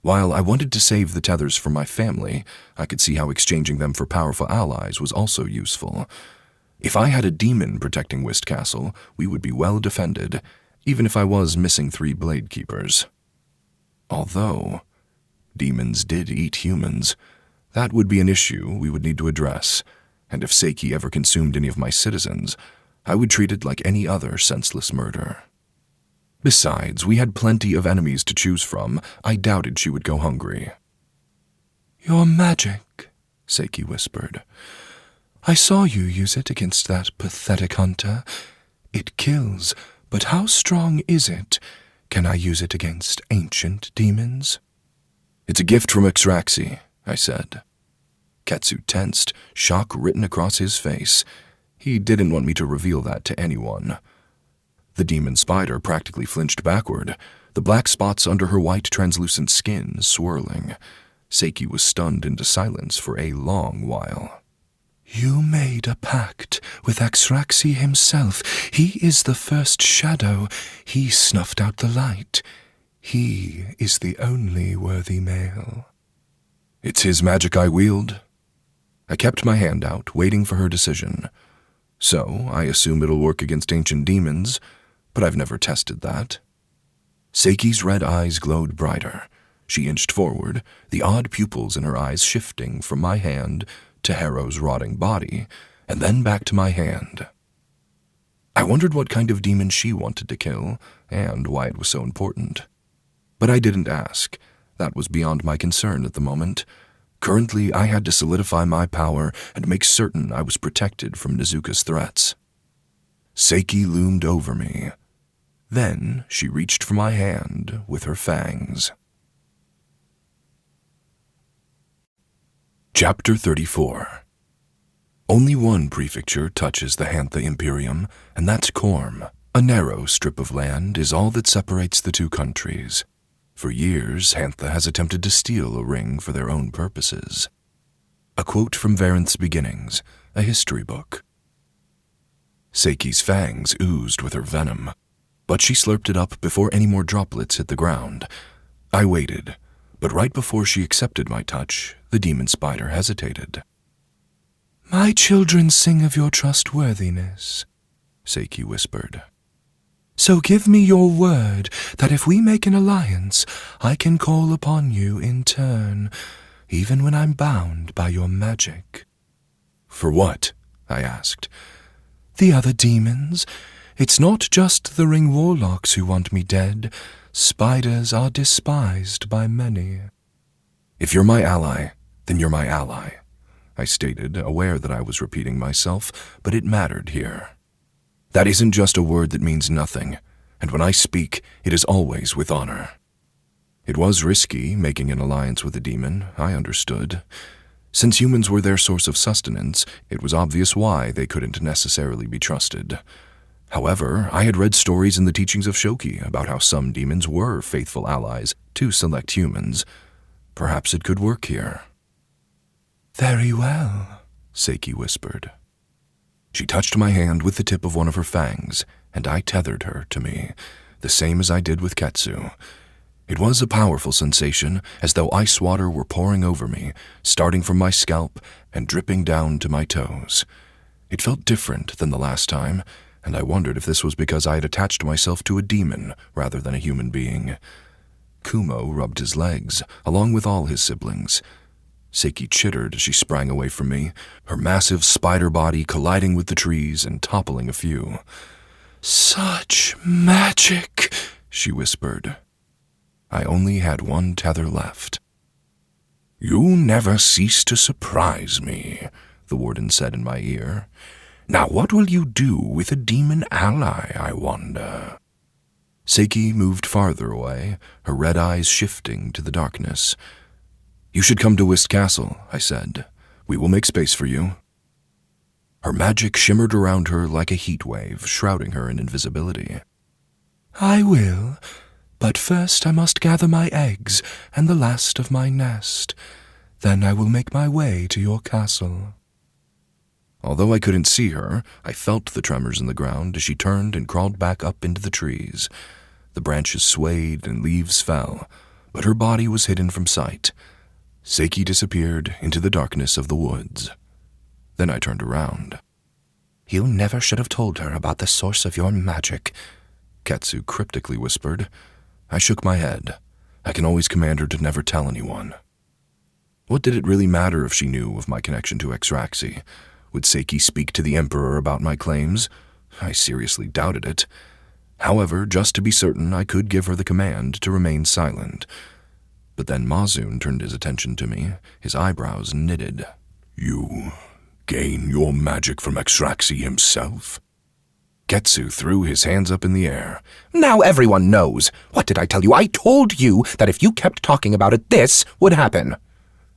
While I wanted to save the tethers for my family, I could see how exchanging them for powerful allies was also useful. If I had a demon protecting Whist Castle, we would be well defended, even if I was missing 3 blade keepers. Although demons did eat humans, that would be an issue we would need to address, and if Seiki ever consumed any of my citizens, I would treat it like any other senseless murder. Besides, we had plenty of enemies to choose from. I doubted she would go hungry. "Your magic," Seiki whispered. "I saw you use it against that pathetic hunter. It kills, but how strong is it? Can I use it against ancient demons?" "It's a gift from Exraxi," I said. Ketsu tensed, shock written across his face. He didn't want me to reveal that to anyone. The demon spider practically flinched backward, the black spots under her white translucent skin swirling. Seiki was stunned into silence for a long while. "You made a pact with Exraxi himself. He is the first shadow. He snuffed out the light. He is the only worthy male." "It's his magic I wield." I kept my hand out, waiting for her decision. "So, I assume it'll work against ancient demons, but I've never tested that." Seiki's red eyes glowed brighter. She inched forward, the odd pupils in her eyes shifting from my hand to Harrow's rotting body, and then back to my hand. I wondered what kind of demon she wanted to kill, and why it was so important. But I didn't ask. That was beyond my concern at the moment. Currently, I had to solidify my power and make certain I was protected from Nezuka's threats. Seiki loomed over me. Then she reached for my hand with her fangs. Chapter 34. Only one prefecture touches the Hantha Imperium, and that's Korm. A narrow strip of land is all that separates the 2 countries. For years, Hantha has attempted to steal a ring for their own purposes. A quote from Varenth's Beginnings, a history book. Seiki's fangs oozed with her venom, but she slurped it up before any more droplets hit the ground. I waited, but right before she accepted my touch, the demon spider hesitated. "My children sing of your trustworthiness," Seiki whispered. "So give me your word that if we make an alliance, I can call upon you in turn, even when I'm bound by your magic." "For what?" I asked. "The other demons. It's not just the Ring Warlocks who want me dead. Spiders are despised by many." "If you're my ally, then you're my ally," I stated, aware that I was repeating myself, but it mattered here. That isn't just a word that means nothing, and when I speak, it is always with honor. It was risky making an alliance with a demon, I understood. Since humans were their source of sustenance, it was obvious why they couldn't necessarily be trusted. However, I had read stories in the teachings of Shoki about how some demons were faithful allies to select humans. Perhaps it could work here. "Very well," Seiki whispered. She touched my hand with the tip of one of her fangs, and I tethered her to me, the same as I did with Ketsu. It was a powerful sensation, as though ice water were pouring over me, starting from my scalp and dripping down to my toes. It felt different than the last time, and I wondered if this was because I had attached myself to a demon rather than a human being. Kumo rubbed his legs, along with all his siblings. Seiki chittered as she sprang away from me, her massive spider body colliding with the trees and toppling a few. "Such magic," she whispered. I only had one tether left. "You never cease to surprise me," the warden said in my ear. "Now what will you do with a demon ally, I wonder?" Seiki moved farther away, her red eyes shifting to the darkness. "You should come to Whist Castle," I said. "We will make space for you." Her magic shimmered around her like a heat wave, shrouding her in invisibility. "I will, but first I must gather my eggs and the last of my nest. Then I will make my way to your castle." Although I couldn't see her, I felt the tremors in the ground as she turned and crawled back up into the trees. The branches swayed and leaves fell, but her body was hidden from sight. Seiki disappeared into the darkness of the woods. Then I turned around. "You never should have told her about the source of your magic," Ketsu cryptically whispered. I shook my head. I can always command her to never tell anyone. What did it really matter if she knew of my connection to Exraxi? Would Seiki speak to the Emperor about my claims? I seriously doubted it. However, just to be certain, I could give her the command to remain silent. But then Mazun turned his attention to me, his eyebrows knitted. "You gain your magic from Exraxi himself?" Ketsu threw his hands up in the air. "Now everyone knows. What did I tell you? I told you that if you kept talking about it, this would happen."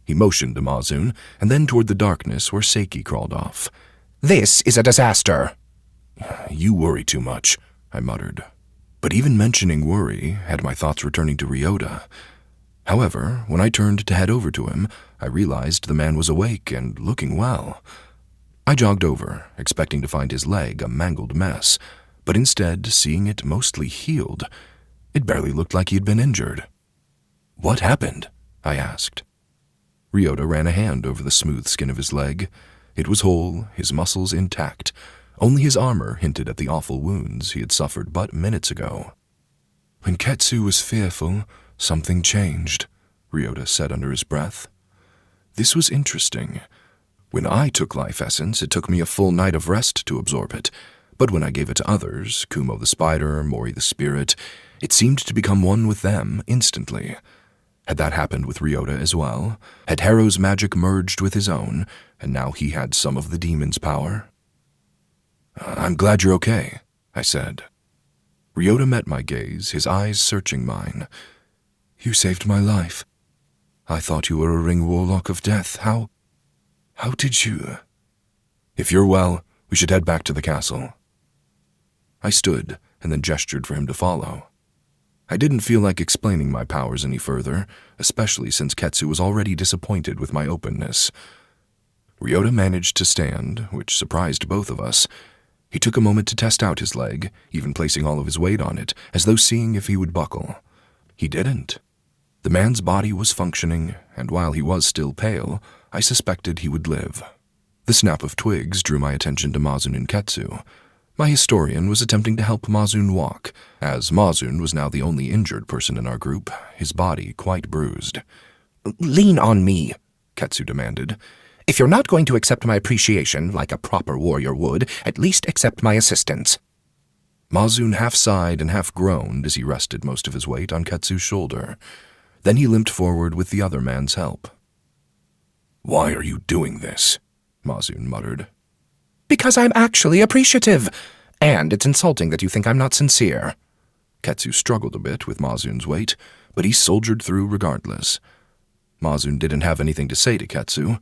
He motioned to Mazun, and then toward the darkness where Seiki crawled off. "This is a disaster." "You worry too much," I muttered. But even mentioning worry had my thoughts returning to Ryota. However, when I turned to head over to him, I realized the man was awake and looking well. I jogged over, expecting to find his leg a mangled mess, but instead seeing it mostly healed. It barely looked like he had been injured. "What happened?" I asked. Ryota ran a hand over the smooth skin of his leg. It was whole, his muscles intact. Only his armor hinted at the awful wounds he had suffered but minutes ago. "When Ketsu was fearful, something changed," Ryota said under his breath. This was interesting. When I took life essence, it took me a full night of rest to absorb it. But when I gave it to others, Kumo the spider, Mori the spirit, it seemed to become one with them instantly. Had that happened with Ryota as well? Had Harrow's magic merged with his own, and now he had some of the demon's power? "I'm glad you're okay," I said. Ryota met my gaze, his eyes searching mine. "You saved my life. I thought you were a Ring Warlock of death. How did you?" "If you're well, we should head back to the castle." I stood and then gestured for him to follow. I didn't feel like explaining my powers any further, especially since Ketsu was already disappointed with my openness. Ryota managed to stand, which surprised both of us. He took a moment to test out his leg, even placing all of his weight on it, as though seeing if he would buckle. He didn't. The man's body was functioning, and while he was still pale, I suspected he would live. The snap of twigs drew my attention to Mazun and Ketsu. My historian was attempting to help Mazun walk, as Mazun was now the only injured person in our group, his body quite bruised. "Lean on me," Ketsu demanded. "If you're not going to accept my appreciation like a proper warrior would, at least accept my assistance." Mazun half sighed and half groaned as he rested most of his weight on Ketsu's shoulder. Then he limped forward with the other man's help. "Why are you doing this?" Mazun muttered. "Because I'm actually appreciative, and it's insulting that you think I'm not sincere." Ketsu struggled a bit with Mazun's weight, but he soldiered through regardless. Mazun didn't have anything to say to Ketsu.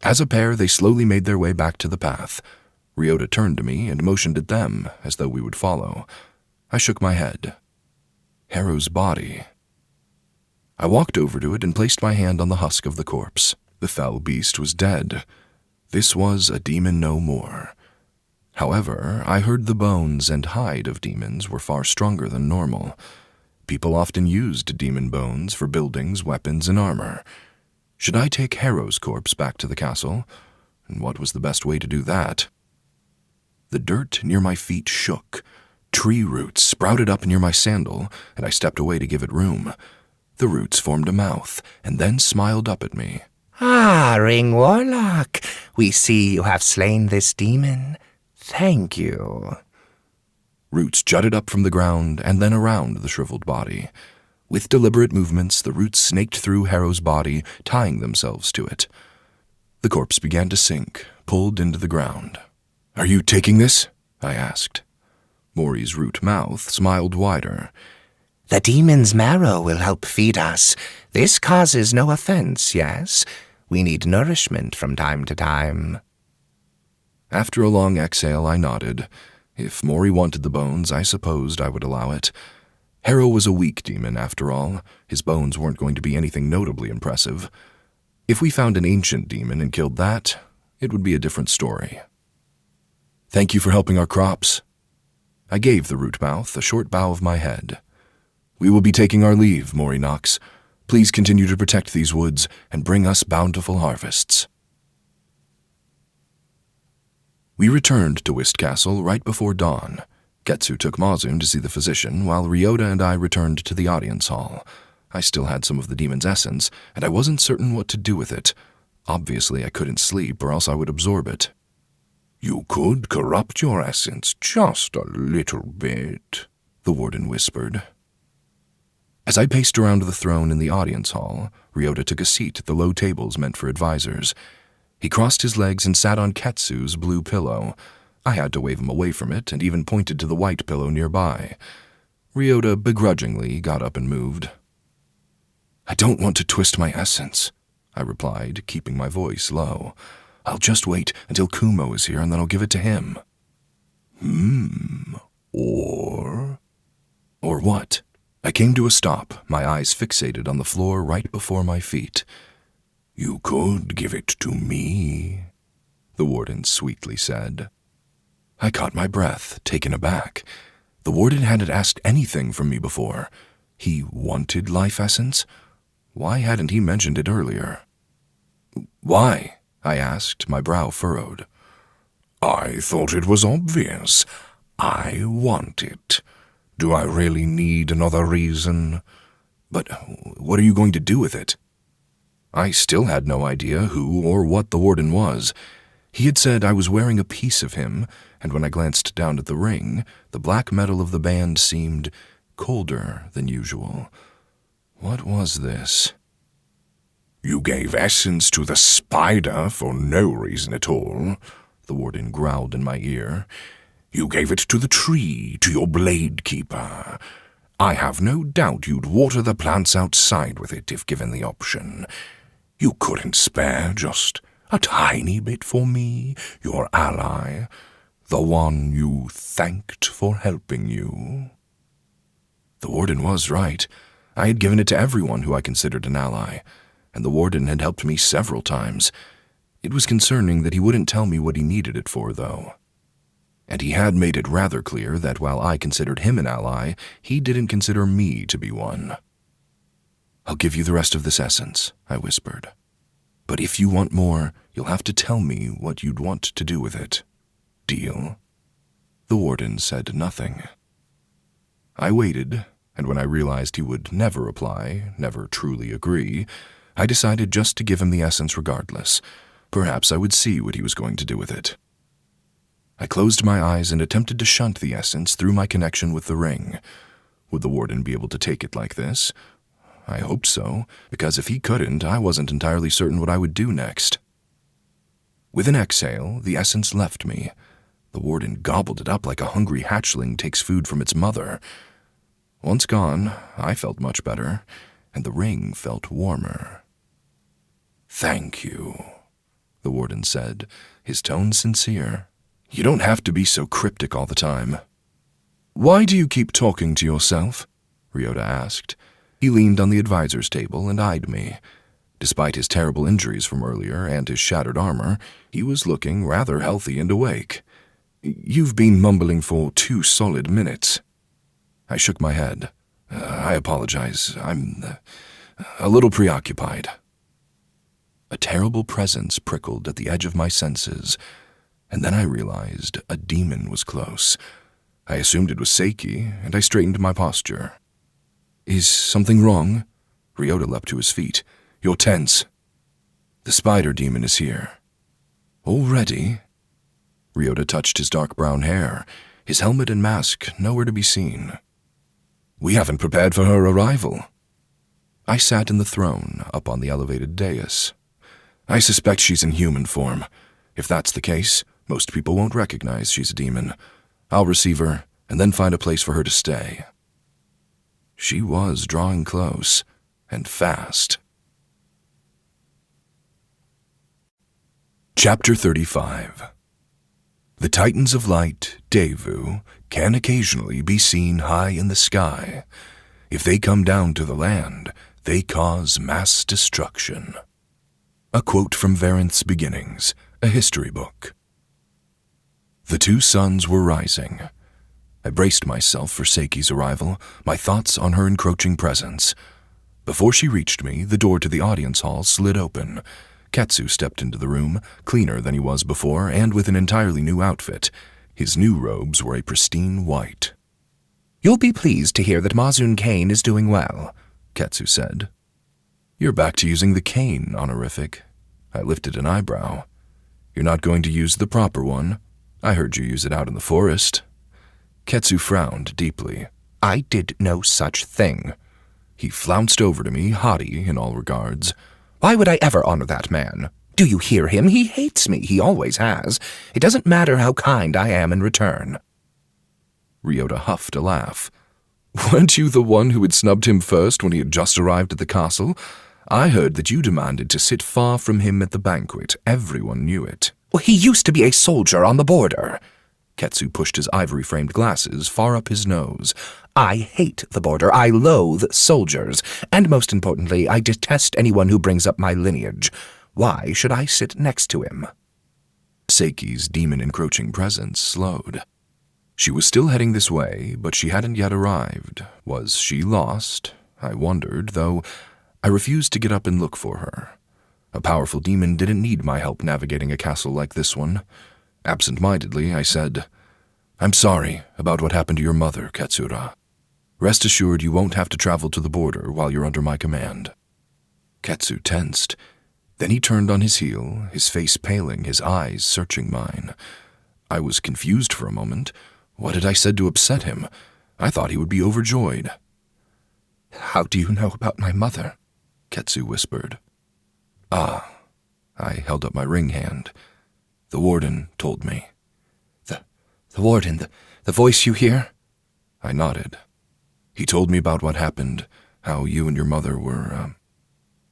As a pair, they slowly made their way back to the path. Ryota turned to me and motioned at them, as though we would follow. I shook my head. Harrow's body. I walked over to it and placed my hand on the husk of the corpse. The foul beast was dead. This was a demon no more. However, I heard the bones and hide of demons were far stronger than normal. People often used demon bones for buildings, weapons, and armor. Should I take Harrow's corpse back to the castle? And what was the best way to do that? The dirt near my feet shook. Tree roots sprouted up near my sandal, and I stepped away to give it room. The roots formed a mouth, and then smiled up at me. "Ah, Ring Warlock, we see you have slain this demon. Thank you." Roots jutted up from the ground and then around the shriveled body. With deliberate movements, the roots snaked through Harrow's body, tying themselves to it. The corpse began to sink, pulled into the ground. "Are you taking this?" I asked. Mori's root mouth smiled wider. "The demon's marrow will help feed us. This causes no offense, yes? We need nourishment from time to time." After a long exhale, I nodded. If Mori wanted the bones, I supposed I would allow it. Harrow was a weak demon, after all. His bones weren't going to be anything notably impressive. If we found an ancient demon and killed that, it would be a different story. Thank you for helping our crops. I gave the root mouth a short bow of my head. We will be taking our leave, Morinox. Please continue to protect these woods and bring us bountiful harvests. We returned to Whist Castle right before dawn. Getsu took Mazun to see the physician, while Ryota and I returned to the audience hall. I still had some of the demon's essence, and I wasn't certain what to do with it. Obviously, I couldn't sleep, or else I would absorb it. You could corrupt your essence just a little bit, the warden whispered. As I paced around the throne in the audience hall, Ryota took a seat at the low tables meant for advisors. He crossed his legs and sat on Ketsu's blue pillow. I had to wave him away from it and even pointed to the white pillow nearby. Ryota begrudgingly got up and moved. I don't want to twist my essence, I replied, keeping my voice low. I'll just wait until Kumo is here and then I'll give it to him. Or what? I came to a stop, my eyes fixated on the floor right before my feet. You could give it to me, the warden sweetly said. I caught my breath, taken aback. The warden hadn't asked anything from me before. He wanted life essence? Why hadn't he mentioned it earlier? Why? I asked, my brow furrowed. I thought it was obvious. I want it. Do I really need another reason? But what are you going to do with it? I still had no idea who or what the warden was. He had said I was wearing a piece of him, and when I glanced down at the ring, the black metal of the band seemed colder than usual. What was this? You gave essence to the spider for no reason at all, the warden growled in my ear. You gave it to the tree, to your blade keeper. I have no doubt you'd water the plants outside with it if given the option. You couldn't spare just a tiny bit for me, your ally, the one you thanked for helping you. The warden was right. I had given it to everyone who I considered an ally, and the warden had helped me several times. It was concerning that he wouldn't tell me what he needed it for, though. And he had made it rather clear that while I considered him an ally, he didn't consider me to be one. I'll give you the rest of this essence, I whispered. But if you want more, you'll have to tell me what you'd want to do with it. Deal? The warden said nothing. I waited, and when I realized he would never reply, never truly agree, I decided just to give him the essence regardless. Perhaps I would see what he was going to do with it. I closed my eyes and attempted to shunt the essence through my connection with the ring. Would the warden be able to take it like this? I hoped so, because if he couldn't, I wasn't entirely certain what I would do next. With an exhale, the essence left me. The warden gobbled it up like a hungry hatchling takes food from its mother. Once gone, I felt much better, and the ring felt warmer. Thank you, the warden said, his tone sincere. You don't have to be so cryptic all the time. Why do you keep talking to yourself? Ryota asked. He leaned on the advisor's table and eyed me. Despite his terrible injuries from earlier and his shattered armor, he was looking rather healthy and awake. You've been mumbling for 2 solid minutes. I shook my head. I apologize. I'm a little preoccupied. A terrible presence prickled at the edge of my senses, and then I realized a demon was close. I assumed it was Seiki, and I straightened my posture. Is something wrong? Ryota leapt to his feet. You're tense. The spider demon is here. Already? Ryota touched his dark brown hair, his helmet and mask nowhere to be seen. We haven't prepared for her arrival. I sat in the throne, up on the elevated dais. I suspect she's in human form. If that's the case, most people won't recognize she's a demon. I'll receive her, and then find a place for her to stay. She was drawing close, and fast. Chapter 35. The Titans of Light, Devu, can occasionally be seen high in the sky. If they come down to the land, they cause mass destruction. A quote from Varenth's Beginnings, a history book. The two suns were rising. I braced myself for Seiki's arrival, my thoughts on her encroaching presence. Before she reached me, the door to the audience hall slid open. Ketsu stepped into the room, cleaner than he was before, and with an entirely new outfit. His new robes were a pristine white. "You'll be pleased to hear that Mazun Kane is doing well," Ketsu said. You're back to using the cane, honorific. I lifted an eyebrow. You're not going to use the proper one? I heard you use it out in the forest. Ketsu frowned deeply. "I did no such thing." He flounced over to me, haughty in all regards. "Why would I ever honor that man? Do you hear him? He hates me. He always has. It doesn't matter how kind I am in return." Ryota huffed a laugh. Weren't you the one who had snubbed him first when he had just arrived at the castle? I heard that you demanded to sit far from him at the banquet. Everyone knew it. Well, he used to be a soldier on the border. Ketsu pushed his ivory-framed glasses far up his nose. I hate the border. I loathe soldiers. And most importantly, I detest anyone who brings up my lineage. Why should I sit next to him? Seiki's demon-encroaching presence slowed. She was still heading this way, but she hadn't yet arrived. Was she lost? I wondered, though I refused to get up and look for her. A powerful demon didn't need my help navigating a castle like this one. Absent-mindedly, I said, I'm sorry about what happened to your mother, Katsura. Rest assured you won't have to travel to the border while you're under my command. Ketsu tensed. Then he turned on his heel, his face paling, his eyes searching mine. I was confused for a moment. What had I said to upset him? I thought he would be overjoyed. How do you know about my mother? Ketsu whispered. Ah, I held up my ring hand. The warden told me. The warden, the voice you hear? I nodded. He told me about what happened, how you and your mother were,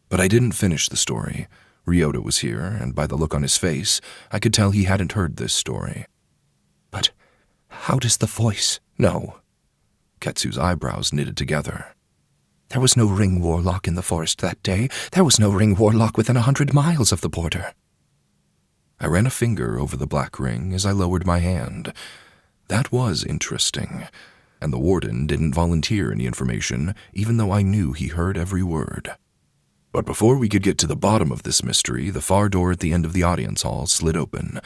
But I didn't finish the story. Ryota was here, and by the look on his face, I could tell he hadn't heard this story. But how does the voice know? Ketsu's eyebrows knitted together. There was no Ring Warlock in the forest that day. There was no Ring Warlock within 100 miles of the border. I ran a finger over the black ring as I lowered my hand. That was interesting, and the warden didn't volunteer any information, even though I knew he heard every word. But before we could get to the bottom of this mystery, the far door at the end of the audience hall slid open.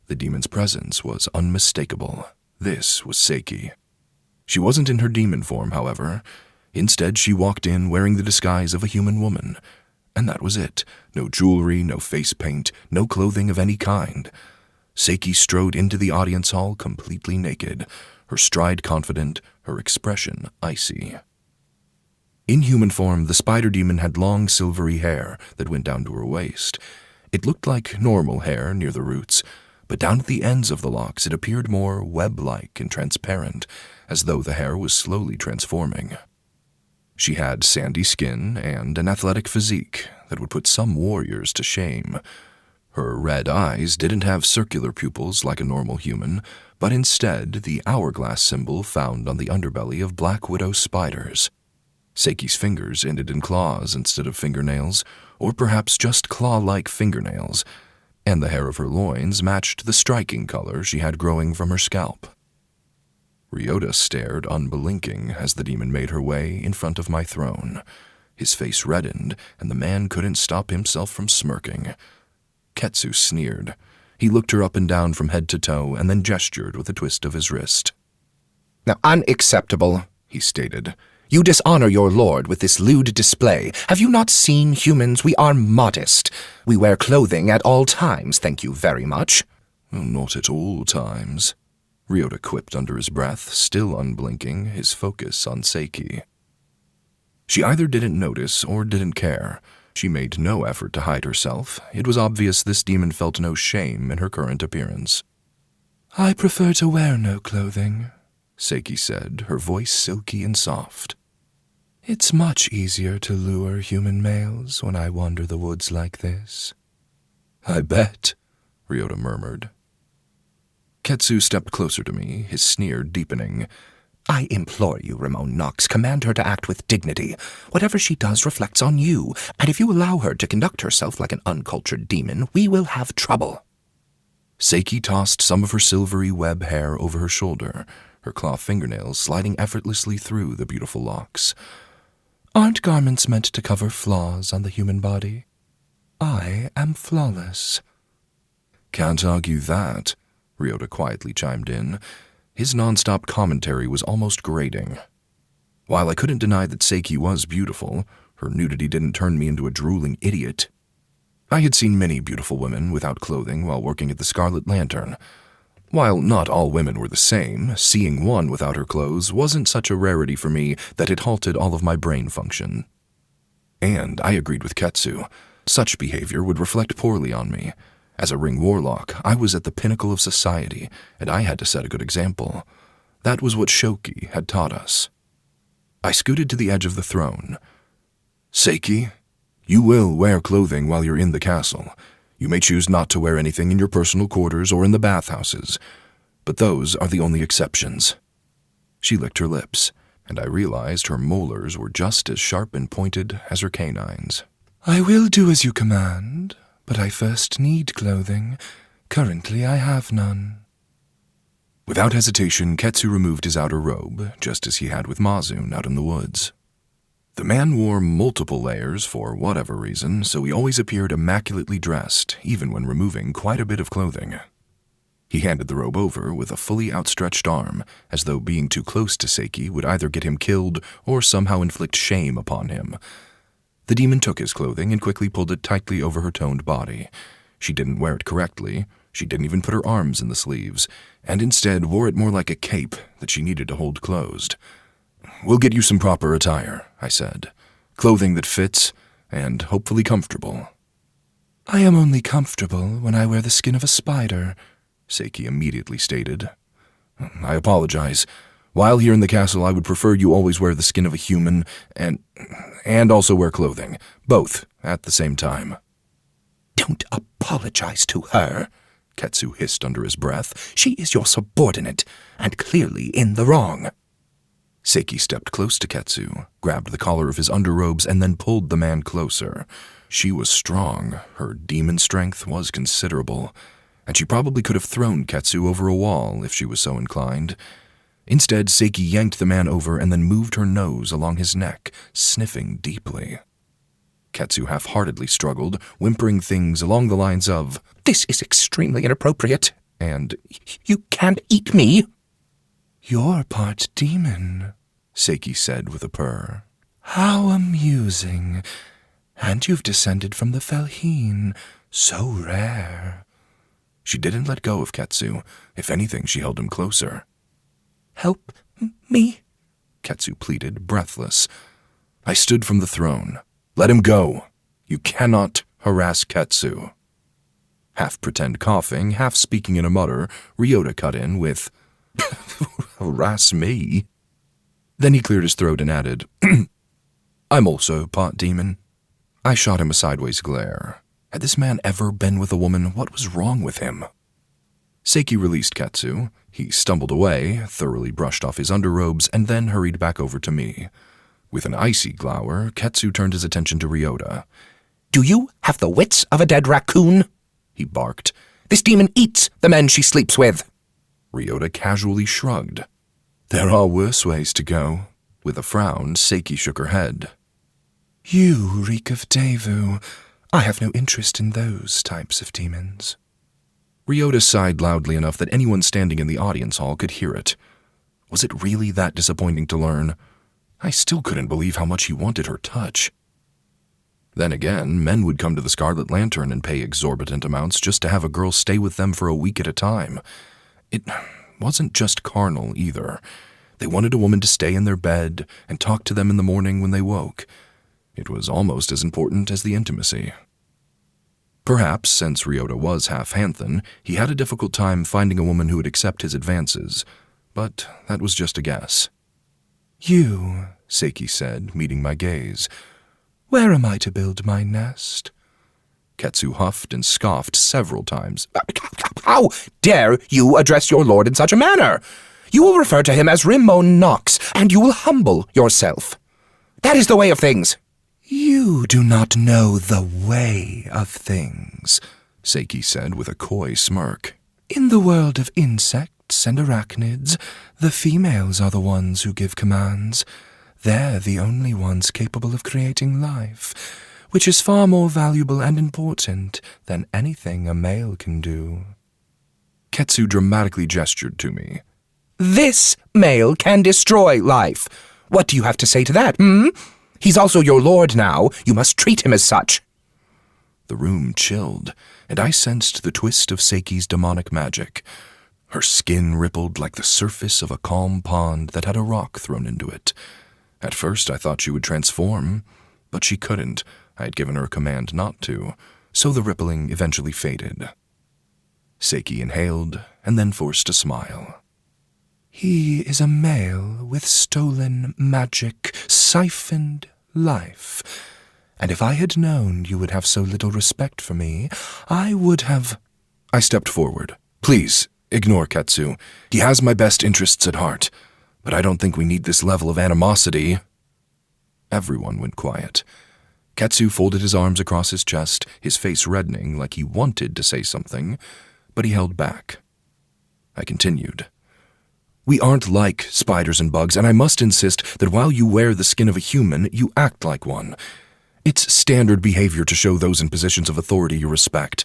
The demon's presence was unmistakable. This was Seiki. She wasn't in her demon form, however. Instead, she walked in wearing the disguise of a human woman. And that was it. No jewelry, no face paint, no clothing of any kind. Seiki strode into the audience hall completely naked, her stride confident, her expression icy. In human form, the spider demon had long silvery hair that went down to her waist. It looked like normal hair near the roots, but down at the ends of the locks it appeared more web-like and transparent, as though the hair was slowly transforming. She had sandy skin and an athletic physique that would put some warriors to shame. Her red eyes didn't have circular pupils like a normal human, but instead the hourglass symbol found on the underbelly of black widow spiders. Seiki's fingers ended in claws instead of fingernails, or perhaps just claw-like fingernails, and the hair of her loins matched the striking color she had growing from her scalp. Ryota stared unblinking as the demon made her way in front of my throne. His face reddened, and the man couldn't stop himself from smirking. Ketsu sneered. He looked her up and down from head to toe and then gestured with a twist of his wrist. Now, unacceptable, he stated. You dishonor your lord with this lewd display. Have you not seen humans? We are modest. We wear clothing at all times, thank you very much. Not at all times, Ryota quipped under his breath, still unblinking, his focus on Seiki. She either didn't notice or didn't care. She made no effort to hide herself. It was obvious this demon felt no shame in her current appearance. I prefer to wear no clothing, Seiki said, her voice silky and soft. It's much easier to lure human males when I wander the woods like this. I bet, Ryota murmured. Ketsu stepped closer to me, his sneer deepening. I implore you, Rimon Knox, command her to act with dignity. Whatever she does reflects on you, and if you allow her to conduct herself like an uncultured demon, we will have trouble. Seiki tossed some of her silvery web hair over her shoulder, her claw fingernails sliding effortlessly through the beautiful locks. Aren't garments meant to cover flaws on the human body? I am flawless. Can't argue that, Ryota quietly chimed in. His non-stop commentary was almost grating. While I couldn't deny that Seiki was beautiful, her nudity didn't turn me into a drooling idiot. I had seen many beautiful women without clothing while working at the Scarlet Lantern. While not all women were the same, seeing one without her clothes wasn't such a rarity for me that it halted all of my brain function. And I agreed with Ketsu. Such behavior would reflect poorly on me. As a Ring Warlock, I was at the pinnacle of society, and I had to set a good example. That was what Shoki had taught us. I scooted to the edge of the throne. Seiki, you will wear clothing while you're in the castle. You may choose not to wear anything in your personal quarters or in the bathhouses, but those are the only exceptions. She licked her lips, and I realized her molars were just as sharp and pointed as her canines. I will do as you command, but I first need clothing. Currently, I have none. Without hesitation, Ketsu removed his outer robe, just as he had with Mazun out in the woods. The man wore multiple layers for whatever reason, so he always appeared immaculately dressed, even when removing quite a bit of clothing. He handed the robe over with a fully outstretched arm, as though being too close to Seiki would either get him killed or somehow inflict shame upon him. The demon took his clothing and quickly pulled it tightly over her toned body. She didn't wear it correctly, she didn't even put her arms in the sleeves, and instead wore it more like a cape that she needed to hold closed. We'll get you some proper attire, I said. Clothing that fits, and hopefully comfortable. I am only comfortable when I wear the skin of a spider, Seiki immediately stated. I apologize. While here in the castle, I would prefer you always wear the skin of a human, and also wear clothing. Both, at the same time. Don't apologize to her, Ketsu hissed under his breath. She is your subordinate, and clearly in the wrong. Seiki stepped close to Ketsu, grabbed the collar of his underrobes, and then pulled the man closer. She was strong. Her demon strength was considerable, and she probably could have thrown Ketsu over a wall if she was so inclined. Instead, Seiki yanked the man over and then moved her nose along his neck, sniffing deeply. Ketsu half-heartedly struggled, whimpering things along the lines of, "This is extremely inappropriate," and "You can't eat me." You're part demon, Seiki said with a purr. How amusing. And you've descended from the Felheen. So rare. She didn't let go of Ketsu. If anything, she held him closer. Help me, Ketsu pleaded, breathless. I stood from the throne. Let him go. You cannot harass Ketsu. Half pretend coughing, half speaking in a mutter, Ryota cut in with, harass me? Then he cleared his throat and added, I'm also part demon. I shot him a sideways glare. Had this man ever been with a woman? What was wrong with him? Seiki released Ketsu. He stumbled away, thoroughly brushed off his underrobes, and then hurried back over to me. With an icy glower, Ketsu turned his attention to Ryota. Do you have the wits of a dead raccoon? He barked. This demon eats the men she sleeps with. Ryota casually shrugged. There are worse ways to go. With a frown, Seiki shook her head. You reek of Devu. I have no interest in those types of demons. Ryota sighed loudly enough that anyone standing in the audience hall could hear it. Was it really that disappointing to learn? I still couldn't believe how much he wanted her touch. Then again, men would come to the Scarlet Lantern and pay exorbitant amounts just to have a girl stay with them for a week at a time. It wasn't just carnal, either. They wanted a woman to stay in their bed and talk to them in the morning when they woke. It was almost as important as the intimacy. Perhaps, since Ryota was half Hanthan, he had a difficult time finding a woman who would accept his advances, but that was just a guess. You, Seiki said, meeting my gaze. Where am I to build my nest? Ketsu huffed and scoffed several times. How dare you address your lord in such a manner? You will refer to him as Rimon Knox, and you will humble yourself. That is the way of things. You do not know the way of things, Seiki said with a coy smirk. In the world of insects and arachnids, the females are the ones who give commands. They're the only ones capable of creating life, which is far more valuable and important than anything a male can do. Ketsu dramatically gestured to me. This male can destroy life. What do you have to say to that, He's also your lord now. You must treat him as such. The room chilled, and I sensed the twist of Seiki's demonic magic. Her skin rippled like the surface of a calm pond that had a rock thrown into it. At first I thought she would transform, but she couldn't. I had given her a command not to, so the rippling eventually faded. Seiki inhaled and then forced a smile. He is a male with stolen magic, siphoned life. And if I had known you would have so little respect for me, I would have... I stepped forward. Please, ignore Ketsu. He has my best interests at heart, but I don't think we need this level of animosity. Everyone went quiet. Ketsu folded his arms across his chest, his face reddening like he wanted to say something, but he held back. I continued. We aren't like spiders and bugs, and I must insist that while you wear the skin of a human, you act like one. It's standard behavior to show those in positions of authority you respect.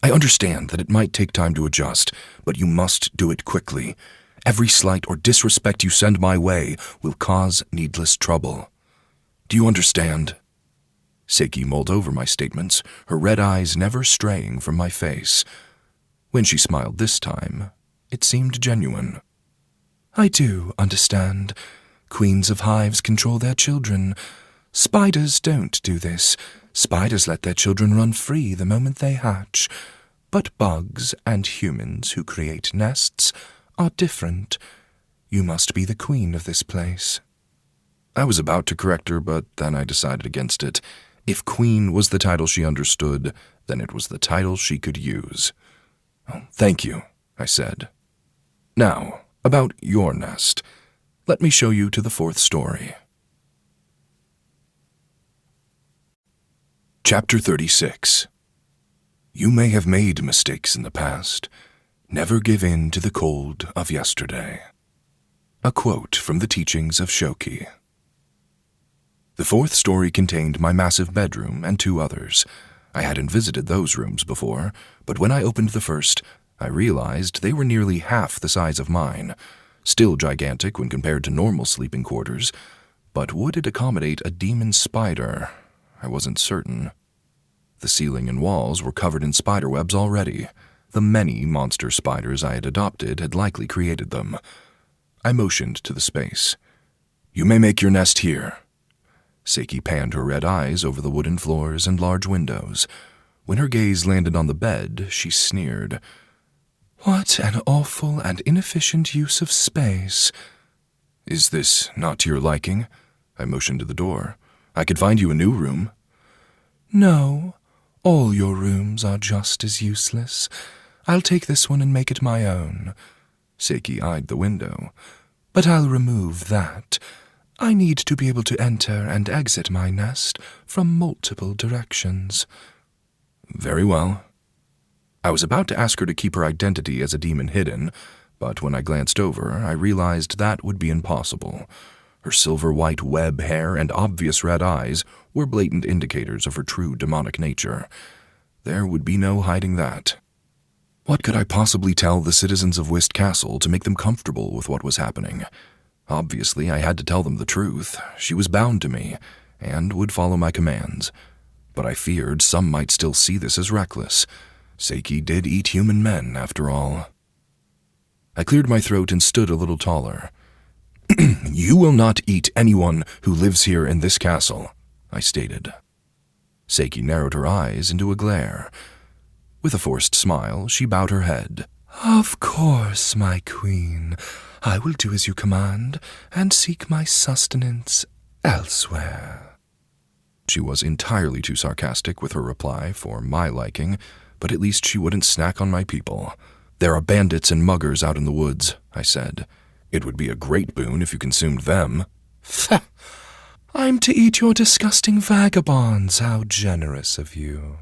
I understand that it might take time to adjust, but you must do it quickly. Every slight or disrespect you send my way will cause needless trouble. Do you understand? Seiki mulled over my statements, her red eyes never straying from my face. When she smiled this time, it seemed genuine. I do understand. Queens of hives control their children. Spiders don't do this. Spiders let their children run free the moment they hatch. But bugs and humans who create nests are different. You must be the queen of this place. I was about to correct her, but then I decided against it. If queen was the title she understood, then it was the title she could use. Oh, thank you, I said. Now, about your nest. Let me show you to the 4th story. Chapter 36. You may have made mistakes in the past. Never give in to the cold of yesterday. A quote from the teachings of Shoki. The 4th story contained my massive bedroom and 2 others. I hadn't visited those rooms before, but when I opened the first, I realized they were nearly half the size of mine. Still gigantic when compared to normal sleeping quarters, but would it accommodate a demon spider? I wasn't certain. The ceiling and walls were covered in spider webs already. The many monster spiders I had adopted had likely created them. I motioned to the space. You may make your nest here. Seiki panned her red eyes over the wooden floors and large windows. When her gaze landed on the bed, she sneered. What an awful and inefficient use of space. Is this not to your liking? I motioned to the door. I could find you a new room. No, all your rooms are just as useless. I'll take this one and make it my own. Seiki eyed the window. But I'll remove that. I need to be able to enter and exit my nest from multiple directions. Very well. I was about to ask her to keep her identity as a demon hidden, but when I glanced over, I realized that would be impossible. Her silver-white web hair and obvious red eyes were blatant indicators of her true demonic nature. There would be no hiding that. What could I possibly tell the citizens of Whist Castle to make them comfortable with what was happening? Obviously, I had to tell them the truth. She was bound to me, and would follow my commands. But I feared some might still see this as reckless. Seiki did eat human men, after all. I cleared my throat and stood a little taller. You will not eat anyone who lives here in this castle, I stated. Seiki narrowed her eyes into a glare. With a forced smile, she bowed her head. Of course, my queen. I will do as you command, and seek my sustenance elsewhere. She was entirely too sarcastic with her reply for my liking, but at least she wouldn't snack on my people. There are bandits and muggers out in the woods, I said. It would be a great boon if you consumed them. I'm to eat your disgusting vagabonds. How generous of you.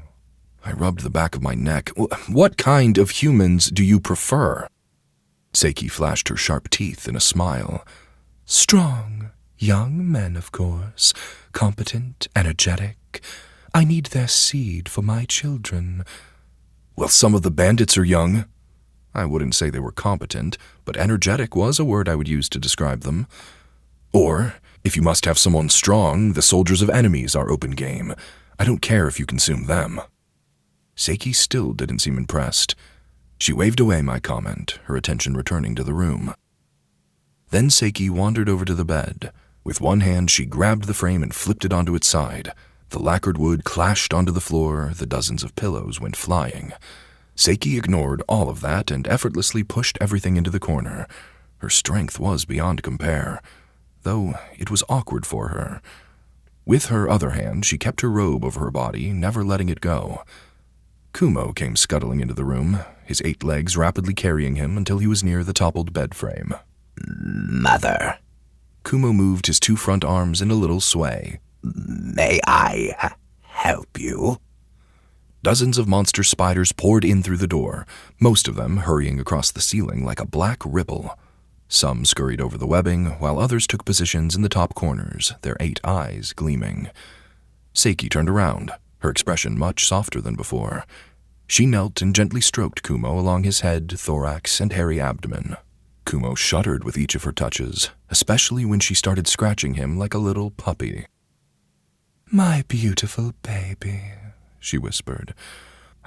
I rubbed the back of my neck. What kind of humans do you prefer? Seiki flashed her sharp teeth in a smile. Strong, young men, of course. Competent, energetic. I need their seed for my children. Well, some of the bandits are young. I wouldn't say they were competent, but energetic was a word I would use to describe them. Or, if you must have someone strong, the soldiers of enemies are open game. I don't care if you consume them. Seiki still didn't seem impressed. She waved away my comment, her attention returning to the room. Then Seiki wandered over to the bed. With one hand, she grabbed the frame and flipped it onto its side. The lacquered wood clashed onto the floor, the dozens of pillows went flying. Seiki ignored all of that and effortlessly pushed everything into the corner. Her strength was beyond compare, though it was awkward for her. With her other hand, she kept her robe over her body, never letting it go. Kumo came scuttling into the room, his 8 legs rapidly carrying him until he was near the toppled bed frame. Mother. Kumo moved his 2 front arms in a little sway. May I help you? Dozens of monster spiders poured in through the door, most of them hurrying across the ceiling like a black ripple. Some scurried over the webbing, while others took positions in the top corners, their 8 eyes gleaming. Seiki turned around, her expression much softer than before. She knelt and gently stroked Kumo along his head, thorax, and hairy abdomen. Kumo shuddered with each of her touches, especially when she started scratching him like a little puppy. My beautiful baby, she whispered.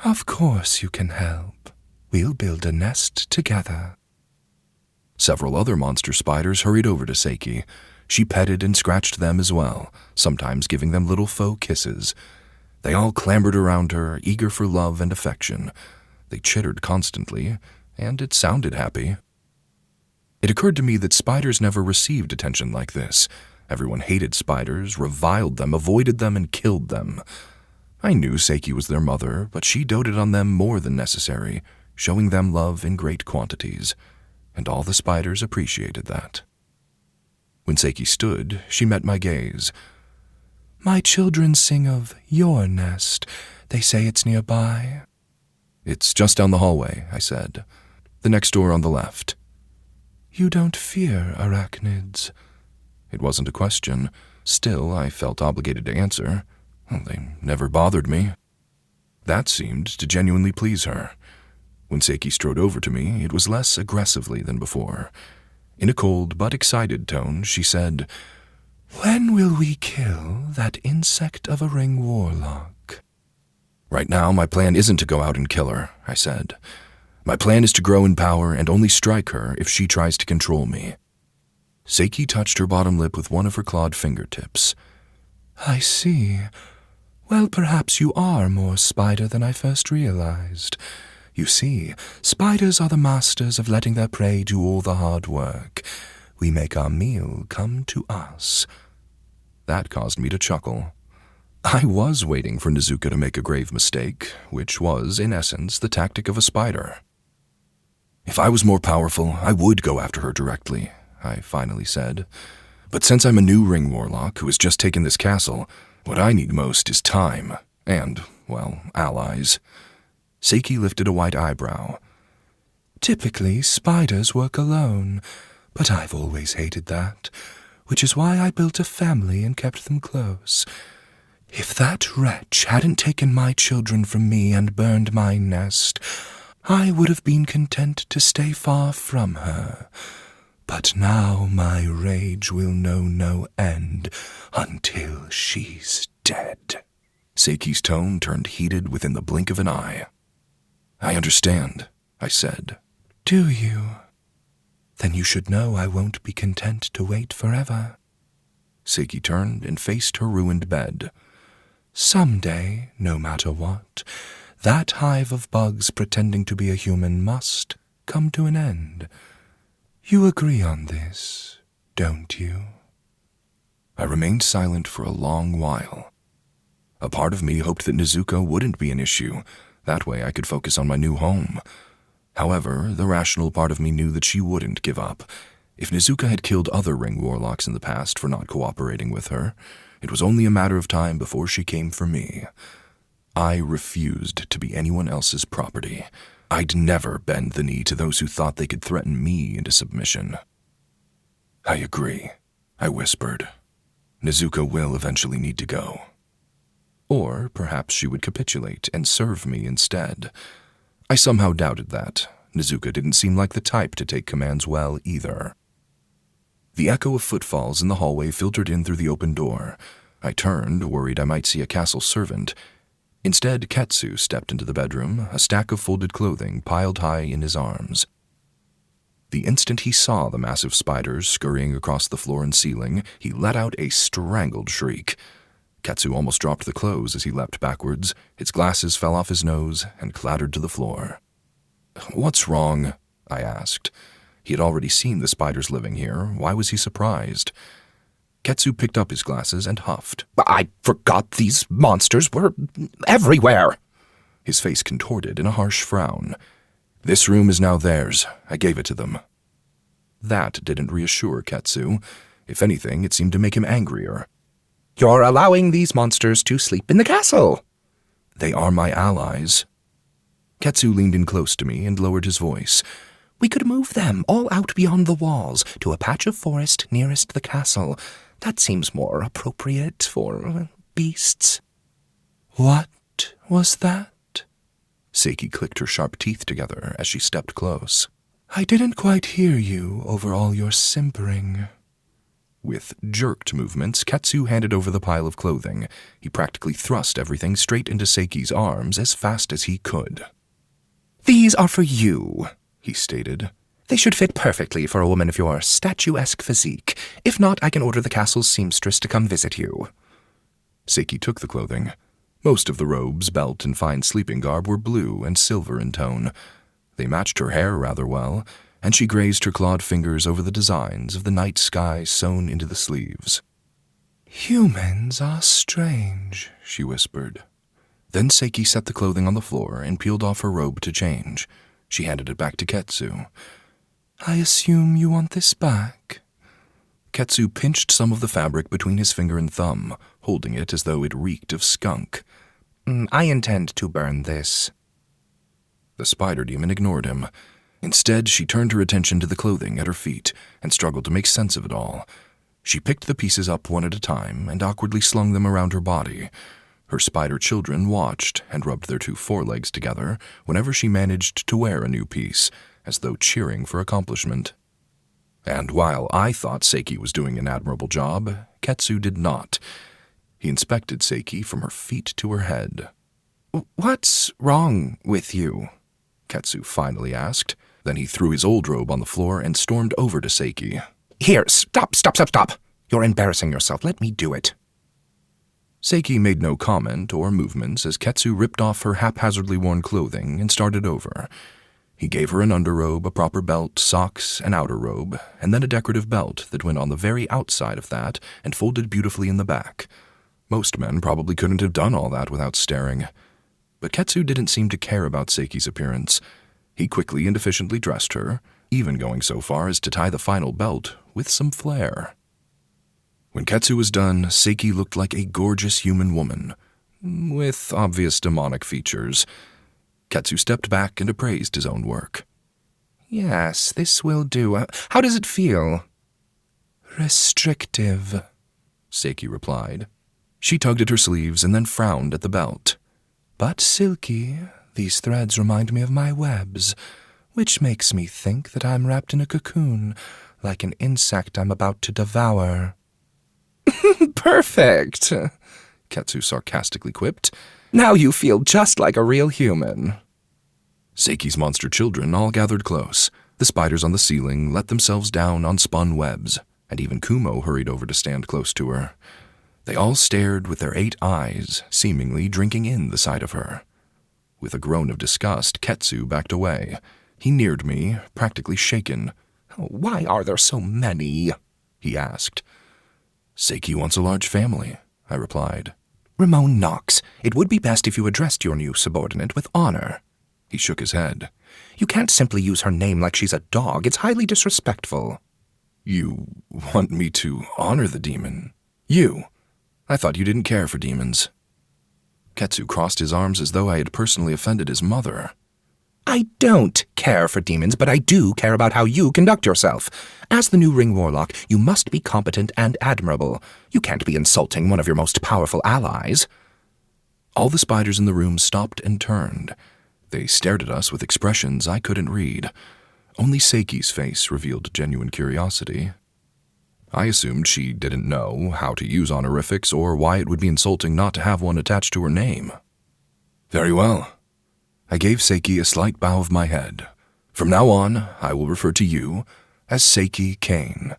Of course you can help. We'll build a nest together. Several other monster spiders hurried over to Seiki. She petted and scratched them as well, sometimes giving them little faux kisses. They all clambered around her, eager for love and affection. They chittered constantly, and it sounded happy. It occurred to me that spiders never received attention like this. Everyone hated spiders, reviled them, avoided them, and killed them. I knew Seiki was their mother, but she doted on them more than necessary, showing them love in great quantities, and all the spiders appreciated that. When Seiki stood, she met my gaze. My children sing of your nest. They say it's nearby. It's just down the hallway, I said. The next door on the left. You don't fear arachnids? It wasn't a question. Still, I felt obligated to answer. They never bothered me. That seemed to genuinely please her. When Seiki strode over to me, it was less aggressively than before. In a cold but excited tone, she said, When will we kill that insect of a Ring Warlock? Right now, my plan isn't to go out and kill her, I said. My plan is to grow in power and only strike her if she tries to control me. Seiki touched her bottom lip with one of her clawed fingertips. I see. Well, perhaps you are more spider than I first realized. You see, spiders are the masters of letting their prey do all the hard work. We make our meal come to us. That caused me to chuckle. I was waiting for Nezuka to make a grave mistake, which was, in essence, the tactic of a spider. If I was more powerful, I would go after her directly, I finally said. But since I'm a new Ring Warlock who has just taken this castle, what I need most is time and, well, allies. Seiki lifted a white eyebrow. Typically, spiders work alone, but I've always hated that, which is why I built a family and kept them close. If that wretch hadn't taken my children from me and burned my nest, I would have been content to stay far from her. But now my rage will know no end until she's dead. Seiki's tone turned heated within the blink of an eye. I understand, I said. Do you? Then you should know I won't be content to wait forever. Seiki turned and faced her ruined bed. Someday, no matter what, that hive of bugs pretending to be a human must come to an end. You agree on this, don't you? I remained silent for a long while. A part of me hoped that Nezuka wouldn't be an issue. That way I could focus on my new home. However, the rational part of me knew that she wouldn't give up. If Nezuka had killed other Ring Warlocks in the past for not cooperating with her, it was only a matter of time before she came for me. I refused to be anyone else's property. I'd never bend the knee to those who thought they could threaten me into submission. I agree, I whispered. Nezuka will eventually need to go. Or perhaps she would capitulate and serve me instead. I somehow doubted that. Nezuka didn't seem like the type to take commands well either. The echo of footfalls in the hallway filtered in through the open door. I turned, worried I might see a castle servant. Instead, Ketsu stepped into the bedroom, a stack of folded clothing piled high in his arms. The instant he saw the massive spiders scurrying across the floor and ceiling, he let out a strangled shriek. Ketsu almost dropped the clothes as he leapt backwards. His glasses fell off his nose and clattered to the floor. "What's wrong?" I asked. He had already seen the spiders living here. Why was he surprised? Ketsu picked up his glasses and huffed. "I forgot these monsters were everywhere." His face contorted in a harsh frown. "This room is now theirs. I gave it to them." That didn't reassure Ketsu. If anything, it seemed to make him angrier. "You're allowing these monsters to sleep in the castle." "They are my allies." Ketsu leaned in close to me and lowered his voice. "We could move them all out beyond the walls to a patch of forest nearest the castle. That seems more appropriate for beasts." What was that? Seiki clicked her sharp teeth together as she stepped close. I didn't quite hear you over all your simpering. With jerked movements, Ketsu handed over the pile of clothing. He practically thrust everything straight into Seiki's arms as fast as he could. "These are for you," he stated. "They should fit perfectly for a woman of your statuesque physique. If not, I can order the castle's seamstress to come visit you." Seiki took the clothing. Most of the robes, belt, and fine sleeping garb were blue and silver in tone. They matched her hair rather well, and she grazed her clawed fingers over the designs of the night sky sewn into the sleeves. "Humans are strange," she whispered. Then Seiki set the clothing on the floor and peeled off her robe to change. She handed it back to Ketsu. "I assume you want this back?" Ketsu pinched some of the fabric between his finger and thumb, holding it as though it reeked of skunk. "I intend to burn this." The spider demon ignored him. Instead, she turned her attention to the clothing at her feet and struggled to make sense of it all. She picked the pieces up one at a time and awkwardly slung them around her body. Her spider children watched and rubbed their two forelegs together whenever she managed to wear a new piece, as though cheering for accomplishment. And while I thought Seiki was doing an admirable job, Ketsu did not. He inspected Seiki from her feet to her head. "What's wrong with you?" Ketsu finally asked. Then he threw his old robe on the floor and stormed over to Seiki. "Here, stop! You're embarrassing yourself. Let me do it." Seiki made no comment or movements as Ketsu ripped off her haphazardly worn clothing and started over. He gave her an underrobe, a proper belt, socks, an outer robe, and then a decorative belt that went on the very outside of that and folded beautifully in the back. Most men probably couldn't have done all that without staring. But Ketsu didn't seem to care about Seiki's appearance. He quickly and efficiently dressed her, even going so far as to tie the final belt with some flair. When Ketsu was done, Seiki looked like a gorgeous human woman, with obvious demonic features. Ketsu stepped back and appraised his own work. "Yes, this will do. How does it feel?" "Restrictive," Seiki replied. She tugged at her sleeves and then frowned at the belt. "But silky. These threads remind me of my webs, which makes me think that I'm wrapped in a cocoon, like an insect I'm about to devour." "Perfect," Ketsu sarcastically quipped. "Now you feel just like a real human." Seiki's monster children all gathered close. The spiders on the ceiling let themselves down on spun webs, and even Kumo hurried over to stand close to her. They all stared with their 8 eyes, seemingly drinking in the sight of her. With a groan of disgust, Ketsu backed away. He neared me, practically shaken. "Why are there so many?" he asked. "Seiki wants a large family," I replied. "Rimon Knox, it would be best if you addressed your new subordinate with honor." He shook his head. "You can't simply use her name like she's a dog. It's highly disrespectful." You want me to honor the demon? You? I thought you didn't care for demons. Ketsu crossed his arms as though I had personally offended his mother. I don't care for demons, but I do care about how you conduct yourself. As the new Ring Warlock, you must be competent and admirable. You can't be insulting one of your most powerful allies. All the spiders in the room stopped and turned. They stared at us with expressions I couldn't read. Only Seiki's face revealed genuine curiosity. I assumed she didn't know how to use honorifics or why it would be insulting not to have one attached to her name. Very well. I gave Seiki a slight bow of my head. From now on, I will refer to you as Seiki Kane.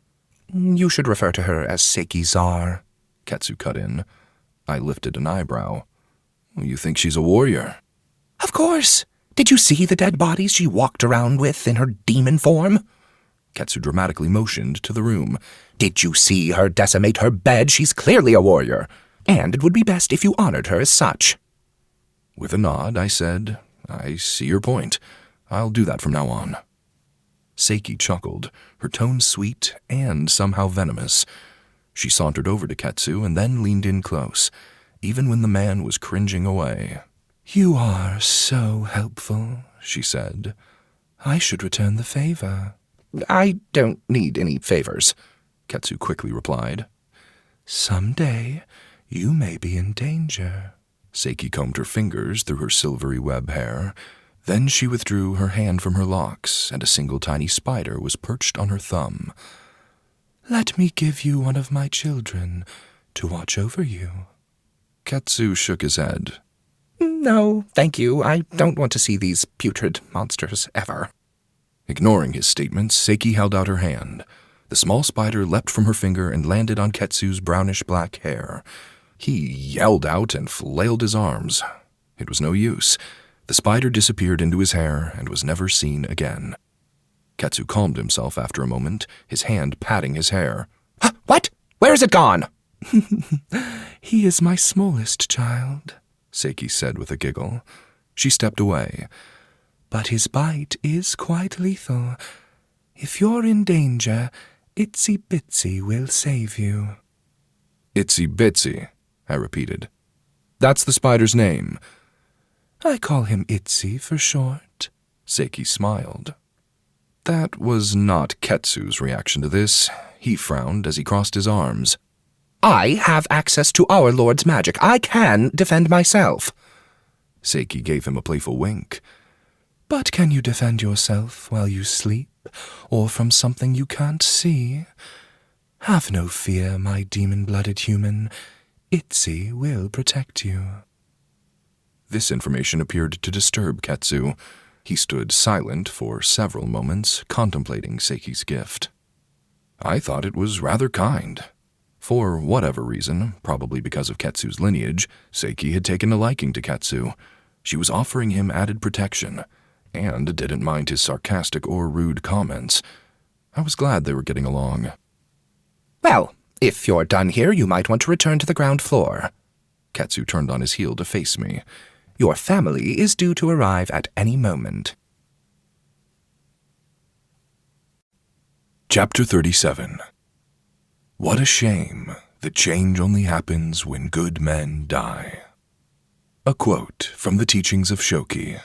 You should refer to her as Seiki Czar, Ketsu cut in. I lifted an eyebrow. You think she's a warrior? Of course. Did you see the dead bodies she walked around with in her demon form? Ketsu dramatically motioned to the room. Did you see her decimate her bed? She's clearly a warrior. And it would be best if you honored her as such. With a nod, I said, I see your point. I'll do that from now on. Seiki chuckled, her tone sweet and somehow venomous. She sauntered over to Ketsu and then leaned in close, even when the man was cringing away. You are so helpful, she said. I should return the favor. I don't need any favors, Ketsu quickly replied. Someday you may be in danger. Seiki combed her fingers through her silvery web hair. Then she withdrew her hand from her locks, and a single tiny spider was perched on her thumb. Let me give you one of my children to watch over you. Ketsu shook his head. No, thank you. I don't want to see these putrid monsters ever. Ignoring his statements, Seiki held out her hand. The small spider leapt from her finger and landed on Ketsu's brownish-black hair. He yelled out and flailed his arms. It was no use. The spider disappeared into his hair and was never seen again. Ketsu calmed himself after a moment, his hand patting his hair. What? Where is it gone? He is my smallest child, Seiki said with a giggle. She stepped away. But his bite is quite lethal. If you're in danger, Itsy Bitsy will save you. Itsy Bitsy, I repeated. That's the spider's name. I call him Itsy for short. Seiki smiled. That was not Ketsu's reaction to this. He frowned as he crossed his arms. I have access to our Lord's magic. I can defend myself. Seiki gave him a playful wink. But can you defend yourself while you sleep, or from something you can't see? Have no fear, my demon-blooded human. Itsy will protect you. This information appeared to disturb Ketsu. He stood silent for several moments, contemplating Seiki's gift. I thought it was rather kind. For whatever reason, probably because of Ketsu's lineage, Seiki had taken a liking to Ketsu. She was offering him added protection, and didn't mind his sarcastic or rude comments. I was glad they were getting along. Well, if you're done here, you might want to return to the ground floor. Ketsu turned on his heel to face me. Your family is due to arrive at any moment. Chapter 37. What a shame that change only happens when good men die. A quote from the teachings of Shoki.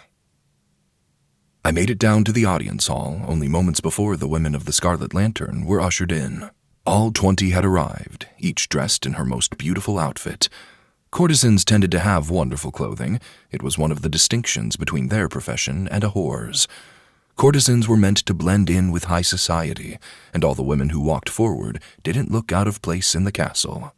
I made it down to the audience hall only moments before the women of the Scarlet Lantern were ushered in. All 20 had arrived, each dressed in her most beautiful outfit. Courtesans tended to have wonderful clothing. It was one of the distinctions between their profession and a whore's. Courtesans were meant to blend in with high society, and all the women who walked forward didn't look out of place in the castle.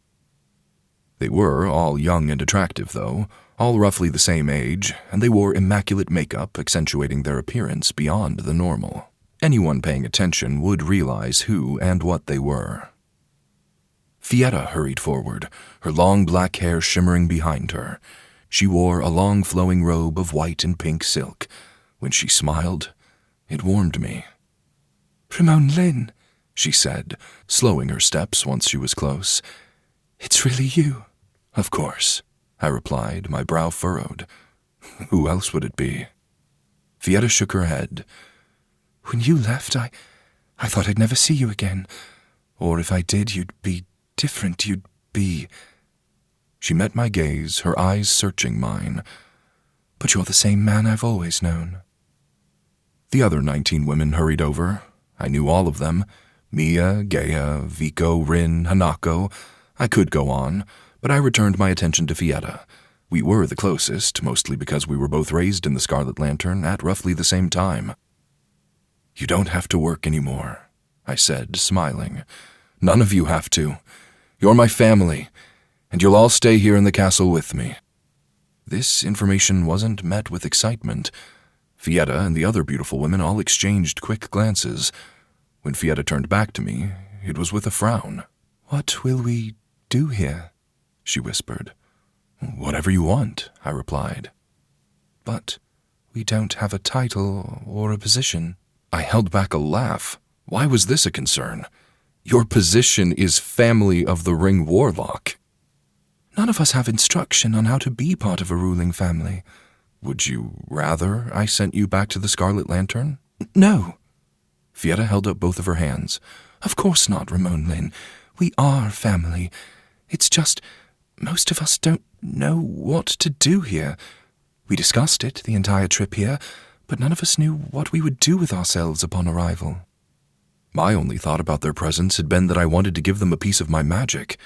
They were all young and attractive, though, all roughly the same age, and they wore immaculate makeup accentuating their appearance beyond the normal. Anyone paying attention would realize who and what they were. Fietta hurried forward, her long black hair shimmering behind her. She wore a long flowing robe of white and pink silk. When she smiled, it warmed me. Rimon Lin, she said, slowing her steps once she was close. It's really you. Of course, I replied, my brow furrowed. Who else would it be? Fietta shook her head. When you left, I thought I'd never see you again. Or if I did, you'd be different. You'd be... She met my gaze, her eyes searching mine. But you're the same man I've always known. The other 19 women hurried over. I knew all of them. Mia, Gaia, Vico, Rin, Hanako. I could go on, but I returned my attention to Fietta. We were the closest, mostly because we were both raised in the Scarlet Lantern at roughly the same time. You don't have to work anymore, I said, smiling. None of you have to. You're my family, and you'll all stay here in the castle with me. This information wasn't met with excitement. Fietta and the other beautiful women all exchanged quick glances. When Fietta turned back to me, it was with a frown. What will we do here? She whispered. Whatever you want, I replied. But we don't have a title or a position. I held back a laugh. Why was this a concern? Your position is family of the Ring Warlock. None of us have instruction on how to be part of a ruling family. Would you rather I sent you back to the Scarlet Lantern? No. Fietta held up both of her hands. Of course not, Rimon Lin. We are family. It's just, most of us don't know what to do here. We discussed it the entire trip here, but none of us knew what we would do with ourselves upon arrival. My only thought about their presence had been that I wanted to give them a piece of my magic.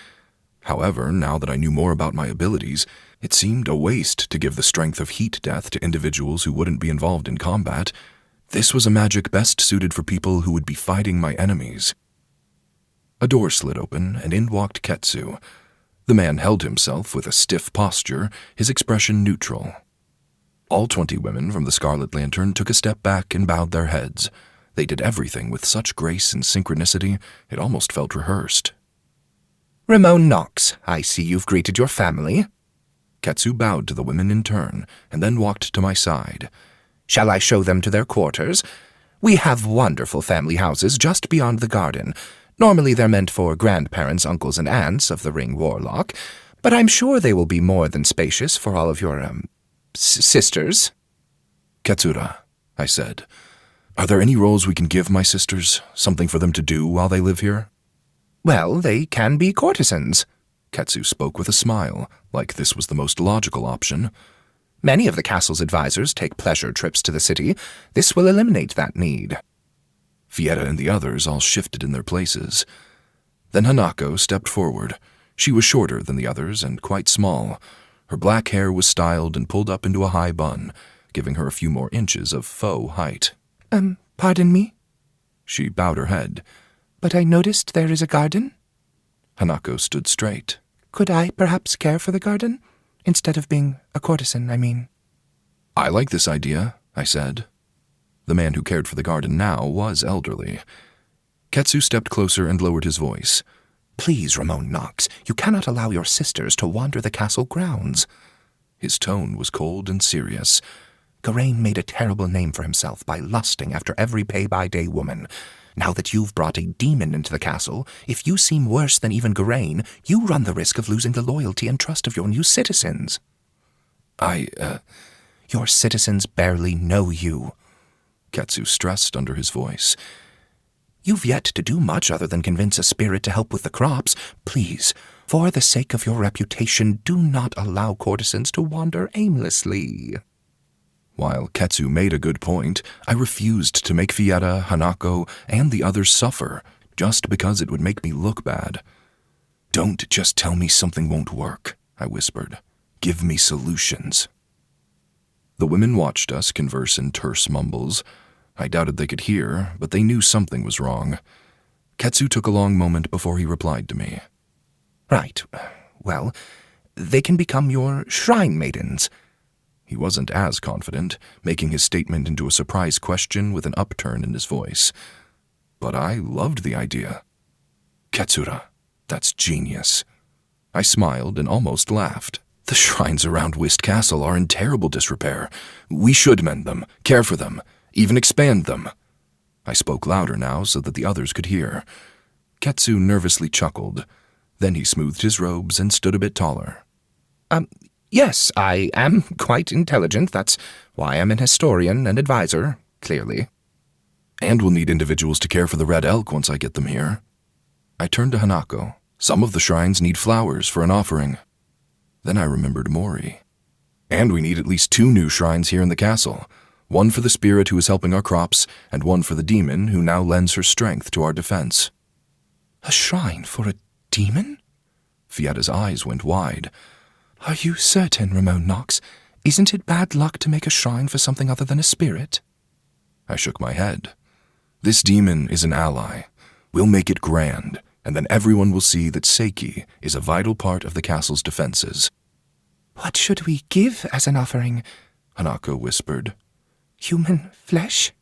However, now that I knew more about my abilities, it seemed a waste to give the strength of heat death to individuals who wouldn't be involved in combat. This was a magic best suited for people who would be fighting my enemies. A door slid open, and in walked Ketsu. The man held himself with a stiff posture, his expression neutral. All 20 women from the Scarlet Lantern took a step back and bowed their heads. They did everything with such grace and synchronicity, it almost felt rehearsed. Ramon Knox, I see you've greeted your family. Ketsu bowed to the women in turn, and then walked to my side. Shall I show them to their quarters? We have wonderful family houses just beyond the garden. Normally they're meant for grandparents, uncles, and aunts of the Ring Warlock, but I'm sure they will be more than spacious for all of your, sisters. Katsura, I said, are there any roles we can give my sisters? Something for them to do while they live here? Well, they can be courtesans. Ketsu spoke with a smile, like this was the most logical option. Many of the castle's advisors take pleasure trips to the city. This will eliminate that need. Fietta and the others all shifted in their places. Then Hanako stepped forward. She was shorter than the others and quite small. Her black hair was styled and pulled up into a high bun, giving her a few more inches of faux height. Pardon me? She bowed her head. But I noticed there is a garden. Hanako stood straight. Could I perhaps care for the garden? Instead of being a courtesan, I mean. I like this idea, I said. The man who cared for the garden now was elderly. Ketsu stepped closer and lowered his voice. Please, Ramon Knox, you cannot allow your sisters to wander the castle grounds. His tone was cold and serious. Geraint made a terrible name for himself by lusting after every pay-by-day woman. Now that you've brought a demon into the castle, if you seem worse than even Geraint, you run the risk of losing the loyalty and trust of your new citizens. Your citizens barely know you. Ketsu stressed under his voice. You've yet to do much other than convince a spirit to help with the crops. Please, for the sake of your reputation, do not allow courtesans to wander aimlessly. While Ketsu made a good point, I refused to make Fietta, Hanako, and the others suffer, just because it would make me look bad. Don't just tell me something won't work, I whispered. Give me solutions. The women watched us converse in terse mumbles. I doubted they could hear, but they knew something was wrong. Ketsu took a long moment before he replied to me. Right. Well, they can become your shrine maidens. He wasn't as confident, making his statement into a surprise question with an upturn in his voice. But I loved the idea. Katsura, that's genius. I smiled and almost laughed. The shrines around Whist Castle are in terrible disrepair. We should mend them, care for them, even expand them. I spoke louder now so that the others could hear. Ketsu nervously chuckled. Then he smoothed his robes and stood a bit taller. Yes, I am quite intelligent. That's why I'm an historian and advisor, clearly. And we'll need individuals to care for the Red Elk once I get them here. I turned to Hanako. Some of the shrines need flowers for an offering. Then I remembered Mori. And we need at least 2 new shrines here in the castle. One for the spirit who is helping our crops, and one for the demon who now lends her strength to our defense. A shrine for a demon? Fietta's eyes went wide. Are you certain, Rimon Knox? Isn't it bad luck to make a shrine for something other than a spirit? I shook my head. This demon is an ally. We'll make it grand, and then everyone will see that Seiki is a vital part of the castle's defenses. What should we give as an offering? Hanako whispered. Human flesh?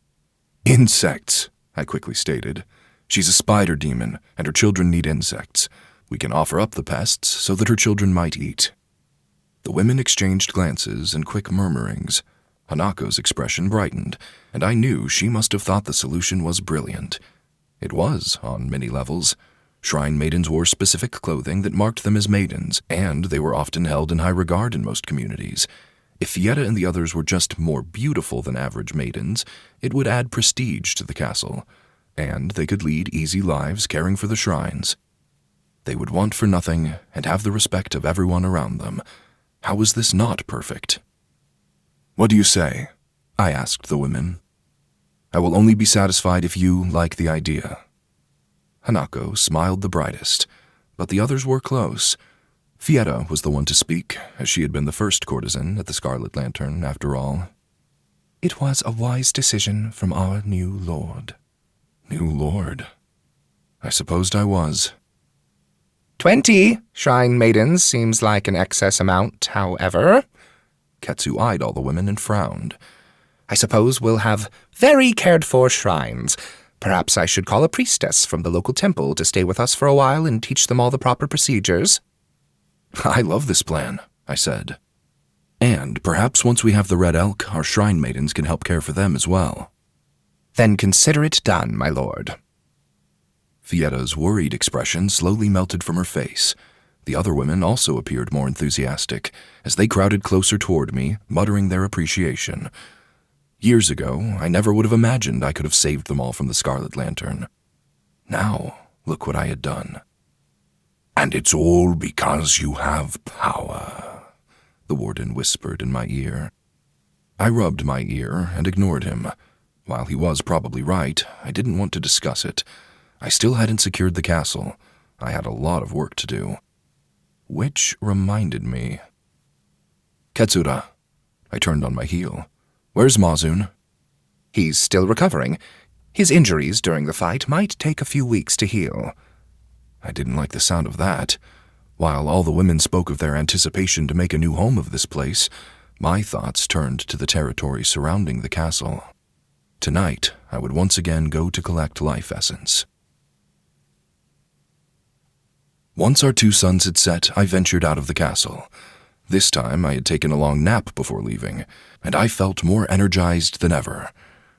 Insects, I quickly stated. She's a spider demon, and her children need insects. We can offer up the pests so that her children might eat. The women exchanged glances and quick murmurings. Hanako's expression brightened, and I knew she must have thought the solution was brilliant. It was, on many levels. Shrine maidens wore specific clothing that marked them as maidens, and they were often held in high regard in most communities. If Fietta and the others were just more beautiful than average maidens, it would add prestige to the castle, and they could lead easy lives caring for the shrines. They would want for nothing and have the respect of everyone around them. How was this not perfect? What do you say? I asked the women. I will only be satisfied if you like the idea. Hanako smiled the brightest, but the others were close. Fietta was the one to speak, as she had been the first courtesan at the Scarlet Lantern, after all. It was a wise decision from our new lord. New lord? I supposed I was. 20 shrine maidens seems like an excess amount, however. Ketsu eyed all the women and frowned. I suppose we'll have very cared-for shrines. Perhaps I should call a priestess from the local temple to stay with us for a while and teach them all the proper procedures. I love this plan, I said. And perhaps once we have the Red Elk, our shrine maidens can help care for them as well. Then consider it done, my lord. Fietta's worried expression slowly melted from her face. The other women also appeared more enthusiastic, as they crowded closer toward me, muttering their appreciation. Years ago, I never would have imagined I could have saved them all from the Scarlet Lantern. Now, look what I had done. And it's all because you have power, the warden whispered in my ear. I rubbed my ear and ignored him. While he was probably right, I didn't want to discuss it. I still hadn't secured the castle. I had a lot of work to do. Which reminded me. Katsura. I turned on my heel. Where's Mazun? He's still recovering. His injuries during the fight might take a few weeks to heal. I didn't like the sound of that. While all the women spoke of their anticipation to make a new home of this place, my thoughts turned to the territory surrounding the castle. Tonight, I would once again go to collect life essence. Once our 2 suns had set, I ventured out of the castle. This time I had taken a long nap before leaving, and I felt more energized than ever.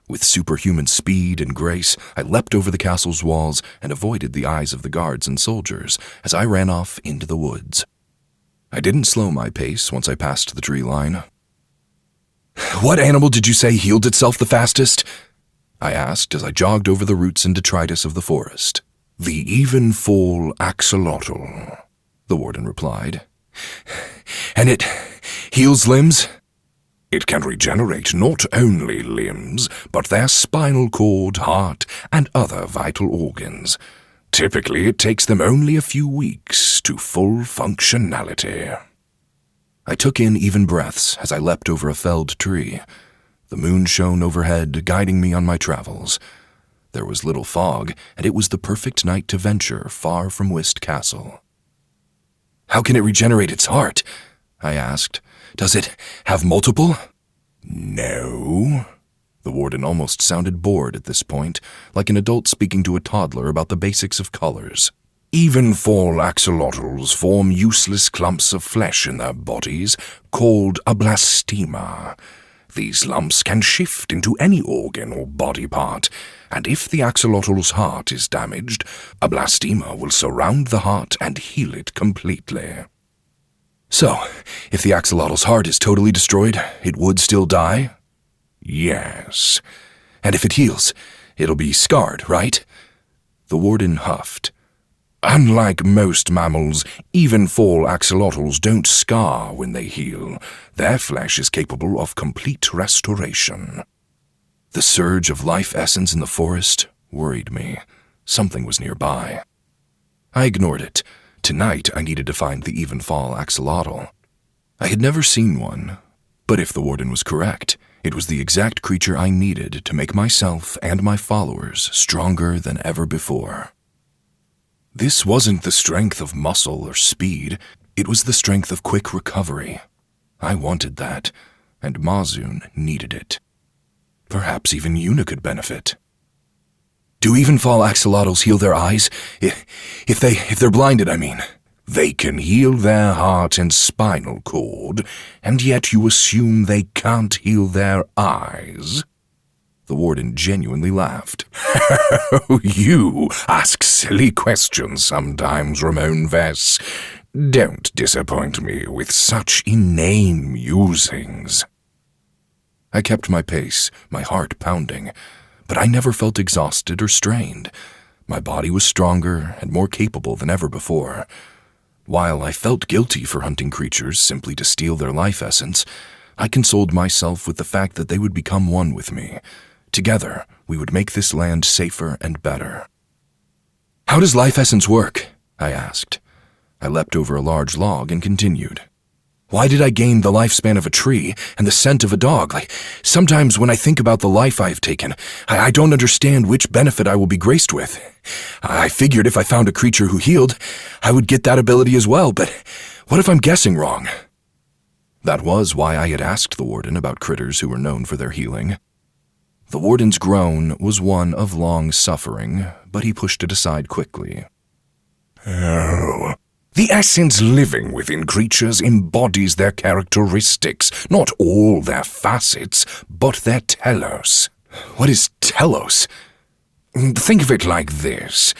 With superhuman speed and grace, I leapt over the castle's walls and avoided the eyes of the guards and soldiers as I ran off into the woods. I didn't slow my pace once I passed the tree line. What animal did you say healed itself the fastest? I asked as I jogged over the roots and detritus of the forest. The even-fall axolotl, the warden replied. And it heals limbs? It can regenerate not only limbs, but their spinal cord, heart, and other vital organs. Typically, it takes them only a few weeks to full functionality. I took in even breaths as I leapt over a felled tree. The moon shone overhead, guiding me on my travels. There was little fog, and it was the perfect night to venture far from Whist Castle. How can it regenerate its heart? I asked. Does it have multiple? No. The warden almost sounded bored at this point, like an adult speaking to a toddler about the basics of colors. Even-fall axolotls form useless clumps of flesh in their bodies, called a blastema. These lumps can shift into any organ or body part, and if the axolotl's heart is damaged, a blastema will surround the heart and heal it completely. So, if the axolotl's heart is totally destroyed, it would still die? Yes. And if it heals, it'll be scarred, right? The warden huffed. Unlike most mammals, even fall axolotls don't scar when they heal. Their flesh is capable of complete restoration. The surge of life essence in the forest worried me. Something was nearby. I ignored it. Tonight I needed to find the even-fall axolotl. I had never seen one, but if the warden was correct, it was the exact creature I needed to make myself and my followers stronger than ever before. This wasn't the strength of muscle or speed, it was the strength of quick recovery. I wanted that, and Mazun needed it. Perhaps even Yuna could benefit. Do even-fall axolotls heal their eyes? If they're blinded, I mean. They can heal their heart and spinal cord, and yet you assume they can't heal their eyes? The warden genuinely laughed. You ask silly questions sometimes, Ramon Vess. Don't disappoint me with such inane musings. I kept my pace, my heart pounding, but I never felt exhausted or strained. My body was stronger and more capable than ever before. While I felt guilty for hunting creatures simply to steal their life essence, I consoled myself with the fact that they would become one with me. Together, we would make this land safer and better. How does life essence work? I asked. I leapt over a large log and continued. Why did I gain the lifespan of a tree and the scent of a dog? Sometimes when I think about the life I have taken, I don't understand which benefit I will be graced with. I figured if I found a creature who healed, I would get that ability as well, but what if I'm guessing wrong? That was why I had asked the warden about critters who were known for their healing. The warden's groan was one of long suffering, but he pushed it aside quickly. Oh, the essence living within creatures embodies their characteristics, not all their facets, but their telos. What is telos? Think of it like this.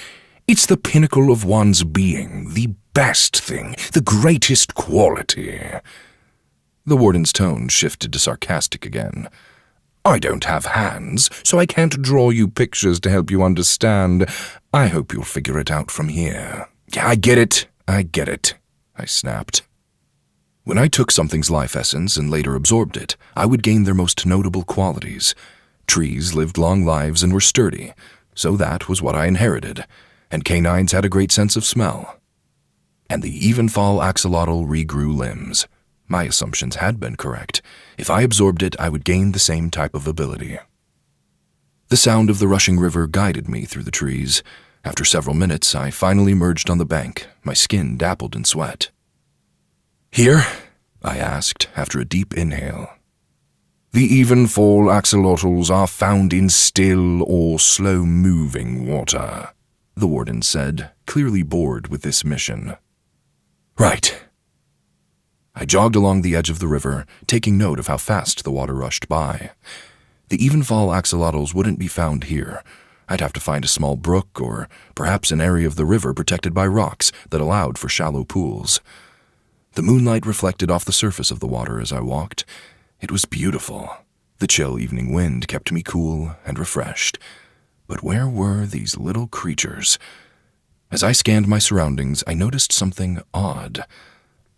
It's the pinnacle of one's being, the best thing, the greatest quality. The warden's tone shifted to sarcastic again. I don't have hands, so I can't draw you pictures to help you understand. I hope you'll figure it out from here. I get it, I snapped. When I took something's life essence and later absorbed it, I would gain their most notable qualities. Trees lived long lives and were sturdy, so that was what I inherited, and canines had a great sense of smell. And the even-fall axolotl regrew limbs. My assumptions had been correct. If I absorbed it, I would gain the same type of ability. The sound of the rushing river guided me through the trees. After several minutes, I finally emerged on the bank, my skin dappled in sweat. Here? I asked, after a deep inhale. The even-fall axolotls are found in still or slow-moving water, the warden said, clearly bored with this mission. Right. I jogged along the edge of the river, taking note of how fast the water rushed by. The even-fall axolotls wouldn't be found here. I'd have to find a small brook or perhaps an area of the river protected by rocks that allowed for shallow pools. The moonlight reflected off the surface of the water as I walked. It was beautiful. The chill evening wind kept me cool and refreshed. But where were these little creatures? As I scanned my surroundings, I noticed something odd.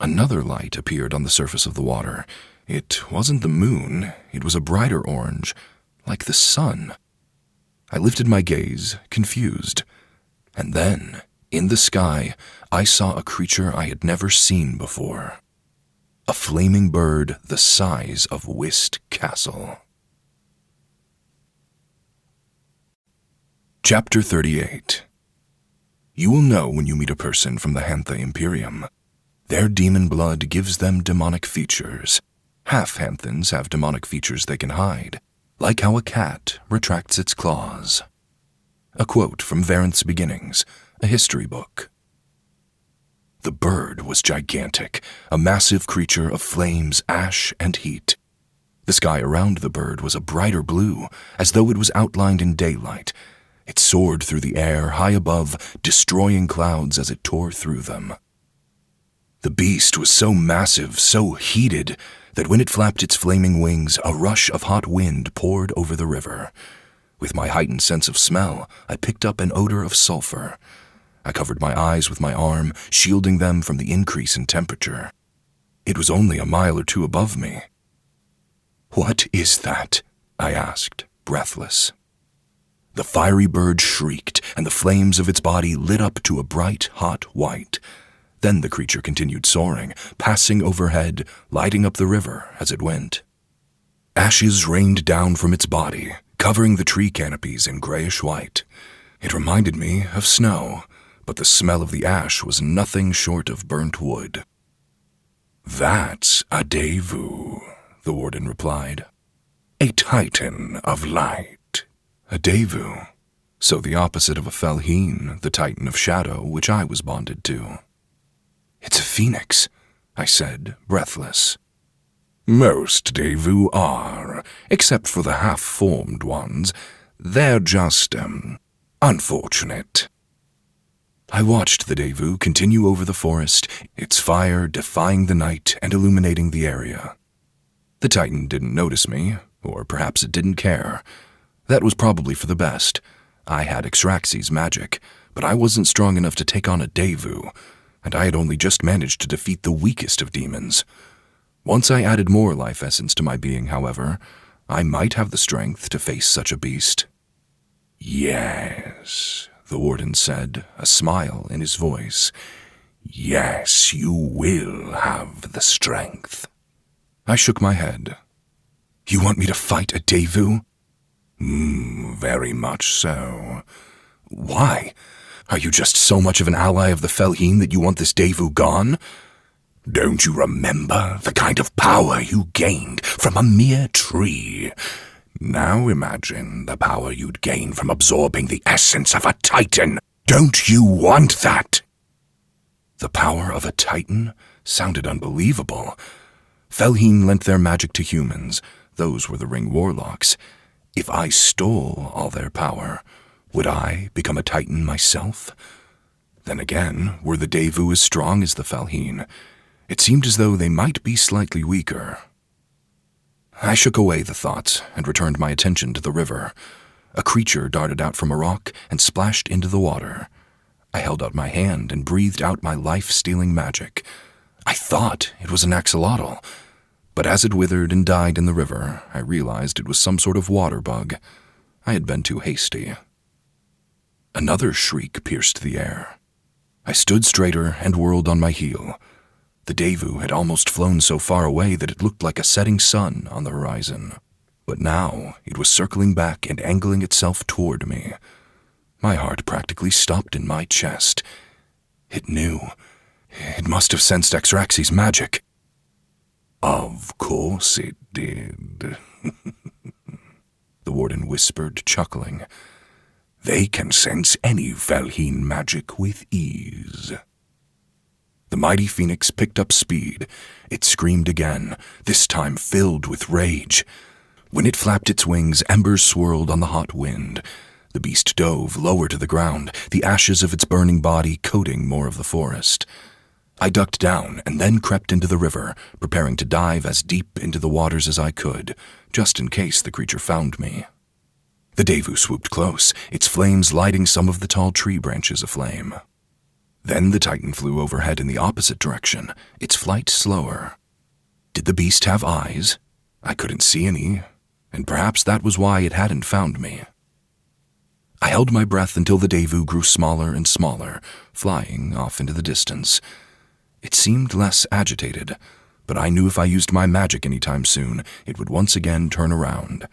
Another light appeared on the surface of the water. It wasn't the moon, it was a brighter orange, like the sun. I lifted my gaze, confused. And then, in the sky, I saw a creature I had never seen before. A flaming bird the size of Whist Castle. Chapter 38. You will know when you meet a person from the Hantha Imperium. Their demon blood gives them demonic features. Half Hanthans have demonic features they can hide, like how a cat retracts its claws. A quote from Varenth's Beginnings, a history book. The bird was gigantic, a massive creature of flames, ash, and heat. The sky around the bird was a brighter blue, as though it was outlined in daylight. It soared through the air, high above, destroying clouds as it tore through them. The beast was so massive, so heated, that when it flapped its flaming wings, a rush of hot wind poured over the river. With my heightened sense of smell, I picked up an odor of sulfur. I covered my eyes with my arm, shielding them from the increase in temperature. It was only a mile or two above me. "What is that?" I asked, breathless. The fiery bird shrieked, and the flames of its body lit up to a bright, hot white. Then the creature continued soaring, passing overhead, lighting up the river as it went. Ashes rained down from its body, covering the tree canopies in grayish white. It reminded me of snow, but the smell of the ash was nothing short of burnt wood. "That's a Devu," the warden replied. "A titan of light." A Devu, so the opposite of a Felheen, the titan of shadow which I was bonded to. "It's a phoenix," I said, breathless. "Most Devu are, except for the half-formed ones. They're just, unfortunate." I watched the Devu continue over the forest, its fire defying the night and illuminating the area. The titan didn't notice me, or perhaps it didn't care. That was probably for the best. I had Exraxi's magic, but I wasn't strong enough to take on a Devu, and I had only just managed to defeat the weakest of demons. Once I added more life essence to my being, however, I might have the strength to face such a beast. "Yes," the warden said, a smile in his voice. "Yes, you will have the strength." I shook my head. "You want me to fight a Devu?" Very much so." "Why? Are you just so much of an ally of the Felheen that you want this Devu gone?" "Don't you remember the kind of power you gained from a mere tree? Now imagine the power you'd gain from absorbing the essence of a titan. Don't you want that?" The power of a titan sounded unbelievable. Felheen lent their magic to humans. Those were the Ring Warlocks. If I stole all their power, would I become a titan myself? Then again, were the Devu as strong as the Felheen? It seemed as though they might be slightly weaker. I shook away the thoughts and returned my attention to the river. A creature darted out from a rock and splashed into the water. I held out my hand and breathed out my life-stealing magic. I thought it was an axolotl, but as it withered and died in the river, I realized it was some sort of water bug. I had been too hasty. Another shriek pierced the air. I stood straighter and whirled on my heel. The Devu had almost flown so far away that it looked like a setting sun on the horizon. But now it was circling back and angling itself toward me. My heart practically stopped in my chest. It knew. It must have sensed Exraxi's magic. "Of course it did," the warden whispered, chuckling. "They can sense any Felheen magic with ease." The mighty phoenix picked up speed. It screamed again, this time filled with rage. When it flapped its wings, embers swirled on the hot wind. The beast dove lower to the ground, the ashes of its burning body coating more of the forest. I ducked down and then crept into the river, preparing to dive as deep into the waters as I could, just in case the creature found me. The Devu swooped close, its flames lighting some of the tall tree branches aflame. Then the titan flew overhead in the opposite direction, its flight slower. Did the beast have eyes? I couldn't see any, and perhaps that was why it hadn't found me. I held my breath until the Devu grew smaller and smaller, flying off into the distance. It seemed less agitated, but I knew if I used my magic anytime soon, it would once again turn around.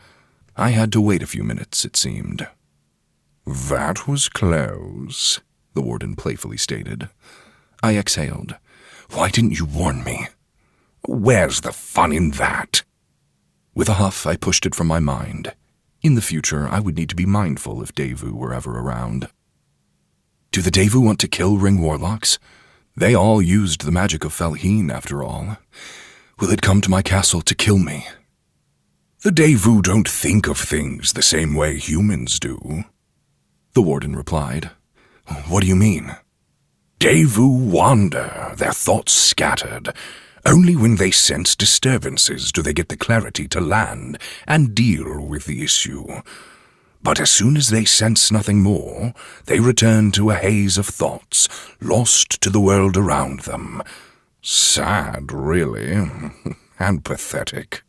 I had to wait a few minutes, it seemed. "That was close," the warden playfully stated. I exhaled. "Why didn't you warn me?" "Where's the fun in that?" With a huff, I pushed it from my mind. In the future, I would need to be mindful if Devu were ever around. "Do the Devu want to kill Ring Warlocks? They all used the magic of Felheen, after all. Will it come to my castle to kill me?" "The Devu don't think of things the same way humans do," the warden replied. "What do you mean?" "Devu wander, their thoughts scattered. Only when they sense disturbances do they get the clarity to land and deal with the issue. But as soon as they sense nothing more, they return to a haze of thoughts, lost to the world around them. Sad, really, and pathetic.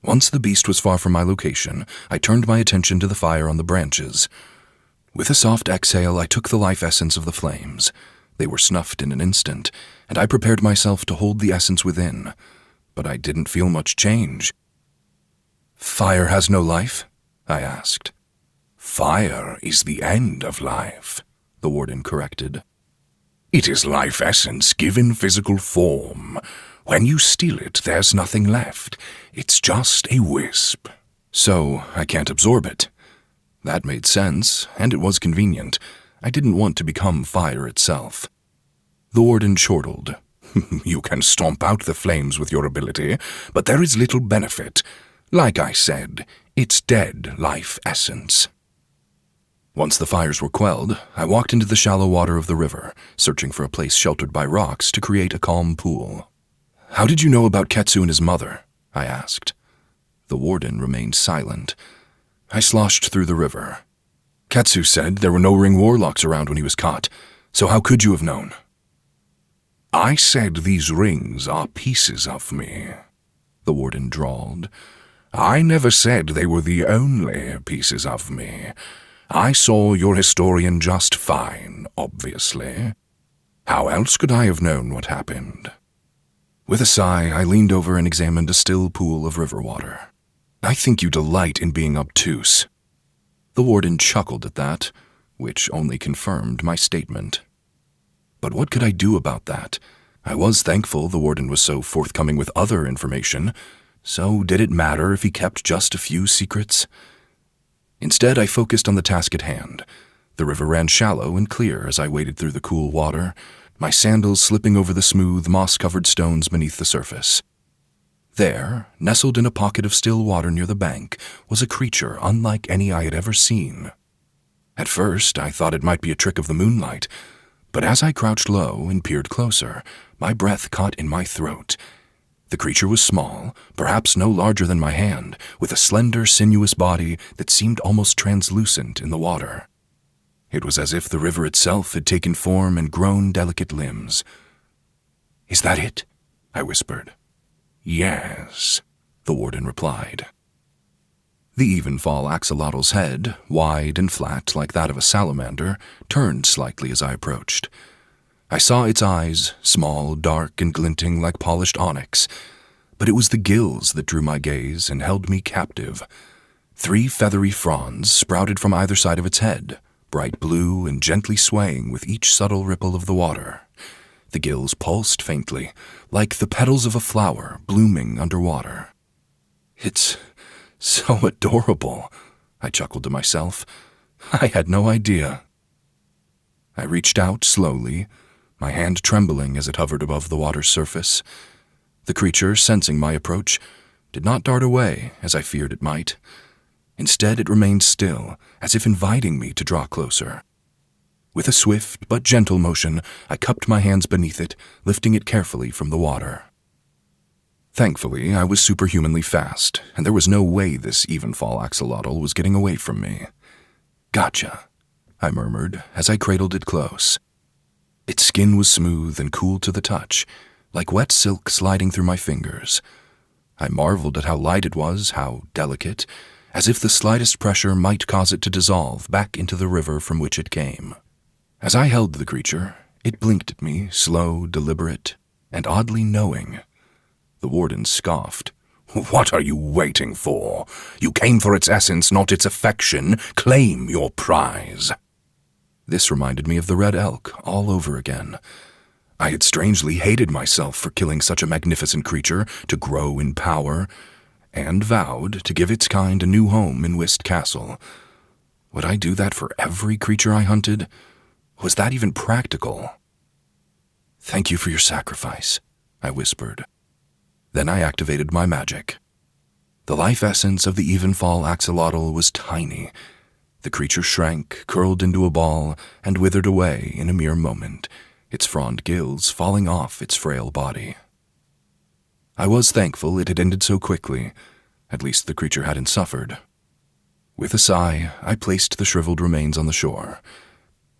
Once the beast was far from my location, I turned my attention to the fire on the branches. With a soft exhale, I took the life essence of the flames. They were snuffed in an instant, and I prepared myself to hold the essence within. But I didn't feel much change. "Fire has no life?" I asked. Fire is the end of life, the warden corrected. It is life essence given physical form. When you steal it, there's nothing left. It's just a wisp. So I can't absorb it. That made sense, and it was convenient. I didn't want to become fire itself. The warden chortled. You can stomp out the flames with your ability, but there is little benefit. Like I said, it's dead life essence. Once the fires were quelled, I walked into the shallow water of the river, searching for a place sheltered by rocks to create a calm pool. "How did you know about Ketsu and his mother?" I asked. The warden remained silent. I sloshed through the river. "Ketsu said there were no Ring Warlocks around when he was caught, so how could you have known?" I said these rings are pieces of me, the warden drawled. I never said they were the only pieces of me. I saw your historian just fine, obviously. How else could I have known what happened? With a sigh, I leaned over and examined a still pool of river water. "I think you delight in being obtuse." The warden chuckled at that, which only confirmed my statement. But what could I do about that? I was thankful the warden was so forthcoming with other information, so did it matter if he kept just a few secrets? Instead, I focused on the task at hand. The river ran shallow and clear as I waded through the cool water, my sandals slipping over the smooth, moss-covered stones beneath the surface. There, nestled in a pocket of still water near the bank, was a creature unlike any I had ever seen. At first, I thought it might be a trick of the moonlight, but as I crouched low and peered closer, my breath caught in my throat. The creature was small, perhaps no larger than my hand, with a slender, sinuous body that seemed almost translucent in the water. It was as if the river itself had taken form and grown delicate limbs. "Is that it?" I whispered. Yes, the warden replied. The Evenfall axolotl's head, wide and flat like that of a salamander, turned slightly as I approached. I saw its eyes, small, dark, and glinting like polished onyx, but it was the gills that drew my gaze and held me captive. 3 feathery fronds sprouted from either side of its head, bright blue and gently swaying with each subtle ripple of the water. The gills pulsed faintly, like the petals of a flower blooming underwater. "It's so adorable," I chuckled to myself. "I had no idea." I reached out slowly, my hand trembling as it hovered above the water's surface. The creature, sensing my approach, did not dart away, as I feared it might. Instead, it remained still, as if inviting me to draw closer. With a swift but gentle motion, I cupped my hands beneath it, lifting it carefully from the water. Thankfully, I was superhumanly fast, and there was no way this Evenfall axolotl was getting away from me. "Gotcha," I murmured as I cradled it close. Its skin was smooth and cool to the touch, like wet silk sliding through my fingers. I marveled at how light it was, how delicate, as if the slightest pressure might cause it to dissolve back into the river from which it came. As I held the creature, it blinked at me, slow, deliberate, and oddly knowing. The warden scoffed. What are you waiting for? You came for its essence, not its affection. Claim your prize. This reminded me of the red elk all over again. I had strangely hated myself for killing such a magnificent creature to grow in power, and vowed to give its kind a new home in Whist Castle. Would I do that for every creature I hunted? Was that even practical? "Thank you for your sacrifice," I whispered. Then I activated my magic. The life essence of the Evenfall axolotl was tiny. The creature shrank, curled into a ball, and withered away in a mere moment, its frond gills falling off its frail body. I was thankful it had ended so quickly. At least the creature hadn't suffered. With a sigh, I placed the shriveled remains on the shore.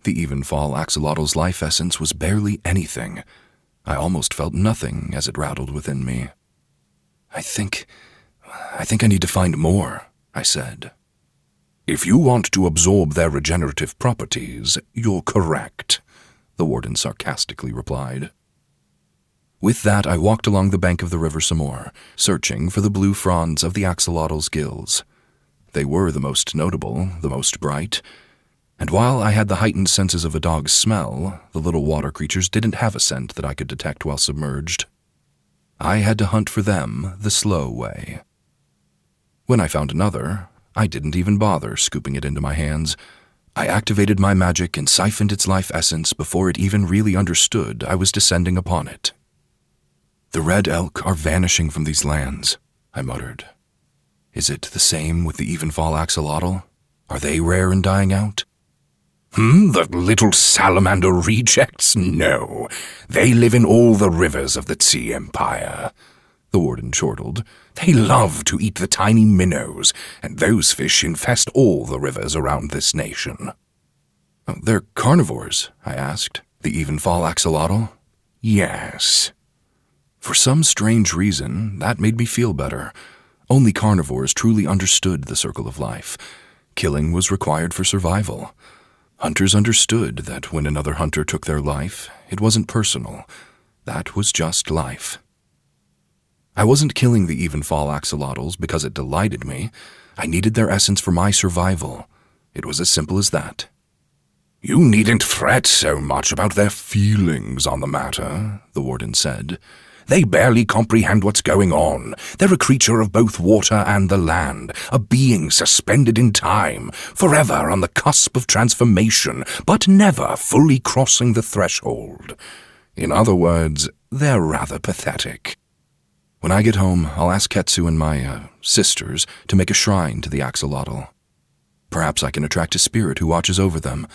The Evenfall axolotl's life essence was barely anything. I almost felt nothing as it rattled within me. I think I need to find more, I said. If you want to absorb their regenerative properties, you're correct, the warden sarcastically replied. With that, I walked along the bank of the river some more, searching for the blue fronds of the axolotl's gills. They were the most notable, the most bright, and while I had the heightened senses of a dog's smell, the little water creatures didn't have a scent that I could detect while submerged. I had to hunt for them the slow way. When I found another, I didn't even bother scooping it into my hands. I activated my magic and siphoned its life essence before it even really understood I was descending upon it. "The red elk are vanishing from these lands," I muttered. "Is it the same with the Evenfall axolotl? Are they rare and dying out?" The little salamander rejects? No. They live in all the rivers of the Tze Empire, the warden chortled. They love to eat the tiny minnows, and those fish infest all the rivers around this nation. "They're carnivores?" I asked. "The Evenfall axolotl?" Yes. For some strange reason, that made me feel better. Only carnivores truly understood the circle of life. Killing was required for survival. Hunters understood that when another hunter took their life, it wasn't personal. That was just life. I wasn't killing the Evenfall axolotls because it delighted me. I needed their essence for my survival. It was as simple as that. You needn't fret so much about their feelings on the matter, the warden said. They barely comprehend what's going on. They're a creature of both water and the land, a being suspended in time, forever on the cusp of transformation, but never fully crossing the threshold. In other words, they're rather pathetic. When I get home, I'll ask Ketsu and my, sisters to make a shrine to the axolotl. Perhaps I can attract a spirit who watches over them,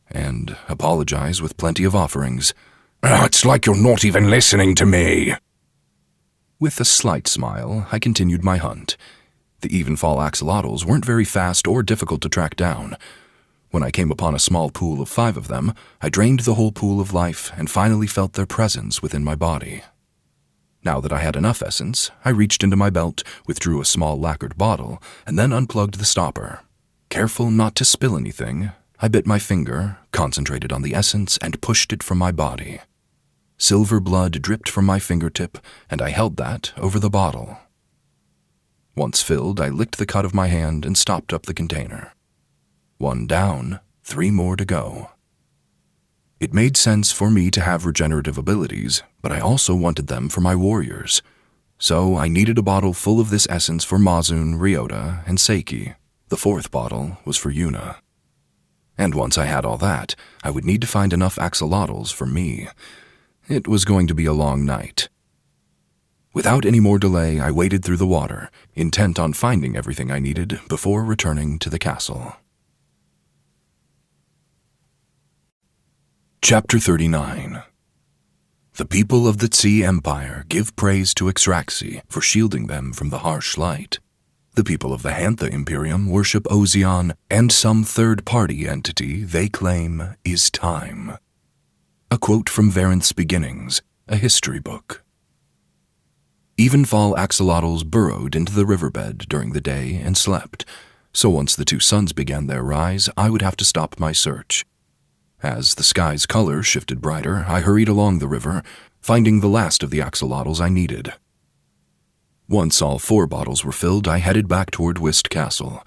and apologize with plenty of offerings. It's like you're not even listening to me. With a slight smile, I continued my hunt. The Evenfall axolotls weren't very fast or difficult to track down. When I came upon a small pool of 5 of them, I drained the whole pool of life and finally felt their presence within my body. Now that I had enough essence, I reached into my belt, withdrew a small lacquered bottle, and then unplugged the stopper. Careful not to spill anything, I bit my finger, concentrated on the essence, and pushed it from my body. Silver blood dripped from my fingertip, and I held that over the bottle. Once filled, I licked the cut of my hand and stopped up the container. 1 down, 3 more to go. It made sense for me to have regenerative abilities, but I also wanted them for my warriors. So I needed a bottle full of this essence for Mazun, Ryota, and Seiki. The 4th bottle was for Yuna. And once I had all that, I would need to find enough axolotls for me. It was going to be a long night. Without any more delay, I waded through the water, intent on finding everything I needed before returning to the castle. Chapter 39. The people of the Tze Empire give praise to Ixraxi for shielding them from the harsh light. The people of the Hantha Imperium worship Ozion and some third-party entity they claim is time. A quote from Varenth's Beginnings, a history book. Evenfall axolotls burrowed into the riverbed during the day and slept, so once the 2 suns began their rise, I would have to stop my search. As the sky's color shifted brighter, I hurried along the river, finding the last of the axolotls I needed. Once all 4 bottles were filled, I headed back toward Whist Castle.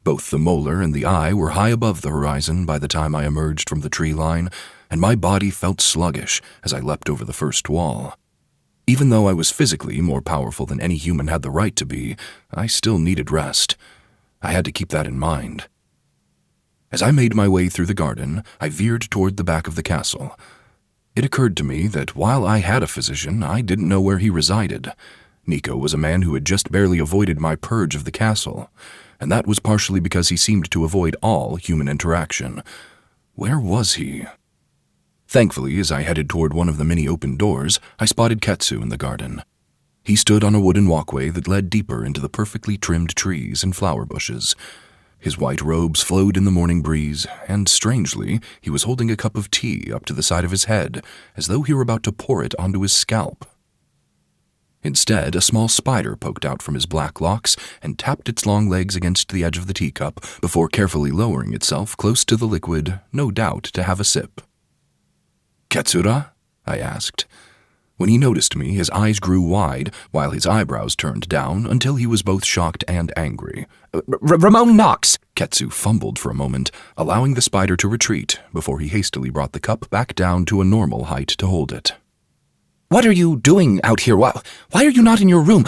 Both the molar and the eye were high above the horizon by the time I emerged from the tree line, and my body felt sluggish as I leapt over the first wall. Even though I was physically more powerful than any human had the right to be, I still needed rest. I had to keep that in mind. As I made my way through the garden, I veered toward the back of the castle. It occurred to me that while I had a physician, I didn't know where he resided. Nico was a man who had just barely avoided my purge of the castle, and that was partially because he seemed to avoid all human interaction. Where was he? Thankfully, as I headed toward one of the many open doors, I spotted Ketsu in the garden. He stood on a wooden walkway that led deeper into the perfectly trimmed trees and flower bushes. His white robes flowed in the morning breeze, and strangely, he was holding a cup of tea up to the side of his head, as though he were about to pour it onto his scalp. Instead, a small spider poked out from his black locks and tapped its long legs against the edge of the teacup before carefully lowering itself close to the liquid, no doubt to have a sip. "Katsura?" I asked. When he noticed me, his eyes grew wide, while his eyebrows turned down until he was both shocked and angry. Rimon Knox! Ketsu fumbled for a moment, allowing the spider to retreat before he hastily brought the cup back down to a normal height to hold it. What are you doing out here? Why are you not in your room?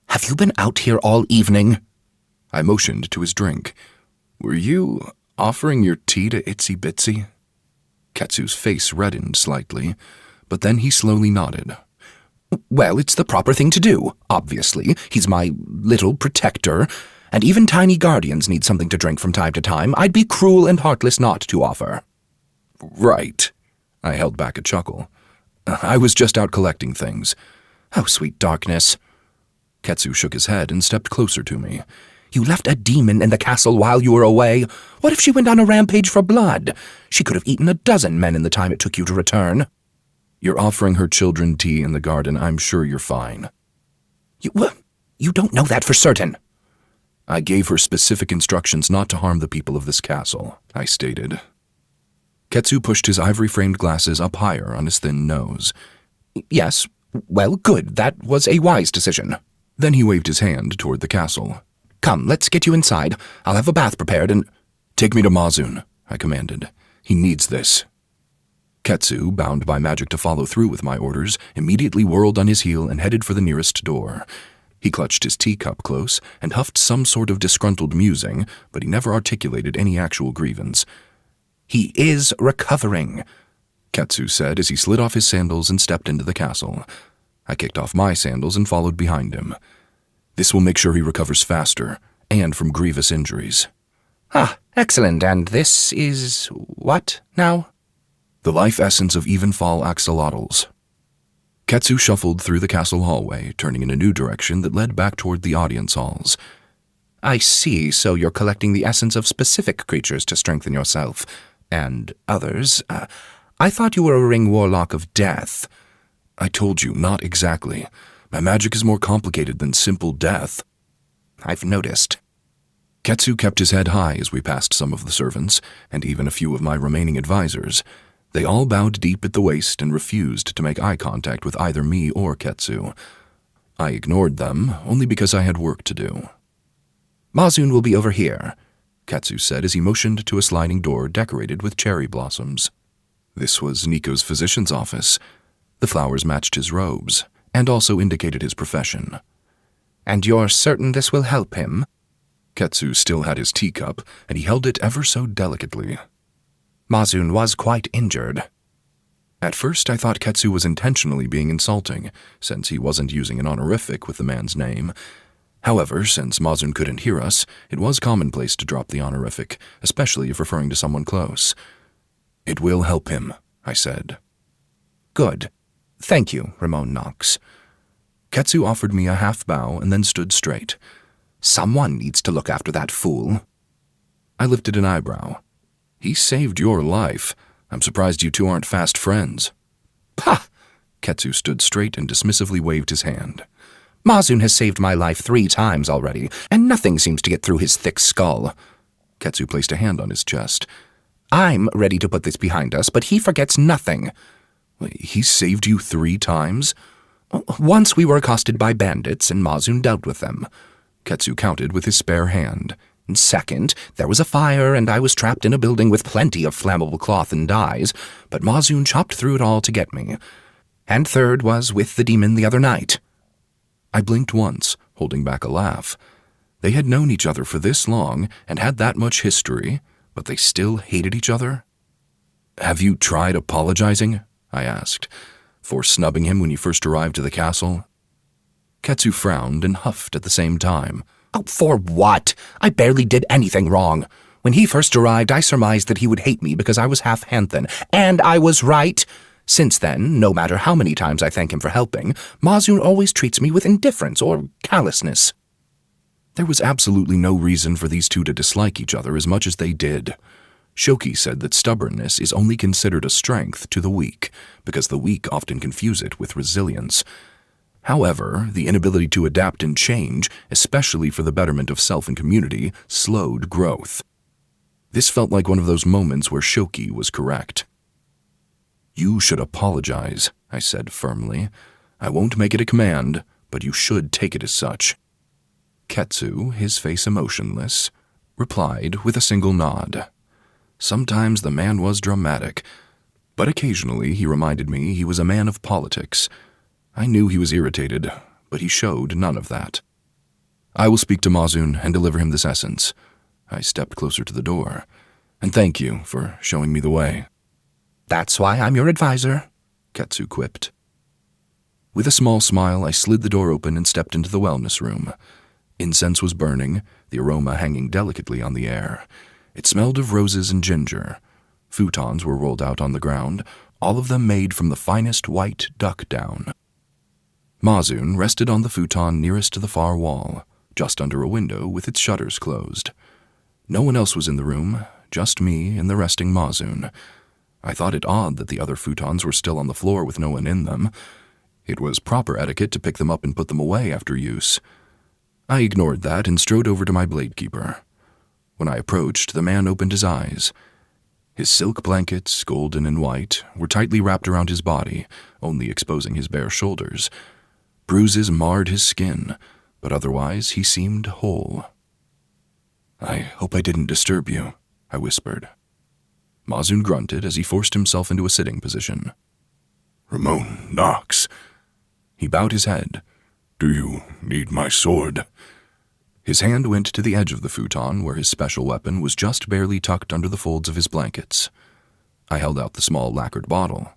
Have you been out here all evening? I motioned to his drink. "Were you offering your tea to Itsy Bitsy?" Ketsu's face reddened slightly, but then he slowly nodded. "Well, it's the proper thing to do, obviously. He's my little protector, and even tiny guardians need something to drink from time to time. I'd be cruel and heartless not to offer." "Right." I held back a chuckle. "I was just out collecting things." "Oh, sweet darkness." Ketsu shook his head and stepped closer to me. "You left a demon in the castle while you were away. What if she went on a rampage for blood? She could have eaten a dozen men in the time it took you to return." "You're offering her children tea in the garden. I'm sure you're fine." You don't know that for certain." "I gave her specific instructions not to harm the people of this castle," I stated. Ketsu pushed his ivory-framed glasses up higher on his thin nose. "Yes, well, good. That was a wise decision." Then he waved his hand toward the castle. "Come, let's get you inside. I'll have a bath prepared and—" "Take me to Mazun," I commanded. "He needs this." Ketsu, bound by magic to follow through with my orders, immediately whirled on his heel and headed for the nearest door. He clutched his teacup close and huffed some sort of disgruntled musing, but he never articulated any actual grievance. "He is recovering," Ketsu said as he slid off his sandals and stepped into the castle. I kicked off my sandals and followed behind him. "This will make sure he recovers faster, and from grievous injuries." "Ah, excellent. And this is what now?" "The life essence of Evenfall axolotls." Ketsu shuffled through the castle hallway, turning in a new direction that led back toward the audience halls. "I see, so you're collecting the essence of specific creatures to strengthen yourself. And others. I thought you were a Ring Warlock of death." "I told you, not exactly. My magic is more complicated than simple death." "I've noticed." Ketsu kept his head high as we passed some of the servants, and even a few of my remaining advisors. They all bowed deep at the waist and refused to make eye contact with either me or Ketsu. I ignored them, only because I had work to do. "Mazun will be over here," Ketsu said as he motioned to a sliding door decorated with cherry blossoms. This was Nico's physician's office. The flowers matched his robes, and also indicated his profession. "And you're certain this will help him?" Ketsu still had his teacup, and he held it ever so delicately. "Mazun was quite injured." At first I thought Ketsu was intentionally being insulting, since he wasn't using an honorific with the man's name. However, since Mazun couldn't hear us, it was commonplace to drop the honorific, especially if referring to someone close. "It will help him," I said. "Good. Thank you, Rimon Knox." Ketsu offered me a half bow and then stood straight. "Someone needs to look after that fool." I lifted an eyebrow. "He saved your life. I'm surprised you two aren't fast friends." "Pah!" Ketsu stood straight and dismissively waved his hand. "Mazun has saved my life 3 times already, and nothing seems to get through his thick skull." Ketsu placed a hand on his chest. "I'm ready to put this behind us, but he forgets nothing." "He saved you 3 times?" "Once we were accosted by bandits, and Mazun dealt with them." Ketsu counted with his spare hand. "Second, there was a fire, and I was trapped in a building with plenty of flammable cloth and dyes, but Mazun chopped through it all to get me. And third was with the demon the other night." I blinked once, holding back a laugh. They had known each other for this long and had that much history, but they still hated each other? "Have you tried apologizing?" I asked, "for snubbing him when you first arrived to the castle?" Ketsu frowned and huffed at the same time. "Oh, for what? I barely did anything wrong. When he first arrived, I surmised that he would hate me because I was half Hanthan, and I was right. Since then, no matter how many times I thank him for helping, Mazun always treats me with indifference or callousness." There was absolutely no reason for these two to dislike each other as much as they did. Shoki said that stubbornness is only considered a strength to the weak, because the weak often confuse it with resilience. However, the inability to adapt and change, especially for the betterment of self and community, slowed growth. This felt like one of those moments where Shoki was correct. "You should apologize," I said firmly. "I won't make it a command, but you should take it as such." Ketsu, his face emotionless, replied with a single nod. Sometimes the man was dramatic, but occasionally he reminded me he was a man of politics. I knew he was irritated, but he showed none of that. "I will speak to Mazun and deliver him this essence." I stepped closer to the door. "And thank you for showing me the way." "That's why I'm your advisor," Ketsu quipped. With a small smile, I slid the door open and stepped into the wellness room. Incense was burning, the aroma hanging delicately on the air. It smelled of roses and ginger. Futons were rolled out on the ground, all of them made from the finest white duck down. Mazun rested on the futon nearest to the far wall, just under a window with its shutters closed. No one else was in the room, just me and the resting Mazun. I thought it odd that the other futons were still on the floor with no one in them. It was proper etiquette to pick them up and put them away after use. I ignored that and strode over to my bladekeeper. When I approached, the man opened his eyes. His silk blankets, golden and white, were tightly wrapped around his body, only exposing his bare shoulders. Bruises marred his skin, but otherwise he seemed whole. "I hope I didn't disturb you," I whispered. Mazun grunted as he forced himself into a sitting position. "Rimon Knox." He bowed his head. "Do you need my sword?" His hand went to the edge of the futon where his special weapon was just barely tucked under the folds of his blankets. I held out the small lacquered bottle.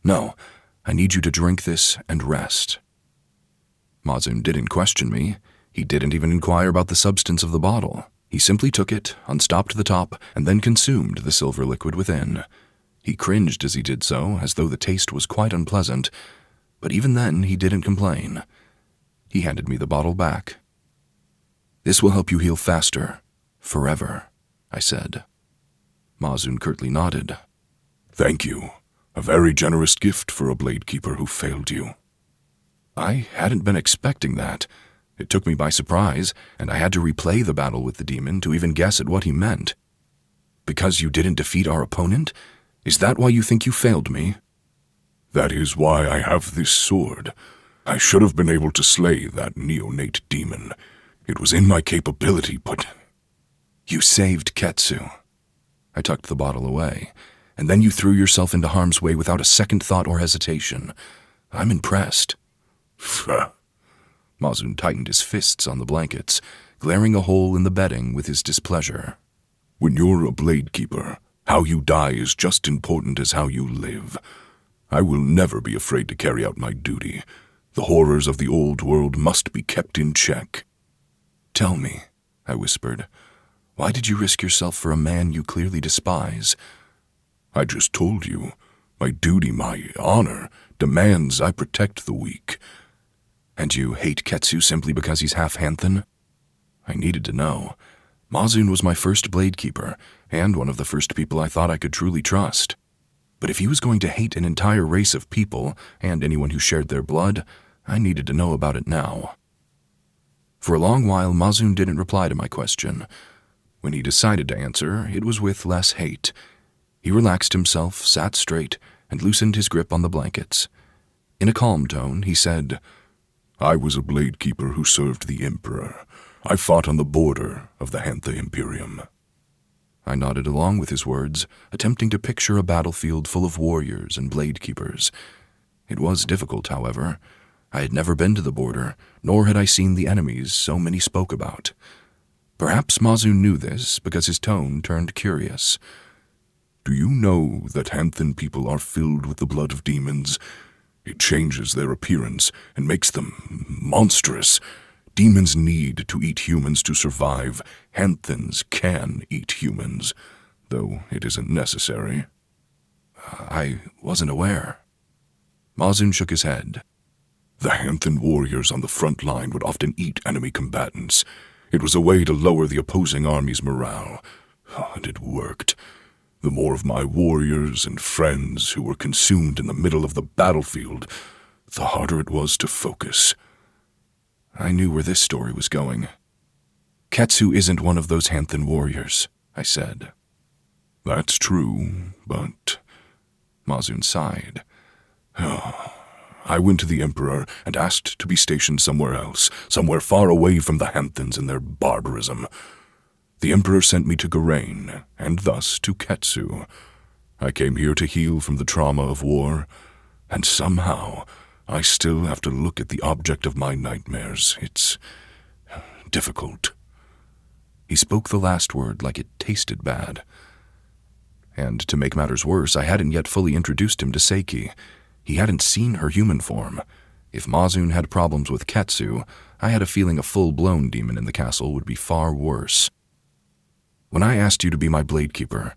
"No, I need you to drink this and rest." Mazun didn't question me. He didn't even inquire about the substance of the bottle. He simply took it, unstopped the top, and then consumed the silver liquid within. He cringed as he did so, as though the taste was quite unpleasant, but even then he didn't complain. He handed me the bottle back. "This will help you heal faster, forever," I said. Mazun curtly nodded. "Thank you. A very generous gift for a bladekeeper who failed you." I hadn't been expecting that. It took me by surprise, and I had to replay the battle with the demon to even guess at what he meant. "Because you didn't defeat our opponent? Is that why you think you failed me?" "That is why I have this sword. I should have been able to slay that neonate demon. It was in my capability, but—" "You saved Ketsu." I tucked the bottle away, "and then you threw yourself into harm's way without a second thought or hesitation. I'm impressed." Mazun tightened his fists on the blankets, glaring a hole in the bedding with his displeasure. "When you're a bladekeeper, how you die is just important as how you live. I will never be afraid to carry out my duty. The horrors of the old world must be kept in check." "Tell me," I whispered, "why did you risk yourself for a man you clearly despise?" "I just told you. My duty, my honor, demands I protect the weak." "And you hate Ketsu simply because he's half Hanthan?" I needed to know. Mazun was my first bladekeeper, and one of the first people I thought I could truly trust. But if he was going to hate an entire race of people, and anyone who shared their blood, I needed to know about it now. For a long while, Mazun didn't reply to my question. When he decided to answer, it was with less hate. He relaxed himself, sat straight, and loosened his grip on the blankets. In a calm tone, he said, "I was a bladekeeper who served the Emperor. I fought on the border of the Hantha Imperium." I nodded along with his words, attempting to picture a battlefield full of warriors and bladekeepers. It was difficult, however. I had never been to the border, nor had I seen the enemies so many spoke about. Perhaps Mazun knew this because his tone turned curious. "Do you know that Hanthan people are filled with the blood of demons? It changes their appearance and makes them monstrous. Demons need to eat humans to survive. Hanthans can eat humans, though it isn't necessary." I wasn't aware. Mazun shook his head. "The Hanthan warriors on the front line would often eat enemy combatants. It was a way to lower the opposing army's morale, and it worked. The more of my warriors and friends who were consumed in the middle of the battlefield, the harder it was to focus. I knew where this story was going. Ketsu isn't one of those Hanthan warriors, I said. That's true, but... Mazun sighed. I went to the Emperor and asked to be stationed somewhere else, somewhere far away from the Hanthans and their barbarism. The Emperor sent me to Garain, and thus to Ketsu. I came here to heal from the trauma of war, and somehow I still have to look at the object of my nightmares. It's difficult. He spoke the last word like it tasted bad. And to make matters worse, I hadn't yet fully introduced him to Seiki. He hadn't seen her human form. If Mazun had problems with Ketsu, I had a feeling a full-blown demon in the castle would be far worse. When I asked you to be my Bladekeeper,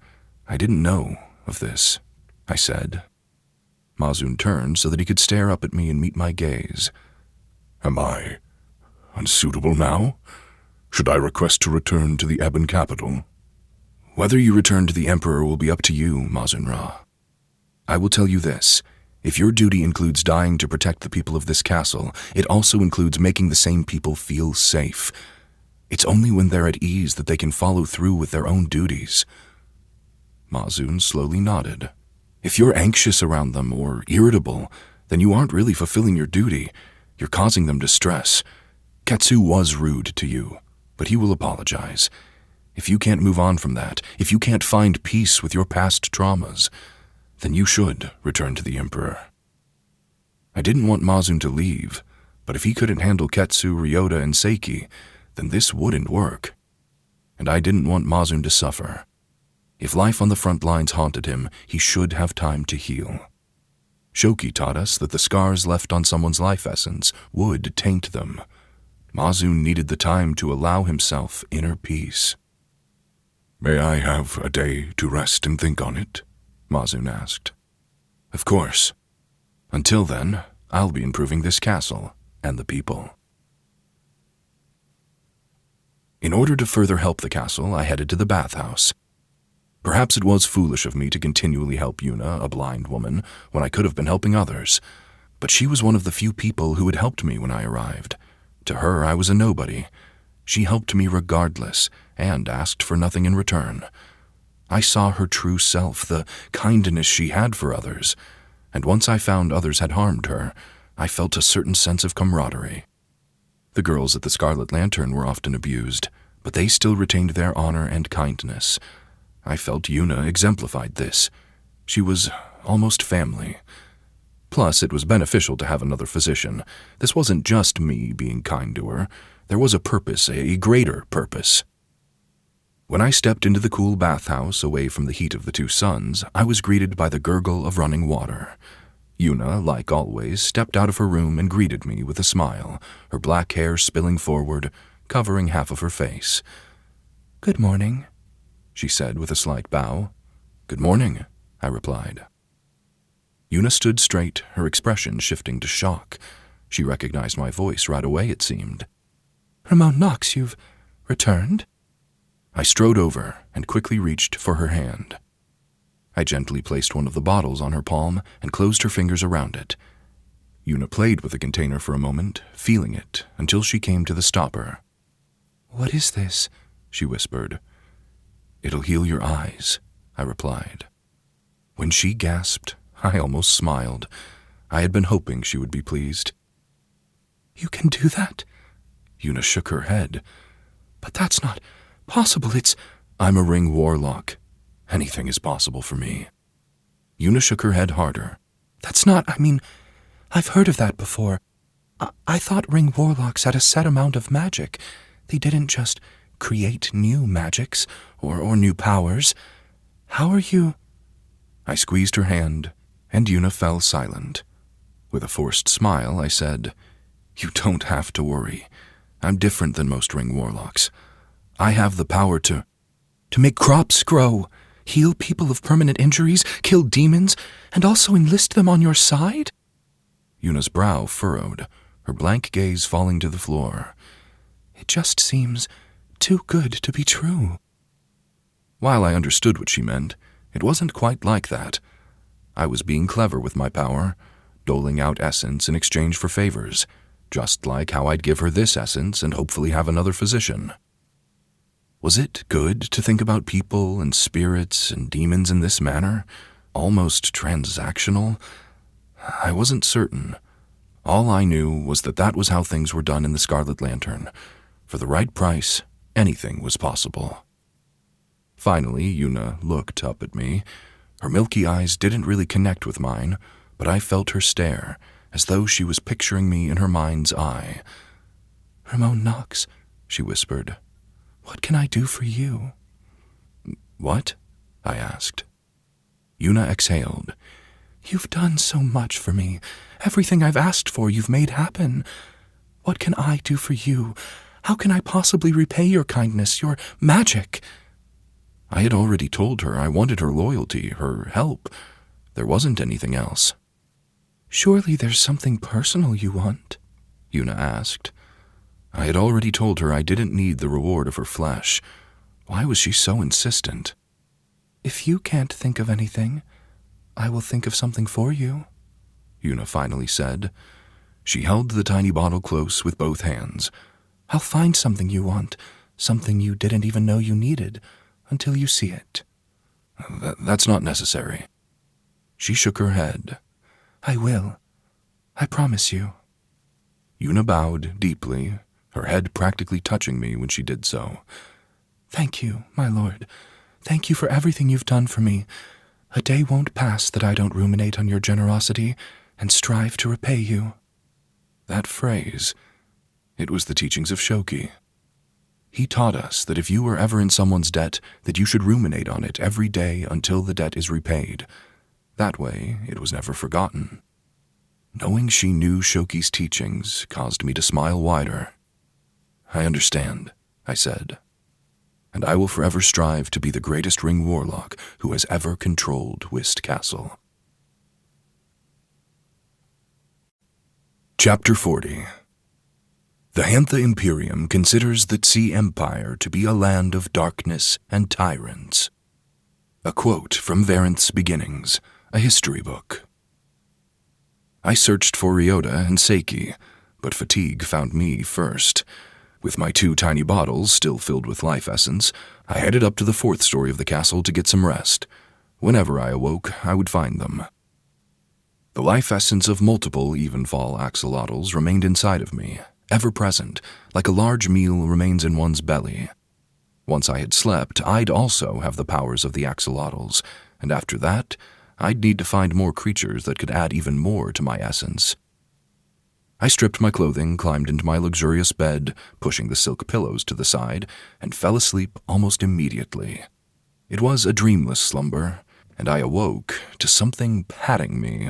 I didn't know of this, I said. Mazun turned so that he could stare up at me and meet my gaze. Am I unsuitable now? Should I request to return to the Ebon capital? Whether you return to the Emperor will be up to you, Mazun Ra. I will tell you this. If your duty includes dying to protect the people of this castle, it also includes making the same people feel safe. It's only when they're at ease that they can follow through with their own duties. Mazun slowly nodded. If you're anxious around them or irritable, then you aren't really fulfilling your duty. You're causing them distress. Ketsu was rude to you, but he will apologize. If you can't move on from that, if you can't find peace with your past traumas, then you should return to the Emperor. I didn't want Mazun to leave, but if he couldn't handle Ketsu, Ryota, and Seiki, then this wouldn't work. And I didn't want Mazun to suffer. If life on the front lines haunted him, he should have time to heal. Shoki taught us that the scars left on someone's life essence would taint them. Mazun needed the time to allow himself inner peace. May I have a day to rest and think on it? Mazun asked. Of course. Until then, I'll be improving this castle and the people. In order to further help the castle, I headed to the bathhouse. Perhaps it was foolish of me to continually help Yuna, a blind woman, when I could have been helping others, but she was one of the few people who had helped me when I arrived. To her, I was a nobody. She helped me regardless, and asked for nothing in return. I saw her true self, the kindness she had for others, and once I found others had harmed her, I felt a certain sense of camaraderie. The girls at the Scarlet Lantern were often abused, but they still retained their honor and kindness. I felt Yuna exemplified this. She was almost family. Plus, it was beneficial to have another physician. This wasn't just me being kind to her. There was a purpose, a greater purpose. When I stepped into the cool bathhouse away from the heat of the two suns, I was greeted by the gurgle of running water. Yuna, like always, stepped out of her room and greeted me with a smile, her black hair spilling forward, covering half of her face. "Good morning," she said with a slight bow. "Good morning," I replied. Yuna stood straight, her expression shifting to shock. She recognized my voice right away, it seemed. "Rimon Knox, you've returned?" I strode over and quickly reached for her hand. I gently placed one of the bottles on her palm and closed her fingers around it. Yuna played with the container for a moment, feeling it, until she came to the stopper. "What is this?" she whispered. "It'll heal your eyes," I replied. When she gasped, I almost smiled. I had been hoping she would be pleased. "You can do that?" Yuna shook her head. "But that's not possible. I'm a Ring Warlock. Anything is possible for me." Yuna shook her head harder. I've heard of that before. I thought Ring Warlocks had a set amount of magic. They didn't just create new magics or new powers. How are you?" I squeezed her hand, and Yuna fell silent. With a forced smile, I said, "You don't have to worry. I'm different than most Ring Warlocks. I have the power to make crops grow, heal people of permanent injuries, kill demons, and also enlist them on your side?" Yuna's brow furrowed, her blank gaze falling to the floor. "It just seems too good to be true. While I understood what she meant, it wasn't quite like that. I was being clever with my power, doling out essence in exchange for favors, just like how I'd give her this essence and hopefully have another physician. Was it good to think about people and spirits and demons in this manner, almost transactional? I wasn't certain. All I knew was that that was how things were done in the Scarlet Lantern. For the right price, anything was possible. Finally, Yuna looked up at me. Her milky eyes didn't really connect with mine, but I felt her stare, as though she was picturing me in her mind's eye. "Rimon Knox," she whispered, "what can I do for you?" "What?" I asked. Yuna exhaled. "You've done so much for me. Everything I've asked for you've made happen. What can I do for you? How can I possibly repay your kindness, your magic?" I had already told her I wanted her loyalty, her help. There wasn't anything else. "Surely there's something personal you want?" Yuna asked. I had already told her I didn't need the reward of her flesh. Why was she so insistent? "If you can't think of anything, I will think of something for you," Yuna finally said. She held the tiny bottle close with both hands. "I'll find something you want, something you didn't even know you needed, until you see it." That's not necessary." She shook her head. "I will. I promise you." Yuna bowed deeply, her head practically touching me when she did so. "Thank you, my lord. Thank you for everything you've done for me. A day won't pass that I don't ruminate on your generosity and strive to repay you." That phrase, it was the teachings of Shoki. He taught us that if you were ever in someone's debt, that you should ruminate on it every day until the debt is repaid. That way, it was never forgotten. Knowing she knew Shoki's teachings caused me to smile wider. "I understand," I said. "And I will forever strive to be the greatest Ring Warlock who has ever controlled Whist Castle." Chapter 40. The Hantha Imperium considers the Tze Empire to be a land of darkness and tyrants. A quote from Varenth's Beginnings, a history book. I searched for Ryota and Seiki, but fatigue found me first. With my 2 tiny bottles still filled with life essence, I headed up to the 4th story of the castle to get some rest. Whenever I awoke, I would find them. The life essence of multiple Evenfall axolotls remained inside of me, ever present, like a large meal remains in one's belly. Once I had slept, I'd also have the powers of the axolotls, and after that, I'd need to find more creatures that could add even more to my essence. I stripped my clothing, climbed into my luxurious bed, pushing the silk pillows to the side, and fell asleep almost immediately. It was a dreamless slumber, and I awoke to something patting me.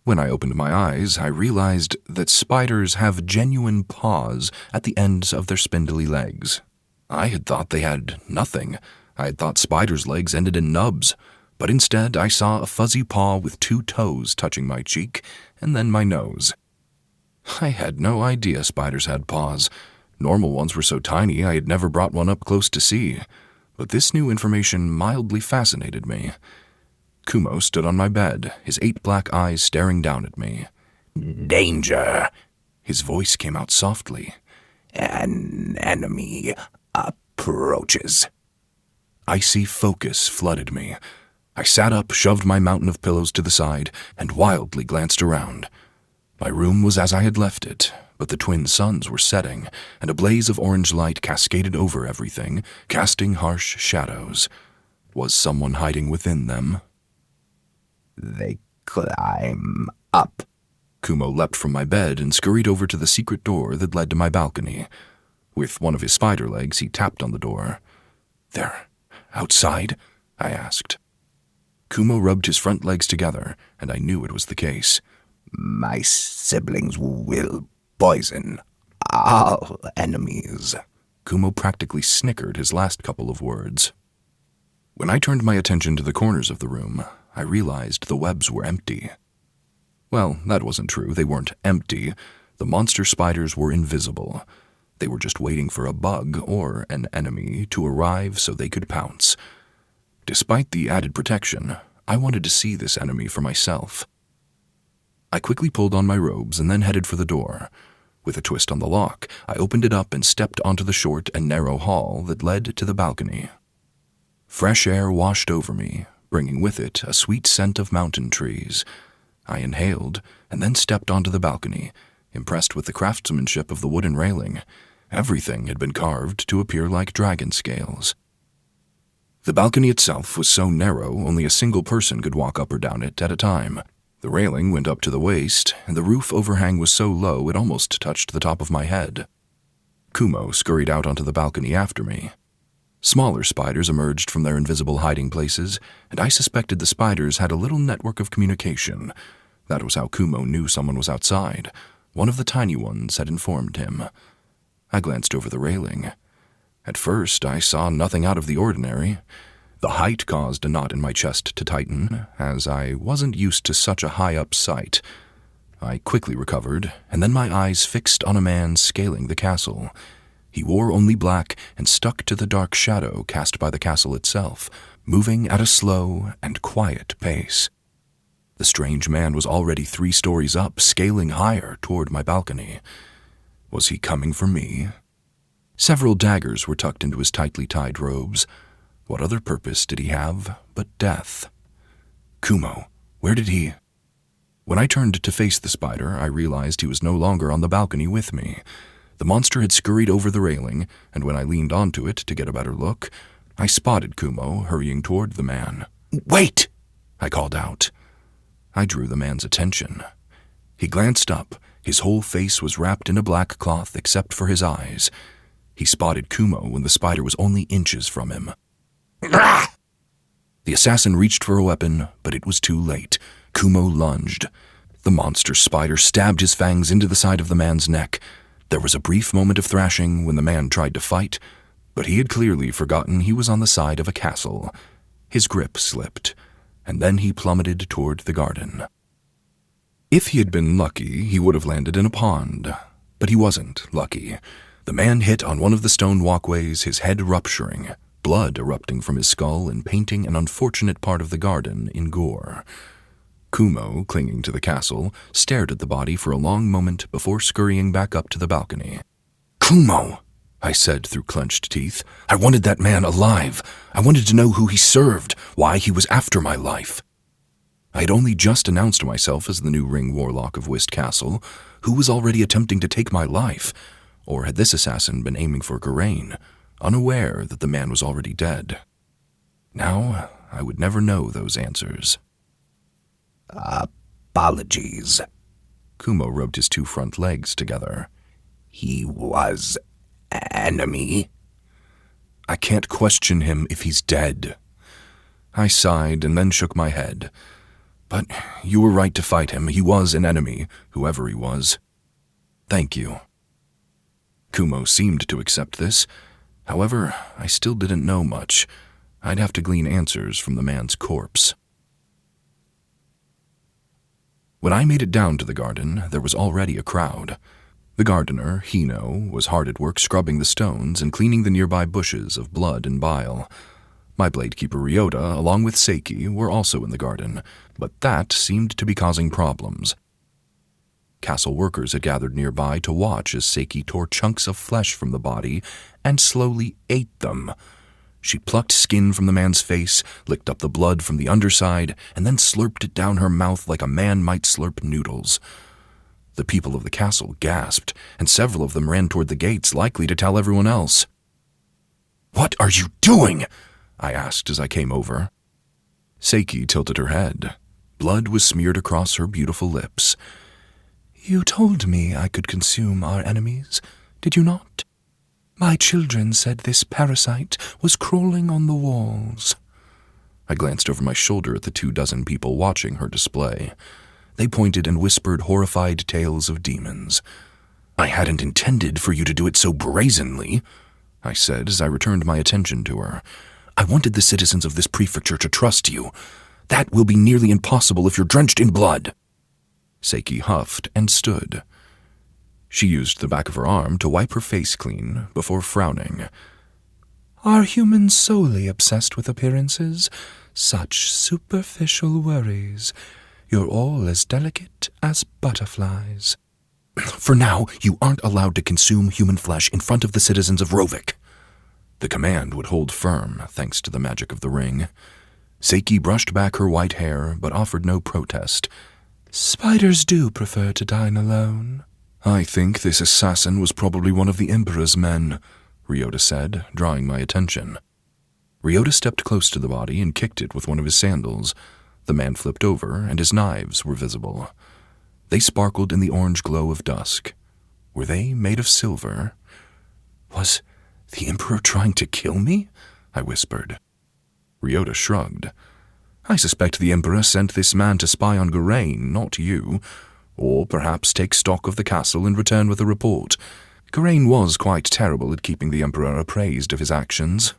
When I opened my eyes, I realized that spiders have genuine paws at the ends of their spindly legs. I had thought they had nothing. I had thought spiders' legs ended in nubs, but instead I saw a fuzzy paw with 2 toes touching my cheek and then my nose. I had no idea spiders had paws. Normal ones were so tiny I had never brought one up close to see, but this new information mildly fascinated me. Kumo stood on my bed, his 8 black eyes staring down at me. "Danger!" His voice came out softly. "An enemy approaches." Icy focus flooded me. I sat up, shoved my mountain of pillows to the side, and wildly glanced around. My room was as I had left it, but the twin suns were setting, and a blaze of orange light cascaded over everything, casting harsh shadows. Was someone hiding within them? "They climb up." Kumo leapt from my bed and scurried over to the secret door that led to my balcony. With one of his spider legs, he tapped on the door. "They're outside?" I asked. Kumo rubbed his front legs together, and I knew it was the case. "My siblings will poison all enemies." Kumo practically snickered his last couple of words. When I turned my attention to the corners of the room, I realized the webs were empty. Well, that wasn't true. They weren't empty. The monster spiders were invisible. They were just waiting for a bug or an enemy to arrive so they could pounce. Despite the added protection, I wanted to see this enemy for myself. I quickly pulled on my robes and then headed for the door. With a twist on the lock, I opened it up and stepped onto the short and narrow hall that led to the balcony. Fresh air washed over me, bringing with it a sweet scent of mountain trees. I inhaled and then stepped onto the balcony, impressed with the craftsmanship of the wooden railing. Everything had been carved to appear like dragon scales. The balcony itself was so narrow only a single person could walk up or down it at a time. The railing went up to the waist, and the roof overhang was so low it almost touched the top of my head. Kumo scurried out onto the balcony after me. Smaller spiders emerged from their invisible hiding places, and I suspected the spiders had a little network of communication. That was how Kumo knew someone was outside. One of the tiny ones had informed him. I glanced over the railing. At first, I saw nothing out of the ordinary. The height caused a knot in my chest to tighten, as I wasn't used to such a high-up sight. I quickly recovered, and then my eyes fixed on a man scaling the castle. He wore only black and stuck to the dark shadow cast by the castle itself, moving at a slow and quiet pace. The strange man was already 3 stories up, scaling higher toward my balcony. Was he coming for me? Several daggers were tucked into his tightly tied robes. What other purpose did he have but death? Kumo, where did he... When I turned to face the spider, I realized he was no longer on the balcony with me. The monster had scurried over the railing, and when I leaned onto it to get a better look, I spotted Kumo hurrying toward the man. "Wait!" I called out. I drew the man's attention. He glanced up. His whole face was wrapped in a black cloth except for his eyes. He spotted Kumo when the spider was only inches from him. The assassin reached for a weapon, but it was too late. Kumo lunged. The monster spider stabbed his fangs into the side of the man's neck. There was a brief moment of thrashing when the man tried to fight, but he had clearly forgotten he was on the side of a castle. His grip slipped, and then he plummeted toward the garden. If he had been lucky, he would have landed in a pond, but he wasn't lucky. The man hit on one of the stone walkways, his head rupturing, blood erupting from his skull and painting an unfortunate part of the garden in gore. Kumo, clinging to the castle, stared at the body for a long moment before scurrying back up to the balcony. "Kumo," I said through clenched teeth. "I wanted that man alive. I wanted to know who he served, why he was after my life." I had only just announced myself as the new Ring Warlock of Whist Castle. Who was already attempting to take my life? Or had this assassin been aiming for Geraint, unaware that the man was already dead? Now, I would never know those answers. Apologies. Kumo rubbed his 2 front legs together. He was enemy. I can't question him if he's dead. I sighed and then shook my head. But you were right to fight him. He was an enemy, whoever he was. Thank you. Kumo seemed to accept this. However, I still didn't know much. I'd have to glean answers from the man's corpse. When I made it down to the garden, there was already a crowd. The gardener, Hino, was hard at work scrubbing the stones and cleaning the nearby bushes of blood and bile. My bladekeeper Ryota, along with Seiki, were also in the garden, but that seemed to be causing problems. Castle workers had gathered nearby to watch as Seiki tore chunks of flesh from the body and slowly ate them. She plucked skin from the man's face, licked up the blood from the underside, and then slurped it down her mouth like a man might slurp noodles. The people of the castle gasped, and several of them ran toward the gates, likely to tell everyone else. "What are you doing?" I asked as I came over. Seiki tilted her head. Blood was smeared across her beautiful lips. "You told me I could consume our enemies, did you not? My children said this parasite was crawling on the walls." I glanced over my shoulder at the 24 people watching her display. They pointed and whispered horrified tales of demons. "I hadn't intended for you to do it so brazenly," I said as I returned my attention to her. "I wanted the citizens of this prefecture to trust you. That will be nearly impossible if you're drenched in blood." Seiki huffed and stood. She used the back of her arm to wipe her face clean before frowning. Are humans solely obsessed with appearances? Such superficial worries. You're all as delicate as butterflies. For now, you aren't allowed to consume human flesh in front of the citizens of Rovik. The command would hold firm, thanks to the magic of the ring. Seiki brushed back her white hair, but offered no protest. Spiders do prefer to dine alone. I think this assassin was probably one of the Emperor's men, Ryota said, drawing my attention. Ryota stepped close to the body and kicked it with one of his sandals. The man flipped over, and his knives were visible. They sparkled in the orange glow of dusk. Were they made of silver? Was the Emperor trying to kill me? I whispered. Ryota shrugged. I suspect the Emperor sent this man to spy on Geraint, not you, or perhaps take stock of the castle and return with a report. Geraint was quite terrible at keeping the Emperor appraised of his actions.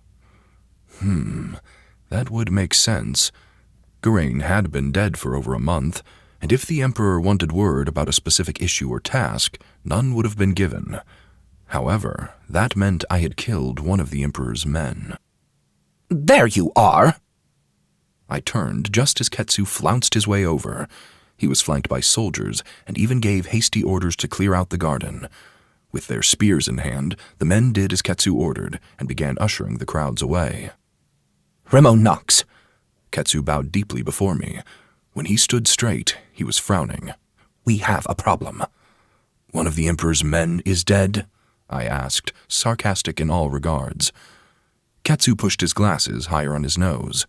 That would make sense. Geraint had been dead for over a month, and if the Emperor wanted word about a specific issue or task, none would have been given. However, that meant I had killed one of the Emperor's men. There you are! I turned just as Ketsu flounced his way over. He was flanked by soldiers and even gave hasty orders to clear out the garden. With their spears in hand, the men did as Ketsu ordered and began ushering the crowds away. Rimon Knox. Ketsu bowed deeply before me. When he stood straight, he was frowning. We have a problem. One of the Emperor's men is dead? I asked, sarcastic in all regards. Ketsu pushed his glasses higher on his nose.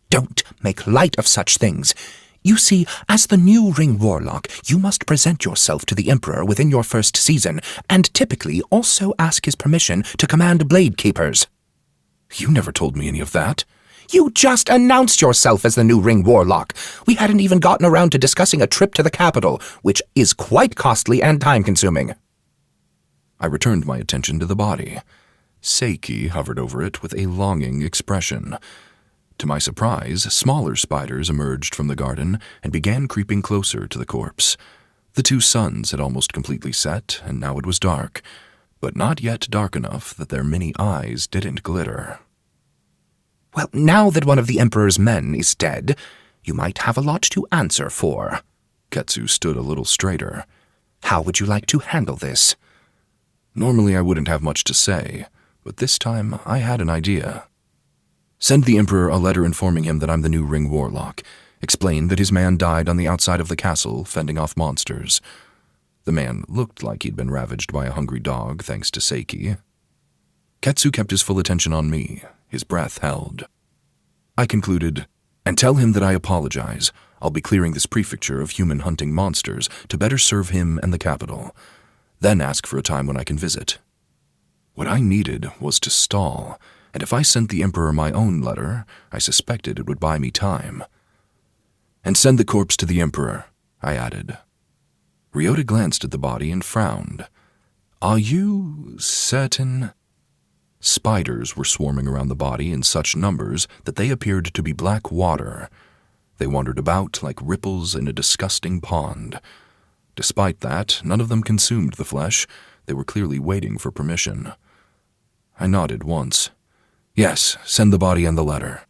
Don't make light of such things. You see, as the new Ring Warlock, you must present yourself to the Emperor within your first season, and typically also ask his permission to command Blade Keepers. You never told me any of that. You just announced yourself as the new Ring Warlock. We hadn't even gotten around to discussing a trip to the capital, which is quite costly and time-consuming. I returned my attention to the body. Seiki hovered over it with a longing expression. To my surprise, smaller spiders emerged from the garden and began creeping closer to the corpse. The two suns had almost completely set, and now it was dark, but not yet dark enough that their many eyes didn't glitter. Well, now that one of the Emperor's men is dead, you might have a lot to answer for. Ketsu stood a little straighter. How would you like to handle this? Normally I wouldn't have much to say, but this time I had an idea. Send the Emperor a letter informing him that I'm the new Ring Warlock. Explain that his man died on the outside of the castle, fending off monsters. The man looked like he'd been ravaged by a hungry dog, thanks to Seiki. Ketsu kept his full attention on me. His breath held. I concluded, and tell him that I apologize. I'll be clearing this prefecture of human-hunting monsters to better serve him and the capital. Then ask for a time when I can visit. What I needed was to stall, and if I sent the Emperor my own letter, I suspected it would buy me time. And send the corpse to the Emperor, I added. Ryota glanced at the body and frowned. Are you certain? Spiders were swarming around the body in such numbers that they appeared to be black water. They wandered about like ripples in a disgusting pond. Despite that, none of them consumed the flesh. They were clearly waiting for permission. I nodded once. Yes, send the body and the letter.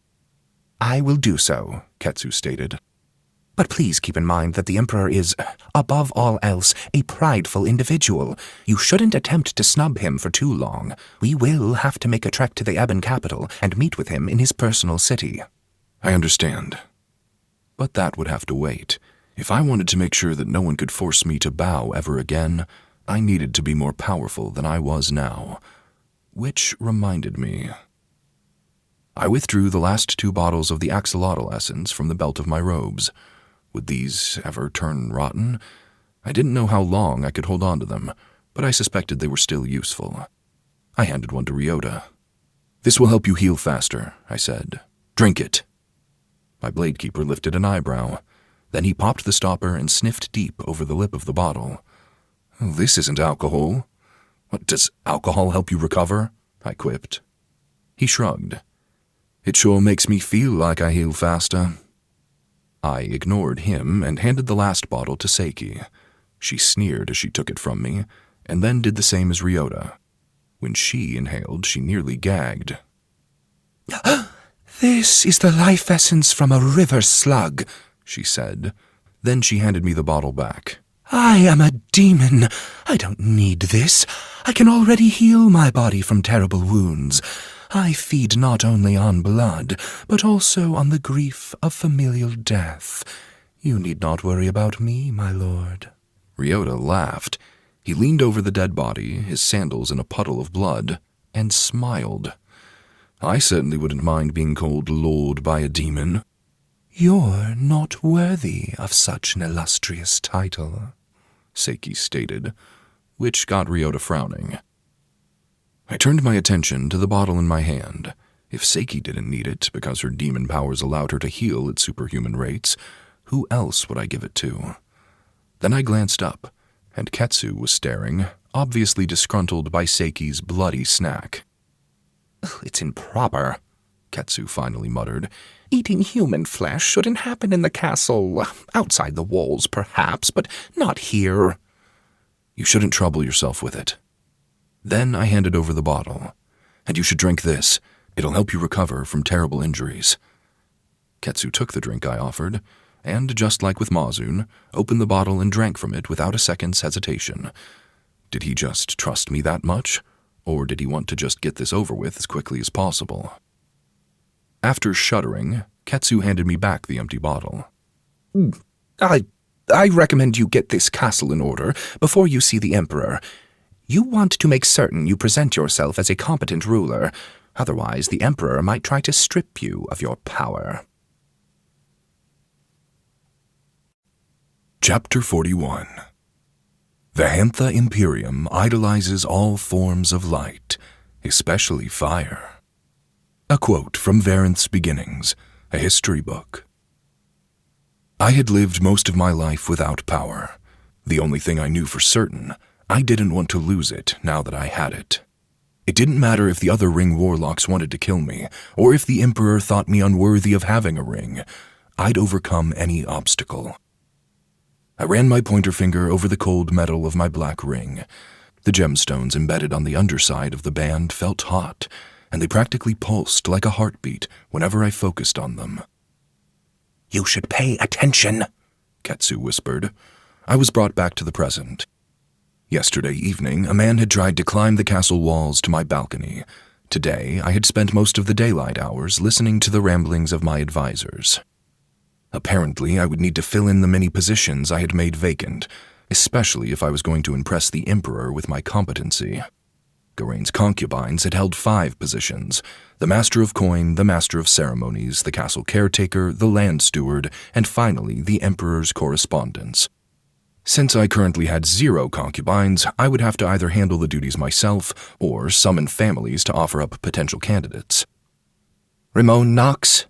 I will do so, Ketsu stated. But please keep in mind that the Emperor is, above all else, a prideful individual. You shouldn't attempt to snub him for too long. We will have to make a trek to the Ebon capital and meet with him in his personal city. I understand. But that would have to wait. If I wanted to make sure that no one could force me to bow ever again, I needed to be more powerful than I was now. Which reminded me. I withdrew the last 2 bottles of the axolotl essence from the belt of my robes. Would these ever turn rotten? I didn't know how long I could hold on to them, but I suspected they were still useful. I handed one to Ryota. This will help you heal faster, I said. Drink it. My bladekeeper lifted an eyebrow. Then he popped the stopper and sniffed deep over the lip of the bottle. Oh, this isn't alcohol. What, does alcohol help you recover? I quipped. He shrugged. It sure makes me feel like I heal faster. I ignored him and handed the last bottle to Seiki. She sneered as she took it from me, and then did the same as Ryota. When she inhaled, she nearly gagged. This is the life essence from a river slug, she said. Then she handed me the bottle back. I am a demon. I don't need this. I can already heal my body from terrible wounds. I feed not only on blood, but also on the grief of familial death. You need not worry about me, my lord. Ryota laughed. He leaned over the dead body, his sandals in a puddle of blood, and smiled. I certainly wouldn't mind being called Lord by a demon. You're not worthy of such an illustrious title, Seiki stated, which got Ryota frowning. I turned my attention to the bottle in my hand. If Seiki didn't need it because her demon powers allowed her to heal at superhuman rates, who else would I give it to? Then I glanced up, and Ketsu was staring, obviously disgruntled by Seiki's bloody snack. It's improper, Ketsu finally muttered. Eating human flesh shouldn't happen in the castle. Outside the walls, perhaps, but not here. You shouldn't trouble yourself with it. Then I handed over the bottle. And you should drink this. It'll help you recover from terrible injuries. Ketsu took the drink I offered, and, just like with Mazun, opened the bottle and drank from it without a second's hesitation. Did he just trust me that much? Or did he want to just get this over with as quickly as possible? After shuddering, Ketsu handed me back the empty bottle. I recommend you get this castle in order before you see the Emperor. You want to make certain you present yourself as a competent ruler. Otherwise, the Emperor might try to strip you of your power. Chapter 41. The Hantha Imperium idolizes all forms of light, especially fire. A quote from Varenth's Beginnings, a history book. I had lived most of my life without power. The only thing I knew for certain, I didn't want to lose it now that I had it. It didn't matter if the other Ring Warlocks wanted to kill me, or if the Emperor thought me unworthy of having a ring. I'd overcome any obstacle. I ran my pointer finger over the cold metal of my black ring. The gemstones embedded on the underside of the band felt hot, and they practically pulsed like a heartbeat whenever I focused on them. You should pay attention, Ketsu whispered. I was brought back to the present. Yesterday evening, a man had tried to climb the castle walls to my balcony. Today, I had spent most of the daylight hours listening to the ramblings of my advisors. Apparently, I would need to fill in the many positions I had made vacant, especially if I was going to impress the Emperor with my competency. Garain's concubines had held 5 positions: the Master of Coin, the Master of Ceremonies, the Castle Caretaker, the Land Steward, and finally the Emperor's Correspondence. Since I currently had 0 concubines, I would have to either handle the duties myself or summon families to offer up potential candidates. Rimon Knox.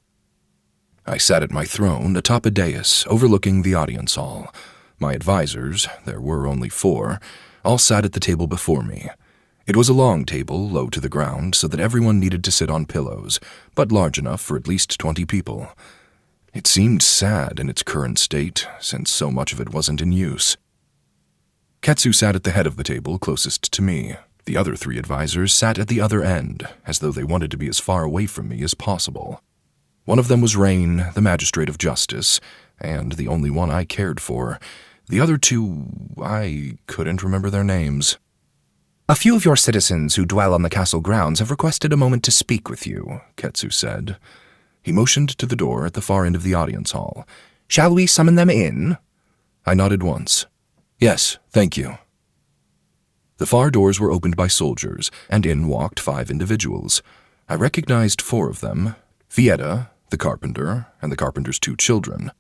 I sat at my throne atop a dais overlooking the audience hall. My advisors, there were only 4, all sat at the table before me. It was a long table, low to the ground, so that everyone needed to sit on pillows, but large enough for at least 20 people. It seemed sad in its current state, since so much of it wasn't in use. Ketsu sat at the head of the table closest to me. The other 3 advisors sat at the other end, as though they wanted to be as far away from me as possible. One of them was Rain, the Magistrate of Justice, and the only one I cared for. The other 2, I couldn't remember their names. A few of your citizens who dwell on the castle grounds have requested a moment to speak with you, Ketsu said. He motioned to the door at the far end of the audience hall. Shall we summon them in? I nodded once. Yes, thank you. The far doors were opened by soldiers, and in walked 5 individuals. I recognized 4 of them: Fieta, the carpenter, and the carpenter's 2 children.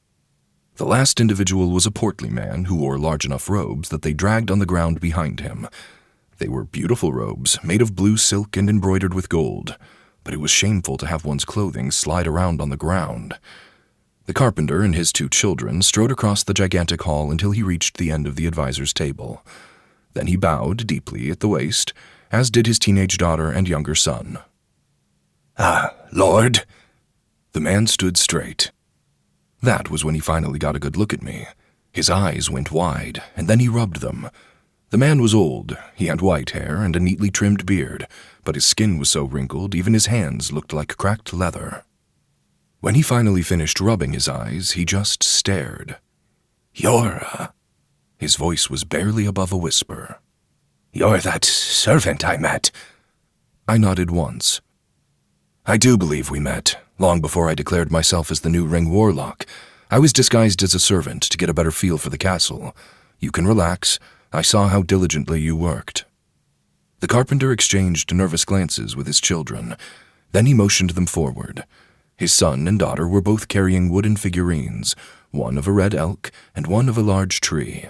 The last individual was a portly man who wore large enough robes that they dragged on the ground behind him. They were beautiful robes, made of blue silk and embroidered with gold, but it was shameful to have one's clothing slide around on the ground. The carpenter and his 2 children strode across the gigantic hall until he reached the end of the advisor's table. Then he bowed deeply at the waist, as did his teenage daughter and younger son. "Ah, Lord." The man stood straight. That was when he finally got a good look at me. His eyes went wide, and then he rubbed them. The man was old. He had white hair and a neatly trimmed beard, but his skin was so wrinkled even his hands looked like cracked leather. When he finally finished rubbing his eyes, he just stared. You're, His voice was barely above a whisper. You're that servant I met. I nodded once. I do believe we met, long before I declared myself as the new Ring Warlock. I was disguised as a servant to get a better feel for the castle. You can relax. I saw how diligently you worked. The carpenter exchanged nervous glances with his children. Then he motioned them forward. His son and daughter were both carrying wooden figurines, one of a red elk and one of a large tree.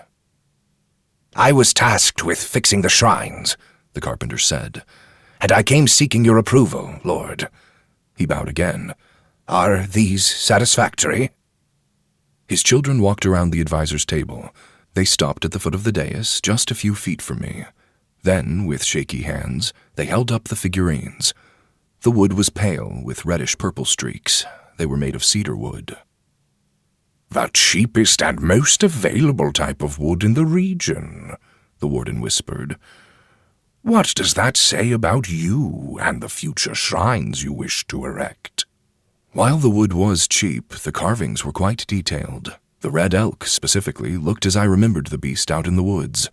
I was tasked with fixing the shrines, the carpenter said, and I came seeking your approval, Lord. He bowed again. Are these satisfactory? His children walked around the advisor's table. They stopped at the foot of the dais, just a few feet from me. Then, with shaky hands, they held up the figurines. The wood was pale, with reddish-purple streaks. They were made of cedar wood. "The cheapest and most available type of wood in the region," the warden whispered. "What does that say about you and the future shrines you wish to erect?" While the wood was cheap, the carvings were quite detailed. The red elk, specifically, looked as I remembered the beast out in the woods.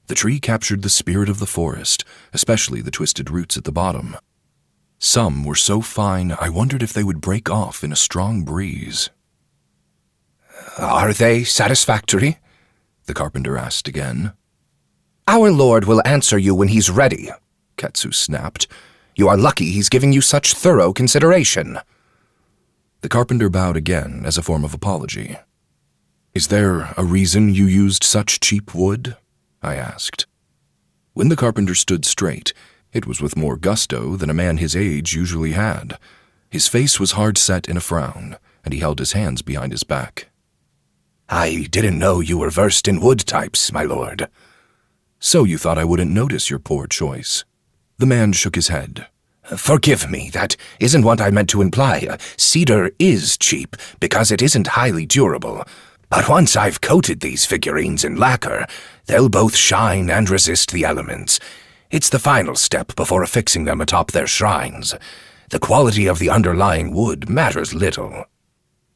The tree captured the spirit of the forest, especially the twisted roots at the bottom. Some were so fine, I wondered if they would break off in a strong breeze. Are they satisfactory? The carpenter asked again. Our Lord will answer you when he's ready, Ketsu snapped. You are lucky he's giving you such thorough consideration. The carpenter bowed again as a form of apology. Is there a reason you used such cheap wood? I asked. When the carpenter stood straight, it was with more gusto than a man his age usually had. His face was hard set in a frown, and he held his hands behind his back. I didn't know you were versed in wood types, my lord. So you thought I wouldn't notice your poor choice? The man shook his head. Forgive me, that isn't what I meant to imply. Cedar is cheap because it isn't highly durable. But once I've coated these figurines in lacquer, they'll both shine and resist the elements. It's the final step before affixing them atop their shrines. The quality of the underlying wood matters little.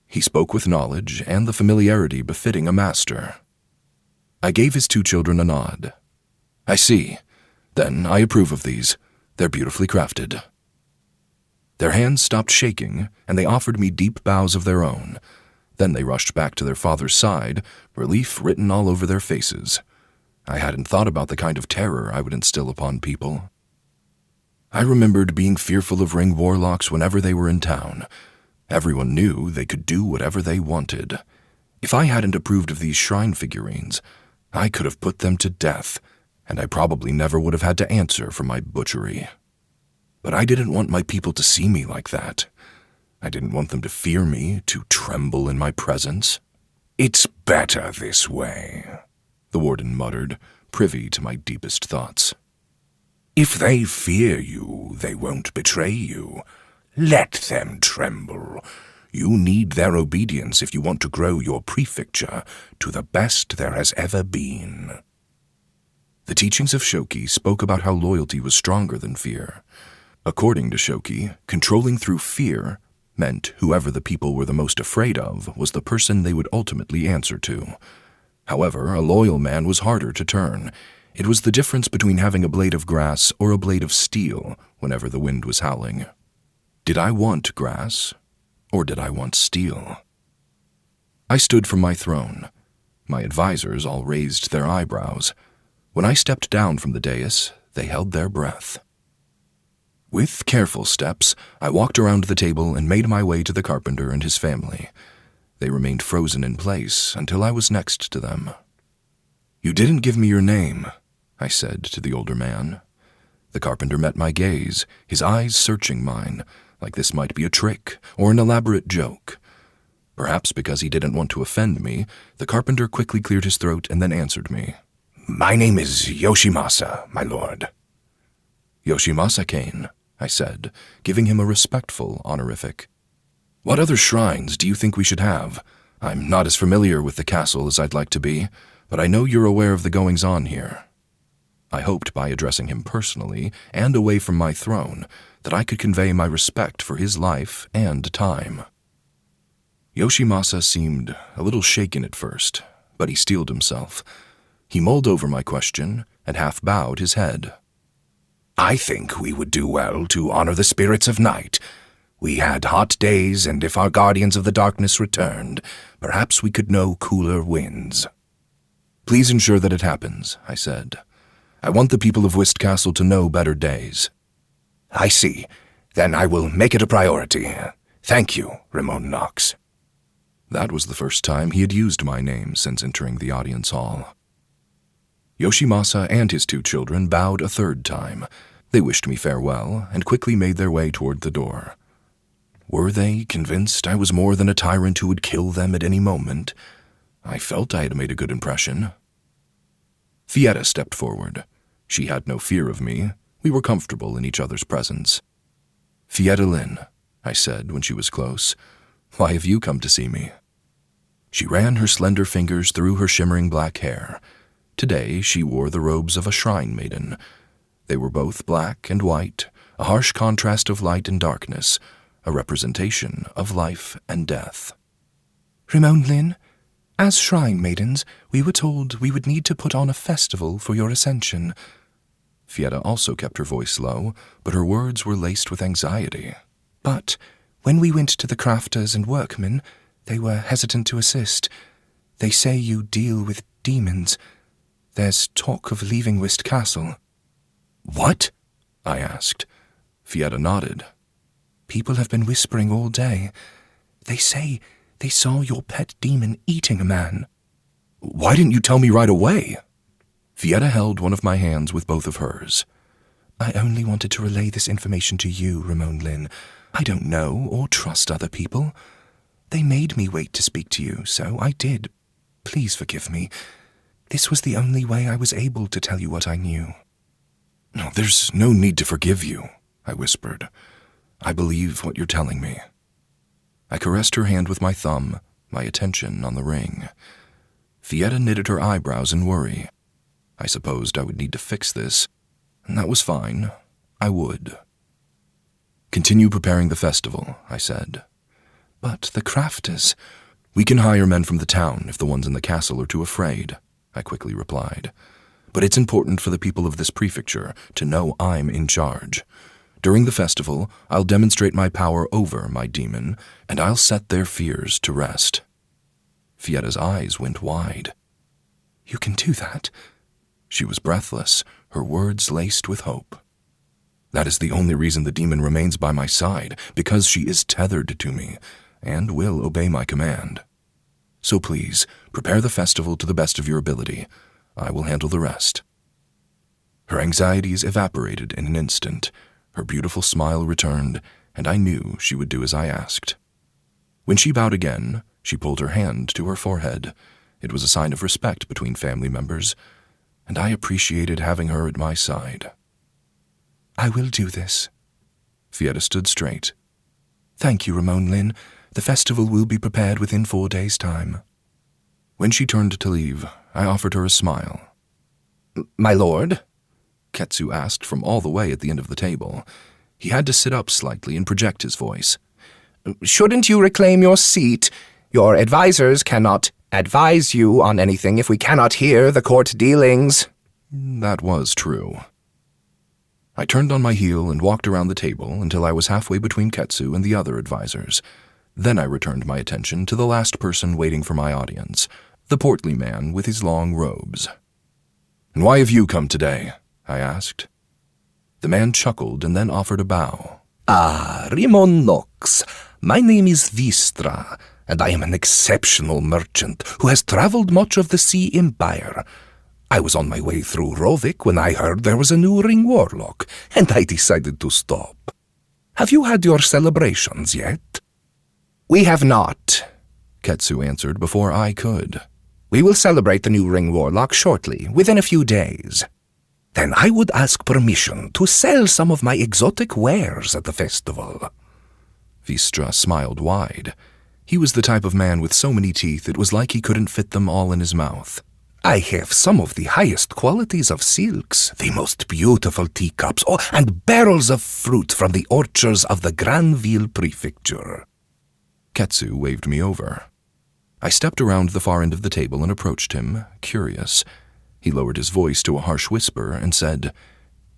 He spoke with knowledge and the familiarity befitting a master. I gave his two children a nod. I see. Then I approve of these. They're beautifully crafted. Their hands stopped shaking, and they offered me deep bows of their own. Then they rushed back to their father's side, relief written all over their faces. I hadn't thought about the kind of terror I would instill upon people. I remembered being fearful of Ring Warlocks whenever they were in town. Everyone knew they could do whatever they wanted. If I hadn't approved of these shrine figurines, I could have put them to death, and I probably never would have had to answer for my butchery. But I didn't want my people to see me like that. I didn't want them to fear me, to tremble in my presence. "It's better this way," the warden muttered, privy to my deepest thoughts. "If they fear you, they won't betray you. Let them tremble. You need their obedience if you want to grow your prefecture to the best there has ever been." The teachings of Shoki spoke about how loyalty was stronger than fear. According to Shoki, controlling through fear meant whoever the people were the most afraid of was the person they would ultimately answer to. However, a loyal man was harder to turn. It was the difference between having a blade of grass or a blade of steel whenever the wind was howling. Did I want grass, or did I want steel? I stood from my throne. My advisors all raised their eyebrows. When I stepped down from the dais, they held their breath. With careful steps, I walked around the table and made my way to the carpenter and his family. They remained frozen in place until I was next to them. "You didn't give me your name," I said to the older man. The carpenter met my gaze, his eyes searching mine, like this might be a trick or an elaborate joke. Perhaps because he didn't want to offend me, the carpenter quickly cleared his throat and then answered me. My name is Yoshimasa, my lord. Yoshimasa Kane, I said, giving him a respectful honorific. What other shrines do you think we should have? I'm not as familiar with the castle as I'd like to be, but I know you're aware of the goings-on here. I hoped by addressing him personally and away from my throne that I could convey my respect for his life and time. Yoshimasa seemed a little shaken at first, but he steeled himself. He mulled over my question and half bowed his head. I think we would do well to honor the spirits of night. We had hot days, and if our guardians of the darkness returned, perhaps we could know cooler winds. Please ensure that it happens, I said. I want the people of Whist Castle to know better days. I see. Then I will make it a priority. Thank you, Rimon Knox. That was the first time he had used my name since entering the audience hall. Yoshimasa and his 2 children bowed a third time. They wished me farewell and quickly made their way toward the door. Were they convinced I was more than a tyrant who would kill them at any moment? I felt I had made a good impression. Fietta stepped forward. She had no fear of me. We were comfortable in each other's presence. "Fietta Lin," I said when she was close, "why have you come to see me?" She ran her slender fingers through her shimmering black hair. Today she wore the robes of a shrine maiden. They were both black and white, a harsh contrast of light and darkness, a representation of life and death. "Rimon Lin, as shrine maidens, we were told we would need to put on a festival for your ascension." Fietta also kept her voice low, but her words were laced with anxiety. "But when we went to the crafters and workmen, they were hesitant to assist. They say you deal with demons. There's talk of leaving Whist Castle." "What?" I asked. Fietta nodded. "People have been whispering all day. They say they saw your pet demon eating a man." "Why didn't you tell me right away?" Fietta held one of my hands with both of hers. "I only wanted to relay this information to you, Rimon Lin. I don't know or trust other people. They made me wait to speak to you, so I did. Please forgive me. This was the only way I was able to tell you what I knew." "No, there's no need to forgive you," I whispered. "I believe what you're telling me." I caressed her hand with my thumb, my attention on the ring. Fietta knitted her eyebrows in worry. I supposed I would need to fix this, and that was fine. I would. "Continue preparing the festival," I said. "But the crafters—" "We can hire men from the town if the ones in the castle are too afraid," I quickly replied. "But it's important for the people of this prefecture to know I'm in charge. During the festival, I'll demonstrate my power over my demon, and I'll set their fears to rest." Fietta's eyes went wide. "You can do that?" She was breathless, her words laced with hope. "That is the only reason the demon remains by my side, because she is tethered to me, and will obey my command. So please, prepare the festival to the best of your ability. I will handle the rest." Her anxieties evaporated in an instant. Her beautiful smile returned, and I knew she would do as I asked. When she bowed again, she pulled her hand to her forehead. It was a sign of respect between family members, and I appreciated having her at my side. "I will do this." Fietta stood straight. "Thank you, Rimon Lin. The festival will be prepared within 4 days' time." When she turned to leave, I offered her a smile. "My lord?" Ketsu asked from all the way at the end of the table. He had to sit up slightly and project his voice. "Shouldn't you reclaim your seat? Your advisors cannot advise you on anything if we cannot hear the court dealings." That was true. I turned on my heel and walked around the table until I was halfway between Ketsu and the other advisors. Then I returned my attention to the last person waiting for my audience, the portly man with his long robes. "And why have you come today?" I asked. The man chuckled and then offered a bow. Rimon Knox. My name is Vistra, and I am an exceptional merchant who has traveled much of the Tze Empire. I was on my way through Rovik when I heard there was a new Ring Warlock, and I decided to stop. Have you had your celebrations yet?" "We have not," Ketsu answered before I could. "We will celebrate the new Ring Warlock shortly, within a few days. Then I would ask permission to sell some of my exotic wares at the festival." Vistra smiled wide. He was the type of man with so many teeth it was like he couldn't fit them all in his mouth. I have some of the highest qualities of silks, the most beautiful teacups, and barrels of fruit from the orchards of the Granville prefecture. Ketsu waved me over. I stepped around the far end of the table and approached him, curious. He lowered his voice to a harsh whisper and said,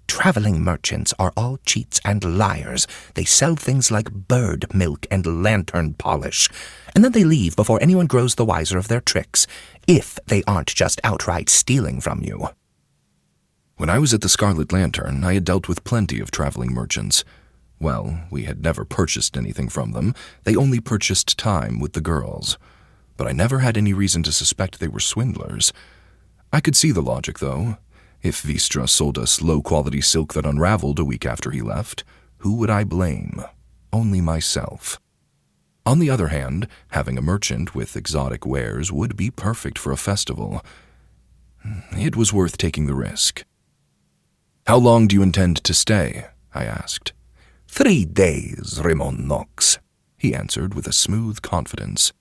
Traveling merchants are all cheats and liars. They sell things like bird milk and lantern polish, and then they leave before anyone grows the wiser of their tricks, if they aren't just outright stealing from you. When I was at the Scarlet Lantern, I had dealt with plenty of traveling merchants. Well, we had never purchased anything from them. They only purchased time with the girls. But I never had any reason to suspect they were swindlers. I could see the logic, though. If Vistra sold us low-quality silk that unraveled a week after he left, who would I blame? Only myself. On the other hand, having a merchant with exotic wares would be perfect for a festival. It was worth taking the risk. How long do you intend to stay? I asked. 3 days, Rimon Knox, he answered with a smooth confidence.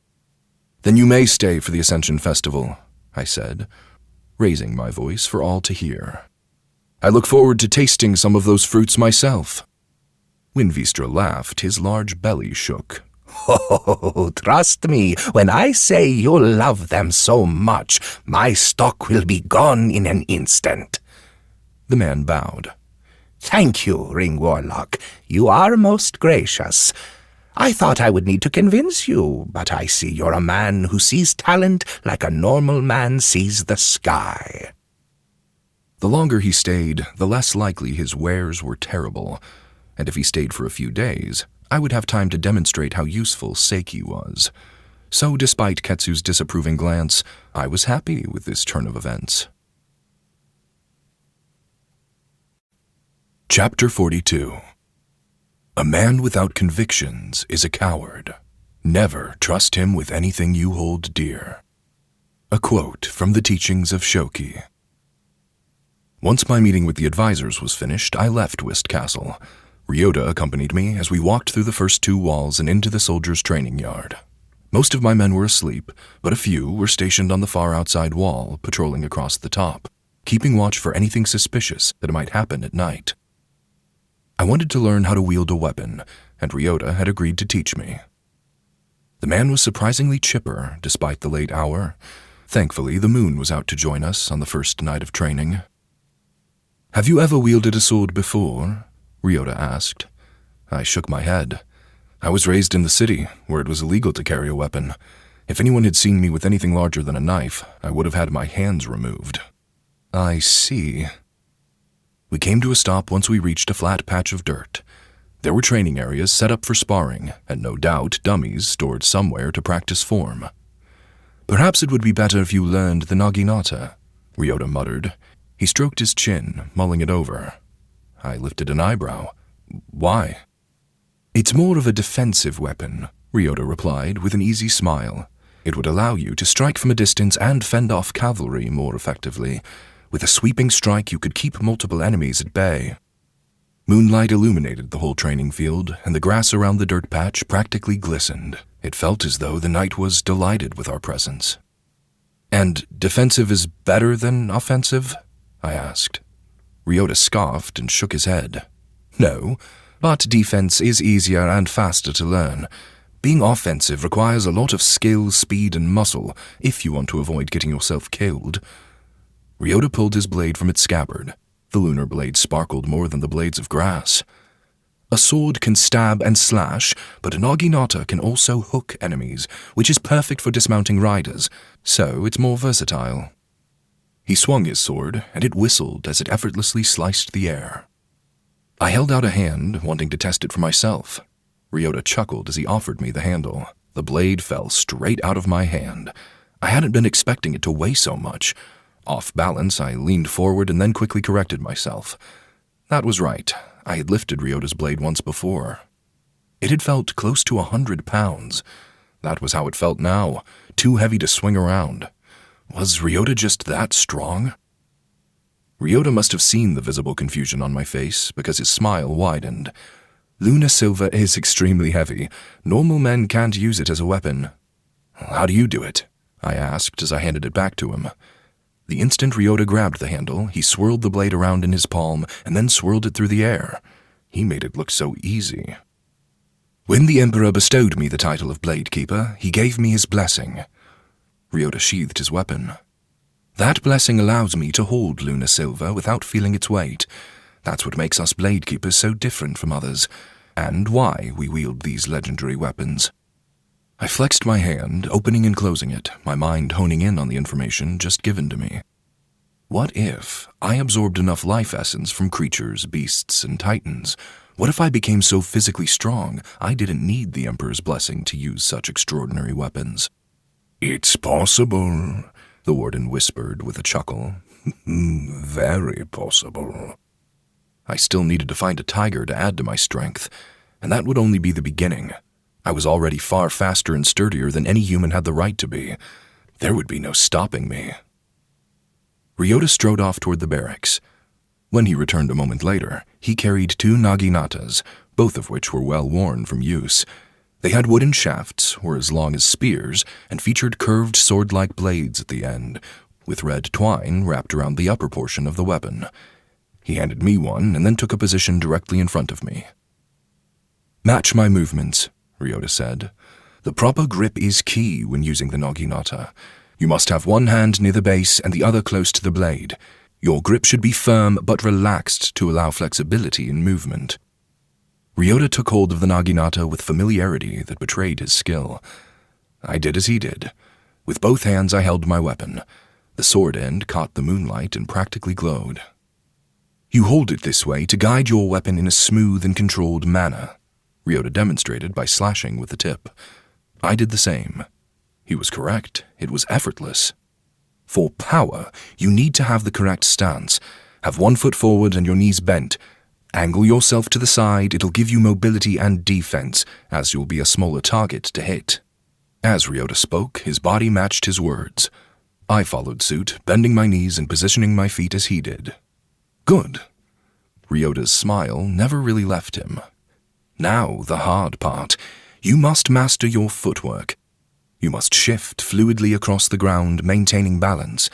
Then you may stay for the Ascension Festival, I said, raising my voice for all to hear. I look forward to tasting some of those fruits myself. When Vistra laughed, his large belly shook. Oh, trust me, when I say you'll love them so much, my stock will be gone in an instant. The man bowed. Thank you, Ring Warlock. You are most gracious. I thought I would need to convince you, but I see you're a man who sees talent like a normal man sees the sky. The longer he stayed, the less likely his wares were terrible, and if he stayed for a few days, I would have time to demonstrate how useful Seiki was. So despite Ketsu's disapproving glance, I was happy with this turn of events. Chapter 42. A man without convictions is a coward. Never trust him with anything you hold dear. A quote from the teachings of Shoki. Once my meeting with the advisors was finished, I left Whist Castle. Ryota accompanied me as we walked through the first 2 walls and into the soldiers' training yard. Most of my men were asleep, but a few were stationed on the far outside wall, patrolling across the top, keeping watch for anything suspicious that might happen at night. I wanted to learn how to wield a weapon, and Ryota had agreed to teach me. The man was surprisingly chipper, despite the late hour. Thankfully, the moon was out to join us on the first night of training. Have you ever wielded a sword before? Ryota asked. I shook my head. I was raised in the city, where it was illegal to carry a weapon. If anyone had seen me with anything larger than a knife, I would have had my hands removed. I see. We came to a stop once we reached a flat patch of dirt. There were training areas set up for sparring, and no doubt dummies stored somewhere to practice form. Perhaps it would be better if you learned the naginata, Ryota muttered. He stroked his chin, mulling it over. I lifted an eyebrow. Why? It's more of a defensive weapon, Ryota replied with an easy smile. It would allow you to strike from a distance and fend off cavalry more effectively. With a sweeping strike, you could keep multiple enemies at bay. Moonlight illuminated the whole training field, and the grass around the dirt patch practically glistened. It felt as though the night was delighted with our presence. And defensive is better than offensive? I asked. Ryota scoffed and shook his head. No, but defense is easier and faster to learn. Being offensive requires a lot of skill, speed, and muscle if you want to avoid getting yourself killed. Ryota pulled his blade from its scabbard. The lunar blade sparkled more than the blades of grass. A sword can stab and slash, but a naginata can also hook enemies, which is perfect for dismounting riders, so it's more versatile. He swung his sword, and it whistled as it effortlessly sliced the air. I held out a hand, wanting to test it for myself. Ryota chuckled as he offered me the handle. The blade fell straight out of my hand. I hadn't been expecting it to weigh so much. Off balance, I leaned forward and then quickly corrected myself. That was right. I had lifted Ryota's blade once before. It had felt close to 100 pounds. That was how it felt now, too heavy to swing around. Was Ryota just that strong? Ryota must have seen the visible confusion on my face because his smile widened. Luna Silver is extremely heavy. Normal men can't use it as a weapon. How do you do it? I asked as I handed it back to him. The instant Ryota grabbed the handle, he swirled the blade around in his palm and then swirled it through the air. He made it look so easy. When the Emperor bestowed me the title of Blade Keeper, he gave me his blessing. Ryota sheathed his weapon. That blessing allows me to hold Luna Silver without feeling its weight. That's what makes us Blade Keepers so different from others, and why we wield these legendary weapons. I flexed my hand, opening and closing it, my mind honing in on the information just given to me. What if I absorbed enough life essence from creatures, beasts, and titans? What if I became so physically strong I didn't need the Emperor's blessing to use such extraordinary weapons? It's possible, the Warden whispered with a chuckle. Very possible. I still needed to find a tiger to add to my strength, and that would only be the beginning. I was already far faster and sturdier than any human had the right to be. There would be no stopping me. Ryota strode off toward the barracks. When he returned a moment later, he carried 2 naginatas, both of which were well worn from use. They had wooden shafts, were as long as spears, and featured curved sword-like blades at the end, with red twine wrapped around the upper portion of the weapon. He handed me one and then took a position directly in front of me. "Match my movements," Ryota said. "The proper grip is key when using the naginata. You must have one hand near the base and the other close to the blade. Your grip should be firm but relaxed to allow flexibility in movement." Ryota took hold of the naginata with familiarity that betrayed his skill. I did as he did. With both hands I held my weapon. The sword end caught the moonlight and practically glowed. "You hold it this way to guide your weapon in a smooth and controlled manner," Ryota demonstrated by slashing with the tip. I did the same. He was correct. It was effortless. For power, you need to have the correct stance. Have one foot forward and your knees bent. Angle yourself to the side. It'll give you mobility and defense, as you'll be a smaller target to hit. As Ryota spoke, his body matched his words. I followed suit, bending my knees and positioning my feet as he did. Good. Ryota's smile never really left him. Now the hard part. You must master your footwork. You must shift fluidly across the ground, maintaining balance.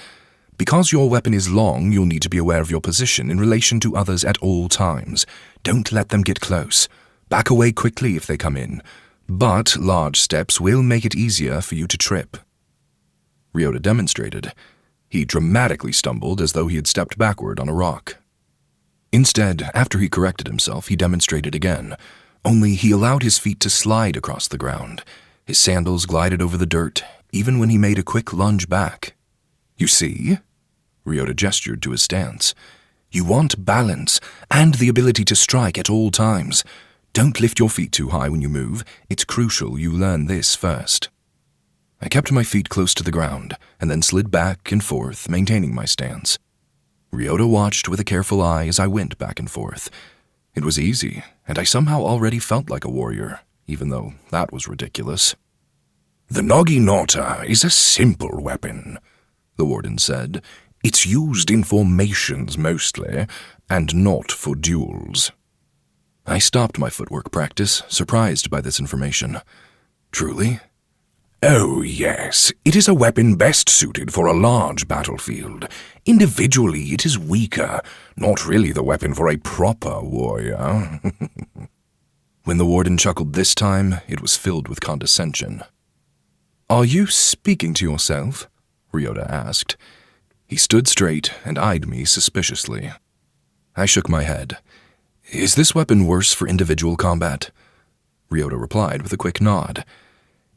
Because your weapon is long, you'll need to be aware of your position in relation to others at all times. Don't let them get close. Back away quickly if they come in. But large steps will make it easier for you to trip. Ryota demonstrated. He dramatically stumbled as though he had stepped backward on a rock. Instead, after he corrected himself, he demonstrated again. Only he allowed his feet to slide across the ground. His sandals glided over the dirt, even when he made a quick lunge back. You see? Ryota gestured to his stance. You want balance and the ability to strike at all times. Don't lift your feet too high when you move. It's crucial you learn this first. I kept my feet close to the ground and then slid back and forth, maintaining my stance. Ryota watched with a careful eye as I went back and forth. It was easy, and I somehow already felt like a warrior, even though that was ridiculous. The naginata is a simple weapon, the Warden said. It's used in formations mostly, and not for duels. I stopped my footwork practice, surprised by this information. Truly? Oh, yes. It is a weapon best suited for a large battlefield. Individually, it is weaker, not really the weapon for a proper warrior. When the Warden chuckled this time, it was filled with condescension. Are you speaking to yourself? Ryota asked. He stood straight and eyed me suspiciously. I shook my head. Is this weapon worse for individual combat? Ryota replied with a quick nod.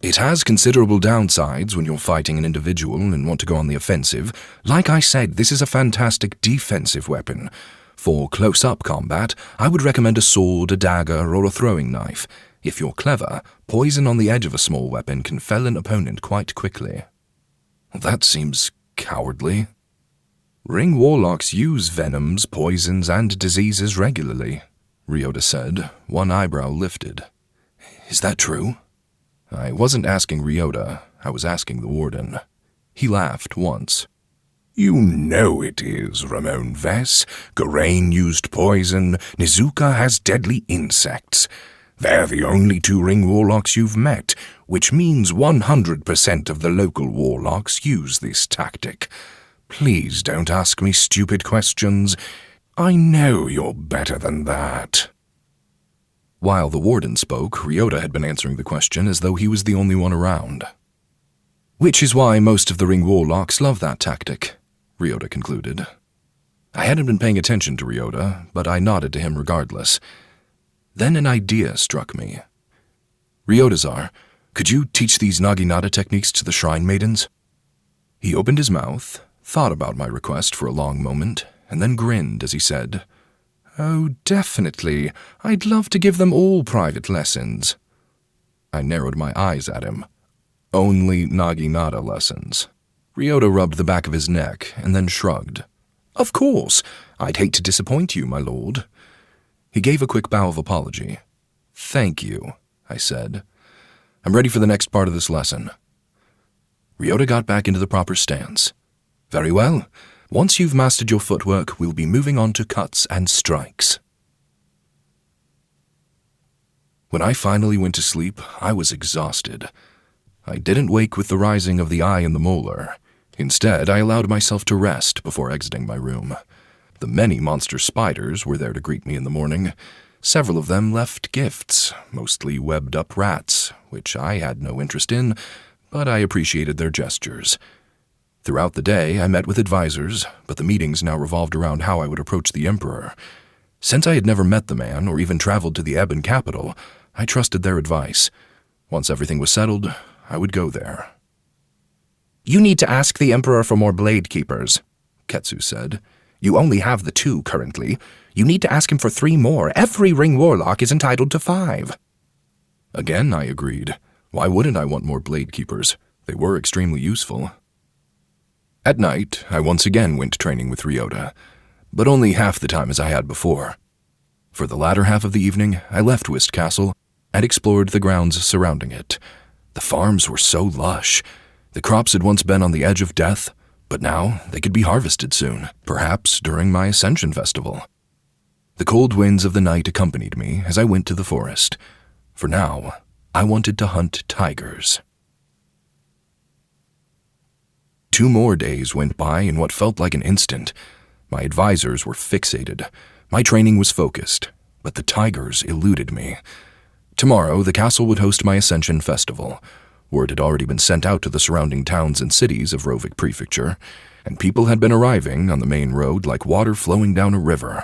It has considerable downsides when you're fighting an individual and want to go on the offensive. Like I said, this is a fantastic defensive weapon. For close-up combat, I would recommend a sword, a dagger, or a throwing knife. If you're clever, poison on the edge of a small weapon can fell an opponent quite quickly. That seems cowardly. Ring Warlocks use venoms, poisons, and diseases regularly, Ryota said, one eyebrow lifted. Is that true? I wasn't asking Ryota, I was asking the Warden. He laughed once. You know it is, Ramon Vess. Garain used poison, Nizuka has deadly insects. They're the only 2 Ring Warlocks you've met, which means 100% of the local Warlocks use this tactic. Please don't ask me stupid questions. I know you're better than that." While the warden spoke, Ryota had been answering the question as though he was the only one around. "Which is why most of the Ring Warlocks love that tactic," Ryota concluded. I hadn't been paying attention to Ryota, but I nodded to him regardless. Then an idea struck me. "Ryota-zar, could you teach these Naginata techniques to the shrine maidens?" He opened his mouth, thought about my request for a long moment, and then grinned as he said, "Oh, definitely. I'd love to give them all private lessons." I narrowed my eyes at him. "Only Naginata lessons." Ryota rubbed the back of his neck and then shrugged. "Of course. I'd hate to disappoint you, my lord." He gave a quick bow of apology. "Thank you," I said. "I'm ready for the next part of this lesson." Ryota got back into the proper stance. "Very well. Once you've mastered your footwork, we'll be moving on to cuts and strikes." When I finally went to sleep, I was exhausted. I didn't wake with the rising of the eye and the molar. Instead, I allowed myself to rest before exiting my room. The many monster spiders were there to greet me in the morning. Several of them left gifts, mostly webbed-up rats, which I had no interest in, but I appreciated their gestures. Throughout the day, I met with advisors, but the meetings now revolved around how I would approach the Emperor. Since I had never met the man or even traveled to the Ebon capital, I trusted their advice. Once everything was settled, I would go there. "You need to ask the Emperor for more blade keepers," Ketsu said. "You only have the 2 currently. You need to ask him for 3 more. Every Ring Warlock is entitled to 5. Again, I agreed. Why wouldn't I want more blade keepers? They were extremely useful. At night, I once again went training with Ryota, but only half the time as I had before. For the latter half of the evening, I left Whist Castle and explored the grounds surrounding it. The farms were so lush. The crops had once been on the edge of death, but now they could be harvested soon, perhaps during my Ascension Festival. The cold winds of the night accompanied me as I went to the forest. For now, I wanted to hunt tigers. 2 more days went by in what felt like an instant. My advisors were fixated. My training was focused, but the tigers eluded me. Tomorrow, the castle would host my Ascension Festival. Word had already been sent out to the surrounding towns and cities of Rovik Prefecture, and people had been arriving on the main road like water flowing down a river.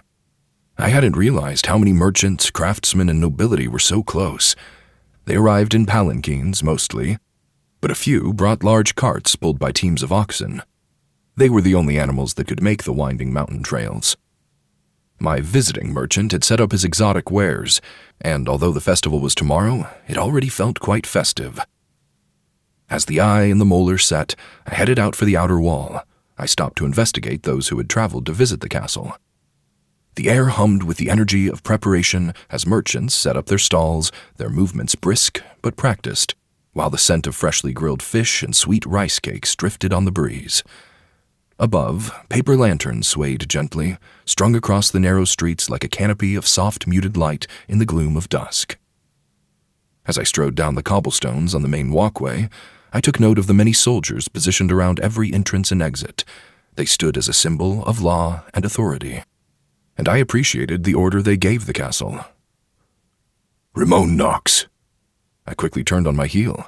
I hadn't realized how many merchants, craftsmen, and nobility were so close. They arrived in palanquins, mostly, but a few brought large carts pulled by teams of oxen. They were the only animals that could make the winding mountain trails. My visiting merchant had set up his exotic wares, and although the festival was tomorrow, it already felt quite festive. As the eye and the molar set, I headed out for the outer wall. I stopped to investigate those who had traveled to visit the castle. The air hummed with the energy of preparation as merchants set up their stalls, their movements brisk but practiced, while the scent of freshly grilled fish and sweet rice cakes drifted on the breeze. Above, paper lanterns swayed gently, strung across the narrow streets like a canopy of soft muted light in the gloom of dusk. As I strode down the cobblestones on the main walkway, I took note of the many soldiers positioned around every entrance and exit. They stood as a symbol of law and authority, and I appreciated the order they gave the castle. "Rimon knocks." I quickly turned on my heel.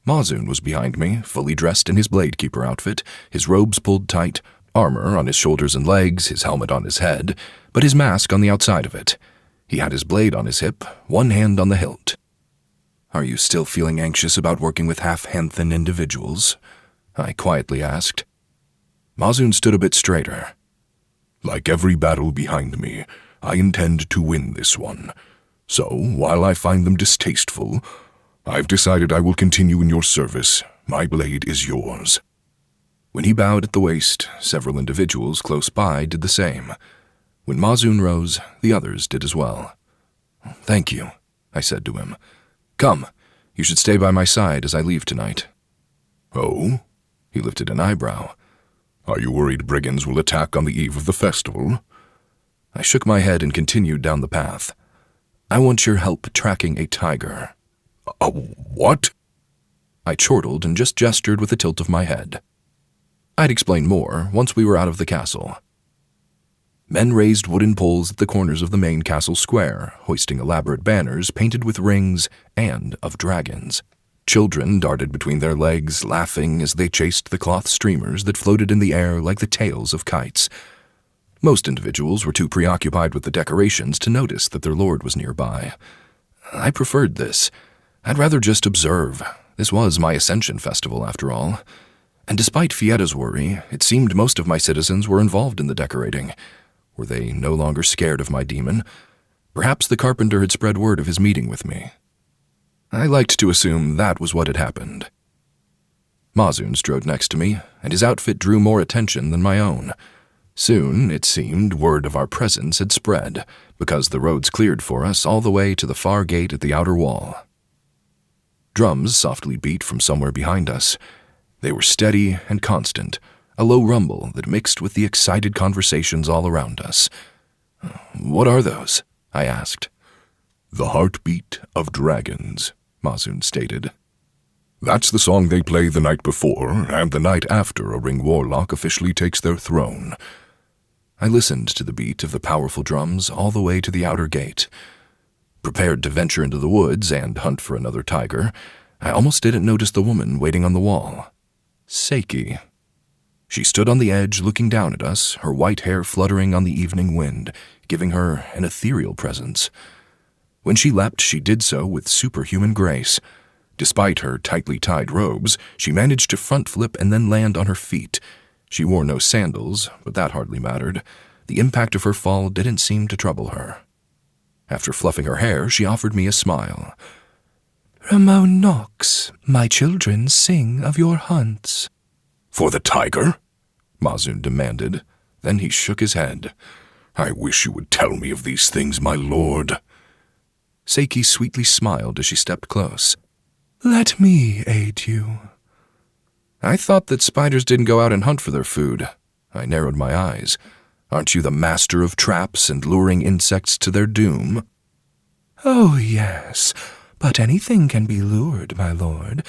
Mazun was behind me, fully dressed in his Bladekeeper outfit, his robes pulled tight, armor on his shoulders and legs, his helmet on his head, but his mask on the outside of it. He had his blade on his hip, one hand on the hilt. "Are you still feeling anxious about working with half-Henthan individuals?" I quietly asked. Mazun stood a bit straighter. "Like every battle behind me, I intend to win this one. So, while I find them distasteful, I've decided I will continue in your service. My blade is yours." When he bowed at the waist, several individuals close by did the same. When Mazun rose, the others did as well. "Thank you," I said to him. "Come, you should stay by my side as I leave tonight." "Oh?" He lifted an eyebrow. "Are you worried brigands will attack on the eve of the festival?" I shook my head and continued down the path. "I want your help tracking a tiger." "A what?" I chortled and just gestured with a tilt of my head. I'd explain more once we were out of the castle. Men raised wooden poles at the corners of the main castle square, hoisting elaborate banners painted with rings and of dragons. Children darted between their legs, laughing as they chased the cloth streamers that floated in the air like the tails of kites. Most individuals were too preoccupied with the decorations to notice that their lord was nearby. I preferred this. I'd rather just observe. This was my Ascension Festival, after all. And despite Fietta's worry, it seemed most of my citizens were involved in the decorating. Were they no longer scared of my demon? Perhaps the carpenter had spread word of his meeting with me. I liked to assume that was what had happened. Mazun strode next to me, and his outfit drew more attention than my own. Soon, it seemed, word of our presence had spread, because the roads cleared for us all the way to the far gate at the outer wall. Drums softly beat from somewhere behind us. They were steady and constant, a low rumble that mixed with the excited conversations all around us. "What are those?" I asked. "The heartbeat of dragons," Mazun stated. "That's the song they play the night before and the night after a Ring Warlock officially takes their throne." I listened to the beat of the powerful drums all the way to the outer gate. Prepared to venture into the woods and hunt for another tiger, I almost didn't notice the woman waiting on the wall. Seiki. She stood on the edge looking down at us, her white hair fluttering on the evening wind, giving her an ethereal presence. When she leapt, she did so with superhuman grace. Despite her tightly tied robes, she managed to front flip and then land on her feet. She wore no sandals, but that hardly mattered. The impact of her fall didn't seem to trouble her. After fluffing her hair, she offered me a smile. "Rimon Knox, my children sing of your hunts." "For the tiger?" Mazun demanded. Then he shook his head. "I wish you would tell me of these things, my lord." Seiki sweetly smiled as she stepped close. "Let me aid you." I thought that spiders didn't go out and hunt for their food. I narrowed my eyes. "Aren't you the master of traps and luring insects to their doom?" "Oh, yes, but anything can be lured, my lord.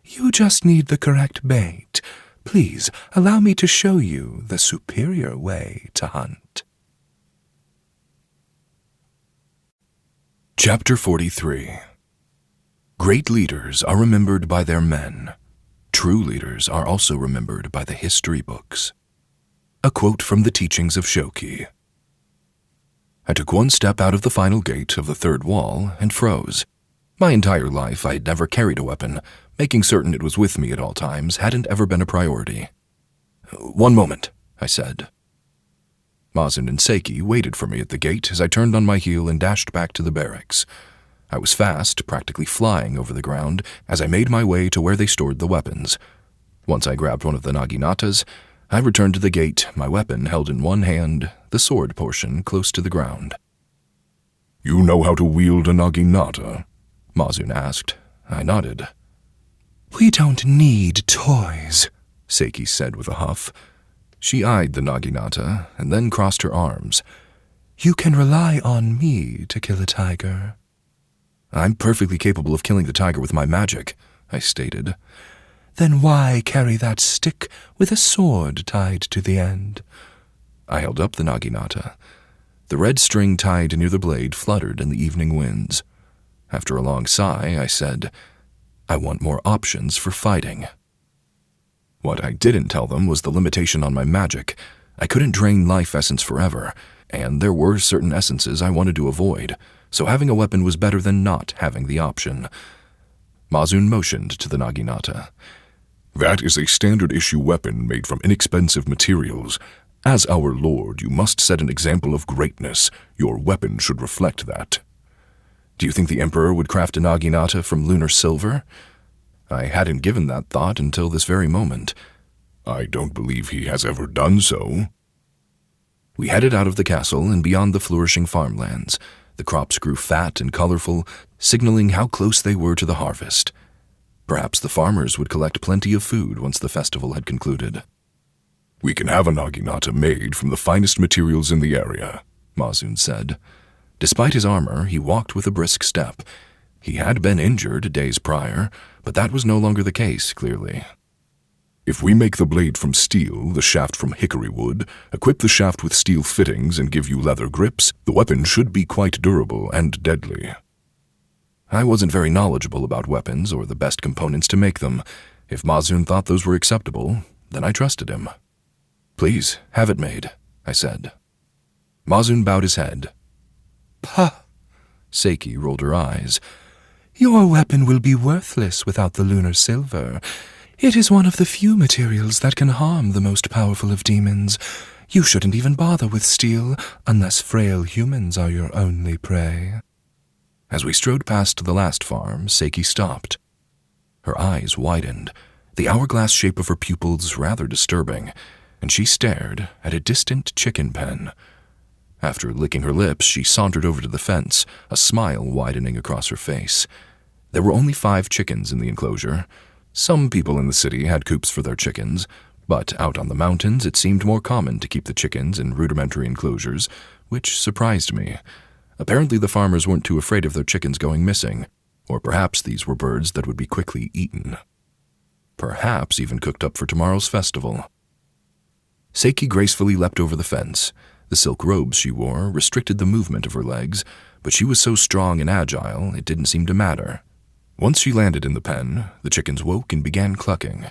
You just need the correct bait. Please, allow me to show you the superior way to hunt." Chapter 43. Great leaders are remembered by their men. True leaders are also remembered by the history books. A quote from the teachings of Shoki. I took one step out of the final gate of the third wall and froze. My entire life I had never carried a weapon. Making certain it was with me at all times hadn't ever been a priority. "One moment," I said. Mazun and Seiki waited for me at the gate as I turned on my heel and dashed back to the barracks. I was fast, practically flying over the ground as I made my way to where they stored the weapons. Once I grabbed one of the naginatas, I returned to the gate, my weapon held in one hand, the sword portion close to the ground. "You know how to wield a naginata?" Mazun asked. I nodded. "We don't need toys," Seiki said with a huff. She eyed the naginata and then crossed her arms. "You can rely on me to kill a tiger." "I'm perfectly capable of killing the tiger with my magic," I stated. "Then why carry that stick with a sword tied to the end?" I held up the naginata. The red string tied near the blade fluttered in the evening winds. After a long sigh, I said, "I want more options for fighting." What I didn't tell them was the limitation on my magic. I couldn't drain life essence forever, and there were certain essences I wanted to avoid, so having a weapon was better than not having the option. Mazun motioned to the naginata. "That is a standard-issue weapon made from inexpensive materials. As our lord, you must set an example of greatness. Your weapon should reflect that." "Do you think the Emperor would craft a naginata from lunar silver?" I hadn't given that thought until this very moment. "I don't believe he has ever done so." We headed out of the castle and beyond the flourishing farmlands. The crops grew fat and colorful, signaling how close they were to the harvest. Perhaps the farmers would collect plenty of food once the festival had concluded. "We can have a naginata made from the finest materials in the area," Mazun said. Despite his armor, he walked with a brisk step. He had been injured days prior, but that was no longer the case, clearly. If we make the blade from steel, the shaft from hickory wood, equip the shaft with steel fittings, and give you leather grips, the weapon should be quite durable and deadly. I wasn't very knowledgeable about weapons or the best components to make them. If Mazun thought those were acceptable, then I trusted him. "Please, have it made," I said. Mazun bowed his head. "Pah!" Seiki rolled her eyes. "Your weapon will be worthless without the lunar silver. It is one of the few materials that can harm the most powerful of demons. You shouldn't even bother with steel unless frail humans are your only prey." As we strode past the last farm, Seiki stopped. Her eyes widened, the hourglass shape of her pupils rather disturbing, and she stared at a distant chicken pen. After licking her lips, she sauntered over to the fence, a smile widening across her face. There were only 5 chickens in the enclosure. Some people in the city had coops for their chickens, but out on the mountains it seemed more common to keep the chickens in rudimentary enclosures, which surprised me. Apparently the farmers weren't too afraid of their chickens going missing, or perhaps these were birds that would be quickly eaten. Perhaps even cooked up for tomorrow's festival. Seiki gracefully leapt over the fence. The silk robes she wore restricted the movement of her legs, but she was so strong and agile it didn't seem to matter. Once she landed in the pen, the chickens woke and began clucking.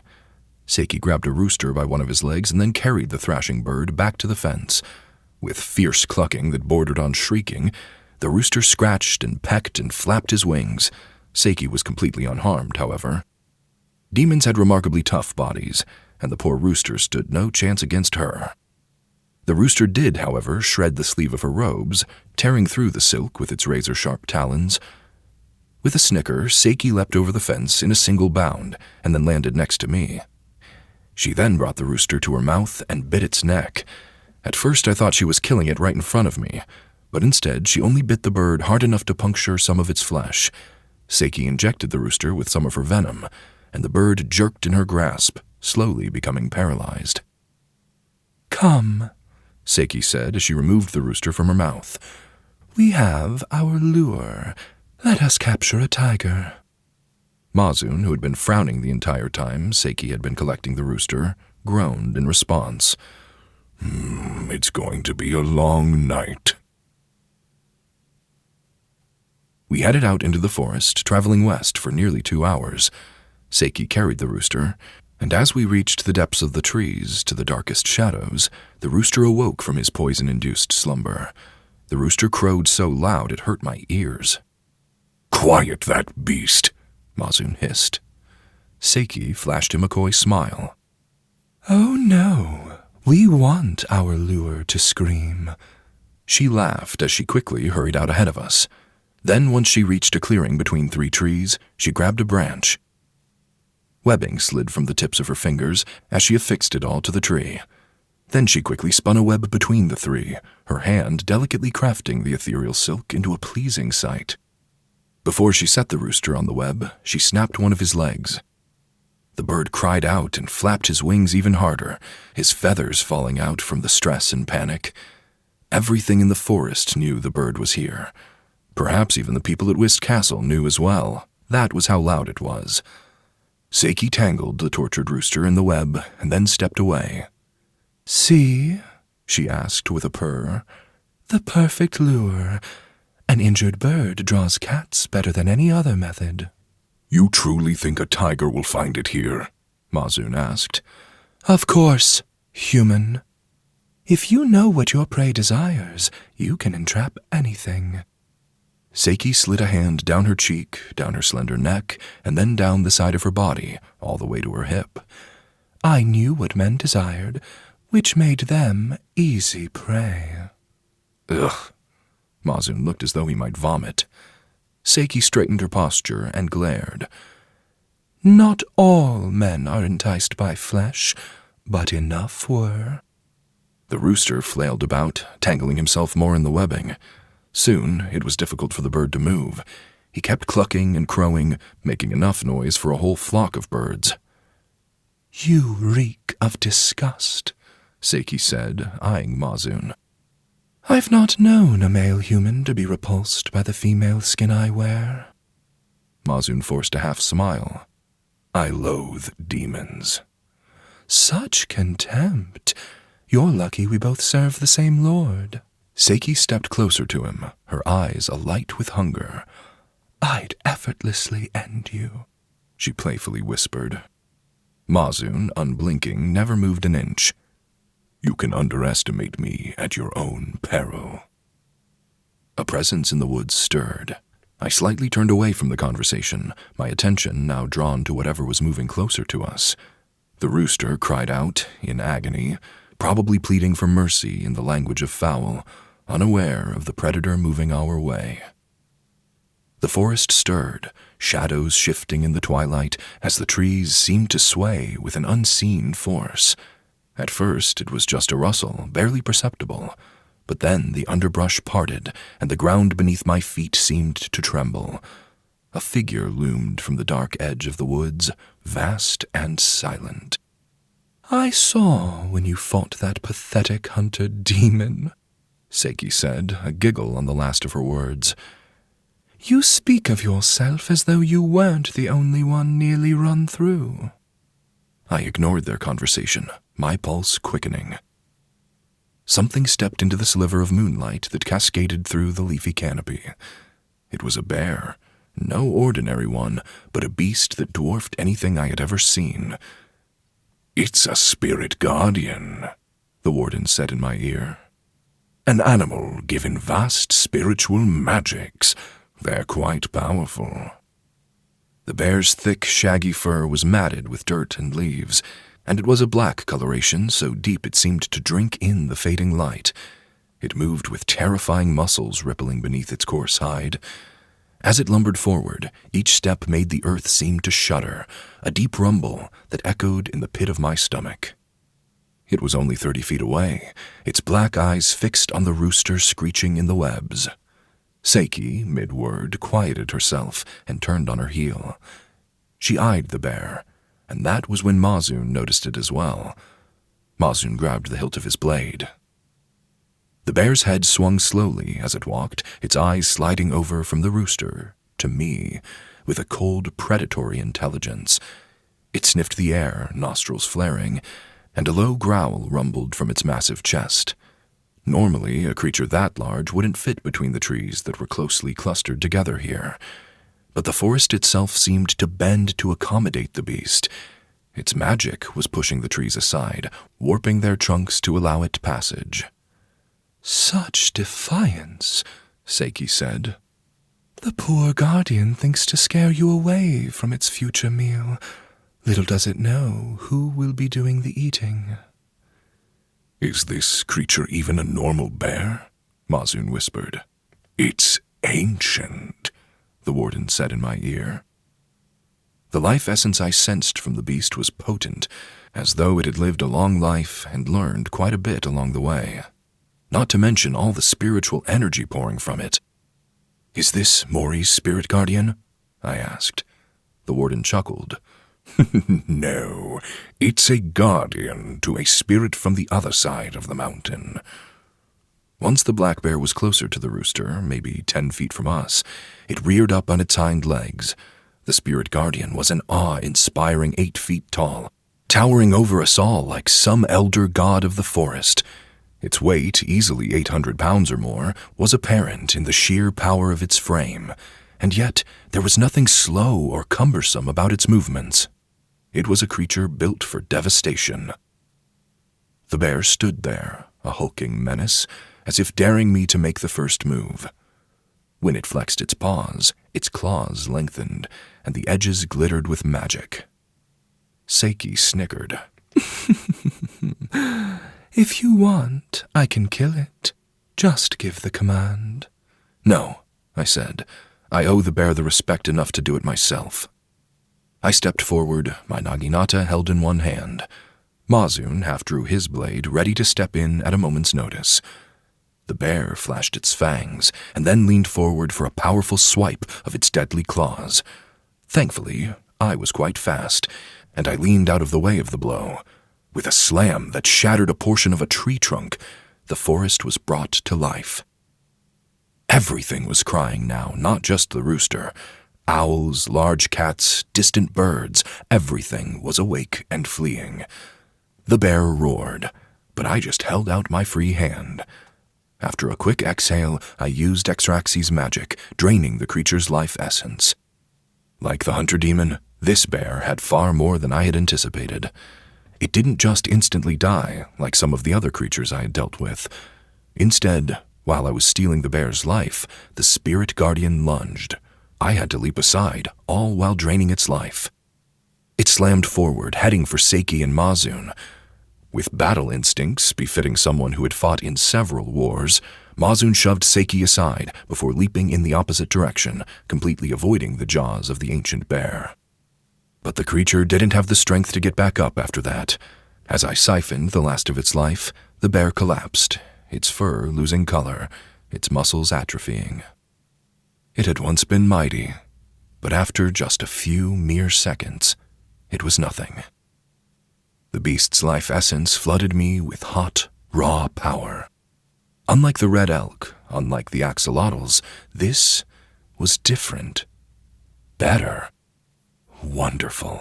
Seiki grabbed a rooster by one of his legs and then carried the thrashing bird back to the fence. With fierce clucking that bordered on shrieking, the rooster scratched and pecked and flapped his wings. Seiki was completely unharmed, however. Demons had remarkably tough bodies, and the poor rooster stood no chance against her. The rooster did, however, shred the sleeve of her robes, tearing through the silk with its razor-sharp talons. With a snicker, Seiki leapt over the fence in a single bound, and then landed next to me. She then brought the rooster to her mouth and bit its neck. At first I thought she was killing it right in front of me, but instead she only bit the bird hard enough to puncture some of its flesh. Seiki injected the rooster with some of her venom, and the bird jerked in her grasp, slowly becoming paralyzed. "Come," Seiki said as she removed the rooster from her mouth. "We have our lure. Let us capture a tiger." Mazun, who had been frowning the entire time Seiki had been collecting the rooster, groaned in response. It's going to be a long night." We headed out into the forest, traveling west for nearly 2 hours. Seiki carried the rooster, and as we reached the depths of the trees, to the darkest shadows, the rooster awoke from his poison-induced slumber. The rooster crowed so loud it hurt my ears. "Quiet that beast," Mazun hissed. Seiki flashed him a coy smile. "Oh no, we want our lure to scream." She laughed as she quickly hurried out ahead of us. Then, once she reached a clearing between 3 trees, she grabbed a branch. Webbing slid from the tips of her fingers as she affixed it all to the tree. Then she quickly spun a web between the 3, her hand delicately crafting the ethereal silk into a pleasing sight. Before she set the rooster on the web, she snapped one of his legs. The bird cried out and flapped his wings even harder, his feathers falling out from the stress and panic. Everything in the forest knew the bird was here. Perhaps even the people at Whist Castle knew as well. That was how loud it was. Seiki tangled the tortured rooster in the web and then stepped away. "See?" she asked with a purr. "The perfect lure. An injured bird draws cats better than any other method." "You truly think a tiger will find it here?" Mazun asked. "Of course, human. If you know what your prey desires, you can entrap anything." Seiki slid a hand down her cheek, down her slender neck, and then down the side of her body, all the way to her hip. "I knew what men desired, which made them easy prey." Ugh. Mazun looked as though he might vomit. Seiki straightened her posture and glared. "Not all men are enticed by flesh, but enough were." The rooster flailed about, tangling himself more in the webbing. Soon, it was difficult for the bird to move. He kept clucking and crowing, making enough noise for a whole flock of birds. "You reek of disgust," Seiki said, eyeing Mazun. "I've not known a male human to be repulsed by the female skin I wear." Mazun forced a half smile. "I loathe demons." Such contempt. You're lucky we both serve the same lord. Seiki stepped closer to him, her eyes alight with hunger. I'd effortlessly end you, she playfully whispered. Mazun, unblinking, never moved an inch. You can underestimate me at your own peril. A presence in the woods stirred. I slightly turned away from the conversation, my attention now drawn to whatever was moving closer to us. The rooster cried out, in agony, probably pleading for mercy in the language of fowl, unaware of the predator moving our way. The forest stirred, shadows shifting in the twilight as the trees seemed to sway with an unseen force. At first it was just a rustle, barely perceptible, but then the underbrush parted and the ground beneath my feet seemed to tremble. A figure loomed from the dark edge of the woods, vast and silent. I saw when you fought that pathetic hunter demon, Seiki said, a giggle on the last of her words. You speak of yourself as though you weren't the only one nearly run through. I ignored their conversation, my pulse quickening. Something stepped into the sliver of moonlight that cascaded through the leafy canopy. It was a bear, no ordinary one, but a beast that dwarfed anything I had ever seen. It's a spirit guardian, the warden said in my ear. An animal given vast spiritual magics. They're quite powerful. The bear's thick, shaggy fur was matted with dirt and leaves, and it was a black coloration so deep it seemed to drink in the fading light. It moved with terrifying muscles rippling beneath its coarse hide. As it lumbered forward, each step made the earth seem to shudder, a deep rumble that echoed in the pit of my stomach. It was only 30 feet away, its black eyes fixed on the rooster screeching in the webs. Seiki, mid-word, quieted herself and turned on her heel. She eyed the bear, and that was when Mazun noticed it as well. Mazun grabbed the hilt of his blade. The bear's head swung slowly as it walked, its eyes sliding over from the rooster to me with a cold, predatory intelligence. It sniffed the air, nostrils flaring, and a low growl rumbled from its massive chest. Normally, a creature that large wouldn't fit between the trees that were closely clustered together here. But the forest itself seemed to bend to accommodate the beast. Its magic was pushing the trees aside, warping their trunks to allow it passage. Such defiance, Seiki said. The poor guardian thinks to scare you away from its future meal. Little does it know who will be doing the eating. Is this creature even a normal bear? Mazun whispered. It's ancient, the warden said in my ear. The life essence I sensed from the beast was potent, as though it had lived a long life and learned quite a bit along the way. Not to mention all the spiritual energy pouring from it. Is this Mori's spirit guardian? I asked. The warden chuckled. No, it's a guardian to a spirit from the other side of the mountain. Once the black bear was closer to the rooster, maybe 10 feet from us, it reared up on its hind legs. The spirit guardian was an awe-inspiring 8 feet tall, towering over us all like some elder god of the forest. Its weight, easily 800 pounds or more, was apparent in the sheer power of its frame, and yet there was nothing slow or cumbersome about its movements. It was a creature built for devastation. The bear stood there, a hulking menace, as if daring me to make the first move. When it flexed its paws, its claws lengthened, and the edges glittered with magic. Seiki snickered. If you want, I can kill it. Just give the command. No, I said. I owe the bear the respect enough to do it myself. I stepped forward, my naginata held in one hand. Mazun half drew his blade, ready to step in at a moment's notice. The bear flashed its fangs, and then leaned forward for a powerful swipe of its deadly claws. Thankfully, I was quite fast, and I leaned out of the way of the blow. With a slam that shattered a portion of a tree trunk, the forest was brought to life. Everything was crying now, not just the rooster. Owls, large cats, distant birds, everything was awake and fleeing. The bear roared, but I just held out my free hand. After a quick exhale, I used Exraxi's magic, draining the creature's life essence. Like the hunter demon, this bear had far more than I had anticipated. It didn't just instantly die, like some of the other creatures I had dealt with. Instead, while I was stealing the bear's life, the spirit guardian lunged. I had to leap aside, all while draining its life. It slammed forward, heading for Seiki and Mazun. With battle instincts befitting someone who had fought in several wars, Mazun shoved Seiki aside before leaping in the opposite direction, completely avoiding the jaws of the ancient bear. But the creature didn't have the strength to get back up after that. As I siphoned the last of its life, the bear collapsed, its fur losing color, its muscles atrophying. It had once been mighty, but after just a few mere seconds, it was nothing. The beast's life essence flooded me with hot, raw power. Unlike the red elk, unlike the axolotls, this was different. Better. Wonderful.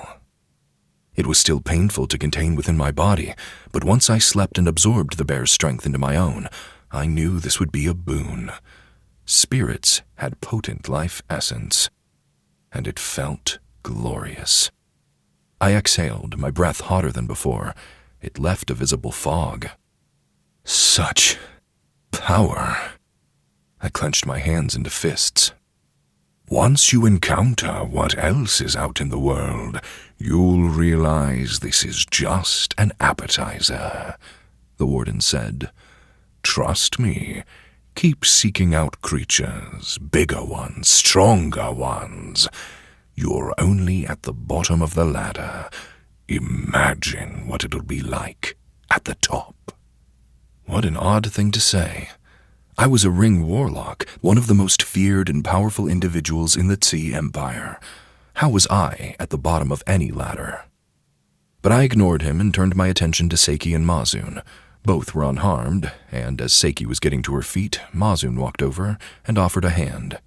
It was still painful to contain within my body, but once I slept and absorbed the bear's strength into my own, I knew this would be a boon. Spirits had potent life essence, and it felt glorious. I exhaled, my breath hotter than before. It left a visible fog. Such power. I clenched my hands into fists. Once you encounter what else is out in the world, you'll realize this is just an appetizer, the warden said. Trust me, keep seeking out creatures, bigger ones, stronger ones. You're only at the bottom of the ladder. Imagine what it'll be like at the top. What an odd thing to say. I was a Ring Warlock, one of the most feared and powerful individuals in the Tze Empire. How was I at the bottom of any ladder? But I ignored him and turned my attention to Seiki and Mazun. Both were unharmed, and as Seiki was getting to her feet, Mazun walked over and offered a hand.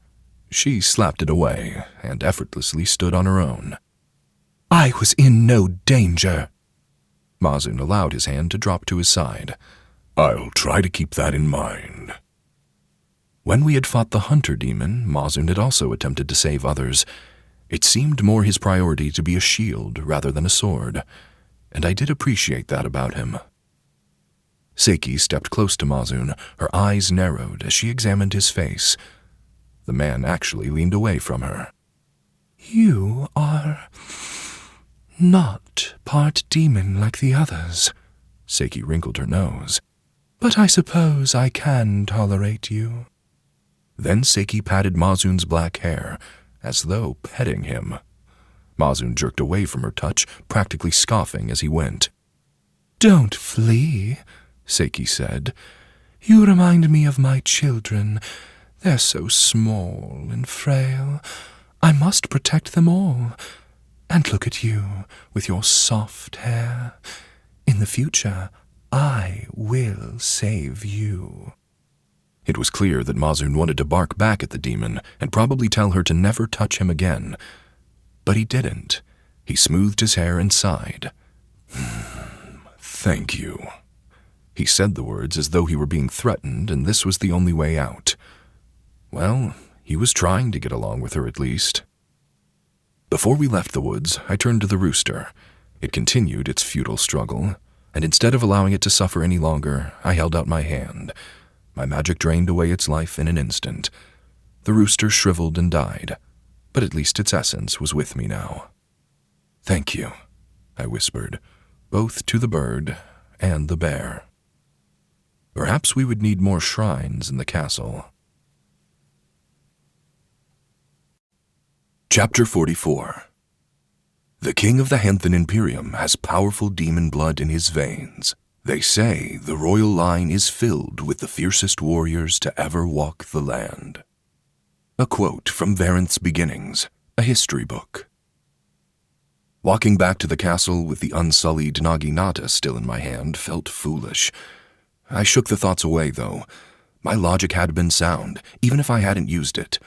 She slapped it away and effortlessly stood on her own. I was in no danger. Mazun allowed his hand to drop to his side. I'll try to keep that in mind. When we had fought the hunter demon, Mazun had also attempted to save others. It seemed more his priority to be a shield rather than a sword, and I did appreciate that about him. Seiki stepped close to Mazun, her eyes narrowed as she examined his face. The man actually leaned away from her. You are not part demon like the others. Seiki wrinkled her nose. But I suppose I can tolerate you. Then Seiki patted Mazun's black hair, as though petting him. Mazun jerked away from her touch, practically scoffing as he went. Don't flee, Seiki said. You remind me of my children. They're so small and frail. I must protect them all. And look at you, with your soft hair. In the future, I will save you. It was clear that Mazun wanted to bark back at the demon and probably tell her to never touch him again. But he didn't. He smoothed his hair and sighed. Thank you. He said the words as though he were being threatened and this was the only way out. Well, he was trying to get along with her at least. Before we left the woods, I turned to the rooster. It continued its futile struggle, and instead of allowing it to suffer any longer, I held out my hand. My magic drained away its life in an instant. The rooster shriveled and died, but at least its essence was with me now. "Thank you," I whispered, both to the bird and the bear. Perhaps we would need more shrines in the castle. Chapter 44. The king of the Henthan Imperium has powerful demon blood in his veins. They say the royal line is filled with the fiercest warriors to ever walk the land. A quote from Varenth's Beginnings, a history book. Walking back to the castle with the unsullied Naginata still in my hand felt foolish. I shook the thoughts away, though. My logic had been sound, even if I hadn't used it.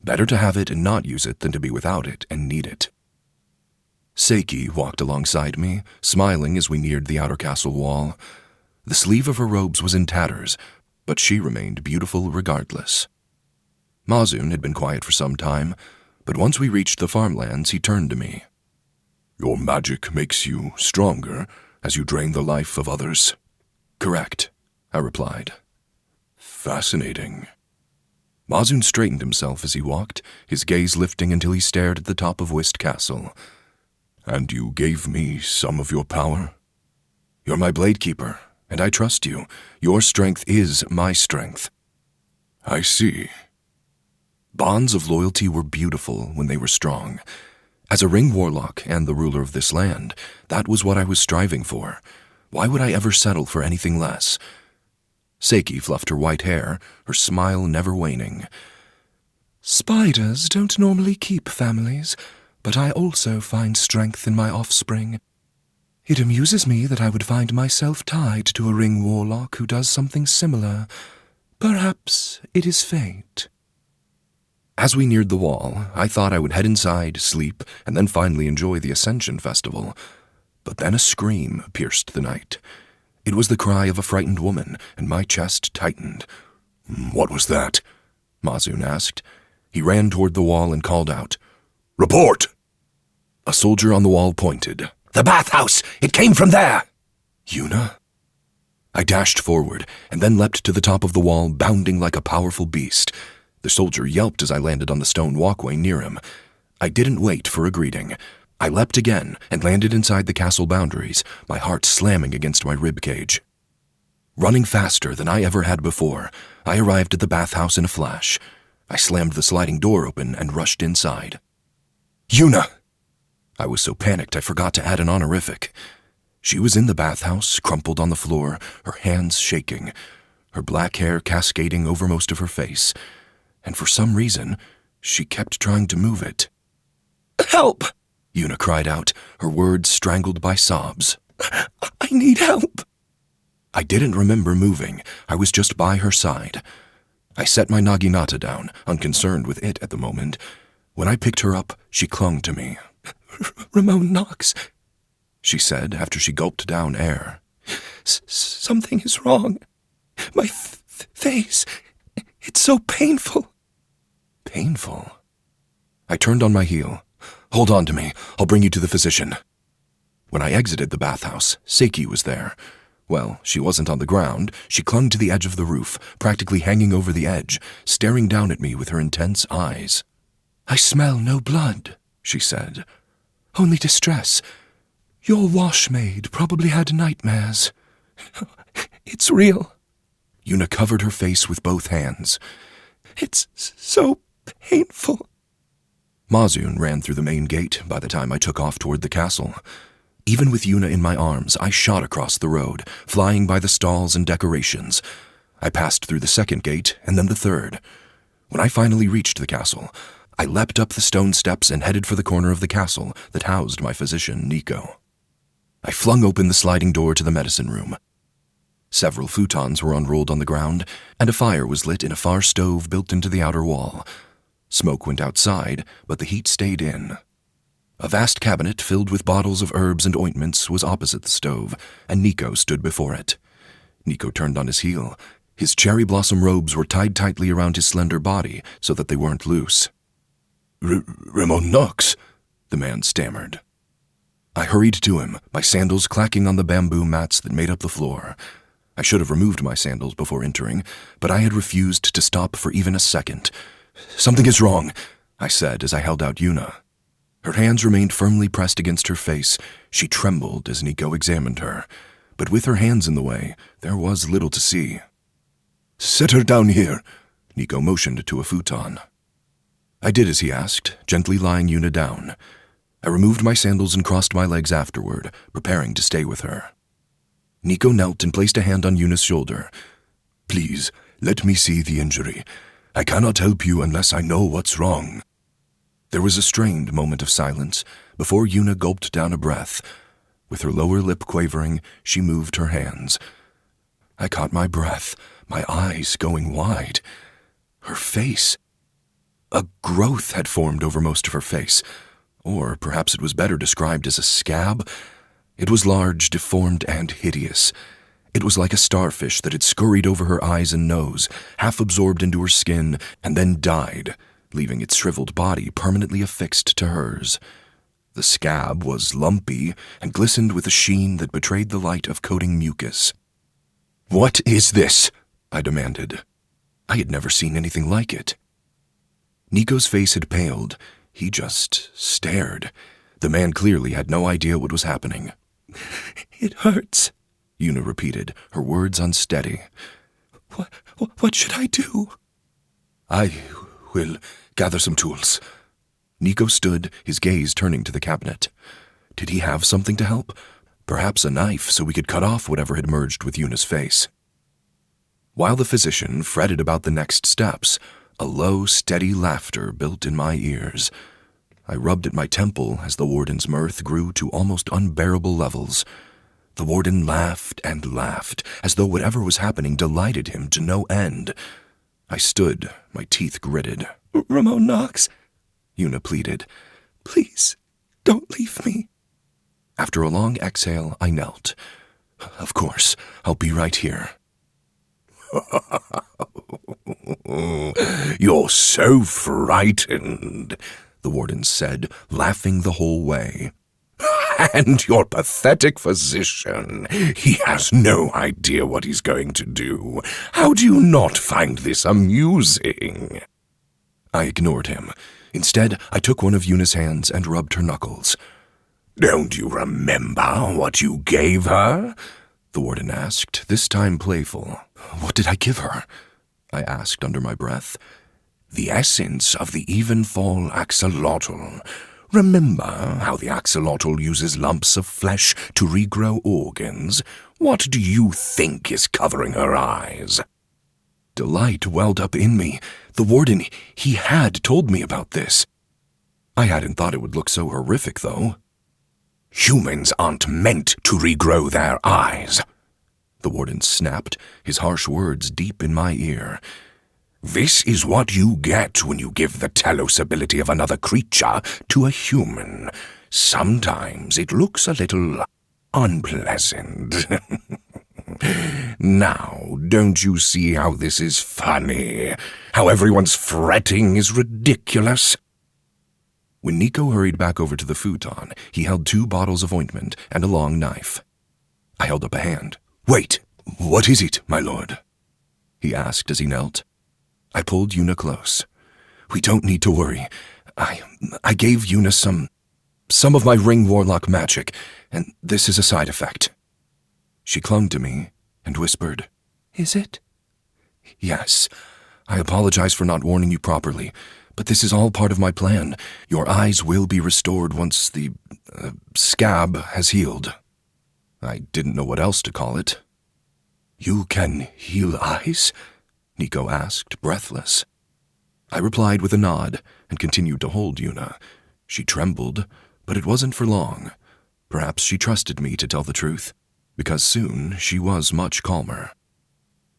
Better to have it and not use it than to be without it and need it. Seiki walked alongside me, smiling as we neared the outer castle wall. The sleeve of her robes was in tatters, but she remained beautiful regardless. Mazun had been quiet for some time, but once we reached the farmlands, he turned to me. Your magic makes you stronger as you drain the life of others. Correct, I replied. Fascinating. Mazun straightened himself as he walked, his gaze lifting until he stared at the top of Whist Castle. And you gave me some of your power? You're my blade keeper, and I trust you. Your strength is my strength. I see. Bonds of loyalty were beautiful when they were strong. As a Ring Warlock and the ruler of this land, that was what I was striving for. Why would I ever settle for anything less? Seiki fluffed her white hair, her smile never waning. Spiders don't normally keep families, but I also find strength in my offspring. It amuses me that I would find myself tied to a Ring Warlock who does something similar. Perhaps it is fate. As we neared the wall, I thought I would head inside, sleep, and then finally enjoy the Ascension Festival. But then a scream pierced the night. It was the cry of a frightened woman, and my chest tightened. What was that? Mazun asked. He ran toward the wall and called out, Report! A soldier on the wall pointed. The bathhouse! It came from there! Yuna? I dashed forward, and then leapt to the top of the wall, bounding like a powerful beast. The soldier yelped as I landed on the stone walkway near him. I didn't wait for a greeting. I leapt again and landed inside the castle boundaries, my heart slamming against my ribcage. Running faster than I ever had before, I arrived at the bathhouse in a flash. I slammed the sliding door open and rushed inside. Yuna! I was so panicked I forgot to add an honorific. She was in the bathhouse, crumpled on the floor, her hands shaking, her black hair cascading over most of her face, and for some reason, she kept trying to move it. Help! Yuna cried out, her words strangled by sobs. I need help! I didn't remember moving. I was just by her side. I set my naginata down, unconcerned with it at the moment. When I picked her up, she clung to me. Rimon Knox, she said after she gulped down air. Something is wrong. My face, it's so painful. Painful? I turned on my heel. Hold on to me. I'll bring you to the physician. When I exited the bathhouse, Seiki was there. Well, she wasn't on the ground. She clung to the edge of the roof, practically hanging over the edge, staring down at me with her intense eyes. I smell no blood, she said. Only distress. Your washmaid probably had nightmares. It's real. Yuna covered her face with both hands. It's so painful. Mazun ran through the main gate by the time I took off toward the castle. Even with Yuna in my arms, I shot across the road, flying by the stalls and decorations. I passed through the second gate, and then the third. When I finally reached the castle, I leapt up the stone steps and headed for the corner of the castle that housed my physician, Nico. I flung open the sliding door to the medicine room. Several futons were unrolled on the ground, and a fire was lit in a far stove built into the outer wall. Smoke went outside, but the heat stayed in. A vast cabinet filled with bottles of herbs and ointments was opposite the stove, and Nico stood before it. Nico turned on his heel. His cherry blossom robes were tied tightly around his slender body so that they weren't loose. Rimon Knox, the man stammered. I hurried to him, my sandals clacking on the bamboo mats that made up the floor. I should have removed my sandals before entering, but I had refused to stop for even a second. Something is wrong, I said as I held out Yuna. Her hands remained firmly pressed against her face. She trembled as Nico examined her, but with her hands in the way, there was little to see. Set her down here, Nico motioned to a futon. I did as he asked, gently lying Yuna down. I removed my sandals and crossed my legs afterward, preparing to stay with her. Nico knelt and placed a hand on Yuna's shoulder. Please, let me see the injury. I cannot help you unless I know what's wrong. There was a strained moment of silence before Yuna gulped down a breath. With her lower lip quavering, she moved her hands. I caught my breath, my eyes going wide. Her face. A growth had formed over most of her face. Or perhaps it was better described as a scab. It was large, deformed, and hideous. It was like a starfish that had scurried over her eyes and nose, half absorbed into her skin, and then died, leaving its shriveled body permanently affixed to hers. The scab was lumpy and glistened with a sheen that betrayed the light of coating mucus. "What is this?" I demanded. I had never seen anything like it. Nico's face had paled. He just stared. The man clearly had no idea what was happening. "It hurts," Una repeated, her words unsteady. What should I do?" "I will gather some tools." Nico stood, his gaze turning to the cabinet. Did he have something to help? Perhaps a knife so we could cut off whatever had merged with Una's face. While the physician fretted about the next steps, a low, steady laughter built in my ears. I rubbed at my temple as the warden's mirth grew to almost unbearable levels. The warden laughed and laughed, as though whatever was happening delighted him to no end. I stood, my teeth gritted. "Rimon Knox," Una pleaded. "please, don't leave me." After a long exhale, I knelt. "Of course, I'll be right here." "You're so frightened," the warden said, laughing the whole way. "And your pathetic physician, he has no idea what he's going to do. How do you not find this amusing?" I ignored him. Instead, I took one of Una's hands and rubbed her knuckles. "Don't you remember what you gave her?" the warden asked, this time playful. "What did I give her?" I asked under my breath. "The essence of the even-fall axolotl. Remember how the axolotl uses lumps of flesh to regrow organs? What do you think is covering her eyes?" Delight welled up in me. The warden, he had told me about this. I hadn't thought it would look so horrific, though. "Humans aren't meant to regrow their eyes," the warden snapped, his harsh words deep in my ear. "This is what you get when you give the telos ability of another creature to a human. Sometimes it looks a little unpleasant. Now, don't you see how this is funny? How everyone's fretting is ridiculous?" When Nico hurried back over to the futon, he held 2 bottles of ointment and a long knife. I held up a hand. "Wait, what is it, my lord?" he asked as he knelt. I pulled Una close. "We don't need to worry. I gave Una some of my Ring Warlock magic, and this is a side effect." She clung to me and whispered, "Is it?" "Yes. I apologize for not warning you properly, but this is all part of my plan. Your eyes will be restored once the scab has healed." I didn't know what else to call it. "You can heal eyes?" Nico asked, breathless. I replied with a nod and continued to hold Una. She trembled, but it wasn't for long. Perhaps she trusted me to tell the truth, because soon she was much calmer.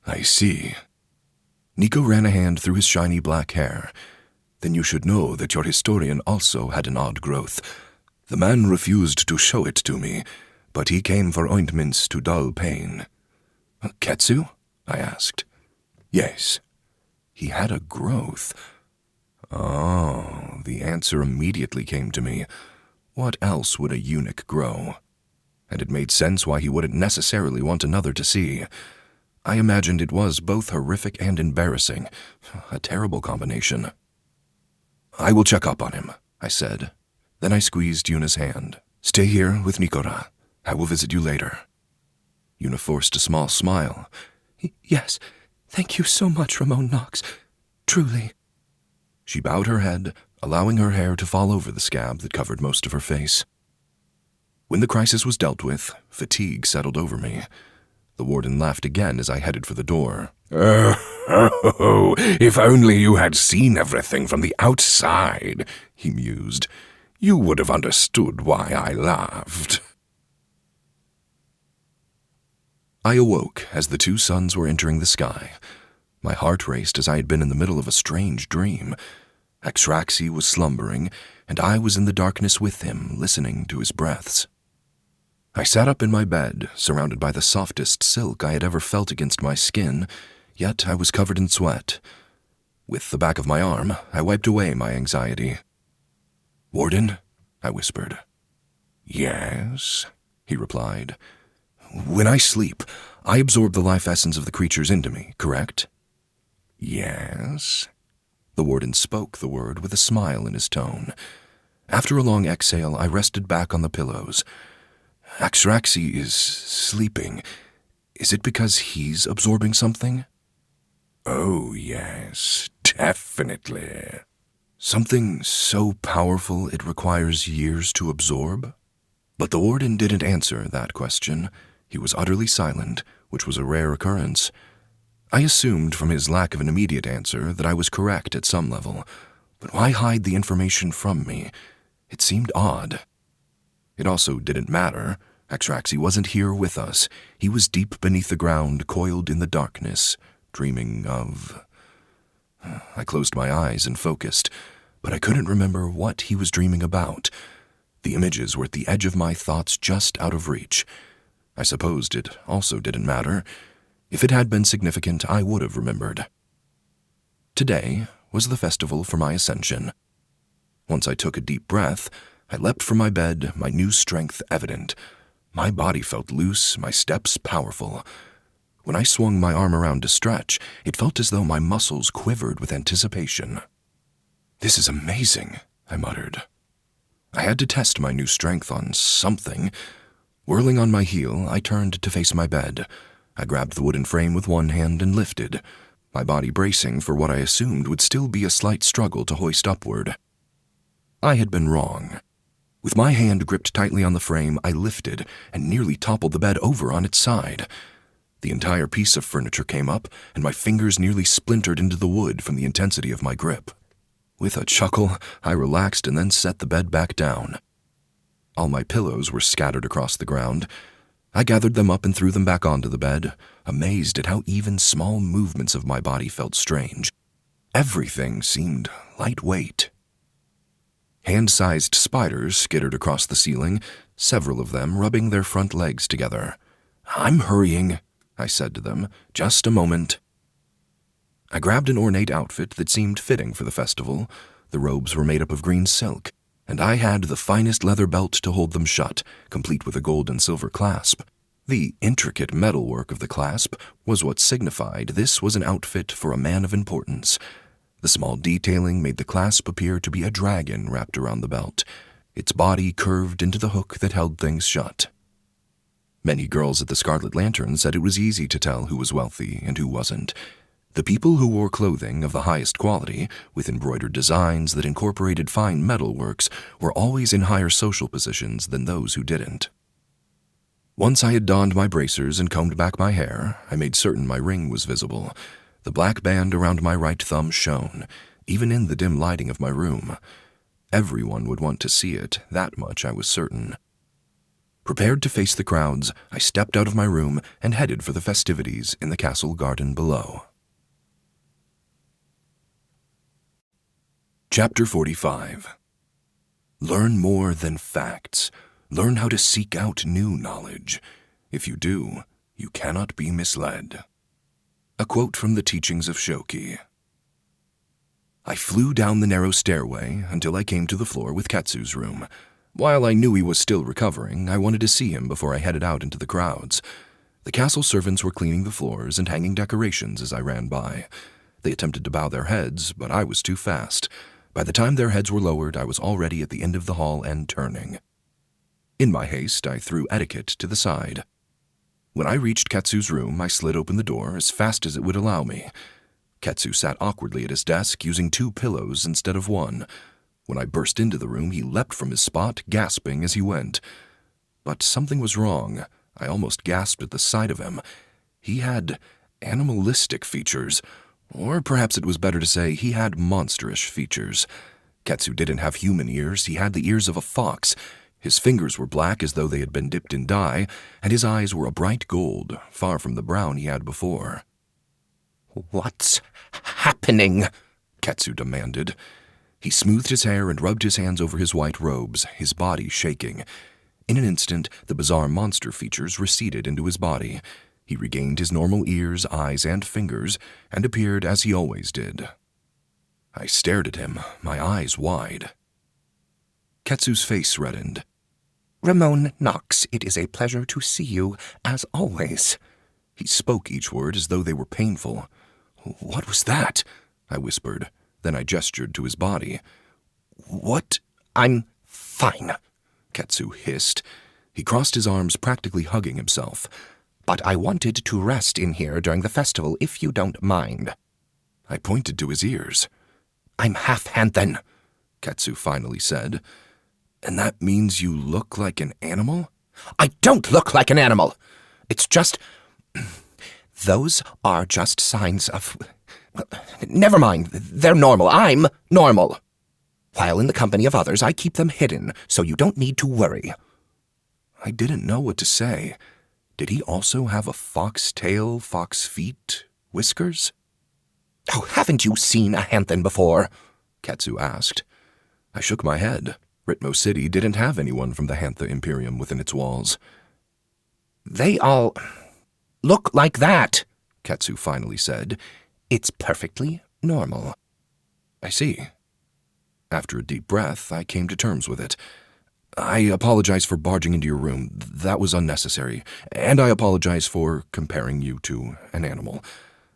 "I see." Nico ran a hand through his shiny black hair. "Then you should know that your historian also had an odd growth. The man refused to show it to me, but he came for ointments to dull pain." "Ketsu?" I asked. "Yes." "He had a growth." Oh, the answer immediately came to me. What else would a eunuch grow? And it made sense why he wouldn't necessarily want another to see. I imagined it was both horrific and embarrassing. A terrible combination. "I will check up on him," I said. Then I squeezed Una's hand. "Stay here with Nikora. I will visit you later." Una forced a small smile. "Yes, thank you so much, Rimon Knox. Truly." She bowed her head, allowing her hair to fall over the scab that covered most of her face. When the crisis was dealt with, fatigue settled over me. The warden laughed again as I headed for the door. "Oh, if only you had seen everything from the outside," he mused. "You would have understood why I laughed." I awoke as the 2 suns were entering the sky. My heart raced as I had been in the middle of a strange dream. Axraxi was slumbering, and I was in the darkness with him, listening to his breaths. I sat up in my bed, surrounded by the softest silk I had ever felt against my skin, yet I was covered in sweat. With the back of my arm, I wiped away my anxiety. "Warden?" I whispered. "Yes?" he replied. "When I sleep, I absorb the life essence of the creatures into me, correct?" "Yes?" The warden spoke the word with a smile in his tone. After a long exhale, I rested back on the pillows. "Axraxi is sleeping. Is it because he's absorbing something?" "Oh, yes, definitely." "Something so powerful it requires years to absorb?" But the warden didn't answer that question. He was utterly silent, which was a rare occurrence. I assumed from his lack of an immediate answer that I was correct at some level. But why hide the information from me? It seemed odd. It also didn't matter. Axraxi wasn't here with us. He was deep beneath the ground, coiled in the darkness, dreaming of... I closed my eyes and focused, but I couldn't remember what he was dreaming about. The images were at the edge of my thoughts, just out of reach. I supposed it also didn't matter. If it had been significant, I would have remembered. Today was the festival for my ascension. Once I took a deep breath, I leapt from my bed, my new strength evident. My body felt loose, my steps powerful. When I swung my arm around to stretch, it felt as though my muscles quivered with anticipation. "This is amazing," I muttered. I had to test my new strength on something. Whirling on my heel, I turned to face my bed. I grabbed the wooden frame with one hand and lifted, my body bracing for what I assumed would still be a slight struggle to hoist upward. I had been wrong. With my hand gripped tightly on the frame, I lifted and nearly toppled the bed over on its side. The entire piece of furniture came up, and my fingers nearly splintered into the wood from the intensity of my grip. With a chuckle, I relaxed and then set the bed back down. All my pillows were scattered across the ground. I gathered them up and threw them back onto the bed, amazed at how even small movements of my body felt strange. Everything seemed lightweight. Hand-sized spiders skittered across the ceiling, several of them rubbing their front legs together. "I'm hurrying," I said to them. "Just a moment." I grabbed an ornate outfit that seemed fitting for the festival. The robes were made up of green silk, and I had the finest leather belt to hold them shut, complete with a gold and silver clasp. The intricate metalwork of the clasp was what signified this was an outfit for a man of importance. The small detailing made the clasp appear to be a dragon wrapped around the belt. Its body curved into the hook that held things shut. Many girls at the Scarlet Lantern said it was easy to tell who was wealthy and who wasn't. The people who wore clothing of the highest quality, with embroidered designs that incorporated fine metalworks, were always in higher social positions than those who didn't. Once I had donned my bracers and combed back my hair, I made certain my ring was visible. The black band around my right thumb shone, even in the dim lighting of my room. Everyone would want to see it, that much I was certain. Prepared to face the crowds, I stepped out of my room and headed for the festivities in the castle garden below. Chapter 45. Learn more than facts. Learn how to seek out new knowledge. If you do, you cannot be misled. A quote from the teachings of Shoki. I flew down the narrow stairway until I came to the floor with Ketsu's room. While I knew he was still recovering, I wanted to see him before I headed out into the crowds. The castle servants were cleaning the floors and hanging decorations as I ran by. They attempted to bow their heads, but I was too fast. By the time their heads were lowered, I was already at the end of the hall and turning. In my haste, I threw etiquette to the side. When I reached Ketsu's room, I slid open the door as fast as it would allow me. Ketsu sat awkwardly at his desk, using 2 pillows instead of 1. When I burst into the room, he leapt from his spot, gasping as he went. But something was wrong. I almost gasped at the sight of him. He had animalistic features. Or perhaps it was better to say he had monstrous features. Ketsu didn't have human ears, he had the ears of a fox. His fingers were black as though they had been dipped in dye, and his eyes were a bright gold, far from the brown he had before. "What's happening?" Ketsu demanded. He smoothed his hair and rubbed his hands over his white robes, his body shaking. In an instant, the bizarre monster features receded into his body. He regained his normal ears, eyes, and fingers, and appeared as he always did. I stared at him, my eyes wide. Ketsu's face reddened. Rimon Knox, it is a pleasure to see you, as always. He spoke each word as though they were painful. What was that? I whispered. Then I gestured to his body. What? I'm fine, Ketsu hissed. He crossed his arms, practically hugging himself. But I wanted to rest in here during the festival, if you don't mind. I pointed to his ears. I'm half-Hanthan, Ketsu finally said. And that means you look like an animal? I don't look like an animal. It's just... Those are just signs of... Never mind, they're normal. I'm normal. While in the company of others, I keep them hidden, so you don't need to worry. I didn't know what to say. Did he also have a fox tail, fox feet, whiskers? Oh, haven't you seen a Hanthan before? Ketsu asked. I shook my head. Ritmo City didn't have anyone from the Hantha Imperium within its walls. They all look like that, Ketsu finally said. It's perfectly normal. I see. After a deep breath, I came to terms with it. I apologize for barging into your room. That was unnecessary. And I apologize for comparing you to an animal.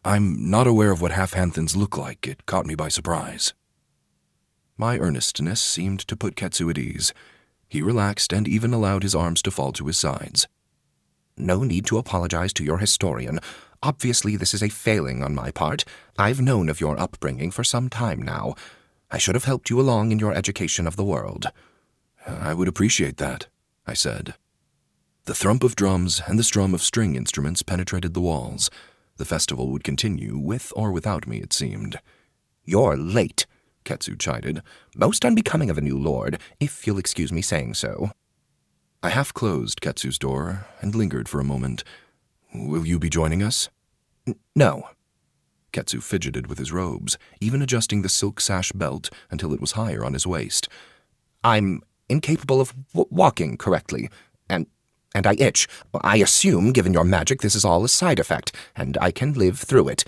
I'm not aware of what half-Hanthans look like. It caught me by surprise. My earnestness seemed to put Ketsu at ease. He relaxed and even allowed his arms to fall to his sides. No need to apologize to your historian. Obviously, this is a failing on my part. I've known of your upbringing for some time now. I should have helped you along in your education of the world. I would appreciate that, I said. The thump of drums and the strum of string instruments penetrated the walls. The festival would continue, with or without me, it seemed. You're late, Ketsu chided. Most unbecoming of a new lord, if you'll excuse me saying so. I half-closed Ketsu's door and lingered for a moment. Will you be joining us? No. Ketsu fidgeted with his robes, even adjusting the silk sash belt until it was higher on his waist. I'm incapable of walking correctly, and I itch. I assume, given your magic, this is all a side effect, and I can live through it.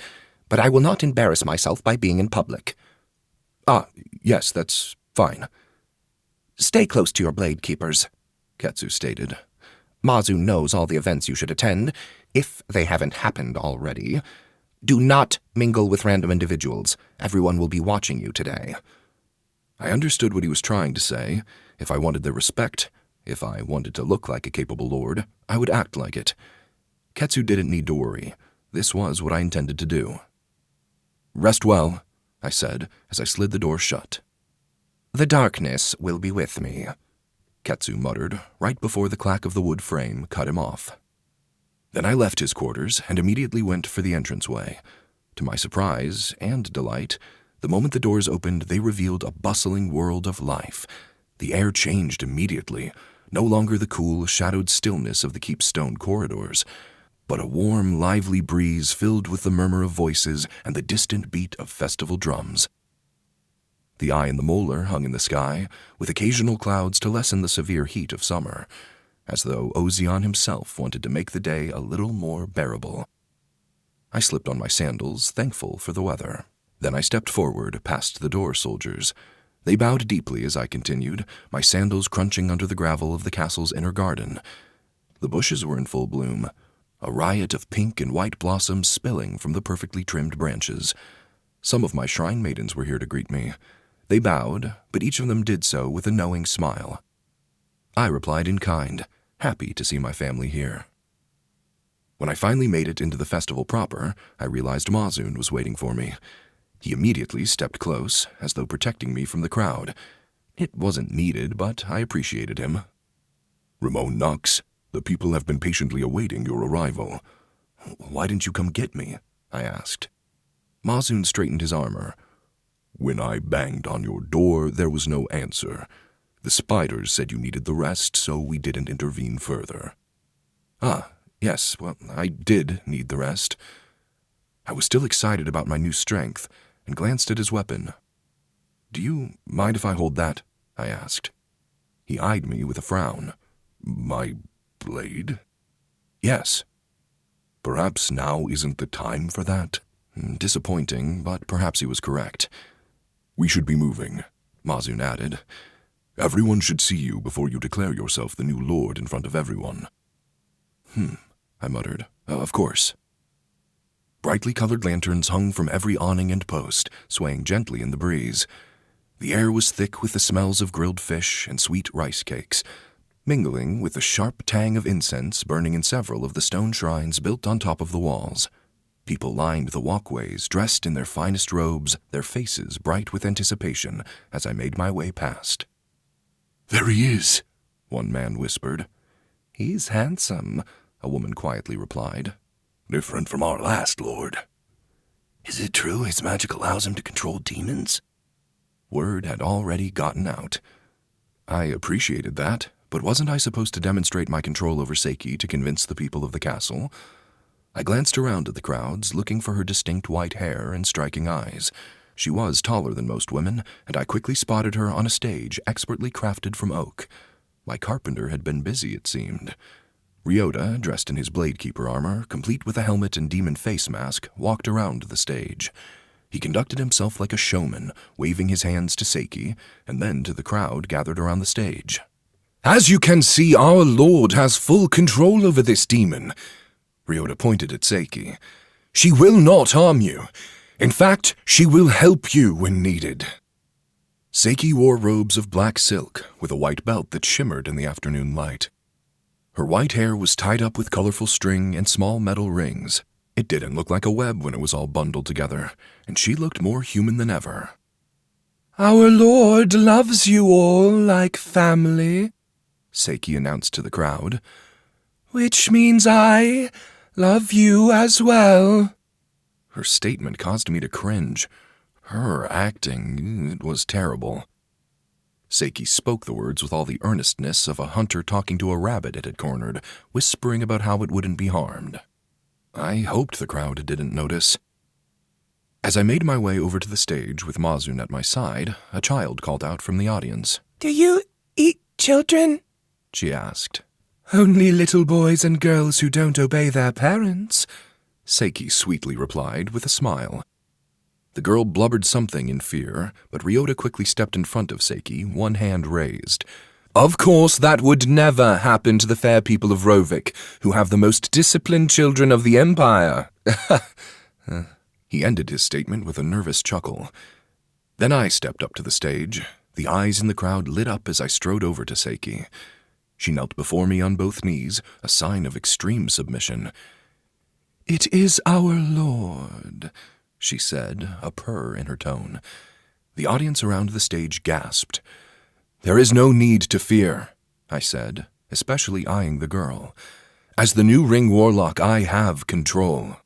But I will not embarrass myself by being in public. Ah, yes, that's fine. Stay close to your blade keepers, Ketsu stated. Mazu knows all the events you should attend, if they haven't happened already. Do not mingle with random individuals. Everyone will be watching you today. I understood what he was trying to say. If I wanted their respect, if I wanted to look like a capable lord, I would act like it. Ketsu didn't need to worry. This was what I intended to do. Rest well, I said as I slid the door shut. The darkness will be with me, Ketsu muttered right before the clack of the wood frame cut him off. Then I left his quarters and immediately went for the entranceway. To my surprise and delight, the moment the doors opened, they revealed a bustling world of life. The air changed immediately, no longer the cool, shadowed stillness of the keep's stone corridors, but a warm, lively breeze filled with the murmur of voices and the distant beat of festival drums. The eye and the molar hung in the sky, with occasional clouds to lessen the severe heat of summer, as though Ozion himself wanted to make the day a little more bearable. I slipped on my sandals, thankful for the weather. Then I stepped forward, past the door soldiers. They bowed deeply as I continued, my sandals crunching under the gravel of the castle's inner garden. The bushes were in full bloom, a riot of pink and white blossoms spilling from the perfectly trimmed branches. Some of my shrine maidens were here to greet me. They bowed, but each of them did so with a knowing smile. I replied in kind, happy to see my family here. When I finally made it into the festival proper, I realized Mazun was waiting for me. He immediately stepped close, as though protecting me from the crowd. It wasn't needed, but I appreciated him. Rimon Knox, the people have been patiently awaiting your arrival. Why didn't you come get me? I asked. Mazun straightened his armor. When I banged on your door, there was no answer. The spiders said you needed the rest, so we didn't intervene further. Ah, yes, well, I did need the rest. I was still excited about my new strength, and glanced at his weapon. "Do you mind if I hold that?" I asked. He eyed me with a frown. "My blade?" "Yes." "Perhaps now isn't the time for that?" Disappointing, but perhaps he was correct. "We should be moving," Mazun added. "Everyone should see you before you declare yourself the new lord in front of everyone." I muttered. "Of course." Brightly colored lanterns hung from every awning and post, swaying gently in the breeze. The air was thick with the smells of grilled fish and sweet rice cakes, mingling with the sharp tang of incense burning in several of the stone shrines built on top of the walls. People lined the walkways, dressed in their finest robes, their faces bright with anticipation as I made my way past. "There he is," one man whispered. "He's handsome," a woman quietly replied. "Different from our last lord." "Is it true his magic allows him to control demons?" Word had already gotten out. I appreciated that, but wasn't I supposed to demonstrate my control over Seiki to convince the people of the castle? I glanced around at the crowds, looking for her distinct white hair and striking eyes. She was taller than most women, and I quickly spotted her on a stage expertly crafted from oak. My carpenter had been busy, it seemed. Ryota, dressed in his Bladekeeper armor, complete with a helmet and demon face mask, walked around the stage. He conducted himself like a showman, waving his hands to Seiki, and then to the crowd gathered around the stage. "As you can see, our lord has full control over this demon." Ryota pointed at Seiki. "She will not harm you. In fact, she will help you when needed." Seiki wore robes of black silk, with a white belt that shimmered in the afternoon light. Her white hair was tied up with colorful string and small metal rings. It didn't look like a web when it was all bundled together, and she looked more human than ever. "Our lord loves you all like family," Seiki announced to the crowd. "Which means I love you as well." Her statement caused me to cringe. Her acting, it was terrible. Seiki spoke the words with all the earnestness of a hunter talking to a rabbit it had cornered, whispering about how it wouldn't be harmed. I hoped the crowd didn't notice. As I made my way over to the stage with Mazun at my side, a child called out from the audience. "Do you eat children?" she asked. "Only little boys and girls who don't obey their parents," Seiki sweetly replied with a smile. The girl blubbered something in fear, but Ryota quickly stepped in front of Seiki, one hand raised. "Of course that would never happen to the fair people of Rovik, who have the most disciplined children of the Empire." He ended his statement with a nervous chuckle. Then I stepped up to the stage. The eyes in the crowd lit up as I strode over to Seiki. She knelt before me on both knees, a sign of extreme submission. "It is our lord," she said, a purr in her tone. The audience around the stage gasped. "There is no need to fear," I said, especially eyeing the girl. "As the new Ring Warlock, I have control."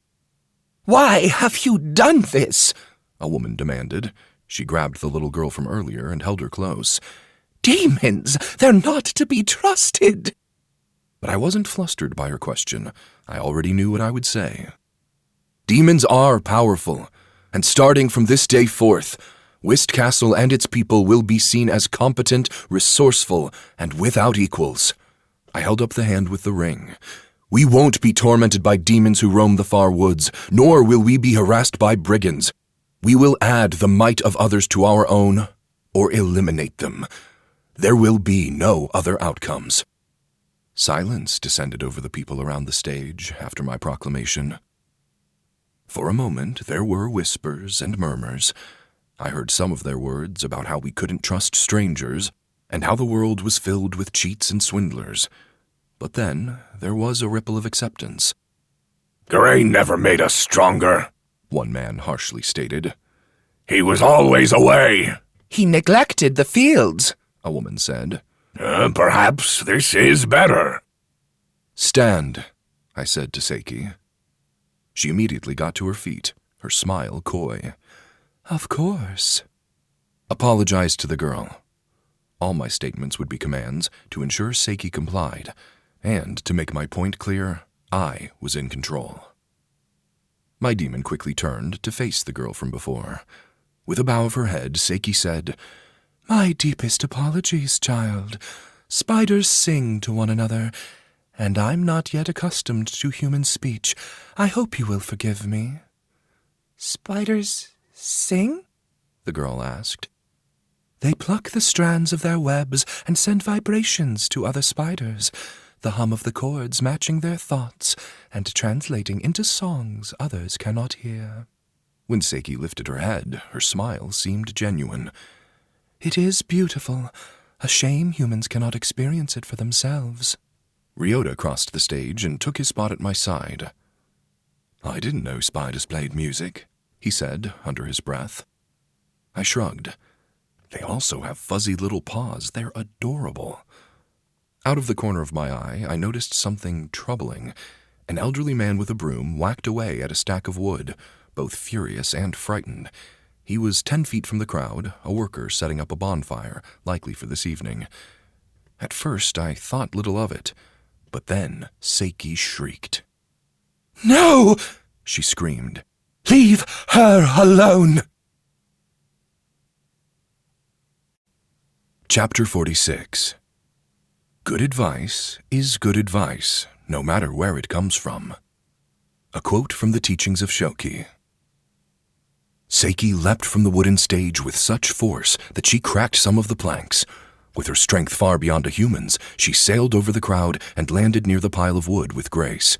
"Why have you done this?" a woman demanded. She grabbed the little girl from earlier and held her close. "Demons, they're not to be trusted." But I wasn't flustered by her question. I already knew what I would say. "Demons are powerful, and starting from this day forth, Whist Castle and its people will be seen as competent, resourceful, and without equals." I held up the hand with the ring. "We won't be tormented by demons who roam the far woods, nor will we be harassed by brigands. We will add the might of others to our own, or eliminate them. There will be no other outcomes." Silence descended over the people around the stage after my proclamation. For a moment, there were whispers and murmurs. I heard some of their words about how we couldn't trust strangers, and how the world was filled with cheats and swindlers. But then, there was a ripple of acceptance. "Garain never made us stronger," one man harshly stated. "He was always away." "He neglected the fields," a woman said. Perhaps this is better." "Stand," I said to Seiki. She immediately got to her feet, her smile coy. "Of course." Apologized to the girl. All my statements would be commands to ensure Seiki complied, and to make my point clear, I was in control. My demon quickly turned to face the girl from before. With a bow of her head, Seiki said, "My deepest apologies, child. Spiders sing to one another, and I'm not yet accustomed to human speech. I hope you will forgive me." "Spiders sing?" the girl asked. "They pluck the strands of their webs and send vibrations to other spiders, the hum of the cords matching their thoughts and translating into songs others cannot hear." When Seiki lifted her head, her smile seemed genuine. "It is beautiful. A shame humans cannot experience it for themselves." Ryota crossed the stage and took his spot at my side. "I didn't know spiders played music," he said under his breath. I shrugged. "They also have fuzzy little paws. They're adorable." Out of the corner of my eye, I noticed something troubling. An elderly man with a broom whacked away at a stack of wood, both furious and frightened. He was 10 feet from the crowd, a worker setting up a bonfire, likely for this evening. At first, I thought little of it, but then Seiki shrieked. "No!" she screamed. "Leave her alone!" Chapter 46. Good advice is good advice, no matter where it comes from. A quote from the teachings of Shoki. Seiki leapt from the wooden stage with such force that she cracked some of the planks. With her strength far beyond a human's, she sailed over the crowd and landed near the pile of wood with grace.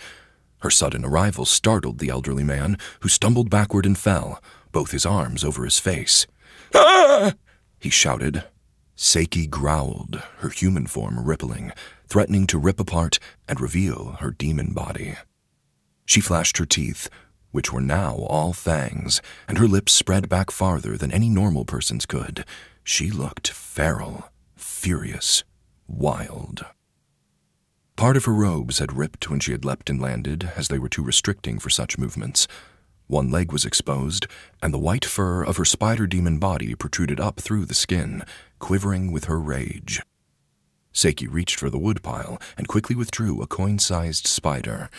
Her sudden arrival startled the elderly man, who stumbled backward and fell, both his arms over his face. "Ah!" he shouted. Seiki growled, her human form rippling, threatening to rip apart and reveal her demon body. She flashed her teeth, which were now all fangs, and her lips spread back farther than any normal person's could. She looked feral, furious, wild. Part of her robes had ripped when she had leapt and landed, as they were too restricting for such movements. One leg was exposed, and the white fur of her spider-demon body protruded up through the skin, quivering with her rage. Seiki reached for the woodpile and quickly withdrew a coin-sized spider.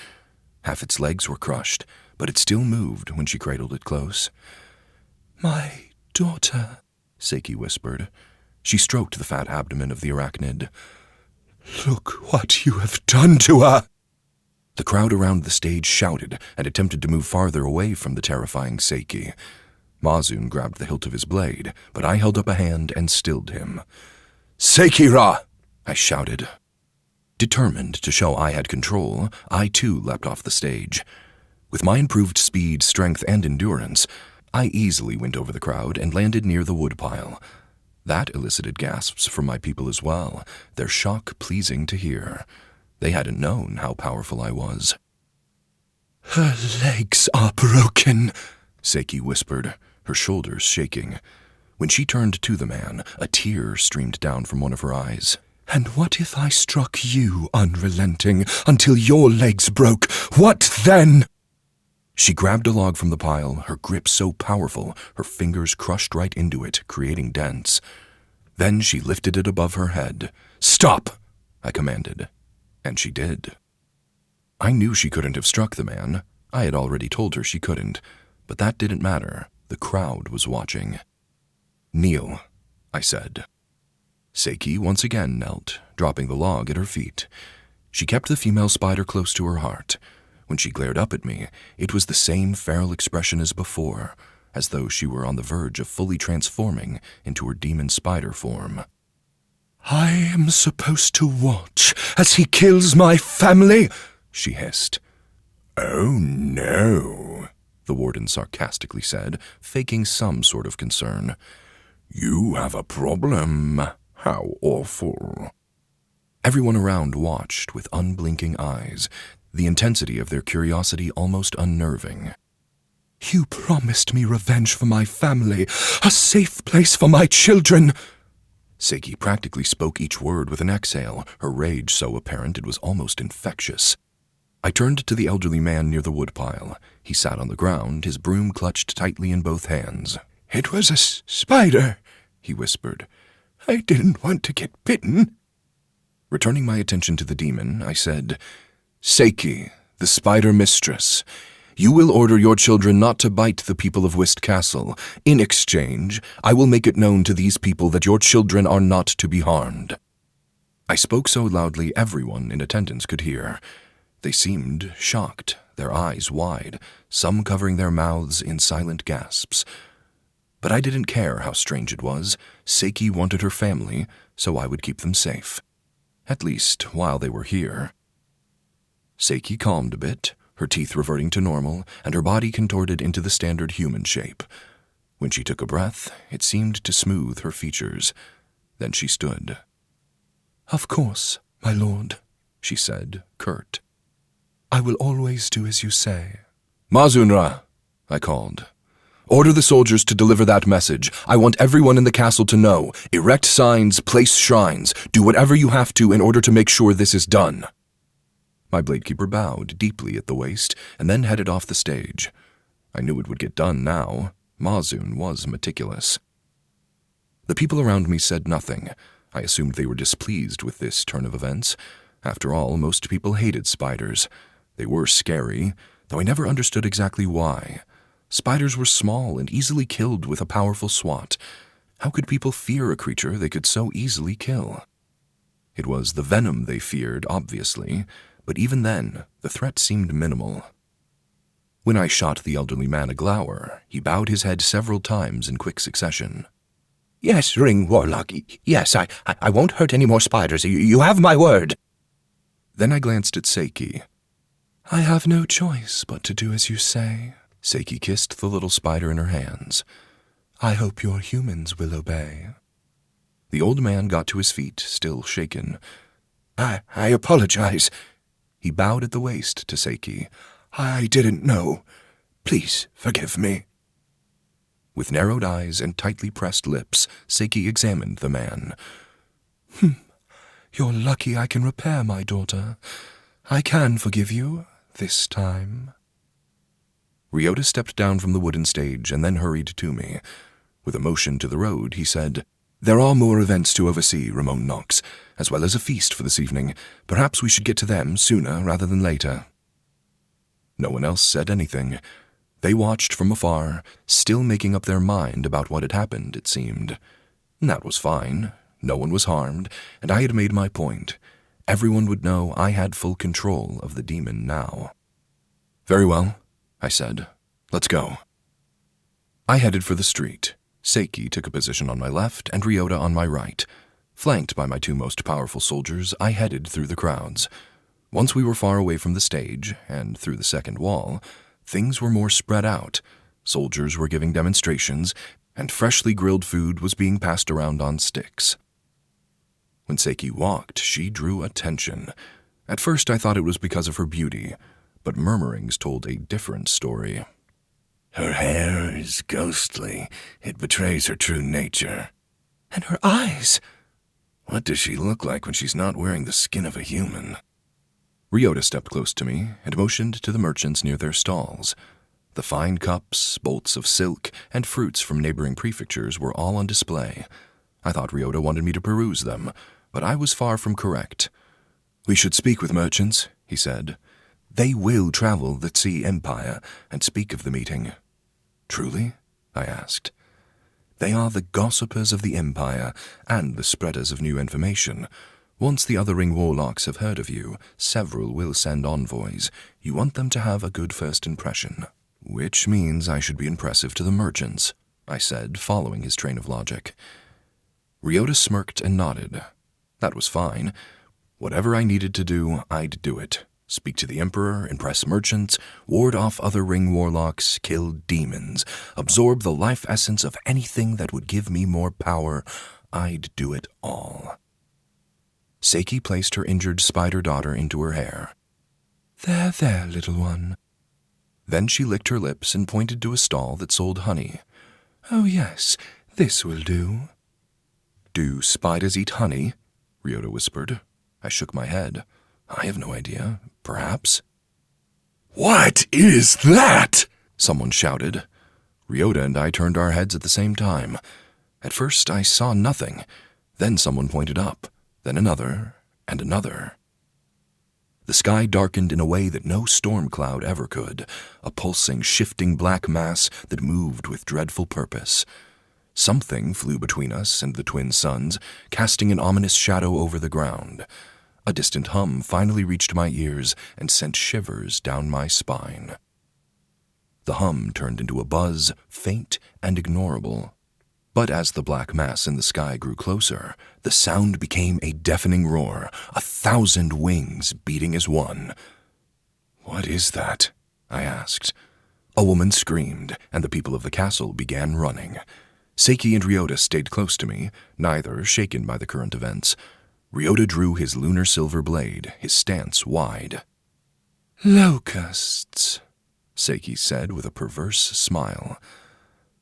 Half its legs were crushed, but it still moved when she cradled it close. "My daughter," Seiki whispered. She stroked the fat abdomen of the arachnid. "Look what you have done to her!" The crowd around the stage shouted and attempted to move farther away from the terrifying Seiki. Mazun grabbed the hilt of his blade, but I held up a hand and stilled him. "Seiki-ra!" I shouted. Determined to show I had control, I too leapt off the stage. With my improved speed, strength, and endurance, I easily went over the crowd and landed near the woodpile. That elicited gasps from my people as well, their shock pleasing to hear. They hadn't known how powerful I was. "Her legs are broken," Seiki whispered, her shoulders shaking. When she turned to the man, a tear streamed down from one of her eyes. "And what if I struck you unrelenting until your legs broke? What then?" She grabbed a log from the pile, her grip so powerful, her fingers crushed right into it, creating dents. Then she lifted it above her head. "Stop!" I commanded. And she did. I knew she couldn't have struck the man. I had already told her she couldn't. But that didn't matter. The crowd was watching. "Kneel," I said. Seiki once again knelt, dropping the log at her feet. She kept the female spider close to her heart. When she glared up at me, it was the same feral expression as before, as though she were on the verge of fully transforming into her demon spider form. "I am supposed to watch as he kills my family," she hissed. "Oh no," the warden sarcastically said, faking some sort of concern. "You have a problem. How awful." Everyone around watched with unblinking eyes, the intensity of their curiosity almost unnerving. "You promised me revenge for my family, a safe place for my children." Seiki practically spoke each word with an exhale, her rage so apparent it was almost infectious. I turned to the elderly man near the woodpile. He sat on the ground, his broom clutched tightly in both hands. "It was a spider," he whispered. "I didn't want to get bitten." Returning my attention to the demon, I said, "Seiki, the spider mistress, You will order your children not to bite the people of Whist Castle. In exchange, I will make it known to these people that your children are not to be harmed." I spoke so loudly everyone in attendance could hear. They seemed shocked, their eyes wide, some covering their mouths in silent gasps. But I didn't care how strange it was. Seiki wanted her family, so I would keep them safe. At least while they were here. Seiki calmed a bit, her teeth reverting to normal, and her body contorted into the standard human shape. When she took a breath, it seemed to smooth her features. Then she stood. "Of course, my lord," she said, curt. "I will always do as you say." "Mazunra," I called. "Order the soldiers to deliver that message. I want everyone in the castle to know. Erect signs, place shrines. Do whatever you have to in order to make sure this is done." My bladekeeper bowed deeply at the waist and then headed off the stage. I knew it would get done now. Mazun was meticulous. The people around me said nothing. I assumed they were displeased with this turn of events. After all, most people hated spiders. They were scary, though I never understood exactly why. Spiders were small and easily killed with a powerful swat. How could people fear a creature they could so easily kill? It was the venom they feared, obviously, but even then, the threat seemed minimal. When I shot the elderly man a glower, he bowed his head several times in quick succession. "Yes, Ring Warlock, yes, I won't hurt any more spiders. You have my word." Then I glanced at Seiki. "I have no choice but to do as you say." Seiki kissed the little spider in her hands. "I hope your humans will obey." The old man got to his feet, still shaken. I apologize." He bowed at the waist to Seiki. "I didn't know. Please forgive me." With narrowed eyes and tightly pressed lips, Seiki examined the man. "You're lucky I can repair my daughter. I can forgive you, this time." Ryota stepped down from the wooden stage and then hurried to me. With a motion to the road, he said, "There are more events to oversee, Rimon Knox, as well as a feast for this evening. Perhaps we should get to them sooner rather than later." No one else said anything. They watched from afar, still making up their mind about what had happened, it seemed. That was fine. No one was harmed, and I had made my point. Everyone would know I had full control of the demon now. "Very well," I said. "Let's go." I headed for the street. Seiki took a position on my left and Ryota on my right. Flanked by my two most powerful soldiers, I headed through the crowds. Once we were far away from the stage, and through the second wall, things were more spread out. Soldiers were giving demonstrations, and freshly grilled food was being passed around on sticks. When Seiki walked, she drew attention. At first I thought it was because of her beauty, but murmurings told a different story. "Her hair is ghostly. It betrays her true nature." "And her eyes!" "What does she look like when she's not wearing the skin of a human?" Ryota stepped close to me and motioned to the merchants near their stalls. The fine cups, bolts of silk, and fruits from neighboring prefectures were all on display. I thought Ryota wanted me to peruse them, but I was far from correct. "We should speak with merchants," he said. "They will travel the Tze Empire and speak of the meeting." "Truly?" I asked. "They are the gossipers of the Empire and the spreaders of new information. Once the other Ring Warlocks have heard of you, several will send envoys. You want them to have a good first impression." "Which means I should be impressive to the merchants," I said, following his train of logic. Ryota smirked and nodded. That was fine. Whatever I needed to do, I'd do it. Speak to the Emperor, impress merchants, ward off other Ring Warlocks, kill demons, absorb the life essence of anything that would give me more power. I'd do it all. Seiki placed her injured spider daughter into her hair. There, little one." Then she licked her lips and pointed to a stall that sold honey. "Oh yes, this will do." "Do spiders eat honey?" Ryota whispered. I shook my head. "I have no idea. Perhaps." "What is that?" someone shouted. Ryota and I turned our heads at the same time. At first I saw nothing. Then someone pointed up. Then another, and another. The sky darkened in a way that no storm cloud ever could, a pulsing, shifting black mass that moved with dreadful purpose. Something flew between us and the twin suns, casting an ominous shadow over the ground. A distant hum finally reached my ears and sent shivers down my spine. The hum turned into a buzz, faint and ignorable. But as the black mass in the sky grew closer, the sound became a deafening roar, 1,000 wings beating as one. "What is that?" I asked. A woman screamed, and the people of the castle began running. Seiki and Ryota stayed close to me, neither shaken by the current events. Ryota drew his lunar silver blade, his stance wide. "Locusts," Seiki said with a perverse smile.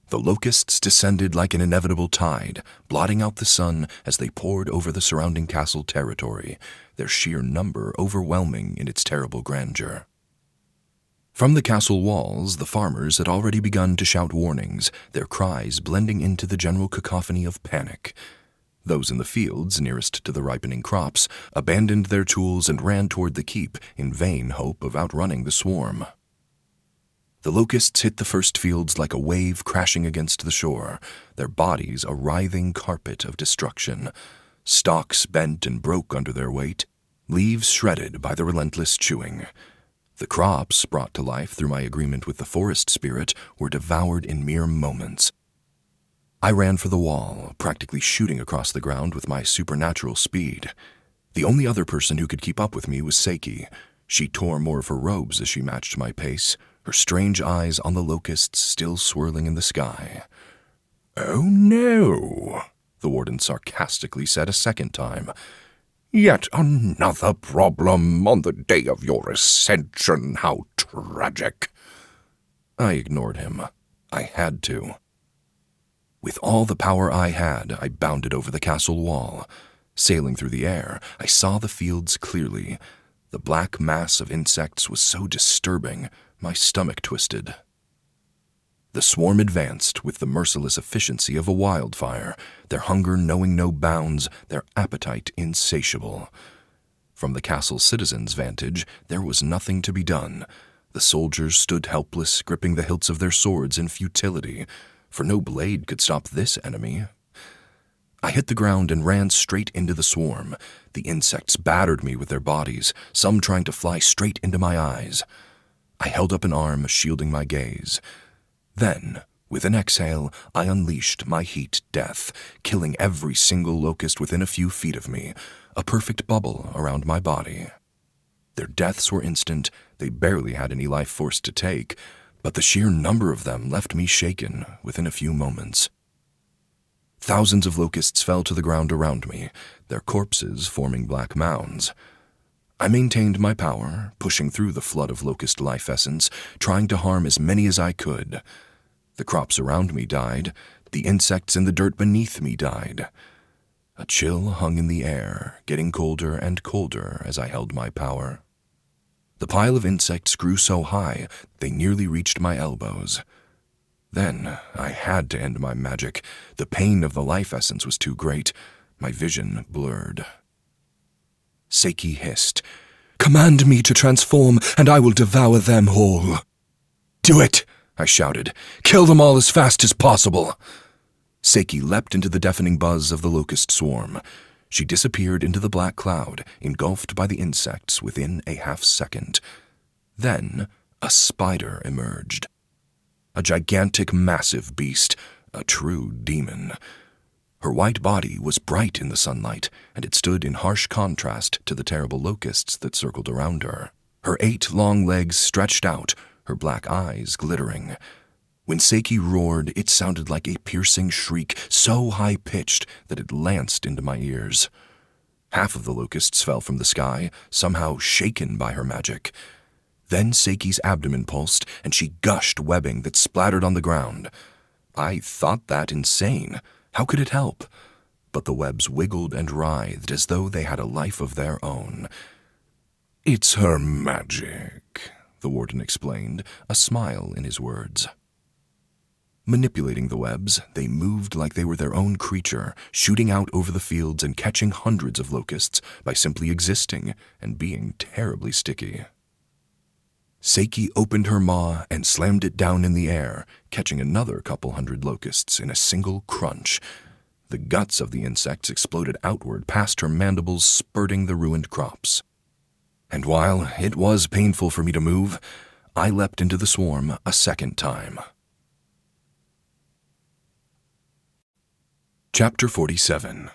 The locusts descended like an inevitable tide, blotting out the sun as they poured over the surrounding castle territory, their sheer number overwhelming in its terrible grandeur. From the castle walls, the farmers had already begun to shout warnings, their cries blending into the general cacophony of panic. Those in the fields nearest to the ripening crops abandoned their tools and ran toward the keep in vain hope of outrunning the swarm. The locusts hit the first fields like a wave crashing against the shore, their bodies a writhing carpet of destruction. Stalks bent and broke under their weight, leaves shredded by the relentless chewing. The crops, brought to life through my agreement with the forest spirit, were devoured in mere moments. I ran for the wall, practically shooting across the ground with my supernatural speed. The only other person who could keep up with me was Seiki. She tore more of her robes as she matched my pace, her strange eyes on the locusts still swirling in the sky. "Oh no," the warden sarcastically said a second time. "Yet another problem on the day of your ascension. How tragic." I ignored him. I had to. With all the power I had, I bounded over the castle wall. Sailing through the air, I saw the fields clearly. The black mass of insects was so disturbing, my stomach twisted. The swarm advanced with the merciless efficiency of a wildfire, their hunger knowing no bounds, their appetite insatiable. From the castle citizens' vantage, there was nothing to be done. The soldiers stood helpless, gripping the hilts of their swords in futility, for no blade could stop this enemy. I hit the ground and ran straight into the swarm. The insects battered me with their bodies, some trying to fly straight into my eyes. I held up an arm, shielding my gaze. Then, with an exhale, I unleashed my heat death, killing every single locust within a few feet of me, a perfect bubble around my body. Their deaths were instant, they barely had any life force to take, but the sheer number of them left me shaken within a few moments. Thousands of locusts fell to the ground around me, their corpses forming black mounds. I maintained my power, pushing through the flood of locust life essence, trying to harm as many as I could. The crops around me died, the insects in the dirt beneath me died. A chill hung in the air, getting colder and colder as I held my power. The pile of insects grew so high, they nearly reached my elbows. Then I had to end my magic. The pain of the life essence was too great. My vision blurred. Seiki hissed, "Command me to transform, and I will devour them whole." "Do it!" I shouted. "Kill them all as fast as possible!" Seiki leapt into the deafening buzz of the locust swarm. She disappeared into the black cloud, engulfed by the insects within a half-second. Then a spider emerged. A gigantic, massive beast, a true demon. Her white body was bright in the sunlight, and it stood in harsh contrast to the terrible locusts that circled around her. Her 8 long legs stretched out, her black eyes glittering. When Seiki roared, it sounded like a piercing shriek, so high-pitched that it lanced into my ears. Half of the locusts fell from the sky, somehow shaken by her magic. Then Seiki's abdomen pulsed, and she gushed webbing that splattered on the ground. I thought that insane. How could it help? But the webs wiggled and writhed as though they had a life of their own. "It's her magic," the warden explained, a smile in his words. Manipulating the webs, they moved like they were their own creature, shooting out over the fields and catching hundreds of locusts by simply existing and being terribly sticky. Seiki opened her maw and slammed it down in the air, catching another couple hundred locusts in a single crunch. The guts of the insects exploded outward past her mandibles, spurting the ruined crops. And while it was painful for me to move, I leapt into the swarm a second time. Chapter 47.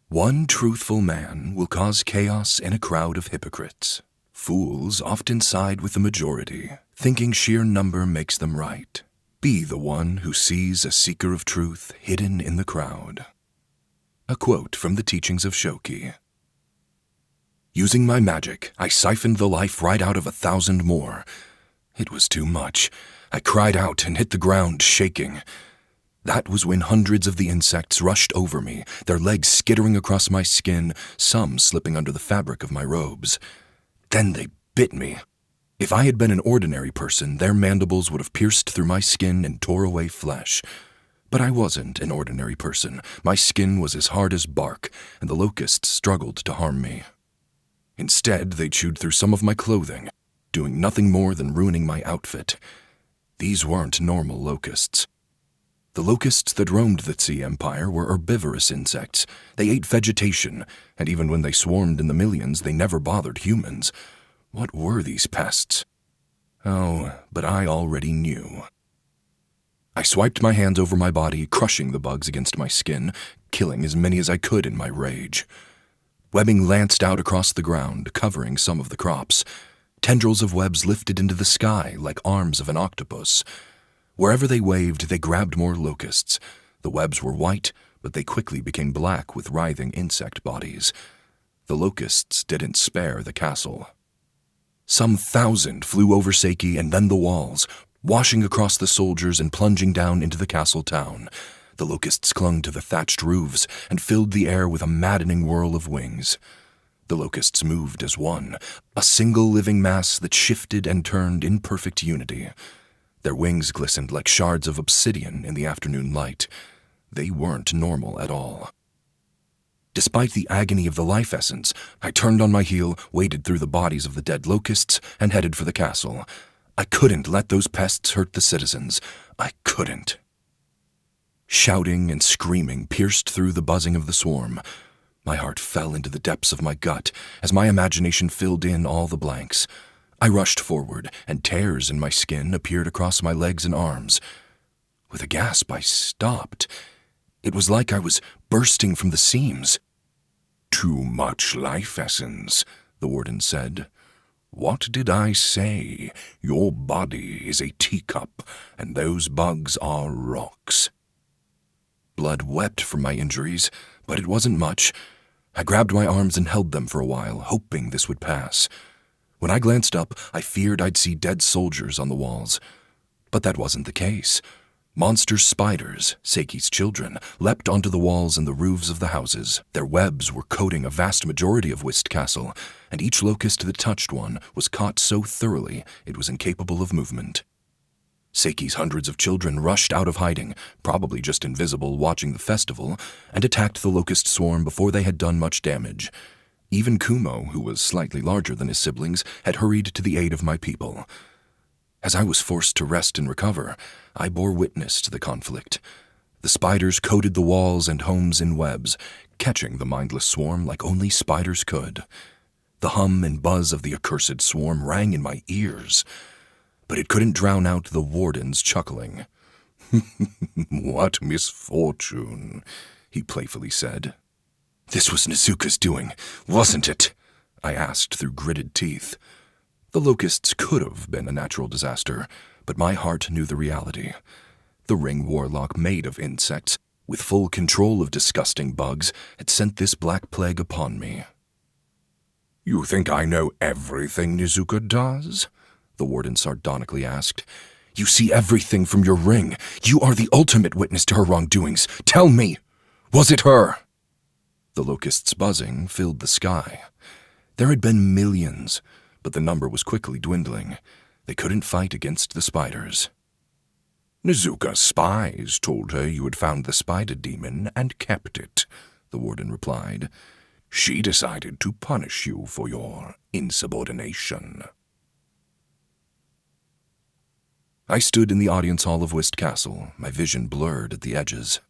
One truthful man will cause chaos in a crowd of hypocrites. Fools often side with the majority, thinking sheer number makes them right. Be the one who sees a seeker of truth hidden in the crowd. A quote from the teachings of Shoki. Using my magic, I siphoned the life right out of 1,000 more. It was too much. I cried out and hit the ground, shaking. That was when hundreds of the insects rushed over me, their legs skittering across my skin, some slipping under the fabric of my robes. Then they bit me. If I had been an ordinary person, their mandibles would have pierced through my skin and tore away flesh. But I wasn't an ordinary person. My skin was as hard as bark, and the locusts struggled to harm me. Instead, they chewed through some of my clothing, doing nothing more than ruining my outfit. These weren't normal locusts. The locusts that roamed the Tze Empire were herbivorous insects. They ate vegetation, and even when they swarmed in the millions, they never bothered humans. What were these pests? Oh, but I already knew. I swiped my hands over my body, crushing the bugs against my skin, killing as many as I could in my rage. Webbing lanced out across the ground, covering some of the crops. Tendrils of webs lifted into the sky like arms of an octopus. Wherever they waved, they grabbed more locusts. The webs were white, but they quickly became black with writhing insect bodies. The locusts didn't spare the castle. Some 1,000 flew over Seiki and then the walls, washing across the soldiers and plunging down into the castle town. The locusts clung to the thatched roofs and filled the air with a maddening whirl of wings. The locusts moved as one, a single living mass that shifted and turned in perfect unity. Their wings glistened like shards of obsidian in the afternoon light. They weren't normal at all. Despite the agony of the life essence, I turned on my heel, waded through the bodies of the dead locusts, and headed for the castle. I couldn't let those pests hurt the citizens. I couldn't. Shouting and screaming pierced through the buzzing of the swarm. My heart fell into the depths of my gut as my imagination filled in all the blanks. I rushed forward, and tears in my skin appeared across my legs and arms. With a gasp, I stopped. It was like I was bursting from the seams. "Too much life essence," the warden said. "What did I say? Your body is a teacup, and those bugs are rocks." Blood wept from my injuries, but it wasn't much. I grabbed my arms and held them for a while, hoping this would pass. When I glanced up, I feared I'd see dead soldiers on the walls. But that wasn't the case. Monster spiders, Seiki's children, leapt onto the walls and the roofs of the houses. Their webs were coating a vast majority of Whist Castle, and each locust that touched one was caught so thoroughly it was incapable of movement. Seiki's hundreds of children rushed out of hiding, probably just invisible watching the festival, and attacked the locust swarm before they had done much damage. Even Kumo, who was slightly larger than his siblings, had hurried to the aid of my people. As I was forced to rest and recover, I bore witness to the conflict. The spiders coated the walls and homes in webs, catching the mindless swarm like only spiders could. The hum and buzz of the accursed swarm rang in my ears, but it couldn't drown out the warden's chuckling. "What misfortune," he playfully said. "This was Nezuka's doing, wasn't it?" I asked through gritted teeth. The locusts could have been a natural disaster, but my heart knew the reality. The Ring Warlock, made of insects, with full control of disgusting bugs, had sent this black plague upon me. "You think I know everything Nezuka does?" the warden sardonically asked. "You see everything from your ring. You are the ultimate witness to her wrongdoings. Tell me, was it her?" The locusts' buzzing filled the sky. There had been millions, but the number was quickly dwindling. They couldn't fight against the spiders. Nezuka's spies told her you had found the spider demon and kept it, the warden replied. She decided to punish you for your insubordination. I stood in the audience hall of Whist Castle, my vision blurred at the edges.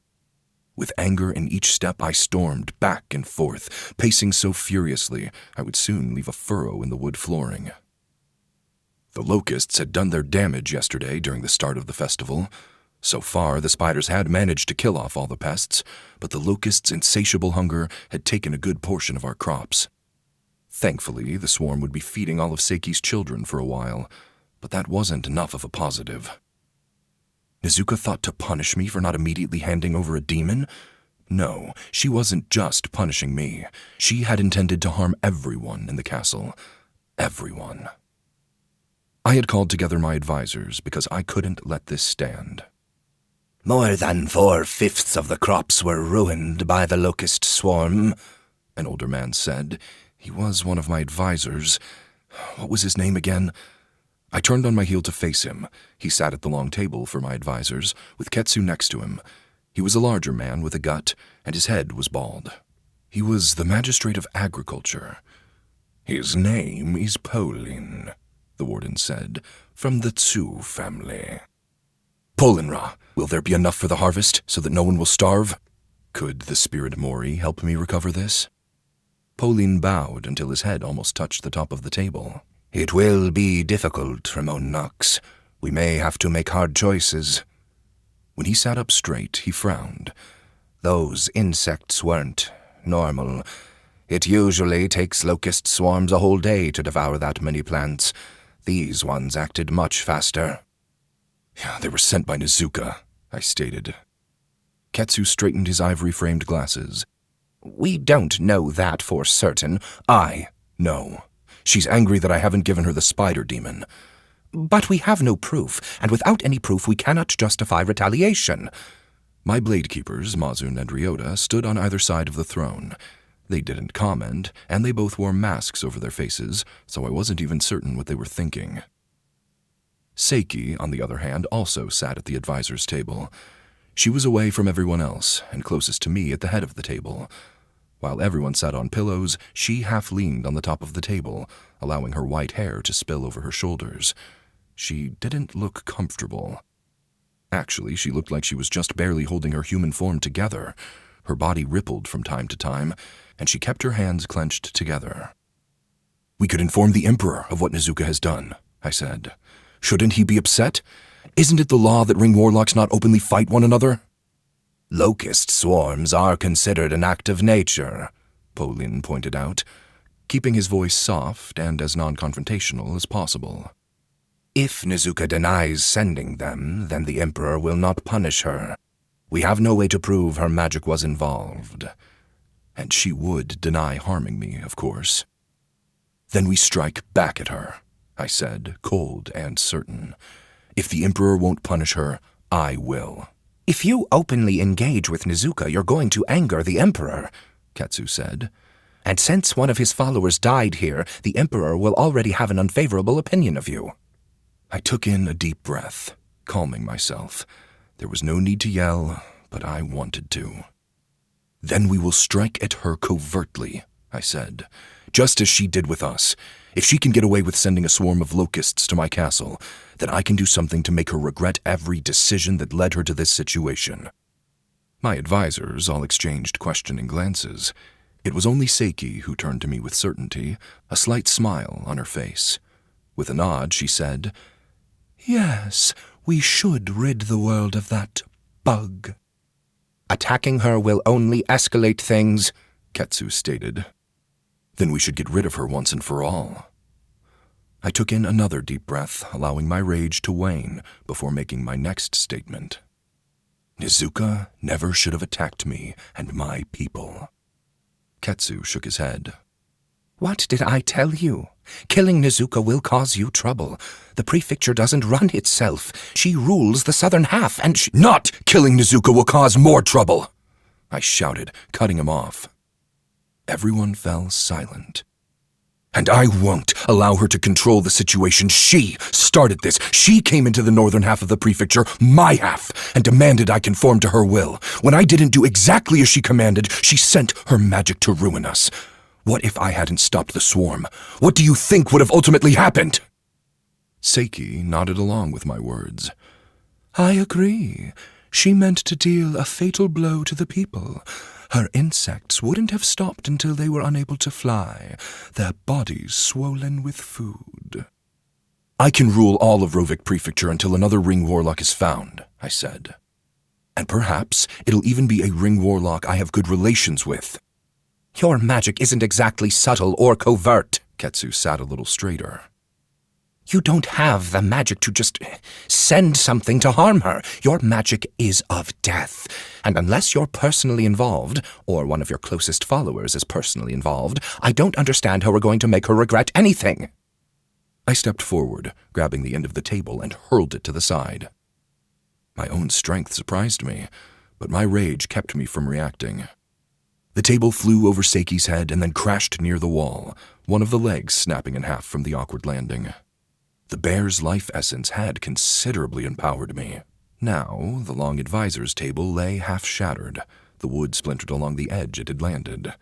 With anger in each step, I stormed back and forth, pacing so furiously I would soon leave a furrow in the wood flooring. The locusts had done their damage yesterday during the start of the festival. So far, the spiders had managed to kill off all the pests, but the locusts' insatiable hunger had taken a good portion of our crops. Thankfully, the swarm would be feeding all of Seiki's children for a while, but that wasn't enough of a positive. Nezuka thought to punish me for not immediately handing over a demon? No, she wasn't just punishing me. She had intended to harm everyone in the castle. Everyone. I had called together my advisors because I couldn't let this stand. More than 4/5 of the crops were ruined by the locust swarm, an older man said. He was one of my advisors. What was his name again? I turned on my heel to face him. He sat at the long table for my advisors, with Ketsu next to him. He was a larger man with a gut, and his head was bald. He was the magistrate of agriculture. His name is Polin, the warden said, from the Tzu family. Polinra, will there be enough for the harvest so that no one will starve? Could the spirit Mori help me recover this? Polin bowed until his head almost touched the top of the table. It will be difficult, Rimon Knox. We may have to make hard choices. When he sat up straight, he frowned. Those insects weren't normal. It usually takes locust swarms a whole day to devour that many plants. These ones acted much faster. They were sent by Nezuka, I stated. Ketsu straightened his ivory-framed glasses. We don't know that for certain. I know. She's angry that I haven't given her the spider demon. But we have no proof, and without any proof we cannot justify retaliation. My blade keepers, Mazun and Ryota, stood on either side of the throne. They didn't comment, and they both wore masks over their faces, so I wasn't even certain what they were thinking. Seiki, on the other hand, also sat at the advisor's table. She was away from everyone else, and closest to me at the head of the table. While everyone sat on pillows, she half leaned on the top of the table, allowing her white hair to spill over her shoulders. She didn't look comfortable. Actually, she looked like she was just barely holding her human form together. Her body rippled from time to time, and she kept her hands clenched together. We could inform the Emperor of what Nezuka has done, I said. Shouldn't he be upset? Isn't it the law that Ring Warlocks not openly fight one another? Locust swarms are considered an act of nature, Polin pointed out, keeping his voice soft and as non-confrontational as possible. If Nezuka denies sending them, then the Emperor will not punish her. We have no way to prove her magic was involved. And she would deny harming me, of course. Then we strike back at her, I said, cold and certain. If the Emperor won't punish her, I will. If you openly engage with Nezuka, you're going to anger the Emperor, Ketsu said. And since one of his followers died here, the Emperor will already have an unfavorable opinion of you. I took in a deep breath, calming myself. There was no need to yell, but I wanted to. Then we will strike at her covertly, I said, just as she did with us. If she can get away with sending a swarm of locusts to my castle, then I can do something to make her regret every decision that led her to this situation. My advisors all exchanged questioning glances. It was only Seiki who turned to me with certainty, a slight smile on her face. With a nod, she said, "Yes, we should rid the world of that bug." Attacking her will only escalate things, Ketsu stated. Then we should get rid of her once and for all. I took in another deep breath, allowing my rage to wane before making my next statement. Nezuka never should have attacked me and my people. Ketsu shook his head. What did I tell you? Killing Nezuka will cause you trouble. The prefecture doesn't run itself. She rules the southern half, and Not killing Nezuka will cause more trouble! I shouted, cutting him off. Everyone fell silent. And I won't allow her to control the situation. She started this. She came into the northern half of the prefecture, my half, and demanded I conform to her will. When I didn't do exactly as she commanded, she sent her magic to ruin us. What if I hadn't stopped the swarm? What do you think would have ultimately happened? Seiki nodded along with my words. I agree. She meant to deal a fatal blow to the people. Her insects wouldn't have stopped until they were unable to fly, their bodies swollen with food. I can rule all of Rovik Prefecture until another Ring Warlock is found, I said. And perhaps it'll even be a Ring Warlock I have good relations with. Your magic isn't exactly subtle or covert. Ketsu sat a little straighter. You don't have the magic to just send something to harm her. Your magic is of death. And unless you're personally involved, or one of your closest followers is personally involved, I don't understand how we're going to make her regret anything. I stepped forward, grabbing the end of the table and hurled it to the side. My own strength surprised me, but my rage kept me from reacting. The table flew over Seiki's head and then crashed near the wall, one of the legs snapping in half from the awkward landing. The bear's life essence had considerably empowered me. Now, the long advisor's table lay half-shattered, the wood splintered along the edge it had landed.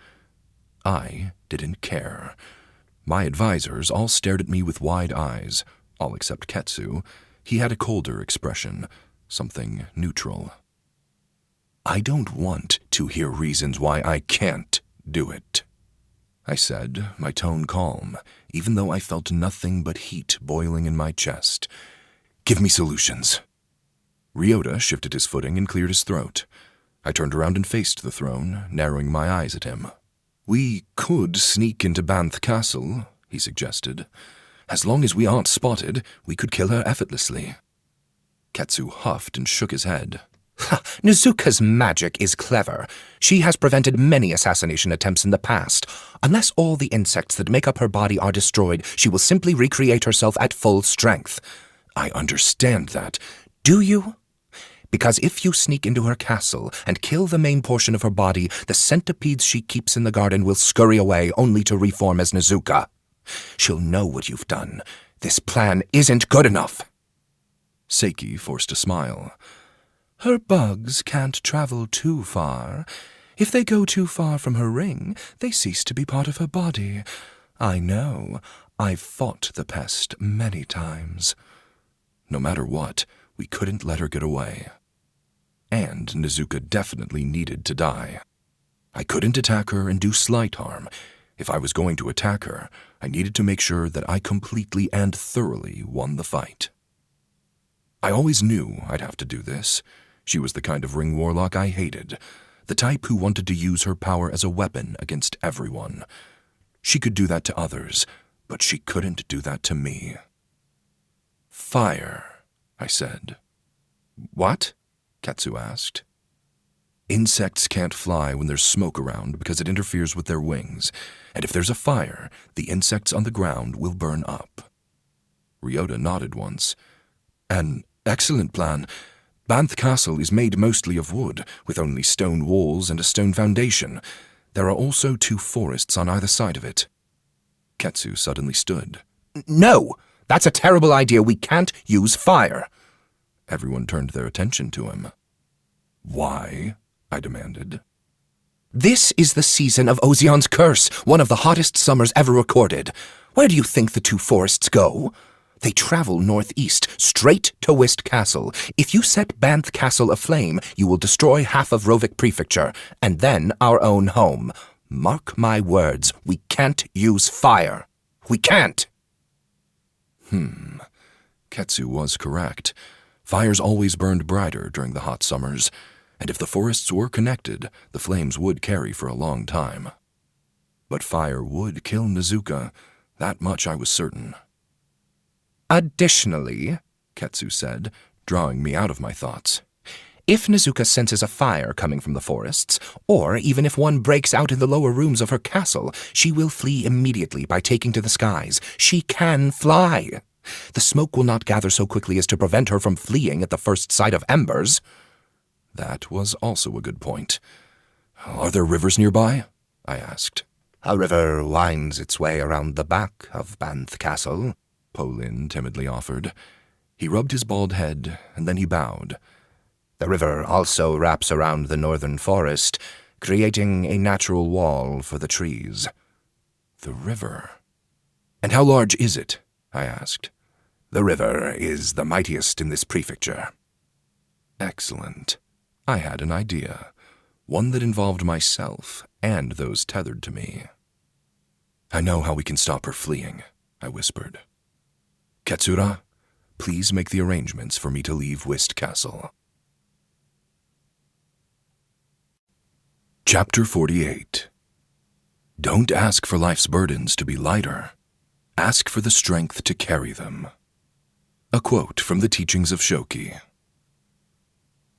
I didn't care. My advisors all stared at me with wide eyes, all except Ketsu. He had a colder expression, something neutral. I don't want to hear reasons why I can't do it, I said, my tone calm, even though I felt nothing but heat boiling in my chest. Give me solutions. Ryota shifted his footing and cleared his throat. I turned around and faced the throne, narrowing my eyes at him. We could sneak into Banth Castle, he suggested. As long as we aren't spotted, we could kill her effortlessly. Ketsu huffed and shook his head. Nezuka's magic is clever. She has prevented many assassination attempts in the past. Unless all the insects that make up her body are destroyed, she will simply recreate herself at full strength. I understand that. Do you? Because if you sneak into her castle and kill the main portion of her body, the centipedes she keeps in the garden will scurry away only to reform as Nezuka. She'll know what you've done. This plan isn't good enough. Seiki forced a smile. Her bugs can't travel too far. If they go too far from her ring, they cease to be part of her body. I know. I've fought the pest many times. No matter what, we couldn't let her get away. And Nezuka definitely needed to die. I couldn't attack her and do slight harm. If I was going to attack her, I needed to make sure that I completely and thoroughly won the fight. I always knew I'd have to do this. She was the kind of Ring Warlock I hated, the type who wanted to use her power as a weapon against everyone. She could do that to others, but she couldn't do that to me. Fire, I said. What? Ketsu asked. Insects can't fly when there's smoke around because it interferes with their wings, and if there's a fire, the insects on the ground will burn up. Ryota nodded once. An excellent plan. Banth Castle is made mostly of wood, with only stone walls and a stone foundation. There are also 2 forests on either side of it. Ketsu suddenly stood. No! That's a terrible idea. We can't use fire. Everyone turned their attention to him. Why? I demanded. This is the season of Ozion's curse, one of the hottest summers ever recorded. Where do you think the 2 forests go? They travel northeast, straight to Wist Castle. If you set Banth Castle aflame, you will destroy half of Rovik Prefecture, and then our own home. Mark my words, we can't use fire. We can't! Ketsu was correct. Fires always burned brighter during the hot summers, and if the forests were connected, the flames would carry for a long time. But fire would kill Nezuka, that much I was certain. Additionally, Ketsu said, drawing me out of my thoughts. If Nezuka senses a fire coming from the forests, or even if one breaks out in the lower rooms of her castle, she will flee immediately by taking to the skies. She can fly. The smoke will not gather so quickly as to prevent her from fleeing at the first sight of embers. That was also a good point. Are there rivers nearby? I asked. A river winds its way around the back of Banth Castle, Polin timidly offered. He rubbed his bald head, and then he bowed. The river also wraps around the northern forest, creating a natural wall for the trees. The river? And how large is it? I asked. The river is the mightiest in this prefecture. Excellent. I had an idea, one that involved myself and those tethered to me. I know how we can stop her fleeing, I whispered. Katsura, please make the arrangements for me to leave Whist Castle. Chapter 48. Don't ask for life's burdens to be lighter. Ask for the strength to carry them. A quote from the teachings of Shoki.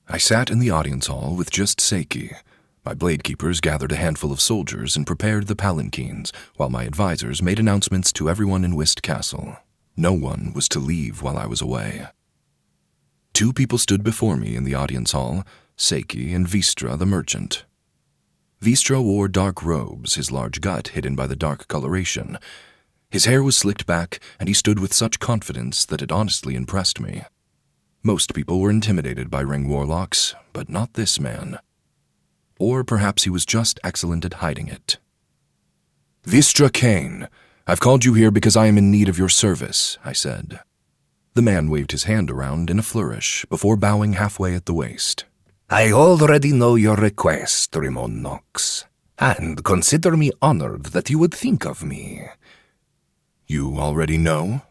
I sat in the audience hall with just Seiki. My blade keepers gathered a handful of soldiers and prepared the palanquins, while my advisors made announcements to everyone in Whist Castle. No one was to leave while I was away. 2 people stood before me in the audience hall, Seiki and Vistra the merchant. Vistra wore dark robes, his large gut hidden by the dark coloration. His hair was slicked back, and he stood with such confidence that it honestly impressed me. Most people were intimidated by Ring Warlocks, but not this man. Or perhaps he was just excellent at hiding it. Vistra Kane, I've called you here because I am in need of your service, I said. The man waved his hand around in a flourish before bowing halfway at the waist. I already know your request, Rimon Knox, and consider me honored that you would think of me. You already know?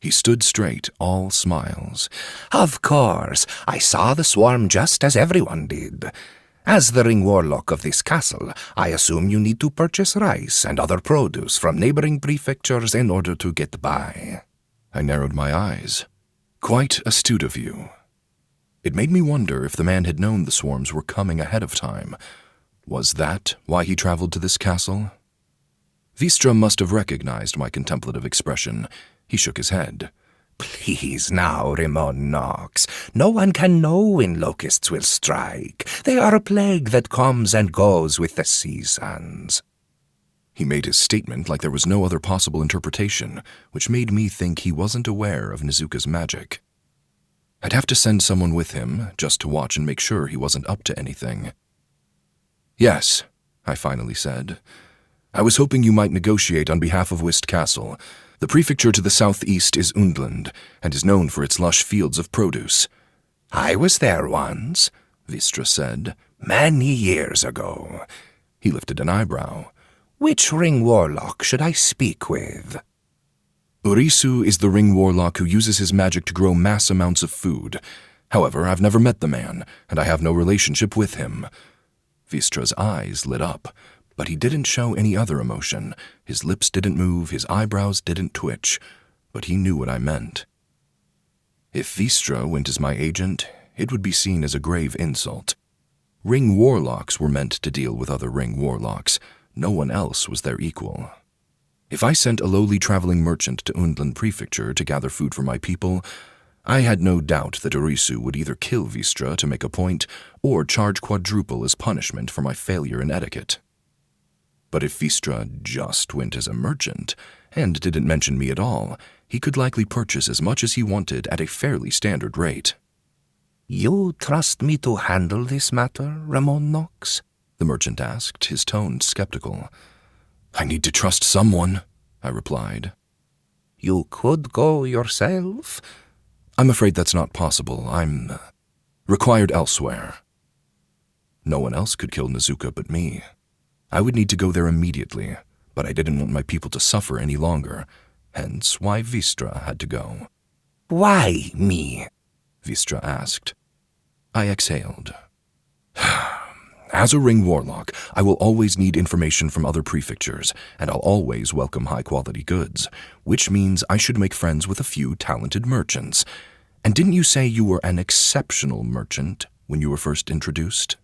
He stood straight, all smiles. Of course, I saw the swarm just as everyone did. As the Ring Warlock of this castle, I assume you need to purchase rice and other produce from neighboring prefectures in order to get by. I narrowed my eyes. Quite astute of you. It made me wonder if the man had known the swarms were coming ahead of time. Was that why he traveled to this castle? Vistra must have recognized my contemplative expression. He shook his head. Please now, Rimon Knox. No one can know when locusts will strike. They are a plague that comes and goes with the seasons. He made his statement like there was no other possible interpretation, which made me think he wasn't aware of Nizuka's magic. I'd have to send someone with him, just to watch and make sure he wasn't up to anything. Yes, I finally said. I was hoping you might negotiate on behalf of Whist Castle. The prefecture to the southeast is Undland, and is known for its lush fields of produce. I was there once, Vistra said, many years ago. He lifted an eyebrow. Which Ring Warlock should I speak with? Urisu is the Ring Warlock who uses his magic to grow mass amounts of food. However, I've never met the man, and I have no relationship with him. Vistra's eyes lit up, but he didn't show any other emotion. His lips didn't move, his eyebrows didn't twitch, but he knew what I meant. If Vistra went as my agent, it would be seen as a grave insult. Ring Warlocks were meant to deal with other Ring Warlocks. No one else was their equal. If I sent a lowly traveling merchant to Undland Prefecture to gather food for my people, I had no doubt that Urisu would either kill Vistra to make a point or charge quadruple as punishment for my failure in etiquette. But if Vistra just went as a merchant and didn't mention me at all, he could likely purchase as much as he wanted at a fairly standard rate. You trust me to handle this matter, Rimon Knox? The merchant asked, his tone skeptical. I need to trust someone, I replied. You could go yourself? I'm afraid that's not possible. I'm required elsewhere. No one else could kill Nizuka but me. I would need to go there immediately, but I didn't want my people to suffer any longer, hence why Vistra had to go. Why me? Vistra asked. I exhaled. As a Ring Warlock, I will always need information from other prefectures, and I'll always welcome high-quality goods, which means I should make friends with a few talented merchants. And didn't you say you were an exceptional merchant when you were first introduced?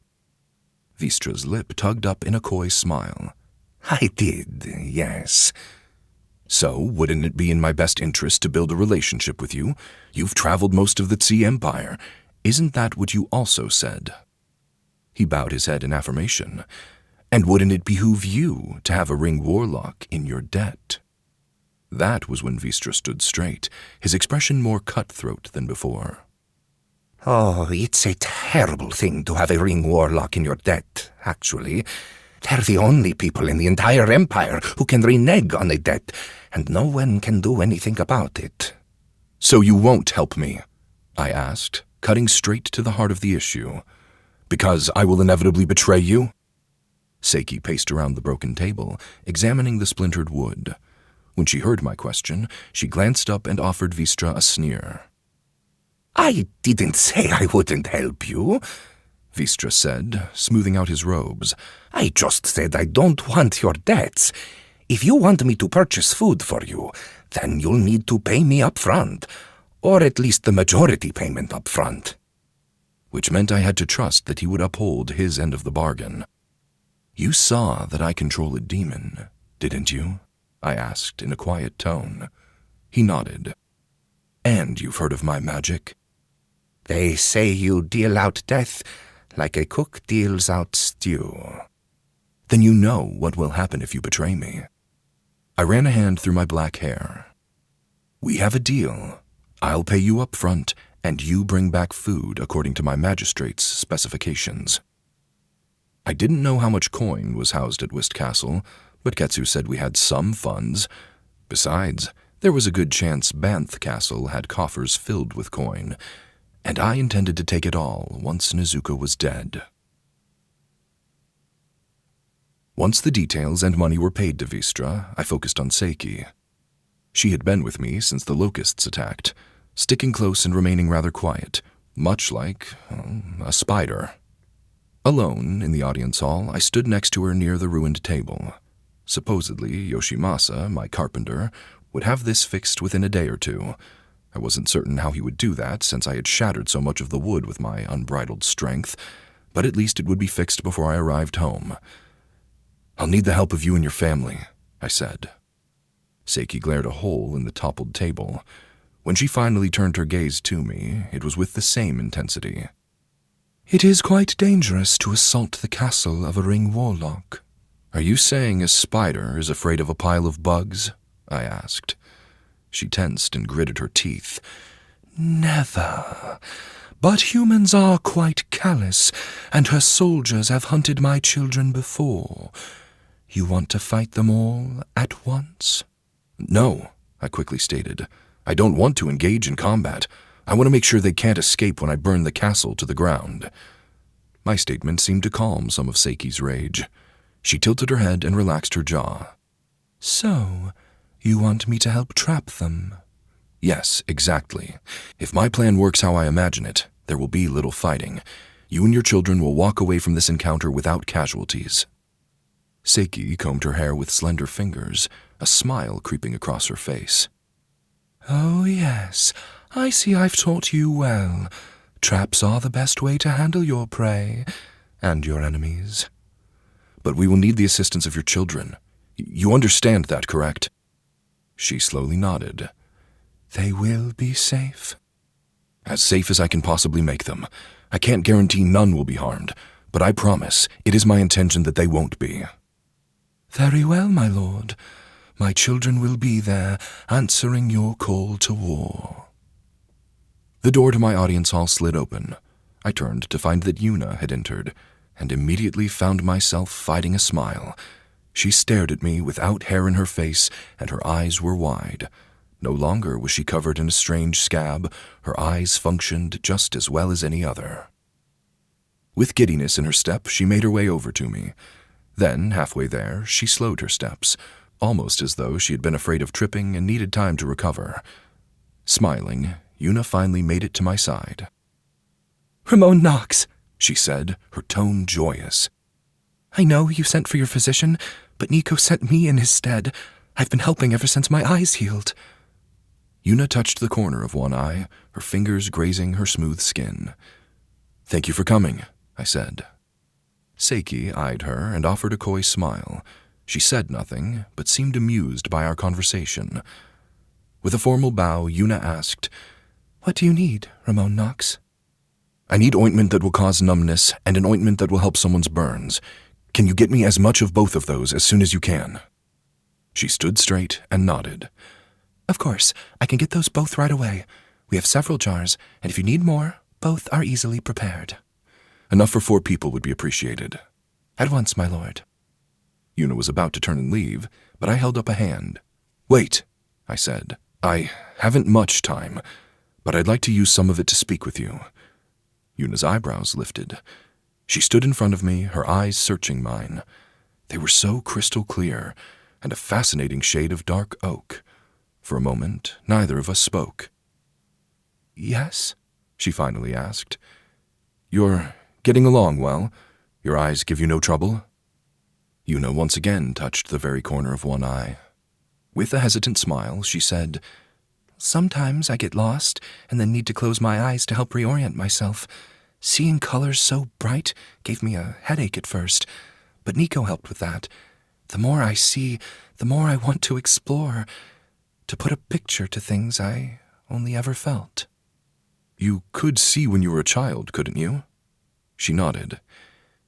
Vistra's lip tugged up in a coy smile. I did, yes. So, wouldn't it be in my best interest to build a relationship with you? You've traveled most of the Tze Empire. Isn't that what you also said? He bowed his head in affirmation. And wouldn't it behoove you to have a Ring Warlock in your debt? That was when Vistra stood straight, his expression more cutthroat than before. Oh, it's a terrible thing to have a Ring Warlock in your debt, actually. They're the only people in the entire empire who can renege on a debt, and no one can do anything about it. So you won't help me? I asked, cutting straight to the heart of the issue. Because I will inevitably betray you? Seiki paced around the broken table, examining the splintered wood. When she heard my question, she glanced up and offered Vistra a sneer. I didn't say I wouldn't help you, Vistra said, smoothing out his robes. I just said I don't want your debts. If you want me to purchase food for you, then you'll need to pay me up front, or at least the majority payment up front. Which meant I had to trust that he would uphold his end of the bargain. You saw that I control a demon, didn't you? I asked in a quiet tone. He nodded. And you've heard of my magic? They say you deal out death like a cook deals out stew. Then you know what will happen if you betray me. I ran a hand through my black hair. We have a deal. I'll pay you up front, and you bring back food according to my magistrate's specifications. I didn't know how much coin was housed at Whist Castle, but Ketsu said we had some funds. Besides, there was a good chance Banth Castle had coffers filled with coin, and I intended to take it all once Nezuko was dead. Once the details and money were paid to Vistra, I focused on Seiki. She had been with me since the locusts attacked, sticking close and remaining rather quiet, much like a spider. Alone in the audience hall, I stood next to her near the ruined table. Supposedly, Yoshimasa, my carpenter, would have this fixed within a day or two. I wasn't certain how he would do that, since I had shattered so much of the wood with my unbridled strength, but at least it would be fixed before I arrived home. I'll need the help of you and your family, I said. Seiki glared a hole in the toppled table. When she finally turned her gaze to me, it was with the same intensity. It is quite dangerous to assault the castle of a Ring Warlock. Are you saying a spider is afraid of a pile of bugs? I asked. She tensed and gritted her teeth. Never. But humans are quite callous, and her soldiers have hunted my children before. You want to fight them all at once? No, I quickly stated. I don't want to engage in combat. I want to make sure they can't escape when I burn the castle to the ground. My statement seemed to calm some of Seiki's rage. She tilted her head and relaxed her jaw. So, you want me to help trap them? Yes, exactly. If my plan works how I imagine it, there will be little fighting. You and your children will walk away from this encounter without casualties. Seiki combed her hair with slender fingers, a smile creeping across her face. Oh yes, I see I've taught you well. Traps are the best way to handle your prey and your enemies. But we will need the assistance of your children. You understand that, correct? She slowly nodded. They will be safe? As safe as I can possibly make them. I can't guarantee none will be harmed, but I promise it is my intention that they won't be. Very well, my lord. My children will be there, answering your call to war. The door to my audience hall slid open. I turned to find that Yuna had entered, and immediately found myself fighting a smile. She stared at me without hair in her face, and her eyes were wide. No longer was she covered in a strange scab. Her eyes functioned just as well as any other. With giddiness in her step, she made her way over to me. Then, halfway there, she slowed her steps, almost as though she had been afraid of tripping and needed time to recover. Smiling, Yuna finally made it to my side. Rimon Knox, she said, her tone joyous. I know you sent for your physician, but Nico sent me in his stead. I've been helping ever since my eyes healed. Yuna touched the corner of one eye, her fingers grazing her smooth skin. Thank you for coming, I said. Seiki eyed her and offered a coy smile. She said nothing, but seemed amused by our conversation. With a formal bow, Yuna asked, What do you need, Rimon Knox? I need ointment that will cause numbness and an ointment that will help someone's burns. Can you get me as much of both of those as soon as you can?" She stood straight and nodded. "Of course, I can get those both right away. We have several jars, and if you need more, both are easily prepared." "Enough for 4 people would be appreciated." "At once, my lord." Yuna was about to turn and leave, but I held up a hand. "Wait," I said. "I haven't much time, but I'd like to use some of it to speak with you." Yuna's eyebrows lifted. She stood in front of me, her eyes searching mine. They were so crystal clear, and a fascinating shade of dark oak. For a moment, neither of us spoke. "Yes?" she finally asked. "You're getting along well? Your eyes give you no trouble?" Yuna once again touched the very corner of one eye. With a hesitant smile, she said, "Sometimes I get lost and then need to close my eyes to help reorient myself. Seeing colors so bright gave me a headache at first, but Nico helped with that. The more I see, the more I want to explore, to put a picture to things I only ever felt." "You could see when you were a child, couldn't you?" She nodded.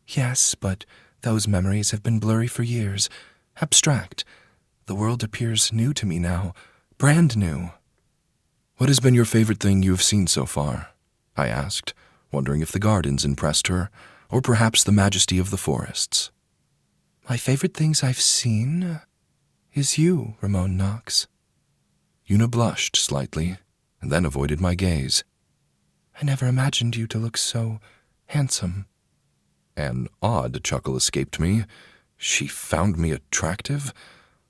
"Yes, but those memories have been blurry for years, abstract. The world appears new to me now, brand new." "What has been your favorite thing you have seen so far?" I asked, wondering if the gardens impressed her, or perhaps the majesty of the forests. "My favorite things I've seen is you, Rimon Knox." Yuna blushed slightly, and then avoided my gaze. "I never imagined you to look so handsome." An odd chuckle escaped me. She found me attractive?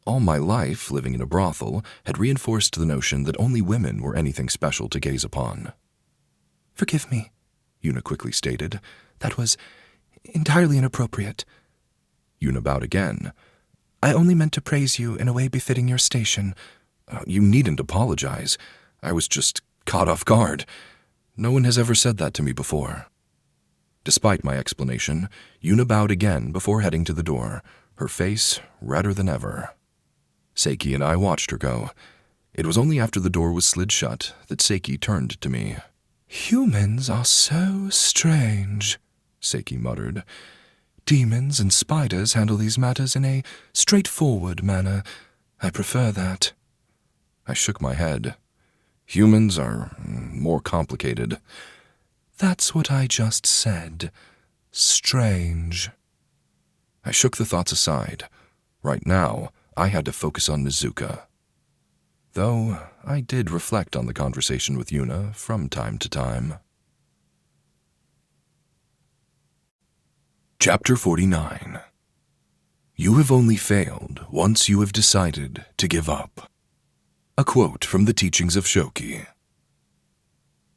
All my life, living in a brothel, had reinforced the notion that only women were anything special to gaze upon. "Forgive me," Yuna quickly stated. "That was entirely inappropriate." Yuna bowed again. "I only meant to praise you in a way befitting your station." You needn't apologize. I was just caught off guard. No one has ever said that to me before." Despite my explanation, Yuna bowed again before heading to the door, her face redder than ever. Seiki and I watched her go. It was only after the door was slid shut that Seiki turned to me. "Humans are so strange," Seiki muttered. "Demons and spiders handle these matters in a straightforward manner. I prefer that." I shook my head. Humans are more complicated. "That's what I just said. Strange." I shook the thoughts aside. Right now, I had to focus on Nezuka. Though I did reflect on the conversation with Yuna from time to time. Chapter 49. You have only failed once you have decided to give up. A quote from the teachings of Shoki.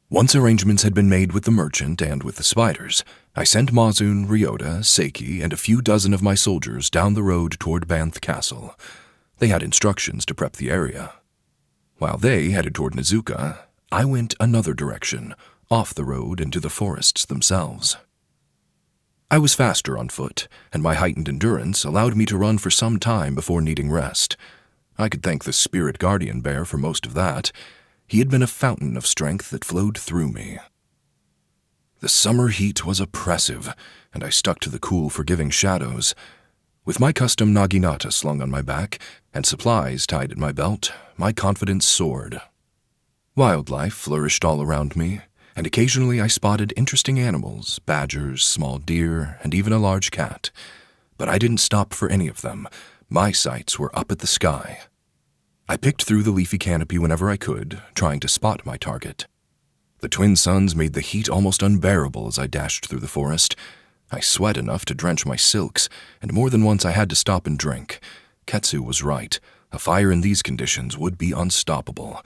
Once arrangements had been made with the merchant and with the spiders, I sent Mazun, Ryota, Seiki, and a few dozen of my soldiers down the road toward Banth Castle. They had instructions to prep the area. While they headed toward Nezuka, I went another direction, off the road into the forests themselves. I was faster on foot, and my heightened endurance allowed me to run for some time before needing rest. I could thank the spirit guardian bear for most of that. He had been a fountain of strength that flowed through me. The summer heat was oppressive, and I stuck to the cool, forgiving shadows. With my custom naginata slung on my back and supplies tied at my belt, my confidence soared. Wildlife flourished all around me, and occasionally I spotted interesting animals, badgers, small deer, and even a large cat. But I didn't stop for any of them. My sights were up at the sky. I picked through the leafy canopy whenever I could, trying to spot my target. The twin suns made the heat almost unbearable as I dashed through the forest. I sweat enough to drench my silks, and more than once I had to stop and drink. Ketsu was right. A fire in these conditions would be unstoppable.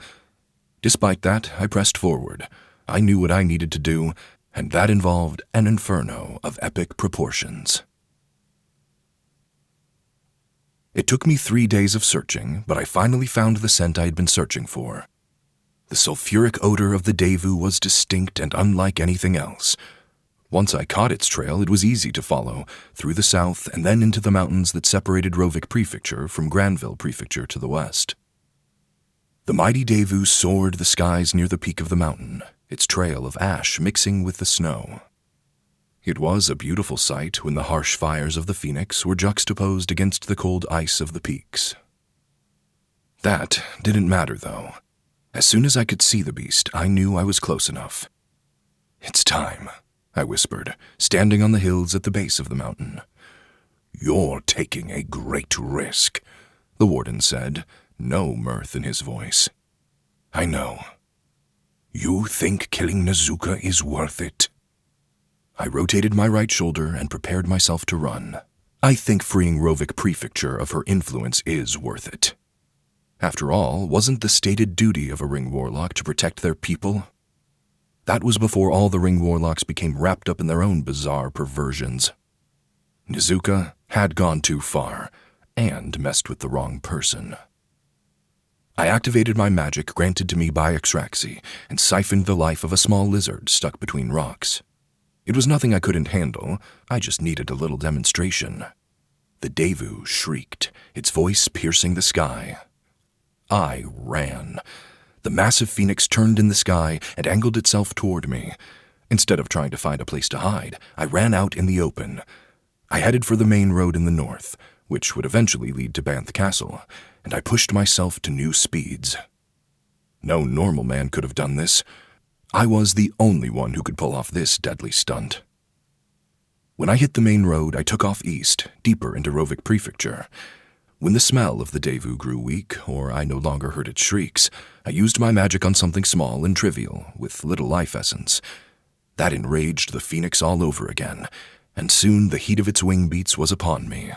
Despite that, I pressed forward. I knew what I needed to do, and that involved an inferno of epic proportions. It took me 3 days of searching, but I finally found the scent I had been searching for. The sulfuric odor of the Devu was distinct and unlike anything else. Once I caught its trail, it was easy to follow, through the south and then into the mountains that separated Rovik Prefecture from Granville Prefecture to the west. The mighty Devu soared the skies near the peak of the mountain, its trail of ash mixing with the snow. It was a beautiful sight when the harsh fires of the phoenix were juxtaposed against the cold ice of the peaks. That didn't matter, though. As soon as I could see the beast, I knew I was close enough. "It's time," I whispered, standing on the hills at the base of the mountain. "You're taking a great risk," the warden said, no mirth in his voice. "I know. You think killing Nezuka is worth it?" I rotated my right shoulder and prepared myself to run. I think freeing Rovik Prefecture of her influence is worth it. After all, wasn't the stated duty of a Ring Warlock to protect their people? That was before all the Ring Warlocks became wrapped up in their own bizarre perversions. Nezuka had gone too far, and messed with the wrong person. I activated my magic granted to me by Exraxi, and siphoned the life of a small lizard stuck between rocks. It was nothing I couldn't handle, I just needed a little demonstration. The Devu shrieked, its voice piercing the sky. I ran. The massive phoenix turned in the sky and angled itself toward me. Instead of trying to find a place to hide, I ran out in the open. I headed for the main road in the north, which would eventually lead to Banth Castle, and I pushed myself to new speeds. No normal man could have done this. I was the only one who could pull off this deadly stunt. When I hit the main road, I took off east, deeper into Rovik Prefecture. When the smell of the Devu grew weak, or I no longer heard its shrieks, I used my magic on something small and trivial, with little life essence. That enraged the phoenix all over again, and soon the heat of its wing beats was upon me.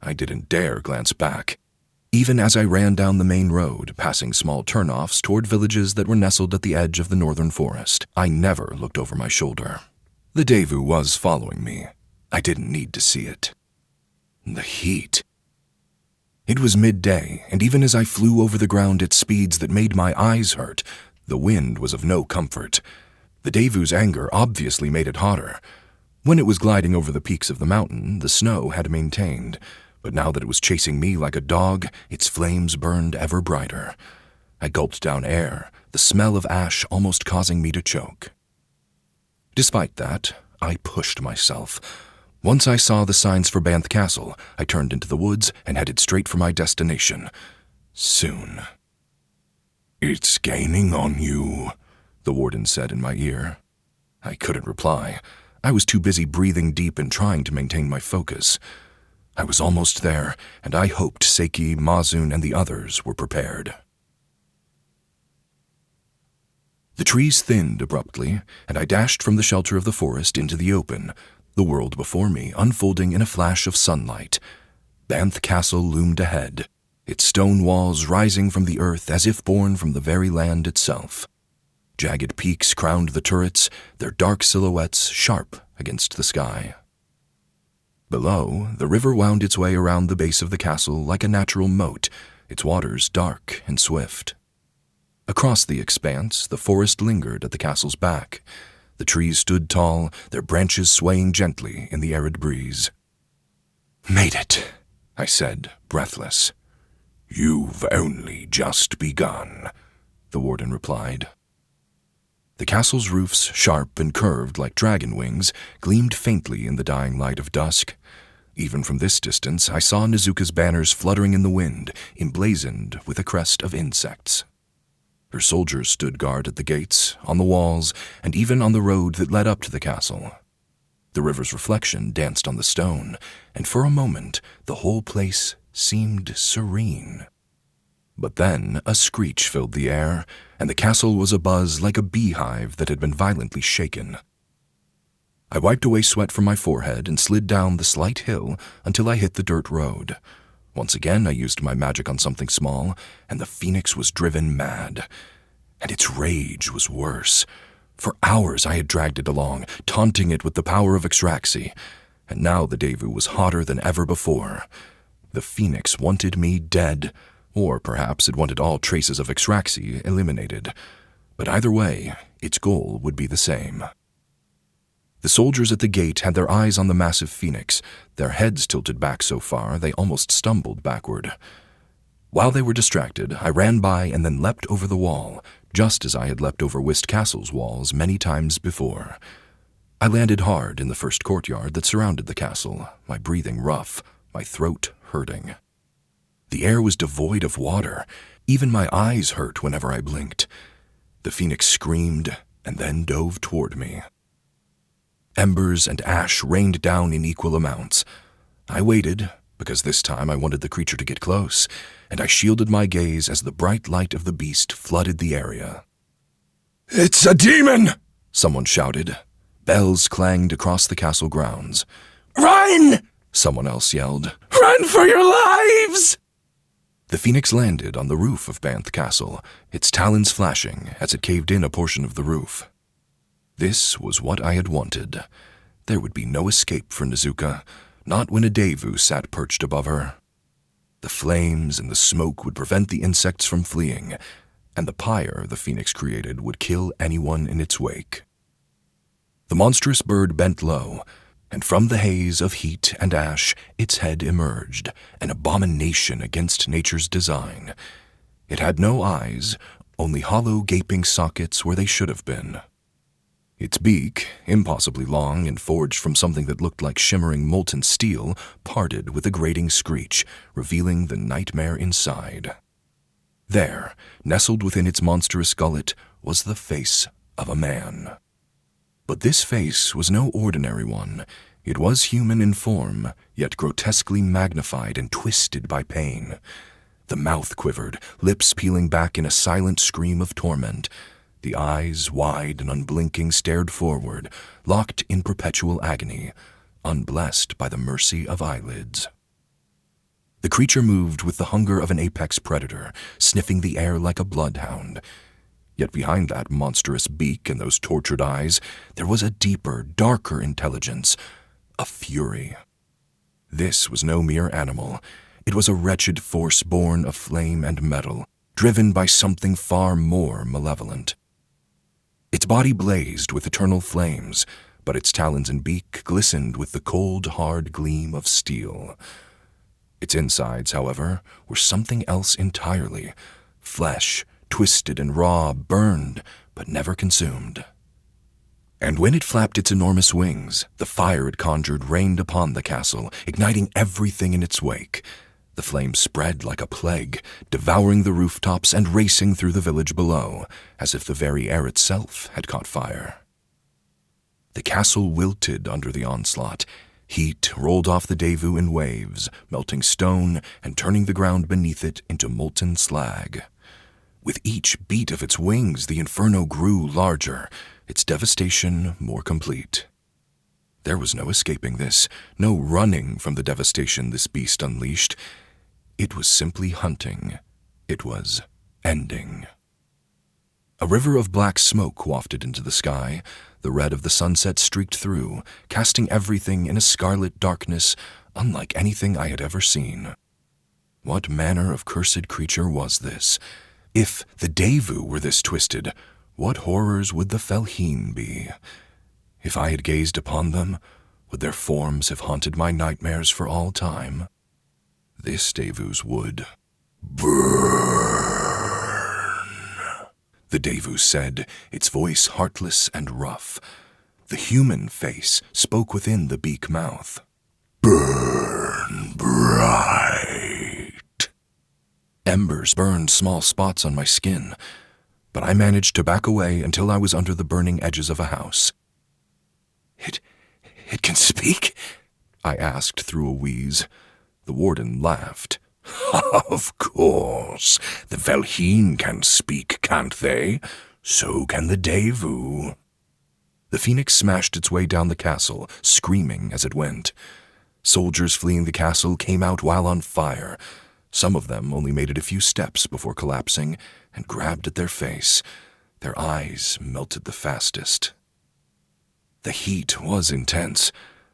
I didn't dare glance back. Even as I ran down the main road, passing small turnoffs toward villages that were nestled at the edge of the northern forest, I never looked over my shoulder. The Devu was following me. I didn't need to see it. The heat. It was midday, and even as I flew over the ground at speeds that made my eyes hurt, the wind was of no comfort. The Devu's anger obviously made it hotter. When it was gliding over the peaks of the mountain, the snow had maintained, but now that it was chasing me like a dog, its flames burned ever brighter. I gulped down air, the smell of ash almost causing me to choke. Despite that, I pushed myself. Once I saw the signs for Banth Castle, I turned into the woods and headed straight for my destination. Soon. "It's gaining on you," the warden said in my ear. I couldn't reply. I was too busy breathing deep and trying to maintain my focus. I was almost there, and I hoped Seiki, Mazun, and the others were prepared. The trees thinned abruptly, and I dashed from the shelter of the forest into the open, the world before me unfolding in a flash of sunlight. Banth Castle loomed ahead, its stone walls rising from the earth as if born from the very land itself. Jagged peaks crowned the turrets, their dark silhouettes sharp against the sky. Below, the river wound its way around the base of the castle like a natural moat, its waters dark and swift. Across the expanse, the forest lingered at the castle's back. The trees stood tall, their branches swaying gently in the arid breeze. "Made it," I said, breathless. "You've only just begun," the warden replied. The castle's roofs, sharp and curved like dragon wings, gleamed faintly in the dying light of dusk. Even from this distance, I saw Nezuka's banners fluttering in the wind, emblazoned with a crest of insects. Her soldiers stood guard at the gates, on the walls, and even on the road that led up to the castle. The river's reflection danced on the stone, and for a moment the whole place seemed serene. But then a screech filled the air, and the castle was abuzz like a beehive that had been violently shaken. I wiped away sweat from my forehead and slid down the slight hill until I hit the dirt road. Once again I used my magic on something small, and the phoenix was driven mad. And its rage was worse. For hours I had dragged it along, taunting it with the power of Exraxi, and now the Devu was hotter than ever before. The phoenix wanted me dead, or perhaps it wanted all traces of Exraxi eliminated. But either way, its goal would be the same. The soldiers at the gate had their eyes on the massive phoenix, their heads tilted back so far they almost stumbled backward. While they were distracted, I ran by and then leapt over the wall, just as I had leapt over Whist Castle's walls many times before. I landed hard in the first courtyard that surrounded the castle, my breathing rough, my throat hurting. The air was devoid of water. Even my eyes hurt whenever I blinked. The phoenix screamed and then dove toward me. Embers and ash rained down in equal amounts. I waited, because this time I wanted the creature to get close, and I shielded my gaze as the bright light of the beast flooded the area. "It's a demon!" someone shouted. Bells clanged across the castle grounds. "Run!" someone else yelled. "Run for your lives!" The phoenix landed on the roof of Banth Castle, its talons flashing as it caved in a portion of the roof. This was what I had wanted. There would be no escape for Nezuka, not when a Devu sat perched above her. The flames and the smoke would prevent the insects from fleeing, and the pyre the phoenix created would kill anyone in its wake. The monstrous bird bent low, and from the haze of heat and ash its head emerged, an abomination against nature's design. It had no eyes, only hollow gaping sockets where they should have been. Its beak, impossibly long and forged from something that looked like shimmering molten steel, parted with a grating screech, revealing the nightmare inside. There, nestled within its monstrous gullet, was the face of a man. But this face was no ordinary one. It was human in form, yet grotesquely magnified and twisted by pain. The mouth quivered, lips peeling back in a silent scream of torment. The eyes, wide and unblinking, stared forward, locked in perpetual agony, unblessed by the mercy of eyelids. The creature moved with the hunger of an apex predator, sniffing the air like a bloodhound. Yet behind that monstrous beak and those tortured eyes, there was a deeper, darker intelligence, a fury. This was no mere animal. It was a wretched force born of flame and metal, driven by something far more malevolent. Its body blazed with eternal flames, but its talons and beak glistened with the cold, hard gleam of steel. Its insides, however, were something else entirely. Flesh, twisted and raw, burned, but never consumed. And when it flapped its enormous wings, the fire it conjured rained upon the castle, igniting everything in its wake. The flames spread like a plague, devouring the rooftops and racing through the village below, as if the very air itself had caught fire. The castle wilted under the onslaught. Heat rolled off the Devu in waves, melting stone and turning the ground beneath it into molten slag. With each beat of its wings, the inferno grew larger, its devastation more complete. There was no escaping this, no running from the devastation this beast unleashed. It was simply hunting. It was ending. A river of black smoke wafted into the sky. The red of the sunset streaked through, casting everything in a scarlet darkness unlike anything I had ever seen. What manner of cursed creature was this? If the Devu were this twisted, what horrors would the Felheen be? If I had gazed upon them, would their forms have haunted my nightmares for all time? This Devu's would. "Burn," the Devu said, its voice heartless and rough. The human face spoke within the beak mouth. "Burn bright." Embers burned small spots on my skin, but I managed to back away until I was under the burning edges of a house. It can speak?" I asked through a wheeze. The warden laughed. "Of course. The Felheen can speak, can't they? So can the Devu." The phoenix smashed its way down the castle, screaming as it went. Soldiers fleeing the castle came out while on fire. Some of them only made it a few steps before collapsing and grabbed at their face. Their eyes melted the fastest. The heat was intense,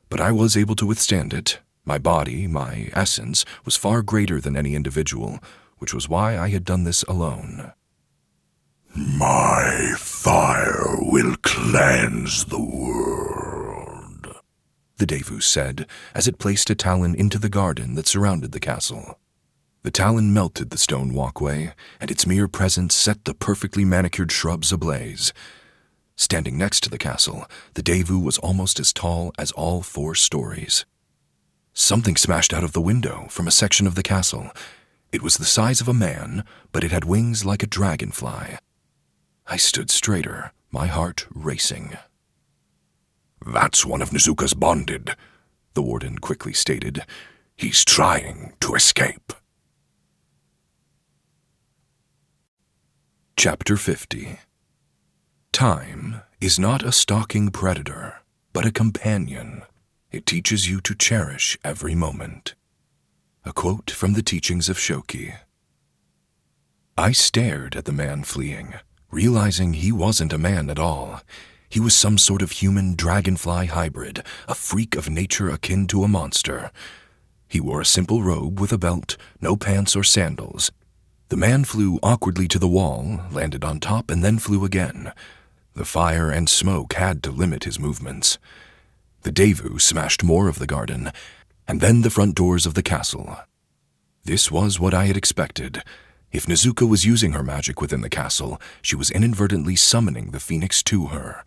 but I was able to withstand it. My body, my essence, was far greater than any individual, which was why I had done this alone. "My fire will cleanse the world," the Devu said, as it placed a talon into the garden that surrounded the castle. The talon melted the stone walkway, and its mere presence set the perfectly manicured shrubs ablaze. Standing next to the castle, the Daewoo was almost as tall as all 4 stories. Something smashed out of the window from a section of the castle. It was the size of a man, but it had wings like a dragonfly. I stood straighter, my heart racing. "That's one of Nezuka's bonded," the warden quickly stated. "He's trying to escape." Chapter 50. Time is not a stalking predator, but a companion. It teaches you to cherish every moment. A quote from the teachings of Shoki. I stared at the man fleeing, realizing he wasn't a man at all. He was some sort of human dragonfly hybrid, a freak of nature akin to a monster. He wore a simple robe with a belt, no pants or sandals. The man flew awkwardly to the wall, landed on top, and then flew again. The fire and smoke had to limit his movements. The Daewoo smashed more of the garden, and then the front doors of the castle. This was what I had expected. If Nezuka was using her magic within the castle, she was inadvertently summoning the phoenix to her.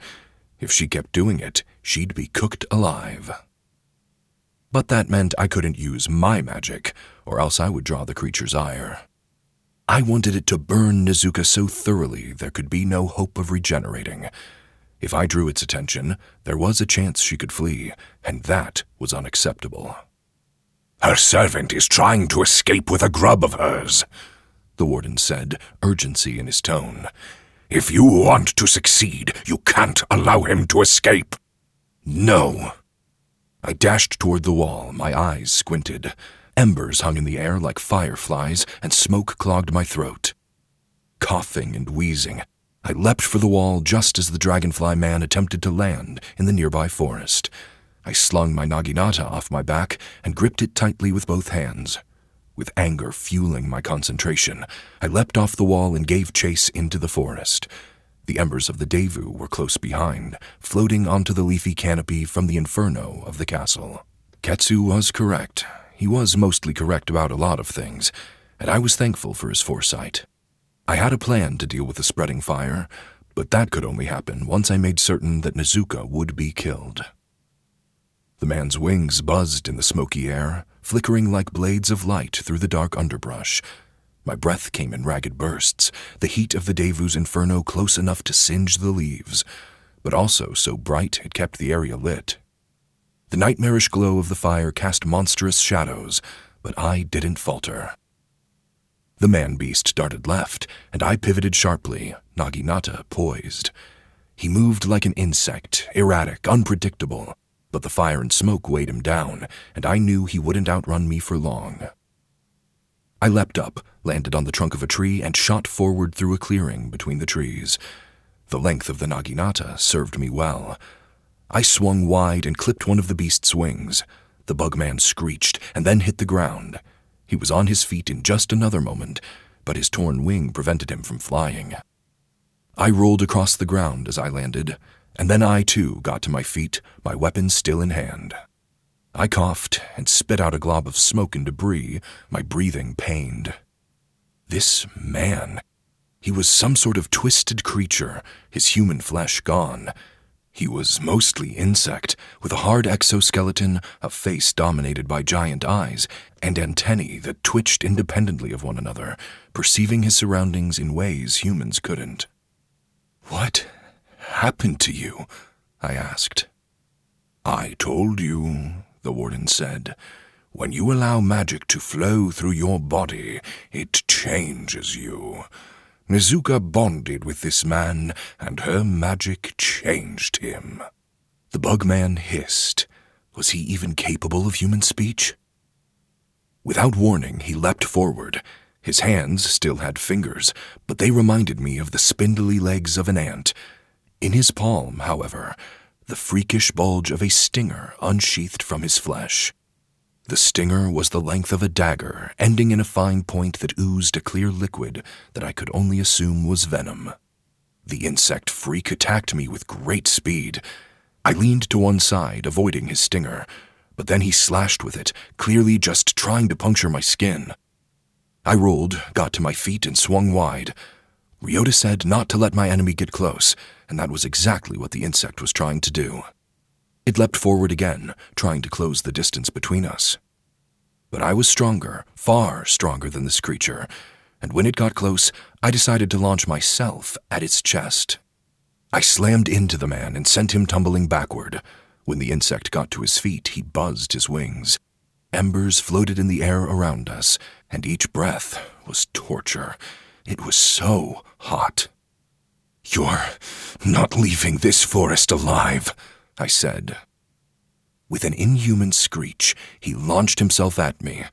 If she kept doing it, she'd be cooked alive. But that meant I couldn't use my magic, or else I would draw the creature's ire. I wanted it to burn Nezuka so thoroughly there could be no hope of regenerating. If I drew its attention, there was a chance she could flee, and that was unacceptable. "Her servant is trying to escape with a grub of hers," the warden said, urgency in his tone. "If you want to succeed, you can't allow him to escape." No! I dashed toward the wall, my eyes squinted. Embers hung in the air like fireflies, and smoke clogged my throat. Coughing and wheezing, I leapt for the wall just as the dragonfly man attempted to land in the nearby forest. I slung my naginata off my back and gripped it tightly with both hands. With anger fueling my concentration, I leapt off the wall and gave chase into the forest. The embers of the Daewoo were close behind, floating onto the leafy canopy from the inferno of the castle. Ketsu was correct. He was mostly correct about a lot of things, and I was thankful for his foresight. I had a plan to deal with the spreading fire, but that could only happen once I made certain that Nezuka would be killed. The man's wings buzzed in the smoky air, flickering like blades of light through the dark underbrush. My breath came in ragged bursts, the heat of the Daewoo's inferno close enough to singe the leaves, but also so bright it kept the area lit. The nightmarish glow of the fire cast monstrous shadows, but I didn't falter. The man-beast darted left, and I pivoted sharply, naginata poised. He moved like an insect, erratic, unpredictable, but the fire and smoke weighed him down, and I knew he wouldn't outrun me for long. I leapt up, landed on the trunk of a tree, and shot forward through a clearing between the trees. The length of the naginata served me well. I swung wide and clipped one of the beast's wings. The bugman screeched and then hit the ground. He was on his feet in just another moment, but his torn wing prevented him from flying. I rolled across the ground as I landed, and then I too got to my feet, my weapon still in hand. I coughed and spit out a glob of smoke and debris, my breathing pained. This man, he was some sort of twisted creature, his human flesh gone. He was mostly insect, with a hard exoskeleton, a face dominated by giant eyes, and antennae that twitched independently of one another, perceiving his surroundings in ways humans couldn't. "What happened to you?" I asked. "I told you," the warden said. "When you allow magic to flow through your body, it changes you. Nezuka bonded with this man, and her magic changed him." The bugman hissed. Was he even capable of human speech? Without warning, he leapt forward. His hands still had fingers, but they reminded me of the spindly legs of an ant. In his palm, however, the freakish bulge of a stinger unsheathed from his flesh. The stinger was the length of a dagger, ending in a fine point that oozed a clear liquid that I could only assume was venom. The insect freak attacked me with great speed. I leaned to one side, avoiding his stinger, but then he slashed with it, clearly just trying to puncture my skin. I rolled, got to my feet, and swung wide. Ryota said not to let my enemy get close, and that was exactly what the insect was trying to do. It leapt forward again, trying to close the distance between us. But I was stronger, far stronger than this creature, and when it got close, I decided to launch myself at its chest. I slammed into the man and sent him tumbling backward. When the insect got to his feet, he buzzed his wings. Embers floated in the air around us, and each breath was torture. It was so hot. "You're not leaving this forest alive," I said. With an inhuman screech, he launched himself at me.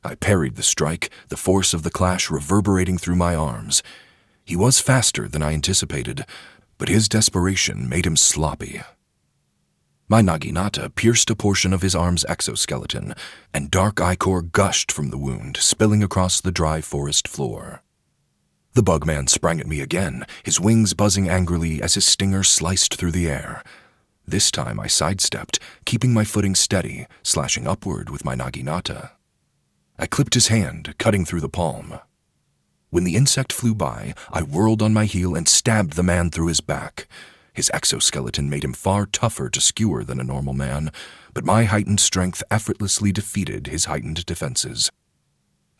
I parried the strike, the force of the clash reverberating through my arms. He was faster than I anticipated, but his desperation made him sloppy. My naginata pierced a portion of his arm's exoskeleton, and dark ichor gushed from the wound, spilling across the dry forest floor. The bugman sprang at me again, his wings buzzing angrily as his stinger sliced through the air. This time I sidestepped, keeping my footing steady, slashing upward with my naginata. I clipped his hand, cutting through the palm. When the insect flew by, I whirled on my heel and stabbed the man through his back. His exoskeleton made him far tougher to skewer than a normal man, but my heightened strength effortlessly defeated his heightened defenses.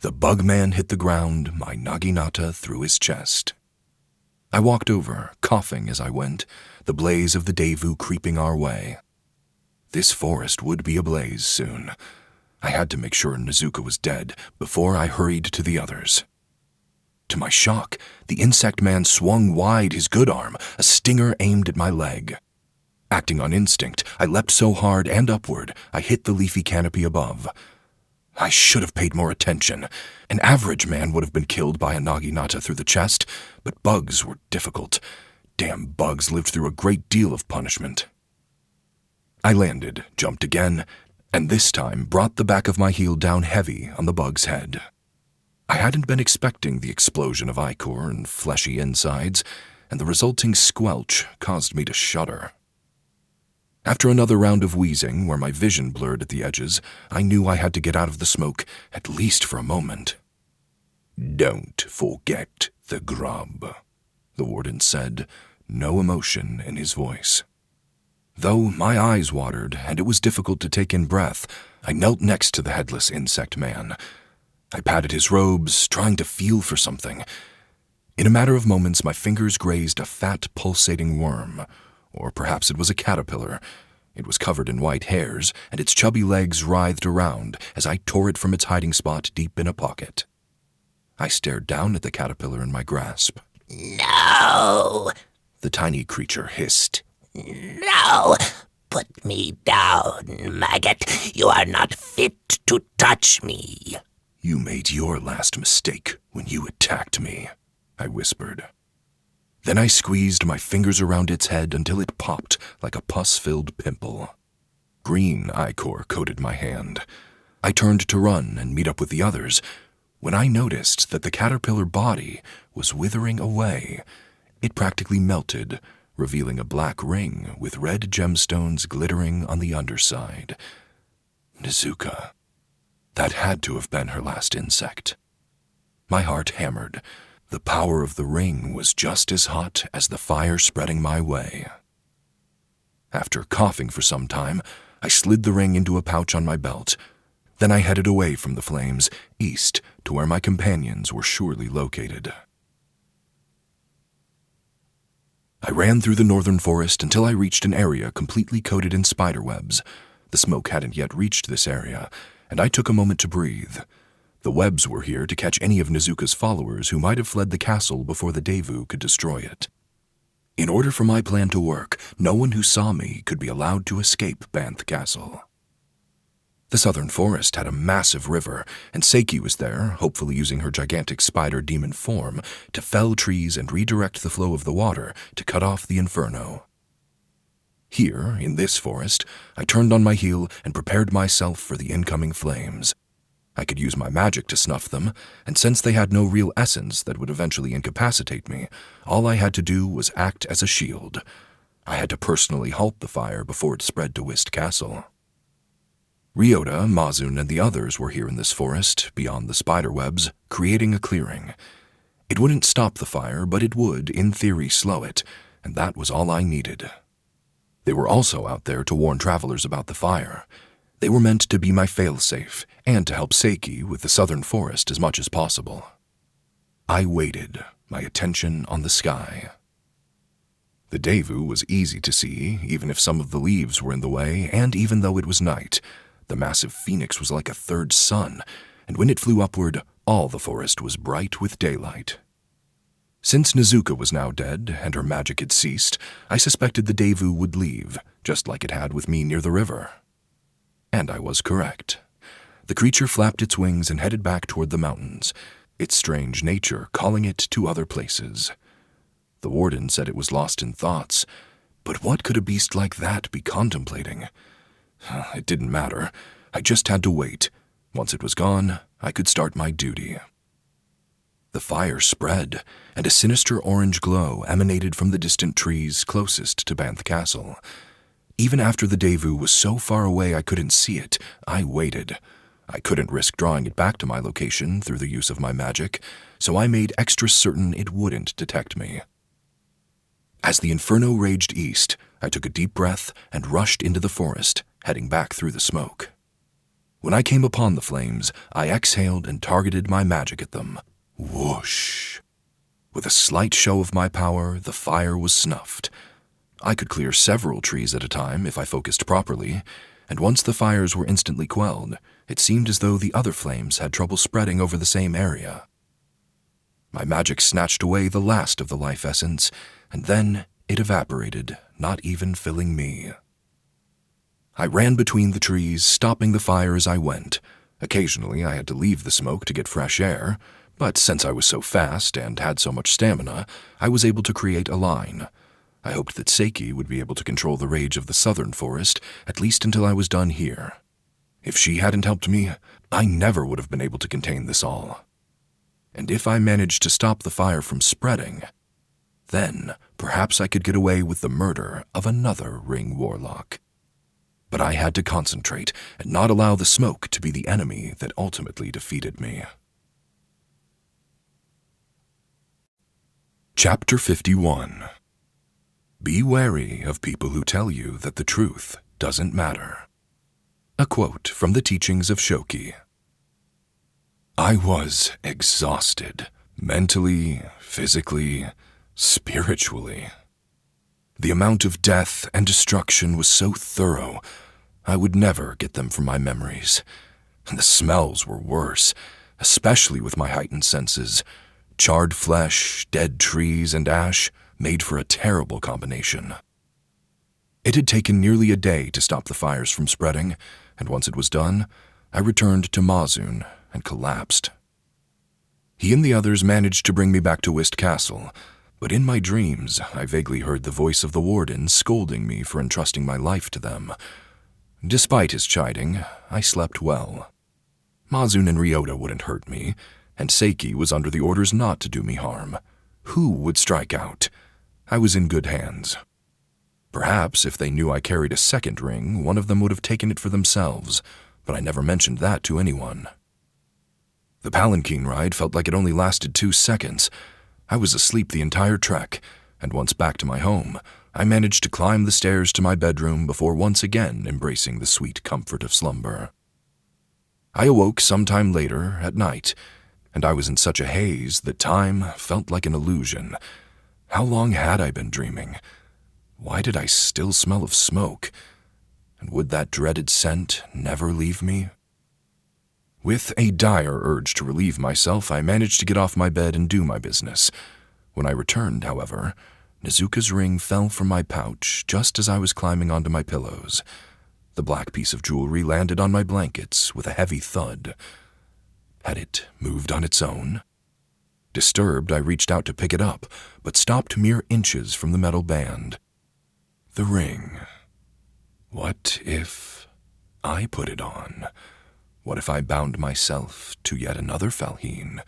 The bugman hit the ground, my naginata through his chest. I walked over, coughing as I went, the blaze of the Devu creeping our way. This forest would be ablaze soon. I had to make sure Nezuka was dead before I hurried to the others. To my shock, the insect man swung wide his good arm, a stinger aimed at my leg. Acting on instinct, I leapt so hard and upward, I hit the leafy canopy above. I should have paid more attention. An average man would have been killed by a naginata through the chest, but bugs were difficult. Damn bugs lived through a great deal of punishment. I landed, jumped again, and this time brought the back of my heel down heavy on the bug's head. I hadn't been expecting the explosion of ichor and fleshy insides, and the resulting squelch caused me to shudder. After another round of wheezing, where my vision blurred at the edges, I knew I had to get out of the smoke, at least for a moment. "Don't forget the grub," the warden said, no emotion in his voice. Though my eyes watered and it was difficult to take in breath, I knelt next to the headless insect man. I patted his robes, trying to feel for something. In a matter of moments, my fingers grazed a fat, pulsating worm. Or perhaps it was a caterpillar. It was covered in white hairs, and its chubby legs writhed around as I tore it from its hiding spot deep in a pocket. I stared down at the caterpillar in my grasp. "No!" the tiny creature hissed. "No! Put me down, maggot. You are not fit to touch me." "You made your last mistake when you attacked me," I whispered. Then I squeezed my fingers around its head until it popped like a pus-filled pimple. Green ichor coated my hand. I turned to run and meet up with the others when I noticed that the caterpillar body was withering away. It practically melted, revealing a black ring with red gemstones glittering on the underside. Nezuka. That had to have been her last insect. My heart hammered. The power of the ring was just as hot as the fire spreading my way. After coughing for some time, I slid the ring into a pouch on my belt. Then I headed away from the flames, east to where my companions were surely located. I ran through the northern forest until I reached an area completely coated in spiderwebs. The smoke hadn't yet reached this area, and I took a moment to breathe. The webs were here to catch any of Nezuka's followers who might have fled the castle before the Devu could destroy it. In order for my plan to work, no one who saw me could be allowed to escape Banth Castle. The southern forest had a massive river, and Seiki was there, hopefully using her gigantic spider demon form to fell trees and redirect the flow of the water to cut off the inferno. Here, in this forest, I turned on my heel and prepared myself for the incoming flames. I could use my magic to snuff them, and since they had no real essence that would eventually incapacitate me, all I had to do was act as a shield. I had to personally halt the fire before it spread to Whist Castle. Ryota, Mazun, and the others were here in this forest, beyond the spiderwebs, creating a clearing. It wouldn't stop the fire, but it would, in theory, slow it, and that was all I needed. They were also out there to warn travelers about the fire. They were meant to be my failsafe and to help Seiki with the southern forest as much as possible. I waited, my attention on the sky. The Daewoo was easy to see, even if some of the leaves were in the way, and even though it was night. The massive phoenix was like a third sun, and when it flew upward, all the forest was bright with daylight. Since Nezuka was now dead and her magic had ceased, I suspected the Daewoo would leave, just like it had with me near the river. And I was correct. The creature flapped its wings and headed back toward the mountains, its strange nature calling it to other places. The warden said it was lost in thoughts, but what could a beast like that be contemplating? It didn't matter. I just had to wait. Once it was gone, I could start my duty. The fire spread, and a sinister orange glow emanated from the distant trees closest to Banth Castle. Even after the Daewoo was so far away I couldn't see it, I waited. I couldn't risk drawing it back to my location through the use of my magic, so I made extra certain it wouldn't detect me. As the inferno raged east, I took a deep breath and rushed into the forest, heading back through the smoke. When I came upon the flames, I exhaled and targeted my magic at them. Whoosh! With a slight show of my power, the fire was snuffed. I could clear several trees at a time if I focused properly, and once the fires were instantly quelled, it seemed as though the other flames had trouble spreading over the same area. My magic snatched away the last of the life essence, and then it evaporated, not even filling me. I ran between the trees, stopping the fire as I went. Occasionally I had to leave the smoke to get fresh air, but since I was so fast and had so much stamina, I was able to create a line. I hoped that Seiki would be able to control the rage of the southern forest, at least until I was done here. If she hadn't helped me, I never would have been able to contain this all. And if I managed to stop the fire from spreading, then perhaps I could get away with the murder of another Ring Warlock. But I had to concentrate and not allow the smoke to be the enemy that ultimately defeated me. Chapter 51. Be wary of people who tell you that the truth doesn't matter. A quote from the teachings of Shoki. I was exhausted, mentally, physically, spiritually. The amount of death and destruction was so thorough, I would never get them from my memories. And the smells were worse, especially with my heightened senses. Charred flesh, dead trees, and ash made for a terrible combination. It had taken nearly a day to stop the fires from spreading, and once it was done, I returned to Mazun and collapsed. He and the others managed to bring me back to Whist Castle, but in my dreams I vaguely heard the voice of the warden scolding me for entrusting my life to them. Despite his chiding, I slept well. Mazun and Ryota wouldn't hurt me, and Seiki was under the orders not to do me harm. Who would strike out? I was in good hands. Perhaps if they knew I carried a second ring, one of them would have taken it for themselves, but I never mentioned that to anyone. The palanquin ride felt like it only lasted 2 seconds. I was asleep the entire trek, and once back to my home, I managed to climb the stairs to my bedroom before once again embracing the sweet comfort of slumber. I awoke sometime later at night, and I was in such a haze that time felt like an illusion. How long had I been dreaming? Why did I still smell of smoke? And would that dreaded scent never leave me? With a dire urge to relieve myself, I managed to get off my bed and do my business. When I returned, however, Nezuka's ring fell from my pouch just as I was climbing onto my pillows. The black piece of jewelry landed on my blankets with a heavy thud. Had it moved on its own? Disturbed, I reached out to pick it up, but stopped mere inches from the metal band. The ring. What if I put it on? What if I bound myself to yet another Falheen?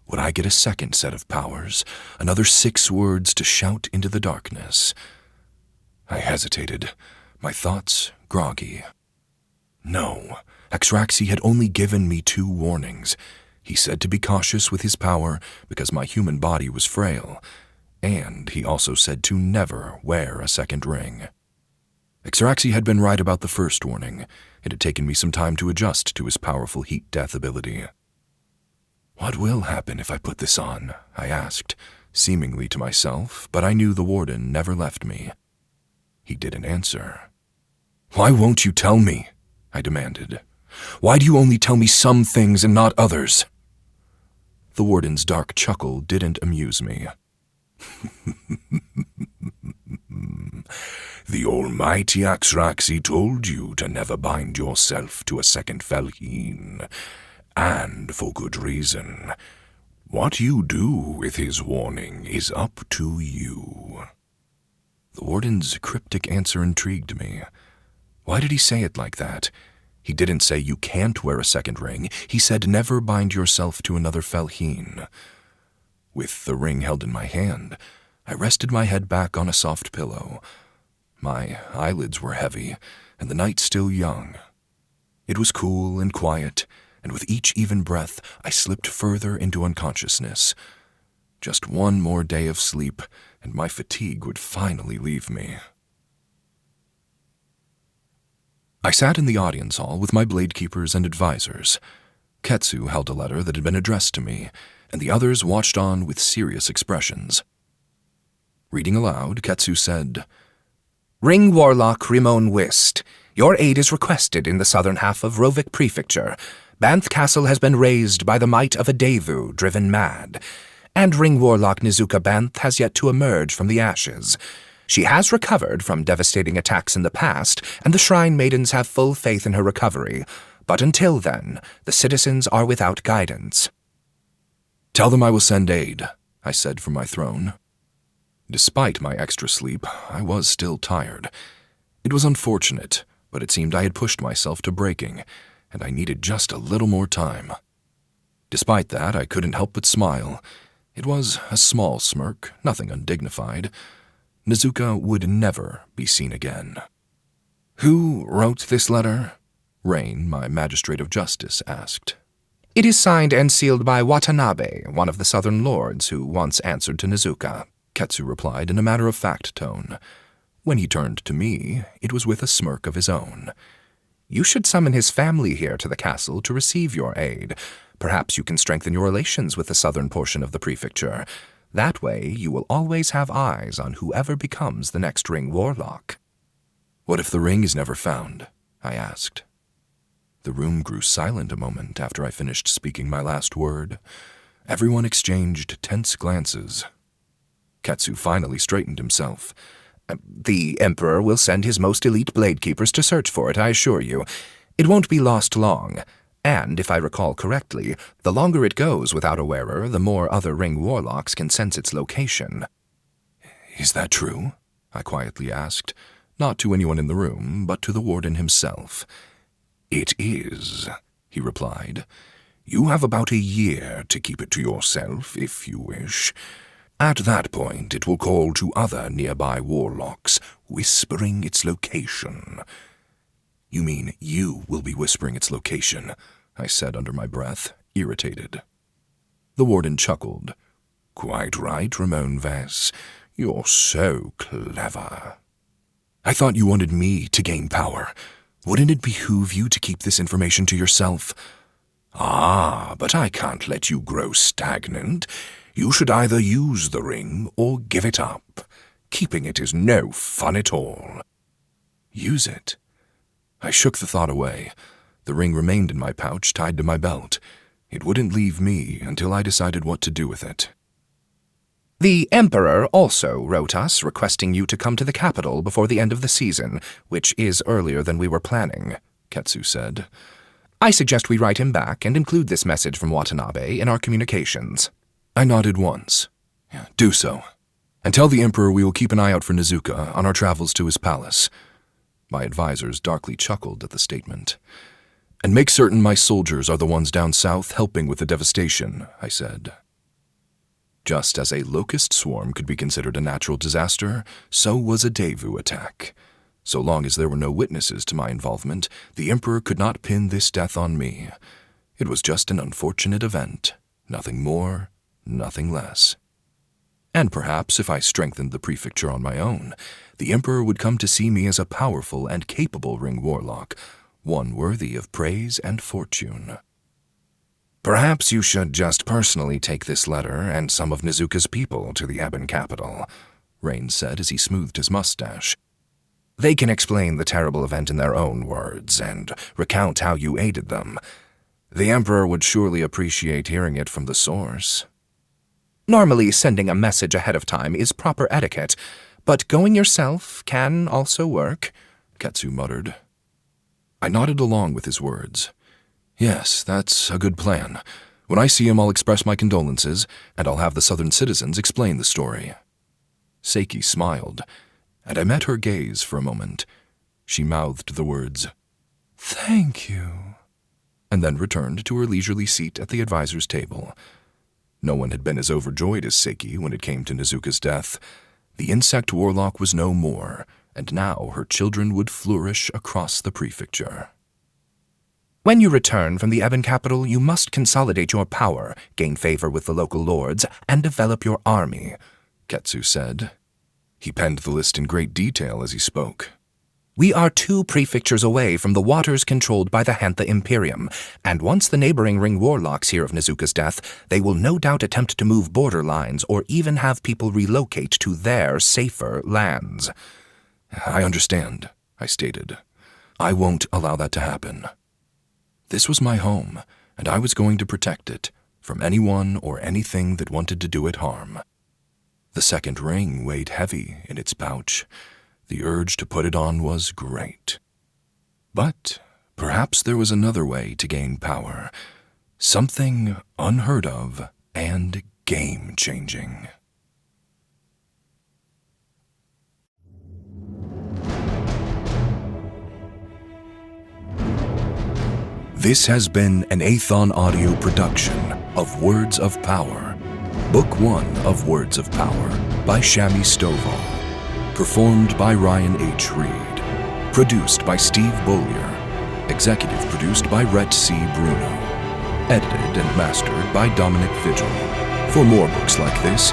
Would I get a second set of powers, another 6 words to shout into the darkness? I hesitated, my thoughts groggy. No, Axraxi had only given me 2 warnings. He said to be cautious with his power because my human body was frail, And he also said to never wear a second ring. Exraxi had been right about the first warning. It had taken me some time to adjust to his powerful heat death ability. "What will happen if I put this on?" I asked, seemingly to myself, but I knew the warden never left me. He didn't answer. "Why won't you tell me?" I demanded. "Why do you only tell me some things and not others?" The warden's dark chuckle didn't amuse me. "The almighty Exraxi told you to never bind yourself to a second Felheen, and for good reason. What you do with his warning is up to you." The warden's cryptic answer intrigued me. Why did he say it like that? He didn't say you can't wear a second ring. He said never bind yourself to another Felheen. With the ring held in my hand, I rested my head back on a soft pillow. My eyelids were heavy, and the night still young. It was cool and quiet, and with each even breath, I slipped further into unconsciousness. Just one more day of sleep, and my fatigue would finally leave me. I sat in the audience hall with my blade keepers and advisors. Ketsu held a letter that had been addressed to me, and the others watched on with serious expressions. Reading aloud, Ketsu said, "Ring Warlock Rimon Wist, your aid is requested in the southern half of Rovik Prefecture. Banth Castle has been razed by the might of a Devu driven mad, and Ring Warlock Nizuka Banth has yet to emerge from the ashes. She has recovered from devastating attacks in the past, and the Shrine Maidens have full faith in her recovery. But until then, the citizens are without guidance." "Tell them I will send aid," I said from my throne. Despite my extra sleep, I was still tired. It was unfortunate, but it seemed I had pushed myself to breaking, and I needed just a little more time. Despite that, I couldn't help but smile. It was a small smirk, nothing undignified. Nizuka would never be seen again. "Who wrote this letter?" Rain, my magistrate of justice, asked. "It is signed and sealed by Watanabe, one of the southern lords who once answered to Nizuka," Ketsu replied in a matter-of-fact tone. When he turned to me, it was with a smirk of his own. "You should summon his family here to the castle to receive your aid. Perhaps you can strengthen your relations with the southern portion of the prefecture. That way, you will always have eyes on whoever becomes the next Ring Warlock." "What if the ring is never found?" I asked. The room grew silent a moment after I finished speaking my last word. Everyone exchanged tense glances. Ketsu finally straightened himself. "The Emperor will send his most elite blade keepers to search for it, I assure you. It won't be lost long. And, if I recall correctly, the longer it goes without a wearer, the more other Ring Warlocks can sense its location." "Is that true?" I quietly asked, not to anyone in the room, but to the warden himself. "It is," he replied. "You have about a year to keep it to yourself, if you wish. At that point, it will call to other nearby warlocks, whispering its location." "You mean you will be whispering its location?" I said under my breath, irritated. The warden chuckled. "Quite right, Ramon Vess. You're so clever." "I thought you wanted me to gain power. Wouldn't it behoove you to keep this information to yourself?" "Ah, but I can't let you grow stagnant. You should either use the ring or give it up. Keeping it is no fun at all." "Use it?" I shook the thought away. The ring remained in my pouch, tied to my belt. It wouldn't leave me until I decided what to do with it. "The Emperor also wrote us requesting you to come to the capital before the end of the season, which is earlier than we were planning," Ketsu said. "I suggest we write him back and include this message from Watanabe in our communications." I nodded once. "Do so. And tell the Emperor we will keep an eye out for Nizuka on our travels to his palace." My advisors darkly chuckled at the statement. "And make certain my soldiers are the ones down south helping with the devastation," I said. Just as a locust swarm could be considered a natural disaster, so was a Devu attack. So long as there were no witnesses to my involvement, the Emperor could not pin this death on me. It was just an unfortunate event, nothing more, nothing less. And perhaps if I strengthened the prefecture on my own, the Emperor would come to see me as a powerful and capable Ring Warlock, one worthy of praise and fortune. Perhaps you should just personally take this letter and some of Nezuka's people to the Ebon capital, Rain said as he smoothed his mustache. They can explain the terrible event in their own words and recount how you aided them. The Emperor would surely appreciate hearing it from the source. Normally, sending a message ahead of time is proper etiquette, but going yourself can also work, Ketsu muttered. I nodded along with his words. Yes, that's a good plan. When I see him, I'll express my condolences, and I'll have the southern citizens explain the story. Seiki smiled, and I met her gaze for a moment. She mouthed the words, "Thank you," and then returned to her leisurely seat at the advisor's table. No one had been as overjoyed as Seiki when it came to Nezuka's death. The insect warlock was no more, and now her children would flourish across the prefecture. When you return from the Ebon capital, you must consolidate your power, gain favor with the local lords, and develop your army, Ketsu said. He penned the list in great detail as he spoke. We are 2 prefectures away from the waters controlled by the Hantha Imperium, and once the neighboring Ring Warlocks hear of Nezuka's death, they will no doubt attempt to move border lines or even have people relocate to their safer lands. I understand, I stated. I won't allow that to happen. This was my home, and I was going to protect it from anyone or anything that wanted to do it harm. The second ring weighed heavy in its pouch. The urge to put it on was great. But perhaps there was another way to gain power, something unheard of and game-changing. This has been an Aethon audio production of Words of Power, Book 1 of Words of Power by Shami Stovall. Performed by Ryan H. Reed. Produced by Steve Bollier. Executive produced by Rhett C. Bruno. Edited and mastered by Dominic Vigil. For more books like this,